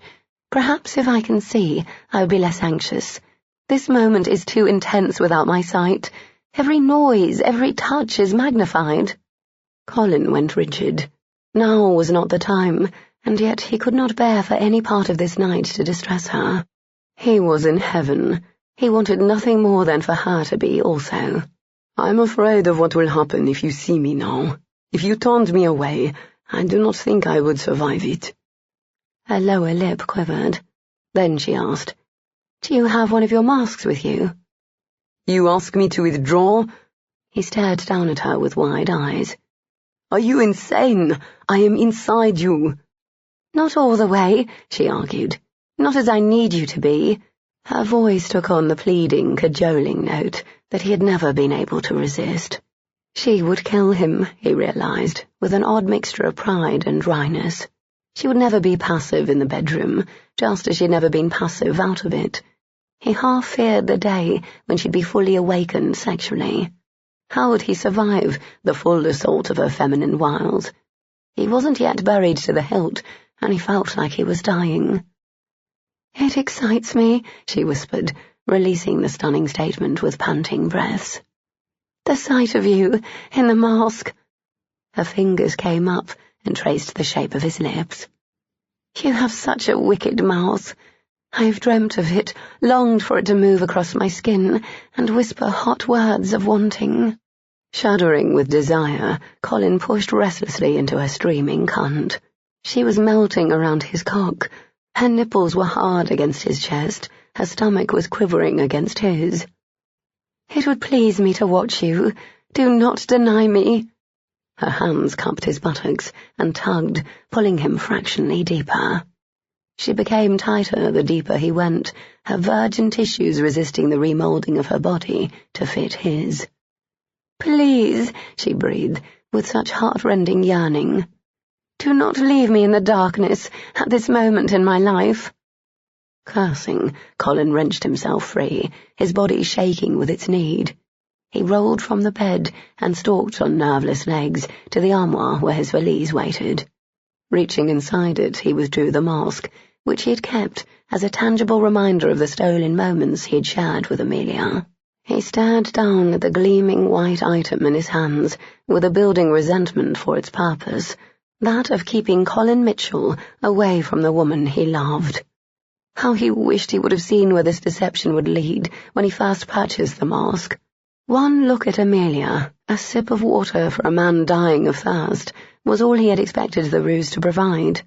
Speaker 1: Perhaps if I can see, I'll be less anxious. This moment is too intense without my sight. Every noise, every touch is magnified."
Speaker 2: Colin went rigid. Now was not the time, and yet he could not bear for any part of this night to distress her. He was in heaven. He wanted nothing more than for her to be also. "I'm afraid of what will happen if you see me now. If you turned me away, I do not think I would survive it."
Speaker 1: Her lower lip quivered. Then she asked, "Do you have one of your masks with you?"
Speaker 2: "You ask me to withdraw?"
Speaker 1: He stared down at her with wide eyes.
Speaker 2: "Are you insane? I am inside you."
Speaker 1: "Not all the way," she argued. "Not as I need you to be." Her voice took on the pleading, cajoling note that he had never been able to resist. She would kill him, he realized, with an odd mixture of pride and dryness. She would never be passive in the bedroom, just as she'd never been passive out of it. He half feared the day when she'd be fully awakened sexually. How would he survive the full assault of her feminine wiles? He wasn't yet buried to the hilt, and he felt like he was dying. "It excites me," she whispered, releasing the stunning statement with panting breaths. "The sight of you, in the mask." Her fingers came up and traced the shape of his lips. "You have such a wicked mouth. I've dreamt of it, longed for it to move across my skin and whisper hot words of wanting." Shuddering with desire, Colin pushed restlessly into her streaming cunt. She was melting around his cock. Her nipples were hard against his chest, her stomach was quivering against his. "It would please me to watch you. Do not deny me." Her hands cupped his buttocks and tugged, pulling him fractionally deeper. She became tighter the deeper he went, her virgin tissues resisting the remoulding of her body to fit his. "Please," she breathed, with such heart-rending yearning. "Do not leave me in the darkness at this moment in my life." Cursing, Colin wrenched himself free, his body shaking with its need. He rolled from the bed and stalked on nerveless legs to the armoire where his valise waited. Reaching inside it, he withdrew the mask, which he had kept as a tangible reminder of the stolen moments he had shared with Amelia. He stared down at the gleaming white item in his hands with a building resentment for its purpose, that of keeping Colin Mitchell away from the woman he loved. How he wished he would have seen where this deception would lead when he first purchased the mask. One look at Amelia, a sip of water for a man dying of thirst, was all he had expected the ruse to provide.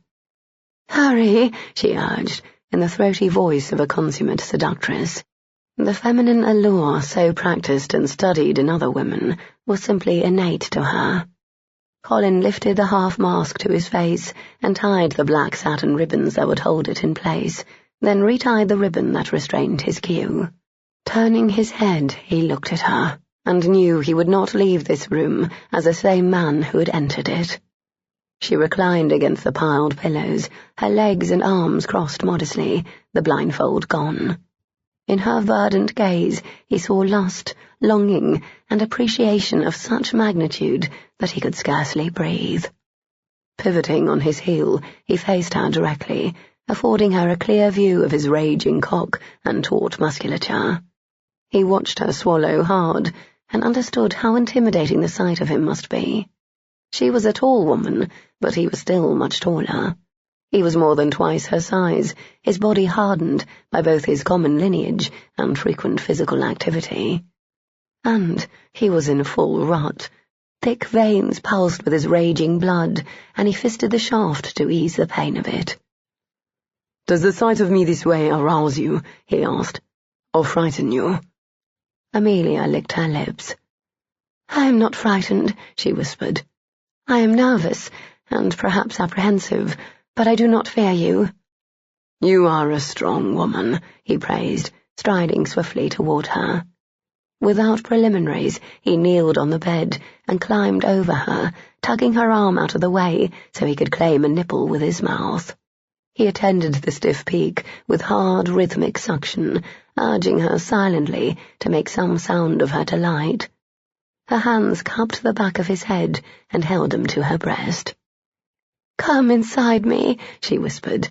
Speaker 1: "Hurry," she urged, in the throaty voice of a consummate seductress. The feminine allure so practiced and studied in other women was simply innate to her. Colin lifted the half-mask to his face and tied the black satin ribbons that would hold it in place, then retied the ribbon that restrained his cue. Turning his head, he looked at her, and knew he would not leave this room as the same man who had entered it. She reclined against the piled pillows, her legs and arms crossed modestly, the blindfold gone. In her verdant gaze he saw lust, longing, and appreciation of such magnitude that he could scarcely breathe. Pivoting on his heel, he faced her directly, affording her a clear view of his raging cock and taut musculature. He watched her swallow hard, and understood how intimidating the sight of him must be. She was a tall woman, but he was still much taller. He was more than twice her size, his body hardened by both his common lineage and frequent physical activity. And he was in full rut. Thick veins pulsed with his raging blood, and he fisted the shaft to ease the pain of it.
Speaker 2: "Does the sight of me this way arouse you?" he asked. "Or frighten you?"
Speaker 1: Amelia licked her lips. "I am not frightened," she whispered. "I am nervous, and perhaps apprehensive, but I do not fear you."
Speaker 2: "You are a strong woman," he praised, striding swiftly toward her.
Speaker 1: Without preliminaries, he kneeled on the bed and climbed over her, tugging her arm out of the way so he could claim a nipple with his mouth. He attended the stiff peak with hard, rhythmic suction, urging her silently to make some sound of her delight. Her hands cupped the back of his head and held him to her breast. "Come inside me," she whispered.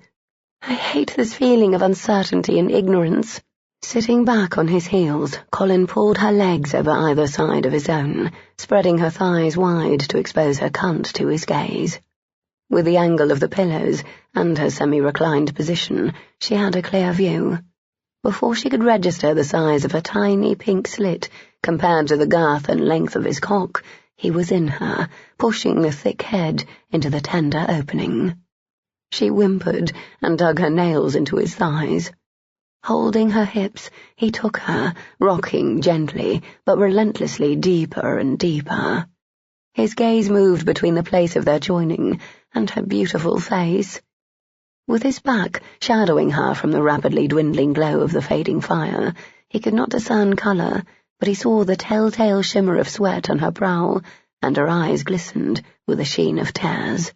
Speaker 1: "I hate this feeling of uncertainty and ignorance." Sitting back on his heels, Colin pulled her legs over either side of his own, spreading her thighs wide to expose her cunt to his gaze. With the angle of the pillows and her semi-reclined position, she had a clear view. Before she could register the size of a tiny pink slit compared to the girth and length of his cock, he was in her, pushing the thick head into the tender opening. She whimpered and dug her nails into his thighs. Holding her hips, he took her, rocking gently but relentlessly deeper and deeper. His gaze moved between the place of their joining and her beautiful face. With his back shadowing her from the rapidly dwindling glow of the fading fire, he could not discern colour, but he saw the telltale shimmer of sweat on her brow, and her eyes glistened with the sheen of tears.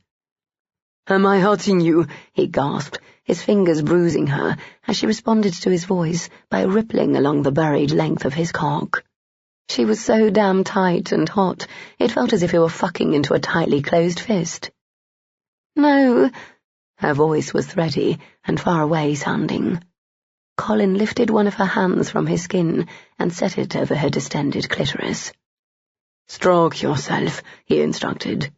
Speaker 2: "Am I hurting you?"
Speaker 1: he gasped, his fingers bruising her as she responded to his voice by rippling along the buried length of his cock. She was so damn tight and hot, it felt as if he were fucking into a tightly closed fist. "No." Her voice was thready and far away sounding. Colin lifted one of her hands from his skin and set it over her distended clitoris.
Speaker 2: "Stroke yourself," he instructed.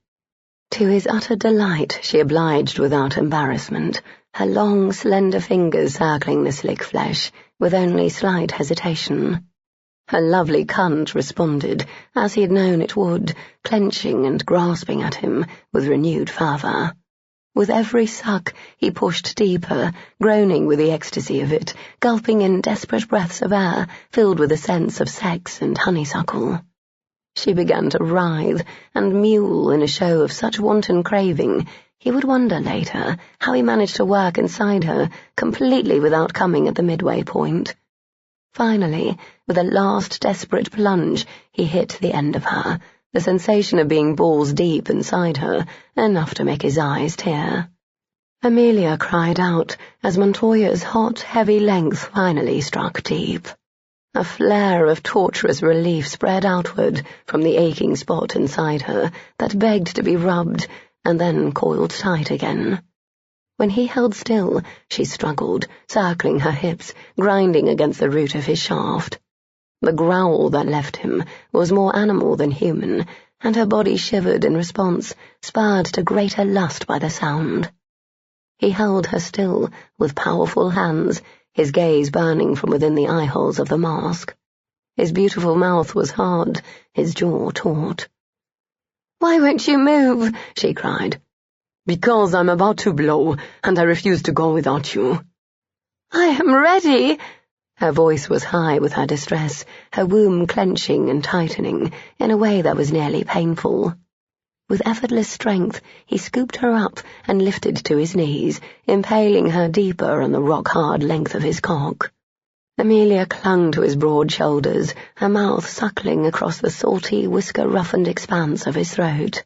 Speaker 1: To his utter delight, she obliged without embarrassment, her long, slender fingers circling the slick flesh, with only slight hesitation. Her lovely cunt responded, as he had known it would, clenching and grasping at him with renewed fervour. With every suck, he pushed deeper, groaning with the ecstasy of it, gulping in desperate breaths of air filled with a sense of sex and honeysuckle. She began to writhe and mewl in a show of such wanton craving, he would wonder later how he managed to work inside her completely without coming at the midway point. Finally, with a last desperate plunge, he hit the end of her, the sensation of being balls deep inside her, enough to make his eyes tear. Amelia cried out as Montoya's hot, heavy length finally struck deep. A flare of torturous relief spread outward from the aching spot inside her that begged to be rubbed and then coiled tight again. When he held still, she struggled, circling her hips, grinding against the root of his shaft. The growl that left him was more animal than human, and her body shivered in response, spurred to greater lust by the sound. He held her still, with powerful hands, his gaze burning from within the eye-holes of the mask. His beautiful mouth was hard, his jaw taut. "Why won't you move?" she cried.
Speaker 2: "Because I'm about to blow, and I refuse to go without you."
Speaker 1: "I am ready." Her voice was high with her distress, her womb clenching and tightening in a way that was nearly painful. With effortless strength, he scooped her up and lifted to his knees, impaling her deeper on the rock-hard length of his cock. Amelia clung to his broad shoulders, her mouth suckling across the salty, whisker-roughened expanse of his throat.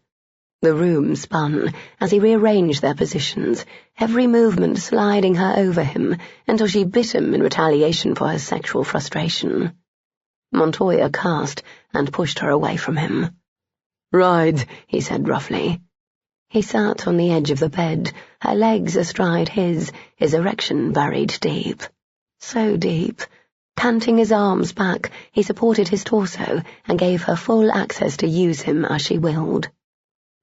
Speaker 1: The room spun as he rearranged their positions, every movement sliding her over him until she bit him in retaliation for her sexual frustration. Montoya cursed and pushed her away from him.
Speaker 2: "Ride,"
Speaker 1: he said roughly. He sat on the edge of the bed, her legs astride his erection buried deep. So deep. Canting his arms back, he supported his torso and gave her full access to use him as she willed.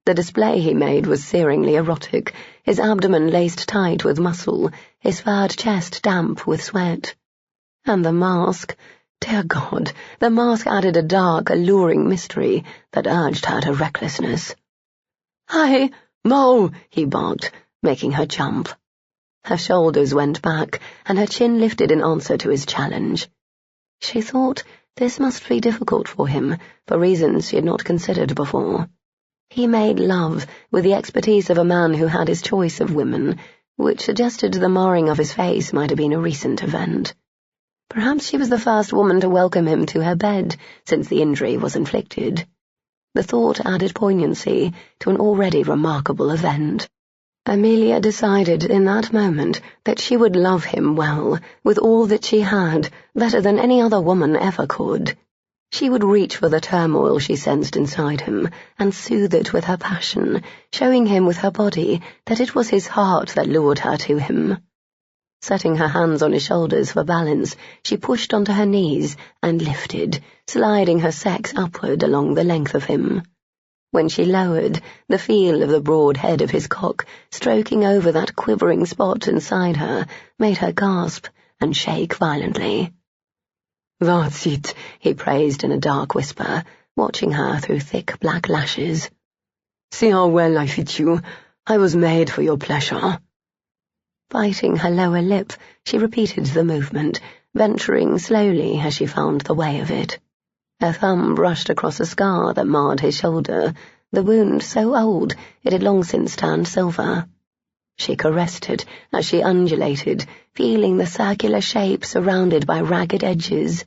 Speaker 1: The display he made was searingly erotic, his abdomen laced tight with muscle, his furred chest damp with sweat. And the mask, dear God, the mask added a dark, alluring mystery that urged her to recklessness.
Speaker 2: "No,"
Speaker 1: he barked, making her jump. Her shoulders went back, and her chin lifted in answer to his challenge. She thought This must be difficult for him, for reasons she had not considered before. He made love with the expertise of a man who had his choice of women, which suggested the marring of his face might have been a recent event. Perhaps she was the first woman to welcome him to her bed since the injury was inflicted. The thought added poignancy to an already remarkable event. Amelia decided in that moment that she would love him well, with all that she had, better than any other woman ever could. She would reach for the turmoil she sensed inside him and soothe it with her passion, showing him with her body that it was his heart that lured her to him. Setting her hands on his shoulders for balance, she pushed onto her knees and lifted, sliding her sex upward along the length of him. When she lowered, the feel of the broad head of his cock stroking over that quivering spot inside her made her gasp and shake violently.
Speaker 2: "That's it,"
Speaker 1: he praised in a dark whisper, watching her through thick black lashes.
Speaker 2: "See how well I fit you. I was made for your pleasure."
Speaker 1: Biting her lower lip, she repeated the movement, venturing slowly as she found the way of it. Her thumb brushed across a scar that marred his shoulder, the wound so old it had long since turned silver. She caressed it as she undulated, feeling the circular shape surrounded by ragged edges.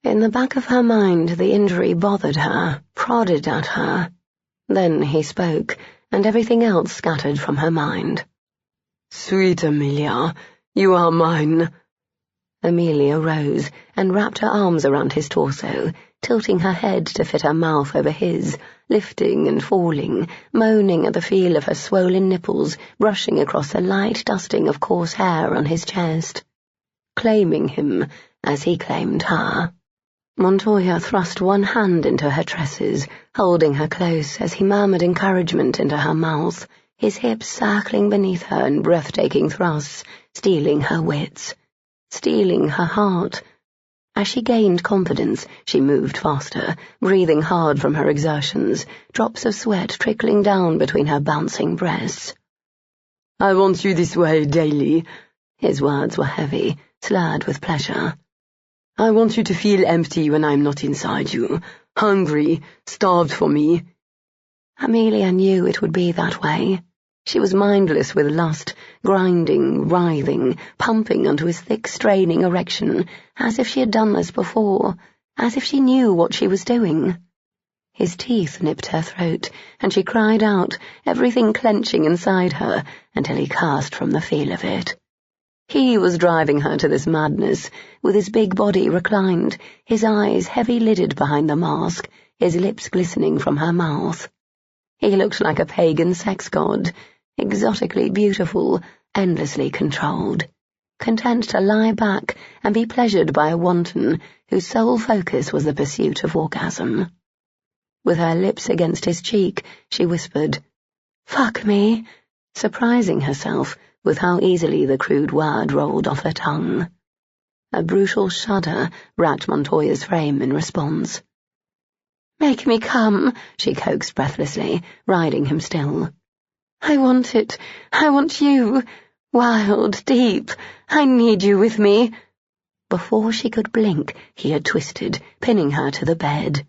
Speaker 1: In the back of her mind the injury bothered her, prodded at her. Then he spoke, and everything else scattered from her mind.
Speaker 2: "Sweet Amelia, you are mine."
Speaker 1: Amelia rose and wrapped her arms around his torso, tilting her head to fit her mouth over his, lifting and falling, moaning at the feel of her swollen nipples brushing across the light dusting of coarse hair on his chest. Claiming him as he claimed her. Montoya thrust one hand into her tresses, holding her close as he murmured encouragement into her mouth, his hips circling beneath her in breathtaking thrusts, stealing her wits, stealing her heart. As she gained confidence, she moved faster, breathing hard from her exertions, drops of sweat trickling down between her bouncing breasts.
Speaker 2: "I want you this way daily."
Speaker 1: His words were heavy, slurred with pleasure.
Speaker 2: "I want you to feel empty when I'm not inside you, hungry, starved for me."
Speaker 1: Amelia knew it would be that way. She was mindless with lust, grinding, writhing, pumping onto his thick, straining erection, as if she had done this before, as if she knew what she was doing. His teeth nipped her throat, and she cried out, everything clenching inside her, until he cursed from the feel of it. He was driving her to this madness, with his big body reclined, his eyes heavy-lidded behind the mask, his lips glistening from her mouth. He looked like a pagan sex god, exotically beautiful, endlessly controlled, content to lie back and be pleasured by a wanton whose sole focus was the pursuit of orgasm. With her lips against his cheek, she whispered, "Fuck me," surprising herself with how easily the crude word rolled off her tongue. A brutal shudder racked Montoya's frame in response. "Make me come," she coaxed breathlessly, riding him still. "I want it. I want you. Wild, deep. I need you with me." Before she could blink, he had twisted, pinning her to the bed.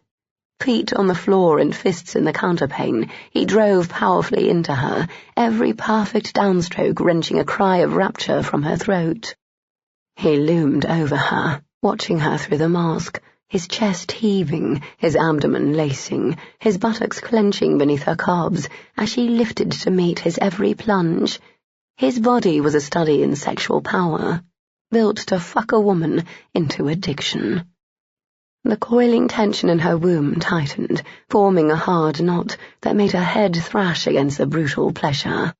Speaker 1: Feet on the floor and fists in the counterpane, he drove powerfully into her, every perfect downstroke wrenching a cry of rapture from her throat. He loomed over her, watching her through the mask, his chest heaving, his abdomen lacing, his buttocks clenching beneath her calves as she lifted to meet his every plunge. His body was a study in sexual power, built to fuck a woman into addiction. The coiling tension in her womb tightened, forming a hard knot that made her head thrash against the brutal pleasure.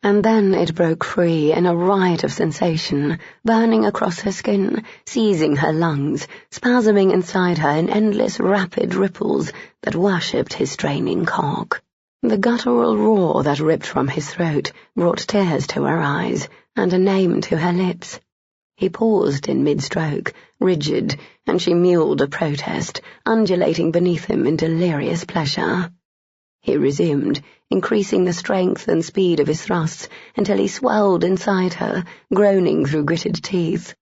Speaker 1: And then it broke free in a riot of sensation, burning across her skin, seizing her lungs, spasming inside her in endless rapid ripples that worshipped his straining cock. The guttural roar that ripped from his throat brought tears to her eyes and a name to her lips. He paused in mid-stroke, rigid, and she mewled a protest, undulating beneath him in delirious pleasure. He resumed, increasing the strength and speed of his thrusts until he swelled inside her, groaning through gritted teeth.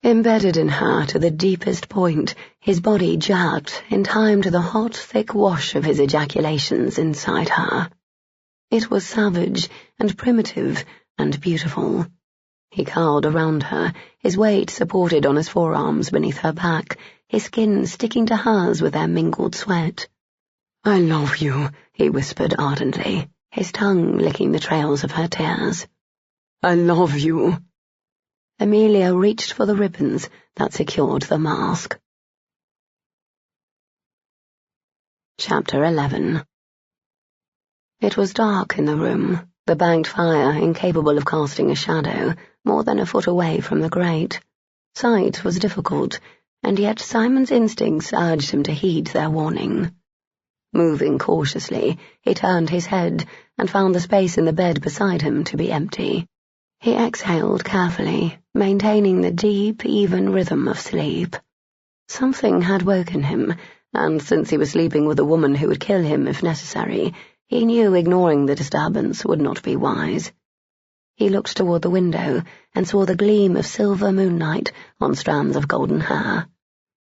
Speaker 1: Embedded in her to the deepest point, his body jerked in time to the hot, thick wash of his ejaculations inside her. It was savage and primitive and beautiful. He curled around her, his weight supported on his forearms beneath her back, his skin sticking to hers with their mingled sweat. "I love you," he whispered ardently, his tongue licking the trails of her tears. "I love you." Amelia reached for the ribbons that secured the mask. Chapter 11. It was dark in the room, the banked fire incapable of casting a shadow more than a foot away from the grate. Sight was difficult, and yet Simon's instincts urged him to heed their warning. Moving cautiously, he turned his head and found the space in the bed beside him to be empty. He exhaled carefully, maintaining the deep, even rhythm of sleep. Something had woken him, and since he was sleeping with a woman who would kill him if necessary, he knew ignoring the disturbance would not be wise. He looked toward the window and saw the gleam of silver moonlight on strands of golden hair.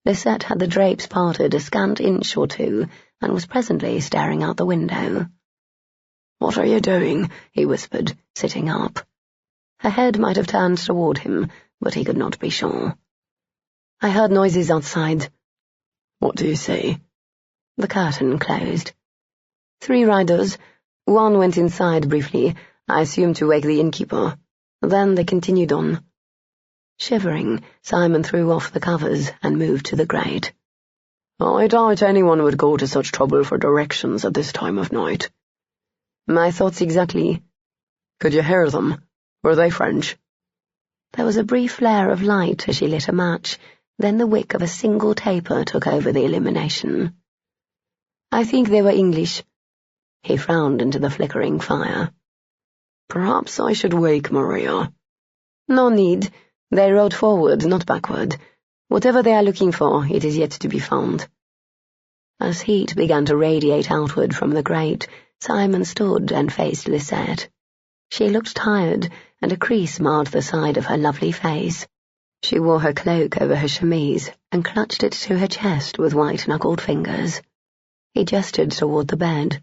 Speaker 1: Lisette had the drapes parted a scant inch or two and was presently staring out the window. "What are you doing?" he whispered, sitting up. Her head might have turned toward him, but he could not be sure. "I heard noises outside." "What do you see?" The curtain closed. 3 riders. One went inside briefly, I assumed to wake the innkeeper. Then they continued on. Shivering, Simon threw off the covers and moved to the grate. "I doubt anyone would go to such trouble for directions at this time of night." "My thoughts exactly." "Could you hear them? Were they French?" There was a brief flare of light as she lit a match, then the wick of a single taper took over the illumination. "I think they were English." He frowned into the flickering fire. "Perhaps I should wake Maria." "No need. They rode forward, not backward. Whatever they are looking for, it is yet to be found." As heat began to radiate outward from the grate, Simon stood and faced Lisette. She looked tired, and a crease marred the side of her lovely face. She wore her cloak over her chemise and clutched it to her chest with white-knuckled fingers. He gestured toward the bed.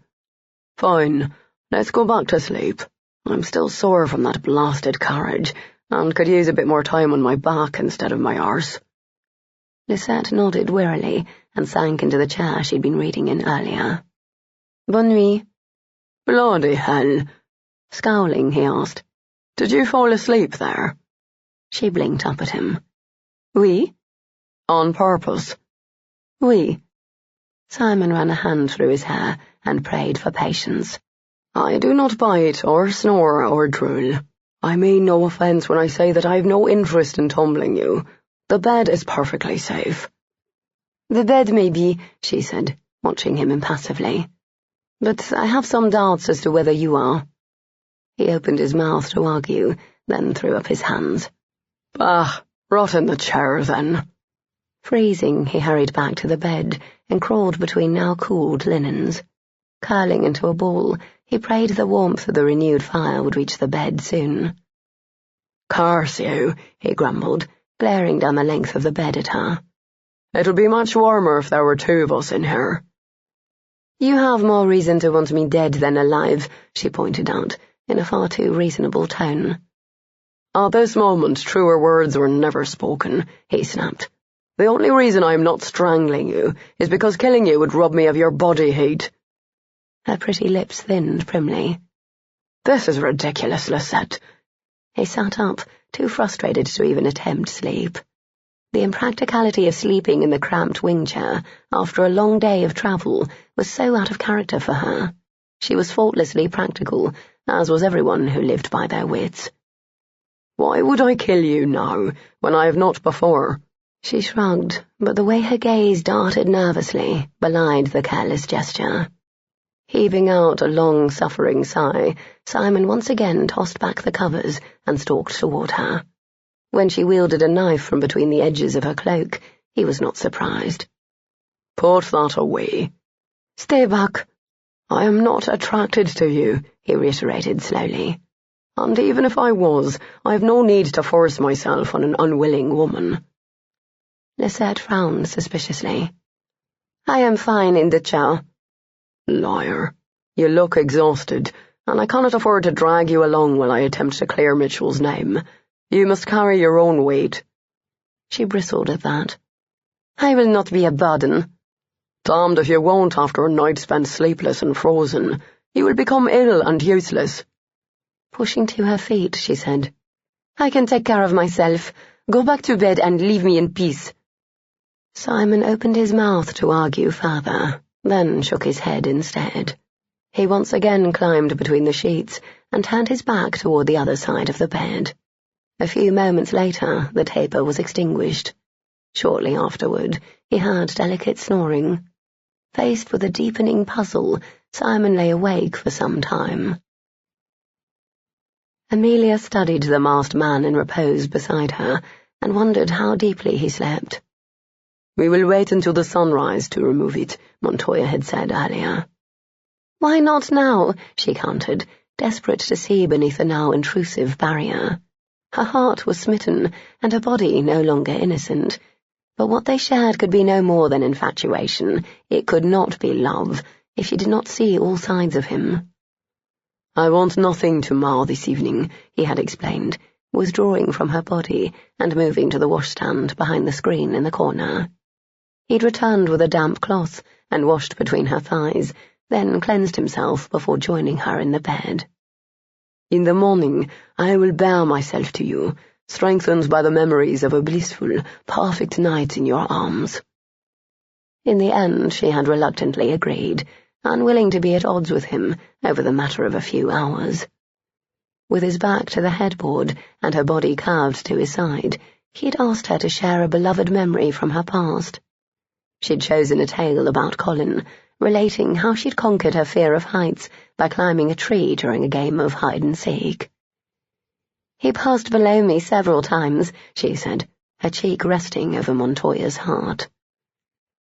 Speaker 1: "Fine, let's go back to sleep. I'm still sore from that blasted carriage, and could use a bit more time on my back instead of my arse." Lisette nodded wearily and sank into the chair she'd been reading in earlier. "Bonne nuit." "Bloody hell." Scowling, he asked, "Did you fall asleep there?" She blinked up at him. "Oui?" "On purpose?" "Oui." Simon ran a hand through his hair and prayed for patience. "I do not bite or snore or drool. I mean no offense when I say that I have no interest in tumbling you. The bed is perfectly safe." "The bed may be," she said, watching him impassively. "But I have some doubts as to whether you are." He opened his mouth to argue, then threw up his hands. "Bah, rot in the chair, then." Freezing, he hurried back to the bed and crawled between now cooled linens. Curling into a ball, he prayed the warmth of the renewed fire would reach the bed soon. "Curse you," he grumbled, glaring down the length of the bed at her. "It'll be much warmer if there were 2 of us in here." "You have more reason to want me dead than alive," she pointed out, in a far too reasonable tone. "At this moment, truer words were never spoken," he snapped. "The only reason I am not strangling you is because killing you would rob me of your body heat." Her pretty lips thinned primly. "This is ridiculous, Lisette." He sat up, too frustrated to even attempt sleep. The impracticality of sleeping in the cramped wing chair after a long day of travel was so out of character for her. She was faultlessly practical, as was everyone who lived by their wits. "Why would I kill you now, when I have not before?" She shrugged, but the way her gaze darted nervously belied the careless gesture. Heaving out a long, suffering sigh, Simon once again tossed back the covers and stalked toward her. When she wielded a knife from between the edges of her cloak, he was not surprised. "Put that away." "Stay back." "I am not attracted to you," he reiterated slowly.
Speaker 3: And even if I was, I have no need to force myself on an unwilling woman.
Speaker 2: Lisette frowned suspiciously. I am fine in the chair.
Speaker 3: Liar. You look exhausted, and I cannot afford to drag you along while I attempt to clear Mitchell's name. You must carry your own weight.
Speaker 2: She bristled at that. I will not be a burden.
Speaker 3: Damned if you won't after a night spent sleepless and frozen. You will become ill and useless.
Speaker 2: Pushing to her feet, she said, I can take care of myself. Go back to bed and leave me in peace. Simon opened his mouth to argue further, then shook his head instead. He once again climbed between the sheets and turned his back toward the other side of the bed. A few moments later, the taper was extinguished. Shortly afterward, he heard delicate snoring. Faced with a deepening puzzle, Simon lay awake for some time. Amelia studied the masked man in repose beside her and wondered how deeply he slept.
Speaker 3: We will wait until the sunrise to remove it, Montoya had said earlier.
Speaker 2: Why not now? She countered, desperate to see beneath the now intrusive barrier. Her heart was smitten, and her body no longer innocent. But what they shared could be no more than infatuation. It could not be love, if she did not see all sides of him.
Speaker 3: I want nothing to mar this evening, he had explained,
Speaker 2: withdrawing from her body and moving to the washstand behind the screen in the corner. He'd returned with a damp cloth and washed between her thighs, then cleansed himself before joining her in the bed.
Speaker 3: In the morning, I will bear myself to you, strengthened by the memories of a blissful, perfect night in your arms.
Speaker 2: In the end, she had reluctantly agreed, unwilling to be at odds with him over the matter of a few hours. With his back to the headboard and her body carved to his side, he'd asked her to share a beloved memory from her past. She'd chosen a tale about Colin, relating how she'd conquered her fear of heights by climbing a tree during a game of hide-and-seek. He passed below me several times, she said, her cheek resting over Montoya's heart.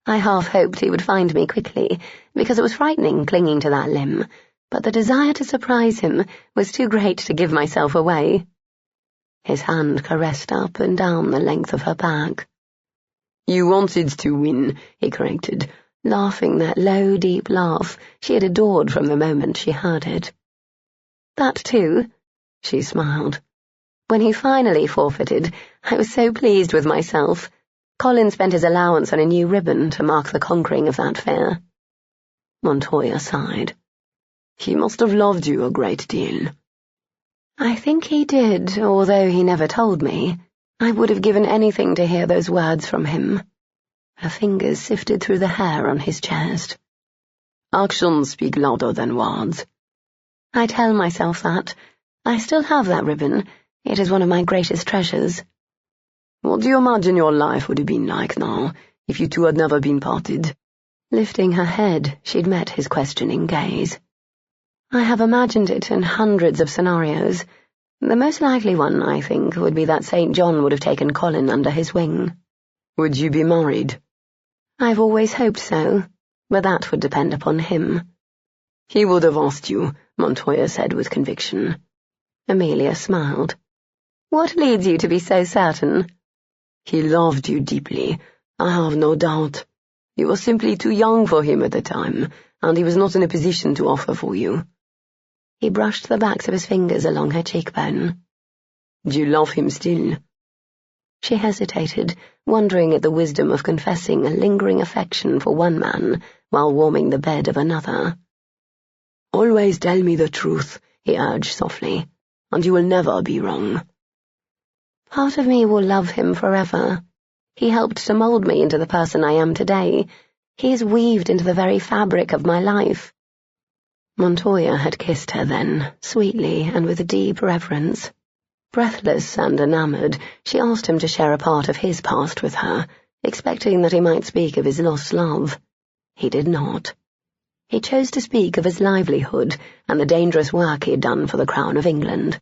Speaker 2: I half hoped he would find me quickly, because it was frightening clinging to that limb, but the desire to surprise him was too great to give myself away. His hand caressed up and down the length of her back.
Speaker 3: You wanted to win, he corrected,
Speaker 2: laughing that low, deep laugh she had adored from the moment she heard it. That too, she smiled. When he finally forfeited, I was so pleased with myself. Colin spent his allowance on a new ribbon to mark the conquering of that fear.
Speaker 3: Montoya sighed. He must have loved you a great deal.
Speaker 2: I think he did, although he never told me. I would have given anything to hear those words from him. Her fingers sifted through the hair on his chest.
Speaker 3: Actions speak louder than words.
Speaker 2: I tell myself that. I still have that ribbon. It is one of my greatest treasures.
Speaker 3: What do you imagine your life would have been like now, if you two had never been parted?
Speaker 2: Lifting her head, she'd met his questioning gaze. I have imagined it in hundreds of scenarios. The most likely one, I think, would be that St. John would have taken Colin under his wing.
Speaker 3: Would you be married?
Speaker 2: I've always hoped so, but that would depend upon him.
Speaker 3: He would have asked you, Montoya said with conviction.
Speaker 2: Amelia smiled. What leads you to be so certain?
Speaker 3: He loved you deeply, I have no doubt. You were simply too young for him at the time, and he was not in a position to offer for you.
Speaker 2: He brushed the backs of his fingers along her cheekbone.
Speaker 3: Do you love him still?
Speaker 2: She hesitated, wondering at the wisdom of confessing a lingering affection for one man while warming the bed of another.
Speaker 3: Always tell me the truth, he urged softly, and you will never be wrong.
Speaker 2: Part of me will love him forever. He helped to mold me into the person I am today. He is weaved into the very fabric of my life. Montoya had kissed her then, sweetly and with deep reverence. Breathless and enamoured, she asked him to share a part of his past with her, expecting that he might speak of his lost love. He did not. He chose to speak of his livelihood and the dangerous work he had done for the Crown of England.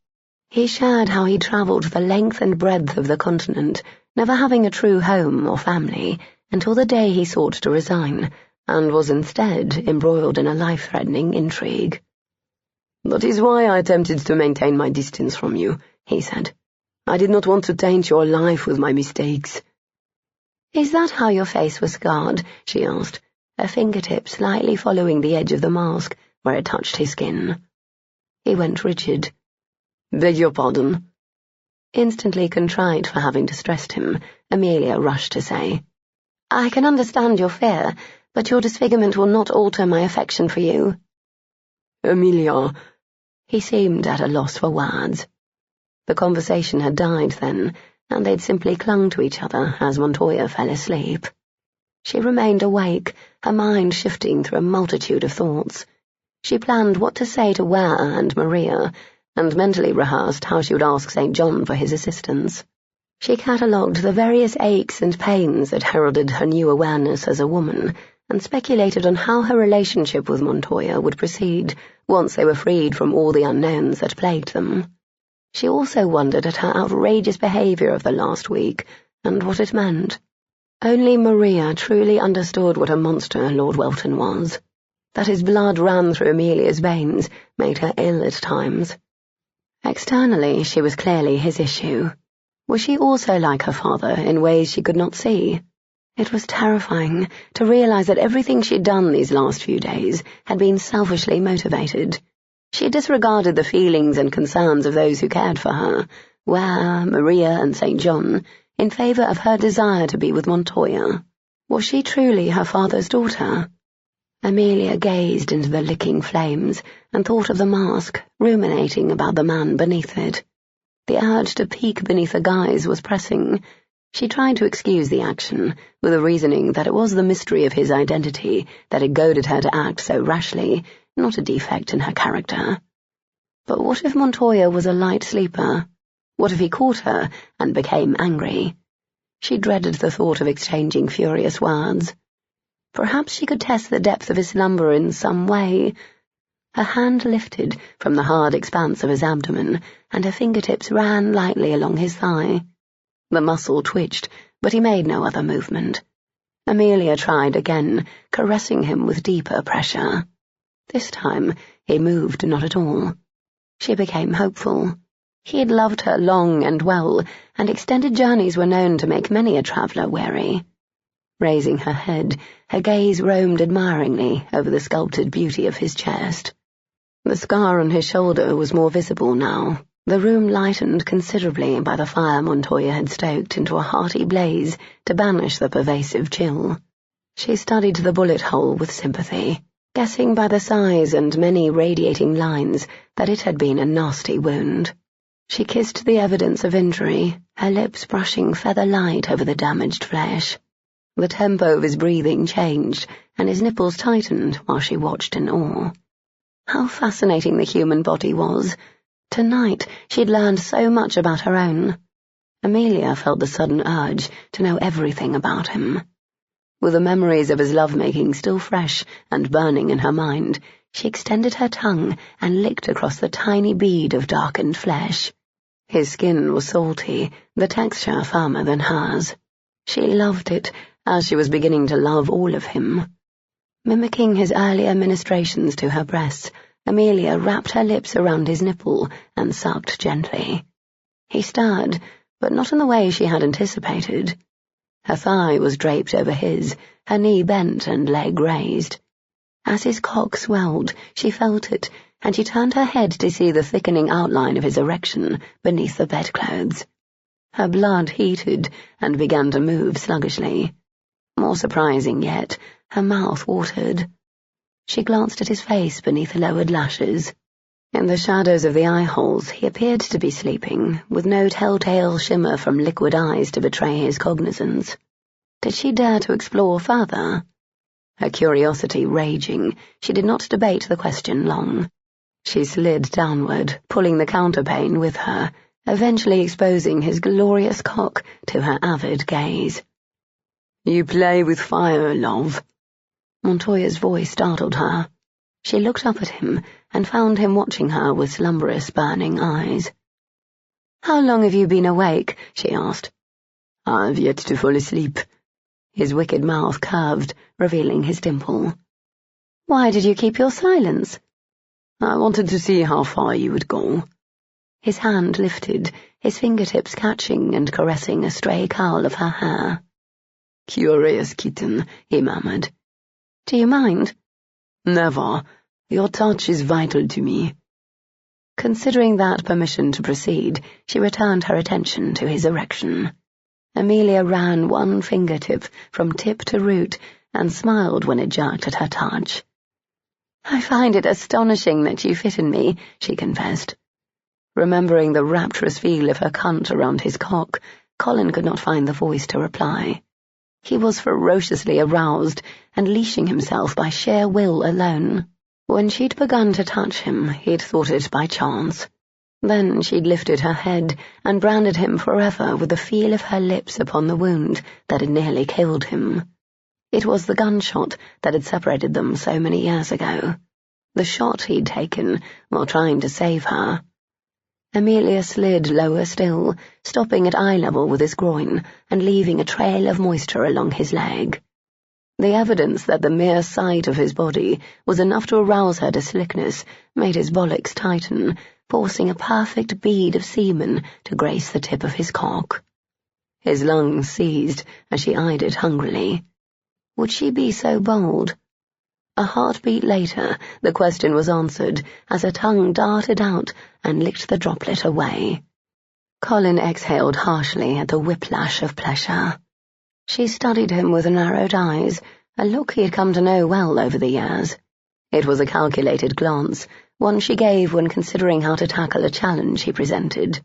Speaker 2: He shared how he travelled the length and breadth of the continent, never having a true home or family, until the day he sought to resign, and was instead embroiled in a life-threatening intrigue.
Speaker 3: "That is why I attempted to maintain my distance from you," he said. "I did not want to taint your life with my mistakes."
Speaker 1: "Is that how your face was scarred?" she asked, her fingertips lightly following the edge of the mask where it touched his skin. He went rigid.
Speaker 3: "Beg your pardon?"
Speaker 1: Instantly contrite for having distressed him, Amelia rushed to say, "I can understand your fear, but your disfigurement will not alter my affection for you."
Speaker 3: "Amelia—"
Speaker 1: He seemed at a loss for words. The conversation had died then, and they'd simply clung to each other as Montoya fell asleep. She remained awake, her mind shifting through a multitude of thoughts. She planned what to say to Ware and Maria, and mentally rehearsed how she would ask St. John for his assistance. She catalogued the various aches and pains that heralded her new awareness as a woman, and speculated on how her relationship with Montoya would proceed once they were freed from all the unknowns that plagued them. She also wondered at her outrageous behaviour of the last week, and what it meant. Only Maria truly understood what a monster Lord Welton was. That his blood ran through Amelia's veins made her ill at times. Externally, she was clearly his issue. Was she also like her father in ways she could not see? It was terrifying to realize that everything she'd done these last few days had been selfishly motivated. She disregarded the feelings and concerns of those who cared for her, Ware, Maria, and St. John, in favor of her desire to be with Montoya. Was she truly her father's daughter? Amelia gazed into the licking flames and thought of the mask, ruminating about the man beneath it. The urge to peek beneath the guise was pressing. She tried to excuse the action, with the reasoning that it was the mystery of his identity that had goaded her to act so rashly, not a defect in her character. But what if Montoya was a light sleeper? What if he caught her and became angry? She dreaded the thought of exchanging furious words. Perhaps she could test the depth of his slumber in some way. Her hand lifted from the hard expanse of his abdomen, and her fingertips ran lightly along his thigh. The muscle twitched, but he made no other movement. Amelia tried again, caressing him with deeper pressure. This time he moved not at all. She became hopeful. He had loved her long and well, and extended journeys were known to make many a traveller weary. Raising her head, her gaze roamed admiringly over the sculpted beauty of his chest. The scar on his shoulder was more visible now, the room lightened considerably by the fire Montoya had stoked into a hearty blaze to banish the pervasive chill. She studied the bullet hole with sympathy, guessing by the size and many radiating lines that it had been a nasty wound. She kissed the evidence of injury, her lips brushing feather-light over the damaged flesh. The tempo of his breathing changed, and his nipples tightened while she watched in awe. How fascinating the human body was. Tonight she'd learned so much about her own. Amelia felt the sudden urge to know everything about him. With the memories of his lovemaking still fresh and burning in her mind, she extended her tongue and licked across the tiny bead of darkened flesh. His skin was salty, the texture firmer than hers. She loved it, as she was beginning to love all of him. Mimicking his earlier ministrations to her breasts, Amelia wrapped her lips around his nipple and sucked gently. He stirred, but not in the way she had anticipated. Her thigh was draped over his, her knee bent and leg raised. As his cock swelled, she felt it, and she turned her head to see the thickening outline of his erection beneath the bedclothes. Her blood heated and began to move sluggishly. More surprising yet, her mouth watered. She glanced at his face beneath lowered lashes. In the shadows of the eye-holes he appeared to be sleeping, with no telltale shimmer from liquid eyes to betray his cognizance. Did she dare to explore further? Her curiosity raging, she did not debate the question long. She slid downward, pulling the counterpane with her, eventually exposing his glorious cock to her avid gaze.
Speaker 3: "You play with fire, love."
Speaker 1: Montoya's voice startled her. She looked up at him and found him watching her with slumberous, burning eyes. "How long have you been awake?" she asked.
Speaker 3: "I've yet to fall asleep."
Speaker 1: His wicked mouth curved, revealing his dimple. "Why did you keep your silence?"
Speaker 3: I wanted to see how far you would go.
Speaker 1: His hand lifted, his fingertips catching and caressing a stray curl of her hair.
Speaker 3: Curious kitten, he murmured.
Speaker 1: Do you mind?
Speaker 3: Never. Your touch is vital to me.
Speaker 1: Considering that permission to proceed, she returned her attention to his erection. Amelia ran one fingertip from tip to root and smiled when it jerked at her touch. I find it astonishing that you fit in me, she confessed. Remembering the rapturous feel of her cunt around his cock, Colin could not find the voice to reply. He was ferociously aroused and leashing himself by sheer will alone. When she'd begun to touch him, he'd thought it by chance. Then she'd lifted her head and branded him forever with the feel of her lips upon the wound that had nearly killed him. It was the gunshot that had separated them so many years ago. The shot he'd taken while trying to save her. Amelia slid lower still, stopping at eye level with his groin and leaving a trail of moisture along his leg. The evidence that the mere sight of his body was enough to arouse her to slickness made his bollocks tighten, forcing a perfect bead of semen to grace the tip of his cock. His lungs seized as she eyed it hungrily. Would she be so bold? A heartbeat later, the question was answered as her tongue darted out and licked the droplet away. Colin exhaled harshly at the whiplash of pleasure. She studied him with narrowed eyes, a look he had come to know well over the years. It was a calculated glance, one she gave when considering how to tackle a challenge he presented.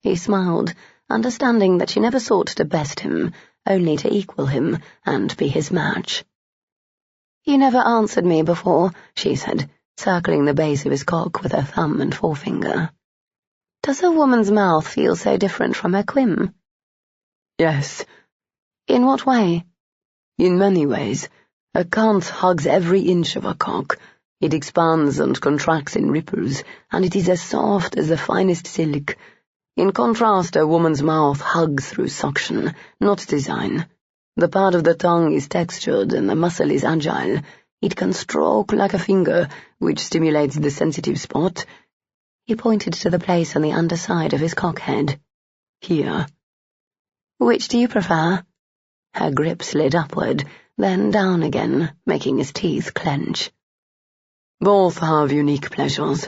Speaker 1: He smiled, understanding that she never sought to best him, only to equal him and be his match. You never answered me before, she said, circling the base of his cock with her thumb and forefinger. Does a woman's mouth feel so different from her quim?
Speaker 3: Yes.
Speaker 1: In what way?
Speaker 3: In many ways. A cunt hugs every inch of a cock. It expands and contracts in ripples, and it is as soft as the finest silk. In contrast, a woman's mouth hugs through suction, not design. The part of the tongue is textured and the muscle is agile. It can stroke like a finger, which stimulates the sensitive spot.
Speaker 1: He pointed to the place on the underside of his cockhead.
Speaker 3: Here.
Speaker 1: Which do you prefer? Her grip slid upward, then down again, making his teeth clench.
Speaker 3: Both have unique pleasures.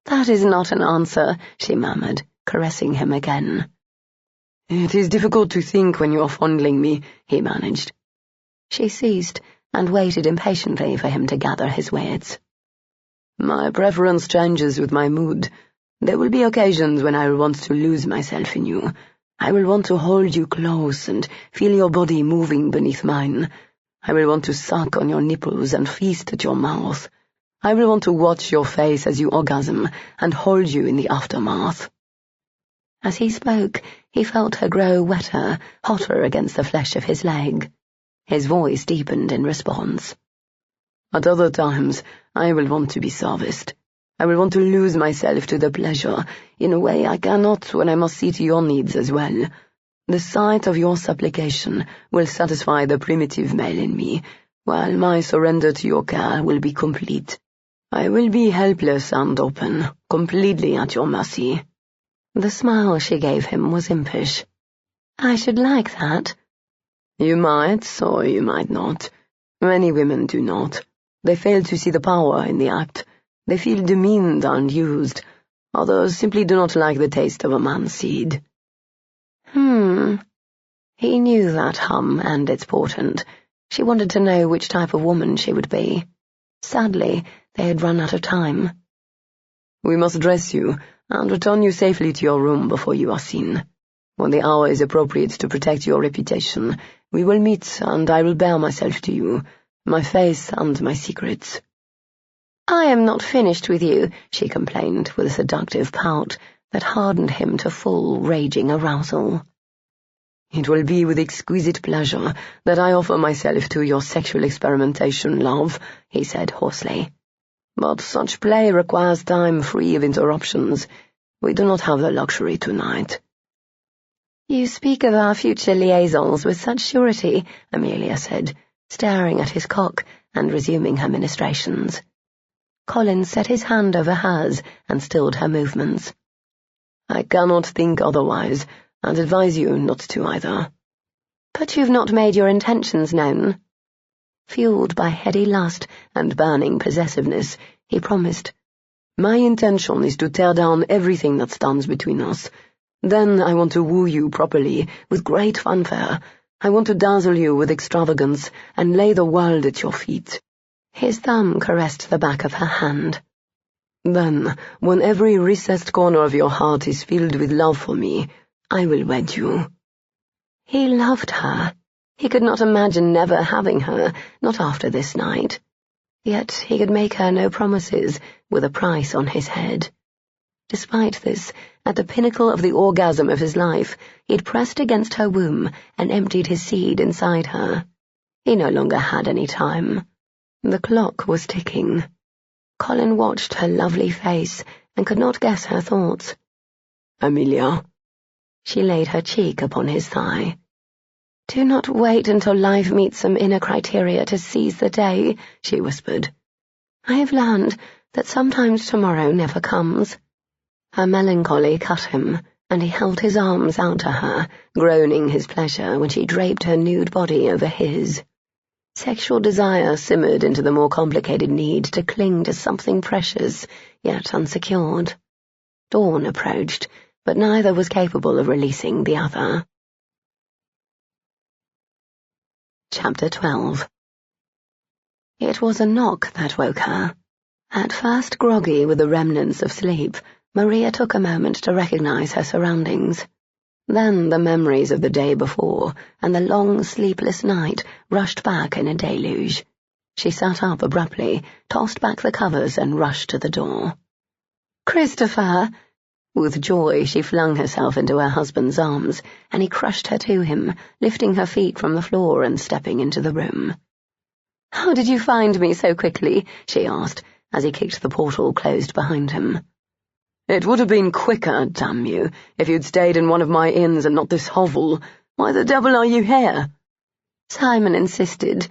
Speaker 1: That is not an answer, she murmured, caressing him again.
Speaker 3: It is difficult to think when you are fondling me, he managed.
Speaker 1: She ceased and waited impatiently for him to gather his wits.
Speaker 3: My preference changes with my mood. There will be occasions when I will want to lose myself in you. I will want to hold you close and feel your body moving beneath mine. I will want to suck on your nipples and feast at your mouth. I will want to watch your face as you orgasm and hold you in the aftermath.
Speaker 1: As he spoke, he felt her grow wetter, hotter against the flesh of his leg. His voice deepened in response.
Speaker 3: At other times, I will want to be serviced. I will want to lose myself to the pleasure, in a way I cannot when I must see to your needs as well. The sight of your supplication will satisfy the primitive male in me, while my surrender to your care will be complete. I will be helpless and open, completely at your mercy.
Speaker 1: The smile she gave him was impish. I should like that.
Speaker 3: You might, or you might not. Many women do not. They fail to see the power in the act. They feel demeaned and used. Others simply do not like the taste of a man's seed.
Speaker 1: He knew that hum and its portent. She wanted to know which type of woman she would be. Sadly, they had run out of time.
Speaker 3: We must dress you and return you safely to your room before you are seen. When the hour is appropriate to protect your reputation, we will meet and I will bare myself to you, my face and my secrets.
Speaker 1: I am not finished with you, she complained with a seductive pout that hardened him to full, raging arousal.
Speaker 3: It will be with exquisite pleasure that I offer myself to your sexual experimentation, love, he said hoarsely. But such play requires time free of interruptions. We do not have the luxury tonight.
Speaker 1: You speak of our future liaisons with such surety, Amelia said, staring at his cock and resuming her ministrations.
Speaker 2: Colin set his hand over hers and stilled her movements.
Speaker 3: I cannot think otherwise, and advise you not to either.
Speaker 2: But you've not made your intentions known. Fueled by heady lust and burning possessiveness, he promised.
Speaker 3: My intention is to tear down everything that stands between us. Then I want to woo you properly, with great fanfare. I want to dazzle you with extravagance and lay the world at your feet.
Speaker 2: His thumb caressed the back of her hand.
Speaker 3: Then, when every recessed corner of your heart is filled with love for me, I will wed you.
Speaker 2: He loved her. He could not imagine never having her, not after this night. Yet he could make her no promises, with a price on his head. Despite this, at the pinnacle of the orgasm of his life, he'd pressed against her womb and emptied his seed inside her. He no longer had any time. The clock was ticking. Colin watched her lovely face and could not guess her thoughts.
Speaker 3: Amelia.
Speaker 2: She laid her cheek upon his thigh. Do not wait until life meets some inner criteria to seize the day, she whispered. I have learned that sometimes tomorrow never comes. Her melancholy cut him, and he held his arms out to her, groaning his pleasure when she draped her nude body over his. Sexual desire simmered into the more complicated need to cling to something precious, yet unsecured. Dawn approached, but neither was capable of releasing the other. Chapter 12. It was a knock that woke her. At first groggy with the remnants of sleep, Maria took a moment to recognize her surroundings. Then the memories of the day before and the long, sleepless night rushed back in a deluge. She sat up abruptly, tossed back the covers, and rushed to the door. "Christopher!" With joy she flung herself into her husband's arms, and he crushed her to him, lifting her feet from the floor and stepping into the room. "How did you find me so quickly?" she asked, as he kicked the portal closed behind him.
Speaker 3: It would have been quicker, damn you, if you'd stayed in one of my inns and not this hovel. Why the devil are you here?
Speaker 2: Simon insisted.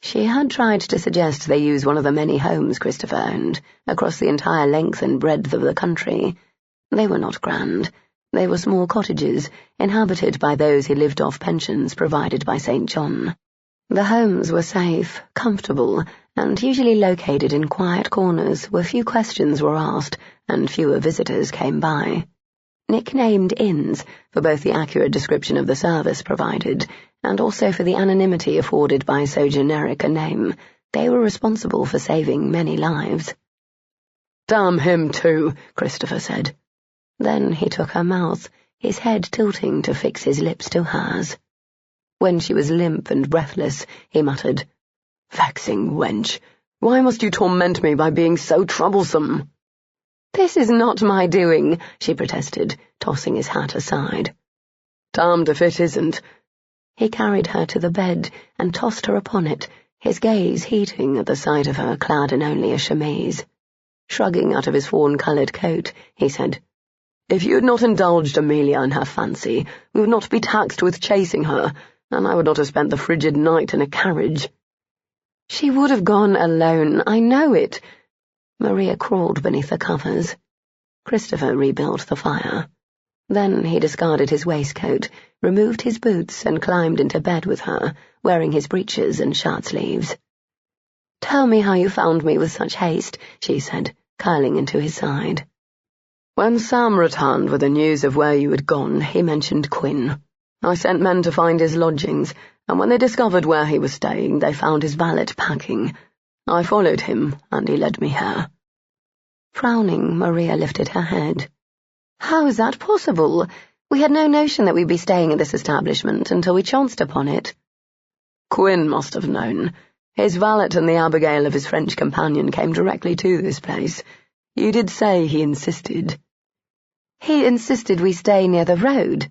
Speaker 2: She had tried to suggest they use one of the many homes Christopher owned, across the entire length and breadth of the country. They were not grand. They were small cottages, inhabited by those who lived off pensions provided by St. John. The homes were safe, comfortable, and usually located in quiet corners where few questions were asked and fewer visitors came by. Nicknamed inns for both the accurate description of the service provided and also for the anonymity afforded by so generic a name, they were responsible for saving many lives.
Speaker 3: "Damn him too," Christopher said.
Speaker 2: Then he took her mouth, his head tilting to fix his lips to hers. When she was limp and breathless, he muttered,
Speaker 3: "Vexing wench, why must you torment me by being so troublesome?"
Speaker 2: "This is not my doing," she protested, tossing his hat aside.
Speaker 3: "Damned if it isn't."
Speaker 2: He carried her to the bed and tossed her upon it, his gaze heating at the sight of her clad in only a chemise. Shrugging out of his fawn-coloured coat, he said, "If you had not indulged Amelia in her fancy, we would not be taxed with chasing her, and I would not have spent the frigid night in a carriage." "She would have gone alone, I know it." Maria crawled beneath the covers. Christopher rebuilt the fire. Then he discarded his waistcoat, removed his boots, and climbed into bed with her, wearing his breeches and shirt-sleeves. "Tell me how you found me with such haste," she said, curling into his side.
Speaker 3: "When Sam returned with the news of where you had gone, he mentioned Quinn. I sent men to find his lodgings, and when they discovered where he was staying, they found his valet packing. I followed him, and he led me here."
Speaker 2: Frowning, Maria lifted her head. "How is that possible? We had no notion that we'd be staying at this establishment until we chanced upon it."
Speaker 3: "Quinn must have known. His valet and the abigail of his French companion came directly to this place. You did say he insisted."
Speaker 2: "He insisted we stay near the road."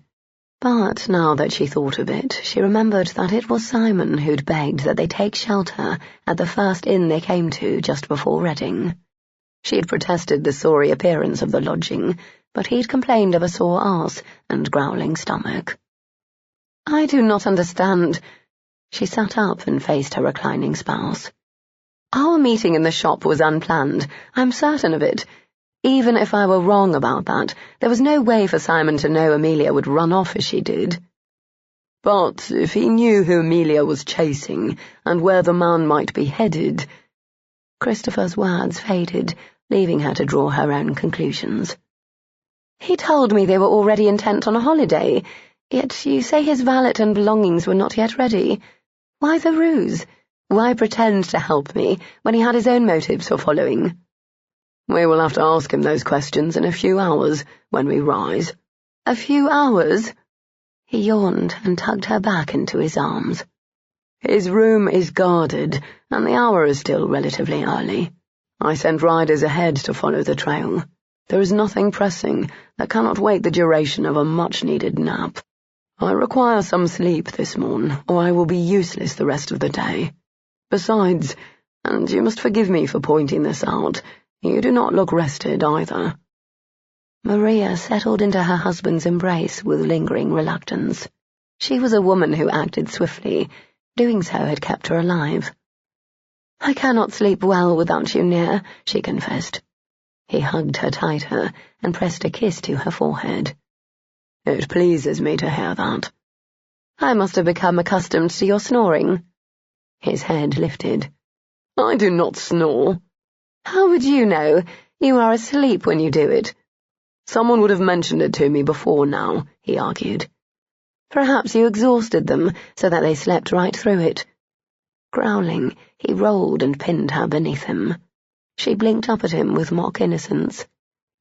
Speaker 2: But now that she thought of it, she remembered that it was Simon who'd begged that they take shelter at the first inn they came to just before Reading. She had protested the sorry appearance of the lodging, but he'd complained of a sore arse and growling stomach. "I do not understand." She sat up and faced her reclining spouse. Our meeting in the shop was unplanned. I'm certain of it. Even if I were wrong about that, there was no way for Simon to know Amelia would run off as she did. But if he knew who Amelia was chasing and where the man might be headed— Christopher's words faded, leaving her to draw her own conclusions. He told me they were already intent on a holiday, yet you say his valet and belongings were not yet ready. Why the ruse? Why pretend to help me when he had his own motives for following? We will have to ask him those questions in a few hours, when we rise. A few hours? He yawned and tugged her back into his arms. His room is guarded, and the hour is still relatively early. I sent riders ahead to follow the trail. There is nothing pressing that cannot wait the duration of a much-needed nap. I require some sleep this morn, or I will be useless the rest of the day. Besides, and you must forgive me for pointing this out, you do not look rested either. Maria settled into her husband's embrace with lingering reluctance. She was a woman who acted swiftly. Doing so had kept her alive. I cannot sleep well without you near, she confessed. He hugged her tighter and pressed a kiss to her forehead. It pleases me to hear that. I must have become accustomed to your snoring. His head lifted. I do not snore. How would you know? You are asleep when you do it. Someone would have mentioned it to me before now, he argued. Perhaps you exhausted them so that they slept right through it. Growling, he rolled and pinned her beneath him. She blinked up at him with mock innocence.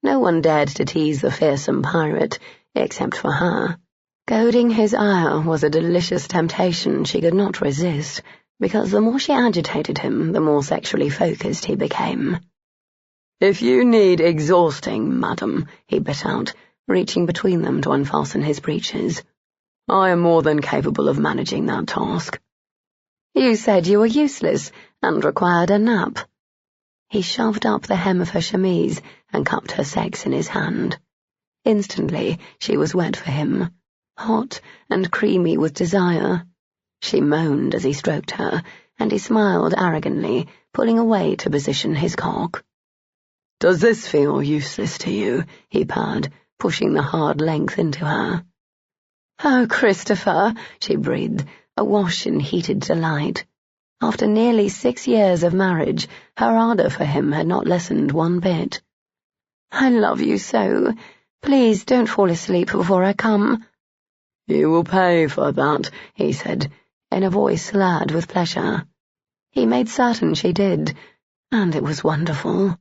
Speaker 2: No one dared to tease the fearsome pirate, except for her. Goading his ire was a delicious temptation she could not resist, because the more she agitated him, the more sexually focused he became. If you need exhausting, madam, he bit out, reaching between them to unfasten his breeches. I am more than capable of managing that task. You said you were useless and required a nap. He shoved up the hem of her chemise and cupped her sex in his hand. Instantly, she was wet for him, hot and creamy with desire. She moaned as he stroked her, and he smiled arrogantly, pulling away to position his cock. Does this feel useless to you? He purred, pushing the hard length into her. Oh, Christopher, she breathed, awash in heated delight. After nearly 6 years of marriage, her ardour for him had not lessened one bit. I love you so. Please don't fall asleep before I come. You will pay for that, he said, in a voice slurred with pleasure. He made certain she did, and it was wonderful.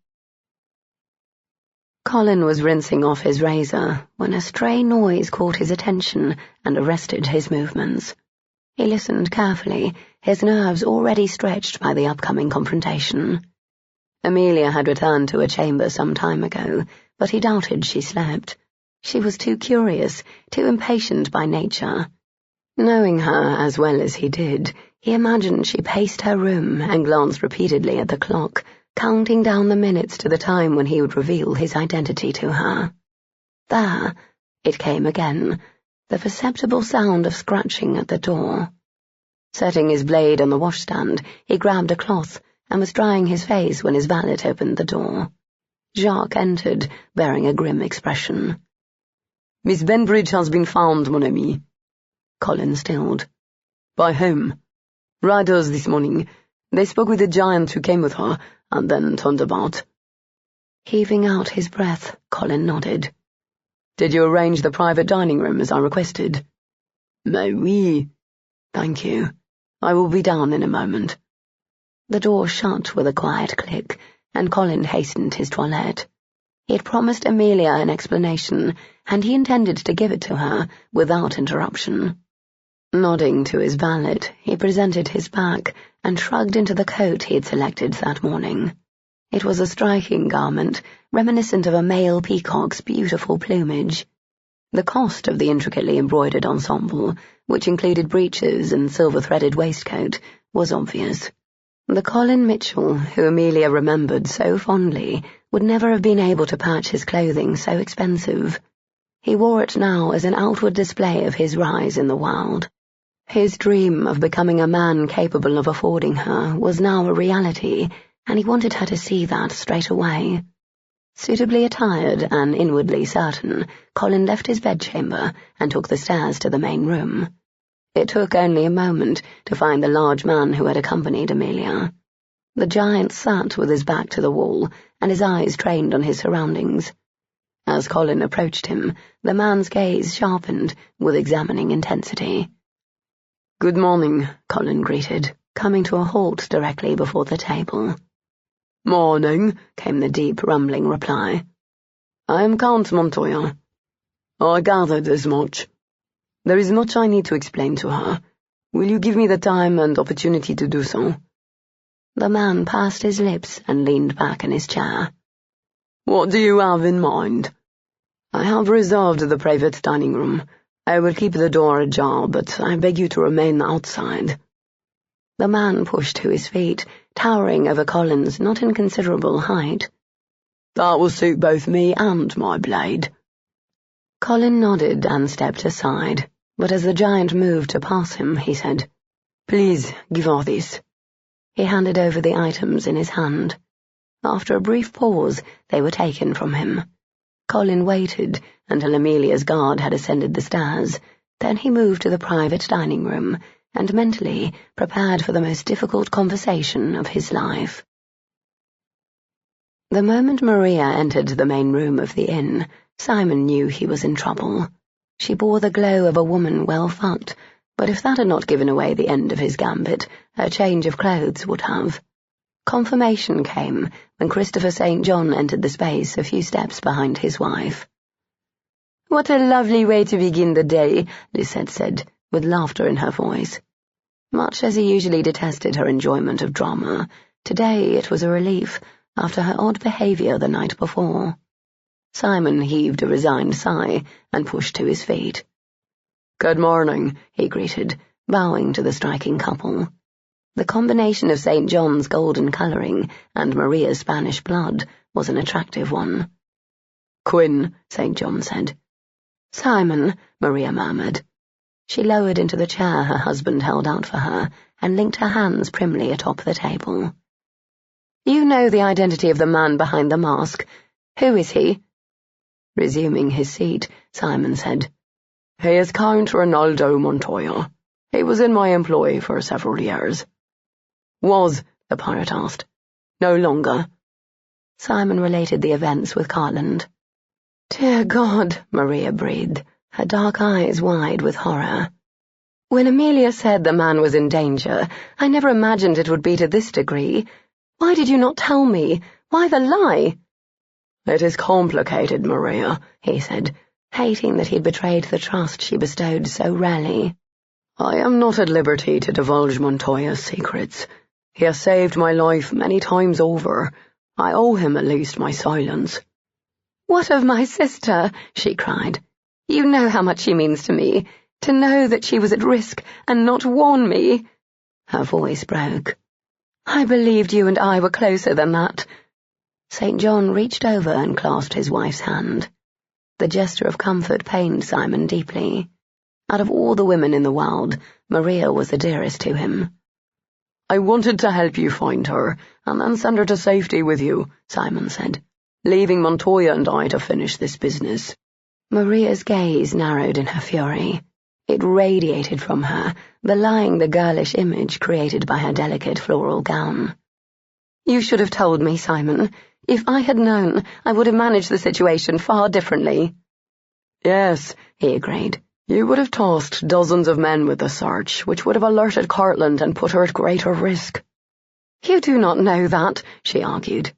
Speaker 2: Colin was rinsing off his razor when a stray noise caught his attention and arrested his movements. He listened carefully, his nerves already stretched by the upcoming confrontation. Amelia had returned to her chamber some time ago, but he doubted she slept. She was too curious, too impatient by nature. Knowing her as well as he did, he imagined she paced her room and glanced repeatedly at the clock, counting down the minutes to the time when he would reveal his identity to her. There, it came again, the perceptible sound of scratching at the door. Setting his blade on the washstand, he grabbed a cloth and was drying his face when his valet opened the door. Jacques entered, bearing a grim expression. Miss Benbridge has been found, mon ami. Colin stilled. By whom? Riders this morning. They spoke with the giant who came with her, and then turned about. Heaving out his breath, Colin nodded. Did you arrange the private dining room as I requested? Mais oui. Thank you. I will be down in a moment. The door shut with a quiet click, and Colin hastened his toilette. He had promised Amelia an explanation, and he intended to give it to her without interruption. Nodding to his valet, he presented his pack and shrugged into the coat he had selected that morning. It was a striking garment, reminiscent of a male peacock's beautiful plumage. The cost of the intricately embroidered ensemble, which included breeches and silver-threaded waistcoat, was obvious. The Colin Mitchell, who Amelia remembered so fondly, would never have been able to purchase clothing so expensive. He wore it now as an outward display of his rise in the world.
Speaker 1: His dream of becoming a man capable of affording her was now a reality, and he wanted her to see that straight away. Suitably attired and inwardly certain, Colin left his bedchamber and took the stairs to the main room. It took only a moment to find the large man who had accompanied Amelia. The giant sat with his back to the wall and his eyes trained on his surroundings. As Colin approached him, the man's gaze sharpened with examining intensity.
Speaker 2: "Good morning,"
Speaker 1: Colin greeted, coming to a halt directly before the table.
Speaker 2: "Morning,"
Speaker 1: came the deep, rumbling reply.
Speaker 2: "I am Count Montoya. I gathered as much. There is much I need to explain to her. Will you give me the time and opportunity to do so?"
Speaker 1: The man pursed his lips and leaned back in his chair.
Speaker 2: "What do you have in mind?" "I have reserved the private dining room. I will keep the door ajar, but I beg you to remain outside."
Speaker 1: The man pushed to his feet, towering over Colin's not inconsiderable height.
Speaker 2: "That will suit both me and my blade."
Speaker 1: Colin nodded and stepped aside, but as the giant moved to pass him, he said,
Speaker 2: "Please, give her this."
Speaker 1: He handed over the items in his hand. After a brief pause, they were taken from him. Colin waited until Amelia's guard had ascended the stairs. Then he moved to the private dining room and mentally prepared for the most difficult conversation of his life. The moment Maria entered the main room of the inn, Simon knew he was in trouble. She bore the glow of a woman well fucked, but if that had not given away the end of his gambit, a change of clothes would have. Confirmation came when Christopher St. John entered the space a few steps behind his wife.
Speaker 2: "What a lovely way to begin the day," Lisette said, with laughter in her voice.
Speaker 1: Much as he usually detested her enjoyment of drama, today it was a relief after her odd behavior the night before. Simon heaved a resigned sigh and pushed to his feet.
Speaker 2: "Good morning,"
Speaker 1: he greeted, bowing to the striking couple. The combination of St. John's golden colouring and Maria's Spanish blood was an attractive one.
Speaker 2: "Quinn," St. John said.
Speaker 1: "Simon," Maria murmured. She lowered into the chair her husband held out for her and linked her hands primly atop the table. "You know the identity of the man behind the mask. Who is he?"
Speaker 2: Resuming his seat, Simon said, "He is Count Ronaldo Montoya. He was in my employ for several years."
Speaker 1: "Was?" the pirate asked.
Speaker 2: "No longer."
Speaker 1: Simon related the events with Carland.
Speaker 2: "Dear God," Maria breathed, her dark eyes wide with horror.
Speaker 1: "When Amelia said the man was in danger, I never imagined it would be to this degree. Why did you not tell me? Why the lie?"
Speaker 2: "It is complicated, Maria," he said,
Speaker 1: hating that he'd betrayed the trust she bestowed so rarely.
Speaker 2: "I am not at liberty to divulge Montoya's secrets. He has saved my life many times over. I owe him at least my silence."
Speaker 1: "What of my sister?" she cried. "You know how much she means to me. To know that she was at risk and not warn me." Her voice broke. "I believed you and I were closer than that." St. John reached over and clasped his wife's hand. The gesture of comfort pained Simon deeply. Out of all the women in the world, Maria was the dearest to him.
Speaker 2: "I wanted to help you find her, and then send her to safety with you," Simon said, "leaving Montoya and I to finish this business."
Speaker 1: Maria's gaze narrowed in her fury. It radiated from her, belying the girlish image created by her delicate floral gown. "You should have told me, Simon. If I had known, I would have managed the situation far differently."
Speaker 2: "Yes," he agreed. "You would have tasked dozens of men with the search, which would have alerted Cartland and put her at greater risk."
Speaker 1: "You do not know that," she argued.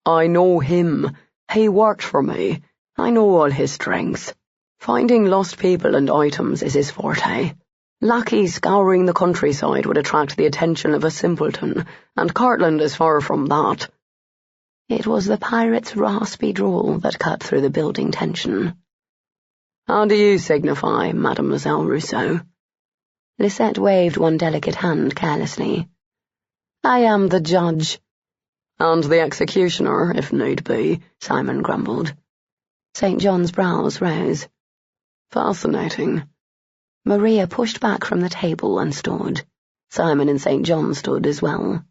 Speaker 2: "I know him. He worked for me. I know all his strengths. Finding lost people and items is his forte. Lucky scouring the countryside would attract the attention of a simpleton, and Cartland is far from that."
Speaker 1: It was the pirate's raspy drawl that cut through the building tension.
Speaker 2: "How do you signify, Mademoiselle Rousseau?"
Speaker 1: Lisette waved one delicate hand carelessly. "I am the judge."
Speaker 2: "And the executioner, if need be," Simon grumbled.
Speaker 1: St. John's brows rose.
Speaker 2: "Fascinating.
Speaker 1: Maria pushed back from the table and stood. Simon and St. John stood as well.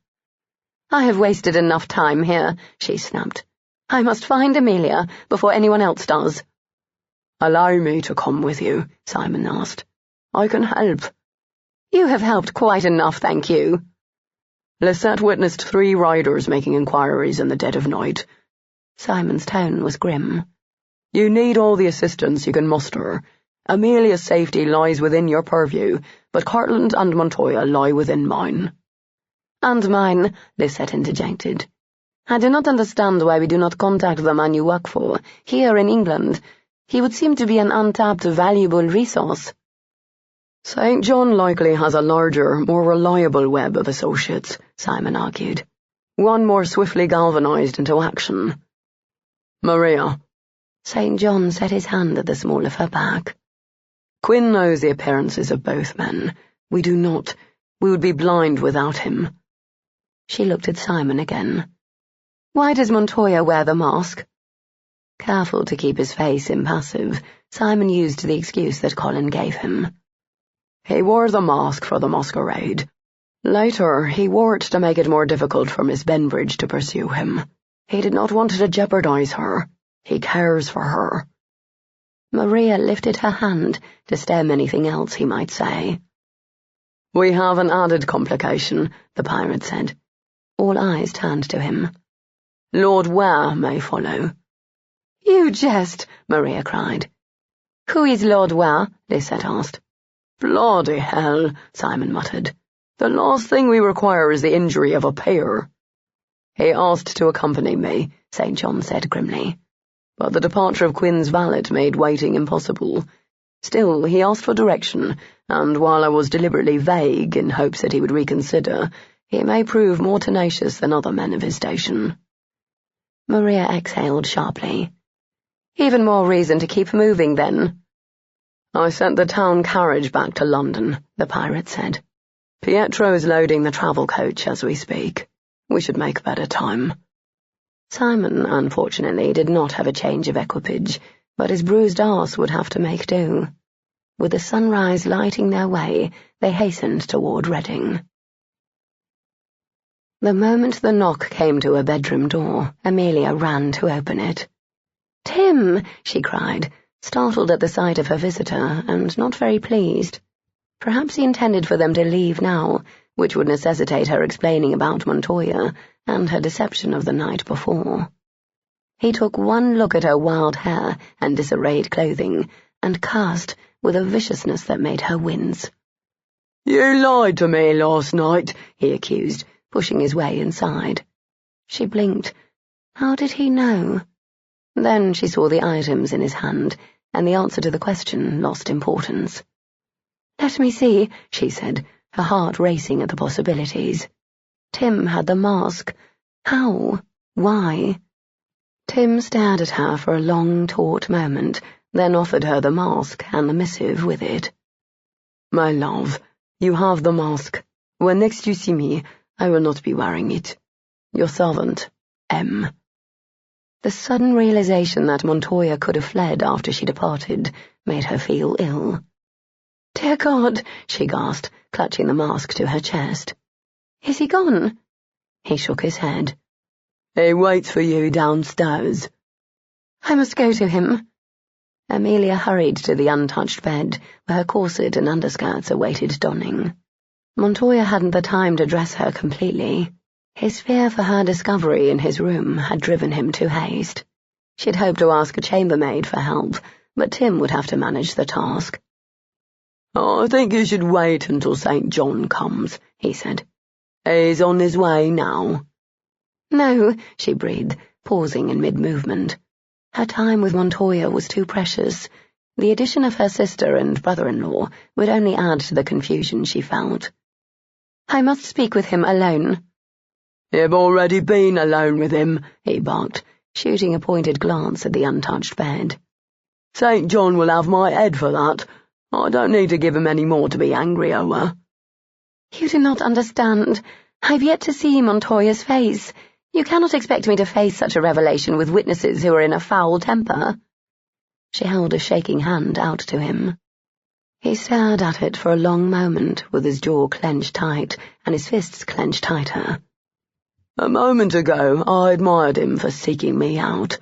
Speaker 1: "I have wasted enough time here," she snapped. "I must find Amelia before anyone else does."
Speaker 3: "Allow me to come with you," Simon asked. "I can help."
Speaker 1: "You have helped quite enough, thank you."
Speaker 3: Lisette witnessed 3 riders making inquiries in the dead of night.
Speaker 1: Simon's tone was grim.
Speaker 3: "You need all the assistance you can muster. Amelia's safety lies within your purview, but Cartland and Montoya lie within mine."
Speaker 1: "And mine," Lisette interjected. "I do not understand why we do not contact the man you work for, here in England. He would seem to be an untapped, valuable resource."
Speaker 3: "St. John likely has a larger, more reliable web of associates," Simon argued. "One more swiftly galvanized into action." "Maria."
Speaker 1: St. John set his hand at the small of her back.
Speaker 3: "Quinn knows the appearances of both men. We do not. We would be blind without him."
Speaker 1: She looked at Simon again. "Why does Montoya wear the mask?" Careful to keep his face impassive, Simon used the excuse that Colin gave him.
Speaker 3: "He wore the mask for the masquerade. Later, he wore it to make it more difficult for Miss Benbridge to pursue him. He did not want to jeopardize her. He cares for her."
Speaker 1: Maria lifted her hand to stem anything else he might say.
Speaker 3: "We have an added complication," the pirate said.
Speaker 1: All eyes turned to him.
Speaker 3: "Lord Ware may follow."
Speaker 1: "You jest," Maria cried. "Who is Lord Ware?" Lisette asked.
Speaker 3: "Bloody hell," Simon muttered. "The last thing we require is the injury of a peer." "He asked to accompany me," St. John said grimly. "But the departure of Quinn's valet made waiting impossible. Still, he asked for direction, and while I was deliberately vague in hopes that he would reconsider, he may prove more tenacious than other men of his station."
Speaker 1: Maria exhaled sharply. "Even more reason to keep moving, then."
Speaker 3: "I sent the town carriage back to London," the pirate said. "Pietro is loading the travel coach as we speak. We should make better time."
Speaker 1: Simon, unfortunately, did not have a change of equipage, but his bruised arse would have to make do. With the sunrise lighting their way, they hastened toward Reading. The moment the knock came to her bedroom door, Amelia ran to open it. "Tim!" she cried, startled at the sight of her visitor, and not very pleased. Perhaps he intended for them to leave now, which would necessitate her explaining about Montoya and her deception of the night before. He took one look at her wild hair and disarrayed clothing, and cursed with a viciousness that made her wince.
Speaker 3: "You lied to me last night," he accused,
Speaker 1: pushing his way inside. She blinked. How did he know? Then she saw the items in his hand, and the answer to the question lost importance. "Let me see," she said, her heart racing at the possibilities. Tim had the mask. How? Why? Tim stared at her for a long, taut moment, then offered her the mask and the missive with it.
Speaker 3: "My love, you have the mask. When next you see me, I will not be wearing it. Your servant, M."
Speaker 1: The sudden realization that Montoya could have fled after she departed made her feel ill. "Dear God," she gasped, clutching the mask to her chest. "Is he gone?" He shook his head.
Speaker 3: "He waits for you downstairs."
Speaker 1: "I must go to him." Amelia hurried to the untouched bed, where her corset and underskirts awaited donning. Montoya hadn't the time to dress her completely. His fear for her discovery in his room had driven him to haste. She'd hoped to ask a chambermaid for help, but Tim would have to manage the task.
Speaker 3: "I think you should wait until St. John comes," he said. "He's on his way now."
Speaker 1: "No," she breathed, pausing in mid-movement. Her time with Montoya was too precious. The addition of her sister and brother-in-law would only add to the confusion she felt. "I must speak with him alone."
Speaker 3: "You've already been alone with him," he barked,
Speaker 1: shooting a pointed glance at the untouched bed.
Speaker 3: "St. John will have my head for that. I don't need to give him any more to be angry over."
Speaker 1: "You do not understand. I've yet to see Montoya's face. You cannot expect me to face such a revelation with witnesses who are in a foul temper." She held a shaking hand out to him. He stared at it for a long moment, with his jaw clenched tight and his fists clenched tighter.
Speaker 3: A moment ago, I admired him for seeking me out.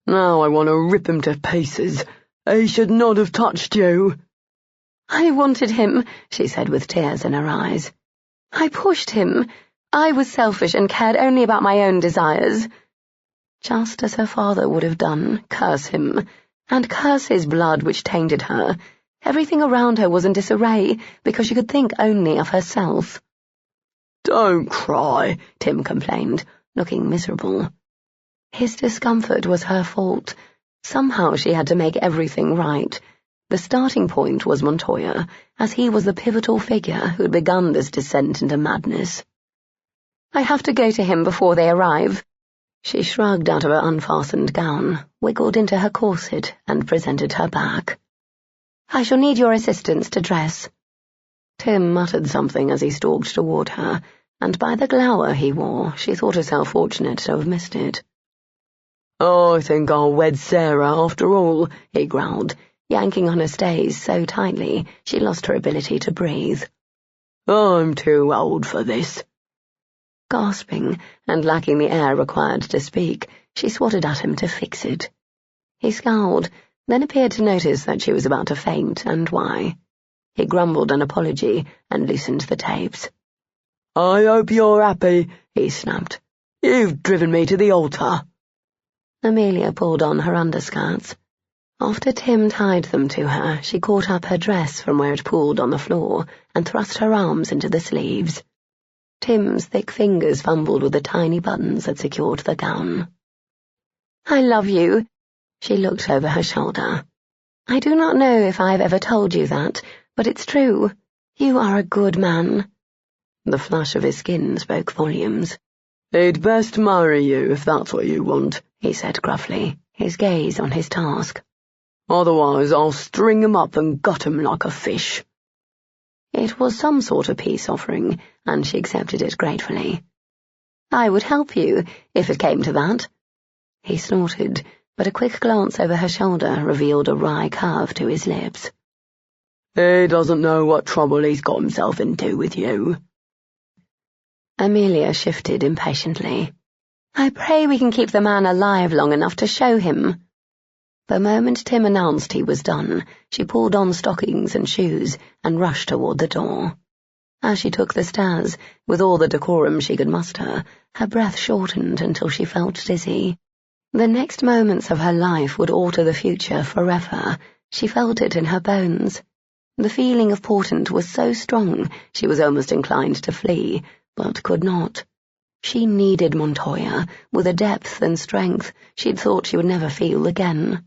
Speaker 3: Now I want to rip him to pieces. He should not have touched you.
Speaker 1: I wanted him, she said with tears in her eyes. I pushed him. I was selfish and cared only about my own desires. Just as her father would have done, curse him, and curse his blood which tainted her. Everything around her was in disarray, because she could think only of herself.
Speaker 3: Don't cry,
Speaker 1: Tim complained, looking miserable. His discomfort was her fault. Somehow she had to make everything right. The starting point was Montoya, as he was the pivotal figure who had begun this descent into madness. I have to go to him before they arrive. She shrugged out of her unfastened gown, wiggled into her corset, and presented her back. I shall need your assistance to dress.
Speaker 2: Tim muttered something as he stalked toward her, and by the glower he wore, she thought herself fortunate to have missed it.
Speaker 3: I think I'll wed Sarah after all,
Speaker 2: he growled, yanking on her stays so tightly she lost her ability to breathe.
Speaker 3: I'm too old for this.
Speaker 2: Gasping, and lacking the air required to speak, she swatted at him to fix it. He scowled, then appeared to notice that she was about to faint, and why. He grumbled an apology and loosened the tapes.
Speaker 3: I hope you're happy, he snapped. You've driven me to the altar.
Speaker 2: Amelia pulled on her underskirts. After Tim tied them to her, she caught up her dress from where it pooled on the floor and thrust her arms into the sleeves. Tim's thick fingers fumbled with the tiny buttons that secured the gown.
Speaker 1: I love you.
Speaker 2: She looked over her shoulder.
Speaker 1: I do not know if I have ever told you that, but it's true. You are a good man.
Speaker 2: The flush of his skin spoke volumes.
Speaker 3: He'd best marry you if that's what you want,
Speaker 2: he said gruffly, his gaze on his task.
Speaker 3: Otherwise I'll string him up and gut him like a fish.
Speaker 2: It was some sort of peace offering, and she accepted it gratefully.
Speaker 1: I would help you, if it came to that.
Speaker 2: He snorted, but a quick glance over her shoulder revealed a wry curve to his lips.
Speaker 3: He doesn't know what trouble he's got himself into with you.
Speaker 2: Amelia shifted impatiently.
Speaker 1: I pray we can keep the man alive long enough to show him.
Speaker 2: The moment Tim announced he was done, she pulled on stockings and shoes and rushed toward the door. As she took the stairs, with all the decorum she could muster, her breath shortened until she felt dizzy. The next moments of her life would alter the future forever. She felt it in her bones. The feeling of portent was so strong she was almost inclined to flee, but could not. She needed Montoya, with a depth and strength she'd thought she would never feel again.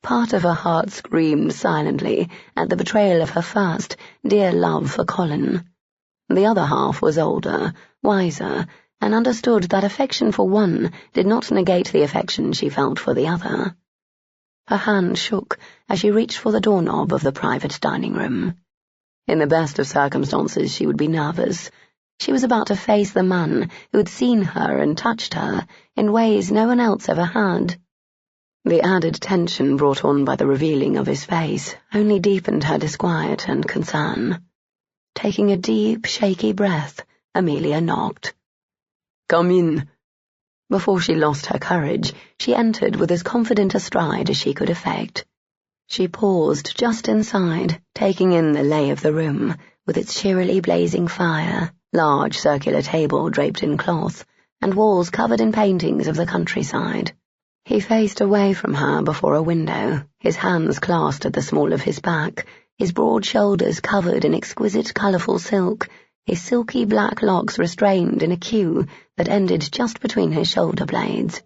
Speaker 2: Part of her heart screamed silently at the betrayal of her first, dear love for Colin. The other half was older, wiser, and understood that affection for one did not negate the affection she felt for the other. Her hand shook as she reached for the doorknob of the private dining room. In the best of circumstances she would be nervous. She was about to face the man who had seen her and touched her in ways no one else ever had. The added tension brought on by the revealing of his face only deepened her disquiet and concern. Taking a deep, shaky breath, Amelia knocked.
Speaker 3: Come in.
Speaker 2: Before she lost her courage, she entered with as confident a stride as she could effect. She paused just inside, taking in the lay of the room, with its cheerily blazing fire, large circular table draped in cloth, and walls covered in paintings of the countryside. He faced away from her before a window, his hands clasped at the small of his back, his broad shoulders covered in exquisite colourful silk, his silky black locks restrained in a queue that ended just between his shoulder blades.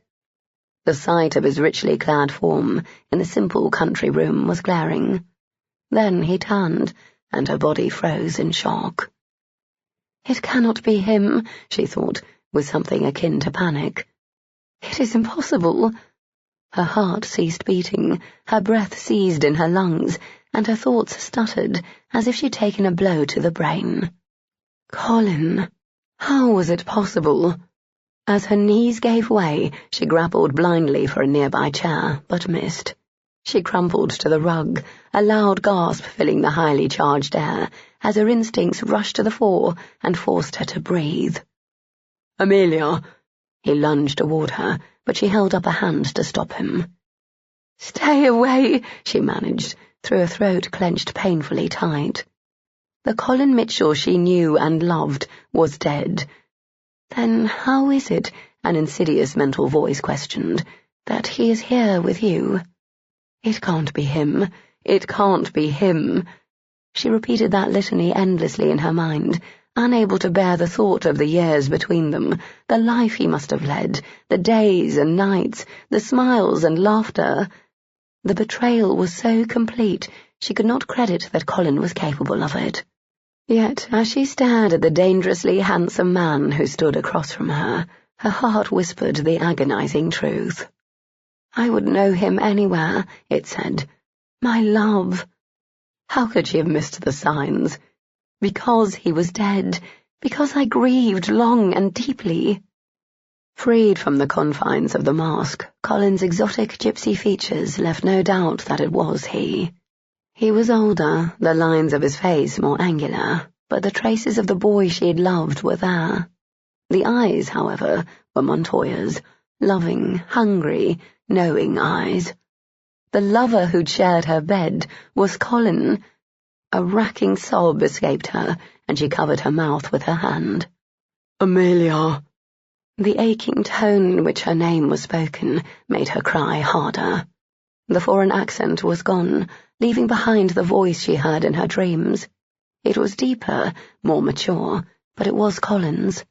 Speaker 2: The sight of his richly clad form in the simple country room was glaring. Then he turned, and her body froze in shock. It cannot be him, she thought, with something akin to panic. It is impossible. Her heart ceased beating, her breath seized in her lungs, and her thoughts stuttered as if she'd taken a blow to the brain. Colin! How was it possible? As her knees gave way, she grappled blindly for a nearby chair, but missed.
Speaker 1: She crumpled to the rug, a loud gasp filling the highly charged air, as her instincts rushed to the fore and forced her to breathe.
Speaker 3: Amelia!
Speaker 1: He lunged toward her, but she held up a hand to stop him. Stay away, she managed, through her throat clenched painfully tight. The Colin Mitchell she knew and loved was dead. Then how is it, an insidious mental voice questioned, that he is here with you? It can't be him. It can't be him. She repeated that litany endlessly in her mind, unable to bear the thought of the years between them, the life he must have led, the days and nights, the smiles and laughter. The betrayal was so complete, she could not credit that Colin was capable of it. Yet, as she stared at the dangerously handsome man who stood across from her, her heart whispered the agonizing truth. I would know him anywhere, it said. My love. How could she have missed the signs? Because he was dead, because I grieved long and deeply. Freed from the confines of the mask, Colin's exotic gypsy features left no doubt that it was he. He was older, the lines of his face more angular, but the traces of the boy she had loved were there. The eyes, however, were Montoya's, loving, hungry, knowing eyes. The lover who'd shared her bed was Colin. A racking sob escaped her, and she covered her mouth with her hand.
Speaker 3: Amelia!
Speaker 1: The aching tone in which her name was spoken made her cry harder. The foreign accent was gone, leaving behind the voice she heard in her dreams. It was deeper, more mature, but it was Colin's.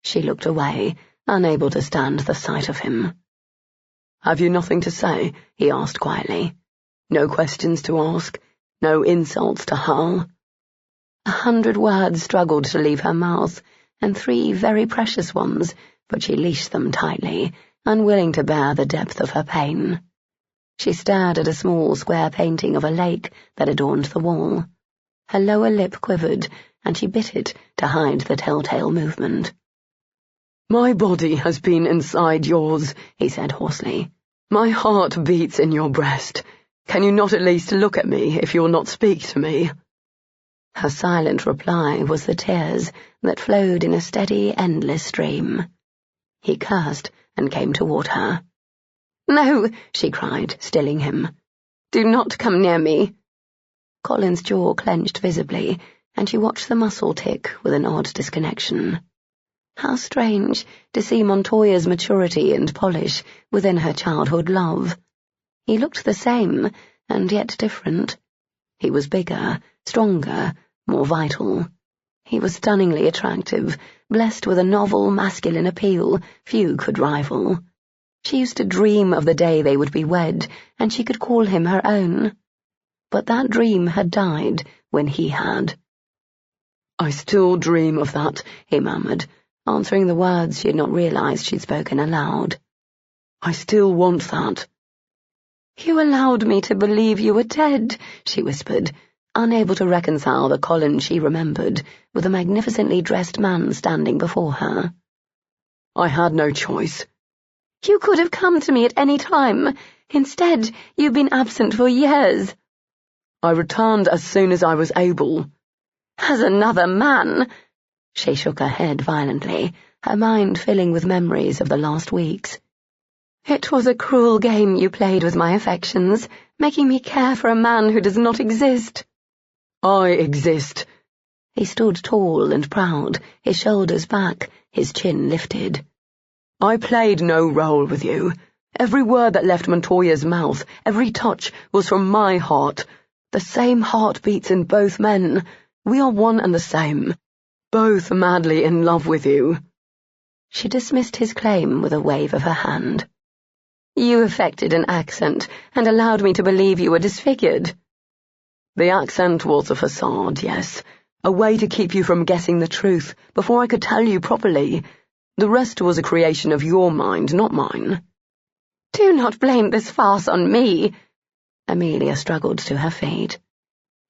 Speaker 1: She looked away, unable to stand the sight of him.
Speaker 3: Have you nothing to say? He asked quietly. No questions to ask, no insults to hurl.
Speaker 1: 100 words struggled to leave her mouth, and 3 very precious ones, but she leashed them tightly, unwilling to bear the depth of her pain. She stared at a small square painting of a lake that adorned the wall. Her lower lip quivered, and she bit it to hide the telltale movement.
Speaker 3: My body has been inside yours, he said hoarsely. My heart beats in your breast. Can you not at least look at me if you'll not speak to me?
Speaker 1: Her silent reply was the tears that flowed in a steady, endless stream. He cursed and came toward her. No, she cried, stilling him. Do not come near me. Colin's jaw clenched visibly, and she watched the muscle tick with an odd disconnection. How strange to see Montoya's maturity and polish within her childhood love. He looked the same, and yet different. He was bigger, stronger, more vital. He was stunningly attractive, blessed with a novel masculine appeal few could rival. She used to dream of the day they would be wed, and she could call him her own. But that dream had died when he had.
Speaker 3: I still dream of that,
Speaker 1: he murmured, answering the words she had not realized she'd spoken aloud.
Speaker 3: I still want that.
Speaker 1: You allowed me to believe you were dead, she whispered, unable to reconcile the Colin she remembered with the magnificently dressed man standing before her.
Speaker 3: I had no choice.
Speaker 1: You could have come to me at any time. Instead, you've been absent for years.
Speaker 3: I returned as soon as I was able.
Speaker 1: As another man? She shook her head violently, her mind filling with memories of the last weeks. It was a cruel game you played with my affections, making me care for a man who does not exist.
Speaker 3: I exist.
Speaker 1: He stood tall and proud, his shoulders back, his chin lifted.
Speaker 3: I played no role with you. Every word that left Montoya's mouth, every touch, was from my heart. The same heart beats in both men. We are one and the same. Both madly in love with you.
Speaker 1: She dismissed his claim with a wave of her hand. You affected an accent and allowed me to believe you were disfigured.
Speaker 3: The accent was a facade, yes. A way to keep you from guessing the truth before I could tell you properly. The rest was a creation of your mind, not mine.
Speaker 1: Do not blame this farce on me. Amelia struggled to her feet.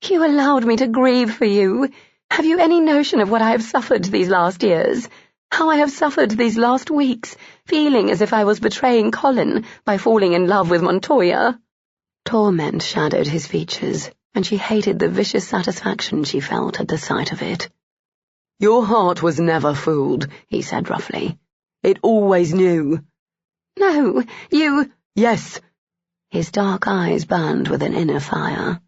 Speaker 1: You allowed me to grieve for you. Have you any notion of what I have suffered these last years? How I have suffered these last weeks, feeling as if I was betraying Colin by falling in love with Montoya? Torment shadowed his features, and she hated the vicious satisfaction she felt at the sight of it.
Speaker 3: "Your heart was never fooled," he said roughly. "It always knew."
Speaker 1: "No, you—"
Speaker 3: "Yes."
Speaker 1: His dark eyes burned with an inner fire.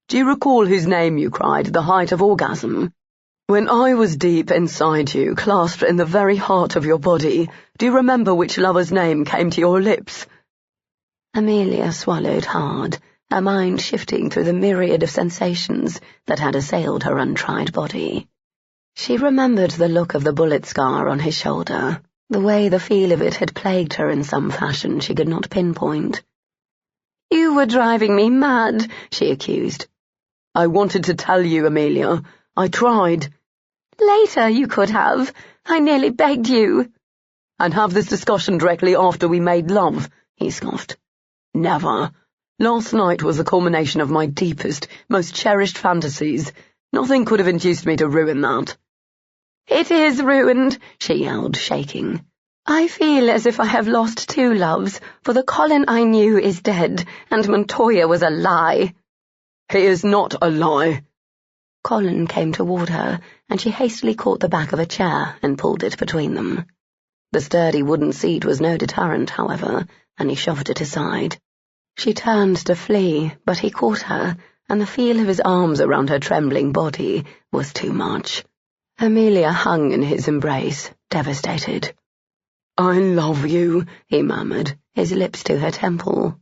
Speaker 3: "Do you recall whose name you cried at the height of orgasm? When I was deep inside you, clasped in the very heart of your body, do you remember which lover's name came to your lips?"
Speaker 1: Amelia swallowed hard, her mind shifting through the myriad of sensations that had assailed her untried body. She remembered the look of the bullet scar on his shoulder, the way the feel of it had plagued her in some fashion she could not pinpoint. "You were driving me mad," she accused.
Speaker 3: "I wanted to tell you, Amelia. I tried."
Speaker 1: "Later you could have. I nearly begged you."
Speaker 3: "And have this discussion directly after we made love," he scoffed. "Never. Last night was the culmination of my deepest, most cherished fantasies. Nothing could have induced me to ruin that."
Speaker 1: "It is ruined," she yelled, shaking. "I feel as if I have lost two loves, for the Colin I knew is dead, and Montoya was a lie."
Speaker 3: "He is not a lie."
Speaker 1: Colin came toward her, and she hastily caught the back of a chair and pulled it between them. The sturdy wooden seat was no deterrent, however, and he shoved it aside. She turned to flee, but he caught her, and the feel of his arms around her trembling body was too much. Amelia hung in his embrace, devastated.
Speaker 3: "I love you,"
Speaker 1: he murmured, his lips to her temple.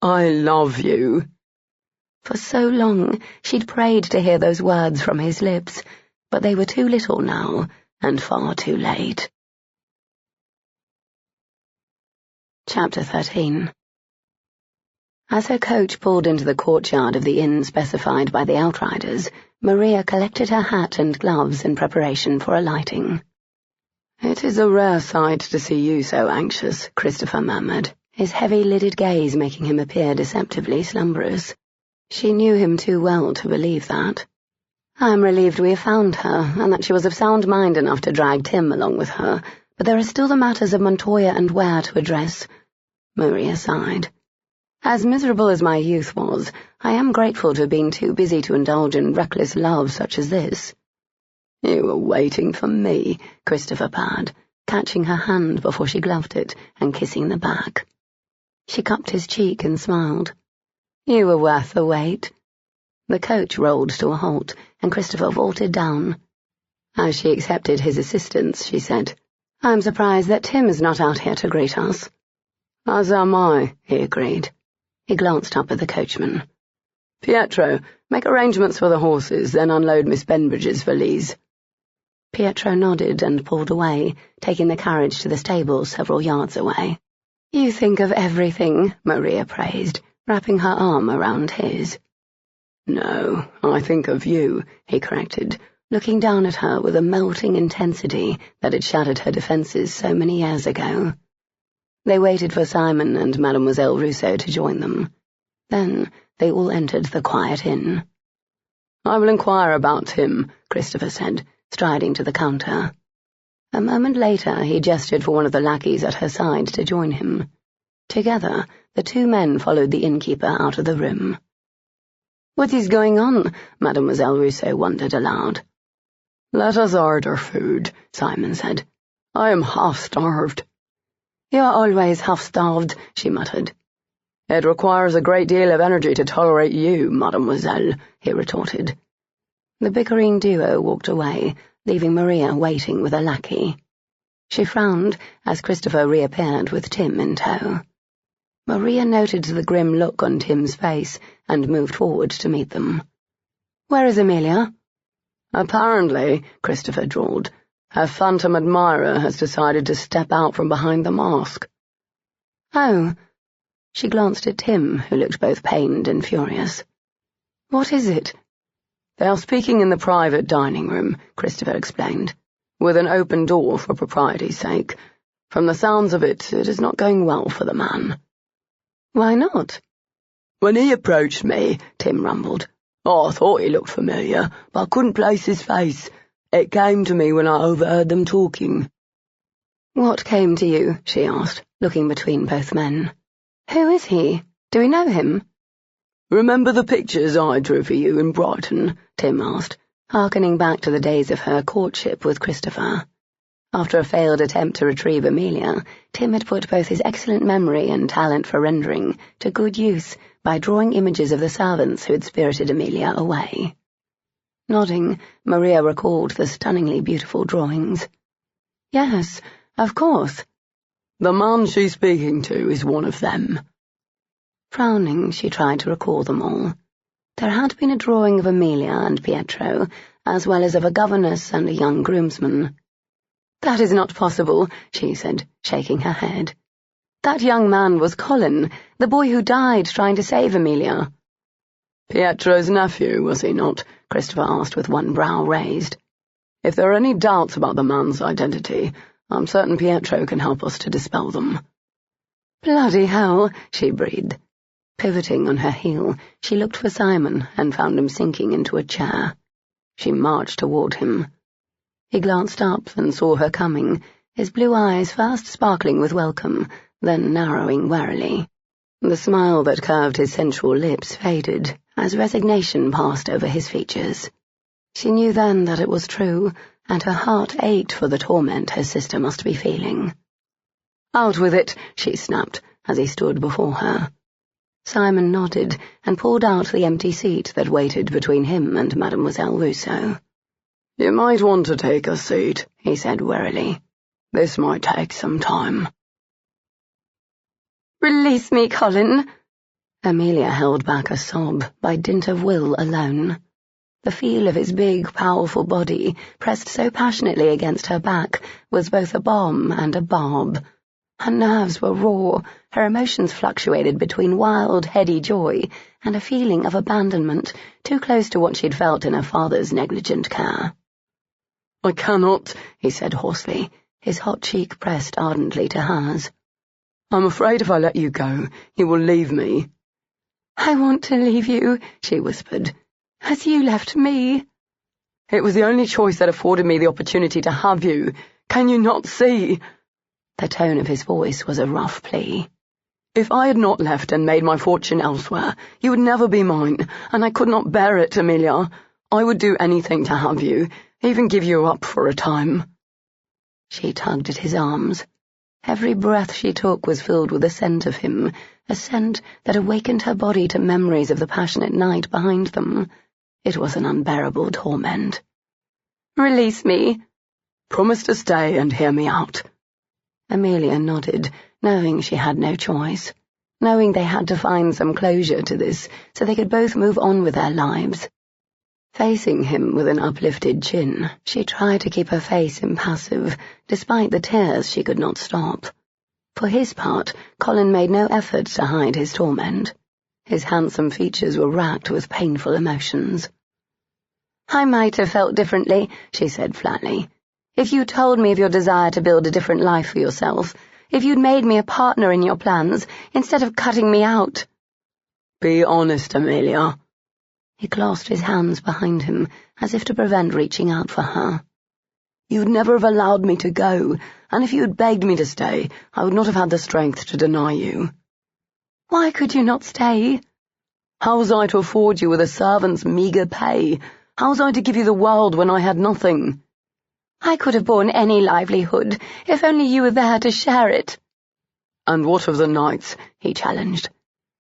Speaker 3: "I love you."
Speaker 1: For so long she'd prayed to hear those words from his lips, but they were too little now, and far too late. Chapter 13. As her coach pulled into the courtyard of the inn specified by the outriders, Maria collected her hat and gloves in preparation for alighting.
Speaker 3: "It is a rare sight to see you so anxious," Christopher murmured,
Speaker 1: his heavy-lidded gaze making him appear deceptively slumberous. She knew him too well to believe that. "I am relieved we have found her, and that she was of sound mind enough to drag Tim along with her, but there are still the matters of Montoya and Ware to address." Maria sighed. "As miserable as my youth was, I am grateful to have been too busy to indulge in reckless love such as this."
Speaker 3: "You were waiting for me,"
Speaker 1: Christopher purred, catching her hand before she gloved it and kissing the back. She cupped his cheek and smiled. "You were worth the wait." The coach rolled to a halt, and Christopher vaulted down. As she accepted his assistance, she said, "I'm surprised that Tim is not out here to greet us."
Speaker 3: "As am I," he agreed.
Speaker 1: He glanced up at the coachman.
Speaker 3: "Pietro, make arrangements for the horses, then unload Miss Benbridge's valise."
Speaker 1: Pietro nodded and pulled away, taking the carriage to the stables several yards away. "You think of everything," Maria praised, wrapping her arm around his.
Speaker 3: "No, I think of you," he corrected,
Speaker 1: looking down at her with a melting intensity that had shattered her defences so many years ago. They waited for Simon and Mademoiselle Rousseau to join them. Then they all entered the quiet inn.
Speaker 3: "I will inquire about him," Christopher said,
Speaker 1: striding to the counter. A moment later he gestured for one of the lackeys at her side to join him. Together, the two men followed the innkeeper out of the room.
Speaker 3: "What is going on?" Mademoiselle Rousseau wondered aloud. "Let us order food," Simon said. "I am half-starved."
Speaker 1: "You are always half-starved," she muttered.
Speaker 3: "It requires a great deal of energy to tolerate you, mademoiselle," he retorted.
Speaker 1: The bickering duo walked away, leaving Maria waiting with a lackey. She frowned as Christopher reappeared with Tim in tow. Maria noted the grim look on Tim's face and moved forward to meet them. "Where is Amelia?"
Speaker 3: "Apparently," Christopher drawled, "her phantom admirer has decided to step out from behind the mask."
Speaker 1: "Oh." She glanced at Tim, who looked both pained and furious. "What is it?"
Speaker 3: "They are speaking in the private dining room," Christopher explained, "with an open door for propriety's sake. From the sounds of it, it is not going well for the man."
Speaker 1: "Why not?"
Speaker 3: "When he approached me," Tim rumbled, "I thought he looked familiar, but I couldn't place his face. It came to me when I overheard them talking."
Speaker 1: "What came to you?" she asked, looking between both men. "Who is he? Do we know him?"
Speaker 3: Remember the pictures I drew for you in Brighton?
Speaker 1: Tim asked, hearkening back to the days of her courtship with Christopher. After a failed attempt to retrieve Amelia, Tim had put both his excellent memory and talent for rendering to good use by drawing images of the servants who had spirited Amelia away. Nodding, Maria recalled the stunningly beautiful drawings. Yes, of course.
Speaker 3: The man she's speaking to is one of them.
Speaker 1: Frowning, she tried to recall them all. There had been a drawing of Amelia and Pietro, as well as of a governess and a young groomsman. That is not possible, she said, shaking her head. That young man was Colin, the boy who died trying to save Amelia.
Speaker 3: Pietro's nephew, was he not? Christopher asked with one brow raised. If there are any doubts about the man's identity, I'm certain Pietro can help us to dispel them.
Speaker 1: Bloody hell, she breathed. Pivoting on her heel, she looked for Simon and found him sinking into a chair. She marched toward him. He glanced up and saw her coming, his blue eyes first sparkling with welcome, then narrowing warily. The smile that curved his sensual lips faded as resignation passed over his features. She knew then that it was true, and her heart ached for the torment her sister must be feeling. Out with it, she snapped, as he stood before her. Simon nodded and pulled out the empty seat that waited between him and Mademoiselle Rousseau.
Speaker 3: You might want to take a seat, he said wearily. This might take some time.
Speaker 1: Release me, Colin. Amelia held back a sob by dint of will alone. The feel of his big, powerful body, pressed so passionately against her back, was both a balm and a barb. Her nerves were raw, her emotions fluctuated between wild, heady joy and a feeling of abandonment, too close to what she'd felt in her father's negligent care.
Speaker 3: I cannot,
Speaker 1: he said hoarsely, his hot cheek pressed ardently to hers.
Speaker 3: I'm afraid if I let you go, you will leave me.
Speaker 1: I want to leave you, she whispered, as you left me.
Speaker 3: It was the only choice that afforded me the opportunity to have you. Can you not see?
Speaker 1: The tone of his voice was a rough plea.
Speaker 3: If I had not left and made my fortune elsewhere, you would never be mine, and I could not bear it, Amelia. I would do anything to have you, even give you up for a time.
Speaker 1: She tugged at his arms. Every breath she took was filled with a scent of him, a scent that awakened her body to memories of the passionate night behind them. It was an unbearable torment. Release me.
Speaker 3: Promise to stay and hear me out.
Speaker 1: Amelia nodded, knowing she had no choice, knowing they had to find some closure to this so they could both move on with their lives. Facing him with an uplifted chin, she tried to keep her face impassive, despite the tears she could not stop. For his part, Colin made no effort to hide his torment. His handsome features were racked with painful emotions. I might have felt differently, she said flatly, if you'd told me of your desire to build a different life for yourself, if you'd made me a partner in your plans, instead of cutting me out.
Speaker 3: Be honest, Amelia.
Speaker 1: He clasped his hands behind him, as if to prevent reaching out for her.
Speaker 3: You'd never have allowed me to go, and if you had begged me to stay, I would not have had the strength to deny you.
Speaker 1: Why could you not stay?
Speaker 3: How was I to afford you with a servant's meagre pay? How was I to give you the world when I had nothing?
Speaker 1: I could have borne any livelihood, if only you were there to share it.
Speaker 3: And what of the nights? He challenged.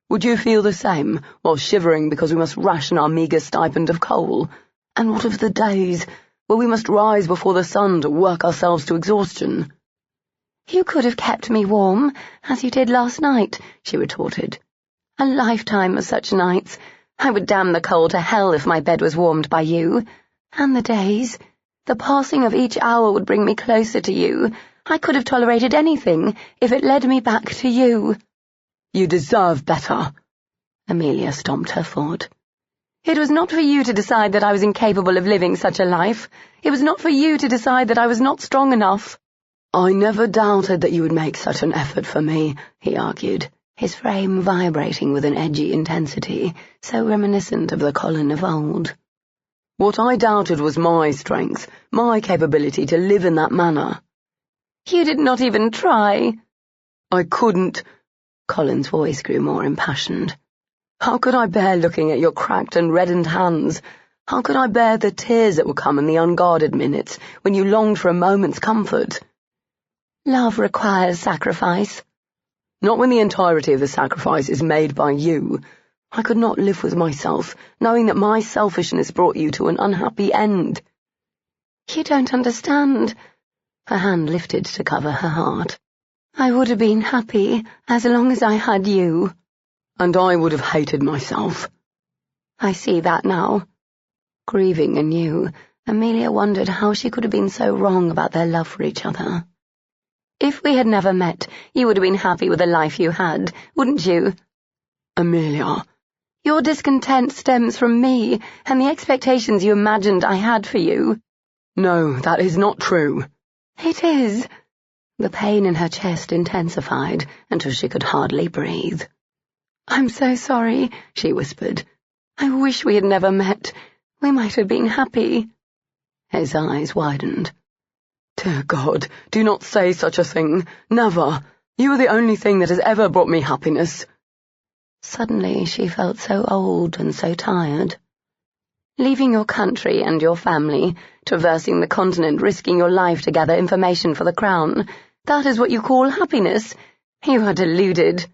Speaker 3: Would you feel the same, while shivering because we must ration our meagre stipend of coal? And what of the days, where we must rise before the sun to work ourselves to exhaustion?
Speaker 1: You could have kept me warm, as you did last night, she retorted. A lifetime of such nights. I would damn the coal to hell if my bed was warmed by you. And the days. The passing of each hour would bring me closer to you. I could have tolerated anything if it led me back to you.
Speaker 3: You deserve better.
Speaker 1: Amelia stomped her foot. It was not for you to decide that I was incapable of living such a life. It was not for you to decide that I was not strong enough.
Speaker 3: I never doubted that you would make such an effort for me, he argued,
Speaker 1: his frame vibrating with an edgy intensity, so reminiscent of the Colin of old.
Speaker 3: What I doubted was my strength, my capability to live in that manner.
Speaker 1: You did not even try.
Speaker 3: I couldn't.
Speaker 1: Colin's voice grew more impassioned.
Speaker 2: How could I bear looking at your cracked and reddened hands? How could I bear the tears that would come in the unguarded minutes when you longed for a moment's comfort?
Speaker 1: Love requires sacrifice.
Speaker 2: Not when the entirety of the sacrifice is made by you. I could not live with myself, knowing that my selfishness brought you to an unhappy end.
Speaker 1: You don't understand.
Speaker 2: Her hand lifted to cover her heart.
Speaker 1: I would have been happy as long as I had you.
Speaker 2: And I would have hated myself.
Speaker 1: I see that now. Grieving anew, Amelia wondered how she could have been so wrong about their love for each other. If we had never met, you would have been happy with the life you had, wouldn't you?
Speaker 2: Amelia.
Speaker 1: Your discontent stems from me and the expectations you imagined I had for you.
Speaker 2: No, that is not true.
Speaker 1: It is. The pain in her chest intensified until she could hardly breathe. I'm so sorry, she whispered. I wish we had never met. We might have been happy.
Speaker 2: His eyes widened. Dear God, do not say such a thing. Never. You are the only thing that has ever brought me happiness.
Speaker 1: Suddenly she felt so old and so tired. Leaving your country and your family, traversing the continent, risking your life to gather information for the Crown, that is what you call happiness? You are deluded.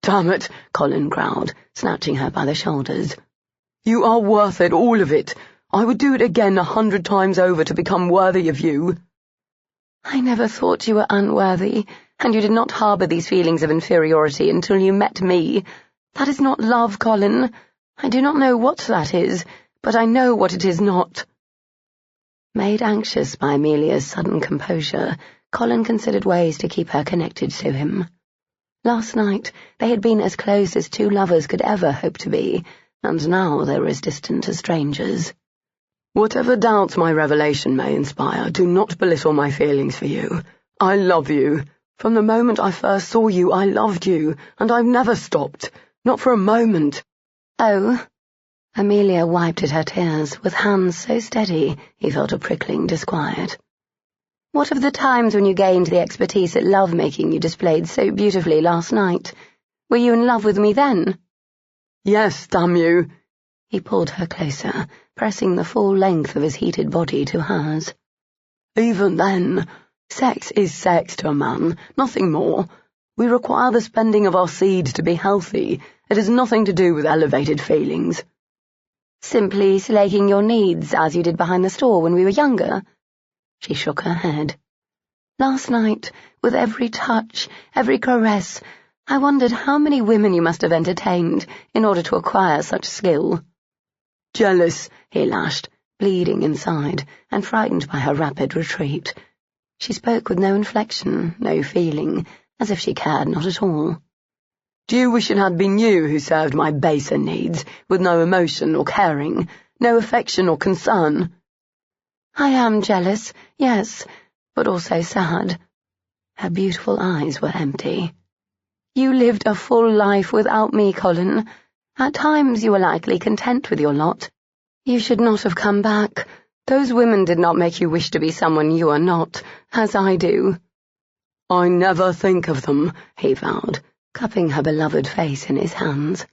Speaker 2: Damn it, Colin growled, snatching her by the shoulders. You are worth it, all of it. I would do it again 100 times over to become worthy of you.
Speaker 1: I never thought you were unworthy, and you did not harbour these feelings of inferiority until you met me. That is not love, Colin. I do not know what that is, but I know what it is not.
Speaker 2: Made anxious by Amelia's sudden composure, Colin considered ways to keep her connected to him. Last night they had been as close as two lovers could ever hope to be, and now they were as distant as strangers. Whatever doubts my revelation may inspire, do not belittle my feelings for you. I love you. From the moment I first saw you, I loved you, and I've never stopped. Not for a moment.
Speaker 1: Oh.
Speaker 2: Amelia wiped at her tears, with hands so steady he felt a prickling disquiet.
Speaker 1: What of the times when you gained the expertise at love-making you displayed so beautifully last night? Were you in love with me then?
Speaker 2: Yes, damn you.
Speaker 1: He pulled her closer, pressing the full length of his heated body to hers.
Speaker 2: Even then, sex is sex to a man, nothing more. We require the spending of our seed to be healthy. It has nothing to do with elevated feelings.
Speaker 1: Simply slaking your needs, as you did behind the store when we were younger?
Speaker 2: She shook her head.
Speaker 1: Last night, with every touch, every caress, I wondered how many women you must have entertained in order to acquire such skill.
Speaker 2: Jealous, he lashed, bleeding inside, and frightened by her rapid retreat.
Speaker 1: She spoke with no inflection, no feeling, as if she cared not at all.
Speaker 2: Do you wish it had been you who served my baser needs, with no emotion or caring, no affection or concern?
Speaker 1: I am jealous, yes, but also sad.
Speaker 2: Her beautiful eyes were empty.
Speaker 1: You lived a full life without me, Colin. At times you were likely content with your lot. You should not have come back. Those women did not make you wish to be someone you are not, as I do.
Speaker 2: I never think of them, he vowed, cupping her beloved face in his hands.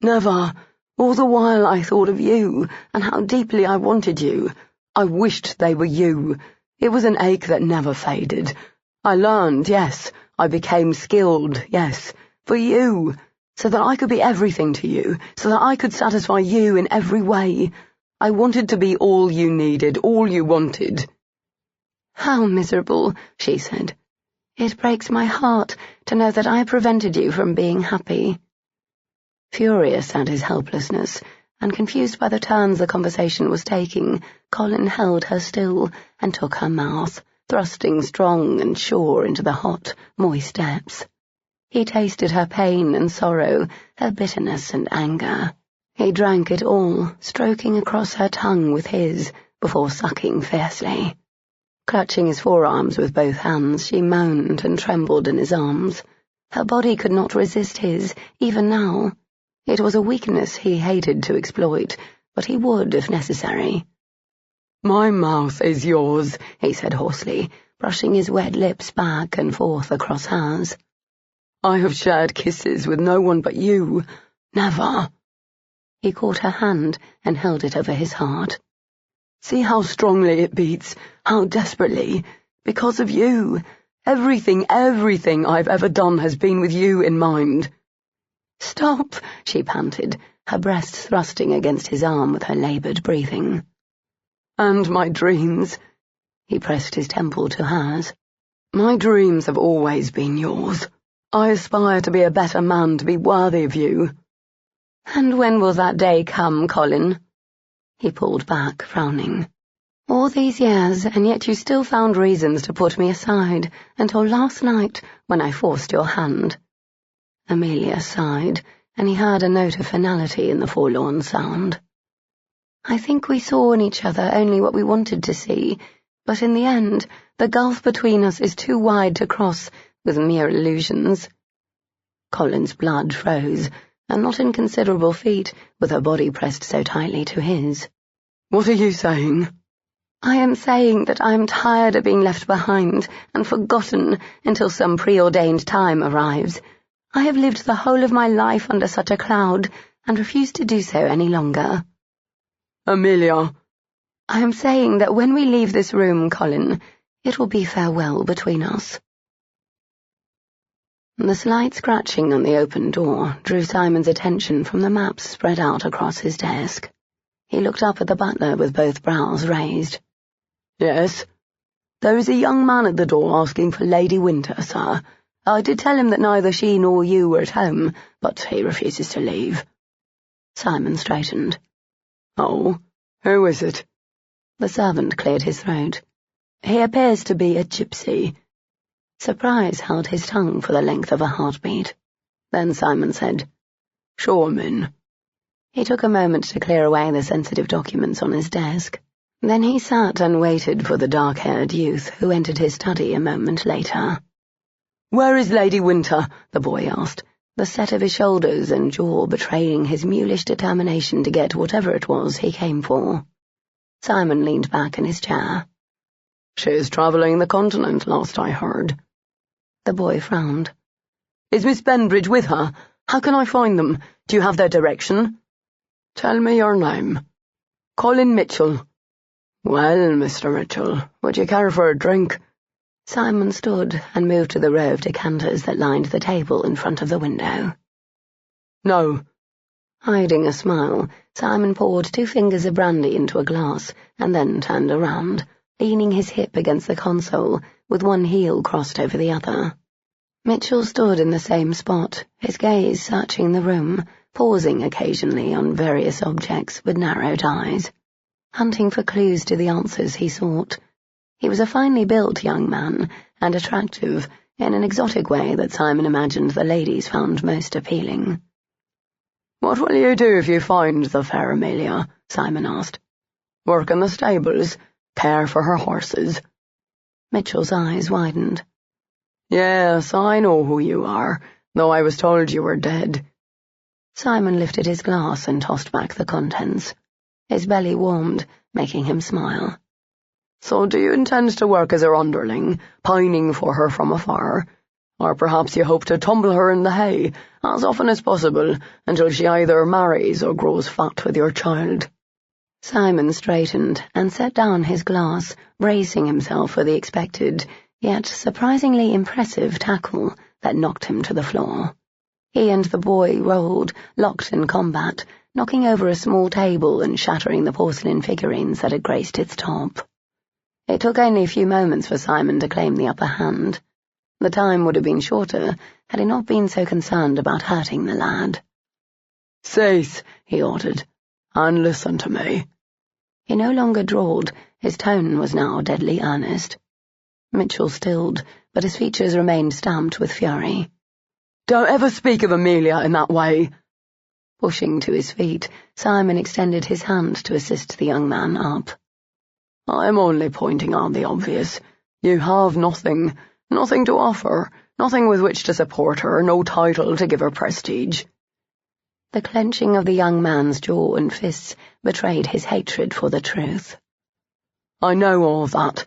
Speaker 2: Never. All the while I thought of you, and how deeply I wanted you. I wished they were you. It was an ache that never faded. I learned, yes. I became skilled, yes. For you. So that I could be everything to you, so that I could satisfy you in every way. I wanted to be all you needed, all you wanted.
Speaker 1: How miserable, she said. It breaks my heart to know that I prevented you from being happy.
Speaker 2: Furious at his helplessness, and confused by the turns the conversation was taking, Colin held her still and took her mouth, thrusting strong and sure into the hot, moist depths. He tasted her pain and sorrow, her bitterness and anger. He drank it all, stroking across her tongue with his, before sucking fiercely. Clutching his forearms with both hands, she moaned and trembled in his arms. Her body could not resist his, even now. It was a weakness he hated to exploit, but he would if necessary. "My mouth is yours," he said hoarsely, brushing his wet lips back and forth across hers. "I have shared kisses with no one but you.
Speaker 3: Never.
Speaker 1: He caught her hand and held it over his heart.
Speaker 3: See how strongly it beats, how desperately. Because of you. Everything I've ever done has been with you in mind.
Speaker 1: Stop, she panted, her breasts thrusting against his arm with her laboured breathing.
Speaker 3: And my dreams.
Speaker 1: He pressed his temple to hers.
Speaker 3: My dreams have always been yours. I aspire to be a better man, to be worthy of you.
Speaker 1: And when will that day come, Colin? He pulled back, frowning. All these years, and yet you still found reasons to put me aside, until last night, when I forced your hand. Amelia sighed, and he heard a note of finality in the forlorn sound. I think we saw in each other only what we wanted to see, but in the end, the gulf between us is too wide to cross with mere illusions. Colin's blood froze, a not inconsiderable feat, with her body pressed so tightly to his.
Speaker 3: What are you saying?
Speaker 1: I am saying that I am tired of being left behind and forgotten until some preordained time arrives. I have lived the whole of my life under such a cloud, and refuse to do so any longer.
Speaker 3: Amelia.
Speaker 1: I am saying that when we leave this room, Colin, it will be farewell between us. The slight scratching on the open door drew Simon's attention from the maps spread out across his desk. He looked up at the butler with both brows raised.
Speaker 3: Yes? There is a young man at the door asking for Lady Winter, sir. I did tell him that neither she nor you were at home, but he refuses to leave.
Speaker 1: Simon straightened.
Speaker 3: Oh, who is it?
Speaker 1: The servant cleared his throat.
Speaker 3: He appears to be a gypsy.
Speaker 1: Surprise held his tongue for the length of a heartbeat.
Speaker 3: Then Simon said, Show him in.
Speaker 1: He took a moment to clear away the sensitive documents on his desk. Then he sat and waited for the dark-haired youth who entered his study a moment later.
Speaker 3: Where is Lady Winter?
Speaker 1: The boy asked, the set of his shoulders and jaw betraying his mulish determination to get whatever it was he came for. Simon leaned back in his chair.
Speaker 3: She is travelling the continent, last I heard.
Speaker 1: The boy frowned.
Speaker 3: Is Miss Benbridge with her? How can I find them? Do you have their direction? Tell me your name. Colin Mitchell. Well, Mr. Mitchell, would you care for a drink?
Speaker 1: Simon stood and moved to the row of decanters that lined the table in front of the window.
Speaker 3: No.
Speaker 1: Hiding a smile, Simon poured 2 fingers of brandy into a glass and then turned around, leaning his hip against the console, with one heel crossed over the other. Mitchell stood in the same spot, his gaze searching the room, pausing occasionally on various objects with narrowed eyes, hunting for clues to the answers he sought. He was a finely built young man, and attractive, in an exotic way that Simon imagined the ladies found most appealing.
Speaker 3: What will you do if you find the fair Amelia? Simon asked. Work in the stables, care for her horses.
Speaker 1: Mitchell's eyes widened.
Speaker 3: Yes, I know who you are, though I was told you were dead.
Speaker 1: Simon lifted his glass and tossed back the contents. His belly warmed, making him smile.
Speaker 3: So do you intend to work as her underling, pining for her from afar? Or perhaps you hope to tumble her in the hay, as often as possible, until she either marries or grows fat with your child?
Speaker 1: Simon straightened and set down his glass, bracing himself for the expected, yet surprisingly impressive tackle that knocked him to the floor. He and the boy rolled, locked in combat, knocking over a small table and shattering the porcelain figurines that had graced its top. It took only a few moments for Simon to claim the upper hand. The time would have been shorter had he not been so concerned about hurting the lad.
Speaker 3: Cease, he ordered, and listen to me.
Speaker 1: He no longer drawled, his tone was now deadly earnest. Mitchell stilled, but his features remained stamped with fury.
Speaker 3: Don't ever speak of Amelia in that way.
Speaker 1: Pushing to his feet, Simon extended his hand to assist the young man up.
Speaker 3: I'm only pointing out the obvious. You have nothing to offer, nothing with which to support her, no title to give her prestige.
Speaker 1: The clenching of the young man's jaw and fists betrayed his hatred for the truth.
Speaker 3: I know all that.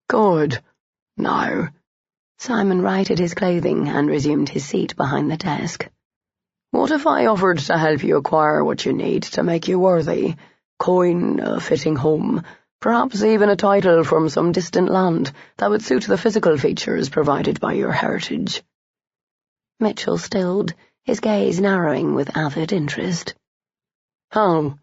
Speaker 3: Good. Now.
Speaker 1: Simon righted his clothing and resumed his seat behind the desk.
Speaker 3: What if I offered to help you acquire what you need to make you worthy? Coin, a fitting home, perhaps even a title from some distant land that would suit the physical features provided by your heritage.
Speaker 1: Mitchell stilled, his gaze narrowing with avid interest.
Speaker 3: How?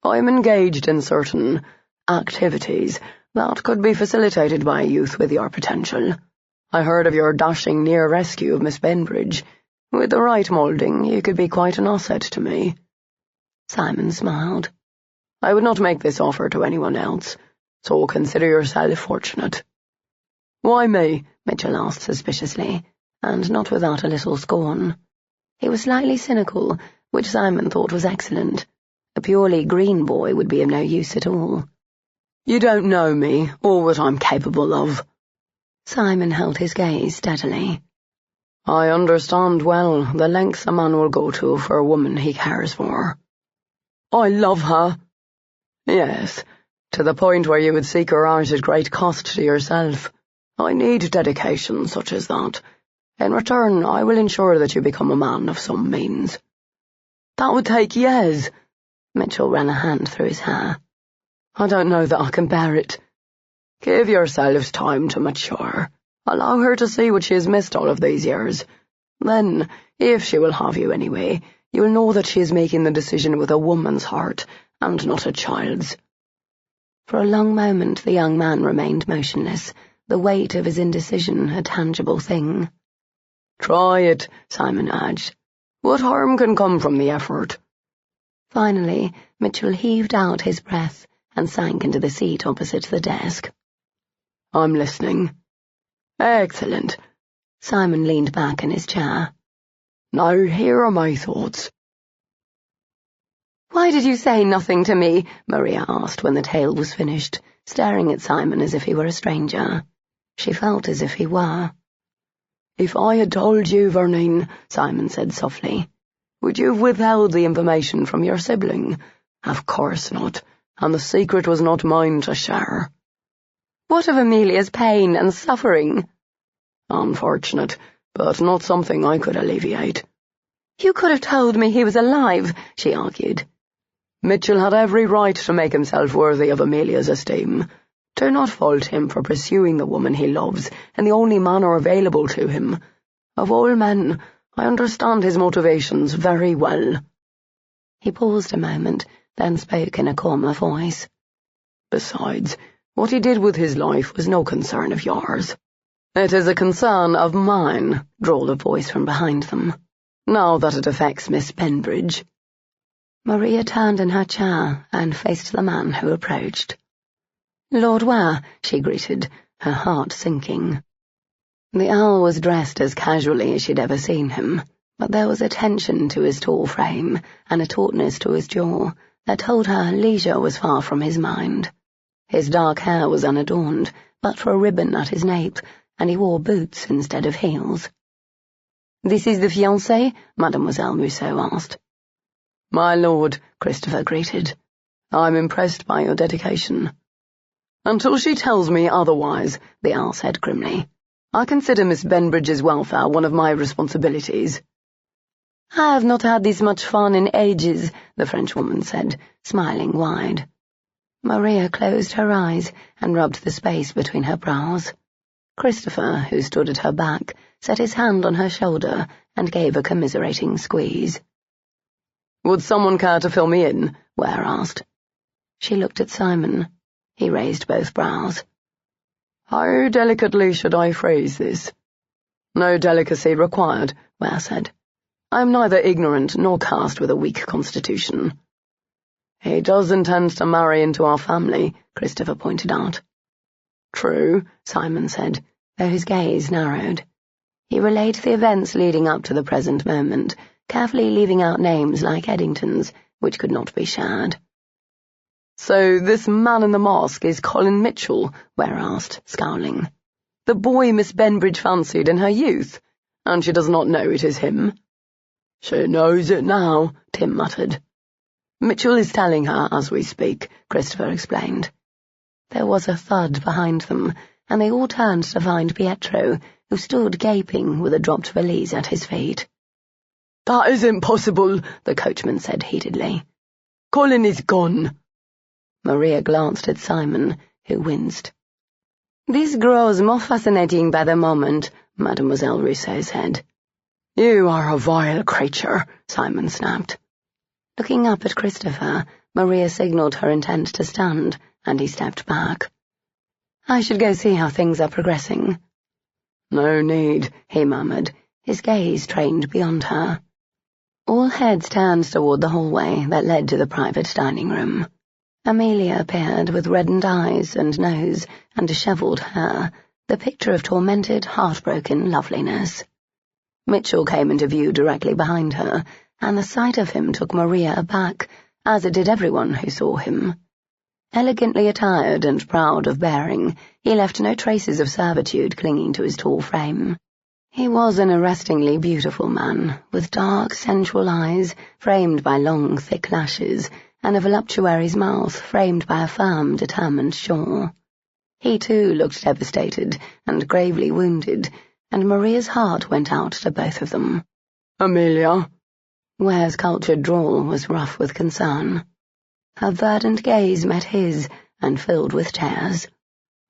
Speaker 3: I'm engaged in certain activities that could be facilitated by a youth with your potential. I heard of your dashing near rescue of Miss Benbridge. With the right moulding, you could be quite an asset to me.
Speaker 1: Simon smiled.
Speaker 3: I would not make this offer to anyone else, so consider yourself fortunate. Why me?
Speaker 1: Mitchell asked suspiciously, and not without a little scorn. He was slightly cynical, which Simon thought was excellent. A purely green boy would be of no use at all.
Speaker 3: You don't know me, or what I'm capable of.
Speaker 1: Simon held his gaze steadily.
Speaker 3: I understand well the lengths a man will go to for a woman he cares for. I love her. Yes, to the point where you would seek her out at great cost to yourself. I need dedication such as that. In return, I will ensure that you become a man of some means. That would take years.
Speaker 1: Mitchell ran a hand through his hair.
Speaker 3: I don't know that I can bear it. Give yourselves time to mature. Allow her to see what she has missed all of these years. Then, if she will have you anyway, you will know that she is making the decision with a woman's heart, and not a child's.
Speaker 1: For a long moment the young man remained motionless, the weight of his indecision a tangible thing.
Speaker 3: Try it, Simon urged. What harm can come from the effort?
Speaker 1: Finally, Mitchell heaved out his breath and sank into the seat opposite the desk.
Speaker 3: I'm listening. Excellent.
Speaker 1: Simon leaned back in his chair.
Speaker 3: Now here are my thoughts.
Speaker 1: Why did you say nothing to me? Maria asked when the tale was finished, staring at Simon as if he were a stranger. She felt as if he were.
Speaker 3: If I had told you, Vernine, Simon said softly, would you have withheld the information from your sibling? Of course not, and the secret was not mine to share.
Speaker 1: What of Amelia's pain and suffering?
Speaker 3: Unfortunate, but not something I could alleviate.
Speaker 1: You could have told me he was alive, she argued.
Speaker 3: Mitchell had every right to make himself worthy of Amelia's esteem. Do not fault him for pursuing the woman he loves in the only manner available to him. Of all men, I understand his motivations very well.
Speaker 1: He paused a moment, then spoke in a calmer voice.
Speaker 3: Besides, what he did with his life was no concern of yours. It is a concern of mine, drawled a voice from behind them. Now that it affects Miss Benbridge.
Speaker 1: Maria turned in her chair and faced the man who approached. Lord Ware, she greeted, her heart sinking. The Earl was dressed as casually as she'd ever seen him, but there was a tension to his tall frame and a tautness to his jaw that told her leisure was far from his mind. His dark hair was unadorned, but for a ribbon at his nape, and he wore boots instead of heels. "This is the fiancé?" Mademoiselle Musso asked.
Speaker 3: "My lord," Christopher greeted. "I'm impressed by your dedication." "Until she tells me otherwise," the Earl said grimly. "I consider Miss Benbridge's welfare one of my responsibilities."
Speaker 1: "I have not had this much fun in ages," the Frenchwoman said, smiling wide. Maria closed her eyes and rubbed the space between her brows. Christopher, who stood at her back, set his hand on her shoulder and gave a commiserating squeeze.
Speaker 3: "Would someone care to fill me in?"
Speaker 1: Ware asked. She looked at Simon. He raised both brows.
Speaker 3: "How delicately should I phrase this?" "No delicacy required," Ware said. "I am neither ignorant nor cast with a weak constitution." "He does intend to marry into our family," Christopher pointed out.
Speaker 1: "True," Simon said, though his gaze narrowed. He relayed the events leading up to the present moment, carefully leaving out names like Eddington's, which could not be shared.
Speaker 3: "So this man in the mask is Colin Mitchell?" Ware asked, scowling. "The boy Miss Benbridge fancied in her youth, and she does not know it is him?" "She knows it now," Tim muttered. "Mitchell is telling her as we speak," Christopher explained.
Speaker 1: There was a thud behind them, and they all turned to find Pietro, who stood gaping with a dropped valise at his feet.
Speaker 3: That isn't possible, the coachman said heatedly. Colin is gone.
Speaker 2: Maria glanced at Simon, who winced. This grows more fascinating by the moment, Mademoiselle Rousseau said.
Speaker 3: You are a vile creature, Simon snapped.
Speaker 2: Looking up at Christopher, Maria signalled her intent to stand, and he stepped back. I should go see how things are progressing.
Speaker 3: No need,
Speaker 2: he murmured, his gaze trained beyond her. All heads turned toward the hallway that led to the private dining room. Amelia appeared with reddened eyes and nose and dishevelled hair, the picture of tormented, heartbroken loveliness. Mitchell came into view directly behind her, and the sight of him took Maria aback, as it did everyone who saw him. Elegantly attired and proud of bearing, he left no traces of servitude clinging to his tall frame. He was an arrestingly beautiful man, with dark, sensual eyes framed by long, thick lashes, and a voluptuary's mouth framed by a firm, determined jaw. He, too, looked devastated and gravely wounded, and Maria's heart went out to both of them.
Speaker 3: Amelia?
Speaker 2: Ware's cultured drawl was rough with concern. Her verdant gaze met his and filled with tears.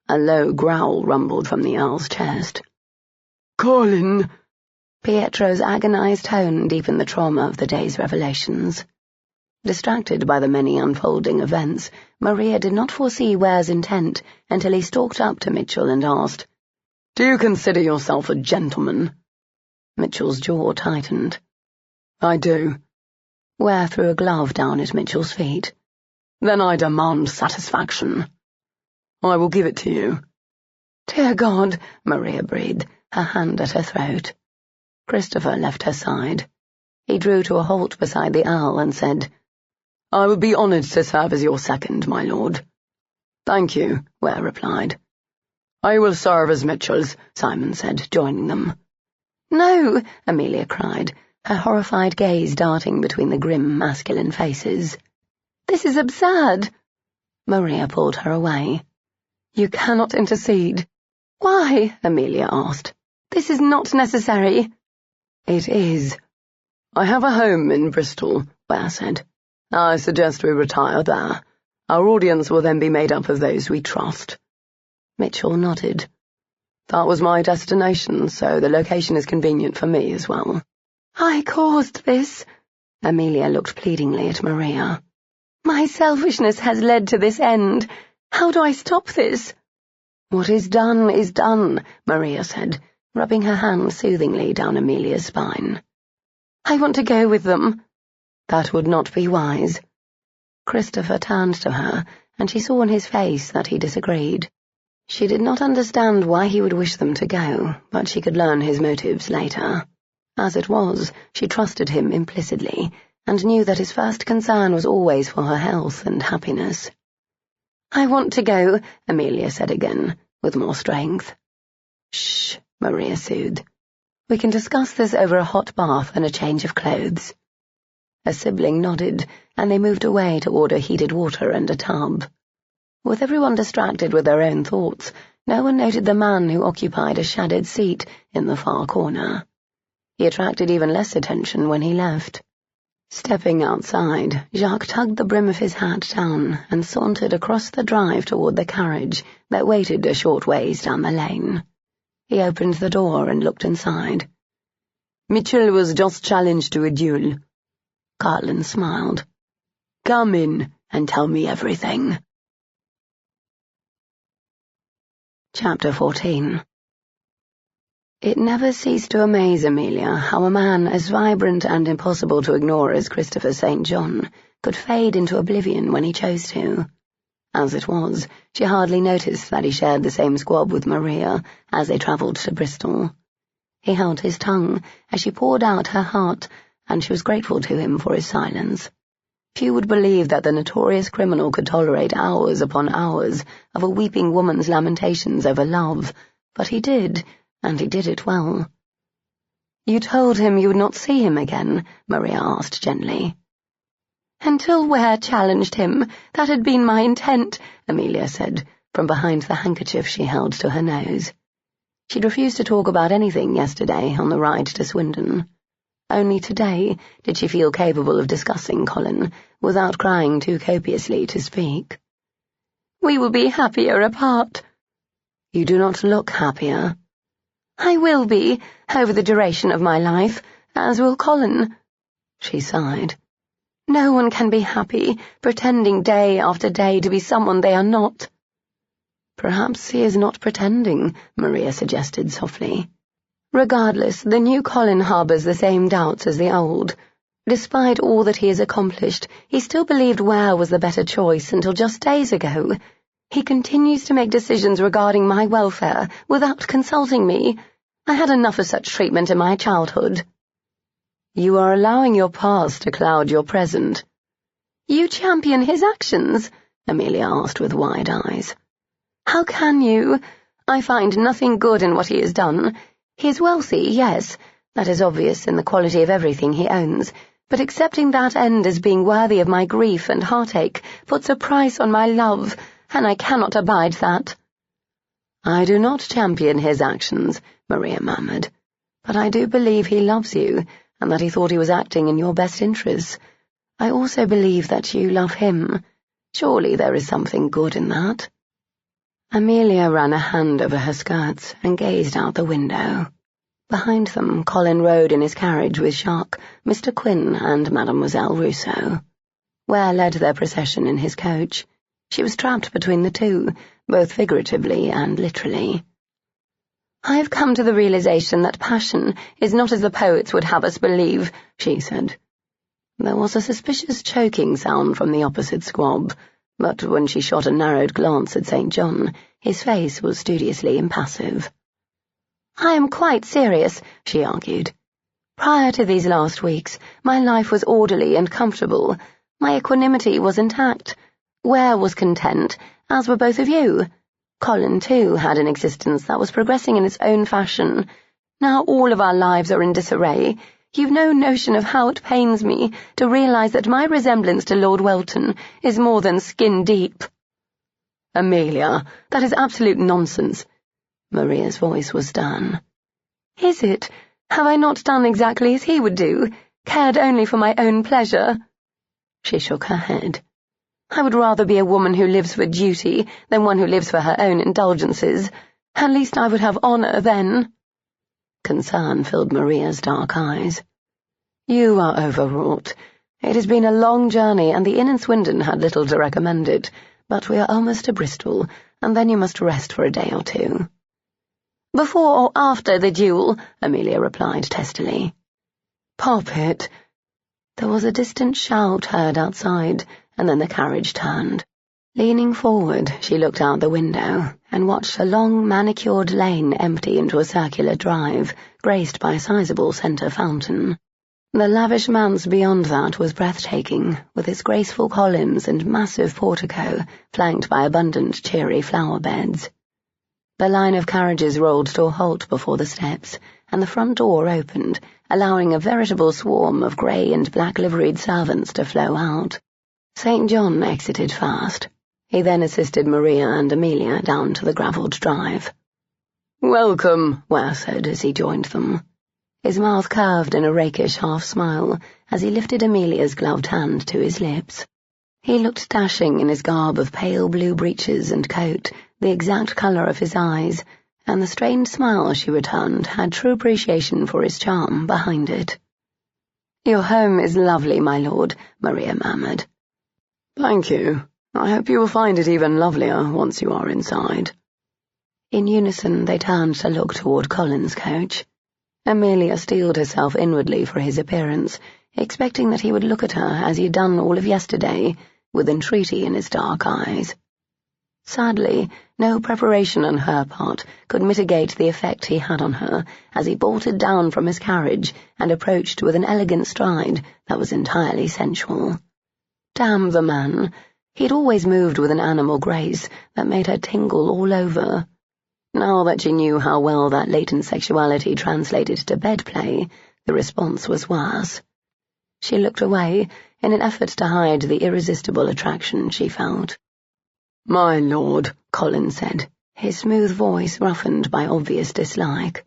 Speaker 2: A low growl rumbled from the Earl's chest.
Speaker 3: Colin!
Speaker 2: Pietro's agonized tone deepened the trauma of the day's revelations. Distracted by the many unfolding events, Maria did not foresee Ware's intent until he stalked up to Mitchell and asked,
Speaker 3: Do you consider yourself a gentleman?
Speaker 2: Mitchell's jaw tightened.
Speaker 3: I do.
Speaker 2: Ware threw a glove down at Mitchell's feet.
Speaker 3: Then I demand satisfaction. I will give it to you.
Speaker 2: Dear God, Maria breathed, her hand at her throat. Christopher left her side. He drew to a halt beside the Earl and said,
Speaker 3: I would be honoured to serve as your second, my lord.
Speaker 2: Thank you, Ware replied.
Speaker 3: I will serve as Mitchell's, Simon said, joining them.
Speaker 2: No, Amelia cried, her horrified gaze darting between the grim, masculine faces. This is absurd. Maria pulled her away. You cannot intercede. Why? Amelia asked. This is not necessary.
Speaker 3: It is. I have a home in Bristol, Ware said. I suggest we retire there. Our audience will then be made up of those we trust.
Speaker 2: Mitchell nodded.
Speaker 3: That was my destination, so the location is convenient for me as well.
Speaker 2: I caused this. Amelia looked pleadingly at Maria. My selfishness has led to this end. How do I stop this? What is done, Maria said, rubbing her hand soothingly down Amelia's spine. I want to go with them. That would not be wise. Christopher turned to her, and she saw in his face that he disagreed. She did not understand why he would wish them to go, but she could learn his motives later. As it was, she trusted him implicitly, and knew that his first concern was always for her health and happiness. I want to go, Amelia said again, with more strength. Shh, Maria soothed. We can discuss this over a hot bath and a change of clothes. A sibling nodded, and they moved away to order heated water and a tub. With everyone distracted with their own thoughts, no one noted the man who occupied a shadowed seat in the far corner. He attracted even less attention when he left. Stepping outside, Jacques tugged the brim of his hat down and sauntered across the drive toward the carriage that waited a short ways down the lane. He opened the door and looked inside.
Speaker 3: Mitchell was just challenged to a duel.
Speaker 2: Cartland smiled.
Speaker 3: Come in and tell me everything.
Speaker 2: Chapter 14. It never ceased to amaze Amelia how a man as vibrant and impossible to ignore as Christopher St. John could fade into oblivion when he chose to. As it was, she hardly noticed that he shared the same squab with Maria as they travelled to Bristol. He held his tongue as she poured out her heart, and she was grateful to him for his silence. Few would believe that the notorious criminal could tolerate hours upon hours of a weeping woman's lamentations over love, but he did, and he did it well. You told him you would not see him again, Maria asked gently. Until Ware challenged him, that had been my intent, Amelia said, from behind the handkerchief she held to her nose. She'd refused to talk about anything yesterday on the ride to Swindon.
Speaker 1: Only today did she feel capable of discussing Colin without crying too copiously to speak. "We will be happier apart."
Speaker 2: "You do not look happier."
Speaker 1: "I will be, over the duration of my life, as will Colin."
Speaker 2: She sighed.
Speaker 1: "No one can be happy, pretending day after day to be someone they are not."
Speaker 2: "Perhaps he is not pretending," Maria suggested softly.
Speaker 1: "Regardless, the new Colin harbours the same doubts as the old. Despite all that he has accomplished, he still believed Ware was the better choice until just days ago. He continues to make decisions regarding my welfare without consulting me. I had enough of such treatment in my childhood."
Speaker 2: "You are allowing your past to cloud your present."
Speaker 1: "You champion his actions?" Amelia asked with wide eyes. "How can you? I find nothing good in what he has done. He is wealthy, yes, that is obvious in the quality of everything he owns, but accepting that end as being worthy of my grief and heartache puts a price on my love, and I cannot abide that."
Speaker 2: "I do not champion his actions," Maria murmured, "but I do believe he loves you, and that he thought he was acting in your best interests. I also believe that you love him. Surely there is something good in that." Amelia ran a hand over her skirts and gazed out the window. Behind them, Colin rode in his carriage with Jacques, Mr. Quinn, and Mademoiselle Rousseau. Ware led their procession in his coach. She was trapped between the two, both figuratively and literally.
Speaker 1: "I have come to the realization that passion is not as the poets would have us believe," she said.
Speaker 2: There was a suspicious choking sound from the opposite squab, but when she shot a narrowed glance at St. John, his face was studiously impassive.
Speaker 1: "I am quite serious," she argued. "Prior to these last weeks, my life was orderly and comfortable. My equanimity was intact. Ware was content, as were both of you. Colin, too, had an existence that was progressing in its own fashion. Now all of our lives are in disarray. You've no notion of how it pains me to realize that my resemblance to Lord Welton is more than skin-deep."
Speaker 2: "Amelia, that is absolute nonsense." Maria's voice was stern.
Speaker 1: "Is it? Have I not done exactly as he would do, cared only for my own pleasure?"
Speaker 2: She shook her head.
Speaker 1: "I would rather be a woman who lives for duty than one who lives for her own indulgences. At least I would have honour then."
Speaker 2: Concern filled Maria's dark eyes. "You are overwrought. It has been a long journey, and the inn in Swindon had little to recommend it, but we are almost to Bristol, and then you must rest for a day or two."
Speaker 1: "Before or after the duel?" Amelia replied testily.
Speaker 2: "Pop it." There was a distant shout heard outside, and then the carriage turned. Leaning forward, she looked out the window and watched a long, manicured lane empty into a circular drive, graced by a sizable centre fountain. The lavish manse beyond that was breathtaking, with its graceful columns and massive portico, flanked by abundant, cheery flower beds. The line of carriages rolled to a halt before the steps, and the front door opened, allowing a veritable swarm of grey and black-liveried servants to flow out. St. John exited fast. He then assisted Maria and Amelia down to the gravelled drive.
Speaker 3: "Welcome,"
Speaker 2: Ware said as he joined them. His mouth curved in a rakish half-smile as he lifted Amelia's gloved hand to his lips. He looked dashing in his garb of pale blue breeches and coat, the exact colour of his eyes, and the strained smile she returned had true appreciation for his charm behind it.
Speaker 1: "Your home is lovely, my lord," Maria murmured.
Speaker 3: "Thank you. I hope you will find it even lovelier once you are inside."
Speaker 2: In unison they turned to look toward Colin's coach. Amelia steeled herself inwardly for his appearance, expecting that he would look at her as he had done all of yesterday, with entreaty in his dark eyes. Sadly, no preparation on her part could mitigate the effect he had on her as he bolted down from his carriage and approached with an elegant stride that was entirely sensual. Damn the man! He'd always moved with an animal grace that made her tingle all over. Now that she knew how well that latent sexuality translated to bedplay, the response was worse. She looked away in an effort to hide the irresistible attraction she felt.
Speaker 3: "My lord,"
Speaker 2: Colin said, his smooth voice roughened by obvious dislike.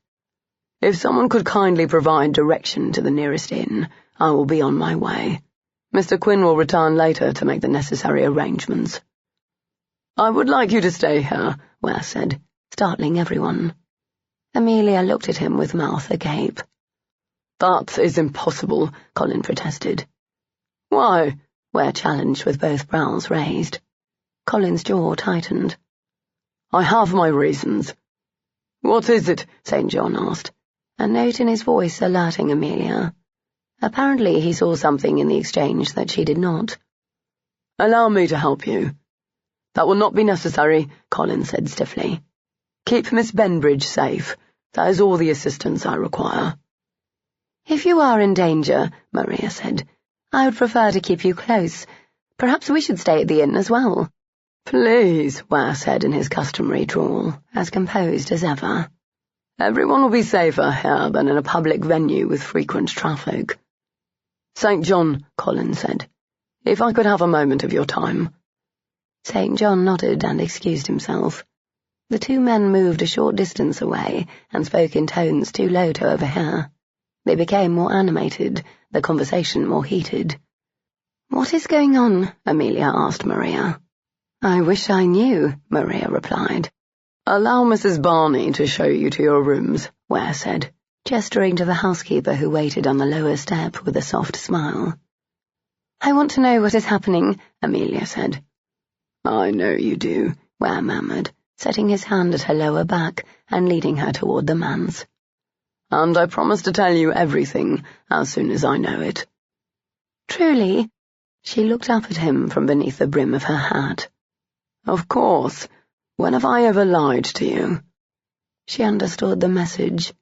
Speaker 3: If someone could kindly provide direction to the nearest inn, I will be on my way. Mr. Quinn will return later to make the necessary arrangements. I would like you to stay here,
Speaker 1: Ware said, startling everyone. Amelia looked at him with mouth agape.
Speaker 3: That is impossible, Colin protested. Why?
Speaker 1: Ware challenged with both brows raised. Colin's jaw tightened.
Speaker 3: I have my reasons. What is it?
Speaker 1: St. John asked, a note in his voice alerting Amelia. Apparently he saw something in the exchange that she did not.
Speaker 3: Allow me to help you. That will not be necessary, Colin said stiffly. Keep Miss Benbridge safe. That is all the assistance I require.
Speaker 1: If you are in danger, Maria said, I would prefer to keep you close. Perhaps we should stay at the inn as well.
Speaker 3: Please, Ware said in his customary drawl,
Speaker 1: as composed as ever.
Speaker 3: Everyone will be safer here than in a public venue with frequent traffic. St. John, Colin said, if I could have a moment of your time.
Speaker 1: St. John nodded and excused himself. The two men moved a short distance away and spoke in tones too low to overhear. They became more animated, the conversation more heated. What is going on? Amelia asked Maria. I wish I knew, Maria replied.
Speaker 3: Allow Mrs. Barney to show you to your rooms, Ware said,
Speaker 1: gesturing to the housekeeper who waited on the lower step with a soft smile. I want to know what is happening, Amelia said.
Speaker 3: I know you do,
Speaker 1: Ware murmured, setting his hand at her lower back and leading her toward the manse.
Speaker 3: And I promise to tell you everything as soon as I know it.
Speaker 1: Truly? She looked up at him from beneath the brim of her hat.
Speaker 3: Of course. When have I ever lied to you?
Speaker 1: She understood the message.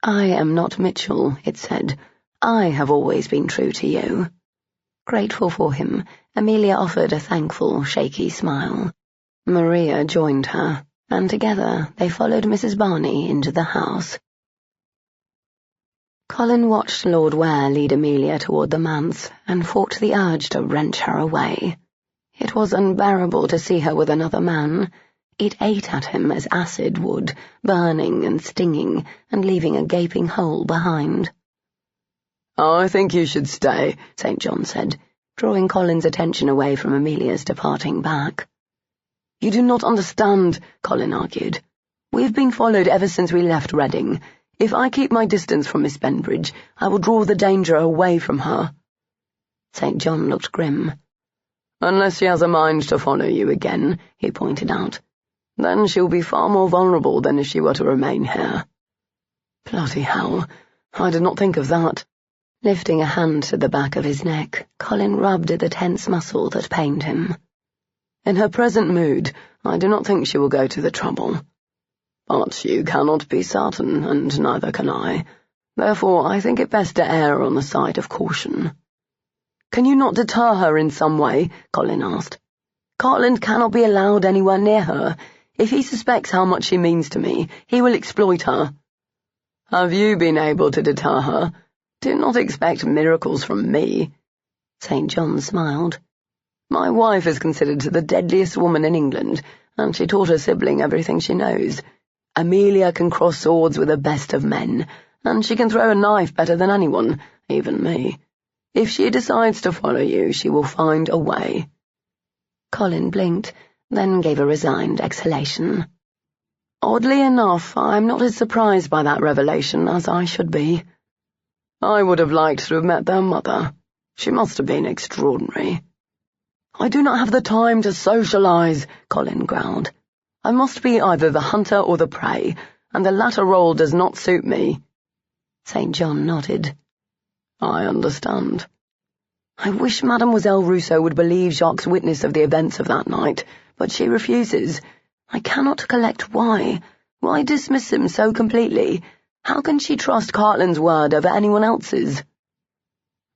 Speaker 1: I am not Mitchell, it said. I have always been true to you. Grateful for him, Amelia offered a thankful, shaky smile. Maria joined her, and together they followed Mrs. Barney into the house. Colin watched Lord Ware lead Amelia toward the manse and fought the urge to wrench her away. It was unbearable to see her with another man. It ate at him as acid would, burning and stinging and leaving a gaping hole behind.
Speaker 3: I think you should stay,
Speaker 1: St. John said, drawing Colin's attention away from Amelia's departing back.
Speaker 3: You do not understand, Colin argued. We have been followed ever since we left Reading. If I keep my distance from Miss Benbridge, I will draw the danger away from her.
Speaker 1: St. John looked grim.
Speaker 3: Unless she has a mind to follow you again, he pointed out. Then she'll be far more vulnerable than if she were to remain here. Bloody hell, I did not think of that.
Speaker 1: Lifting a hand to the back of his neck, Colin rubbed at the tense muscle that pained him.
Speaker 3: In her present mood, I do not think she will go to the trouble. But you cannot be certain, and neither can I. Therefore, I think it best to err on the side of caution. Can you not deter her in some way? Colin asked. Cartland cannot be allowed anywhere near her. If he suspects how much she means to me, he will exploit her. Have you been able to deter her? Do not expect miracles from me.
Speaker 1: St. John smiled.
Speaker 3: My wife is considered the deadliest woman in England, and she taught her sibling everything she knows. Amelia can cross swords with the best of men, and she can throw a knife better than anyone, even me. If she decides to follow you, she will find a way.
Speaker 1: Colin blinked, then gave a resigned exhalation.
Speaker 3: Oddly enough, I'm not as surprised by that revelation as I should be. I would have liked to have met their mother. She must have been extraordinary. I do not have the time to socialize, Colin growled. I must be either the hunter or the prey, and the latter role does not suit me.
Speaker 1: St. John nodded.
Speaker 3: I understand. I wish Mademoiselle Rousseau would believe Jacques' witness of the events of that night, but she refuses. I cannot collect why. Why dismiss him so completely? How can she trust Cartland's word over anyone else's?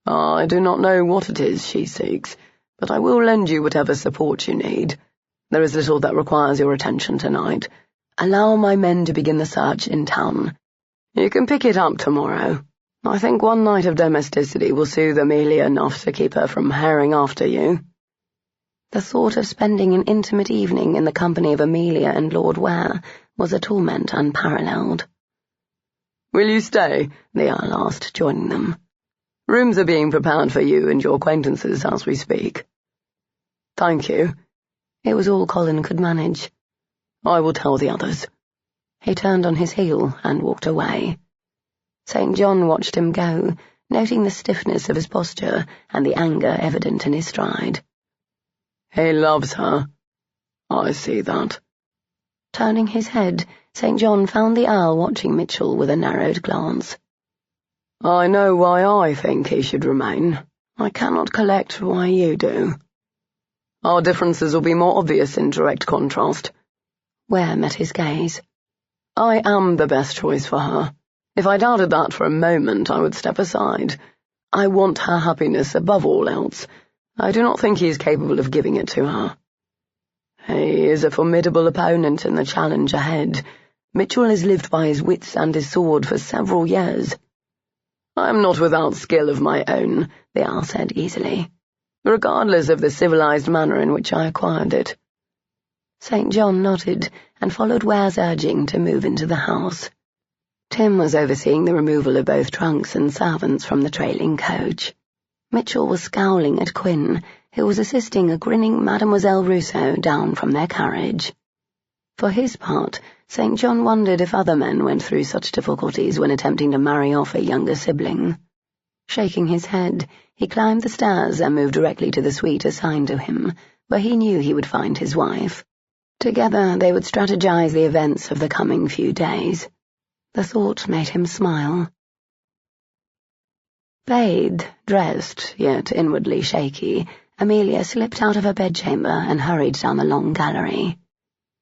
Speaker 3: I do not know what it is she seeks, but I will lend you whatever support you need. There is little that requires your attention tonight. Allow my men to begin the search in town. You can pick it up tomorrow. I think one night of domesticity will soothe Amelia enough to keep her from herring after you.
Speaker 1: The thought of spending an intimate evening in the company of Amelia and Lord Ware was a torment unparalleled.
Speaker 3: Will you stay? The Earl asked, joining them. Rooms are being prepared for you and your acquaintances as we speak. Thank you.
Speaker 1: It was all Colin could manage.
Speaker 3: I will tell the others.
Speaker 1: He turned on his heel and walked away. St. John watched him go, noting the stiffness of his posture and the anger evident in his stride.
Speaker 3: He loves her. I see that.
Speaker 1: Turning his head, St. John found the Earl watching Mitchell with a narrowed glance.
Speaker 3: I know why I think he should remain. I cannot collect why you do. Our differences will be more obvious in direct contrast.
Speaker 1: Ware met his gaze.
Speaker 3: I am the best choice for her. If I doubted that for a moment, I would step aside. I want her happiness above all else. I do not think he is capable of giving it to her. He is a formidable opponent in the challenge ahead. Mitchell has lived by his wits and his sword for several years. I am not without skill of my own, the Earl said easily, regardless of the civilized manner in which I acquired it.
Speaker 1: St. John nodded and followed Ware's urging to move into the house. Tim was overseeing the removal of both trunks and servants from the trailing coach. Mitchell was scowling at Quinn, who was assisting a grinning Mademoiselle Rousseau down from their carriage. For his part, St. John wondered if other men went through such difficulties when attempting to marry off a younger sibling. Shaking his head, he climbed the stairs and moved directly to the suite assigned to him, where he knew he would find his wife. Together they would strategize the events of the coming few days. The thought made him smile. Bathed, dressed, yet inwardly shaky, Amelia slipped out of her bedchamber and hurried down the long gallery.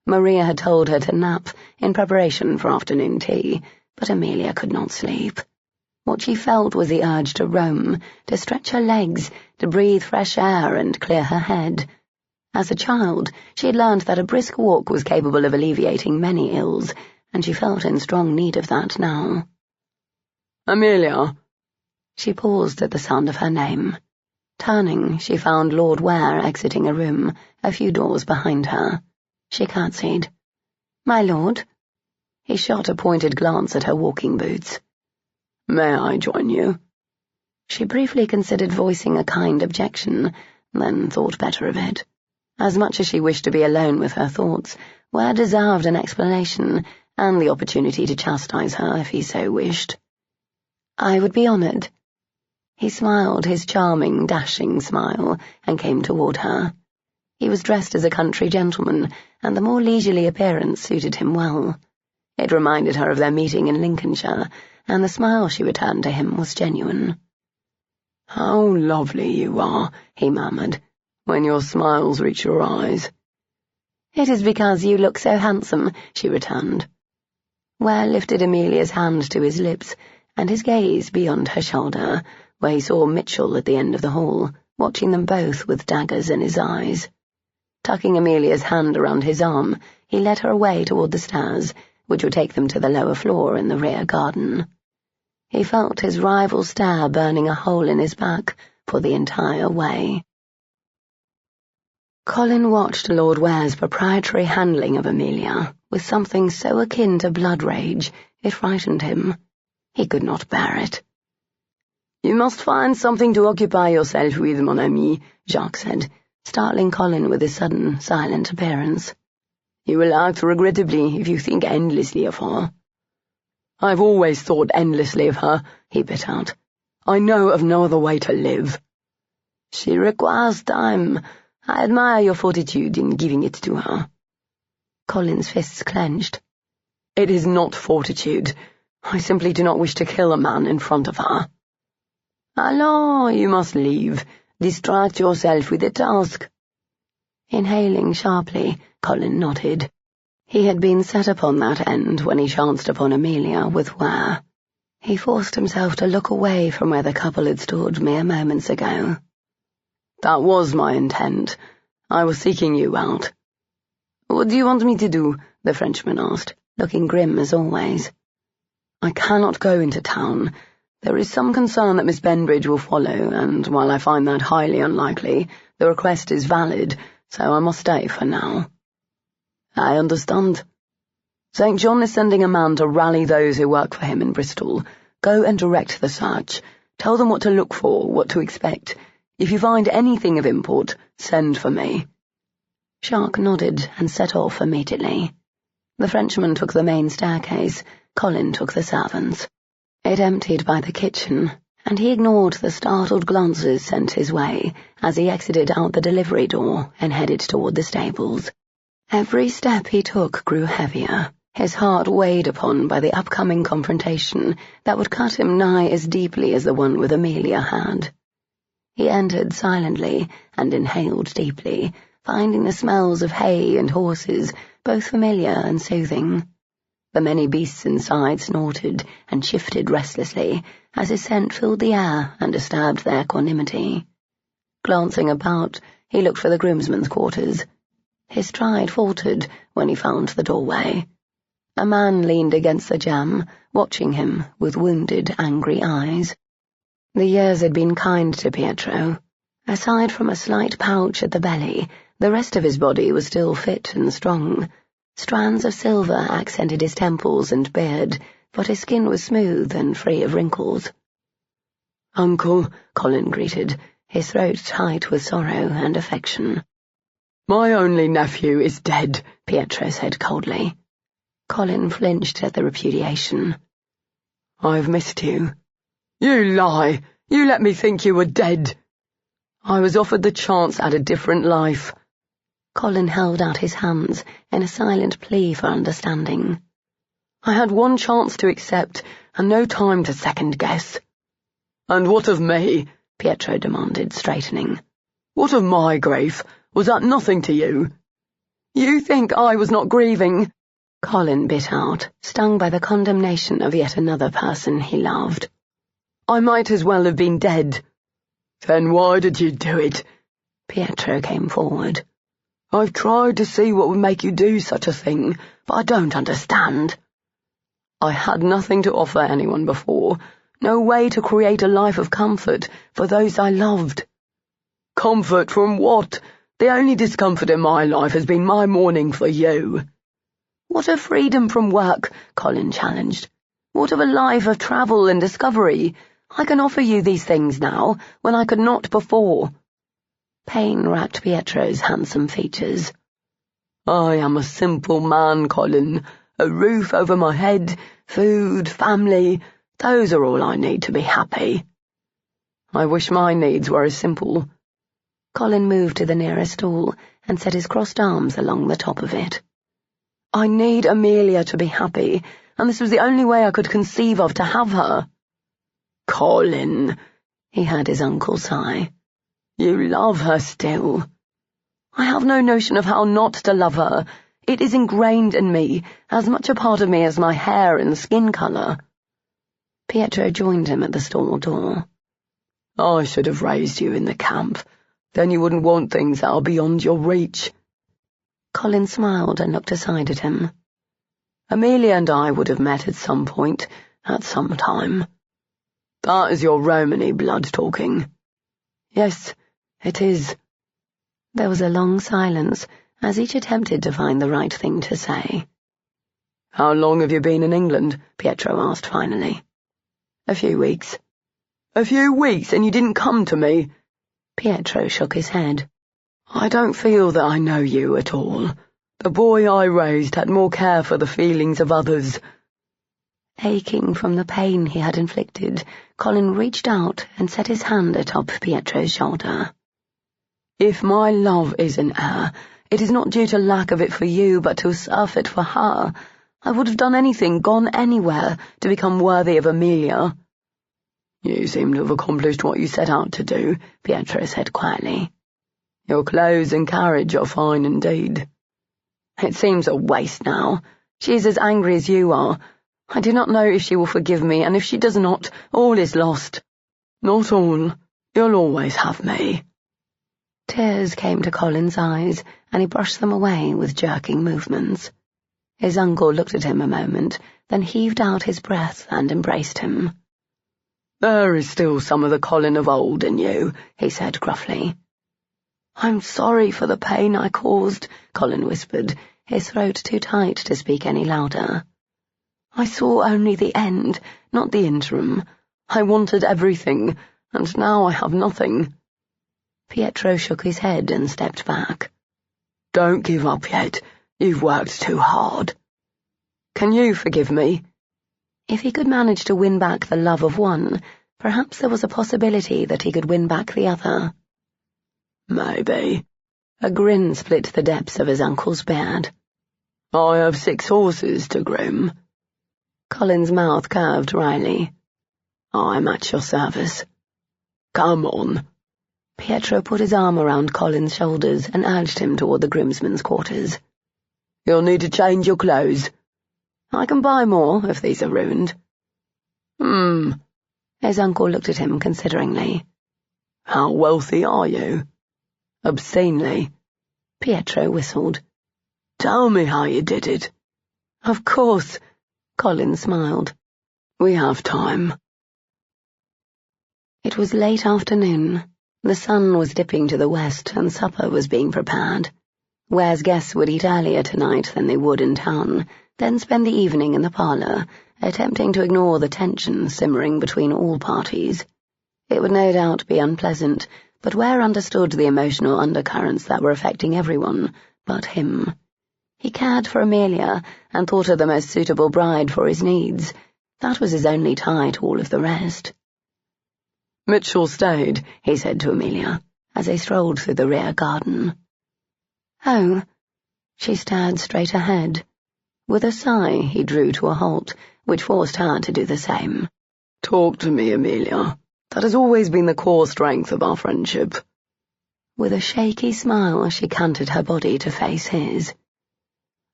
Speaker 1: Maria had told her to nap in preparation for afternoon tea, but Amelia could not sleep. What she felt was the urge to roam, to stretch her legs, to breathe fresh air and clear her head. As a child, she had learned that a brisk walk was capable of alleviating many ills, and she felt in strong need of that now.
Speaker 3: Amelia.
Speaker 1: She paused at the sound of her name. Turning, she found Lord Ware exiting a room, a few doors behind her. She curtsied. "My lord?" He shot a pointed glance at her walking boots.
Speaker 3: "May I join you?"
Speaker 1: She briefly considered voicing a kind objection, then thought better of it. As much as she wished to be alone with her thoughts, Ware deserved an explanation, and the opportunity to chastise her if he so wished. "I would be honoured." He smiled his charming, dashing smile, and came toward her. He was dressed as a country gentleman, and the more leisurely appearance suited him well. It reminded her of their meeting in Lincolnshire, and the smile she returned to him was genuine.
Speaker 3: "How lovely you are," he murmured, "when your smiles reach your eyes."
Speaker 1: "It is because you look so handsome," she returned. Ware lifted Amelia's hand to his lips, and his gaze beyond her shoulder, where he saw Mitchell at the end of the hall, watching them both with daggers in his eyes. Tucking Amelia's hand around his arm, he led her away toward the stairs, which would take them to the lower floor in the rear garden. He felt his rival stare burning a hole in his back for the entire way. Colin watched Lord Ware's proprietary handling of Amelia with something so akin to blood rage it frightened him. He could not bear it.
Speaker 3: "You must find something to occupy yourself with, mon ami," Jacques said, startling Colin with his sudden, silent appearance. "You will act regrettably if you think endlessly of her." "I've always thought endlessly of her," he bit out. "I know of no other way to live." "She requires time. I admire your fortitude in giving it to her."
Speaker 1: Colin's fists clenched.
Speaker 3: "It is not fortitude. I simply do not wish to kill a man in front of her." "Allons, you must leave. Distract yourself with the task."
Speaker 1: Inhaling sharply, Colin nodded. He had been set upon that end when he chanced upon Amelia with Ware. He forced himself to look away from where the couple had stood mere moments ago.
Speaker 3: "That was my intent. I was seeking you out." "What do you want me to do?" the Frenchman asked, looking grim as always. "I cannot go into town. There is some concern that Miss Benbridge will follow, and while I find that highly unlikely, the request is valid, so I must stay for now." "I understand."
Speaker 2: St. John is sending a man to rally those who work for him in Bristol. Go and direct the search. Tell them what to look for, what to expect. If you find anything of import, send for me."
Speaker 1: Jacques nodded and set off immediately. The Frenchman took the main staircase, Colin took the servants'. It emptied by the kitchen, and he ignored the startled glances sent his way as he exited out the delivery door and headed toward the stables. Every step he took grew heavier, his heart weighed upon by the upcoming confrontation that would cut him nigh as deeply as the one with Amelia had. He entered silently and inhaled deeply, finding the smells of hay and horses both familiar and soothing. The many beasts inside snorted and shifted restlessly as his scent filled the air and disturbed their equanimity. Glancing about, he looked for the groomsmen's quarters. His stride faltered when he found the doorway. A man leaned against the jamb, watching him with wounded, angry eyes. The years had been kind to Pietro. Aside from a slight pouch at the belly, the rest of his body was still fit and strong. Strands of silver accented his temples and beard, but his skin was smooth and free of wrinkles.
Speaker 2: "Uncle,"
Speaker 1: Colin greeted, his throat tight with sorrow and affection.
Speaker 2: "My only nephew is dead,"
Speaker 1: Pietro said coldly. Colin flinched at the repudiation.
Speaker 2: "I've missed you." "You lie! You let me think you were dead." "I was offered the chance at a different life."
Speaker 1: Colin held out his hands in a silent plea for understanding.
Speaker 2: "I had one chance to accept, and no time to second-guess." "And what of me?"
Speaker 1: Pietro demanded, straightening.
Speaker 2: "What of my grief? Was that nothing to you? You think I was not grieving?"
Speaker 1: Colin bit out, stung by the condemnation of yet another person he loved.
Speaker 2: "I might as well have been dead." "Then why did you do it?"
Speaker 1: Pietro came forward.
Speaker 2: "I've tried to see what would make you do such a thing, but I don't understand. I had nothing to offer anyone before, no way to create a life of comfort for those I loved." "Comfort from what? The only discomfort in my life has been my mourning for you."
Speaker 1: "What of freedom from work?" Colin challenged. "What of a life of travel and discovery? I can offer you these things now, when I could not before." Pain racked Pietro's handsome features.
Speaker 2: "I am a simple man, Colin. A roof over my head, food, family, those are all I need to be happy." "I wish my needs were as simple."
Speaker 1: Colin moved to the nearest stool and set his crossed arms along the top of it.
Speaker 2: "I need Amelia to be happy, and this was the only way I could conceive of to have her." "Colin," he heard his uncle sigh, "you love her still." "I have no notion of how not to love her. It is ingrained in me, as much a part of me as my hair and skin colour."
Speaker 1: Pietro joined him at the stall door.
Speaker 2: "I should have raised you in the camp. Then you wouldn't want things that are beyond your reach."
Speaker 1: Colin smiled and looked aside at him.
Speaker 2: "Amelia and I would have met at some point, at some time." "That is your Romany blood talking." "Yes, it is."
Speaker 1: There was a long silence, as each attempted to find the right thing to say.
Speaker 2: "How long have you been in England?" Pietro asked finally. "A few weeks." "A few weeks, and you didn't come to me?"
Speaker 1: Pietro shook his head.
Speaker 2: "I don't feel that I know you at all. The boy I raised had more care for the feelings of others."
Speaker 1: Aching from the pain he had inflicted, Colin reached out and set his hand atop Pietro's shoulder.
Speaker 2: "If my love is in error, it is not due to lack of it for you, but to surfeit for her. I would have done anything, gone anywhere, to become worthy of Amelia." "You seem to have accomplished what you set out to do," Pietro said quietly. "Your clothes and carriage are fine indeed." "It seems a waste now. She is as angry as you are. I do not know if she will forgive me, and if she does not, all is lost." "Not all. You'll always have me."
Speaker 1: Tears came to Colin's eyes, and he brushed them away with jerking movements. His uncle looked at him a moment, then heaved out his breath and embraced him.
Speaker 2: "There is still some of the Colin of old in you," he said gruffly.
Speaker 1: "I'm sorry for the pain I caused," Colin whispered, his throat too tight to speak any louder.
Speaker 3: I saw only the end, not the interim. I wanted everything, and now I have nothing.
Speaker 1: Pietro shook his head and stepped back.
Speaker 3: Don't give up yet. You've worked too hard. Can you forgive me?
Speaker 1: If he could manage to win back the love of one, perhaps there was a possibility that he could win back the other.
Speaker 3: Maybe.
Speaker 1: A grin split the depths of his uncle's beard.
Speaker 3: I have 6 horses to groom.
Speaker 1: Colin's mouth curved wryly.
Speaker 3: I'm at your service. Come on.
Speaker 1: Pietro put his arm around Colin's shoulders and urged him toward the groomsmen's quarters.
Speaker 3: You'll need to change your clothes.
Speaker 1: I can buy more if these are ruined. His uncle looked at him consideringly.
Speaker 3: How wealthy are you?
Speaker 1: Obscenely. Pietro whistled.
Speaker 3: Tell me how you did it.
Speaker 1: Of course. Colin smiled.
Speaker 3: We have time.
Speaker 1: It was late afternoon. The sun was dipping to the west and supper was being prepared. Ware's guests would eat earlier tonight than they would in town, then spend the evening in the parlour, attempting to ignore the tension simmering between all parties. It would no doubt be unpleasant, but Ware understood the emotional undercurrents that were affecting everyone but him. He cared for Amelia and thought her the most suitable bride for his needs. That was his only tie to all of the rest.
Speaker 3: Mitchell stayed,
Speaker 1: he said to Amelia, as they strolled through the rear garden. Oh. She stared straight ahead. With a sigh, he drew to a halt, which forced her to do the same.
Speaker 3: Talk to me, Amelia. That has always been the core strength of our friendship.
Speaker 1: With a shaky smile, she canted her body to face his.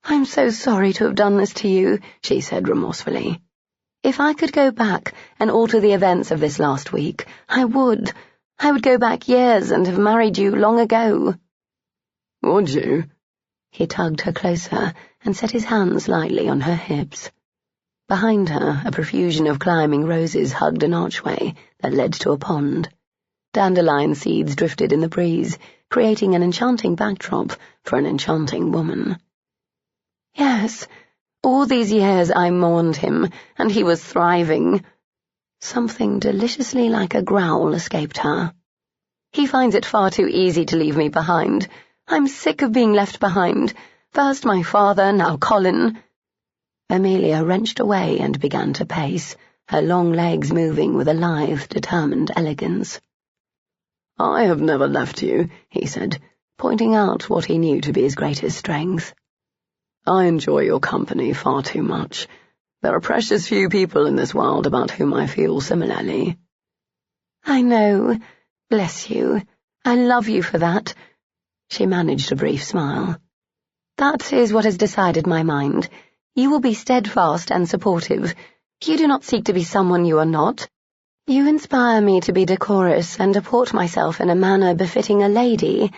Speaker 1: I'm so sorry to have done this to you, she said remorsefully. If I could go back and alter the events of this last week, I would. I would go back years and have married you long ago.
Speaker 3: Would you?
Speaker 1: He tugged her closer and set his hands lightly on her hips. Behind her, a profusion of climbing roses hugged an archway that led to a pond. Dandelion seeds drifted in the breeze, creating an enchanting backdrop for an enchanting woman. Yes, all these years I mourned him, and he was thriving. Something deliciously like a growl escaped her. He finds it far too easy to leave me behind. I'm sick of being left behind. First my father, now Colin. Amelia wrenched away and began to pace, her long legs moving with a lithe, determined elegance.
Speaker 3: I have never left you, he said, pointing out what he knew to be his greatest strength. I enjoy your company far too much. There are precious few people in this world about whom I feel similarly.
Speaker 1: I know. Bless you. I love you for that. She managed a brief smile. That is what has decided my mind. You will be steadfast and supportive. You do not seek to be someone you are not. You inspire me to be decorous and deport myself in a manner befitting a lady.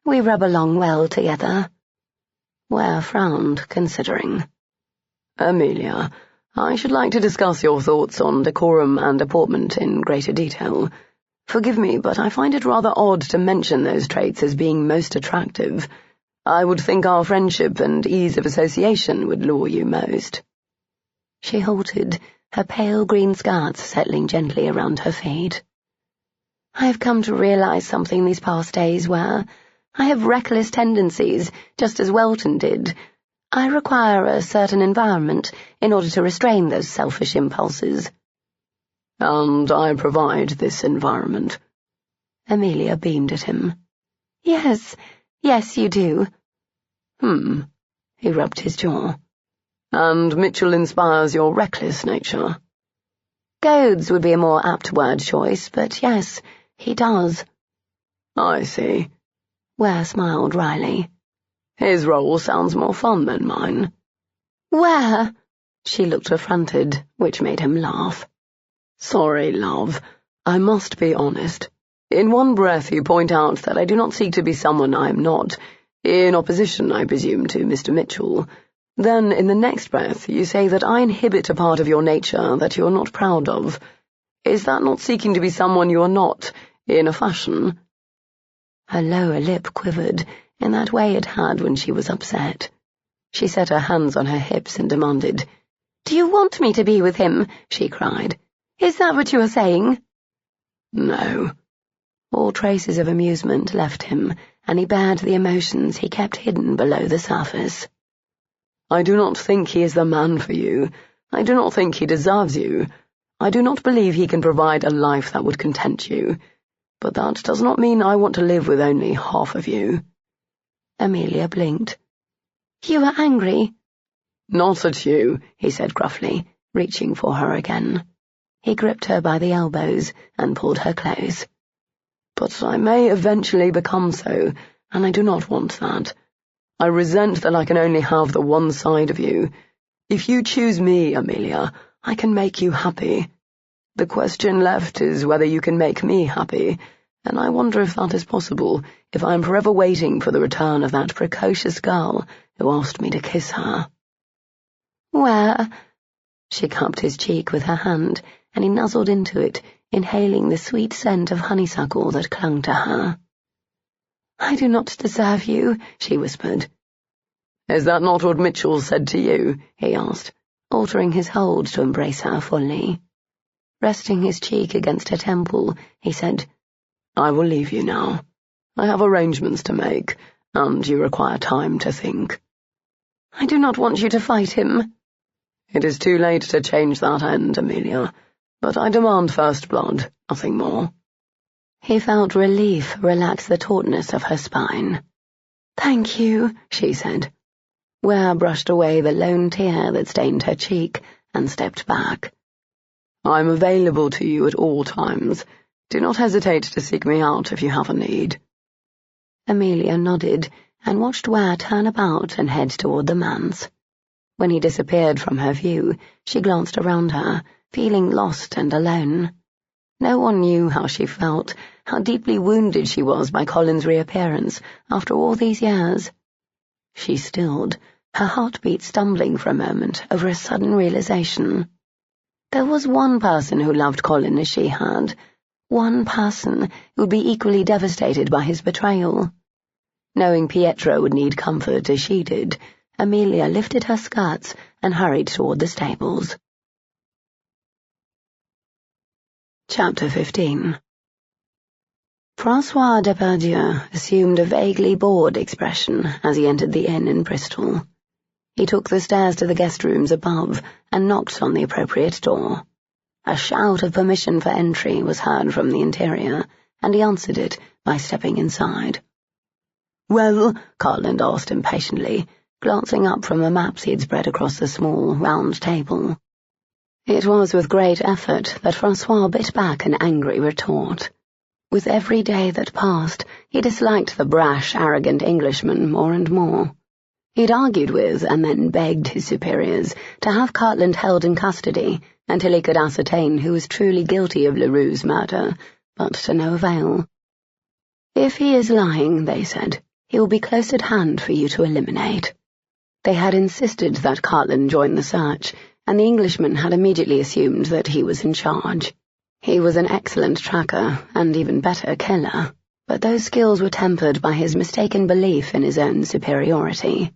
Speaker 1: We rub along well together. Ware frowned, considering.
Speaker 3: Amelia, I should like to discuss your thoughts on decorum and deportment in greater detail. Forgive me, but I find it rather odd to mention those traits as being most attractive. I would think our friendship and ease of association would lure you most.
Speaker 1: She halted, her pale green skirts settling gently around her feet. I have come to realize something these past days, Ware. I have reckless tendencies, just as Welton did. I require a certain environment in order to restrain those selfish impulses.
Speaker 3: And I provide this environment.
Speaker 1: Amelia beamed at him. Yes, you do.
Speaker 3: He rubbed his jaw. And Mitchell inspires your reckless nature.
Speaker 1: Goads would be a more apt word choice, but yes, he does.
Speaker 3: I see.
Speaker 1: Ware smiled wryly.
Speaker 3: His role sounds more fun than mine.
Speaker 1: Where? She looked affronted, which made him laugh.
Speaker 3: Sorry, love. I must be honest. In one breath you point out that I do not seek to be someone I am not, in opposition, I presume, to Mr. Mitchell. Then, in the next breath, you say that I inhibit a part of your nature that you are not proud of. Is that not seeking to be someone you are not, in a fashion?
Speaker 1: Her lower lip quivered, in that way it had when she was upset.
Speaker 2: She set her hands on her hips and demanded. "Do you want me to be with him?" she cried. "Is that what you are saying?"
Speaker 3: No.
Speaker 2: All traces of amusement left him, and he bared the emotions he kept hidden below the surface.
Speaker 3: I do not think he is the man for you. I do not think he deserves you. I do not believe he can provide a life that would content you. But that does not mean I want to live with only half of you."
Speaker 2: Amelia blinked. "You are angry?"
Speaker 3: "Not at you,"
Speaker 2: he said gruffly, reaching for her again. He gripped her by the elbows and pulled her close.
Speaker 3: "But I may eventually become so, and I do not want that. I resent that I can only have the one side of you. If you choose me, Amelia, I can make you happy. The question left is whether you can make me happy, and I wonder if that is possible, if I am forever waiting for the return of that precocious girl who asked me to kiss her."
Speaker 2: "Where?" She cupped his cheek with her hand, and he nuzzled into it, inhaling the sweet scent of honeysuckle that clung to her. "I do not deserve you," she whispered.
Speaker 3: "Is that not what Mitchell said to you?"
Speaker 2: he asked, altering his hold to embrace her fully. Resting his cheek against her temple, he said,
Speaker 3: "I will leave you now. I have arrangements to make, and you require time to think."
Speaker 2: "I do not want you to fight him."
Speaker 3: "It is too late to change that end, Amelia, but I demand first blood, nothing more."
Speaker 2: He felt relief relax the tautness of her spine. "Thank you," she said. Ware brushed away the lone tear that stained her cheek and stepped back.
Speaker 3: "I'm available to you at all times. Do not hesitate to seek me out if you have a need."
Speaker 2: Amelia nodded and watched Ware turn about and head toward the manse. When he disappeared from her view, she glanced around her, feeling lost and alone. No one knew how she felt, how deeply wounded she was by Colin's reappearance after all these years. She stilled, her heartbeat stumbling for a moment over a sudden realization. There was one person who loved Colin as she had, one person who would be equally devastated by his betrayal. Knowing Pietro would need comfort as she did, Amelia lifted her skirts and hurried toward the stables. Chapter 15. François Depardieu assumed a vaguely bored expression as he entered the inn in Bristol. He took the stairs to the guest rooms above and knocked on the appropriate door. A shout of permission for entry was heard from the interior, and he answered it by stepping inside.
Speaker 3: "Well?"
Speaker 2: Cartland asked impatiently, glancing up from the maps he had spread across the small, round table. It was with great effort that François bit back an angry retort. With every day that passed, he disliked the brash, arrogant Englishman more and more. He'd argued with and then begged his superiors to have Cartland held in custody until he could ascertain who was truly guilty of Leroux's murder, but to no avail. "If he is lying," they said, "he will be close at hand for you to eliminate." They had insisted that Cartland join the search, and the Englishman had immediately assumed that he was in charge. He was an excellent tracker, and even better killer, but those skills were tempered by his mistaken belief in his own superiority.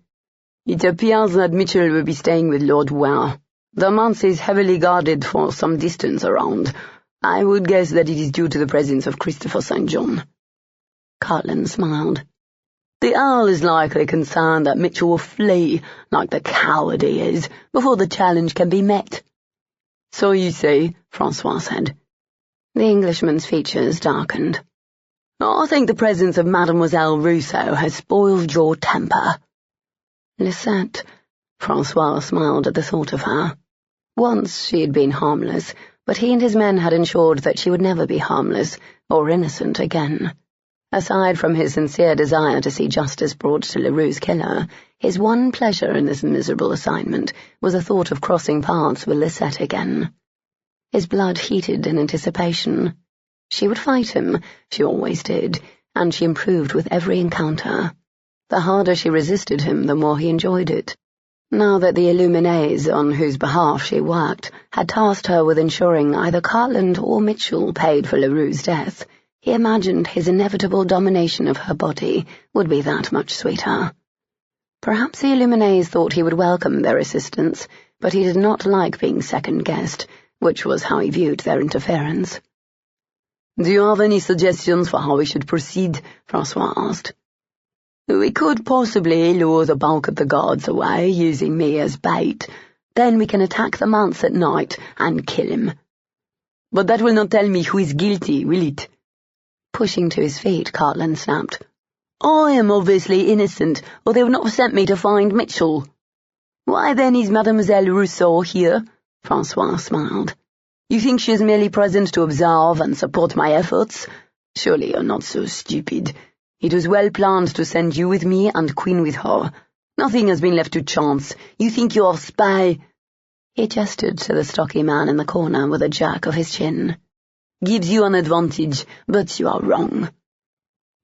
Speaker 3: "It appears that Mitchell will be staying with Lord Ware. The manse is heavily guarded for some distance around. I would guess that it is due to the presence of Christopher St. John."
Speaker 2: Cartland smiled.
Speaker 3: "The Earl is likely concerned that Mitchell will flee, like the coward he is, before the challenge can be met." "So you see," François said.
Speaker 2: The Englishman's features darkened.
Speaker 3: "I think the presence of Mademoiselle Rousseau has spoiled your temper."
Speaker 2: Lisette. François smiled at the thought of her. Once she had been harmless, but he and his men had ensured that she would never be harmless or innocent again. Aside from his sincere desire to see justice brought to Leroux's killer, his one pleasure in this miserable assignment was the thought of crossing paths with Lisette again. His blood heated in anticipation. She would fight him, she always did, and she improved with every encounter. The harder she resisted him, the more he enjoyed it. Now that the Illuminés, on whose behalf she worked, had tasked her with ensuring either Cartland or Mitchell paid for Leroux's death, he imagined his inevitable domination of her body would be that much sweeter.
Speaker 1: Perhaps the Illuminés thought he would welcome their assistance, but he did not like being second-guessed, which was how he viewed their interference.
Speaker 3: "Do you have any suggestions for how we should proceed?" Francois asked. "We could possibly lure the bulk of the guards away, using me as bait. Then we can attack the manse at night and kill him. But that will not tell me who is guilty, will it?"
Speaker 1: Pushing to his feet, Cartland snapped.
Speaker 3: "I am obviously innocent, or they would not have sent me to find Mitchell." "Why then is Mademoiselle Rousseau here?" Francois smiled. "You think she is merely present to observe and support my efforts? Surely you're not so stupid. It was well planned to send you with me and Quinn with her. Nothing has been left to chance. You think you're a spy?"
Speaker 1: He gestured to the stocky man in the corner with a jerk of his chin.
Speaker 3: "Gives you an advantage, but you are wrong.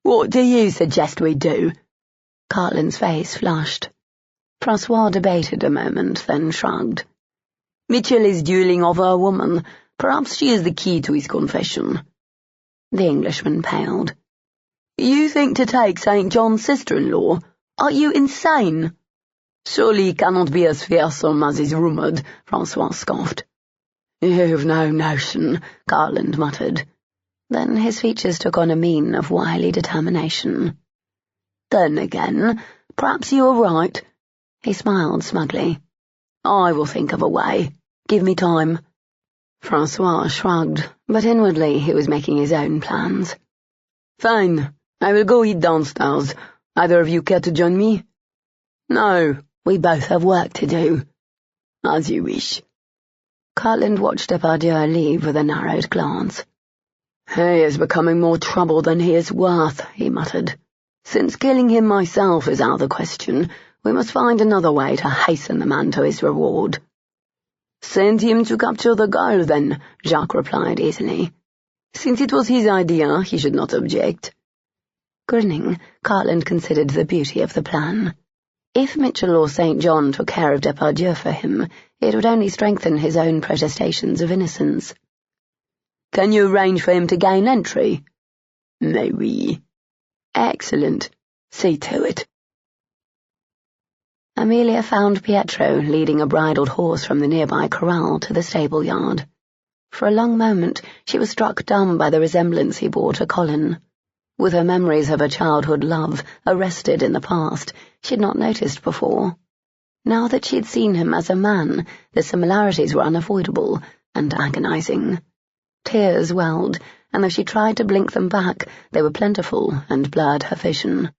Speaker 3: What do you suggest we do?"
Speaker 1: Cartland's face flushed. Francois debated a moment, then shrugged.
Speaker 3: "Mitchell is dueling over a woman. Perhaps she is the key to his confession."
Speaker 1: The Englishman paled.
Speaker 3: "You think to take St. John's sister-in-law? Are you insane?" "Surely he cannot be as fearsome as is rumoured," Francois scoffed. "You've no notion," Cartland muttered.
Speaker 1: Then his features took on a mien of wily determination.
Speaker 3: "Then again, perhaps you are right."
Speaker 1: He smiled smugly.
Speaker 3: "I will think of a way. Give me time."
Speaker 1: Francois shrugged, but inwardly he was making his own plans.
Speaker 3: "Fine. I will go eat downstairs. Either of you care to join me?" "No, we both have work to do." "As you wish."
Speaker 1: Cartland watched Depardieu leave with a narrowed glance.
Speaker 3: "He is becoming more trouble than he is worth," he muttered. "Since killing him myself is out of the question, we must find another way to hasten the man to his reward." "Send him to capture the girl, then," Jacques replied easily. "Since it was his idea, he should not object."
Speaker 1: Grinning, Cartland considered the beauty of the plan. If Mitchell or St. John took care of Depardieu for him, it would only strengthen his own protestations of innocence.
Speaker 3: "Can you arrange for him to gain entry?" "Mais oui." "Excellent. See to it."
Speaker 1: Amelia found Pietro leading a bridled horse from the nearby corral to the stable yard. For a long moment she was struck dumb by the resemblance he bore to Colin. With her memories of her childhood love arrested in the past, she had not noticed before. Now that she had seen him as a man, the similarities were unavoidable and agonizing. Tears welled, and though she tried to blink them back, they were plentiful and blurred her vision.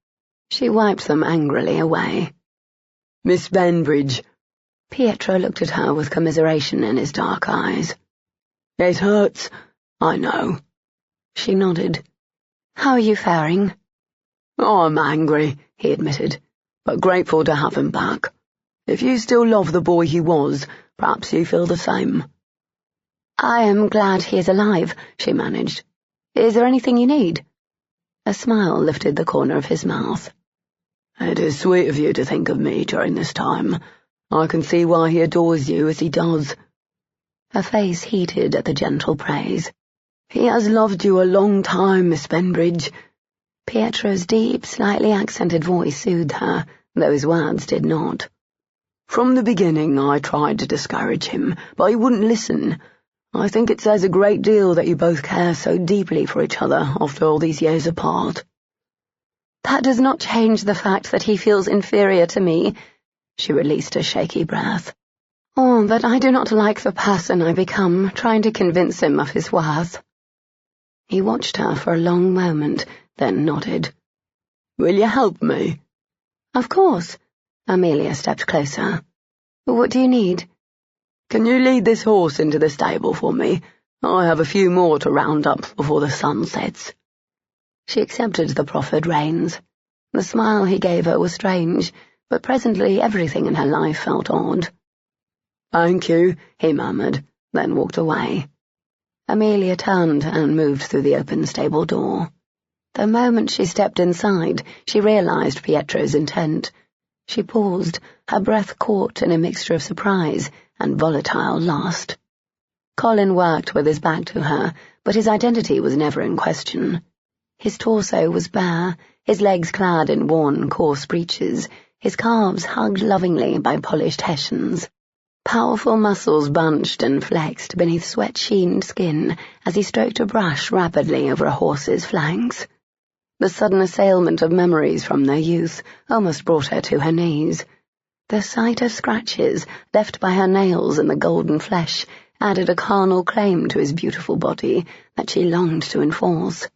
Speaker 1: She wiped them angrily away.
Speaker 3: "Miss Benbridge."
Speaker 1: Pietro looked at her with commiseration in his dark eyes.
Speaker 3: "It hurts, I know."
Speaker 1: She nodded. "How are you faring?"
Speaker 3: "I'm angry," he admitted, "but grateful to have him back. If you still love the boy he was, perhaps you feel the same."
Speaker 1: "I am glad he is alive," she managed. "Is there anything you need?" A smile lifted the corner of his mouth.
Speaker 3: "It is sweet of you to think of me during this time. I can see why he adores you as he does."
Speaker 1: Her face heated at the gentle praise.
Speaker 3: "He has loved you a long time, Miss Benbridge."
Speaker 1: Pietro's deep, slightly accented voice soothed her, though his words did not.
Speaker 3: "From the beginning I tried to discourage him, but he wouldn't listen. I think it says a great deal that you both care so deeply for each other after all these years apart."
Speaker 1: "That does not change the fact that he feels inferior to me." She released a shaky breath. "Oh, but I do not like the person I become, trying to convince him of his worth." He watched her for a long moment, then nodded.
Speaker 3: "Will you help me?"
Speaker 1: "Of course." Amelia stepped closer. "What do you need?"
Speaker 3: "Can you lead this horse into the stable for me? I have a few more to round up before the sun sets."
Speaker 1: She accepted the proffered reins. The smile he gave her was strange, but presently everything in her life felt odd.
Speaker 3: "Thank you," he murmured, then walked away.
Speaker 1: Amelia turned and moved through the open stable door. The moment she stepped inside, she realized Pietro's intent. She paused, her breath caught in a mixture of surprise and volatile lust. Colin worked with his back to her, but his identity was never in question. His torso was bare, his legs clad in worn, coarse breeches, his calves hugged lovingly by polished Hessians. Powerful muscles bunched and flexed beneath sweat-sheened skin as he stroked a brush rapidly over a horse's flanks. The sudden assailment of memories from their youth almost brought her to her knees. The sight of scratches left by her nails in the golden flesh added a carnal claim to his beautiful body that she longed to enforce.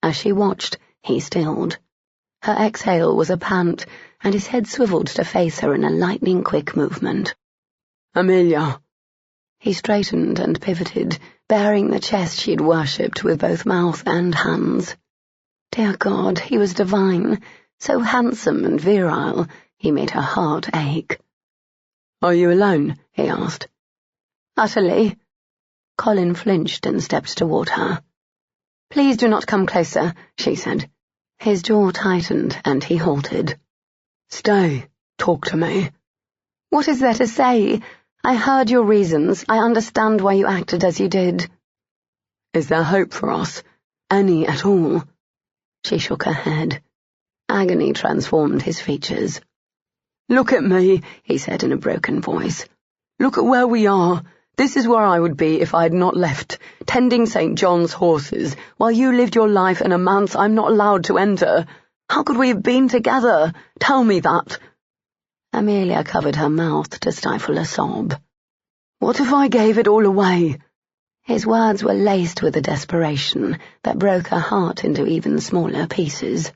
Speaker 1: As she watched, he stilled. Her exhale was a pant, and his head swiveled to face her in a lightning-quick movement.
Speaker 3: Amelia.
Speaker 1: He straightened and pivoted, baring the chest she'd worshipped with both mouth and hands. Dear God, he was divine, so handsome and virile, he made her heart ache.
Speaker 3: Are you alone? He asked.
Speaker 1: Utterly. Colin flinched and stepped toward her. Please do not come closer, she said. His jaw tightened, and he halted.
Speaker 3: Stay. Talk to me.
Speaker 1: What is there to say? I heard your reasons. I understand why you acted as you did.
Speaker 3: Is there hope for us? Any at all?
Speaker 1: She shook her head. Agony transformed his features.
Speaker 3: Look at me, he said in a broken voice. Look at where we are. This is where I would be if I had not left, tending St. John's horses, while you lived your life in a manse I'm not allowed to enter. How could we have been together? Tell me that.
Speaker 1: Amelia covered her mouth to stifle a sob.
Speaker 3: What if I gave it all away?
Speaker 1: His words were laced with a desperation that broke her heart into even smaller pieces.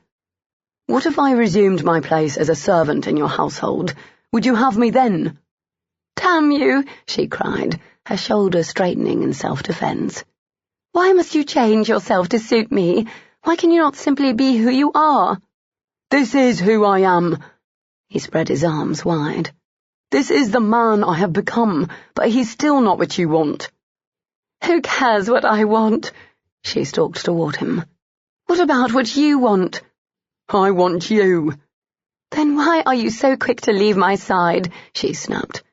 Speaker 3: What if I resumed my place as a servant in your household? Would you have me then?
Speaker 1: Damn you, she cried, her shoulders straightening in self-defense. Why must you change yourself to suit me? Why can you not simply be who you are?
Speaker 3: This is who I am.
Speaker 1: He spread his arms wide.
Speaker 3: This is the man I have become, but he's still not what you want.
Speaker 1: Who cares what I want? She stalked toward him. What about what you want?
Speaker 3: I want you.
Speaker 1: Then why are you so quick to leave my side? She snapped.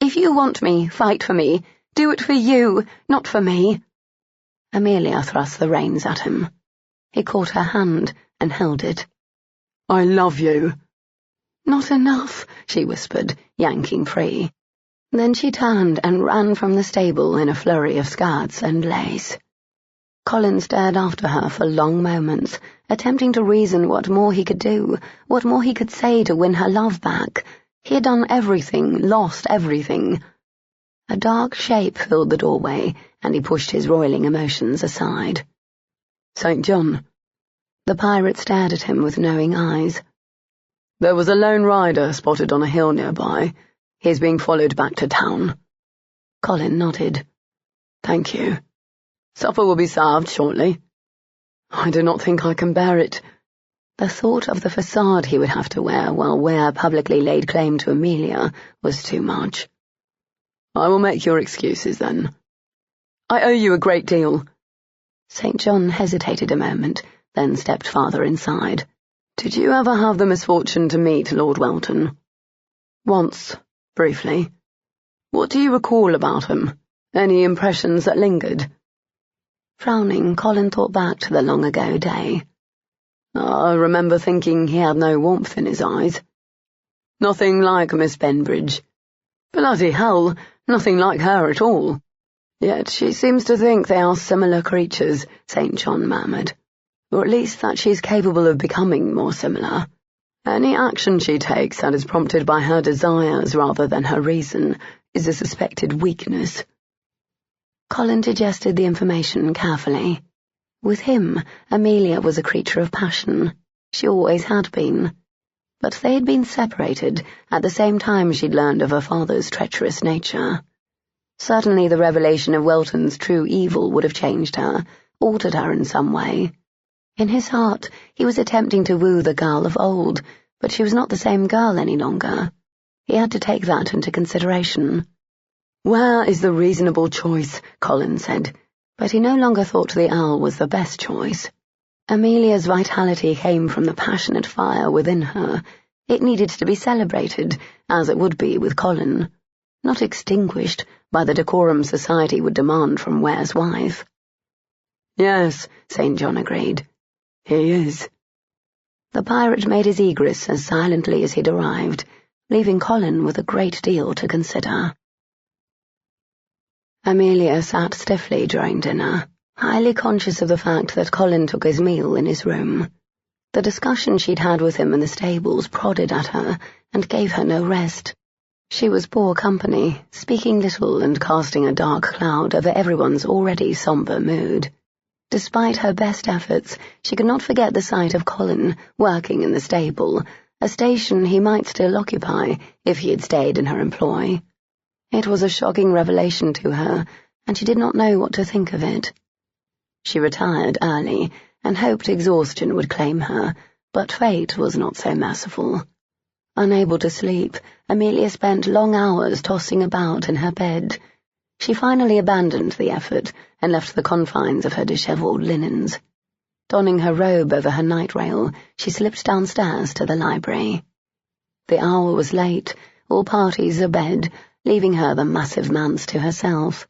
Speaker 1: If you want me, fight for me. Do it for you, not for me. Amelia thrust the reins at him. He caught her hand and held it.
Speaker 3: I love you.
Speaker 1: Not enough, she whispered, yanking free. Then she turned and ran from the stable in a flurry of skirts and lace. Colin stared after her for long moments, attempting to reason what more he could do, what more he could say to win her love back. He had done everything, lost everything. A dark shape filled the doorway, and he pushed his roiling emotions aside.
Speaker 3: St. John.
Speaker 1: The pirate stared at him with knowing eyes.
Speaker 3: There was a lone rider spotted on a hill nearby. He is being followed back to town.
Speaker 1: Colin nodded.
Speaker 3: Thank you. Supper will be served shortly. I do not think I can bear it.
Speaker 1: The thought of the facade he would have to wear while Ware publicly laid claim to Amelia was too much.
Speaker 3: I will make your excuses, then. I owe you a great deal.
Speaker 1: St. John hesitated a moment, then stepped farther inside.
Speaker 3: Did you ever have the misfortune to meet Lord Welton?
Speaker 1: Once, briefly.
Speaker 3: What do you recall about him? Any impressions that lingered?
Speaker 1: Frowning, Colin thought back to the long-ago day.
Speaker 3: I remember thinking he had no warmth in his eyes. Nothing like Miss Benbridge. Bloody hell, nothing like her at all. Yet she seems to think they are similar creatures, St. John murmured. Or at least that she's capable of becoming more similar. Any action she takes that is prompted by her desires rather than her reason is a suspected weakness.
Speaker 1: Colin digested the information carefully. With him, Amelia was a creature of passion. She always had been. But they had been separated at the same time she'd learned of her father's treacherous nature. Certainly the revelation of Welton's true evil would have changed her, altered her in some way. In his heart, he was attempting to woo the girl of old, but she was not the same girl any longer. He had to take that into consideration.
Speaker 3: Where is the reasonable choice? Colin said.
Speaker 1: But he no longer thought the owl was the best choice. Amelia's vitality came from the passionate fire within her. It needed to be celebrated, as it would be with Colin, not extinguished by the decorum society would demand from Ware's wife.
Speaker 3: Yes, St. John agreed. He is.
Speaker 1: The pirate made his egress as silently as he'd arrived, leaving Colin with a great deal to consider. Amelia sat stiffly during dinner, highly conscious of the fact that Colin took his meal in his room. The discussion she'd had with him in the stables prodded at her and gave her no rest. She was poor company, speaking little and casting a dark cloud over everyone's already sombre mood. Despite her best efforts, she could not forget the sight of Colin working in the stable, a station he might still occupy if he had stayed in her employ. It was a shocking revelation to her, and she did not know what to think of it. She retired early and hoped exhaustion would claim her, but fate was not so merciful. Unable to sleep, Amelia spent long hours tossing about in her bed. She finally abandoned the effort and left the confines of her dishevelled linens. Donning her robe over her night rail, she slipped downstairs to the library. The hour was late, all parties abed, leaving her the massive manse to herself.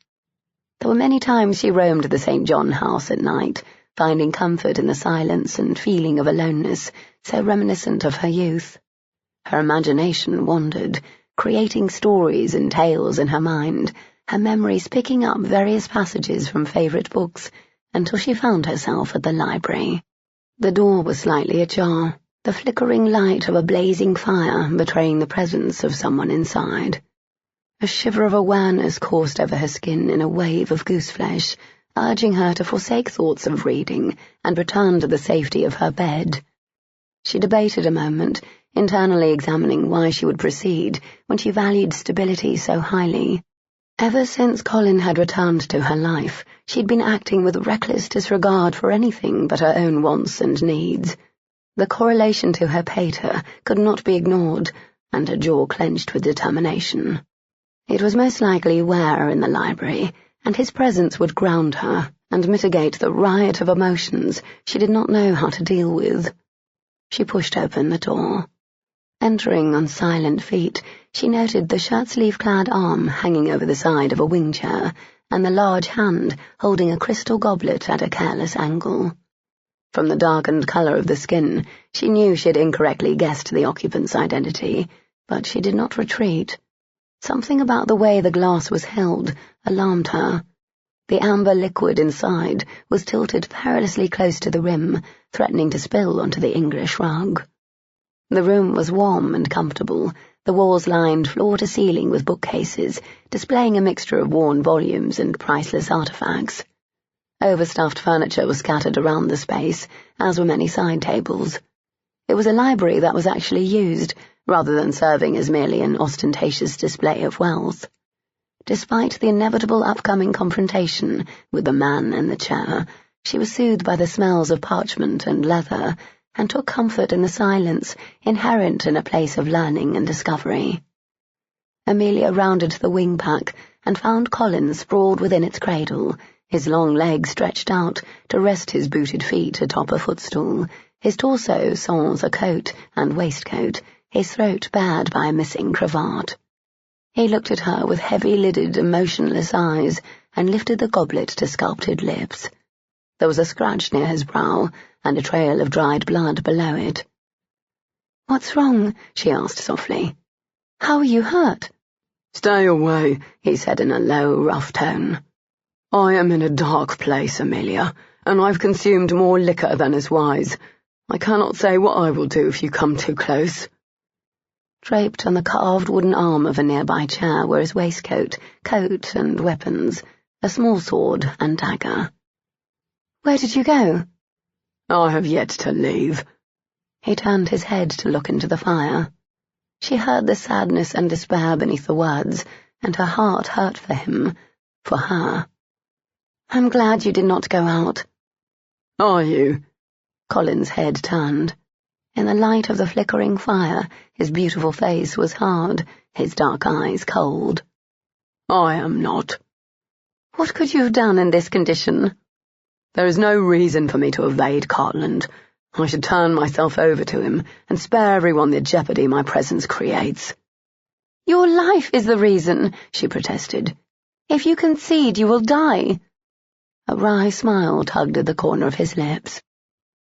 Speaker 1: There were many times she roamed the St. John house at night, finding comfort in the silence and feeling of aloneness so reminiscent of her youth. Her imagination wandered, creating stories and tales in her mind, her memories picking up various passages from favourite books, until she found herself at the library. The door was slightly ajar, the flickering light of a blazing fire betraying the presence of someone inside. A shiver of awareness coursed over her skin in a wave of gooseflesh, urging her to forsake thoughts of reading and return to the safety of her bed. She debated a moment, internally examining why she would proceed when she valued stability so highly. Ever since Colin had returned to her life, she'd been acting with reckless disregard for anything but her own wants and needs. The correlation to her pater could not be ignored, and her jaw clenched with determination. It was most likely Ware in the library, and his presence would ground her and mitigate the riot of emotions she did not know how to deal with. She pushed open the door. Entering on silent feet, she noted the shirt-sleeve-clad arm hanging over the side of a wing chair and the large hand holding a crystal goblet at a careless angle. From the darkened colour of the skin, she knew she had incorrectly guessed the occupant's identity, but she did not retreat. Something about the way the glass was held alarmed her. The amber liquid inside was tilted perilously close to the rim, threatening to spill onto the English rug. The room was warm and comfortable, the walls lined floor to ceiling with bookcases, displaying a mixture of worn volumes and priceless artifacts. Overstuffed furniture was scattered around the space, as were many side tables. It was a library that was actually used, rather than serving as merely an ostentatious display of wealth. Despite the inevitable upcoming confrontation with the man in the chair, she was soothed by the smells of parchment and leather, and took comfort in the silence inherent in a place of learning and discovery. Amelia rounded the wing-pack and found Colin sprawled within its cradle, his long legs stretched out to rest his booted feet atop a footstool, his torso sans a coat and waistcoat, his throat bared by a missing cravat. He looked at her with heavy-lidded, emotionless eyes and lifted the goblet to sculpted lips. There was a scratch near his brow, and a trail of dried blood below it. "What's wrong?" she asked softly. "How are you hurt?"
Speaker 3: "Stay away," he said in a low, rough tone. "I am in a dark place, Amelia, and I've consumed more liquor than is wise. I cannot say what I will do if you come too close."
Speaker 1: Draped on the carved wooden arm of a nearby chair were his waistcoat, coat, and weapons, a small sword and dagger. "Where did you go?"
Speaker 3: "I have yet to leave."
Speaker 1: He turned his head to look into the fire. She heard the sadness and despair beneath the words, and her heart hurt for him, for her. "I'm glad you did not go out."
Speaker 3: "Are you?"
Speaker 1: Colin's head turned. In the light of the flickering fire, his beautiful face was hard, his dark eyes cold.
Speaker 3: "I am not."
Speaker 1: "What could you have done in this condition?"
Speaker 3: "There is no reason for me to evade Cartland. I should turn myself over to him and spare everyone the jeopardy my presence creates."
Speaker 1: "Your life is the reason," she protested. "If you concede, you will die." A wry smile tugged at the corner of his lips.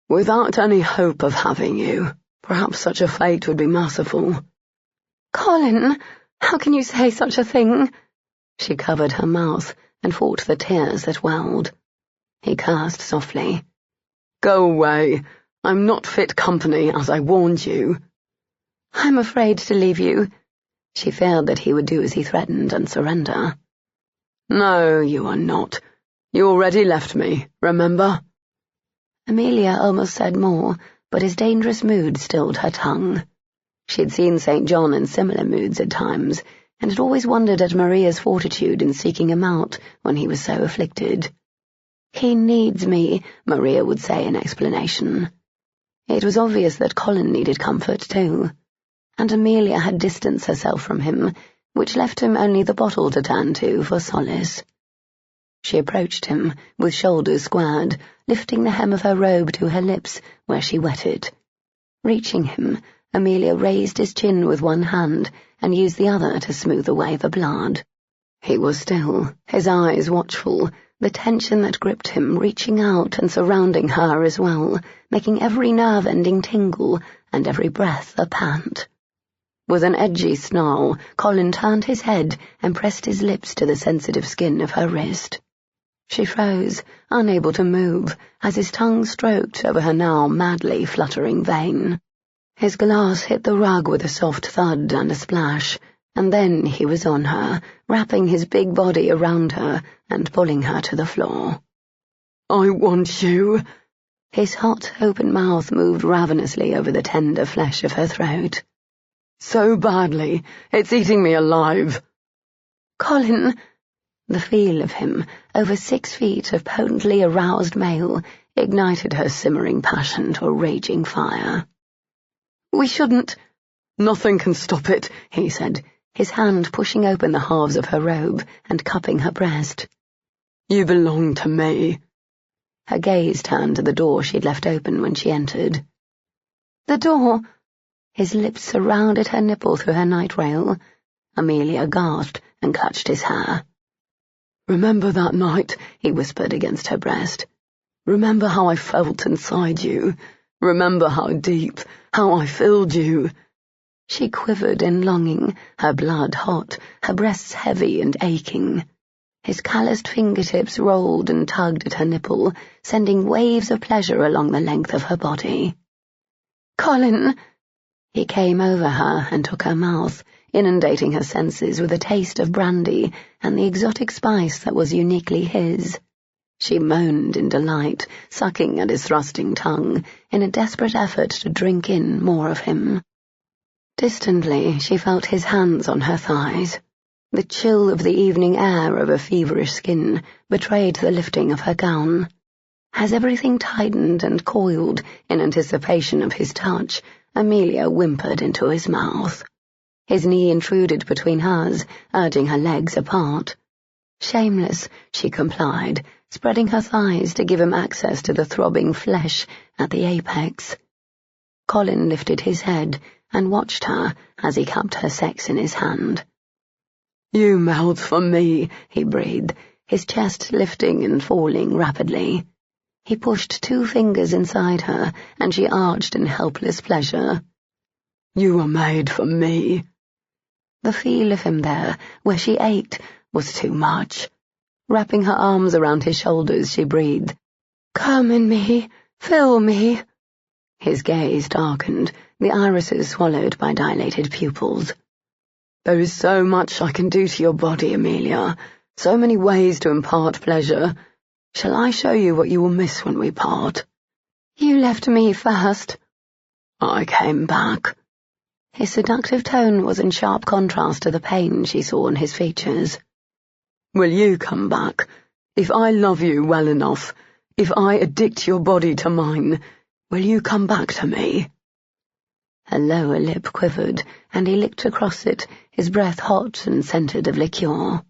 Speaker 3: Without any hope of having you, perhaps such a fate would be merciful.
Speaker 1: Colin, how can you say such a thing? She covered her mouth and fought the tears that welled. He cursed softly.
Speaker 3: Go away. I'm not fit company, as I warned you.
Speaker 1: I'm afraid to leave you. She feared that he would do as he threatened and surrender.
Speaker 3: No, you are not. You already left me, remember?
Speaker 1: Amelia almost said more, but his dangerous mood stilled her tongue. She had seen St. John in similar moods at times, and had always wondered at Maria's fortitude in seeking him out when he was so afflicted. He needs me, Maria would say in explanation. It was obvious that Colin needed comfort too, and Amelia had distanced herself from him, which left him only the bottle to turn to for solace. She approached him, with shoulders squared, lifting the hem of her robe to her lips, where she wetted. Reaching him, Amelia raised his chin with one hand and used the other to smooth away the blood. He was still, his eyes watchful, the tension that gripped him reaching out and surrounding her as well, making every nerve-ending tingle and every breath a pant. With an edgy snarl, Colin turned his head and pressed his lips to the sensitive skin of her wrist. She froze, unable to move, as his tongue stroked over her now madly fluttering vein. His glass hit the rug with a soft thud and a splash, and then he was on her, wrapping his big body around her and pulling her to the floor.
Speaker 3: I want you.
Speaker 1: His hot, open mouth moved ravenously over the tender flesh of her throat.
Speaker 3: So badly, it's eating me alive.
Speaker 1: Colin! The feel of him, over 6 feet of potently aroused male, ignited her simmering passion to a raging fire. We shouldn't.
Speaker 3: Nothing can stop it, he said,
Speaker 1: his hand pushing open the halves of her robe and cupping her breast.
Speaker 3: You belong to me.
Speaker 1: Her gaze turned to the door she'd left open when she entered. The door! His lips surrounded her nipple through her night rail. Amelia gasped and clutched his hair.
Speaker 3: Remember that night, he whispered against her breast. Remember how I felt inside you. Remember how deep, how I filled you.
Speaker 1: She quivered in longing, her blood hot, her breasts heavy and aching. His calloused fingertips rolled and tugged at her nipple, sending waves of pleasure along the length of her body. Colin! He came over her and took her mouth, inundating her senses with a taste of brandy and the exotic spice that was uniquely his. She moaned in delight, sucking at his thrusting tongue, in a desperate effort to drink in more of him. Distantly, she felt his hands on her thighs. The chill of the evening air over feverish skin betrayed the lifting of her gown. As everything tightened and coiled in anticipation of his touch, Amelia whimpered into his mouth. His knee intruded between hers, urging her legs apart. Shameless, she complied, spreading her thighs to give him access to the throbbing flesh at the apex. Colin lifted his head and watched her as he cupped her sex in his hand.
Speaker 3: You melt for me,
Speaker 1: he breathed, his chest lifting and falling rapidly. He pushed 2 fingers inside her, and she arched in helpless pleasure.
Speaker 3: You were made for me.
Speaker 1: The feel of him there, where she ached, was too much. Wrapping her arms around his shoulders, she breathed, Come in me, fill me. His gaze darkened, the irises swallowed by dilated pupils.
Speaker 3: There is so much I can do to your body, Amelia, so many ways to impart pleasure. Shall I show you what you will miss when we part?
Speaker 1: You left me first.
Speaker 3: I came back.
Speaker 1: His seductive tone was in sharp contrast to the pain she saw in his features.
Speaker 3: Will you come back? If I love you well enough, if I addict your body to mine, will you come back to me?
Speaker 1: Her lower lip quivered, and he licked across it, his breath hot and scented of liqueur.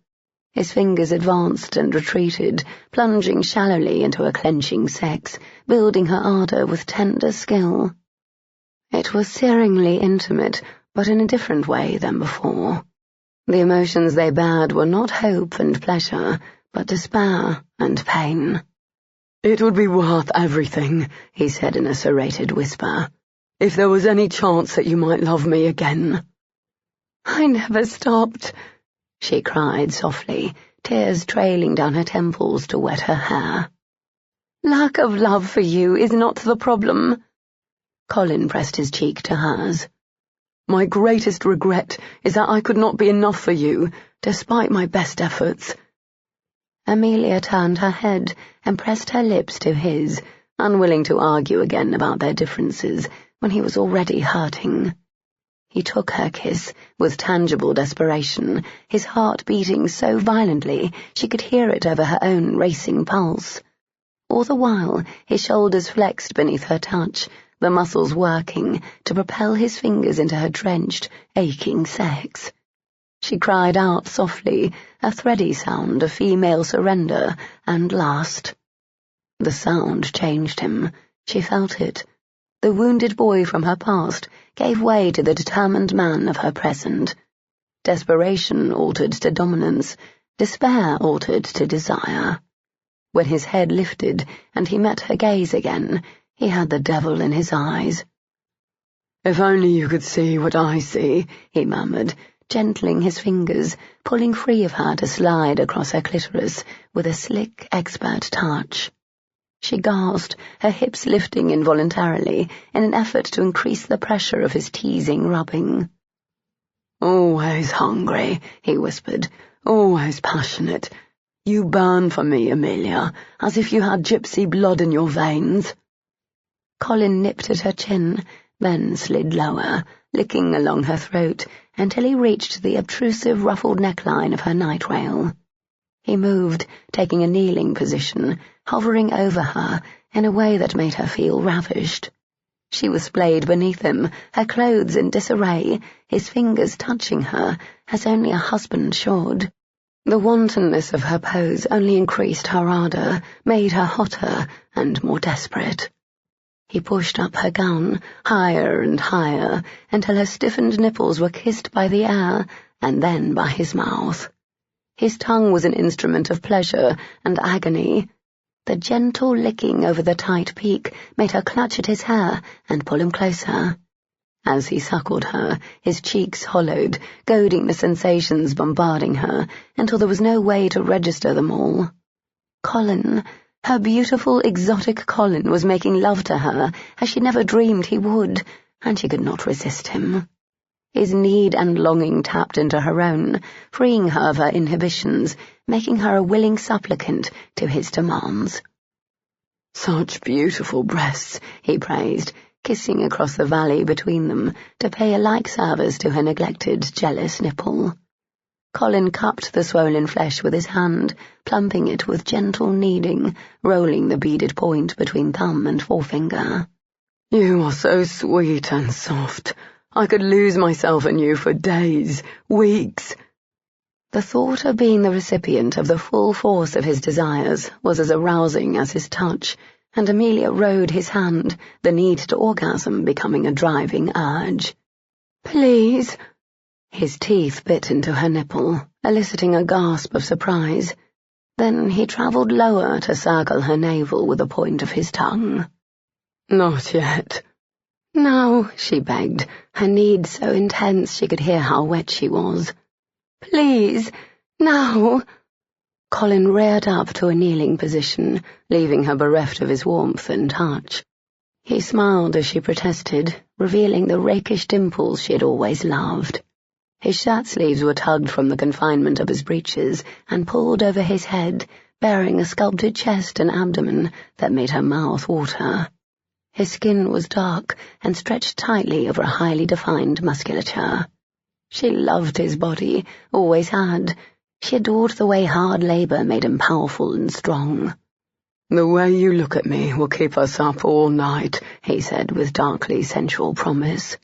Speaker 1: His fingers advanced and retreated, plunging shallowly into a clenching sex, building her ardour with tender skill. It was searingly intimate, but in a different way than before. The emotions they bared were not hope and pleasure, but despair and pain.
Speaker 3: "It would be worth everything," he said in a serrated whisper, "if there was any chance that you might love me again."
Speaker 1: "I never stopped," she cried softly, tears trailing down her temples to wet her hair. "Lack of love for you is not the problem." Colin pressed his cheek to hers.
Speaker 3: "My greatest regret is that I could not be enough for you, despite my best efforts."
Speaker 1: Amelia turned her head and pressed her lips to his, unwilling to argue again about their differences when he was already hurting. He took her kiss with tangible desperation, his heart beating so violently she could hear it over her own racing pulse. All the while, his shoulders flexed beneath her touch, the muscles working to propel his fingers into her drenched, aching sex. She cried out softly, a thready sound of female surrender and lust. The sound changed him. She felt it. The wounded boy from her past gave way to the determined man of her present. Desperation altered to dominance, despair altered to desire. When his head lifted and he met her gaze again, he had the devil in his eyes.
Speaker 3: "If only you could see what I see,"
Speaker 1: he murmured, gentling his fingers, pulling free of her to slide across her clitoris with a slick, expert touch. She gasped, her hips lifting involuntarily in an effort to increase the pressure of his teasing rubbing.
Speaker 3: "Always hungry," he whispered, "always passionate. You burn for me, Amelia, as if you had gypsy blood in your veins."
Speaker 1: Colin nipped at her chin, then slid lower, licking along her throat until he reached the obtrusive ruffled neckline of her nightrail. He moved, taking a kneeling position, hovering over her in a way that made her feel ravished. She was splayed beneath him, her clothes in disarray, his fingers touching her as only a husband should. The wantonness of her pose only increased her ardor, made her hotter and more desperate. He pushed up her gown, higher and higher, until her stiffened nipples were kissed by the air and then by his mouth. His tongue was an instrument of pleasure and agony. The gentle licking over the tight peak made her clutch at his hair and pull him closer. As he suckled her, his cheeks hollowed, goading the sensations bombarding her until there was no way to register them all. Colin, her beautiful, exotic Colin, was making love to her as she never dreamed he would, and she could not resist him. His need and longing tapped into her own, freeing her of her inhibitions, making her a willing supplicant to his demands.
Speaker 3: "Such beautiful breasts," he praised,
Speaker 1: kissing across the valley between them to pay a like service to her neglected, jealous nipple. Colin cupped the swollen flesh with his hand, plumping it with gentle kneading, rolling the beaded point between thumb and forefinger.
Speaker 3: "You are so sweet and soft. I could lose myself in you for days, weeks."
Speaker 1: The thought of being the recipient of the full force of his desires was as arousing as his touch, and Amelia rode his hand, the need to orgasm becoming a driving urge. "Please." His teeth bit into her nipple, eliciting a gasp of surprise. Then he travelled lower to circle her navel with the point of his tongue.
Speaker 3: "Not yet."
Speaker 1: "No," she begged, her need so intense she could hear how wet she was. "Please, now." Colin reared up to a kneeling position, leaving her bereft of his warmth and touch. He smiled as she protested, revealing the rakish dimples she had always loved. His shirt sleeves were tugged from the confinement of his breeches and pulled over his head, bearing a sculpted chest and abdomen that made her mouth water. His skin was dark and stretched tightly over a highly defined musculature. She loved his body, always had. She adored the way hard labor made him powerful and strong.
Speaker 3: "The way you look at me will keep us up all night," he said with darkly sensual promise.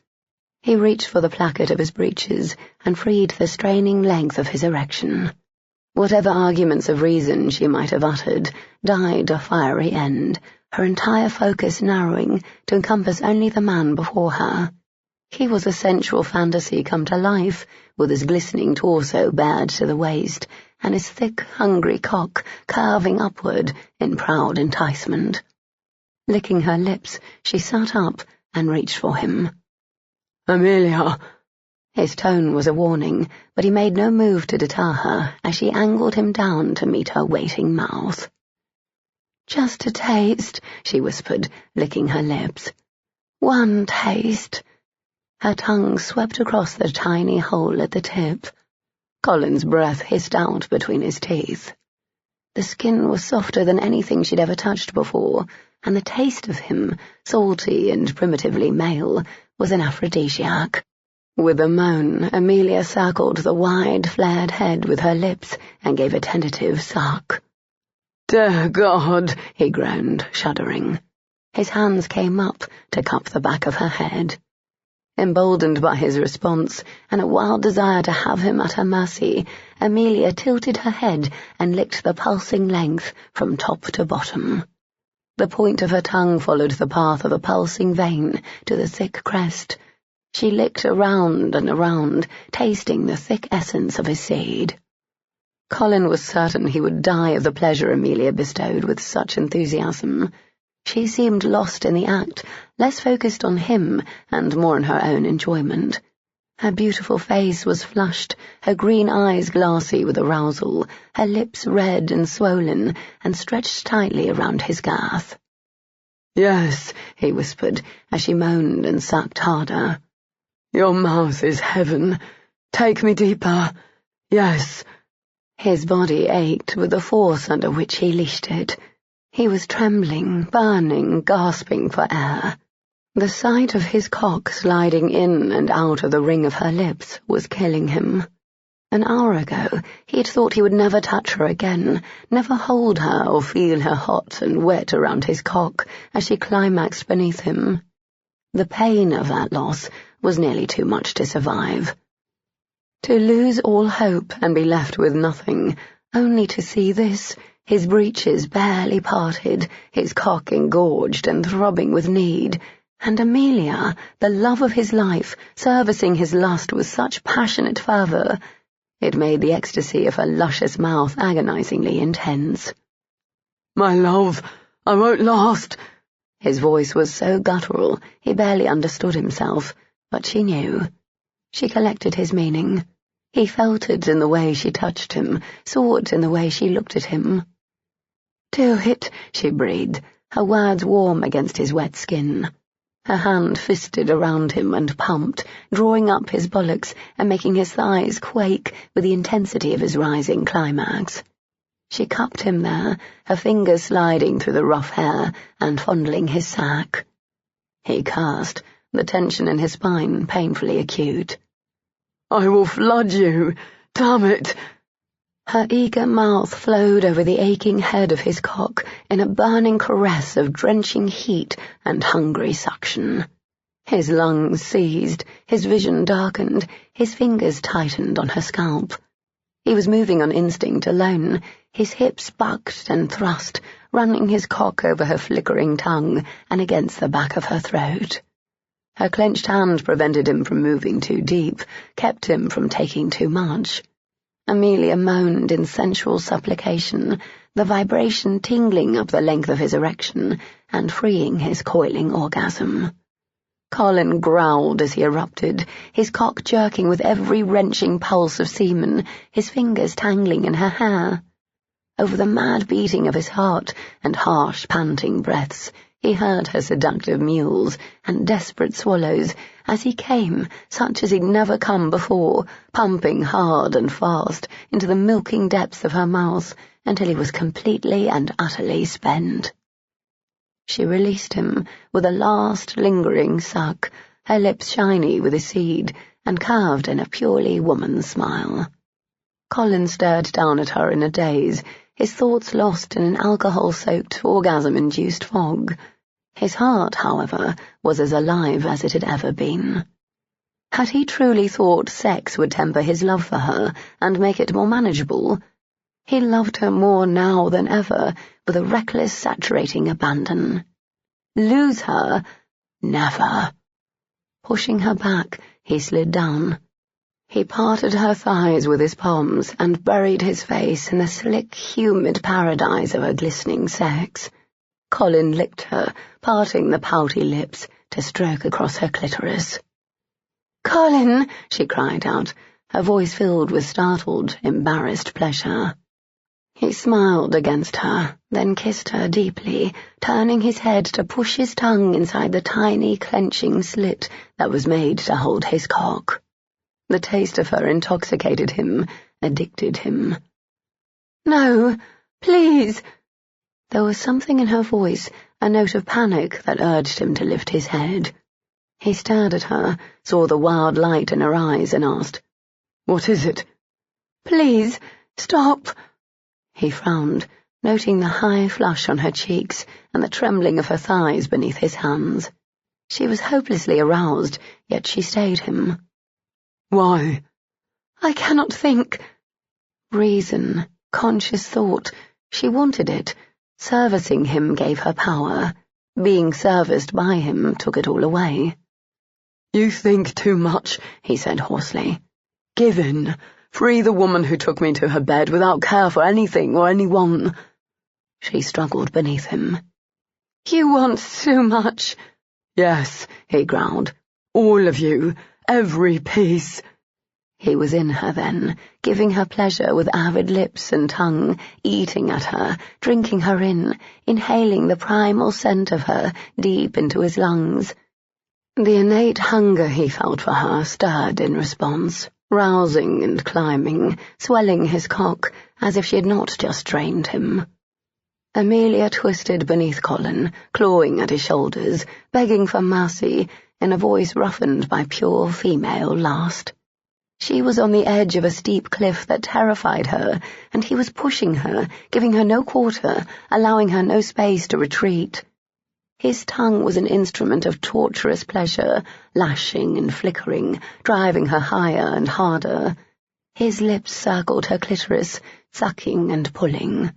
Speaker 1: He reached for the placket of his breeches and freed the straining length of his erection. Whatever arguments of reason she might have uttered died a fiery end, her entire focus narrowing to encompass only the man before her. He was a sensual fantasy come to life, with his glistening torso bared to the waist, and his thick, hungry cock curving upward in proud enticement. Licking her lips, she sat up and reached for him.
Speaker 3: Amelia!
Speaker 1: His tone was a warning, but he made no move to deter her as she angled him down to meet her waiting mouth. "Just a taste," she whispered, licking her lips. "One taste." Her tongue swept across the tiny hole at the tip. Colin's breath hissed out between his teeth. The skin was softer than anything she'd ever touched before, and the taste of him, salty and primitively male, was an aphrodisiac. With a moan, Amelia circled the wide, flared head with her lips and gave a tentative suck.
Speaker 3: "Dear God,"
Speaker 1: he groaned, shuddering. His hands came up to cup the back of her head. Emboldened by his response and a wild desire to have him at her mercy, Amelia tilted her head and licked the pulsing length from top to bottom. The point of her tongue followed the path of a pulsing vein to the thick crest. She licked around and around, tasting the thick essence of his seed. Colin was certain he would die of the pleasure Amelia bestowed with such enthusiasm. She seemed lost in the act, less focused on him and more on her own enjoyment. Her beautiful face was flushed, her green eyes glassy with arousal, her lips red and swollen and stretched tightly around his girth.
Speaker 3: "Yes,"
Speaker 1: he whispered as she moaned and sucked harder.
Speaker 3: "Your mouth is heaven. Take me deeper. Yes."
Speaker 1: His body ached with the force under which he leashed it. He was trembling, burning, gasping for air. The sight of his cock sliding in and out of the ring of her lips was killing him. An hour ago, he had thought he would never touch her again, never hold her or feel her hot and wet around his cock as she climaxed beneath him. The pain of that loss was nearly too much to survive. To lose all hope and be left with nothing, only to see this, his breeches barely parted, his cock engorged and throbbing with need, and Amelia, the love of his life, servicing his lust with such passionate fervour, it made the ecstasy of her luscious mouth agonizingly intense.
Speaker 3: "My love, I won't last."
Speaker 1: His voice was so guttural he barely understood himself, but she knew. She collected his meaning. He felt it in the way she touched him, saw it in the way she looked at him. "Do it," she breathed, her words warm against his wet skin. Her hand fisted around him and pumped, drawing up his buttocks and making his thighs quake with the intensity of his rising climax. She cupped him there, her fingers sliding through the rough hair and fondling his sack. He cursed, the tension in his spine painfully acute.
Speaker 3: "I will flood you. Damn it!"
Speaker 1: Her eager mouth flowed over the aching head of his cock in a burning caress of drenching heat and hungry suction. His lungs seized, his vision darkened, his fingers tightened on her scalp. He was moving on instinct alone, his hips bucked and thrust, running his cock over her flickering tongue and against the back of her throat. Her clenched hand prevented him from moving too deep, kept him from taking too much. Amelia moaned in sensual supplication, the vibration tingling up the length of his erection and freeing his coiling orgasm. Colin growled as he erupted, his cock jerking with every wrenching pulse of semen, his fingers tangling in her hair. Over the mad beating of his heart and harsh, panting breaths, he heard her seductive mewls and desperate swallows as he came, such as he'd never come before, pumping hard and fast into the milking depths of her mouth until he was completely and utterly spent. She released him with a last lingering suck, her lips shiny with a seed and curved in a purely woman's smile. Colin stared down at her in a daze, his thoughts lost in an alcohol-soaked, orgasm-induced fog. His heart, however, was as alive as it had ever been. Had he truly thought sex would temper his love for her and make it more manageable? He loved her more now than ever, with a reckless, saturating abandon. Lose her? Never. Pushing her back, he slid down.
Speaker 2: He parted her thighs with his palms and buried his face in the slick, humid paradise of her glistening sex. Colin licked her, parting the pouty lips to stroke across her clitoris. "Colin!" she cried out, her voice filled with startled, embarrassed pleasure. He smiled against her, then kissed her deeply, turning his head to push his tongue inside the tiny, clenching slit that was made to hold his cock. The taste of her intoxicated him, addicted him. "No, please!" There was something in her voice, a note of panic that urged him to lift his head. He stared at her, saw the wild light in her eyes, and asked, "What is it?" "Please, stop." He frowned, noting the high flush on her cheeks and the trembling of her thighs beneath his hands. She was hopelessly aroused, yet she stayed him. "Why?" "I cannot think." Reason, conscious thought, she wanted it. Servicing him gave her power. Being serviced by him took it all away. "You think too much," he said hoarsely. "Give in. Free the woman who took me to her bed without care for anything or anyone." She struggled beneath him. "You want too much." "Yes," he growled. "All of you. Every piece." He was in her then, giving her pleasure with avid lips and tongue, eating at her, drinking her in, inhaling the primal scent of her deep into his lungs. The innate hunger he felt for her stirred in response, rousing and climbing, swelling his cock, as if she had not just drained him. Amelia twisted beneath Colin, clawing at his shoulders, begging for mercy, in a voice roughened by pure female lust. She was on the edge of a steep cliff that terrified her, and he was pushing her, giving her no quarter, allowing her no space to retreat. His tongue was an instrument of torturous pleasure, lashing and flickering, driving her higher and harder. His lips circled her clitoris, sucking and pulling.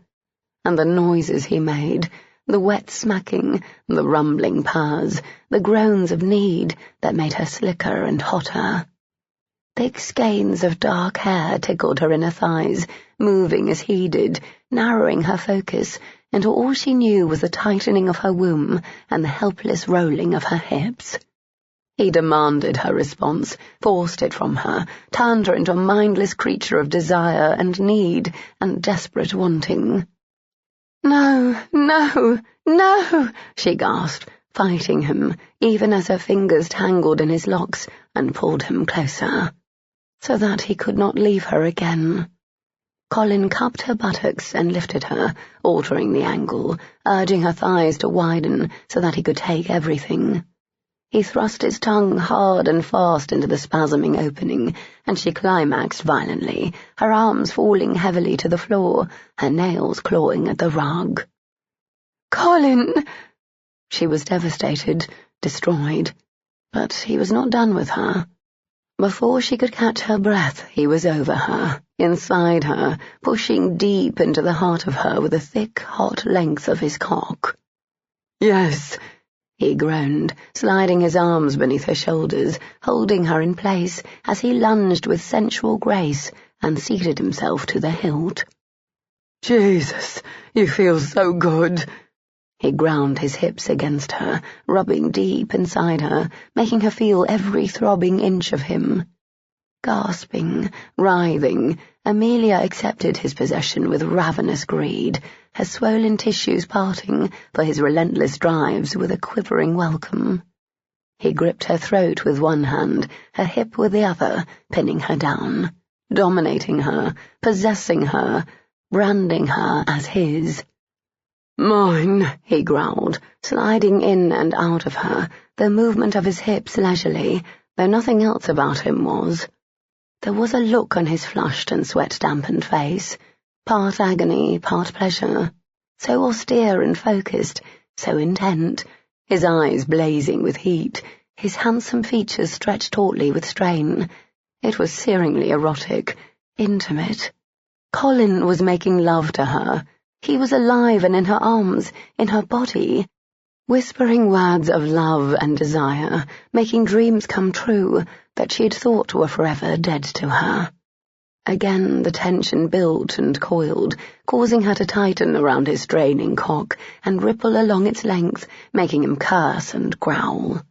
Speaker 2: And the noises he made, the wet smacking, the rumbling purrs, the groans of need that made her slicker and hotter. Thick skeins of dark hair tickled her inner thighs, moving as he did, narrowing her focus, until all she knew was the tightening of her womb and the helpless rolling of her hips. He demanded her response, forced it from her, turned her into a mindless creature of desire and need and desperate wanting. "No, no, no," she gasped, fighting him, even as her fingers tangled in his locks and pulled him closer, so that he could not leave her again. Colin cupped her buttocks and lifted her, altering the angle, urging her thighs to widen so that he could take everything. He thrust his tongue hard and fast into the spasming opening, and she climaxed violently, her arms falling heavily to the floor, her nails clawing at the rug. "Colin!" She was devastated, destroyed, but he was not done with her. Before she could catch her breath, he was over her, inside her, pushing deep into the heart of her with the thick, hot length of his cock. "Yes," he groaned, sliding his arms beneath her shoulders, holding her in place as he lunged with sensual grace and seated himself to the hilt. "Jesus, you feel so good." He ground his hips against her, rubbing deep inside her, making her feel every throbbing inch of him. Gasping, writhing, Amelia accepted his possession with ravenous greed, her swollen tissues parting for his relentless drives with a quivering welcome. He gripped her throat with one hand, her hip with the other, pinning her down, dominating her, possessing her, branding her as his. "Mine," he growled, sliding in and out of her, the movement of his hips leisurely, though nothing else about him was. There was a look on his flushed and sweat-dampened face, part agony, part pleasure, so austere and focused, so intent, his eyes blazing with heat, his handsome features stretched tautly with strain. It was searingly erotic, intimate. Colin was making love to her. He was alive and in her arms, in her body.
Speaker 1: whispering words of love and desire, making dreams come true that she'd thought were forever dead to her. Again the tension built and coiled, causing her to tighten around his straining cock and ripple along its length, making him curse and growl.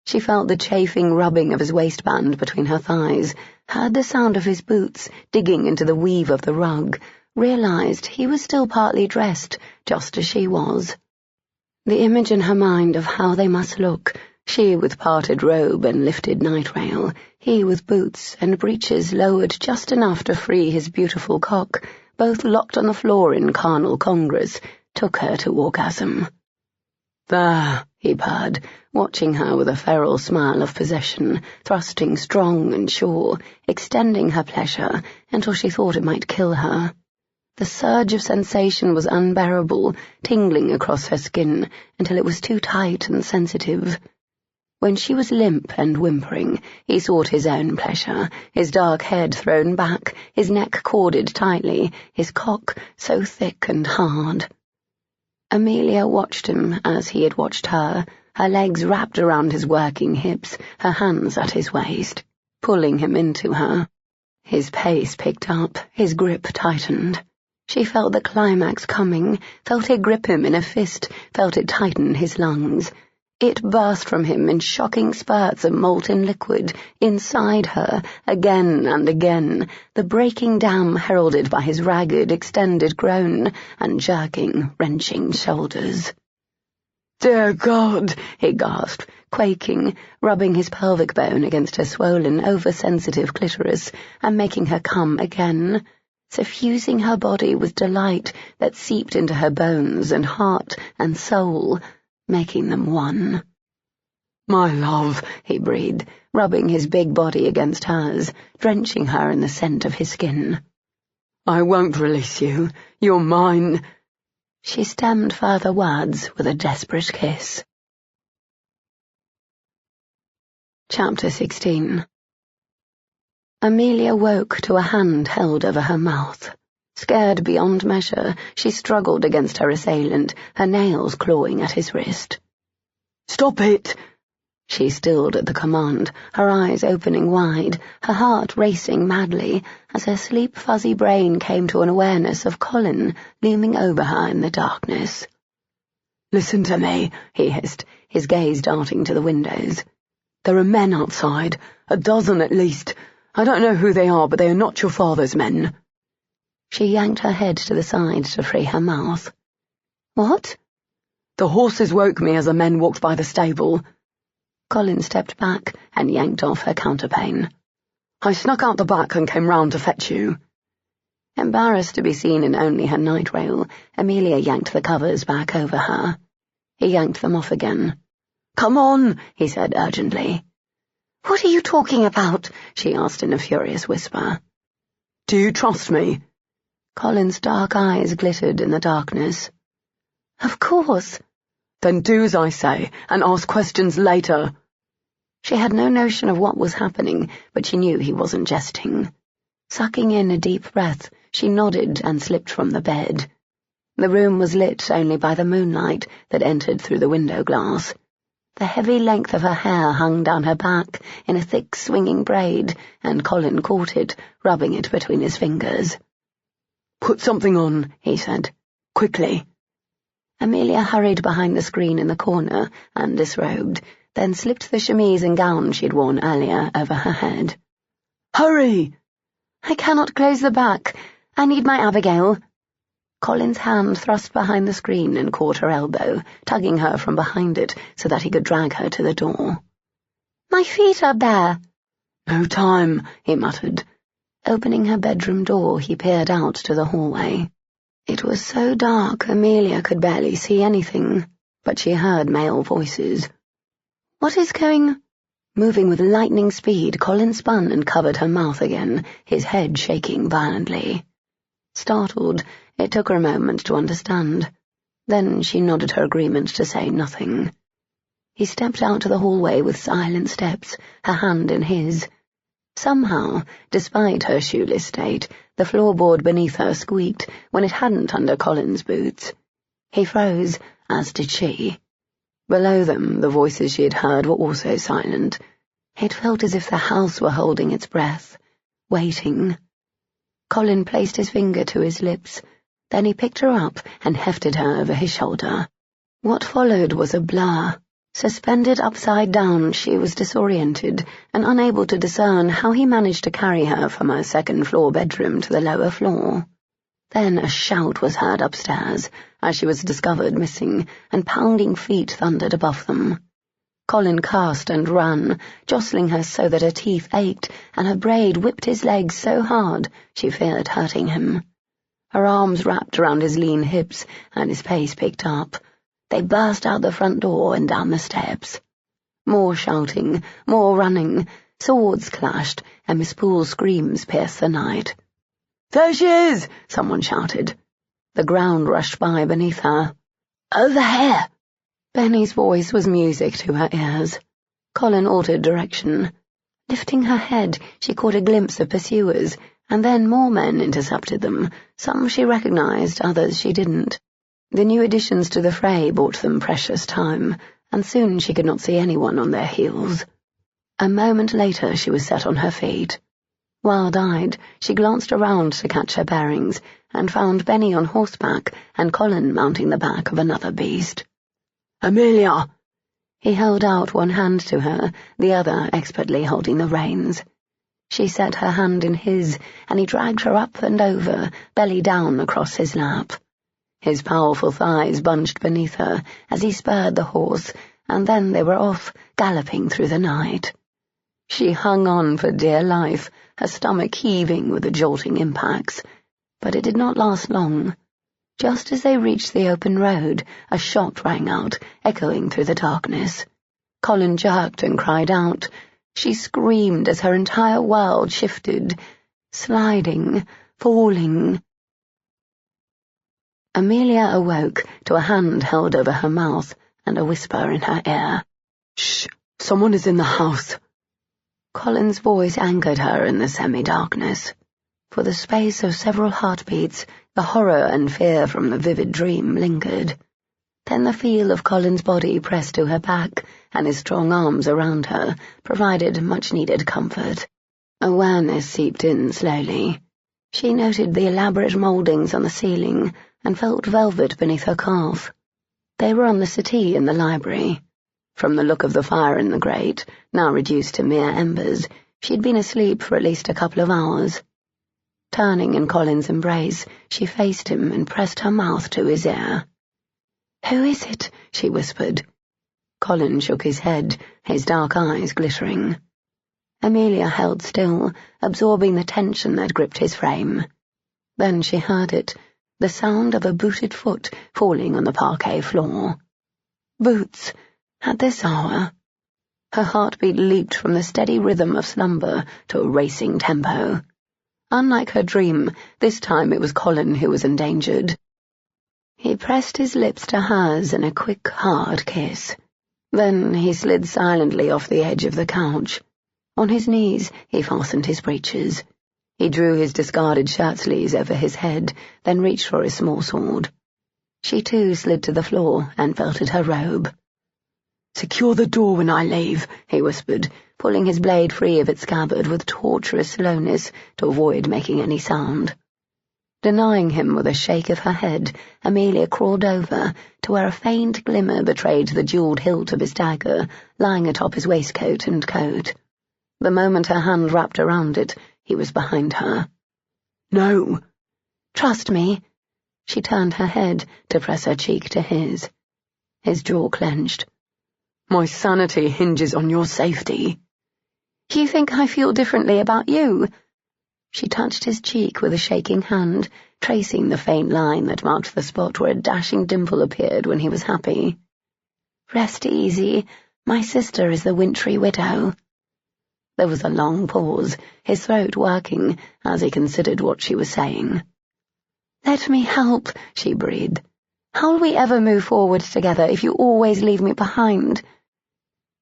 Speaker 1: She felt the chafing rubbing of his waistband between her thighs, heard the sound of his boots digging into the weave of the rug, realized he was still partly dressed, just as she was. The image in her mind of how they must look, she with parted robe and lifted night rail, he with boots and breeches lowered just enough to free his beautiful cock, both locked on the floor in carnal congress, took her to orgasm. "There," he purred, watching her with a feral smile of possession, thrusting strong and sure, extending her pleasure until she thought it might kill her. The surge of sensation was unbearable, tingling across her skin until it was too tight and sensitive. When she was limp and whimpering, he sought his own pleasure, his dark head thrown back, his neck corded tightly, his cock so thick and hard. Amelia watched him as he had watched her, her legs wrapped around his working hips, her hands at his waist, pulling him into her. His pace picked up, his grip tightened. She felt the climax coming, felt it grip him in a fist, felt it tighten his lungs. It burst from him in shocking spurts of molten liquid, inside her, again and again, the breaking dam heralded by his ragged, extended groan and jerking, wrenching shoulders. "Dear God," he gasped, quaking, rubbing his pelvic bone against her swollen, oversensitive clitoris and making her come again, suffusing her body with delight that seeped into her bones and heart and soul, making them one. "My love," he breathed, rubbing his big body against hers, drenching her in the scent of his skin. "I won't release you. You're mine." She stemmed further words with a desperate kiss. Chapter 16. Amelia woke to a hand held over her mouth. Scared beyond measure, she struggled against her assailant, her nails clawing at his wrist. "Stop it!" She stilled at the command, her eyes opening wide, her heart racing madly, as her sleep-fuzzy brain came to an awareness of Colin looming over her in the darkness. "Listen to me," he hissed, his gaze darting to the windows. "There are men outside, a dozen at least. I don't know who they are, but they are not your father's men." She yanked her head to the side to free her mouth. "What?" "The horses woke me as the men walked by the stable." Colin stepped back and yanked off her counterpane. "I snuck out the back and came round to fetch you." Embarrassed to be seen in only her night rail, Amelia yanked the covers back over her. He yanked them off again. "Come on," he said urgently. "What are you talking about?" she asked in a furious whisper. "Do you trust me?" Colin's dark eyes glittered in the darkness. "Of course." "Then do as I say, and ask questions later." She had no notion of what was happening, but she knew he wasn't jesting. Sucking in a deep breath, she nodded and slipped from the bed. The room was lit only by the moonlight that entered through the window glass. The heavy length of her hair hung down her back in a thick swinging braid, and Colin caught it, rubbing it between his fingers. "Put something on," he said. "Quickly." Amelia hurried behind the screen in the corner and disrobed, then slipped the chemise and gown she'd worn earlier over her head. "Hurry!" "I cannot close the back. I need my Abigail." Colin's hand thrust behind the screen and caught her elbow, tugging her from behind it so that he could drag her to the door. "My feet are bare." "No time," he muttered. Opening her bedroom door, he peered out to the hallway. It was so dark Amelia could barely see anything, but she heard male voices. "What is going—" Moving with lightning speed, Colin spun and covered her mouth again, his head shaking violently. Startled, it took her a moment to understand. Then she nodded her agreement to say nothing. He stepped out to the hallway with silent steps, her hand in his. Somehow, despite her shoeless state, the floorboard beneath her squeaked when it hadn't under Colin's boots. He froze, as did she.
Speaker 2: Below them, the voices she had heard were also silent. It felt as if the house were holding its breath, waiting. Colin placed his finger to his lips. Then he picked her up and hefted her over his shoulder. What followed was a blur. Suspended upside down, she was disoriented and unable to discern how he managed to carry her from her second-floor bedroom to the lower floor. Then a shout was heard upstairs as she was discovered missing, and pounding feet thundered above them. Colin cursed and ran, jostling her so that her teeth ached, and her braid whipped his legs so hard she feared hurting him. Her arms wrapped around his lean hips, and his pace picked up. They burst out the front door and down the steps. More shouting, more running, swords clashed, and Miss Poole's screams pierced the night. "There she is!" someone shouted. The ground rushed by beneath her. "Over here!" Benny's voice was music to her ears. Colin altered direction. Lifting her head, she caught a glimpse of pursuers, and then more men intercepted them. Some she recognized, others she didn't. The new additions to the fray bought them precious time, and soon she could not see anyone on their heels. A moment later she was set on her feet. Wild-eyed, she glanced around to catch her bearings, and found Benny on horseback and Colin mounting the back of another beast. "Amelia!" He held out one hand to her, the other expertly holding the reins. She set her hand in his, and he dragged her up and over, belly down across his lap. His powerful thighs bunched beneath her as he spurred the horse, and then they were off, galloping through the night. She hung on for dear life, her stomach heaving with the jolting impacts. But it did not last long. Just as they reached the open road, a shot rang out, echoing through the darkness. Colin jerked and cried out. She screamed as her entire world shifted, sliding, falling. Amelia awoke to a hand held over her mouth and a whisper in her ear. "Shh! Someone is in the house." Colin's voice anchored her in the semi-darkness. For the space of several heartbeats, the horror and fear from the vivid dream lingered. Then the feel of Colin's body pressed to her back, and his strong arms around her provided much-needed comfort. Awareness seeped in slowly. She noted the elaborate mouldings on the ceiling and felt velvet beneath her calf. They were on the settee in the library. From the look of the fire in the grate, now reduced to mere embers, she'd been asleep for at least a couple of hours. Turning in Colin's embrace, she faced him and pressed her mouth to his ear. "Who is it?" she whispered. Colin shook his head, his dark eyes glittering. Amelia held still, absorbing the tension that gripped his frame. Then she heard it, the sound of a booted foot falling on the parquet floor. Boots, at this hour. Her heartbeat leaped from the steady rhythm of slumber to a racing tempo. Unlike her dream, this time it was Colin who was endangered. He pressed his lips to hers in a quick, hard kiss. Then he slid silently off the edge of the couch. On his knees, he fastened his breeches. He drew his discarded shirt sleeves over his head, then reached for his small sword. She too slid to the floor and belted her robe. "Secure the door when I leave," he whispered, pulling his blade free of its scabbard with torturous slowness to avoid making any sound. Denying him with a shake of her head, Amelia crawled over to where a faint glimmer betrayed the jewelled hilt of his dagger lying atop his waistcoat and coat. The moment her hand wrapped around it, he was behind her. "No." "Trust me." She turned her head to press her cheek to his. His jaw clenched. "My sanity hinges on your safety." "You think I feel differently about you?" She touched his cheek with a shaking hand, tracing the faint line that marked the spot where a dashing dimple appeared when he was happy. "Rest easy. My sister is the wintry widow." There was a long pause, his throat working as he considered what she was saying. "Let me help," she breathed. "How will we ever move forward together if you always leave me behind?"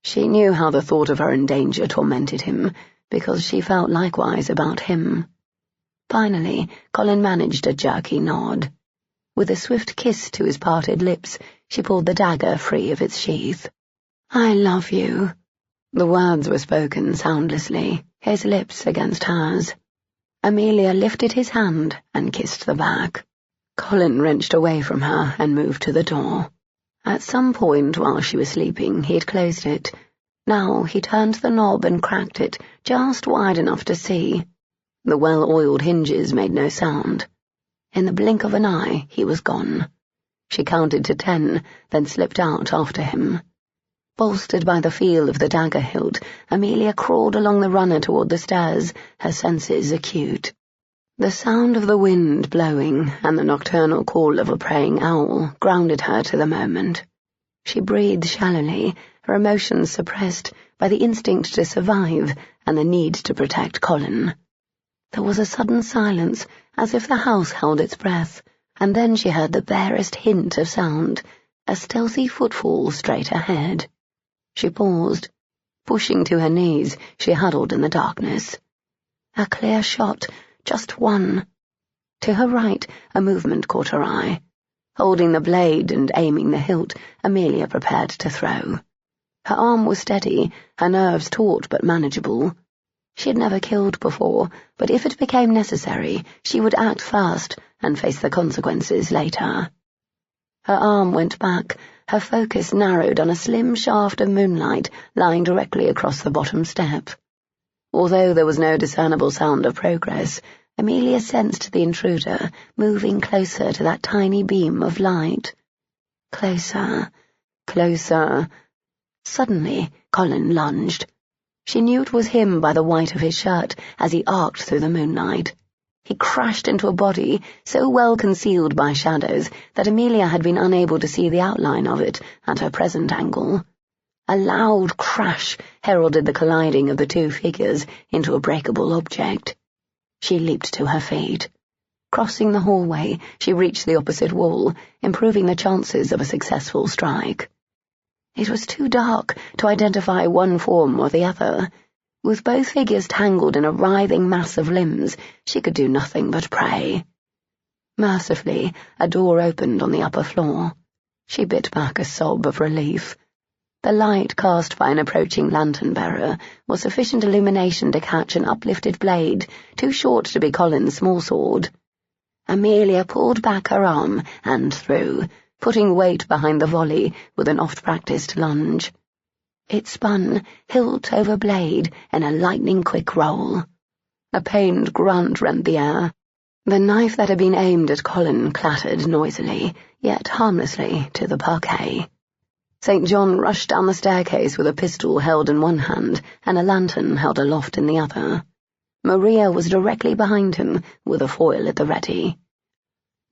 Speaker 2: She knew how the thought of her in danger tormented him, because she felt likewise about him. Finally, Colin managed a jerky nod. With a swift kiss to his parted lips,
Speaker 1: she pulled the dagger free of its sheath. "I love you." The words were spoken soundlessly, his lips against hers. Amelia lifted his hand and kissed the back. Colin wrenched away from her and moved to the door. At some point while she was sleeping, he had closed it. Now he turned the knob and cracked it just wide enough to see. The well-oiled hinges made no sound. In the blink of an eye, he was gone. She counted to 10, then slipped out after him. Bolstered by the feel of the dagger hilt, Amelia crawled along the runner toward the stairs, her senses acute. The sound of the wind blowing and the nocturnal call of a praying owl grounded her to the moment. She breathed shallowly, her emotions suppressed by the instinct to survive and the need to protect Colin. There was a sudden silence, as if the house held its breath, and then she heard the barest hint of sound, a stealthy footfall straight ahead. She paused. Pushing to her knees, she huddled in the darkness. A clear shot, just one. To her right, a movement caught her eye. Holding the blade and aiming the hilt, Amelia prepared to throw. Her arm was steady, her nerves taut but manageable. She had never killed before, but if it became necessary, she would act first and face the consequences later. Her arm went back, her focus narrowed on a slim shaft of moonlight lying directly across the bottom step. Although there was no discernible sound of progress, Amelia sensed the intruder moving closer to that tiny beam of light. Closer, closer. Suddenly, Colin lunged. She knew it was him by the white of his shirt as he arced through the moonlight. He crashed into a body so well concealed by shadows that Amelia had been unable to see the outline of it at her present angle. A loud crash heralded the colliding of the two figures into a breakable object. She leaped to her feet. Crossing the hallway, she reached the opposite wall, improving the chances of a successful strike. It was too dark to identify one form or the other. With both figures tangled in a writhing mass of limbs, she could do nothing but pray. Mercifully, a door opened on the upper floor. She bit back a sob of relief. The light cast by an approaching lantern-bearer was sufficient illumination to catch an uplifted blade, too short to be Colin's small sword. Amelia pulled back her arm and threw, putting weight behind the volley with an oft-practiced lunge. It spun, hilt over blade, in a lightning-quick roll. A pained grunt rent the air. The knife that had been aimed at Colin clattered noisily, yet harmlessly, to the parquet. St. John rushed down the staircase with a pistol held in one hand and a lantern held aloft in the other. Maria was directly behind him, with a foil at the ready.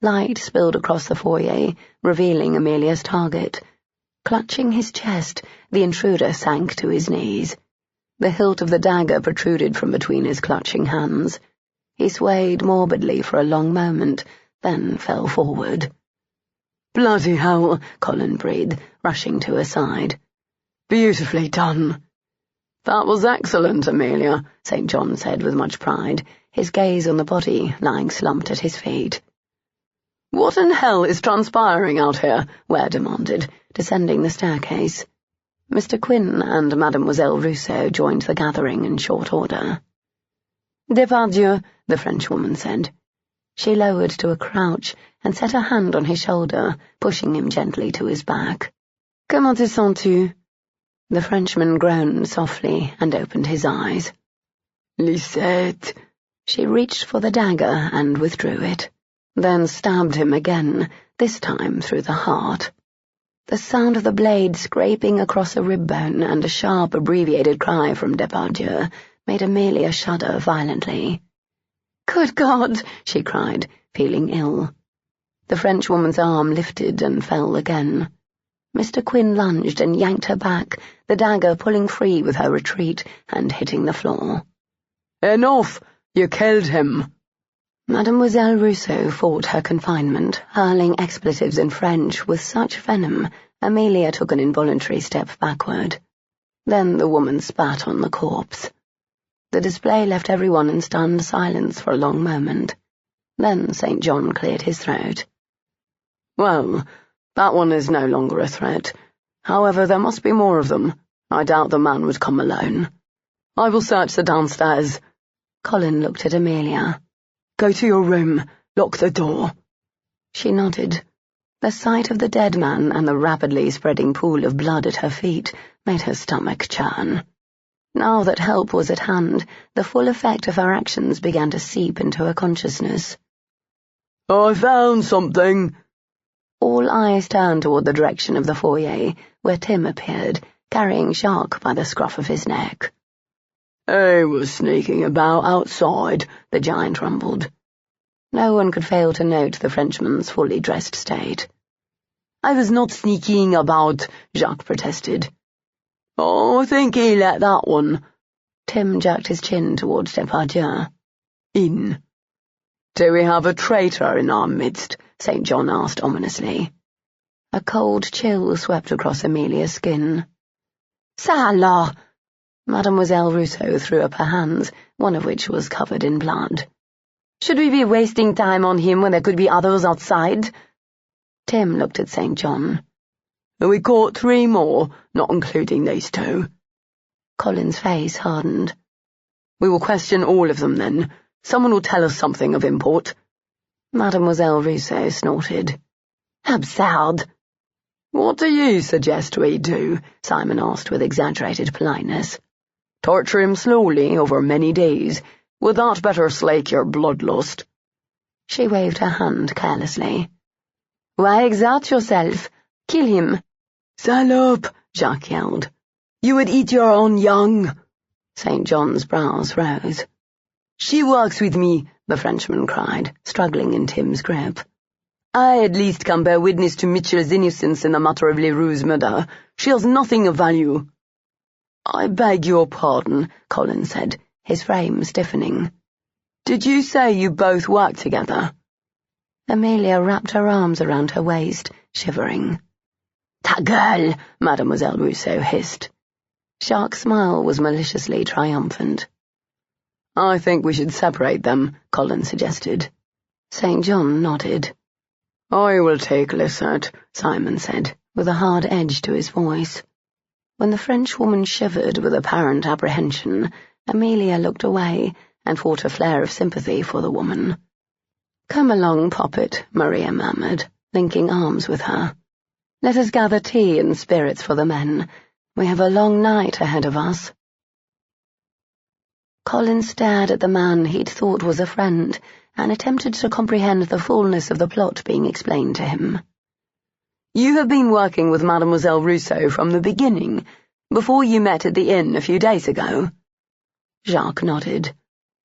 Speaker 1: Light spilled across the foyer, revealing Amelia's target. Clutching his chest, the intruder sank to his knees. The hilt of the dagger protruded from between his clutching hands. He swayed morbidly for a long moment, then fell forward.
Speaker 3: "Bloody hell,"
Speaker 1: Colin breathed, rushing to her side.
Speaker 3: "Beautifully done."
Speaker 2: "That was excellent, Amelia," St. John said with much pride, his gaze on the body lying slumped at his feet.
Speaker 3: "What in hell is transpiring out here?"
Speaker 1: Ware demanded, descending the staircase. Mr. Quinn and Mademoiselle Rousseau joined the gathering in short order.
Speaker 2: "Depardieu,"
Speaker 1: the Frenchwoman said. She lowered to a crouch and set her hand on his shoulder, pushing him gently to his back.
Speaker 2: "Comment te sens-tu?"
Speaker 1: The Frenchman groaned softly and opened his eyes.
Speaker 3: "Lisette."
Speaker 1: She reached for the dagger and withdrew it, then stabbed him again, this time through the heart. The sound of the blade scraping across a rib bone and a sharp, abbreviated cry from Depardieu made Amelia shudder violently. "Good God!" she cried, feeling ill. The Frenchwoman's arm lifted and fell again. Mr. Quinn lunged and yanked her back, the dagger pulling free with her retreat and hitting the floor.
Speaker 3: "Enough! You killed him!"
Speaker 1: Mademoiselle Rousseau fought her confinement, hurling expletives in French with such venom, Amelia took an involuntary step backward. Then the woman spat on the corpse. The display left everyone in stunned silence for a long moment. Then St. John cleared his throat.
Speaker 3: "Well, That one is no longer a threat. However, there must be more of them. I doubt the man would come alone. I will search the downstairs.
Speaker 1: Colin looked at Amelia.
Speaker 3: Go to your room. Lock the door.
Speaker 1: She nodded. The sight of the dead man and the rapidly spreading pool of blood at her feet made her stomach churn. Now that help was at hand, the full effect of her actions began to seep into her consciousness.
Speaker 3: I found something.
Speaker 1: All eyes turned toward the direction of the foyer, where Tim appeared, carrying Jacques by the scruff of his neck.
Speaker 3: He was sneaking about outside, the giant rumbled.
Speaker 1: No one could fail to note the Frenchman's fully dressed state.
Speaker 3: I was not sneaking about, Jacques protested. Oh, I think he let that one.
Speaker 1: Tim jerked his chin towards Depardieu.
Speaker 3: In. Do we have a traitor in our midst? St. John asked ominously.
Speaker 1: A cold chill swept across Amelia's skin.
Speaker 2: Ça alors!
Speaker 1: Mademoiselle Rousseau threw up her hands, one of which was covered in blood.
Speaker 2: Should we be wasting time on him when there could be others outside?
Speaker 1: Tim looked at St. John.
Speaker 3: We caught 3 more, not including these 2.
Speaker 1: Colin's face hardened.
Speaker 3: We will question all of them then. Someone will tell us something of import.
Speaker 1: Mademoiselle Rousseau snorted.
Speaker 2: Absurd.
Speaker 3: What do you suggest we do? Simon asked with exaggerated politeness. Torture him slowly over many days. Would that better slake your bloodlust?
Speaker 1: She waved her hand carelessly.
Speaker 2: Why exert yourself? Kill him.
Speaker 3: Salope, Jacques yelled. You would eat your own young.
Speaker 1: St. John's brows rose.
Speaker 3: She works with me,
Speaker 1: the Frenchman cried, struggling in Tim's grip.
Speaker 3: I at least can bear witness to Mitchell's innocence in the matter of Leroux's murder. She has nothing of value. I beg your pardon, Colin said, his frame stiffening. Did you say you both work together?
Speaker 1: Amelia wrapped her arms around her waist, shivering.
Speaker 2: Ta gueule,
Speaker 1: Mademoiselle Rousseau hissed. Jacques' smile was maliciously triumphant.
Speaker 3: I think we should separate them, Colin suggested.
Speaker 1: St. John nodded.
Speaker 3: I will take Lissette,
Speaker 1: Simon said, with a hard edge to his voice. When the Frenchwoman shivered with apparent apprehension, Amelia looked away and fought a flare of sympathy for the woman.
Speaker 2: Come along, Poppet, Maria murmured, linking arms with her. Let us gather tea and spirits for the men. We have a long night ahead of us.
Speaker 1: Colin stared at the man he'd thought was a friend and attempted to comprehend the fullness of the plot being explained to him.
Speaker 3: You have been working with Mademoiselle Rousseau from the beginning, before you met at the inn a few days ago?
Speaker 1: Jacques nodded.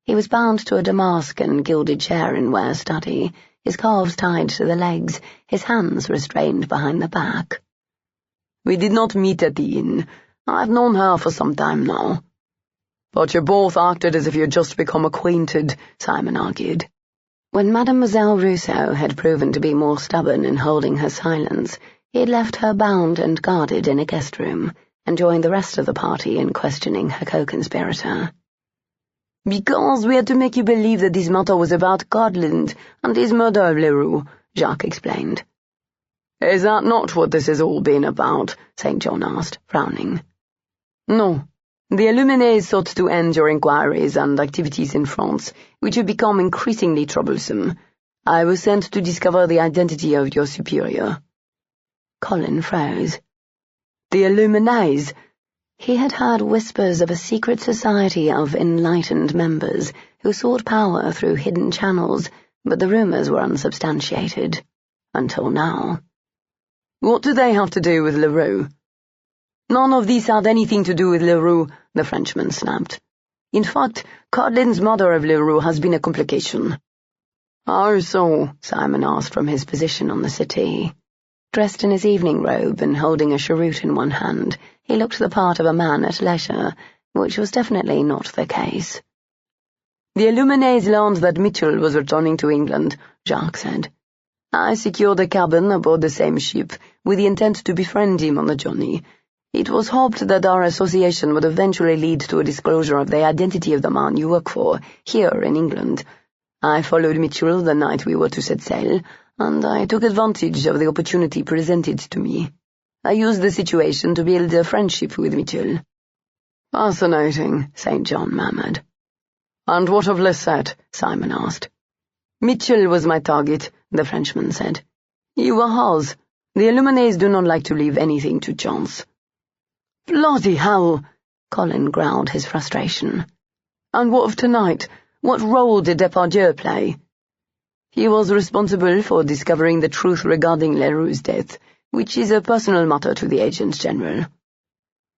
Speaker 1: He was bound to a damask and gilded chair in Ware's study, his calves tied to the legs, his hands restrained behind the back.
Speaker 3: We did not meet at the inn. I've known her for some time now. But you both acted as if you'd just become acquainted, Simon argued.
Speaker 1: When Mademoiselle Rousseau had proven to be more stubborn in holding her silence, he had left her bound and guarded in a guest room, and joined the rest of the party in questioning her co-conspirator.
Speaker 3: Because we had to make you believe that this matter was about Codland and his murder of Leroux, Jacques explained. Is that not what this has all been about? St. John asked, frowning. No. The Illuminés sought to end your inquiries and activities in France, which had become increasingly troublesome. I was sent to discover the identity of your superior.
Speaker 1: Colin froze.
Speaker 3: The Illuminés?
Speaker 1: He had heard whispers of a secret society of enlightened members who sought power through hidden channels, but the rumors were unsubstantiated. Until now.
Speaker 3: What do they have to do with Leroux? None of this had anything to do with Leroux, the Frenchman snapped. In fact, Codlin's murder of Leroux has been a complication.
Speaker 1: How so? Simon asked from his position on the settee. Dressed in his evening robe and holding a cheroot in one hand, he looked the part of a man at leisure, which was definitely not the case.
Speaker 3: The Illuminés learned that Mitchell was returning to England, Jacques said. I secured a cabin aboard the same ship, with the intent to befriend him on the journey. It was hoped that our association would eventually lead to a disclosure of the identity of the man you work for, here in England. I followed Mitchell the night we were to set sail, and I took advantage of the opportunity presented to me. I used the situation to build a friendship with Mitchell." "Fascinating," St. John murmured. "And what of Lisette?" Simon asked. "Mitchell was my target," the Frenchman said. "You were hers. The Illuminés do not like to leave anything to chance." "Bloody hell!" Colin growled his frustration. "And what of tonight? What role did Depardieu play?" "He was responsible for discovering the truth regarding Leroux's death, which is a personal matter to the Agent General."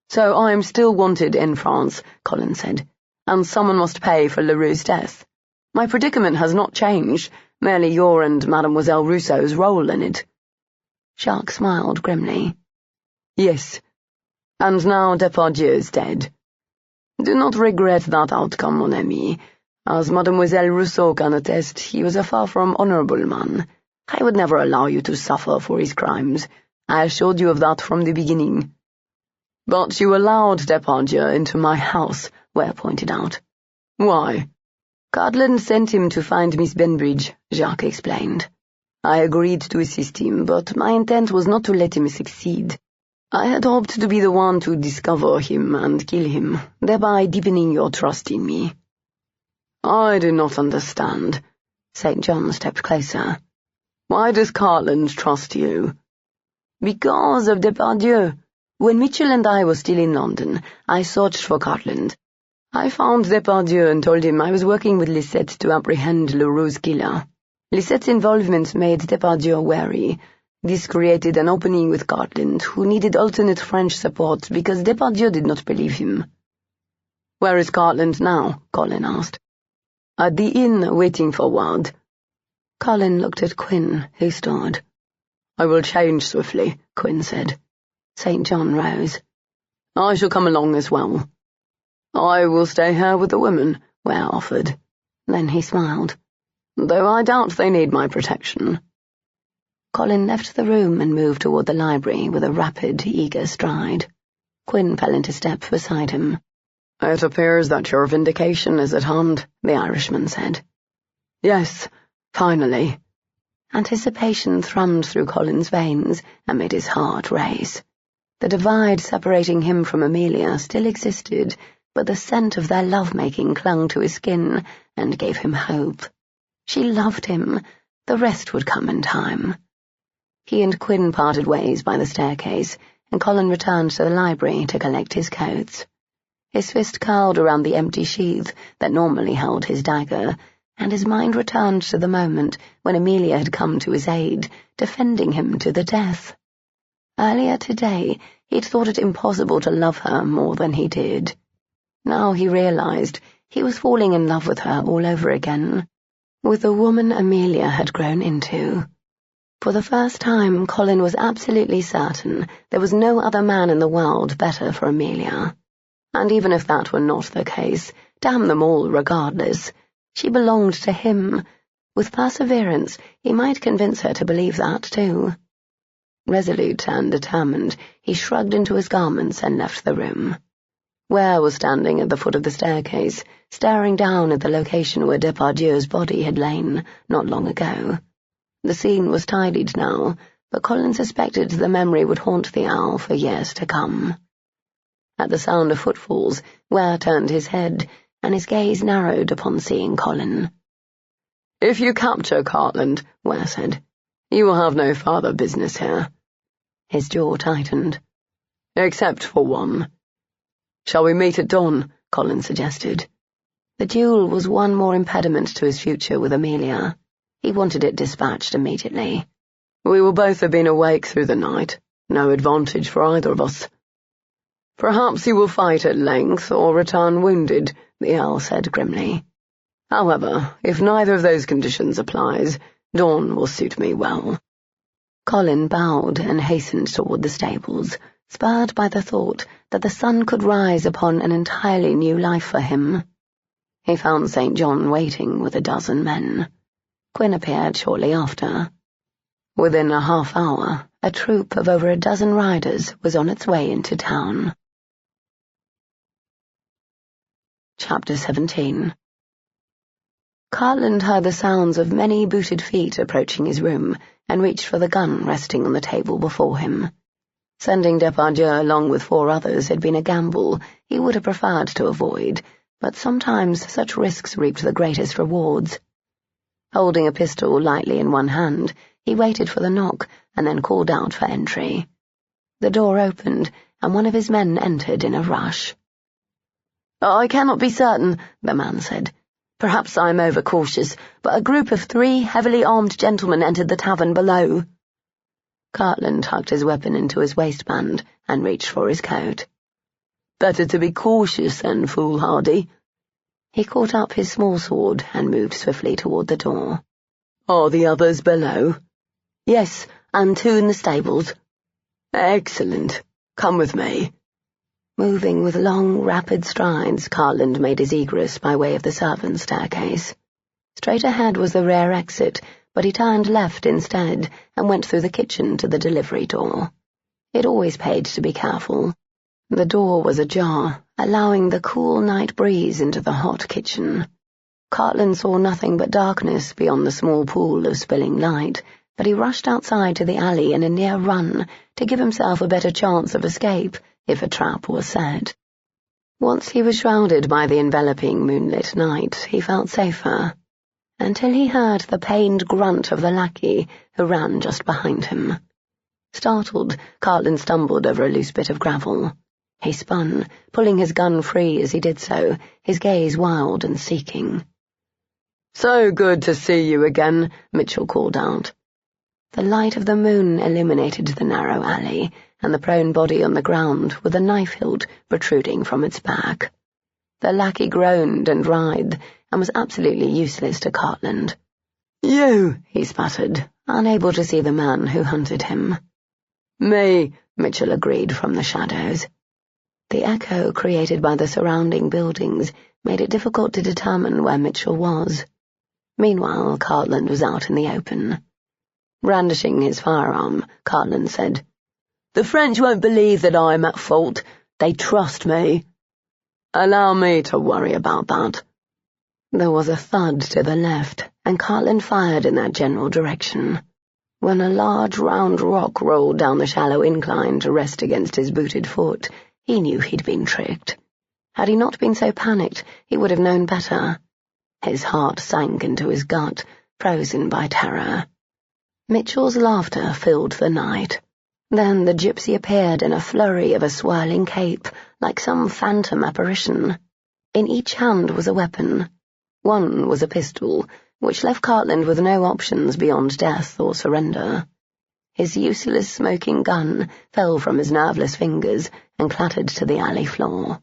Speaker 3: "So I am still wanted in France," Colin said, "and someone must pay for Leroux's death. My predicament has not changed, merely your and Mademoiselle Rousseau's role in it."
Speaker 1: Jacques smiled grimly.
Speaker 3: "Yes. And now Depardieu's dead. Do not regret that outcome, mon ami. As Mademoiselle Rousseau can attest, he was a far from honorable man. I would never allow you to suffer for his crimes. I assured you of that from the beginning." "But you allowed Depardieu into my house," Ware pointed out. "Why?" "Cartland sent him to find Miss Benbridge," Jacques explained. "I agreed to assist him, but my intent was not to let him succeed. I had hoped to be the one to discover him and kill him, thereby deepening your trust in me." "I do not understand." St. John stepped closer. "Why does Cartland trust you?" "Because of Depardieu. When Mitchell and I were still in London, I searched for Cartland. I found Depardieu and told him I was working with Lisette to apprehend Leroux's killer. Lisette's involvement made Depardieu wary. This created an opening with Cartland, who needed alternate French support because Depardieu did not believe him." "Where is Cartland now?" Colin asked. "At the inn, waiting for word."
Speaker 1: Colin looked at Quinn, who stirred.
Speaker 3: "I will change swiftly," Quinn said.
Speaker 1: St. John rose.
Speaker 3: "I shall come along as well." "I will stay here with the women," Ware offered.
Speaker 1: Then he smiled.
Speaker 3: "Though I doubt they need my protection."
Speaker 1: Colin left the room and moved toward the library with a rapid, eager stride. Quinn fell into step beside him.
Speaker 3: "It appears that your vindication is at hand," the Irishman said. "Yes, finally."
Speaker 1: Anticipation thrummed through Colin's veins and made his heart race. The divide separating him from Amelia still existed, but the scent of their lovemaking clung to his skin and gave him hope. She loved him. The rest would come in time. He and Quinn parted ways by the staircase, and Colin returned to the library to collect his coats. His fist curled around the empty sheath that normally held his dagger, and his mind returned to the moment when Amelia had come to his aid, defending him to the death. Earlier today, he'd thought it impossible to love her more than he did. Now he realized he was falling in love with her all over again, with the woman Amelia had grown into. For the first time, Colin was absolutely certain there was no other man in the world better for Amelia. And even if that were not the case, damn them all regardless. She belonged to him. With perseverance, he might convince her to believe that too. Resolute and determined, he shrugged into his garments and left the room. Ware was standing at the foot of the staircase, staring down at the location where Depardieu's body had lain not long ago. The scene was tidied now, but Colin suspected the memory would haunt the owl for years to come. At the sound of footfalls, Ware turned his head, and his gaze narrowed upon seeing Colin. "If you capture Cartland," Ware said, "you will have no further business here." His jaw tightened. "Except for one." "Shall we meet at dawn?" Colin suggested. The duel was one more impediment to his future with Amelia. He wanted it dispatched immediately. "We will both have been awake through the night. No advantage for either of us." "Perhaps you will fight at length or return wounded," the Earl said grimly. "However, if neither of those conditions applies, dawn will suit me well." Colin bowed and hastened toward the stables, spurred by the thought that the sun could rise upon an entirely new life for him. He found St. John waiting with a dozen men. Quinn appeared shortly after. Within a half hour, a troop of over a dozen riders was on its way into town. Chapter 17.
Speaker 2: Cartland heard the sounds of many booted feet approaching his room and reached for the gun resting on the table before him. Sending Depardieu along with 4 others had been a gamble he would have preferred to avoid, but sometimes such risks reaped the greatest rewards. Holding a pistol lightly in one hand, he waited for the knock and then called out for entry. The door opened, and one of his men entered in a rush.
Speaker 3: "I cannot be certain," the man said. "Perhaps I am overcautious, but a group of 3 heavily armed gentlemen entered the tavern below."
Speaker 2: Cartland tucked his weapon into his waistband and reached for his coat.
Speaker 3: "Better to be cautious than foolhardy."
Speaker 2: He caught up his small sword and moved swiftly toward the door.
Speaker 3: "Are the others below?"
Speaker 2: "Yes, and 2 in the stables."
Speaker 3: "Excellent. Come with me."
Speaker 2: Moving with long, rapid strides, Cartland made his egress by way of the servants' staircase. Straight ahead was the rear exit, but he turned left instead and went through the kitchen to the delivery door. It always paid to be careful. The door was ajar, allowing the cool night breeze into the hot kitchen. Cartland saw nothing but darkness beyond the small pool of spilling light, but he rushed outside to the alley in a near run to give himself a better chance of escape if a trap was set. Once he was shrouded by the enveloping moonlit night, he felt safer, until he heard the pained grunt of the lackey who ran just behind him. Startled, Cartland stumbled over a loose bit of gravel. He spun, pulling his gun free as he did so, his gaze wild and seeking.
Speaker 3: "So good to see you again," Mitchell called out.
Speaker 2: The light of the moon illuminated the narrow alley, and the prone body on the ground with a knife hilt protruding from its back. The lackey groaned and writhed, and was absolutely useless to Cartland.
Speaker 3: "You,"
Speaker 2: he sputtered, unable to see the man who hunted him.
Speaker 3: "Me,"
Speaker 2: Mitchell agreed from the shadows. The echo created by the surrounding buildings made it difficult to determine where Mitchell was. Meanwhile, Cartland was out in the open. Brandishing his firearm, Cartland said,
Speaker 3: "The French won't believe that I am at fault. They trust me." "Allow me to worry about that."
Speaker 2: There was a thud to the left, and Cartland fired in that general direction. When a large round rock rolled down the shallow incline to rest against his booted foot, he knew he'd been tricked. Had he not been so panicked, he would have known better. His heart sank into his gut, frozen by terror. Mitchell's laughter filled the night. Then the gypsy appeared in a flurry of a swirling cape, like some phantom apparition. In each hand was a weapon. One was a pistol, which left Cartland with no options beyond death or surrender. His useless smoking gun fell from his nerveless fingers and clattered to the alley floor.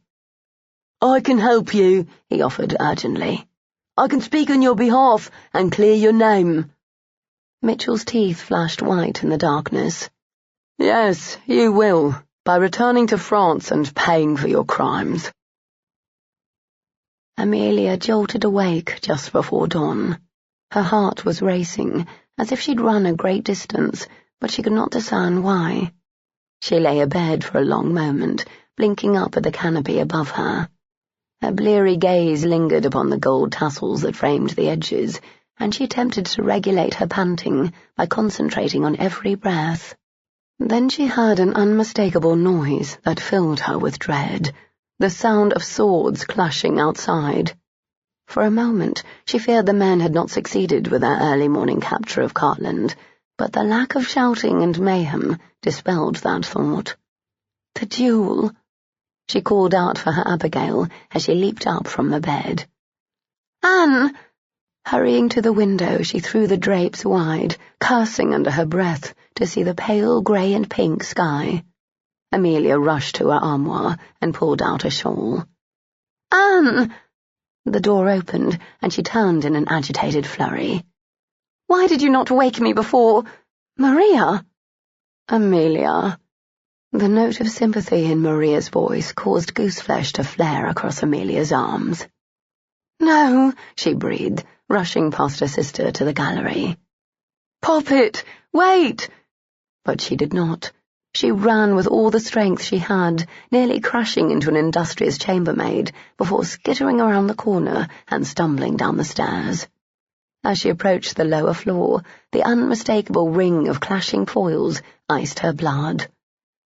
Speaker 3: "I can help you," he offered urgently. "I can speak on your behalf and clear your name."
Speaker 2: Mitchell's teeth flashed white in the darkness.
Speaker 3: "Yes, you will, by returning to France and paying for your crimes."
Speaker 2: Amelia jolted awake just before dawn. Her heart was racing, as if she'd run a great distance, but she could not discern why. She lay abed for a long moment, blinking up at the canopy above her. Her bleary gaze lingered upon the gold tassels that framed the edges, and she attempted to regulate her panting by concentrating on every breath. Then she heard an unmistakable noise that filled her with dread, the sound of swords clashing outside. For a moment she feared the men had not succeeded with their early morning capture of Cartland, but the lack of shouting and mayhem dispelled that thought. The duel! She called out for her Abigail as she leaped up from the bed. "Anne!" Hurrying to the window, she threw the drapes wide, cursing under her breath to see the pale grey and pink sky. Amelia rushed to her armoire and pulled out a shawl. "Anne!" The door opened, and she turned in an agitated flurry. "Why did you not wake me before? Maria!" "Amelia." The note of sympathy in Maria's voice caused gooseflesh to flare across Amelia's arms. "No," she breathed, rushing past her sister to the gallery. "Poppet, wait!" But she did not. She ran with all the strength she had, nearly crashing into an industrious chambermaid before skittering around the corner and stumbling down the stairs.
Speaker 1: As she approached the lower floor, the unmistakable ring of clashing foils iced her blood.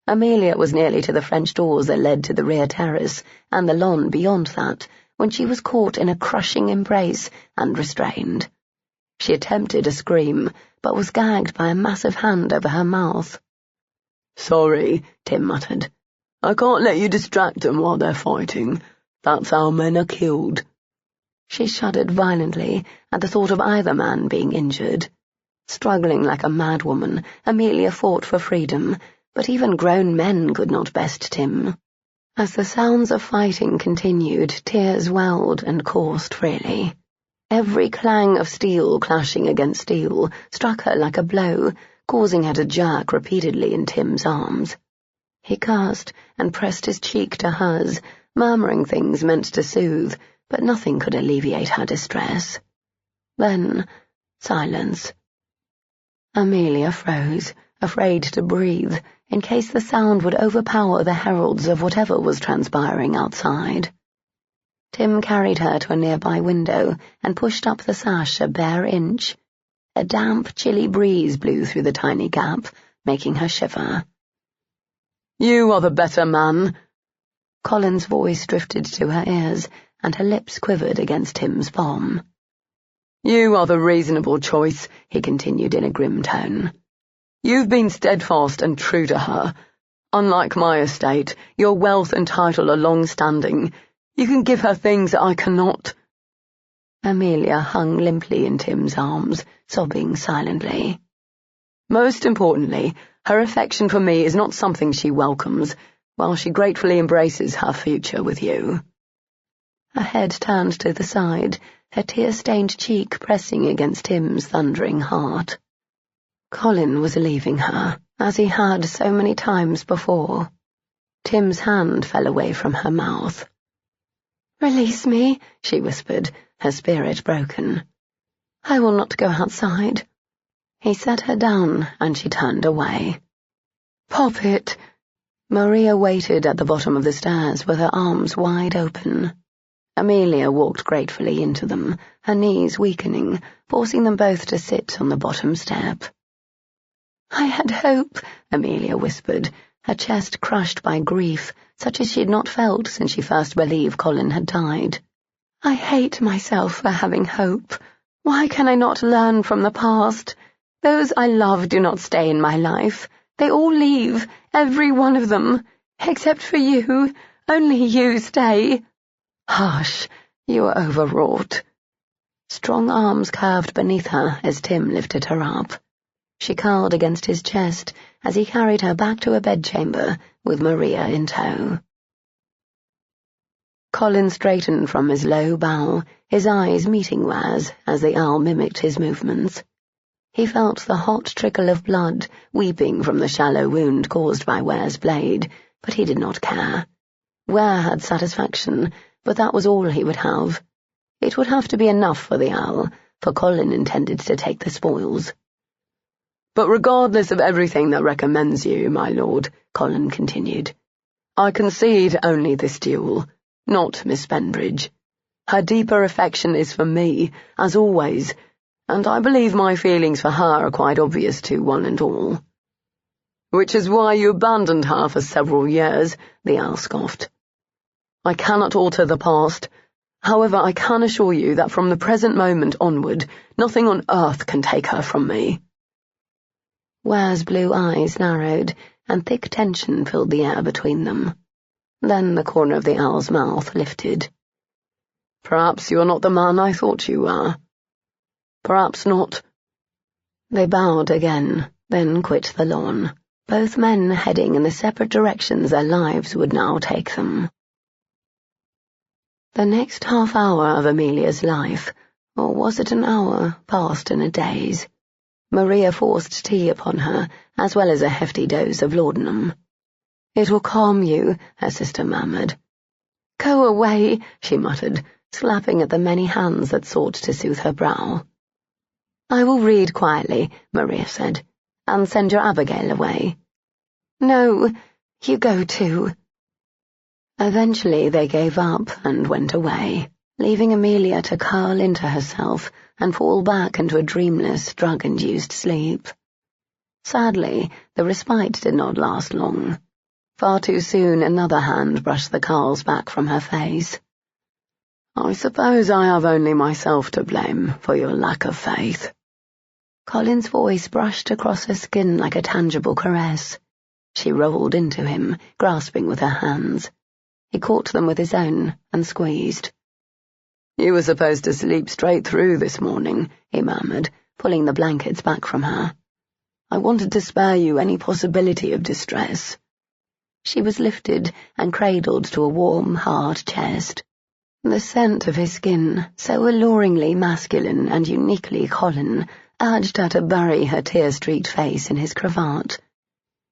Speaker 1: Amelia was nearly to the French doors that led to the rear terrace and the lawn beyond that, when she was caught in a crushing embrace and restrained. She attempted a scream, but was gagged by a massive hand over her mouth.
Speaker 3: "Sorry," Tim muttered. "I can't let you distract them while they're fighting. That's how men are killed."
Speaker 1: She shuddered violently at the thought of either man being injured. Struggling like a madwoman, Amelia fought for freedom, but even grown men could not best Tim. As the sounds of fighting continued, tears welled and coursed freely. Every clang of steel clashing against steel struck her like a blow, causing her to jerk repeatedly in Tim's arms. He cursed and pressed his cheek to hers, murmuring things meant to soothe, but nothing could alleviate her distress. Then, silence. Amelia froze, afraid to breathe, in case the sound would overpower the heralds of whatever was transpiring outside. Tim carried her to a nearby window and pushed up the sash a bare inch. A damp, chilly breeze blew through the tiny gap, making her shiver.
Speaker 3: "You are the better man."
Speaker 1: Colin's voice drifted to her ears, and her lips quivered against Tim's palm.
Speaker 3: "You are the reasonable choice," he continued in a grim tone. "You've been steadfast and true to her. Unlike my estate, your wealth and title are long-standing. You can give her things that I cannot."
Speaker 1: Amelia hung limply in Tim's arms, sobbing silently.
Speaker 3: "Most importantly, her affection for me is not something she welcomes, while she gratefully embraces her future with you."
Speaker 1: Her head turned to the side, her tear-stained cheek pressing against Tim's thundering heart. Colin was leaving her, as he had so many times before. Tim's hand fell away from her mouth. "Release me," she whispered, her spirit broken. "I will not go outside." He set her down, and she turned away. "Pop it!" Maria waited at the bottom of the stairs with her arms wide open. Amelia walked gratefully into them, her knees weakening, forcing them both to sit on the bottom step. "I had hope," Amelia whispered, her chest crushed by grief, such as she had not felt since she first believed Colin had died. "I hate myself for having hope. Why can I not learn from the past? Those I love do not stay in my life. They all leave, every one of them. Except for you. Only you stay." "Hush, you are overwrought." Strong arms curved beneath her as Tim lifted her up. She curled against his chest as he carried her back to a bedchamber with Maria in tow. Colin straightened from his low bow, his eyes meeting Ware's as the owl mimicked his movements. He felt the hot trickle of blood weeping from the shallow wound caused by Ware's blade, but he did not care. Ware had satisfaction, but that was all he would have. It would have to be enough for the owl, for Colin intended to take the spoils.
Speaker 3: "But regardless of everything that recommends you, my lord," Colin continued, "I concede only this duel, not Miss Benbridge. Her deeper affection is for me, as always, and I believe my feelings for her are quite obvious to one and all." "Which is why you abandoned her for several years," the owl scoffed. "I cannot alter the past. However, I can assure you that from the present moment onward, nothing on earth can take her from me."
Speaker 1: Ware's blue eyes narrowed, and thick tension filled the air between them. Then the corner of the owl's mouth lifted.
Speaker 3: "Perhaps you are not the man I thought you were. Perhaps not."
Speaker 1: They bowed again, then quit the lawn, both men heading in the separate directions their lives would now take them. The next half-hour of Amelia's life, or was it an hour, passed in a daze. Maria forced tea upon her, as well as a hefty dose of laudanum. "It will calm you," her sister murmured. "Go away," she muttered, slapping at the many hands that sought to soothe her brow. "I will read quietly," Maria said, "and send your Abigail away." "No, you go too." Eventually they gave up and went away. leaving Amelia to curl into herself and fall back into a dreamless, drug-induced sleep. Sadly, the respite did not last long. Far too soon another hand brushed the curls back from her face.
Speaker 3: I suppose I have only myself to blame for your lack of faith.
Speaker 1: Colin's voice brushed across her skin like a tangible caress. She rolled into him, grasping with her hands. He caught them with his own and squeezed.
Speaker 3: You were supposed to sleep straight through this morning, he murmured, pulling the blankets back from her. I wanted to spare you any possibility of distress.
Speaker 1: She was lifted and cradled to a warm, hard chest. The scent of his skin, so alluringly masculine and uniquely Colin, urged her to bury her tear-streaked face in his cravat.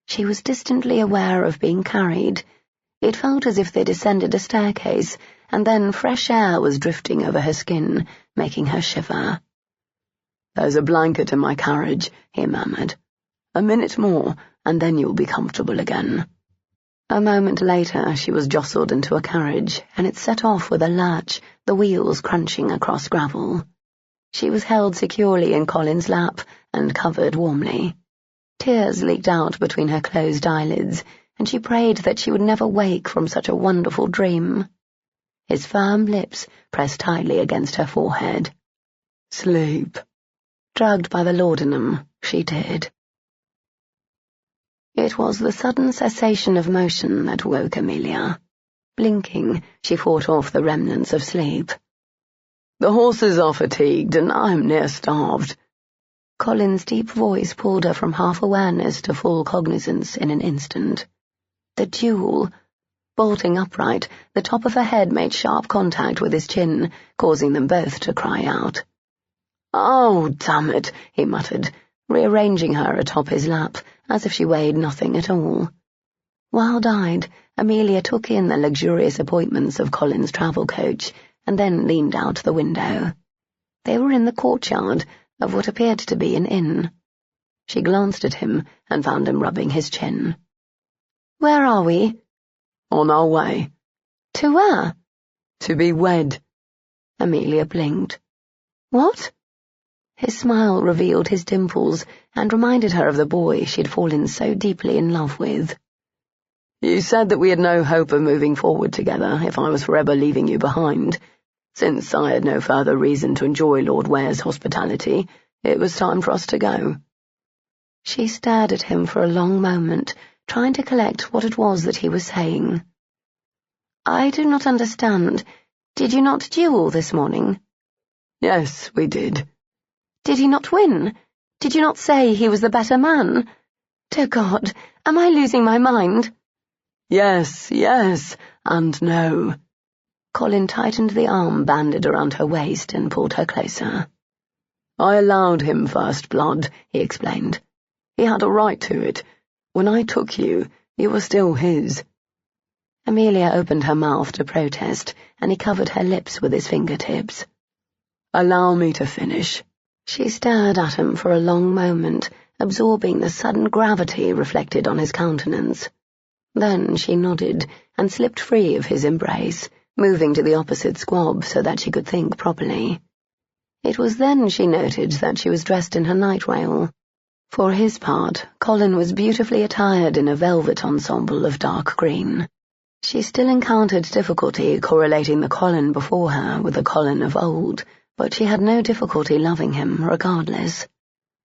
Speaker 1: She was distantly aware of being carried. It felt as if they descended a staircase, and then fresh air was drifting over her skin, making her shiver.
Speaker 3: There's a blanket in my carriage, he murmured. A minute more, and then you'll be comfortable again.
Speaker 1: A moment later she was jostled into a carriage, and it set off with a lurch, the wheels crunching across gravel. She was held securely in Colin's lap and covered warmly. Tears leaked out between her closed eyelids, and she prayed that she would never wake from such a wonderful dream. His firm lips pressed tightly against her forehead.
Speaker 3: Sleep.
Speaker 1: Drugged by the laudanum, she did. It was the sudden cessation of motion that woke Amelia. Blinking, she fought off the remnants of sleep.
Speaker 3: The horses are fatigued, and I'm near starved.
Speaker 1: Colin's deep voice pulled her from half-awareness to full cognizance in an instant. The duel. Bolting upright, the top of her head made sharp contact with his chin, causing them both to cry out.
Speaker 3: Oh, damn it, he muttered,
Speaker 1: rearranging her atop his lap, as if she weighed nothing at all. Wild-eyed, Amelia took in the luxurious appointments of Colin's travel coach, and then leaned out the window. They were in the courtyard of what appeared to be an inn. She glanced at him and found him rubbing his chin. "Where are we?"
Speaker 3: "On our way."
Speaker 1: "To where?"
Speaker 3: "To be wed."
Speaker 1: Amelia blinked. "What?" His smile revealed his dimples and reminded her of the boy she'd fallen so deeply in love with.
Speaker 3: "You said that we had no hope of moving forward together if I was forever leaving you behind. Since I had no further reason to enjoy Lord Ware's hospitality, it was time for us to go."
Speaker 1: She stared at him for a long moment, trying to collect what it was that he was saying. "I do not understand. Did you not duel this morning?"
Speaker 3: "Yes, we did."
Speaker 1: "Did he not win? Did you not say he was the better man? Dear God, am I losing my mind?"
Speaker 3: Yes, and no."
Speaker 1: Colin tightened the arm banded around her waist and pulled her closer.
Speaker 3: "I allowed him first blood," he explained. "He had a right to it. When I took you, you were still his."
Speaker 1: Amelia opened her mouth to protest, and he covered her lips with his fingertips.
Speaker 3: "Allow me to finish."
Speaker 1: She stared at him for a long moment, absorbing the sudden gravity reflected on his countenance. Then she nodded and slipped free of his embrace, moving to the opposite squab so that she could think properly. It was then she noted that she was dressed in her night-rail. For his part, Colin was beautifully attired in a velvet ensemble of dark green. She still encountered difficulty correlating the Colin before her with the Colin of old, but she had no difficulty loving him regardless.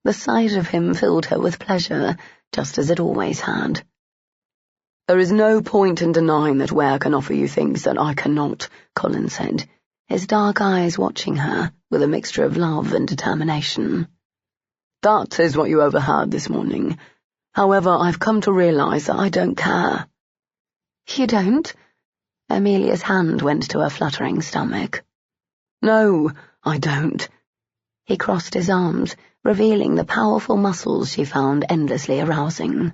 Speaker 1: The sight of him filled her with pleasure, just as it always had.
Speaker 3: "There is no point in denying that Ware can offer you things that I cannot," Colin said,
Speaker 1: his dark eyes watching her with a mixture of love and determination.
Speaker 3: "That is what you overheard this morning. However, I've come to realize that I don't care."
Speaker 1: "You don't?" Amelia's hand went to her fluttering stomach.
Speaker 3: "No, I don't."
Speaker 1: He crossed his arms, revealing the powerful muscles she found endlessly arousing.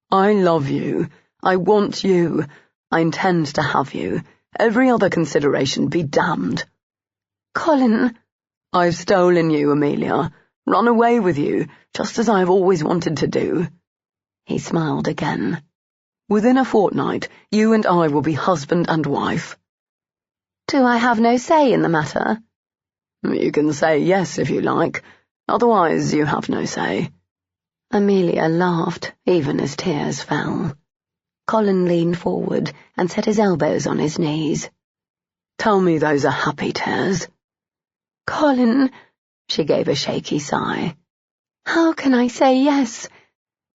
Speaker 3: "I love you. I want you. I intend to have you. Every other consideration be damned."
Speaker 1: "Colin!"
Speaker 3: "I've stolen you, Amelia. Run away with you, just as I have always wanted to do."
Speaker 1: He smiled again.
Speaker 3: "Within a fortnight, you and I will be husband and wife."
Speaker 1: Do I have no say in the matter?
Speaker 3: You can say yes if you like. Otherwise, you have no say.
Speaker 1: Amelia laughed, even as tears fell. Colin leaned forward and set his elbows on his knees.
Speaker 3: Tell me those are happy tears.
Speaker 1: Colin, she gave a shaky sigh. How can I say yes?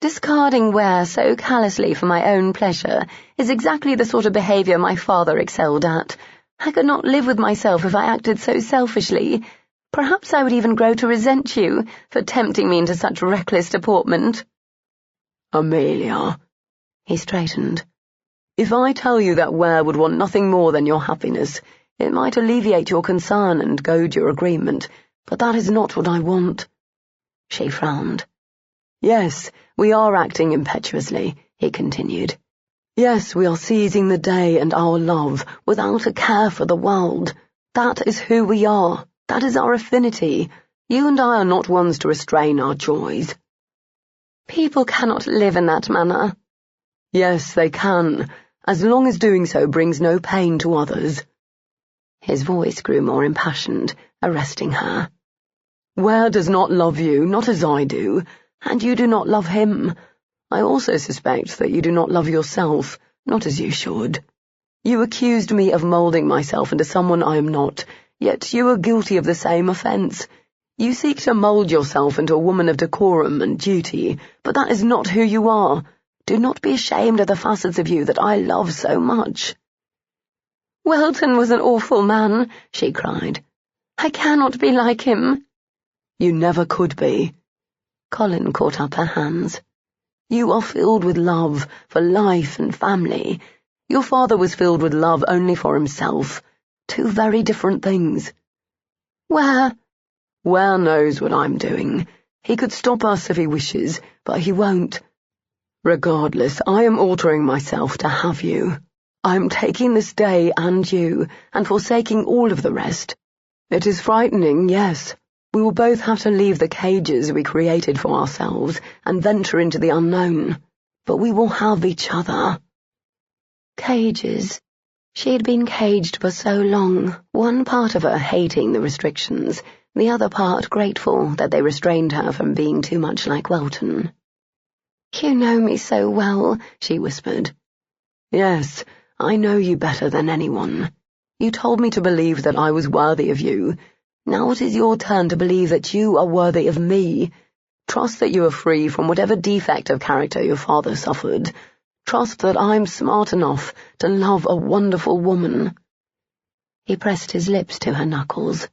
Speaker 1: Discarding Ware so callously for my own pleasure is exactly the sort of behaviour my father excelled at. I could not live with myself if I acted so selfishly. Perhaps I would even grow to resent you for tempting me into such reckless deportment.
Speaker 3: Amelia.
Speaker 1: He straightened.
Speaker 3: If I tell you that Ware would want nothing more than your happiness, it might alleviate your concern and goad your agreement, but that is not what I want.
Speaker 1: She frowned.
Speaker 3: Yes, we are acting impetuously, he continued. Yes, we are seizing the day and our love without a care for the world. That is who we are. That is our affinity. You and I are not ones to restrain our joys.
Speaker 1: People cannot live in that manner.
Speaker 3: Yes, they can, as long as doing so brings no pain to others.
Speaker 1: His voice grew more impassioned, arresting her.
Speaker 3: Ware does not love you, not as I do, and you do not love him. I also suspect that you do not love yourself, not as you should. You accused me of moulding myself into someone I am not, yet you are guilty of the same offence. You seek to mould yourself into a woman of decorum and duty, but that is not who you are. Do not be ashamed of the facets of you that I love so much.
Speaker 1: Welton was an awful man, she cried. I cannot be like him.
Speaker 3: You never could be.
Speaker 1: Colin caught up her hands.
Speaker 3: You are filled with love for life and family. Your father was filled with love only for himself. Two very different things.
Speaker 1: Ware
Speaker 3: knows what I'm doing. He could stop us if he wishes, but he won't. Regardless, I am altering myself to have you. I am taking this day and you, and forsaking all of the rest. It is frightening, yes. We will both have to leave the cages we created for ourselves and venture into the unknown. But we will have each other.
Speaker 1: Cages. She had been caged for so long, one part of her hating the restrictions, the other part grateful that they restrained her from being too much like Welton. You know me so well, she whispered.
Speaker 3: Yes, I know you better than anyone. You told me to believe that I was worthy of you. Now it is your turn to believe that you are worthy of me. Trust that you are free from whatever defect of character your father suffered. Trust that I'm smart enough to love a wonderful woman.
Speaker 1: He pressed his lips to her knuckles.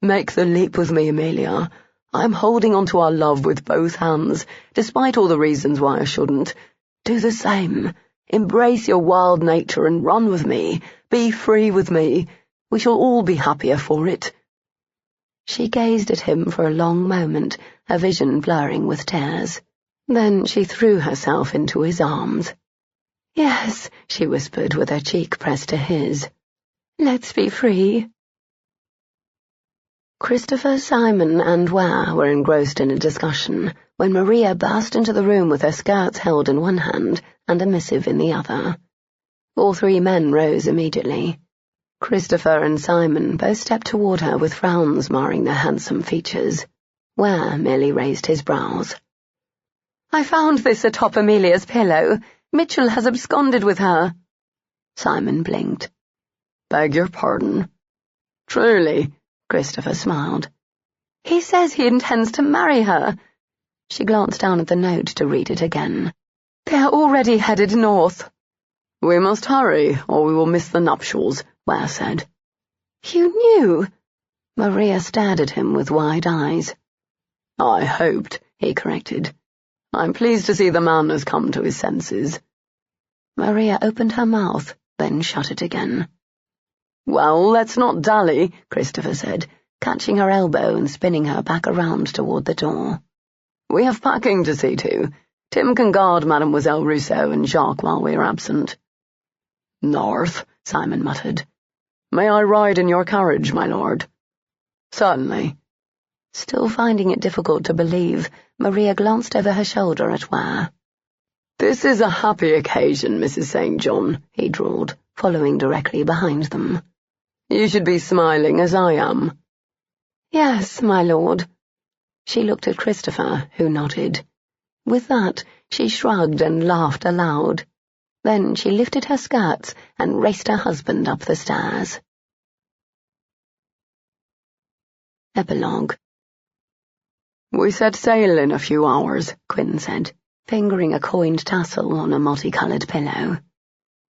Speaker 3: Make the leap with me, Amelia. I'm holding on to our love with both hands, despite all the reasons why I shouldn't. Do the same. Embrace your wild nature and run with me. Be free with me. We shall all be happier for it.
Speaker 1: She gazed at him for a long moment, her vision blurring with tears. Then she threw herself into his arms. Yes, she whispered with her cheek pressed to his. Let's be free. Christopher, Simon, and Ware were engrossed in a discussion when Maria burst into the room with her skirts held in one hand and a missive in the other. All three men rose immediately. Christopher and Simon both stepped toward her with frowns marring their handsome features. Ware merely raised his brows. I found this atop Amelia's pillow. Mitchell has absconded with her. Simon blinked.
Speaker 3: Beg your pardon. Truly,
Speaker 1: Christopher smiled. He says he intends to marry her. She glanced down at the note to read it again. They are already headed north.
Speaker 3: We must hurry, or we will miss the nuptials, Ware said.
Speaker 1: You knew? Maria stared at him with wide eyes.
Speaker 3: I hoped, he corrected. I'm pleased to see the man has come to his senses.
Speaker 1: Maria opened her mouth, then shut it again.
Speaker 3: Well, let's not dally,
Speaker 1: Christopher said, catching her elbow and spinning her back around toward the door.
Speaker 3: We have packing to see to. Tim can guard Mademoiselle Rousseau and Jacques while we are absent. North, Simon muttered. May I ride in your carriage, my lord? Certainly.
Speaker 1: Still finding it difficult to believe, Maria glanced over her shoulder at Ware.
Speaker 3: This is a happy occasion, Mrs. St. John, he drawled,
Speaker 1: following directly behind them.
Speaker 3: You should be smiling as I am.
Speaker 2: Yes, my lord. She looked at Christopher, who nodded. With that, she shrugged and laughed aloud. Then she lifted her skirts and raced her husband up the stairs. Epilogue.
Speaker 3: We set sail in a few hours,
Speaker 2: Quinn said, fingering a coined tassel on a multicolored pillow.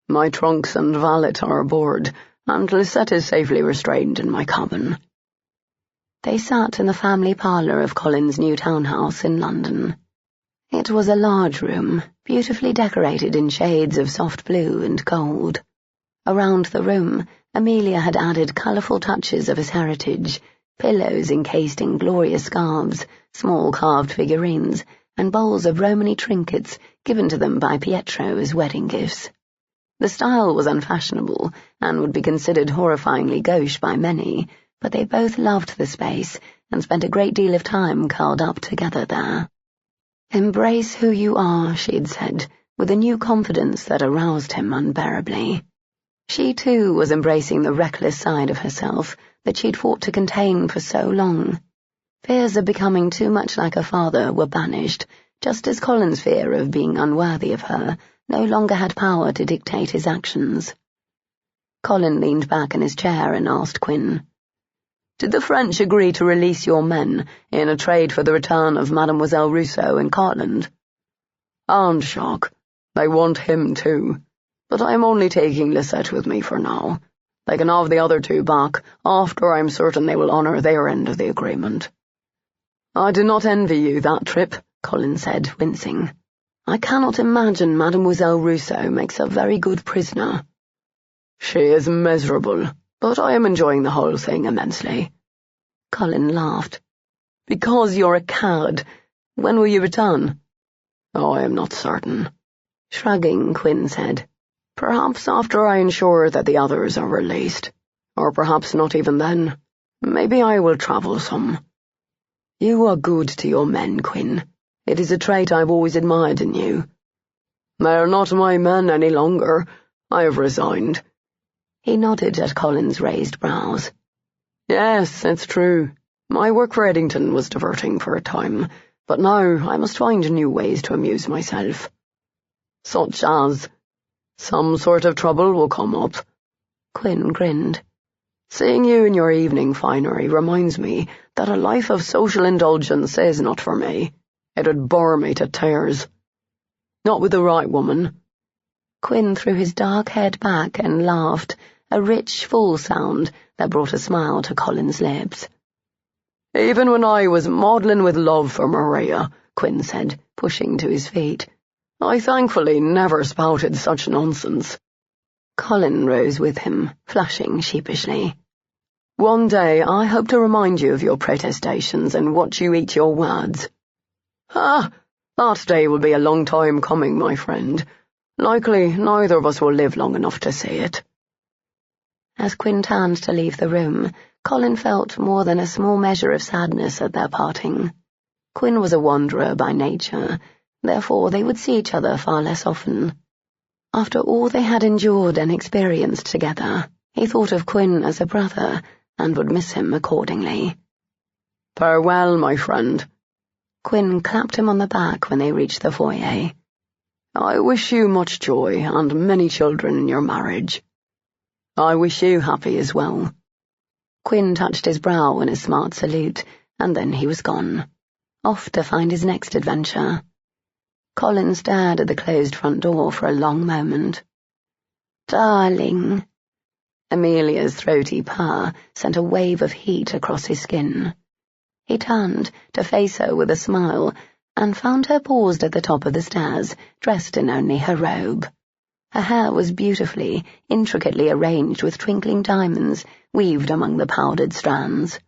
Speaker 3: My trunks and valet are aboard, and Lisette is safely restrained in my cabin.
Speaker 2: They sat in the family parlour of Colin's new townhouse in London. It was a large room, beautifully decorated in shades of soft blue and gold. Around the room, Amelia had added colourful touches of his heritage, pillows encased in glorious scarves, small carved figurines, and bowls of Romany trinkets given to them by Pietro as wedding gifts. The style was unfashionable, and would be considered horrifyingly gauche by many, but they both loved the space, and spent a great deal of time curled up together there. "Embrace who you are," she'd said, with a new confidence that aroused him unbearably. She, too, was embracing the reckless side of herself that she'd fought to contain for so long. Fears of becoming too much like her father were banished, just as Colin's fear of being unworthy of her no longer had power to dictate his actions. Colin leaned back in his chair and asked Quinn, "Did the French agree to release your men in a trade for the return of Mademoiselle Rousseau in Cartland?"
Speaker 3: "And Jacques. They want him too. But I am only taking Lisette with me for now. They can have the other two back after I am certain they will honour their end of the agreement."
Speaker 2: "I do not envy you that trip," Colin said, wincing. "I cannot imagine Mademoiselle Rousseau makes a very good prisoner."
Speaker 3: "She is miserable, but I am enjoying the whole thing immensely."
Speaker 2: Colin laughed. "Because you're a coward. When will you return?"
Speaker 3: "Oh, I am not certain."
Speaker 2: Shrugging, Quinn said,
Speaker 3: "Perhaps after I ensure that the others are released. Or perhaps not even then. Maybe I will travel some."
Speaker 2: "You are good to your men, Quinn. It is a trait I've always admired in you."
Speaker 3: "They are not my men any longer. I have resigned."
Speaker 2: He nodded at Colin's raised brows.
Speaker 3: "Yes, it's true. My work for Eddington was diverting for a time, but now I must find new ways to amuse myself."
Speaker 2: "Such as?"
Speaker 3: "Some sort of trouble will come up."
Speaker 2: Quinn grinned.
Speaker 3: "Seeing you in your evening finery reminds me that a life of social indulgence is not for me. It would bore me to tears."
Speaker 2: "Not with the right woman." Quinn threw his dark head back and laughed, a rich, full sound that brought a smile to Colin's lips.
Speaker 3: "Even when I was maudlin with love for Maria," Quinn said, pushing to his feet, "I thankfully never spouted such nonsense."
Speaker 2: Colin rose with him, flushing sheepishly.
Speaker 3: "One day I hope to remind you of your protestations and watch you eat your words." "Ah, that day will be a long time coming, my friend. Likely neither of us will live long enough to see it."
Speaker 2: As Quinn turned to leave the room, Colin felt more than a small measure of sadness at their parting. Quinn was a wanderer by nature, therefore they would see each other far less often. After all they had endured and experienced together, he thought of Quinn as a brother, and would miss him accordingly.
Speaker 3: "Farewell, my friend."
Speaker 2: Quinn clapped him on the back when they reached the foyer.
Speaker 3: "I wish you much joy and many children in your marriage."
Speaker 2: "I wish you happy as well." Quinn touched his brow in a smart salute, and then he was gone, off to find his next adventure. Colin stared at the closed front door for a long moment. "Darling." Amelia's throaty purr sent a wave of heat across his skin. He turned to face her with a smile, and found her paused at the top of the stairs, dressed in only her robe. Her hair was beautifully, intricately arranged with twinkling diamonds weaved among the powdered strands.